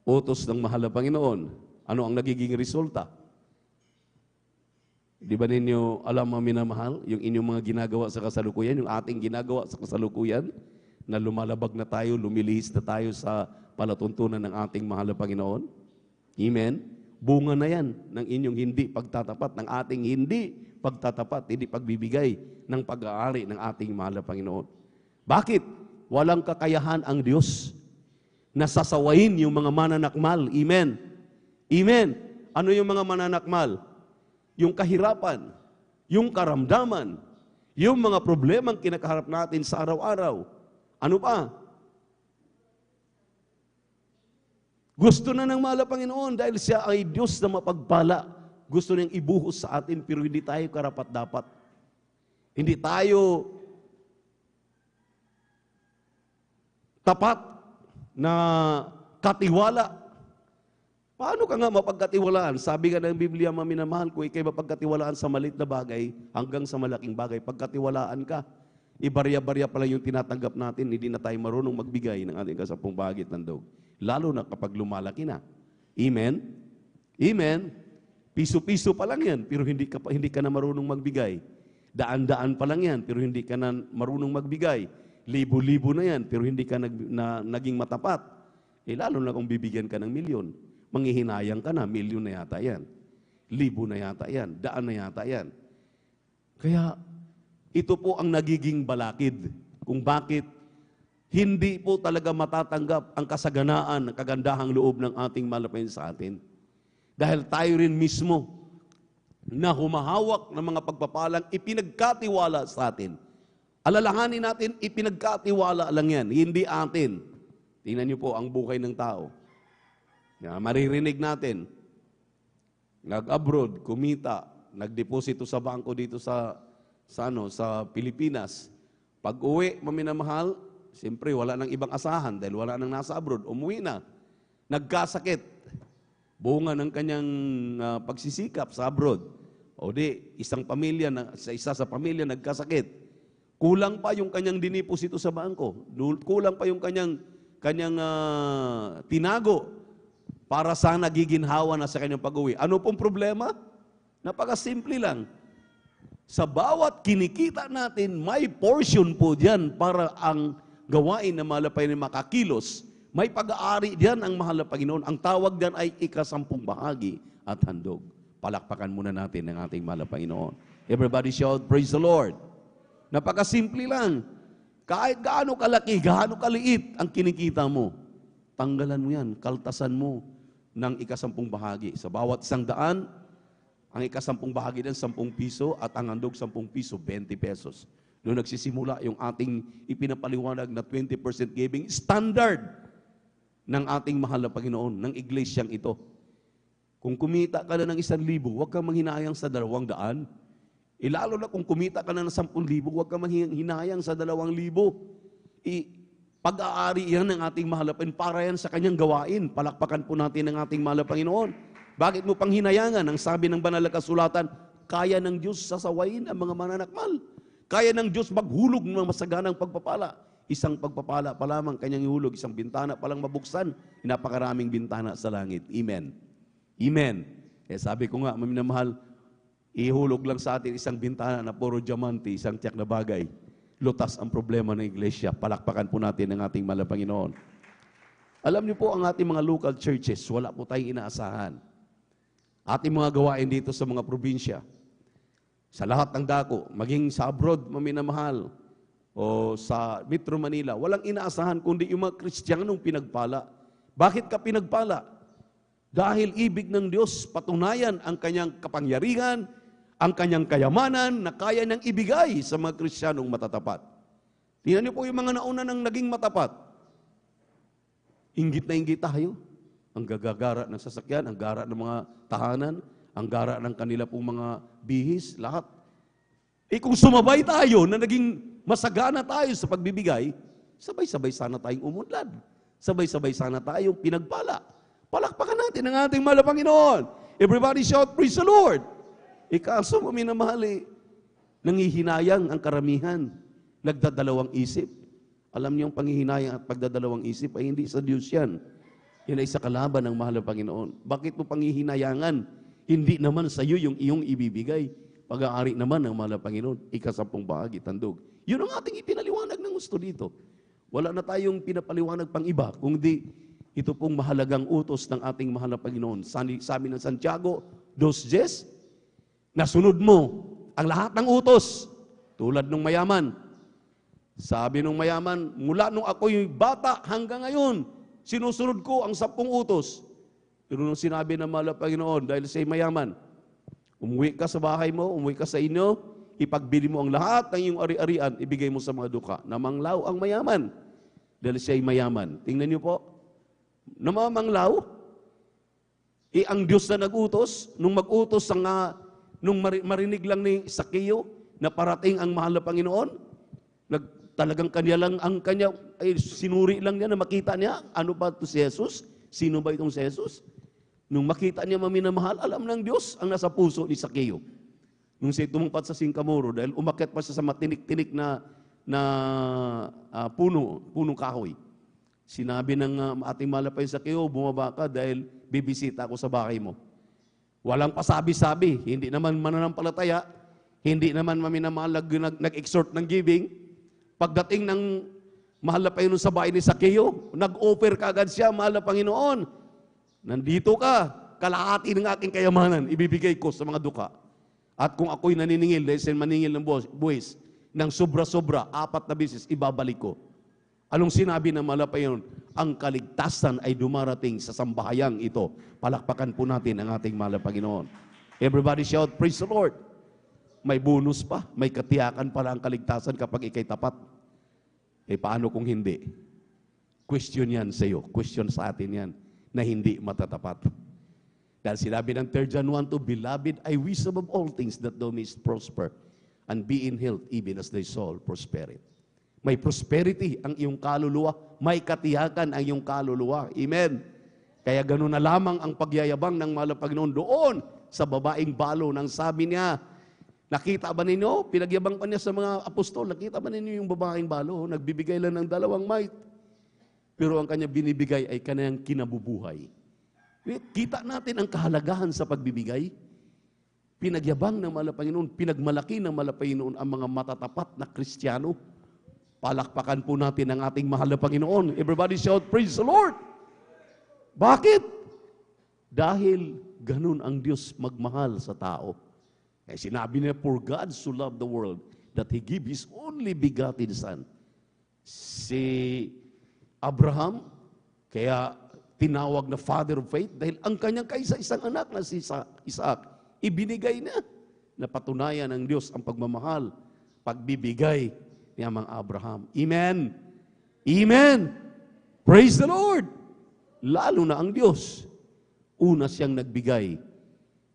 utos ng mahal na Panginoon. Ano ang nagiging resulta? Di ba ninyo alam, mga minamahal, yung inyong mga ginagawa sa kasalukuyan, yung ating ginagawa sa kasalukuyan, na lumalabag na tayo, lumilihis na tayo sa palatuntunan ng ating mahal na Panginoon? Amen? Bunga na yan ng inyong hindi pagtatapat, ng ating hindi pagtatapat, hindi pagbibigay ng pag-aari ng ating mahal na Panginoon. Bakit? Walang kakayahan ang Diyos na sasawayin yung mga mananakmal. Amen. Amen. Ano yung mga mananakmal? Yung kahirapan, yung karamdaman, yung mga problemang kinakaharap natin sa araw-araw. Ano pa? Gusto na ng mahal na Panginoon dahil siya ay Diyos na mapagpala. Gusto niyang ibuhos sa atin pero hindi tayo karapat-dapat. Hindi tayo tapat na katiwala. Paano ka nga mapagkatiwalaan? Sabi nga ng Biblia, maminamahal ko, ikay mapagkatiwalaan sa maliit na bagay hanggang sa malaking bagay. Pagkatiwalaan ka, ibarya-barya pala yung tinatanggap natin, hindi na tayo marunong magbigay ng ating kasapong bahagi at handog. Lalo na kapag lumalaki na. Amen? Amen? Piso-piso pa lang yan, pero hindi ka na marunong magbigay. Daan-daan pa lang yan, pero hindi ka na marunong magbigay. Libo-libo na yan, pero hindi ka naging matapat. Lalo na kung bibigyan ka ng milyon. Manghihinayang ka na, milyon na yata yan. Libo na yata yan, daan na yata yan. Kaya, ito po ang nagiging balakid kung bakit hindi po talaga matatanggap ang kasaganaan, ang kagandahang loob ng ating malapay sa atin. Dahil tayo rin mismo na humahawak ng mga pagpapalang ipinagkatiwala sa atin. Alalahanin natin, ipinagkatiwala lang yan, hindi atin. Tingnan niyo po ang buhay ng tao. Maririnig natin, nag-abroad, kumita, nagdeposito sa bangko dito sa Pilipinas. Pag-uwi, maminamahal, siyempre wala nang ibang asahan dahil wala nang nasa abroad. Umuwi na. Nagkasakit. Bunga ng kanyang pagsisikap sa abroad. O di, isa sa pamilya nagkasakit. Kulang pa yung kanyang diniposito sa bangko. Kulang pa yung kanyang tinago para sana giginhawa na sa kanyang pag-uwi. Ano pong problema? Napakasimple lang. Sa bawat kinikita natin, may portion po diyan para ang gawain na malapay na makakilos. May pag-aari diyan ang mahal na Panginoon. Ang tawag diyan ay ika-10 bahagi at handog. Palakpakan muna natin ang ating mahal na Panginoon. Everybody shout, praise the Lord. Napakasimple lang. Kahit gaano kalaki, gaano kaliit ang kinikita mo, tanggalan mo yan, kaltasan mo ng ika-10 bahagi. Sa bawat 100, ang ika-10 bahagi din 10 piso at ang handog 10 piso, 20 pesos. Doon nagsisimula yung ating ipinapaliwanag na 20% giving standard ng ating mahal na Panginoon, ng iglesyang ito. Kung kumita ka na ng 1,000, huwag kang manghinayang sa 200. Lalo na kung kumita ka na ng 10,000, huwag kang manghinayang sa 2,000. Pag-aari yan ng ating mahal na Panginoon, para yan sa kanyang gawain. Palakpakan po natin ang ating mahal na Panginoon. Bakit mo pang hinayangan? Ang sabi ng banal na kasulatan, kaya ng Diyos sasawayin ang mga mananakmal. Kaya ng Diyos maghulog ng masaganang pagpapala. Isang pagpapala pa lamang kanyang ihulog, isang bintana pa lang mabuksan, napakaraming bintana sa langit. Amen. Amen. Sabi ko nga, maminamahal, ihulog lang sa atin isang bintana na puro diamante, isang tiyak na bagay. Lutas ang problema ng iglesia. Palakpakan po natin ang ating mahal na Panginoon. Alam niyo po, ang ating mga local churches, wala po tayong inaasahan. Ating mga gawain dito sa mga probinsya, sa lahat ng dako, maging sa abroad, maminamahal, o sa Metro Manila, walang inaasahan kundi yung mga Kristiyanong pinagpala. Bakit ka pinagpala? Dahil ibig ng Diyos, patunayan ang kanyang kapangyarihan, ang kanyang kayamanan na kaya niyang ibigay sa mga Kristiyanong matatapat. Tingnan niyo po yung mga nauna nang naging matapat. Inggit na inggit tayo. Ang gagagara ng sasakyan, ang gara ng mga tahanan, ang gara ng kanila pong mga bihis, lahat. Kung sumabay tayo na naging masagana tayo sa pagbibigay, sabay-sabay sana tayong umunlad. Sabay-sabay sana tayong pinagpala. Palakpakan natin ang ating mahal na Panginoon. Everybody shout, praise the Lord. Kaso, minamahal, nangihinayang ang karamihan. Nagdadalawang isip. Alam niyo, ang panghihinayang at pagdadalawang isip ay hindi sa Diyos yan. Yan ay sa kalaban ng mahal na Panginoon. Bakit mo panghihinayangan? Hindi naman sa iyo yung iyong ibibigay. Pag-aari naman ng mahal na Panginoon, ika-10 bahagi, tandog. Yun ang ating ipinaliwanag ng gusto dito. Wala na tayong pinapaliwanag pang iba, kundi ito pong mahalagang utos ng ating mahal na Panginoon. Sabi ng Santiago 2:10, nasunod mo ang lahat ng utos, tulad ng mayaman. Sabi ng mayaman, mula nung ako'y bata hanggang ngayon, sinusunod ko ang 10 utos. Pero nung sinabi ng mahal na Panginoon, dahil siya'y mayaman, umuwi ka sa bahay mo, umuwi ka sa inyo, ipagbili mo ang lahat ng iyong ari-arian, ibigay mo sa mga duka. Namanglaw ang mayaman, dahil siya'y mayaman. Tingnan niyo po, Namamanglaw? Ang Diyos na nag-utos, nung mag-utos nung marinig lang ni Sakeo na parating ang mahal na Panginoon, talagang kanya lang, sinuri lang niya na makita niya, ano ba ito si Jesus? Sino ba itong si Jesus? Nung makita niya maminamahal, alam ng Diyos ang nasa puso ni Sakeo. Nung siya tumungpat sa singkamoro, dahil umakyat pa siya sa matinik-tinik na punong kahoy. Sinabi ng ating malapay Sakeo, bumaba ka dahil bibisita ako sa bahay mo. Walang pasabi-sabi, hindi naman mananampalataya, hindi naman maminamahal nag-exhort ng giving. Pagdating ng mahal na Panginoon sa bahay ni Sakeo, nag-offer kagad siya, mahal na Panginoon, nandito ka, kalahati ng aking kayamanan, ibibigay ko sa mga duka. At kung ako'y naniningil, dahil siya maningil ng buwis, ng sobra-sobra, 4 na bisis, ibabalik ko. Anong sinabi ng mahal na Panginoon? Ang kaligtasan ay dumarating sa sambahayang ito. Palakpakan po natin ang ating mahal na Panginoon. Everybody shout, praise the Lord. May bonus pa, may katiyakan pala ang kaligtasan kapag ikay tapat. Paano kung hindi? Question yan sa iyo, question sa atin yan, na hindi matatapat. Dahil sinabi ng 3 John 1:2, Beloved, I wish above all things that thou mayest prosper and be in health even as thy soul prospereth. May prosperity ang iyong kaluluwa, may katiyakan ang iyong kaluluwa. Amen. Kaya ganoon na lamang ang pagyayabang ng mahal na Panginoon doon sa babaeng balo nang sabi niya, nakita ba ninyo? Pinagyabang pa niya sa mga apostol, nakita ba ninyo yung babaeng balo? Nagbibigay lang ng 2 mite. Pero ang kanya binibigay ay kanyang kinabubuhay. Kita natin ang kahalagahan sa pagbibigay. Pinagyabang ng mahal na Panginoon, pinagmalaki ng mahal na Panginoon ang mga matatapat na Kristiyano. Palakpakan po natin ang ating mahal na Panginoon. Everybody shout, praise the Lord! Bakit? Dahil ganun ang Diyos magmahal sa tao. Kaya sinabi niya, for God so loved the world that He gave His only begotten Son. Si Abraham, kaya tinawag na father of faith dahil ang kanyang kaisa-isang anak na si Isaac, ibinigay na patunayan ng Diyos ang pagmamahal, pagbibigay ni Amang Abraham. Amen. Amen. Praise the Lord. Lalo na ang Diyos. Una siyang nagbigay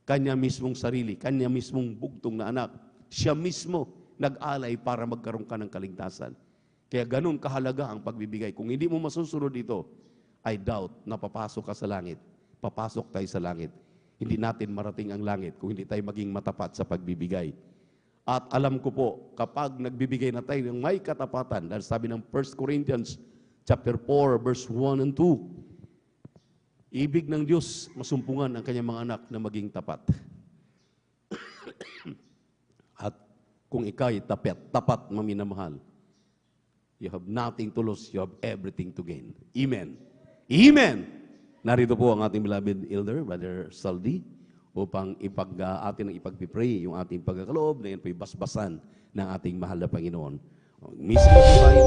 kanya mismong sarili, kanya mismong bugtong na anak. Siya mismo nag-alay para magkaroon ka ng kaligtasan. Kaya ganun kahalaga ang pagbibigay. Kung hindi mo masusunod ito, I doubt na papasok ka sa langit. Papasok tayo sa langit. Hindi natin marating ang langit kung hindi tayo maging matapat sa pagbibigay. At alam ko po, kapag nagbibigay na tayo ng may katapatan, dahil sabi ng 1 Corinthians chapter 4, verse 1 and 2, ibig ng Diyos masumpungan ang kanyang mga anak na maging tapat. At kung ikay tapat maminamahal, you have nothing to lose, you have everything to gain. Amen. Amen! Narito po ang ating beloved elder, Brother Saldi, upang atin ang ipagpipray yung ating pagkakaloob na yan po'y basbasan ng ating mahal na Panginoon. Mismo po tayo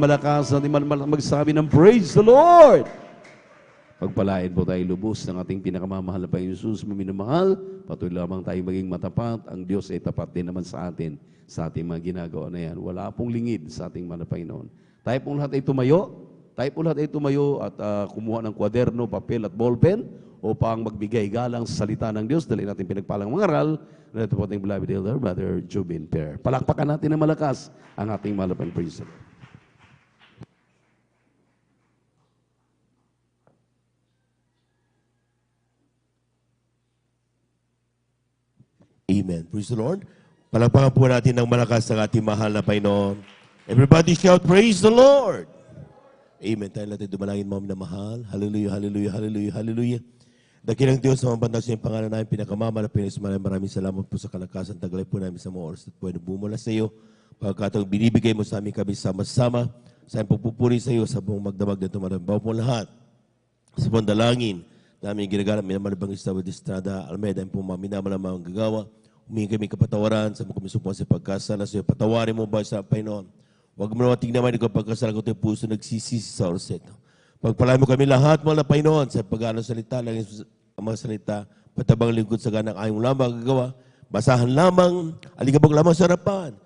malakas natin magsabi ng praise the Lord. Pagpalain po tayo lubos ng ating pinakamamahal na Panginoon Jesus, minamahal. Patuloy lamang tayo maging matapat. Ang Diyos ay tapat din naman sa atin sa ating mga ginagawa na yan. Wala pong lingid sa ating mga Panginoon. Tayo pong lahat ay tumayo at kumuha ng kwaderno, papel at ballpen upang magbigay galang sa salita ng Diyos. Dali natin pinagpalang mangaral. Ito po ating beloved elder, Brother Jubin Per. Palakpakan natin ng malakas ang ating mahal na praise. Amen. Praise the Lord. Palakpakan po natin ng malakas ang ating mahal na Panginoon. Everybody shout, praise the Lord. Amen. Tayo natin dumalangin, mga minamahal. Hallelujah, hallelujah, hallelujah, hallelujah. Dakilang Diyos, sa mga bandag sa iyong pangalan namin, pinakamama na Panginoon, maraming salamat po sa kalakasan. Tagalay po namin sa mga oras at pwede bumula sa iyo. Pagkatong binibigay mo sa amin kami sama-sama, sa iyong pagpupuri sa iyo, sa buong magdamag na tumarambaw po lahat. Sa buong dalangin, namin ginagalang minamalabang Estado de Estrada, Almeida, ang pong mga minamalamang gagawa. Humingi kami kapatawaran sa mga kumisupuan sa pagkasala sa iyo. Patawarin mo ba sa Panginoon? Huwag mo naman tingnan naman ikaw pagkasala ko tayo puso nagsisisi sa oras ito. Pagpalain mo kami lahat, mga Panginoon, sa pag-aaral salita, lang ang mga salita, patabang lingkod sa ganang ayong lamang gagawa, basahan lamang, aligabang lamang sa harapan.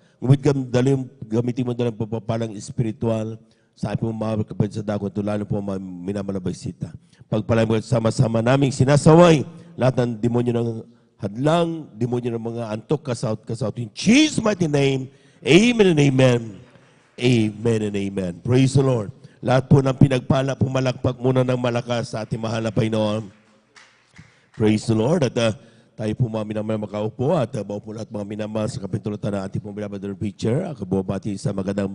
Gamitin mo dalang papapalang espiritual sa ating mga kapatid sa dakot, lalo po mga minamalabay sita. Pagpalain mo sama-sama naming sinasaway, lahat ng demonyo ng hadlang, demonyo ng mga antok, kasaut. In Jesus' mighty name, amen and amen. Amen and amen. Praise the Lord. Lahat po ng pinagpala, pumalakpak muna ng malakas sa ating mahal na Panginoon. Praise the Lord. At tayo po mga minamahal makaupo at bawa po lahat mga minamahal sa kapitulatan ng ating pong binabadang preacher. Ako po bati sa magandang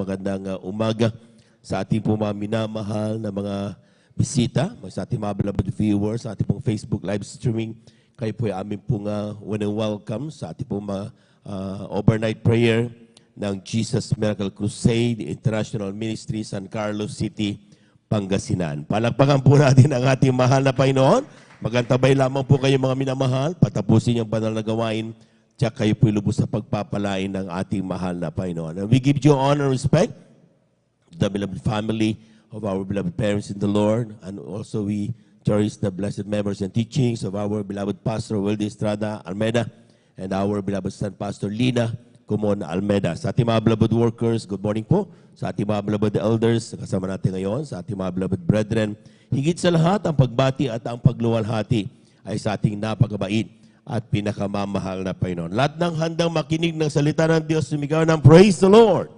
umaga sa ating po mga minamahal na mga bisita, sa ating mga beloved viewers, sa ating pong Facebook live streaming. Kayo po ay amin pong welcome sa ating pong mga overnight prayer ng Jesus Miracle Crusade International Ministry, San Carlos City, Pangasinan. Palakpakan po natin ang ating mahal na Panginoon. Magantabay lamang po kayo mga minamahal, patapusin yung banal na gawain, tiyak kayo po lubos sa pagpapalain ng ating mahal na Panginoon. And we give you honor and respect to the beloved family of our beloved parents in the Lord, and also we cherish the blessed memories and teachings of our beloved Pastor Wilde Estrada Almeida and our beloved son Pastor Lina Kumon Almeida. Sa ating mga beloved workers, good morning po. Sa ating mga beloved elders, kasama natin ngayon, sa ating mga beloved brethren, higit sa lahat, ang pagbati at ang pagluwalhati ay sa ating napakabait at pinakamamahal na Panginoon. Lahat ng handang makinig ng salita ng Diyos, sumigaw ng praise the Lord.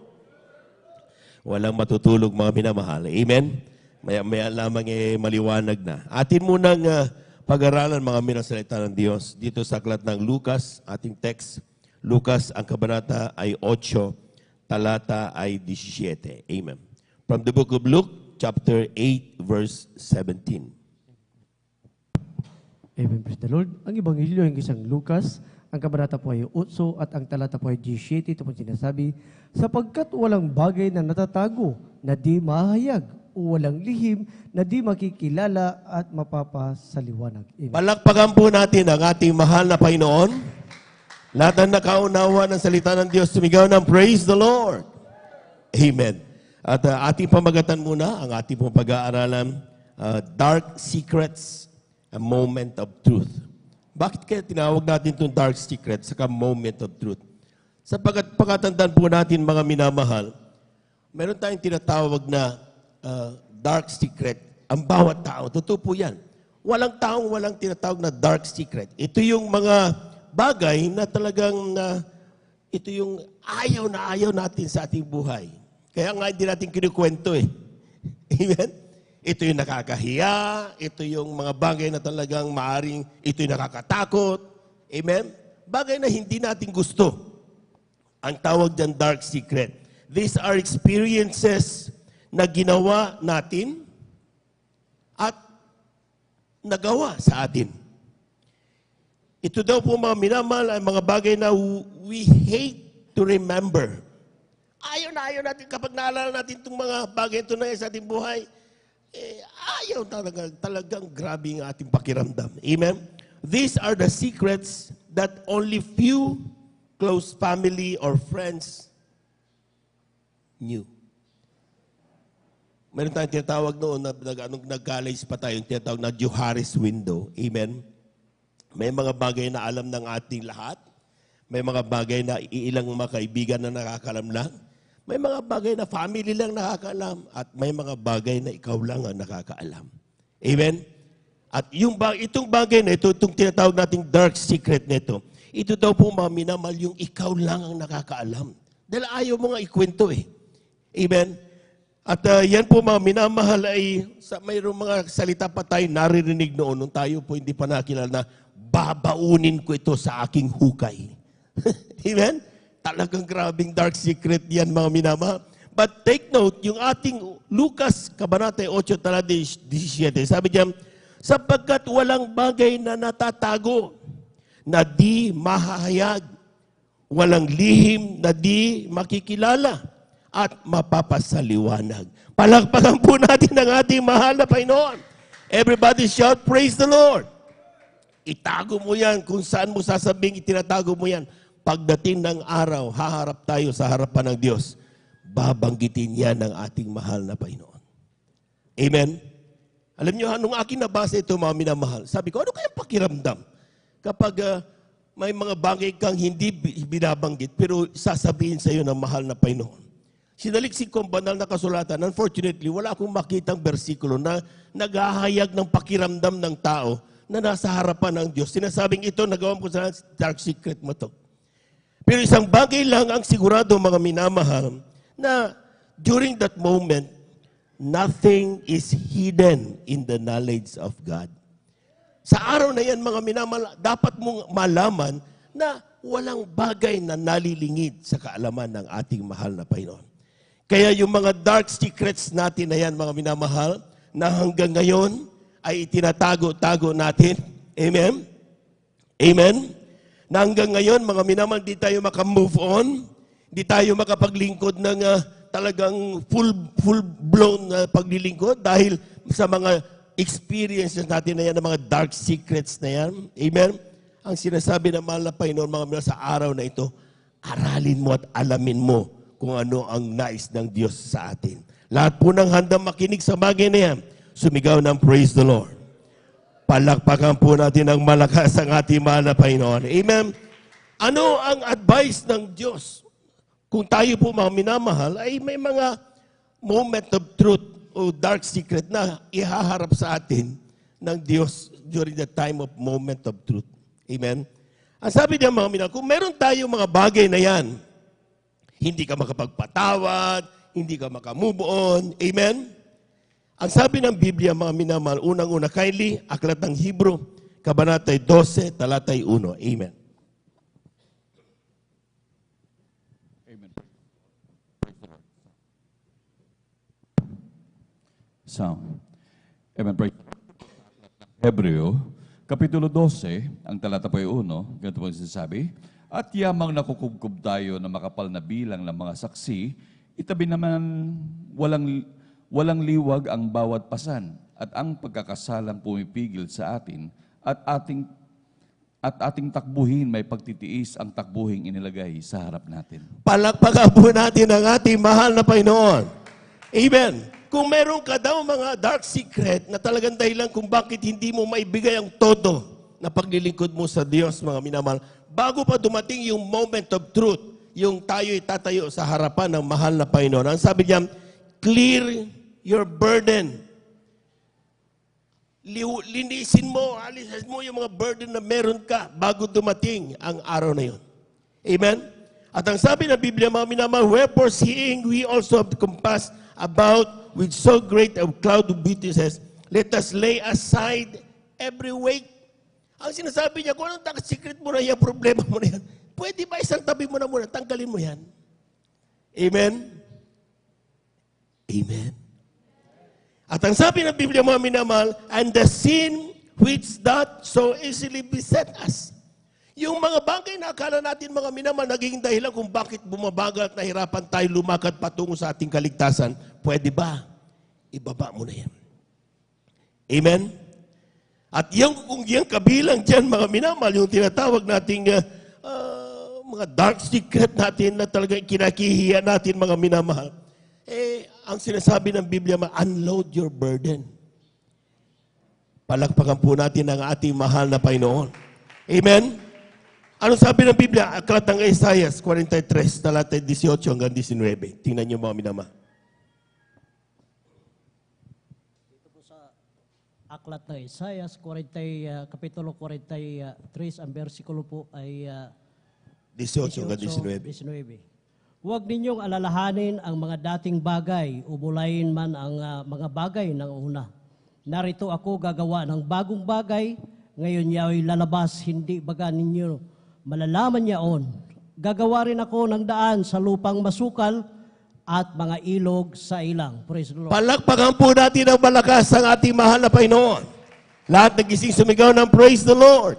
Walang matutulog mga minamahal. Amen? Maya lamang maliwanag na. Atin munang pag-aralan mga minasalita ng Diyos dito sa aklat ng Lucas, ating text. Lucas, ang kabanata ay 8, talata ay 17. Amen. From the book of Luke, chapter 8, verse 17. Amen, praise the Lord. Ang Ebanghelyo ng isang Lucas, ang kabanata po ay 8 at ang talata po ay 17. Ito po sinasabi, sapagkat walang bagay na natatago na di mahayag o walang lihim na di makikilala at mapapasaliwanag. Amen. Palakpakan po natin ang ating mahal na Panginoon. Lahat ng nakaunawa ng salita ng Diyos, sumigaw ng praise the Lord. Amen. At ating pamagatan muna, ang ating pong pag-aaralan, Dark Secrets, a Moment of Truth. Bakit kaya tinawag natin itong Dark Secrets, saka Moment of Truth? Sapagkat pagkatandaan po natin mga minamahal, meron tayong tinatawag na dark secret. Ang bawat tao, totoo po yan. Walang taong walang tinatawag na dark secret. Ito yung mga bagay na talagang ito yung ayaw na ayaw natin sa ating buhay. Kaya nga hindi natin kinukwento eh. Amen? Ito yung nakakahiya, ito yung mga bagay na talagang maaring, ito yung nakakatakot. Amen? Bagay na hindi natin gusto. Ang tawag dyan dark secret. These are experiences na ginawa natin at nagawa sa atin. Ito daw po mga minamahal ay mga bagay na we hate to remember. Ayaw na ayaw natin kapag naalala natin itong mga bagay ito na sa ating buhay, ayaw talagang grabe ang ating pakiramdam. Amen? These are the secrets that only few close family or friends knew. Meron tayong tinatawag noon na nag-college pa tayo, yung tinatawag na Johari's window. Amen? May mga bagay na alam ng ating lahat. May mga bagay na iilang mga kaibigan na nakakalam lang. May mga bagay na family lang nakakaalam. At may mga bagay na ikaw lang ang nakakaalam. Amen? At itong bagay na ito, itong tinatawag nating dark secret nito, ito daw po mga minamahal, yung ikaw lang ang nakakaalam. Dahil ayaw mo nga ikwento eh. Amen? At yan po mga minamahal ay mayroong mga salita pa tayo naririnig noon nung tayo po hindi pa nakilala na babaunin ko ito sa aking hukay. Amen? Talagang grabing dark secret yan mga minamahal. But take note, yung ating Lucas, Kabanata 8, talata 17, sabi diyan, sapagkat walang bagay na natatago na di mahahayag, walang lihim na di makikilala at mapapasaliwanag. Palakpakan po natin ang ating mahal na Panginoon. Everybody shout, praise the Lord. Itago mo yan kung saan mo sasabing itinatago mo yan. Pagdating ng araw, haharap tayo sa harapan ng Diyos. Babanggitin yan ng ating mahal na Panginoon. Amen? Alam niyo, nung akin nabasa ito, mga minamahal, sabi ko, ano kayang pakiramdam? Kapag may mga bagay kang hindi binabanggit, pero sasabihin sa iyo ng mahal na Panginoon. Sinaliksik ko ang banal na kasulatan. Unfortunately, wala akong makitang bersikulo na naghahayag ng pakiramdam ng tao na nasa harapan ng Diyos. Sinasabing ito, nagawa ko sa dark secret mo to. Pero isang bagay lang ang sigurado, mga minamahal, na during that moment, nothing is hidden in the knowledge of God. Sa araw na yan, mga minamahal, dapat mong malaman na walang bagay na nalilingid sa kaalaman ng ating mahal na Panginoon. Kaya yung mga dark secrets natin na yan, mga minamahal, na hanggang ngayon ay itinatago-tago natin. Amen? Amen? Na hanggang ngayon, mga minamahal, di tayo makamove on, di tayo makapaglingkod ng talagang full-blown na paglilingkod dahil sa mga experiences natin na yan, ng mga dark secrets na yan. Amen? Ang sinasabi ng mahal na Panginoon, mga minamahal, sa araw na ito, aralin mo at alamin mo kung ano ang nais ng Diyos sa atin. Lahat po ng handang makinig sa bagay na yan, sumigaw ng praise the Lord. Palakpakan po natin ng malakas ang ating mahal na Panginoon. Amen? Ano ang advice ng Diyos? Kung tayo po mga minamahal, ay may mga moment of truth o dark secret na ihaharap sa atin ng Diyos during the time of moment of truth. Amen? Ang sabi niya mga minamahal, kung meron tayo mga bagay na yan, hindi ka makapagpatawad, hindi ka makamove on. Amen? Ang sabi ng Biblia, mga minamahal, unang-una, kindly, Aklat ng Hebrew, Kabanata 12, talata 1. Amen. Amen. So, amen. Hebreo, Kapitulo 12, ang talata po ay 1, ganito po ang sinasabi, at yamang nakukubkob tayo na makapal na bilang ng mga saksi, itabi naman walang liwag ang bawat pasan at ang pagkakasalang pumipigil sa atin at ating takbuhin may pagtitiis ang takbuhing inilagay sa harap natin. Palakpakan po natin ang ating mahal na Panginoon. Amen. Kung meron ka daw mga dark secret na talagang dahilan kung bakit hindi mo maibigay ang todo na paglilingkod mo sa Diyos, mga minamahal, bago pa dumating yung moment of truth, yung tayo itatayo sa harapan ng mahal na Panginoon. Ang sabi niya, clear your burden. Linisin mo, alisin mo yung mga burden na meron ka bago dumating ang araw na yun. Amen? At ang sabi ng Biblia, mga minamahal, wherefore seeing we also have compassed about with so great a cloud of witnesses, let us lay aside every weight. Ang sinasabi niya, kung anong secret mo na yan, problema mo na yan, pwede ba isang tabi mo na muna, tanggalin mo yan. Amen? Amen? At ang sabi ng Biblia, mga minamahal, and the sin which doth so easily beset us. Yung mga bagay na akala natin, mga minamahal, naging dahilan kung bakit bumabagal at nahirapan tayo lumakad patungo sa ating kaligtasan, pwede ba? Ibaba mo na yan. Amen? At kung yung kabilang dyan, mga minamahal, yung tinatawag nating mga dark secret natin na talagang kinakihiya natin, mga minamahal, ang sinasabi ng Biblia, unload your burden. Palakpakan po natin ang ating mahal na Panginoon. Amen? Ano sabi ng Biblia? Aklat ng Isaiah 43, talata 18 hanggang 19. Tingnan niyo mga minama. Aklat ng Isaiah, kapitulo 43, ang versikulo po ay 18 hanggang 19. Huwag ninyong alalahanin ang mga dating bagay, ubulayin man ang mga bagay ng una. Narito ako gagawa ng bagong bagay, ngayon yao'y lalabas, hindi baga ninyo malalaman yaon. Gagawa rin ako ng daan sa lupang masukal at mga ilog sa ilang. Praise the Lord. Palakpakan po natin ang malakas ang ating mahal na Panginoon. Lahat nagising sumigaw ng praise the Lord.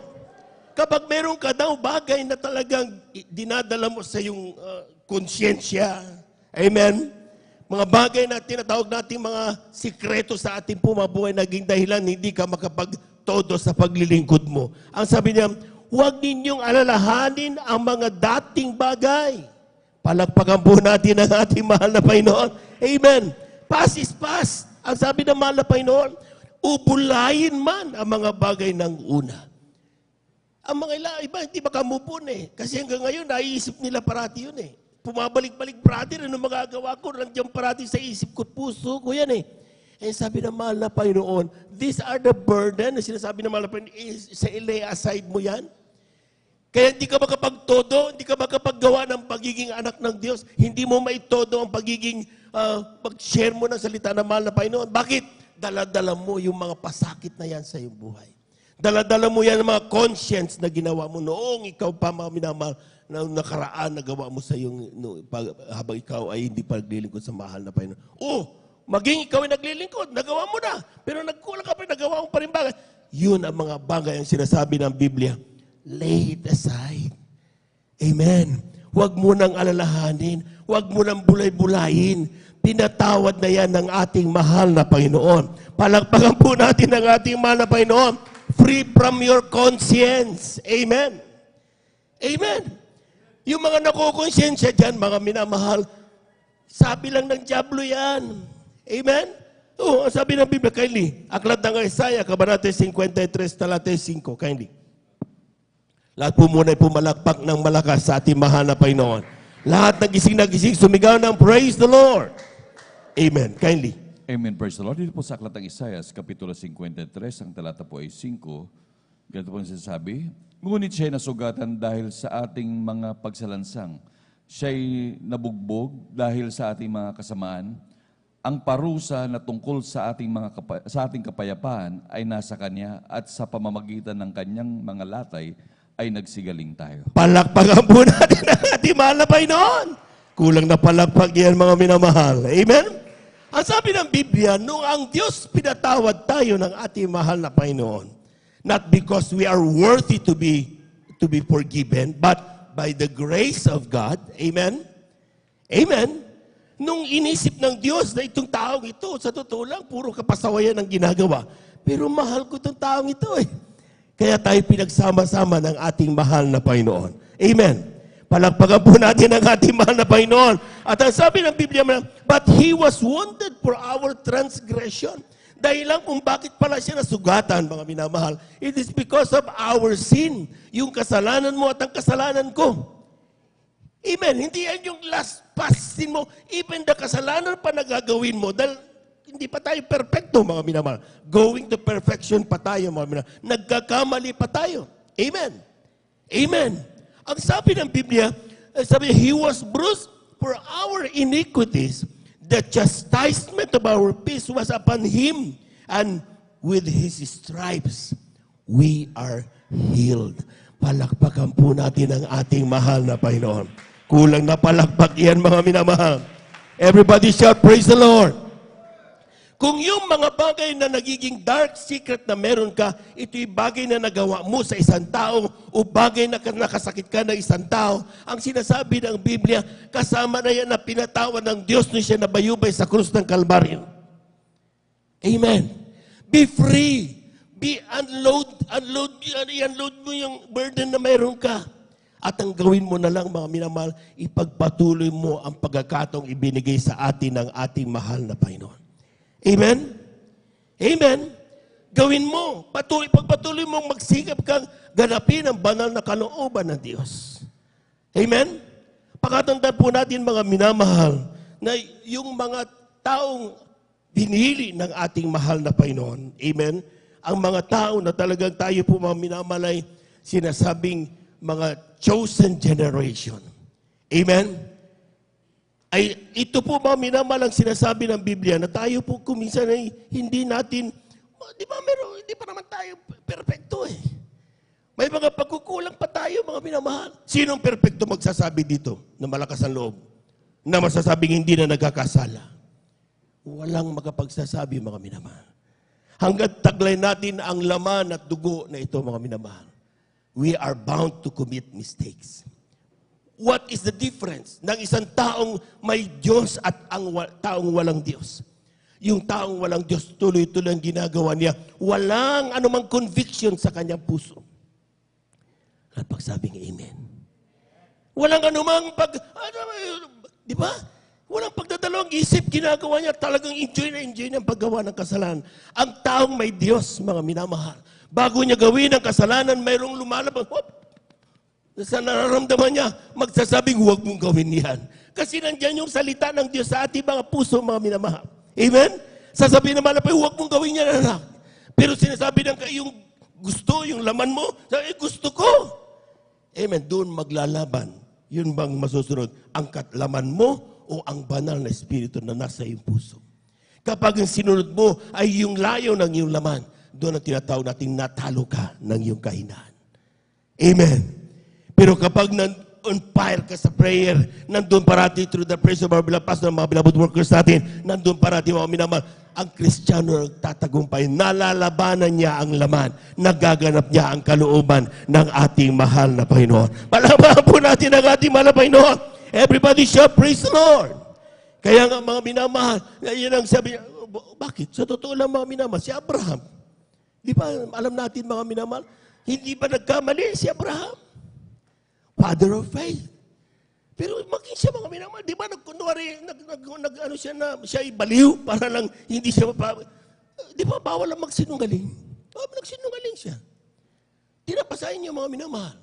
Kapag meron ka daw bagay na talagang dinadala mo sa iyong konsyensya, amen? Mga bagay na tinatawag natin mga sikreto sa ating pumabuhay, naging dahilan hindi ka makapagtodo sa paglilingkod mo. Ang sabi niya, huwag ninyong alalahanin ang mga dating bagay. Palakpakan po natin ang ating mahal na Panginoon. Amen. Past is past. Ang sabi ng mahal na Panginoon, ubulayin man ang mga bagay ng una. Ang mga iba, hindi makamupon eh. Kasi hanggang ngayon, naiisip nila parati yun eh. Pumabalik-balik parati, ano magagawa ko? Nandiyan parati sa isip ko, puso ko yan eh. Eh sabi ng mahal na Panginoon, these are the burden, na sinasabi ng mahal na Panginoon, sa lay aside mo yan. Kaya hindi ka makapagtodo, hindi ka makapaggawa ng pagiging anak ng Diyos. Hindi mo maitodo ang pagiging, pag-share mo ng salita ng mahal na Panginoon. Bakit? Dala-dala mo yung mga pasakit na yan sa iyong buhay. Dala-dala mo yan ang mga conscience na ginawa mo noong ikaw pa mga minamahal na nakaraan na gawa mo sa iyong, habang ikaw ay hindi pa naglilingkod sa mahal na Panginoon. Maging ikaw ay naglilingkod, nagawa mo na. Pero nagkulang ka pa, nagawa mo pa rin bagay. Yun ang mga bagay ang sinasabi ng Biblia. Lay it aside. Amen. Huwag mo nang alalahanin. Huwag mo nang bulay-bulayin. Pinatawad na yan ng ating mahal na Panginoon. Palakpakan po natin ang ating mahal na Panginoon. Free from your conscience. Amen. Amen. Yung mga nakukonsensya dyan, mga minamahal, sabi lang ng diablo yan. Amen? Oo, sabi ng Biblia, kindly. Aklat ng Isaiah, kabanata 53, talata 5, kindly. Lahat po muna ay pumalakpak ng malakas sa ating mahal na Panginoon. Lahat nagising, sumigaw ng praise the Lord. Amen. Kindly. Amen. Praise the Lord. Dito po sa aklat ng Isaiah, kapitulo 53, ang talata po ay 5. Ganito po ang sinasabi, ngunit siya'y nasugatan dahil sa ating mga pagsalansang. Siya'y nabugbog dahil sa ating mga kasamaan. Ang parusa na tungkol sa ating kapayapaan ay nasa Kanya at sa pamamagitan ng Kanyang mga latay ay nagsigaling tayo. Palakpakan po natin ang ating mahal na Panginoon. Kulang na palakpak yan mga minamahal. Amen? Ang sabi ng Biblia, nung ang Diyos pinatawad tayo ng ating mahal na Panginoon, not because we are worthy to be forgiven, but by the grace of God. Amen? Amen? Nung inisip ng Diyos na itong taong ito, sa totoo lang, puro kapasawayan ang ginagawa. Pero mahal ko itong taong ito eh. Kaya tayo pinagsama-sama ng ating mahal na Panginoon. Amen? Palakpakan po natin ang ating mahal na Panginoon. At ang sabi ng Biblia, but He was wounded for our transgression. Dahil lang kung bakit pala siya nasugatan, mga minamahal, it is because of our sin. Yung kasalanan mo at ang kasalanan ko. Amen. Hindi yan yung last past sin mo. Even the kasalanan pa na gagawin mo. Dahil hindi pa tayo perfecto, mga minamahal. Going to perfection pa tayo, mga minamahal. Nagkakamali pa tayo. Amen. Amen. Ang sabi ng Biblia, sabi, He was bruised for our iniquities. The chastisement of our peace was upon Him, and with His stripes, we are healed. Palakpakan po natin ang ating mahal na Panginoon. Kulang na palakpak yan, mga minamahal. Everybody shout, praise the Lord. Kung yung mga bagay na nagiging dark secret na meron ka, ito'y bagay na nagawa mo sa isang tao o bagay na nakasakit ka ng isang tao, ang sinasabi ng Biblia, kasama na yan na pinatawad ng Diyos na siya nabayubay sa krus ng Kalbaryo. Amen. Be free. I-unload mo yung burden na meron ka. At ang gawin mo na lang, mga minamahal, ipagpatuloy mo ang pagkakataong ibinigay sa atin ng ating mahal na Panginoon. Amen? Amen? Gawin mo. Pagpatuloy mong magsikap kang ganapin ang banal na kalooban ng Diyos. Amen? Pakatandaan po natin, mga minamahal, na yung mga taong binili ng ating mahal na Panginoon. Amen? Ang mga tao na talagang tayo po, mga minamalay, sinasabing mga chosen generation. Amen? Ay, ito po mga minamalang sinasabi ng Biblia na tayo po kuminsan ay hindi natin, di ba hindi pa naman tayo perfecto eh. May mga pagkukulang pa tayo, mga minamahal. Sinong perfecto magsasabi dito na malakas ang loob? Na masasabing hindi na nagkakasala? Walang makapagsasabi, mga minamahal. Hanggat taglay natin ang laman at dugo na ito, mga minamahal, we are bound to commit mistakes. What is the difference ng isang taong may Diyos at ang taong walang Diyos? Yung taong walang Diyos, tuloy-tuloy ang ginagawa niya. Walang anumang conviction sa kanyang puso. At pagsabing amen. Walang anumang di ba? Walang pagdadalawang isip, ginagawa niya. Talagang enjoy niya ang paggawa ng kasalanan. Ang taong may Diyos, mga minamahal, bago niya gawin ang kasalanan, mayroong lumalabas. Sa nararamdaman niya, magsasabing, huwag mong gawin yan. Kasi nandiyan yung salita ng Diyos sa ating mga puso, mga minamahal. Amen? Sasabihin naman na, huwag mong gawin yan, anak. Pero sinasabi ng yung gusto, yung laman mo, sabi, gusto ko. Amen? Doon maglalaban. Yun bang masusunod? Ang katlaman mo o ang banal na espiritu na nasa iyong puso? Kapag ang sinunod mo ay yung layo ng iyong laman, doon ang tinatawag nating natalo ka ng iyong kahinaan. Amen. Pero kapag on fire ka sa prayer, nandun parati through the praise of our beloved pastor, mga beloved workers natin, nandun parati mga minamahal, ang Kristiyano nagtatagumpay, nalalabanan niya ang laman, nagaganap niya ang kalooban ng ating mahal na Panginoon. Palabahan po natin ang ating mahal na Panginoon. Everybody shout, praise the Lord. Kaya nga mga minamahal, yan ang sabi niya, bakit? Sa totoo lang mga minamahal, si Abraham, di ba alam natin mga minamahal, hindi ba nagkamali si Abraham? Father of faith. Pero maging siya mga minamahal, di ba nagkunwari, ano siya na, siya ay baliw para lang hindi siya di ba bawal lang magsinungaling? Nagsinungaling siya. Tinapasahin niya mga minamahal.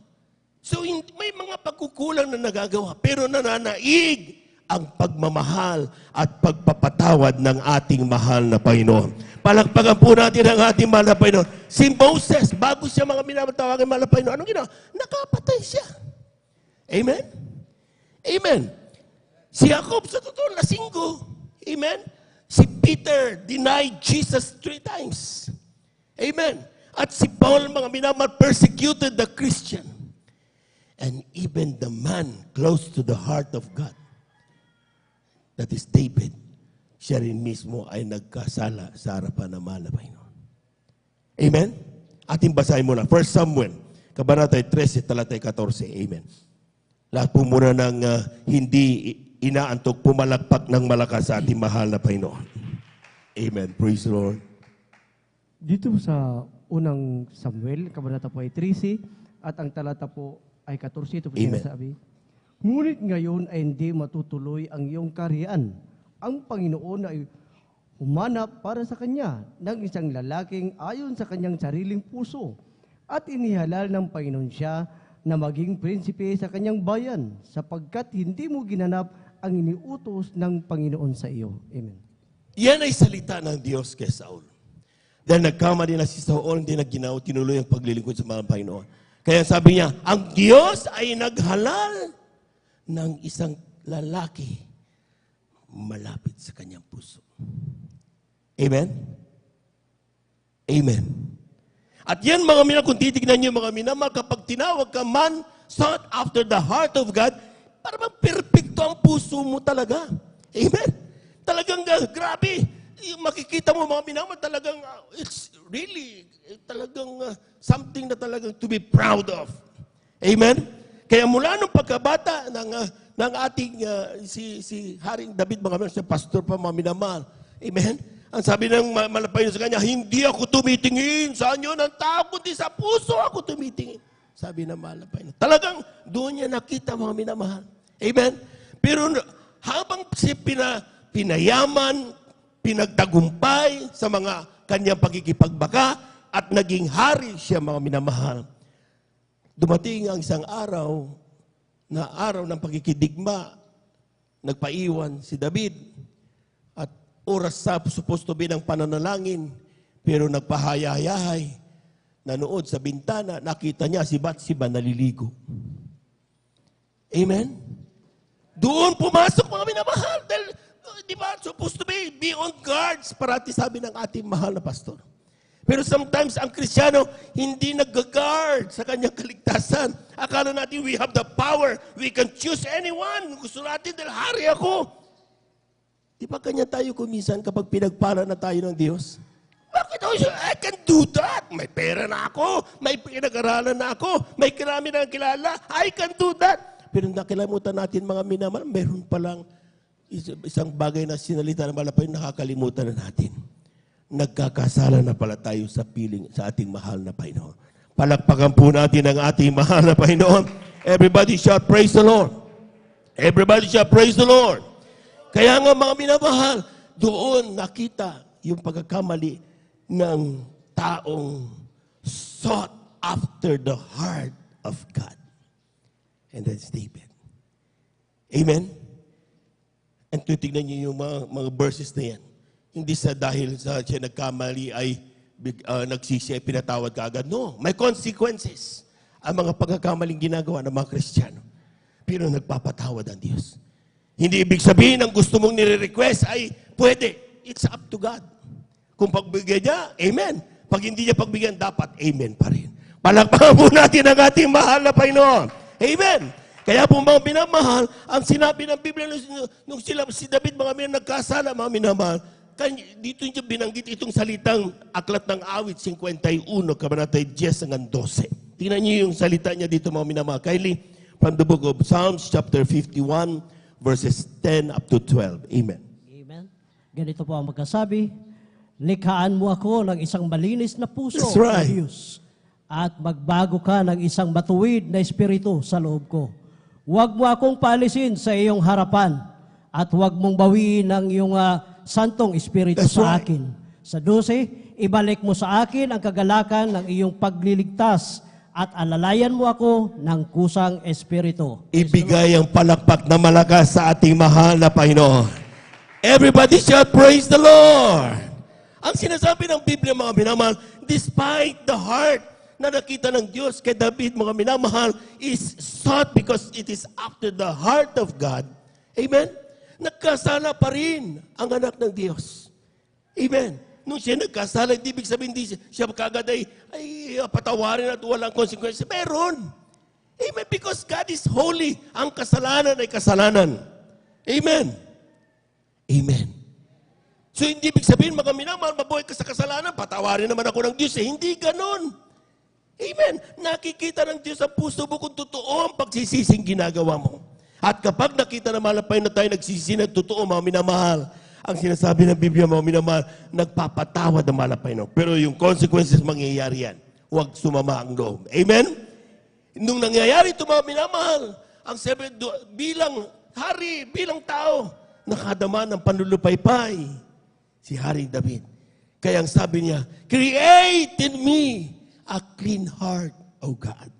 So may mga pagkukulang na nagagawa, pero nananaig ang pagmamahal at pagpapatawad ng ating mahal na Panginoon. Palakpakan po natin ang ating mahal na Panginoon. Si Moses, bago siya mga minatawagin mahal na Panginoon, anong ginawa? Nakapatay siya. Amen? Amen. Si Jacob, sa totoo, lasinggo. Amen? Si Peter denied Jesus 3 times. Amen? At si Paul, mga minamahal, persecuted the Christian. And even the man close to the heart of God, that is David, siya rin mismo ay nagkasala sa harapan ng mahal na Panginoon. Amen? Ating basahin muna. 1 Samuel, kabanata 13, talatay 14. Amen. Lahat po muna ng hindi inaantok, pumalakpak ng malakas sa ating mahal na Panginoon. Amen. Praise the Lord. Dito sa unang Samuel, kabanata po ay 13, at ang talata po ay 14, ito po sinasabi. Ngunit ngayon ay hindi matutuloy ang iyong kaharian. Ang Panginoon ay humanap para sa kanya ng isang lalaking ayon sa kanyang sariling puso at inihalal ng Panginoon siya na maging prinsipe sa kanyang bayan sapagkat hindi mo ginanap ang iniutos ng Panginoon sa iyo. Amen. Yan ay salita ng Diyos kay Saul. Dahil nagkamali na si Saul, hindi na ginawa, tinuloy ang paglilingkod sa mga Panginoon. Kaya sabi niya, ang Diyos ay naghalal ng isang lalaki malapit sa kanyang puso. Amen? Amen. At yan mga minamahal, kung titignan niyo mga minamahal, kapag tinawag ka man sought after the heart of God, para bang perfecto ang puso mo talaga. Amen? Talagang grabe. Makikita mo mga minamahal, talagang it's really talagang something na talagang to be proud of. Amen? Kaya mula nung pagkabata ng ating si Haring David, mga minamahal, si pastor pa mga minamahal. Amen? Ang sabi ng malapay sa kanya, hindi ako tumitingin sa anyo ng tao, kundi sa puso ako tumitingin. Sabi ng mahal na Panginoon. Talagang doon niya nakita mga minamahal. Amen? Pero habang si pinayaman, pinagtagumpay sa mga kanyang pagkikipagbaka at naging hari siya mga minamahal, dumating ang isang araw na araw ng pagkikidigma, nagpaiwan si David at oras sa supposed to be ng pananalangin, pero nagpahayahay, nanood sa bintana, nakita niya si Bathsheba naliligo. Amen? Doon pumasok mga minamahal. Dahil, di ba, supposed to be on guards, parati sabi ng ating mahal na pastor. Pero sometimes ang Kristiyano hindi nag-guard sa kanyang kaligtasan. Akala natin we have the power, we can choose anyone. Gusto natin dahil hari ako. Di ba kanya tayo kuminsan kapag pinagpala na tayo ng Diyos? Bakit ako siya? I can do that. May pera na ako. May pinag-aralan na ako. May karami na kilala. I can do that. Pero nakalimutan natin mga minamahal, meron palang isang bagay na sinalita ng malapay, nakakalimutan na natin. Nagkakasala na pala tayo sa piling sa ating mahal na Panginoon. Palakpakan po natin ang ating mahal na Panginoon. Everybody shout, praise the Lord. Everybody shout, praise the Lord. Kaya nga mga minamahal, doon nakita yung pagkakamali ng taong sought after the heart of God. And that's David. Amen? And titignan niyo yung mga verses na yan. Hindi sa dahil sa siya nagkamali ay nagsisi ay pinatawad ka agad. No, may consequences ang mga pagkakamaling ginagawa ng mga Kristiyano. Pero nagpapatawad ang Diyos. Hindi ibig sabihin ang gusto mong nire-request ay pwede. It's up to God. Kung pagbigyan niya, amen. Pag hindi niya pagbigyan, dapat amen pa rin. Palakpakan po natin ang ating mahal na Panginoon. Amen. Kaya po mga minamahal, ang sinabi ng Biblia nung si David, mga nagkasala, mga minamahal, dito niya binanggit itong salitang Aklat ng Awit 51, kabanatay 10 hanggang 12. Tingnan niyo yung salita niya dito mga minamahal. Kindly, from the book of Psalms, chapter 51, verses 10 up to 12. Amen. Amen. Ganito po ang magkasabi, likhaan mo ako ng isang malinis na puso, That's right. Diyos, at magbago ka ng isang matuwid na espiritu sa loob ko. Huwag mo akong paalisin sa iyong harapan at huwag mong bawiin ang iyong santong espiritu That's sa right. akin. Sa 12, ibalik mo sa akin ang kagalakan ng iyong pagliligtas at alalayan mo ako ng kusang espiritu. Ibigay ang palakpak na malakas sa ating mahal na Panginoon. Everybody shout, praise the Lord! Ang sinasabi ng Biblia, mga minamahal, despite the heart na nakita ng Diyos kay David, mga minamahal, is sought because it is after the heart of God. Amen? Nagkasala pa rin ang anak ng Diyos. Amen? Nung siya nagkasala, hindi ibig sabihin, hindi siya kagad ay patawarin at walang consequences. Meron. Amen? Because God is holy. Ang kasalanan ay kasalanan. Amen? Amen. So hindi ibig sabihin, mga minamahal, mabuhay ka sa kasalanan, patawarin naman ako ng Diyos. Hindi ganon. Amen. Nakikita ng Diyos ang puso mo kung totoo ang pagsisising ginagawa mo. At kapag nakita na malapay na tayo nagsisisi ng totoo, mga minamahal, ang sinasabi ng Biblia, mga minamahal, nagpapatawad ang malapay na. Pero yung consequences, mangyayari yan. Huwag sumama ang loob. Amen? Nung nangyayari ito, mga minamahal, ang sabi, bilang hari, bilang tao, nakadama ng panlulupaypay si Hari David. Kaya ang sabi niya, create in me a clean heart, O God.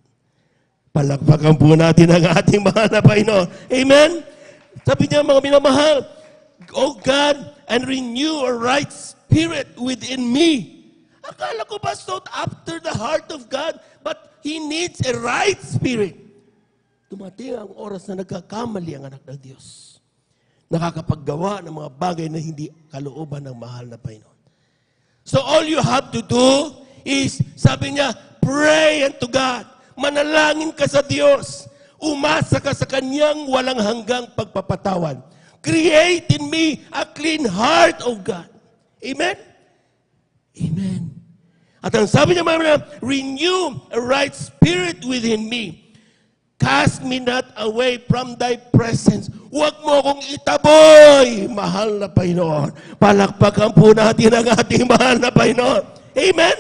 Palakpakan po natin ang ating mahal na Panginoon. Amen? Sabi niya, mga minamahal, O God, and renew a right spirit within me. Akala ko ba sought after the heart of God, but He needs a right spirit. Dumating ang oras na nagkakamali ang anak ng Diyos. Nakakapaggawa ng mga bagay na hindi kalooban ng mahal na Panginoon. So all you have to do is, sabi niya, pray unto God. Manalangin ka sa Diyos. Umasa ka sa Kanyang walang hanggang pagpapatawad. Create in me a clean heart, O God. Amen? Amen. At ang sabi niya, renew a right spirit within me. Cast me not away from thy presence. Huwag mo akong itaboy, mahal na Panginoon. Palakpakan po natin ang ating mahal na Panginoon. Amen?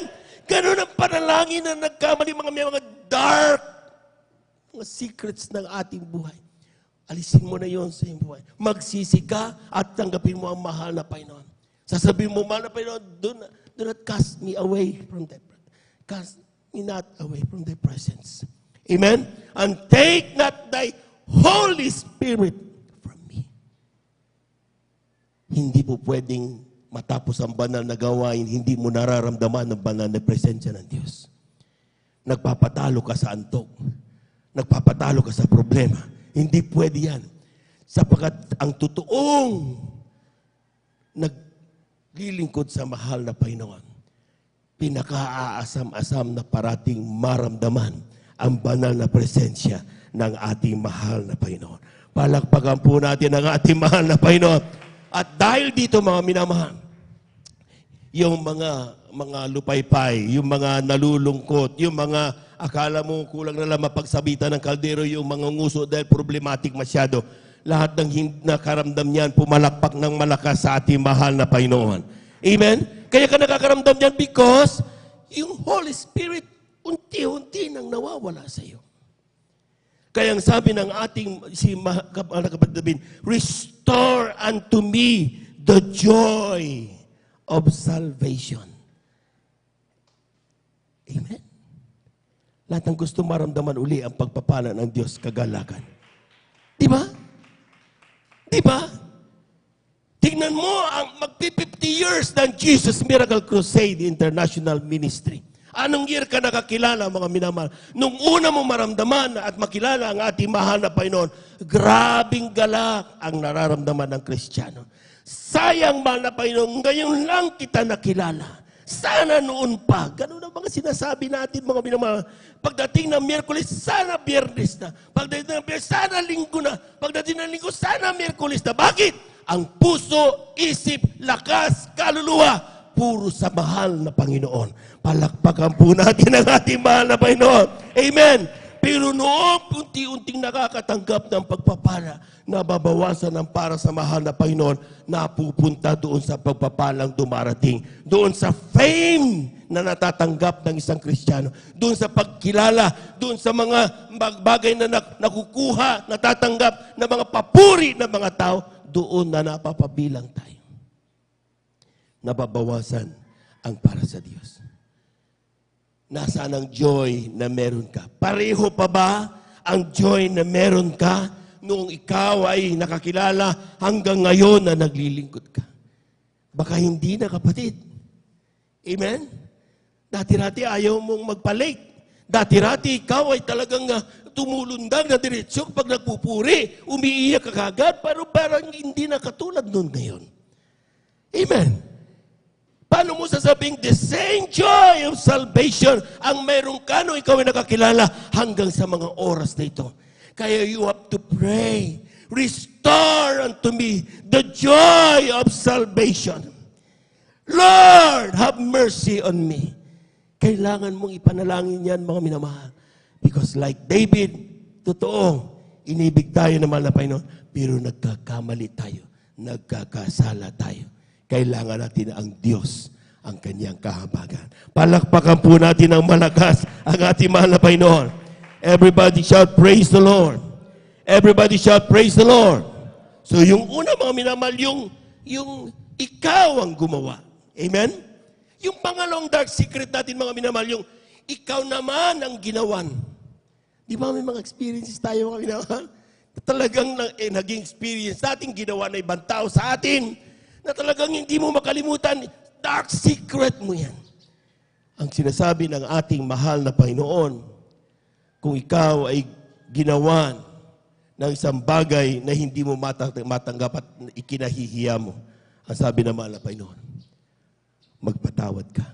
Ganun ang panalangin na nagkamali mga dark mga secrets ng ating buhay. Alisin mo na yon sa iyong buhay. Magsisi ka at tanggapin mo ang mahal na Panginoon. Sasabihin mo, mahal na Panginoon, do not cast me away from thy presence. Cast me not away from thy presence. Amen? And take not thy Holy Spirit from me. Hindi po pwedeng matapos ang banal na gawain, hindi mo nararamdaman ang banal na presensya ng Diyos. Nagpapatalo ka sa antok. Nagpapatalo ka sa problema. Hindi pwede yan. Sapagkat ang totoong naglilingkod sa mahal na Panginoon, pinaka-aasam-asam na parating maramdaman ang banal na presensya ng ating mahal na Panginoon. Palakpakan po natin ang ating mahal na Panginoon. At dahil dito mga minamahal, yung mga lupaypay, yung mga nalulungkot, yung mga akala mo kulang na lang mapagsabitan ng kaldero, yung mga nguso dahil problematic masyado. Lahat ng nakaramdam niyan, pumalakpak ng malakas sa ating mahal na Panginoon. Amen? Kaya ka nakakaramdam niyan because yung Holy Spirit unti-unti nang nawawala sa iyo. Kaya ang sabi ng ating kapatid, restore unto me the joy of salvation. Amen? Lahat ng gusto maramdaman uli ang pagpapala ng Diyos, kagalakan. Di ba? Di ba? Tingnan mo ang magpi-50 years ng Jesus Miracle Crusade International Ministry. Anong year ka nakakilala, mga minamahal? Nung una mo maramdaman at makilala ang ating mahal na Panginoon, grabing galak ang nararamdaman ng Kristiyano. Sayang, mahal na Panginoon, ngayon lang kita nakilala. Sana noon pa. Ganun ang mga sinasabi natin, mga minamahal. Pagdating ng Miyerkules, sana Biyernes na. Pagdating ng Biyernes, sana Linggo na. Pagdating ng Linggo, sana Miyerkules na. Bakit? Ang puso, isip, lakas, kaluluwa, puro sa mahal na Panginoon. Palakpakan po natin ang ating mahal na Panginoon. Amen. Pero noong unti-unting nakakatanggap ng pagpapala, nababawasan ng para sa mahal na Panginoon, napupunta doon sa pagpapalang dumarating. Doon sa fame na natatanggap ng isang Kristiyano. Doon sa pagkilala, doon sa mga bagay na nakukuha, natatanggap na mga papuri ng mga tao, doon na napapabilang tayo. Nababawasan ang para sa Diyos. Nasaan ang joy na meron ka? Pareho pa ba ang joy na meron ka noong ikaw ay nakakilala hanggang ngayon na naglilingkod ka? Baka hindi na, kapatid. Amen? Dati-rati ayaw mong magpa-late. Dati-rati ikaw ay talagang tumulundag na diretsyo pag nagpupuri, umiiyak ka kagad, pero parang hindi na katulad noon ngayon. Amen? Paano mo sasabing the same joy of salvation ang meron ka nung ikaw ay nakakilala hanggang sa mga oras na ito? Kaya you have to pray, restore unto me the joy of salvation. Lord, have mercy on me. Kailangan mong ipanalangin yan, mga minamahal. Because like David, totoo, inibig tayo naman na Panginoon, pero nagkakamali tayo, nagkakasala tayo. Kailangan natin ang Diyos, ang kanyang kahabagan. Palakpakan po natin ng malakas ang ating mahal na Panginoon. Everybody shout, praise the Lord. Everybody shout, praise the Lord. So yung una, mga minamahal, yung ikaw ang gumawa. Amen? Yung pangalawang dark secret natin, mga minamahal, yung ikaw naman ang ginawan. Di ba may mga experiences tayo, mga minamahal? Talagang naging experience natin, ginawa na ibang tao sa atin, na talagang hindi mo makalimutan, dark secret mo yan. Ang sinasabi ng ating mahal na Panginoon, kung ikaw ay ginawan ng isang bagay na hindi mo matanggap at ikinahihiya mo, ang sabi ng mahal na Panginoon, magpatawad ka.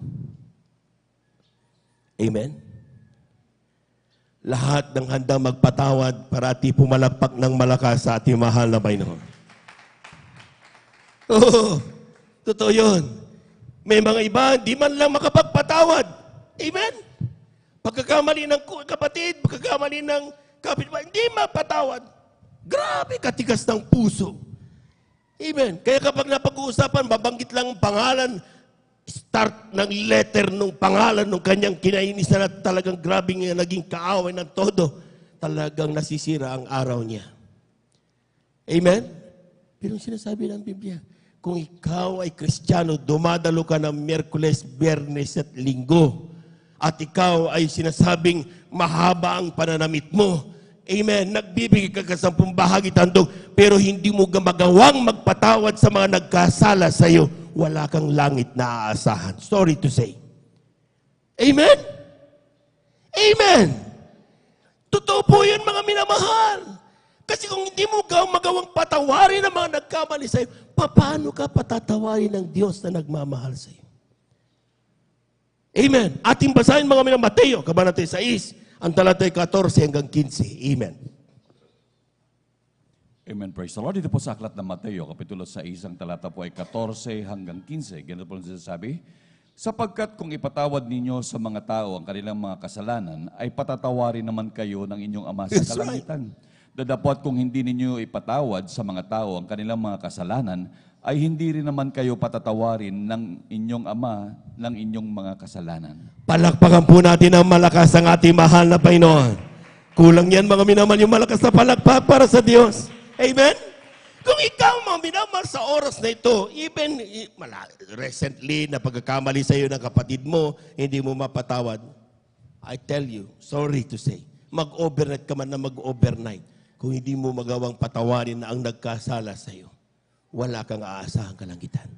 Amen? Lahat ng handang magpatawad, parati pumalakpak ng malakas sa ating mahal na Panginoon. Oo, totoo yun. May mga iba, di man lang makapagpatawad. Amen? Pagkakamali ng kapatid, pagkakamali ng kapitbahay, hindi mapatawad. Grabe katigas ng puso. Amen? Kaya kapag napag-uusapan, babanggit lang ang pangalan, start ng letter ng pangalan ng kanyang kinainisan at talagang grabing naging kaaway ng todo. talagang nasisira ang araw niya. Amen? Pero sinasabi ng Biblia, kung ikaw ay Kristiyano, dumadalo ka ng Miyerkules, Biyernes at Linggo, at ikaw ay sinasabing mahaba ang pananamit mo, amen, nagbibigay ka sa 10 bahagi tandog, pero hindi mo magawang magpatawad sa mga nagkasala sa iyo, wala kang langit na aasahan. Sorry to say. Amen? Amen! Totoo po yun, mga minamahal. Kasi kung hindi mo magawang patawarin ang mga nagkamali sa iyo, paano ka patatawarin ng Diyos na nagmamahal sa iyo? Amen. Ating basahin mga minamahal, Mateo, kabanata 6, ang talatay 14 hanggang 15. Amen. Amen. Praise the Lord. Dito po sa aklat ng Mateo, kapitulo 6, ang talata po ay 14 hanggang 15. Ganito po sinasabi, sapagkat kung ipatawad ninyo sa mga tao ang kanilang mga kasalanan, ay patatawarin naman kayo ng inyong Ama sa kalangitan. Dadapot kung hindi ninyo ipatawad sa mga tao ang kanilang mga kasalanan, ay hindi rin naman kayo patatawarin ng inyong Ama ng inyong mga kasalanan. Palakpakan po natin ang malakas ang ating mahal na Panginoon. Kulang yan mga minamahal, yung malakas na palakpak para sa Diyos. Amen? Kung ikaw mga minamahal sa oras na ito, even recently na pagkakamali sa iyo ng kapatid mo, hindi mo mapatawad, I tell you, sorry to say, mag-overnight ka man na mag-overnight. Kung hindi mo magawang patawarin na ang nagkasala sa iyo, wala kang aasahang kalangitan.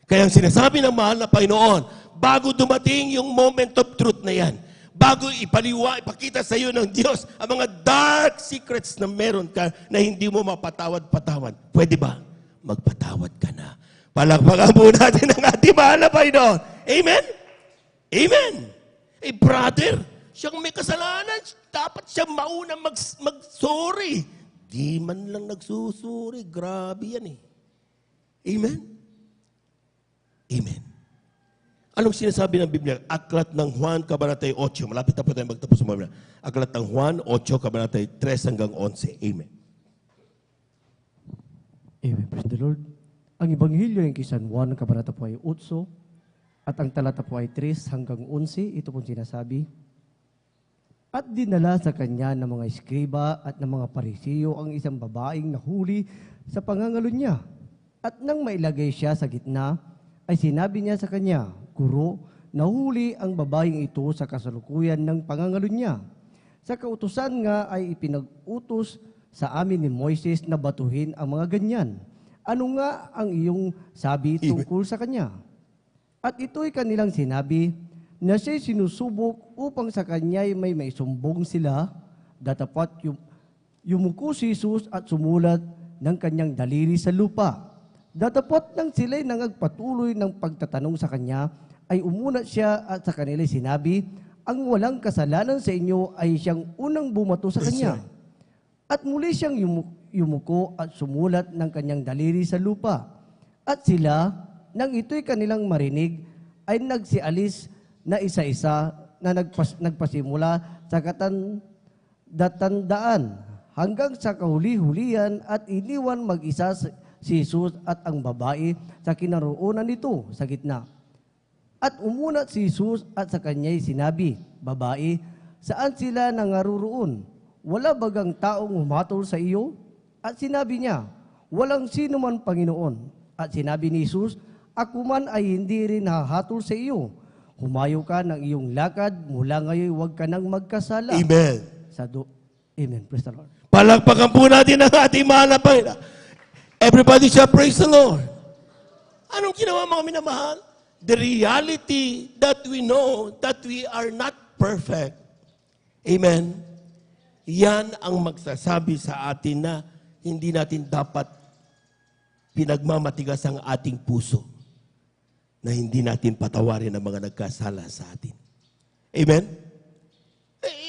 Kaya ang sinasabi ng mahal na Panginoon, bago dumating yung moment of truth na yan, bago ipakita sa iyo ng Diyos ang mga dark secrets na meron ka na hindi mo mapatawad-patawad, pwede ba? Magpatawad ka na. Palakpakan po natin ang ating mahal na Panginoon. Amen? Amen. Eh brother, siyang may kasalanan, dapat siya mauna mag-sorry. Di man lang nagsusuri. Grabe yan eh. Amen? Amen. Anong sinasabi ng Biblia? Aklat ng Juan, Kabanatay 8. Malapit na po tayo magtapos sa Biblia. Aklat ng Juan 8, Kabanatay 3 hanggang 11. Amen. Amen. Praise the Lord. Ang Ebanghelyo yung kay San Juan, Kabanata po ay 8, at ang talata po ay 3 hanggang 11. Ito pong sinasabi, at dinala sa kanya ng mga eskriba at ng mga parisiyo ang isang babaeng nahuli sa pangangalo niya. At nang mailagay siya sa gitna, ay sinabi niya sa kanya, Guro, nahuli ang babaeng ito sa kasalukuyan ng pangangalo niya. Sa kautusan nga ay ipinag-utos sa amin ni Moises na batuhin ang mga ganyan. Ano nga ang iyong sabi tungkol sa kanya? At ito'y kanilang sinabi, na siya'y sinusubok upang sa kanya'y may maisumbong sila, datapat yumuko si Jesus at sumulat ng kanyang daliri sa lupa. Datapat nang sila'y nangagpatuloy ng pagtatanong sa kanya, ay umunat siya at sa kanila'y sinabi, ang walang kasalanan sa inyo ay siyang unang bumato sa kanya. At muli siyang yumuko at sumulat ng kanyang daliri sa lupa. At sila, nang ito'y kanilang marinig, ay nagsialis na isa-isa na nagpasimula sa katandaan hanggang sa kahuli-hulihan at iniwan mag-isa si Jesus at ang babae sa kinaroonan nito sa gitna. At umunat si Jesus at sa kanya'y sinabi, Babae, saan sila nangaruroon? Wala bagang taong humatol sa iyo? At sinabi niya, walang sino man Panginoon. At sinabi ni Jesus, ako man ay hindi rin hahatol sa iyo. Humayo ka ng iyong lakad, mula ngayon huwag ka nang magkasala. Amen. Amen. Praise the Lord. Palakpakan po natin ang ating mahal na Panginoon. Everybody shall praise the Lord. Anong ginawa mga minamahal? The reality that we know that we are not perfect. Amen. Yan ang magsasabi sa atin na hindi natin dapat pinagmamatigas ang ating puso na hindi natin patawarin ang mga nagkasala sa atin. Amen?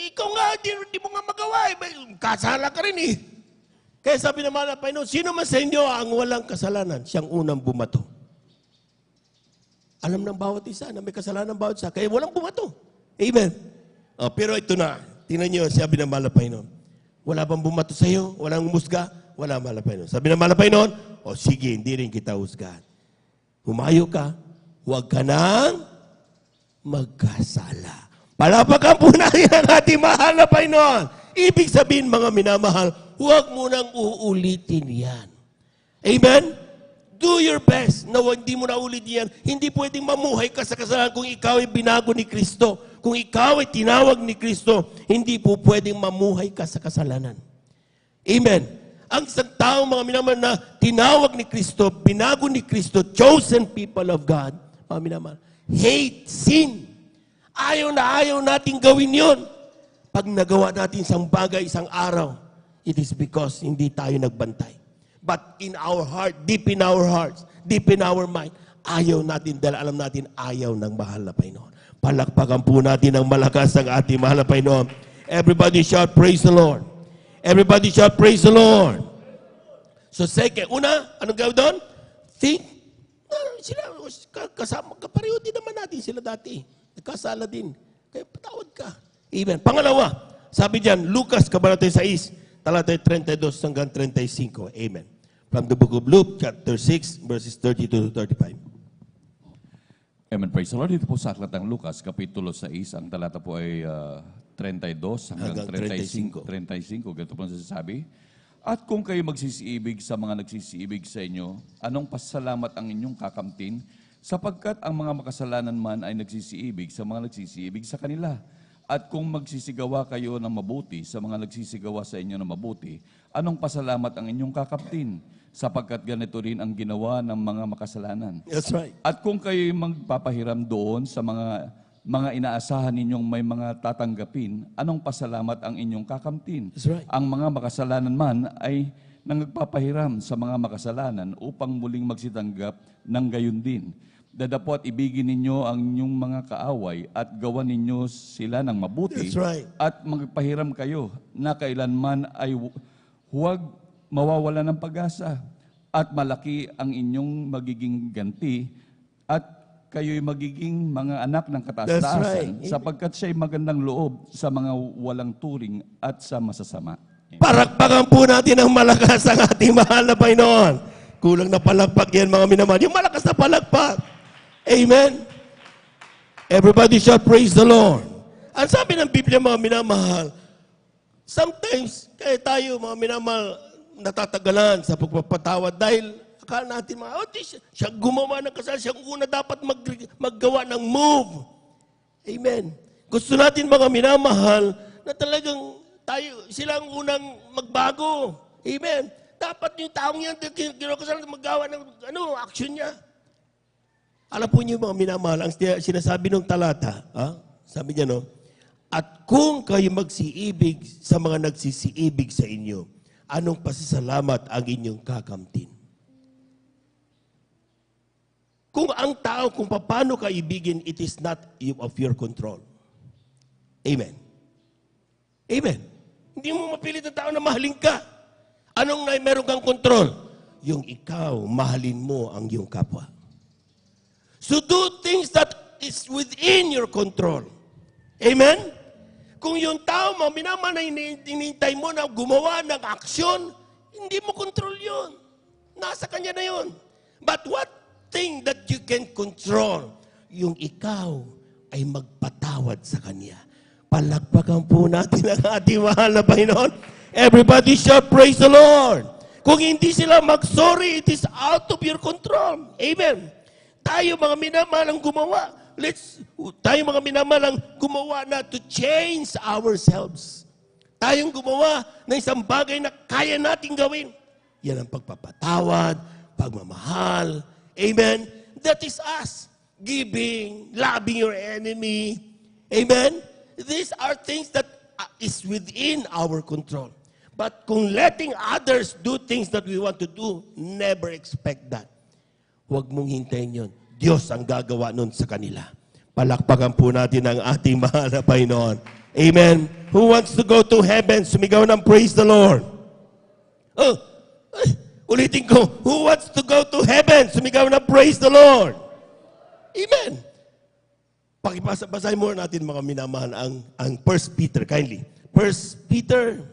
Ikaw nga, di mo nga magawa. Kasala ka rin eh. Kaya sabi naman ng Panginoon, sino man sa inyo ang walang kasalanan, siyang unang bumato. Alam ng bawat isa na may kasalanan ng bawat isa, kaya walang bumato. Amen? Pero ito na, tingnan nyo, sabi ng mahal na Panginoon, wala bang bumato sa iyo? Walang musga? Wala, mahal na Panginoon. Sabi ng mahal na Panginoon, sige, hindi rin kita husgahan. Humayo ka, huwag ka nang magkasala. Palapakan po natin ang ating mahal na Panginoon. Ibig sabihin, mga minamahal, huwag mo nang uulitin yan. Amen? Do your best na hindi mo na ulit yan. Hindi pwedeng mamuhay ka sa kasalanan kung ikaw ay binago ni Kristo. Kung ikaw ay tinawag ni Kristo, hindi po pwedeng mamuhay ka sa kasalanan. Amen. Ang isang tao, mga minamahal, na tinawag ni Kristo, binago ni Kristo, chosen people of God, mga minamahal, hate sin. Ayaw na ayaw natin gawin yon. Pag nagawa natin isang bagay, isang araw, it is because hindi tayo nagbantay. But in our heart, deep in our hearts, deep in our mind, ayaw natin dahil alam natin ayaw ng mahal na Panginoon. Palakpakan po natin ng malakas ang ating mahal na Panginoon. Everybody shout, praise the Lord. Everybody shout, praise the Lord. So second, una, anong gawin doon? Think. Sila, kasama, kapareho din naman natin sila dati. Nagkasala din. Kaya patawad ka. Amen. Pangalawa, sabi diyan, Lucas, kabanata 6, talata 32 hanggang 35. Amen. From the book of Luke, chapter 6, verses 32 to 35. Amen. Praise the Lord. Dito po sa aklat ng Lucas, kapitulo 6, ang talata po ay 32 hanggang 35. Ganito po nasasabi. At kung kayo magsisiibig sa mga nagsisiibig sa inyo, anong pasalamat ang inyong kakamtin? Sapagkat ang mga makasalanan man ay nagsisiibig sa mga nagsisiibig sa kanila. At kung magsisigawa kayo ng mabuti sa mga nagsisigawa sa inyo ng mabuti, anong pasalamat ang inyong kakamtin? Sapagkat ganito rin ang ginawa ng mga makasalanan. That's right. At kung kayo'y magpapahiram doon sa mga inaasahan ninyong may mga tatanggapin, anong pasalamat ang inyong kakamtin? That's right. Ang mga makasalanan man ay nagpapahiram sa mga makasalanan upang muling magsitanggap ng gayon din. Dadapot ibigin ninyo ang inyong mga kaaway at gawan ninyo sila ng mabuti. That's right. At magpahiram kayo na kailanman ay huwag mawawala ng pag-asa at malaki ang inyong magiging ganti at kayo'y magiging mga anak ng kataas-taasan sapagkat siya'y magandang loob sa mga walang turing at sa masasama. Parakpakan po natin ang malakas ang ating mahal na Panginoon. Kulang na palakpak yan, mga minamahal. Yung malakas na palakpak. Amen. Everybody shout, praise the Lord. Ang sabi ng Biblia, mga minamahal, sometimes, kaya tayo, mga minamahal, natatagalan sa pagpapatawad dahil akala natin, siya gumawa ng kasalanan, siya una dapat maggawa ng move. Amen. Gusto natin, mga minamahal, na talagang sila ang unang magbago. Amen. Dapat yung taong yan, kinakasalan, maggawa ng action niya. Alam po niyo, mga minamahal, ang sinasabi ng talata, sabi niya, at kung kayo magsiibig sa mga nagsisiibig sa inyo, anong pasasalamat ang inyong kakamtin? Kung ang tao, kung paano ka ibigin, it is not of your control. Amen. Amen. Hindi mo mapilit ang tao na mahalin ka. Anong meron kang control? Yung ikaw, mahalin mo ang iyong kapwa. So do things that is within your control. Amen? Kung yung tao, minama na inintay mo na gumawa ng aksyon, hindi mo control yun. Nasa kanya na yun. But what thing that you can control? Yung ikaw ay magpatawad sa kanya. Palakpakan po natin ang ating mahal na Panginoon. Everybody shout, praise the Lord. Kung hindi sila mag-sorry, it is out of your control. Amen. Tayo mga minamalang gumawa. Tayo mga minamalang gumawa na to change ourselves. Tayong gumawa ng isang bagay na kaya nating gawin. Yan ang pagpapatawad, pagmamahal. Amen. That is us. Giving, loving your enemy. Amen. These are things that is within our control. But kung letting others do things that we want to do, never expect that. Huwag mong hintayin yun. Diyos ang gagawa nun sa kanila. Palakpakan po natin ang ating mahal na Panginoon. Amen. Who wants to go to heaven? Sumigaw ng praise the Lord. Ulitin ko. Who wants to go to heaven? Sumigaw ng praise the Lord. Amen. Basahin muna natin mga minamahal ang 1 Peter, kindly. 1 Peter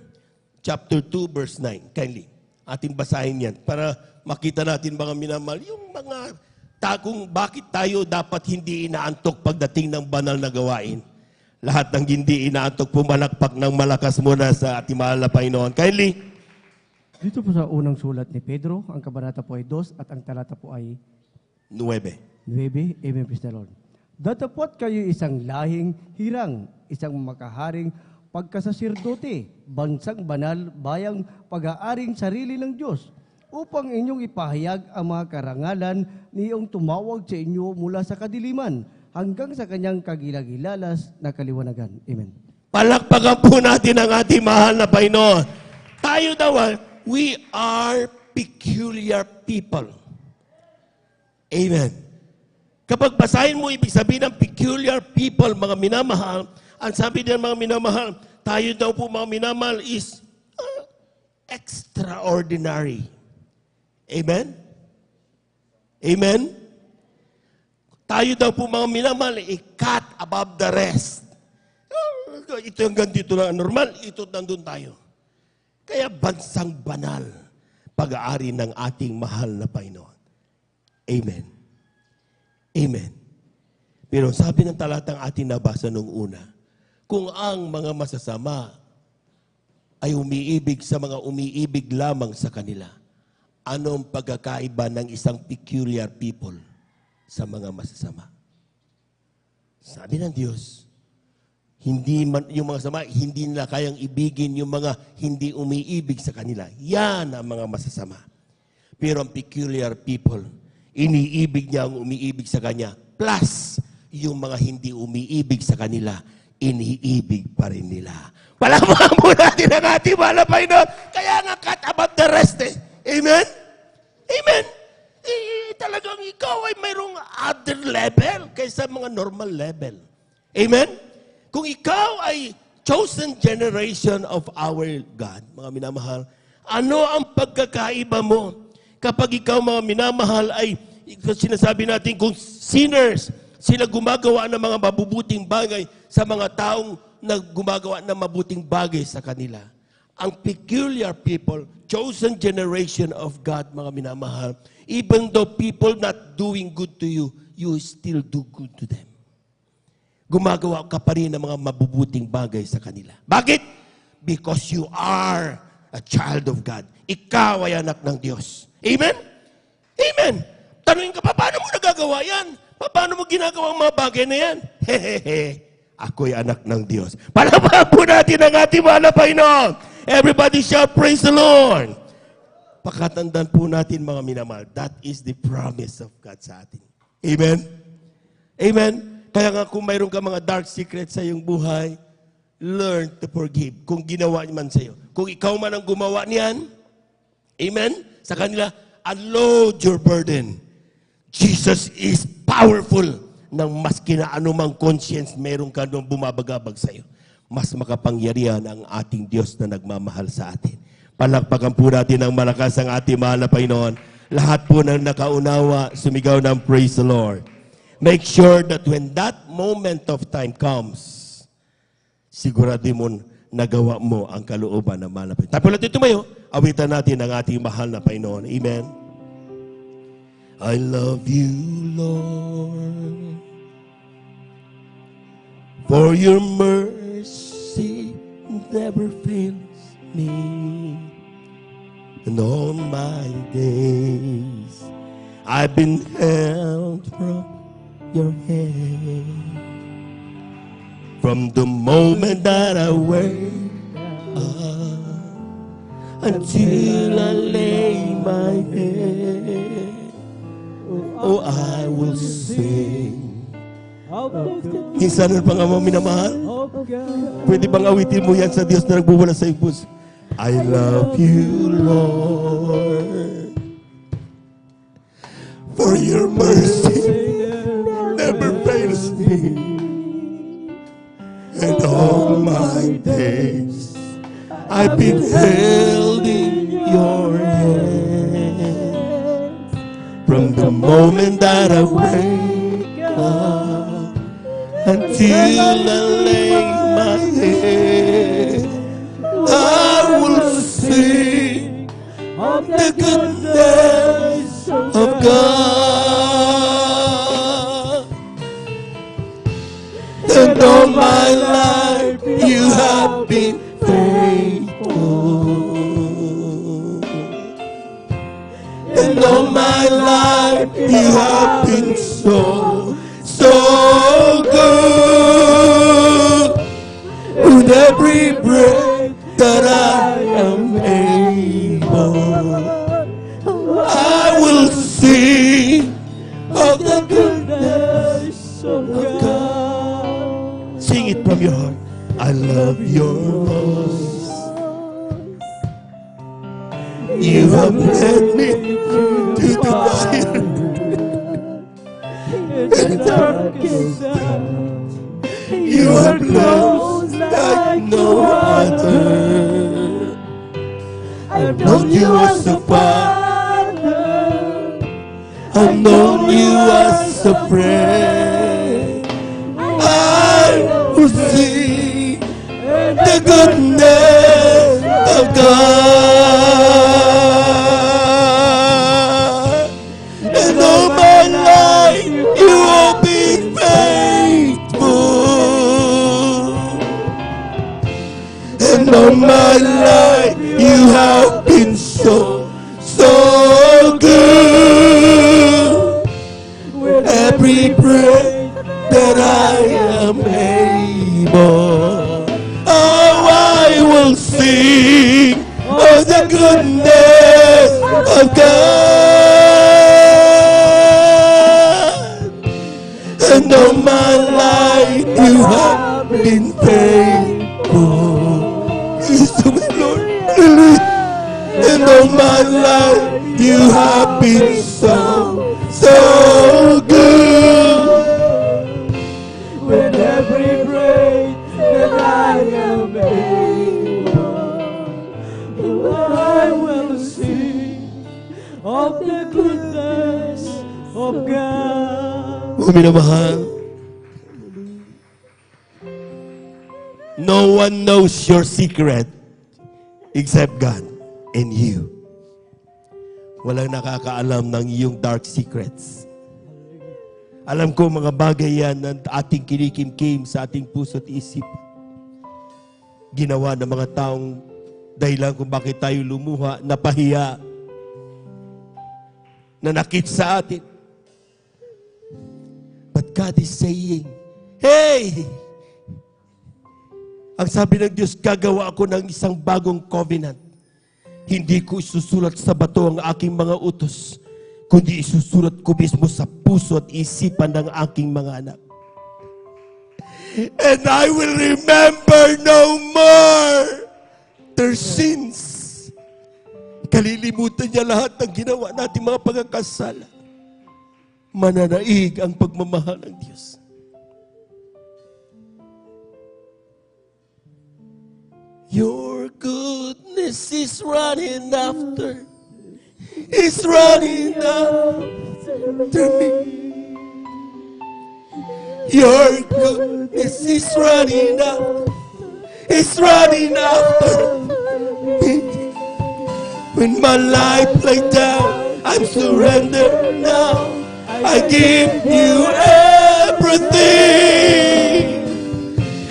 chapter 2 verse 9, kindly. Ating basahin yan para makita natin mga minamahal yung mga kung bakit tayo dapat hindi inaantok pagdating ng banal na gawain. Lahat ng hindi inaantok, pumalakpak ng malakas muna sa ating mahal na Panginoon. Kindly. Dito po sa unang sulat ni Pedro, ang kabanata po ay 2 at ang talata po ay 9. 9. Amen, praise the Lord. Datapot kayo isang lahing hirang, isang makaharing pagkasasirdote, bansang banal, bayang pag-aaring sarili ng Diyos, upang inyong ipahayag ang mga karangalan niyong tumawag sa inyo mula sa kadiliman hanggang sa kanyang kagilagilalas na kaliwanagan. Amen. Palakpakan po natin ang ating mahal na Panginoon. Tayo daw, we are peculiar people. Amen. Kapag basahin mo, ibig sabihin ng peculiar people, mga minamahal, ang sabi din mga minamahal, tayo daw po mga minamahal is extraordinary. Amen? Amen? Tayo daw po mga minamahal, cut above the rest. Ito yung ganito lang normal, ito nandun tayo. Kaya bansang banal, pag-aari ng ating mahal na Panginoon. Amen. Amen. Pero sabi ng talatang ating nabasa nung una, kung ang mga masasama ay umiibig sa mga umiibig lamang sa kanila, anong pagkakaiba ng isang peculiar people sa mga masasama? Sabi ng Diyos, hindi man, yung mga sama, hindi nila kayang ibigin yung mga hindi umiibig sa kanila. Yan ang mga masasama. Pero ang peculiar people, iniibig niya ang umiibig sa kanya. Plus, yung mga hindi umiibig sa kanila, iniibig pa rin nila. Palakpakan po natin ang ating mahal na Panginoon. Kaya nga cut above the rest eh. Amen? Amen? Talagang ikaw ay mayroong other level kaysa mga normal level. Amen? Kung ikaw ay chosen generation of our God, mga minamahal, ano ang pagkakaiba mo? Kapag ikaw, mga minamahal, ay sinasabi natin kung sinners, sila gumagawa ng mga mabubuting bagay sa mga taong na gumagawa ng mabuting bagay sa kanila. Ang peculiar people, chosen generation of God, mga minamahal, even though people not doing good to you, you still do good to them. Gumagawa ka pa rin ng mga mabubuting bagay sa kanila. Bakit? Because you are a child of God. Ikaw ay anak ng Diyos. Amen? Amen. Tanungin ka pa, paano mo nagagawa yan? Paano mo ginagawa ang mga bagay na yan? Hehehe. Ako'y anak ng Diyos. Palakpakan po natin ang ating mahal na Panginoon. Everybody shout, praise the Lord. Pakatandaan po natin, mga minamahal, that is the promise of God sa atin. Amen? Amen? Kaya nga kung mayroon ka mga dark secrets sa iyong buhay, learn to forgive. Kung ginawa man sa iyo. Kung ikaw man ang gumawa niyan, amen? Sa kanila, unload your burden. Jesus is powerful ng maski na anumang conscience meron ka nung bumabagabag sa iyo. Mas makapangyarihan ang ating Diyos na nagmamahal sa atin. Palakpakan po natin ng malakas ang ating mahal na Panginoon. Lahat po ng nakaunawa, sumigaw ng praise the Lord. Make sure that when that moment of time comes, sigurado mo nagawa mo ang kalooban ng mahal na Panginoon. Tayo natin tumayo, awitan natin ang ating mahal na Panginoon. Amen. I love you, Lord, for your mercy never fails me. And all my days I've been held from your hand. From the moment that I wake up until I lay my head, oh, I will sing. Minsan pa nga mga minamahal, pwede bang awitin mo yan sa Diyos na nagbuwala sa iyong puso? I love you, Lord, for your mercy never fails me, and all my days I've been held in your hand. From the moment that I wake up until I lay my head, I will sing of the goodness of God. And all my life faithful. And all my life you have been so, so good. With every breath that I am able, I will sing of the goodness of God. Sing it from your heart. I love your voice. You have led me to the fire and darkest time. You are close like no other. I've known you as a father. I've known you as a friend. I will sing the goodness of God. And all my life you have been faithful. And all my life you have been so, so good. With every breath that I am able, oh, I will sing of the goodness of God. And all my life you have been faithful. Yes, to me, Lord. And all my life you have been so, so good. With every breath that I am able, I will sing of the goodness of God. Mga minamahal, no one knows your secret except God and you. Walang nakakaalam ng iyong dark secrets. Alam ko mga bagay yan na ating kinikimkim sa ating puso at isip. Ginawa ng mga taong dahilan kung bakit tayo lumuha, napahiya, nanakit sa atin. But God is saying, hey! Ang sabi ng Diyos, gagawa ako ng isang bagong covenant. Hindi ko isusulat sa bato ang aking mga utos, kundi isusulat ko mismo sa puso at isipan ng aking mga anak. And I will remember no more their sins. Kalilimutan niya lahat ng ginawa natin mga pagkakasala. Mananaig ang pagmamahal ng Diyos. Your goodness is running after. It's running after me. Your goodness is running after. It's running after me. When my life laid down, I'm surrendered now. I give you everything.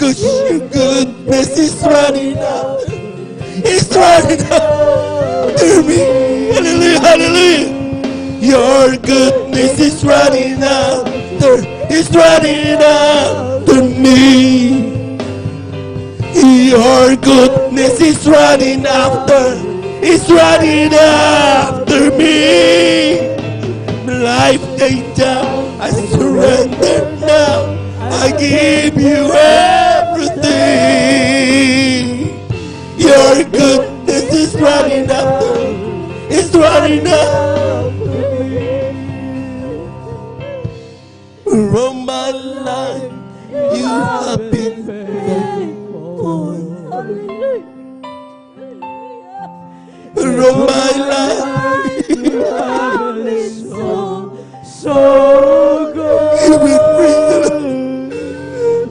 'Cause your goodness is running after. It's running after me. Hallelujah, hallelujah. Your goodness is running after. It's running after me. Your goodness is running after. It's running after me. Life laid down, I surrender now. I give you everything. Your goodness is running after. It's running after me. All my life, you have been faithful. All my life, you have been so good.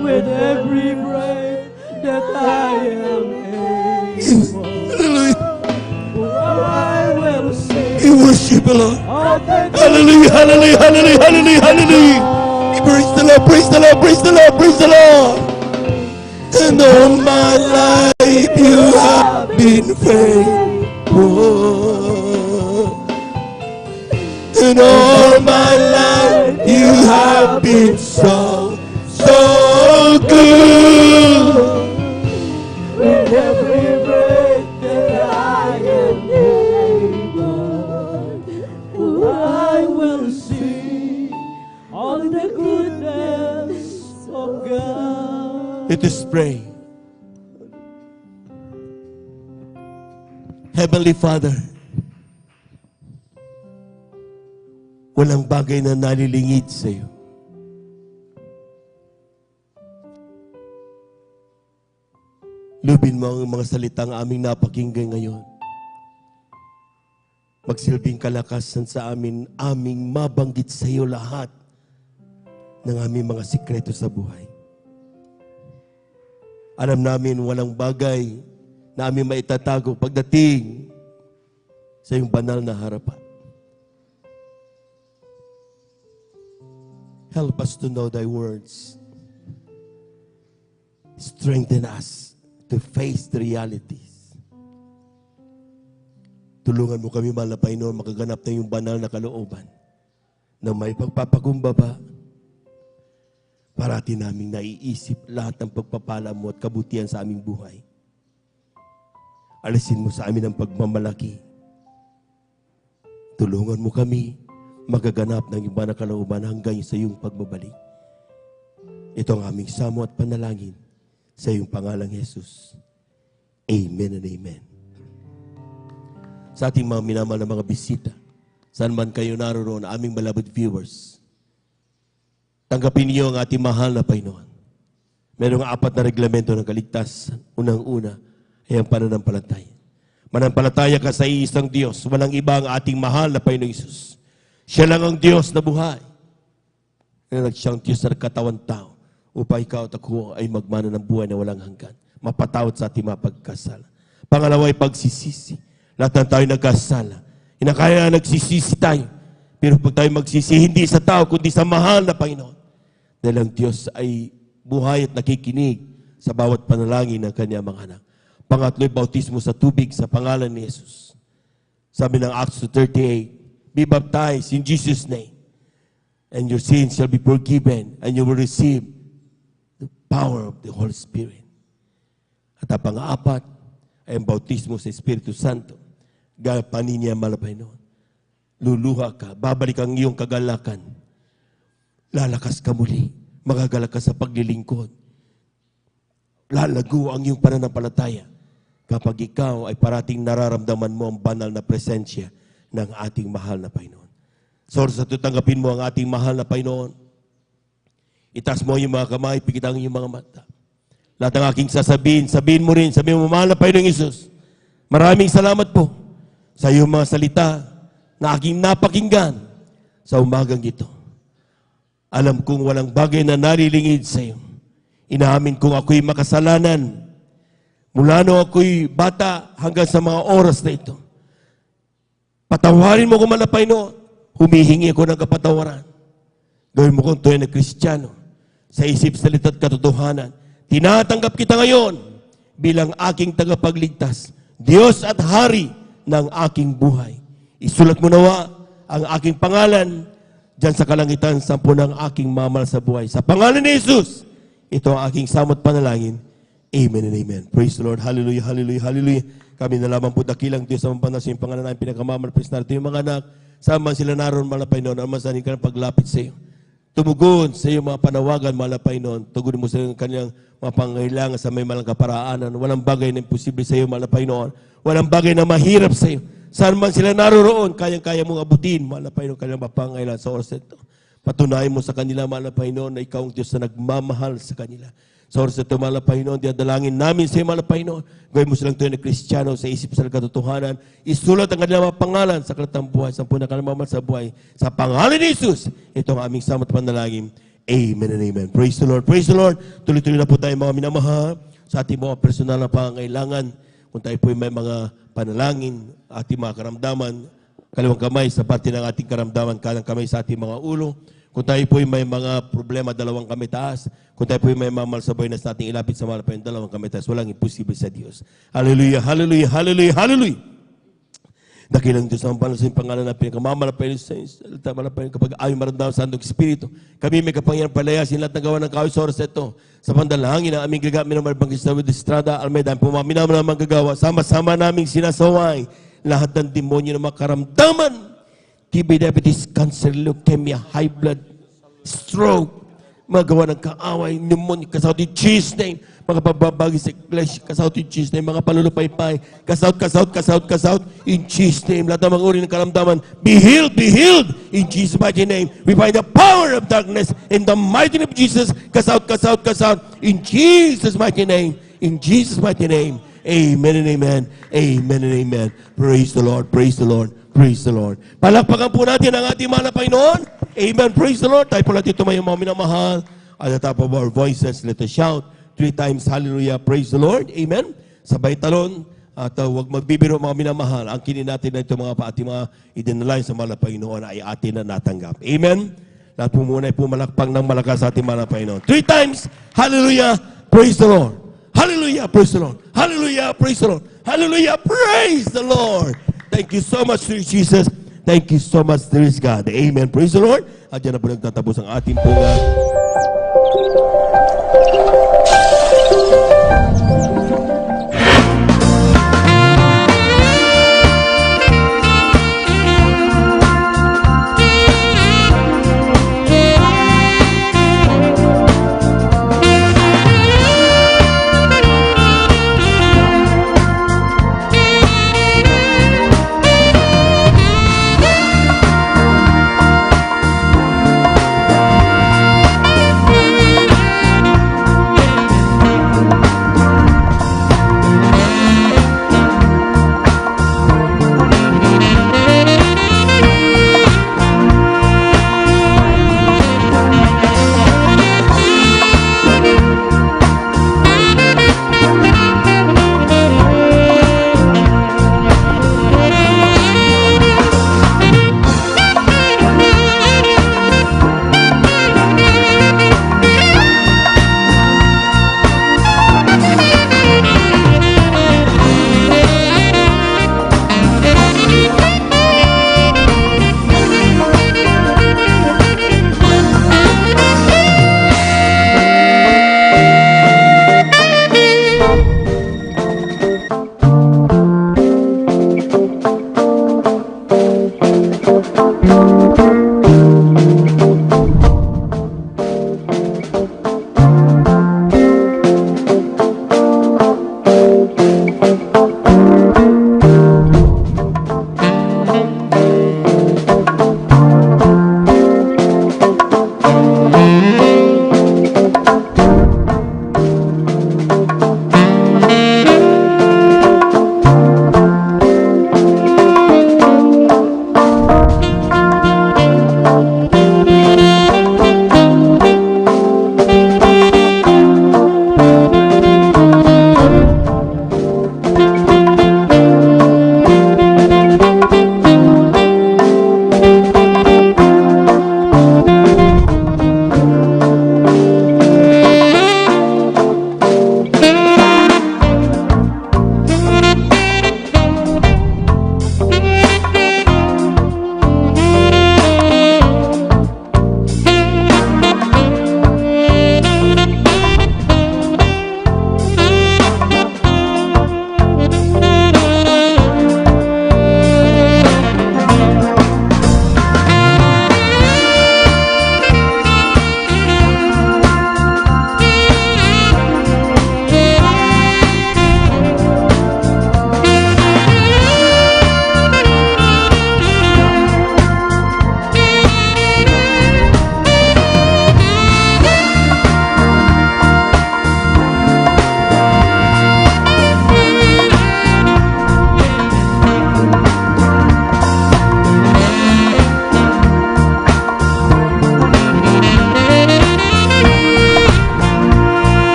With every breath that I am able, I will sing. You worship the Lord. Hallelujah, hallelujah, hallelujah, hallelujah, hallelujah. Praise the Lord, praise the Lord, praise the Lord, praise the Lord. And all my life life you have been faithful. In all my life you have been so good. With every breath that I am able, I will sing all the goodness of God. Let us pray. Heavenly Father, walang bagay na nalilingid sa iyo. Lubin mo ang mga salitang aming napakinggan ngayon. Magsilbing kalakasan sa aming mabanggit sa iyo lahat ng aming mga sikreto sa buhay. Alam namin walang bagay na aming maitatago pagdating sa iyong banal na harapan. Help us to know thy words. Strengthen us to face the realities. Tulungan mo kami, mahal na Panginoon, makaganap na yung banal na kalooban na may pagpapakumbaba. Parati naming naiisip lahat ng pagpapala mo at kabutihan sa aming buhay. Alisin mo sa amin ang pagmamalaki. Tulungan mo kami magaganap ng iba na kalooban hanggang sa iyong pagbabalik. Ito ang aming samo at panalangin sa iyong pangalang Jesus. Amen and amen. Sa ating mga minamahal na mga bisita, saan man kayo naroon, aming beloved viewers, tanggapin niyo ang ating mahal na Panginoon. Merong 4 na reglamento ng kaligtasan. Unang-una ay ang pananampalataya. Manampalataya ka sa iisang Diyos. Walang iba ang ating mahal na Panginoong Isus. Siya lang ang Diyos na buhay. Na nagsiyang Diyos na katawan tao upang ikaw at ako ay magmana ng buhay na walang hanggan. Mapatawad sa ating mga pagkasala. Pangalawa ay pagsisisi. Lahat ng tayo nagkasala. Kaya nagsisisi tayo. Pero pag tayo magsisi, hindi sa tao, kundi sa mahal na Panginoon. Dahil ang Diyos ay buhay at nakikinig sa bawat panalangin ng kanyang mga anak. Pangatlo ay bautismo sa tubig sa pangalan ni Jesus. Sabi ng Acts 2:38, be baptized in Jesus' name, and your sins shall be forgiven, and you will receive the power of the Holy Spirit. At ang pang-apat ay ang bautismo sa Espiritu Santo. Gapanin niya malapay noon. Luluha ka, babalik ang iyong kagalakan. Lalakas ka muli, magagalak ka sa paglilingkod. Lalago ang iyong pananampalataya kapag ikaw ay parating nararamdaman mo ang banal na presensya ng ating mahal na Panginoon. So, sa tutanggapin mo ang ating mahal na Panginoon, itaas mo yung mga kamay, pikit ang iyong mga mata. Lahat ng aking sasabihin mo rin, sabihin mo, mahal na Panginoong Isus, maraming salamat po sa iyong mga salita na aking napakinggan sa umagang ito. Alam kong walang bagay na narilingid sa iyo. Inaamin kong ako'y makasalanan mula nung ako'y bata hanggang sa mga oras na ito. Patawarin mo kung malapay noon. Humihingi ako ng kapatawaran. Gawin mo kong tunay na Kristiyano sa isip, salita at katotohanan. Tinatanggap kita ngayon bilang aking tagapagligtas, Diyos at Hari ng aking buhay. Isulat mo nawa ang aking pangalan dyan sa kalangitan, sampu ng aking mamal sa buhay. Sa pangalan ni Jesus, ito ang aking samot panalangin. Amen and amen. Praise the Lord. Hallelujah, hallelujah, hallelujah. Kami na lamang po dakilang Diyos sa mampanasin yung pangalan namin pinakamamalapis na ito yung mga anak. Saan man sila naroon, malapay noon, ang masanin ka ng paglapit sa iyo. Tumugon sa iyo mga panawagan, malapay noon. Tugunin mo sa iyo kanyang mga pangailangan sa may malang kaparaanan. Walang bagay na imposible sa iyo, malapay noon. Walang bagay na mahirap sa iyo. Saan man sila naroon, kayang-kaya mong abutin, malapay noon, kanyang mapangailangan sa oras ito. Patunayan mo sa kanila, malapay noon, na ikaw ang Diyos na nagmamahal sa kanila. Sa oras ito, malapay noon, diadalangin namin sa iyo, malapay noon. Gawin mo silang tuyo na Kristiyano sa isip sa katotohanan. Isulat ang kanilang mga pangalan sa kalatang buhay, sa punang kalamamahal sa buhay. Sa pangalan ni Jesus, ito ang aming samot panalangin. Amen and amen. Praise the Lord. Praise the Lord. Tuloy-tuloy na po tayo mga minamahal sa ating mga personal na pangangailangan. Kung tayo po may mga panalangin, ating mga karamdaman, kaliwang kamay sa parte ng ating karamdaman, kanang kamay sa ating mga ulo. Kung tayo po'y may mga problema, dalawang kamay taas. Kung tayo po'y may mga malsabay na sa ating ilapit sa malapayan, dalawang kamay taas. Walang imposible sa Diyos. Hallelujah, hallelujah, hallelujah, hallelujah. Dakilang Diyos ang banal sa pangalan na pinagkamamalapayan sa malapayan kapag ayaw maramdaman sa Santong Espiritu. Kami may kapangyarihan palayasin lahat ng gawa ng kawis sa oras ito. Sa pandalangin na aming gagamit ng Malbangkis David Estrada, Almeida, ang pumaminaman ng mga gagawa, sama-sama naming sinasaway lahat ng demonyo na makaramdaman. TB, diabetes, cancer, leukemia, high blood, stroke, magawa ng kaaway, pneumonia, kasaut in Jesus' name, mga pababagi sa iglesia, kasaut in Jesus' name, mga palulupaypay, kasaut, in Jesus' name, lahat ng mga uri ng karamdaman, be healed, in Jesus' mighty name. We find the power of darkness in the mighty name of Jesus, kasaut, in Jesus' mighty name, in Jesus' mighty name. Amen and amen, amen and amen. Praise the Lord, praise the Lord. Praise the Lord. Palakpakan po natin ang ating mahal na Panginoon. Amen. Praise the Lord. Tayo po natin tumayo mga minamahal. At the top of our voices, let us shout 3 times, hallelujah, praise the Lord. Amen. Sabay talon. At huwag magbibiro mga minamahal. Ang kinin natin na ito mga ating mga idinalain sa mahal na Panginoon ay atin na natanggap. Amen. Lahat po muna ay pumalakpang ng malakas sa ating mahal na Panginoon. 3 times, hallelujah, praise the Lord. Hallelujah, praise the Lord. Hallelujah, praise the Lord. Hallelujah, praise the Lord. Thank you so much, dear Jesus. Thank you so much, dear God. Amen. Praise the Lord. At dyan na po nagtatapos ang ating pong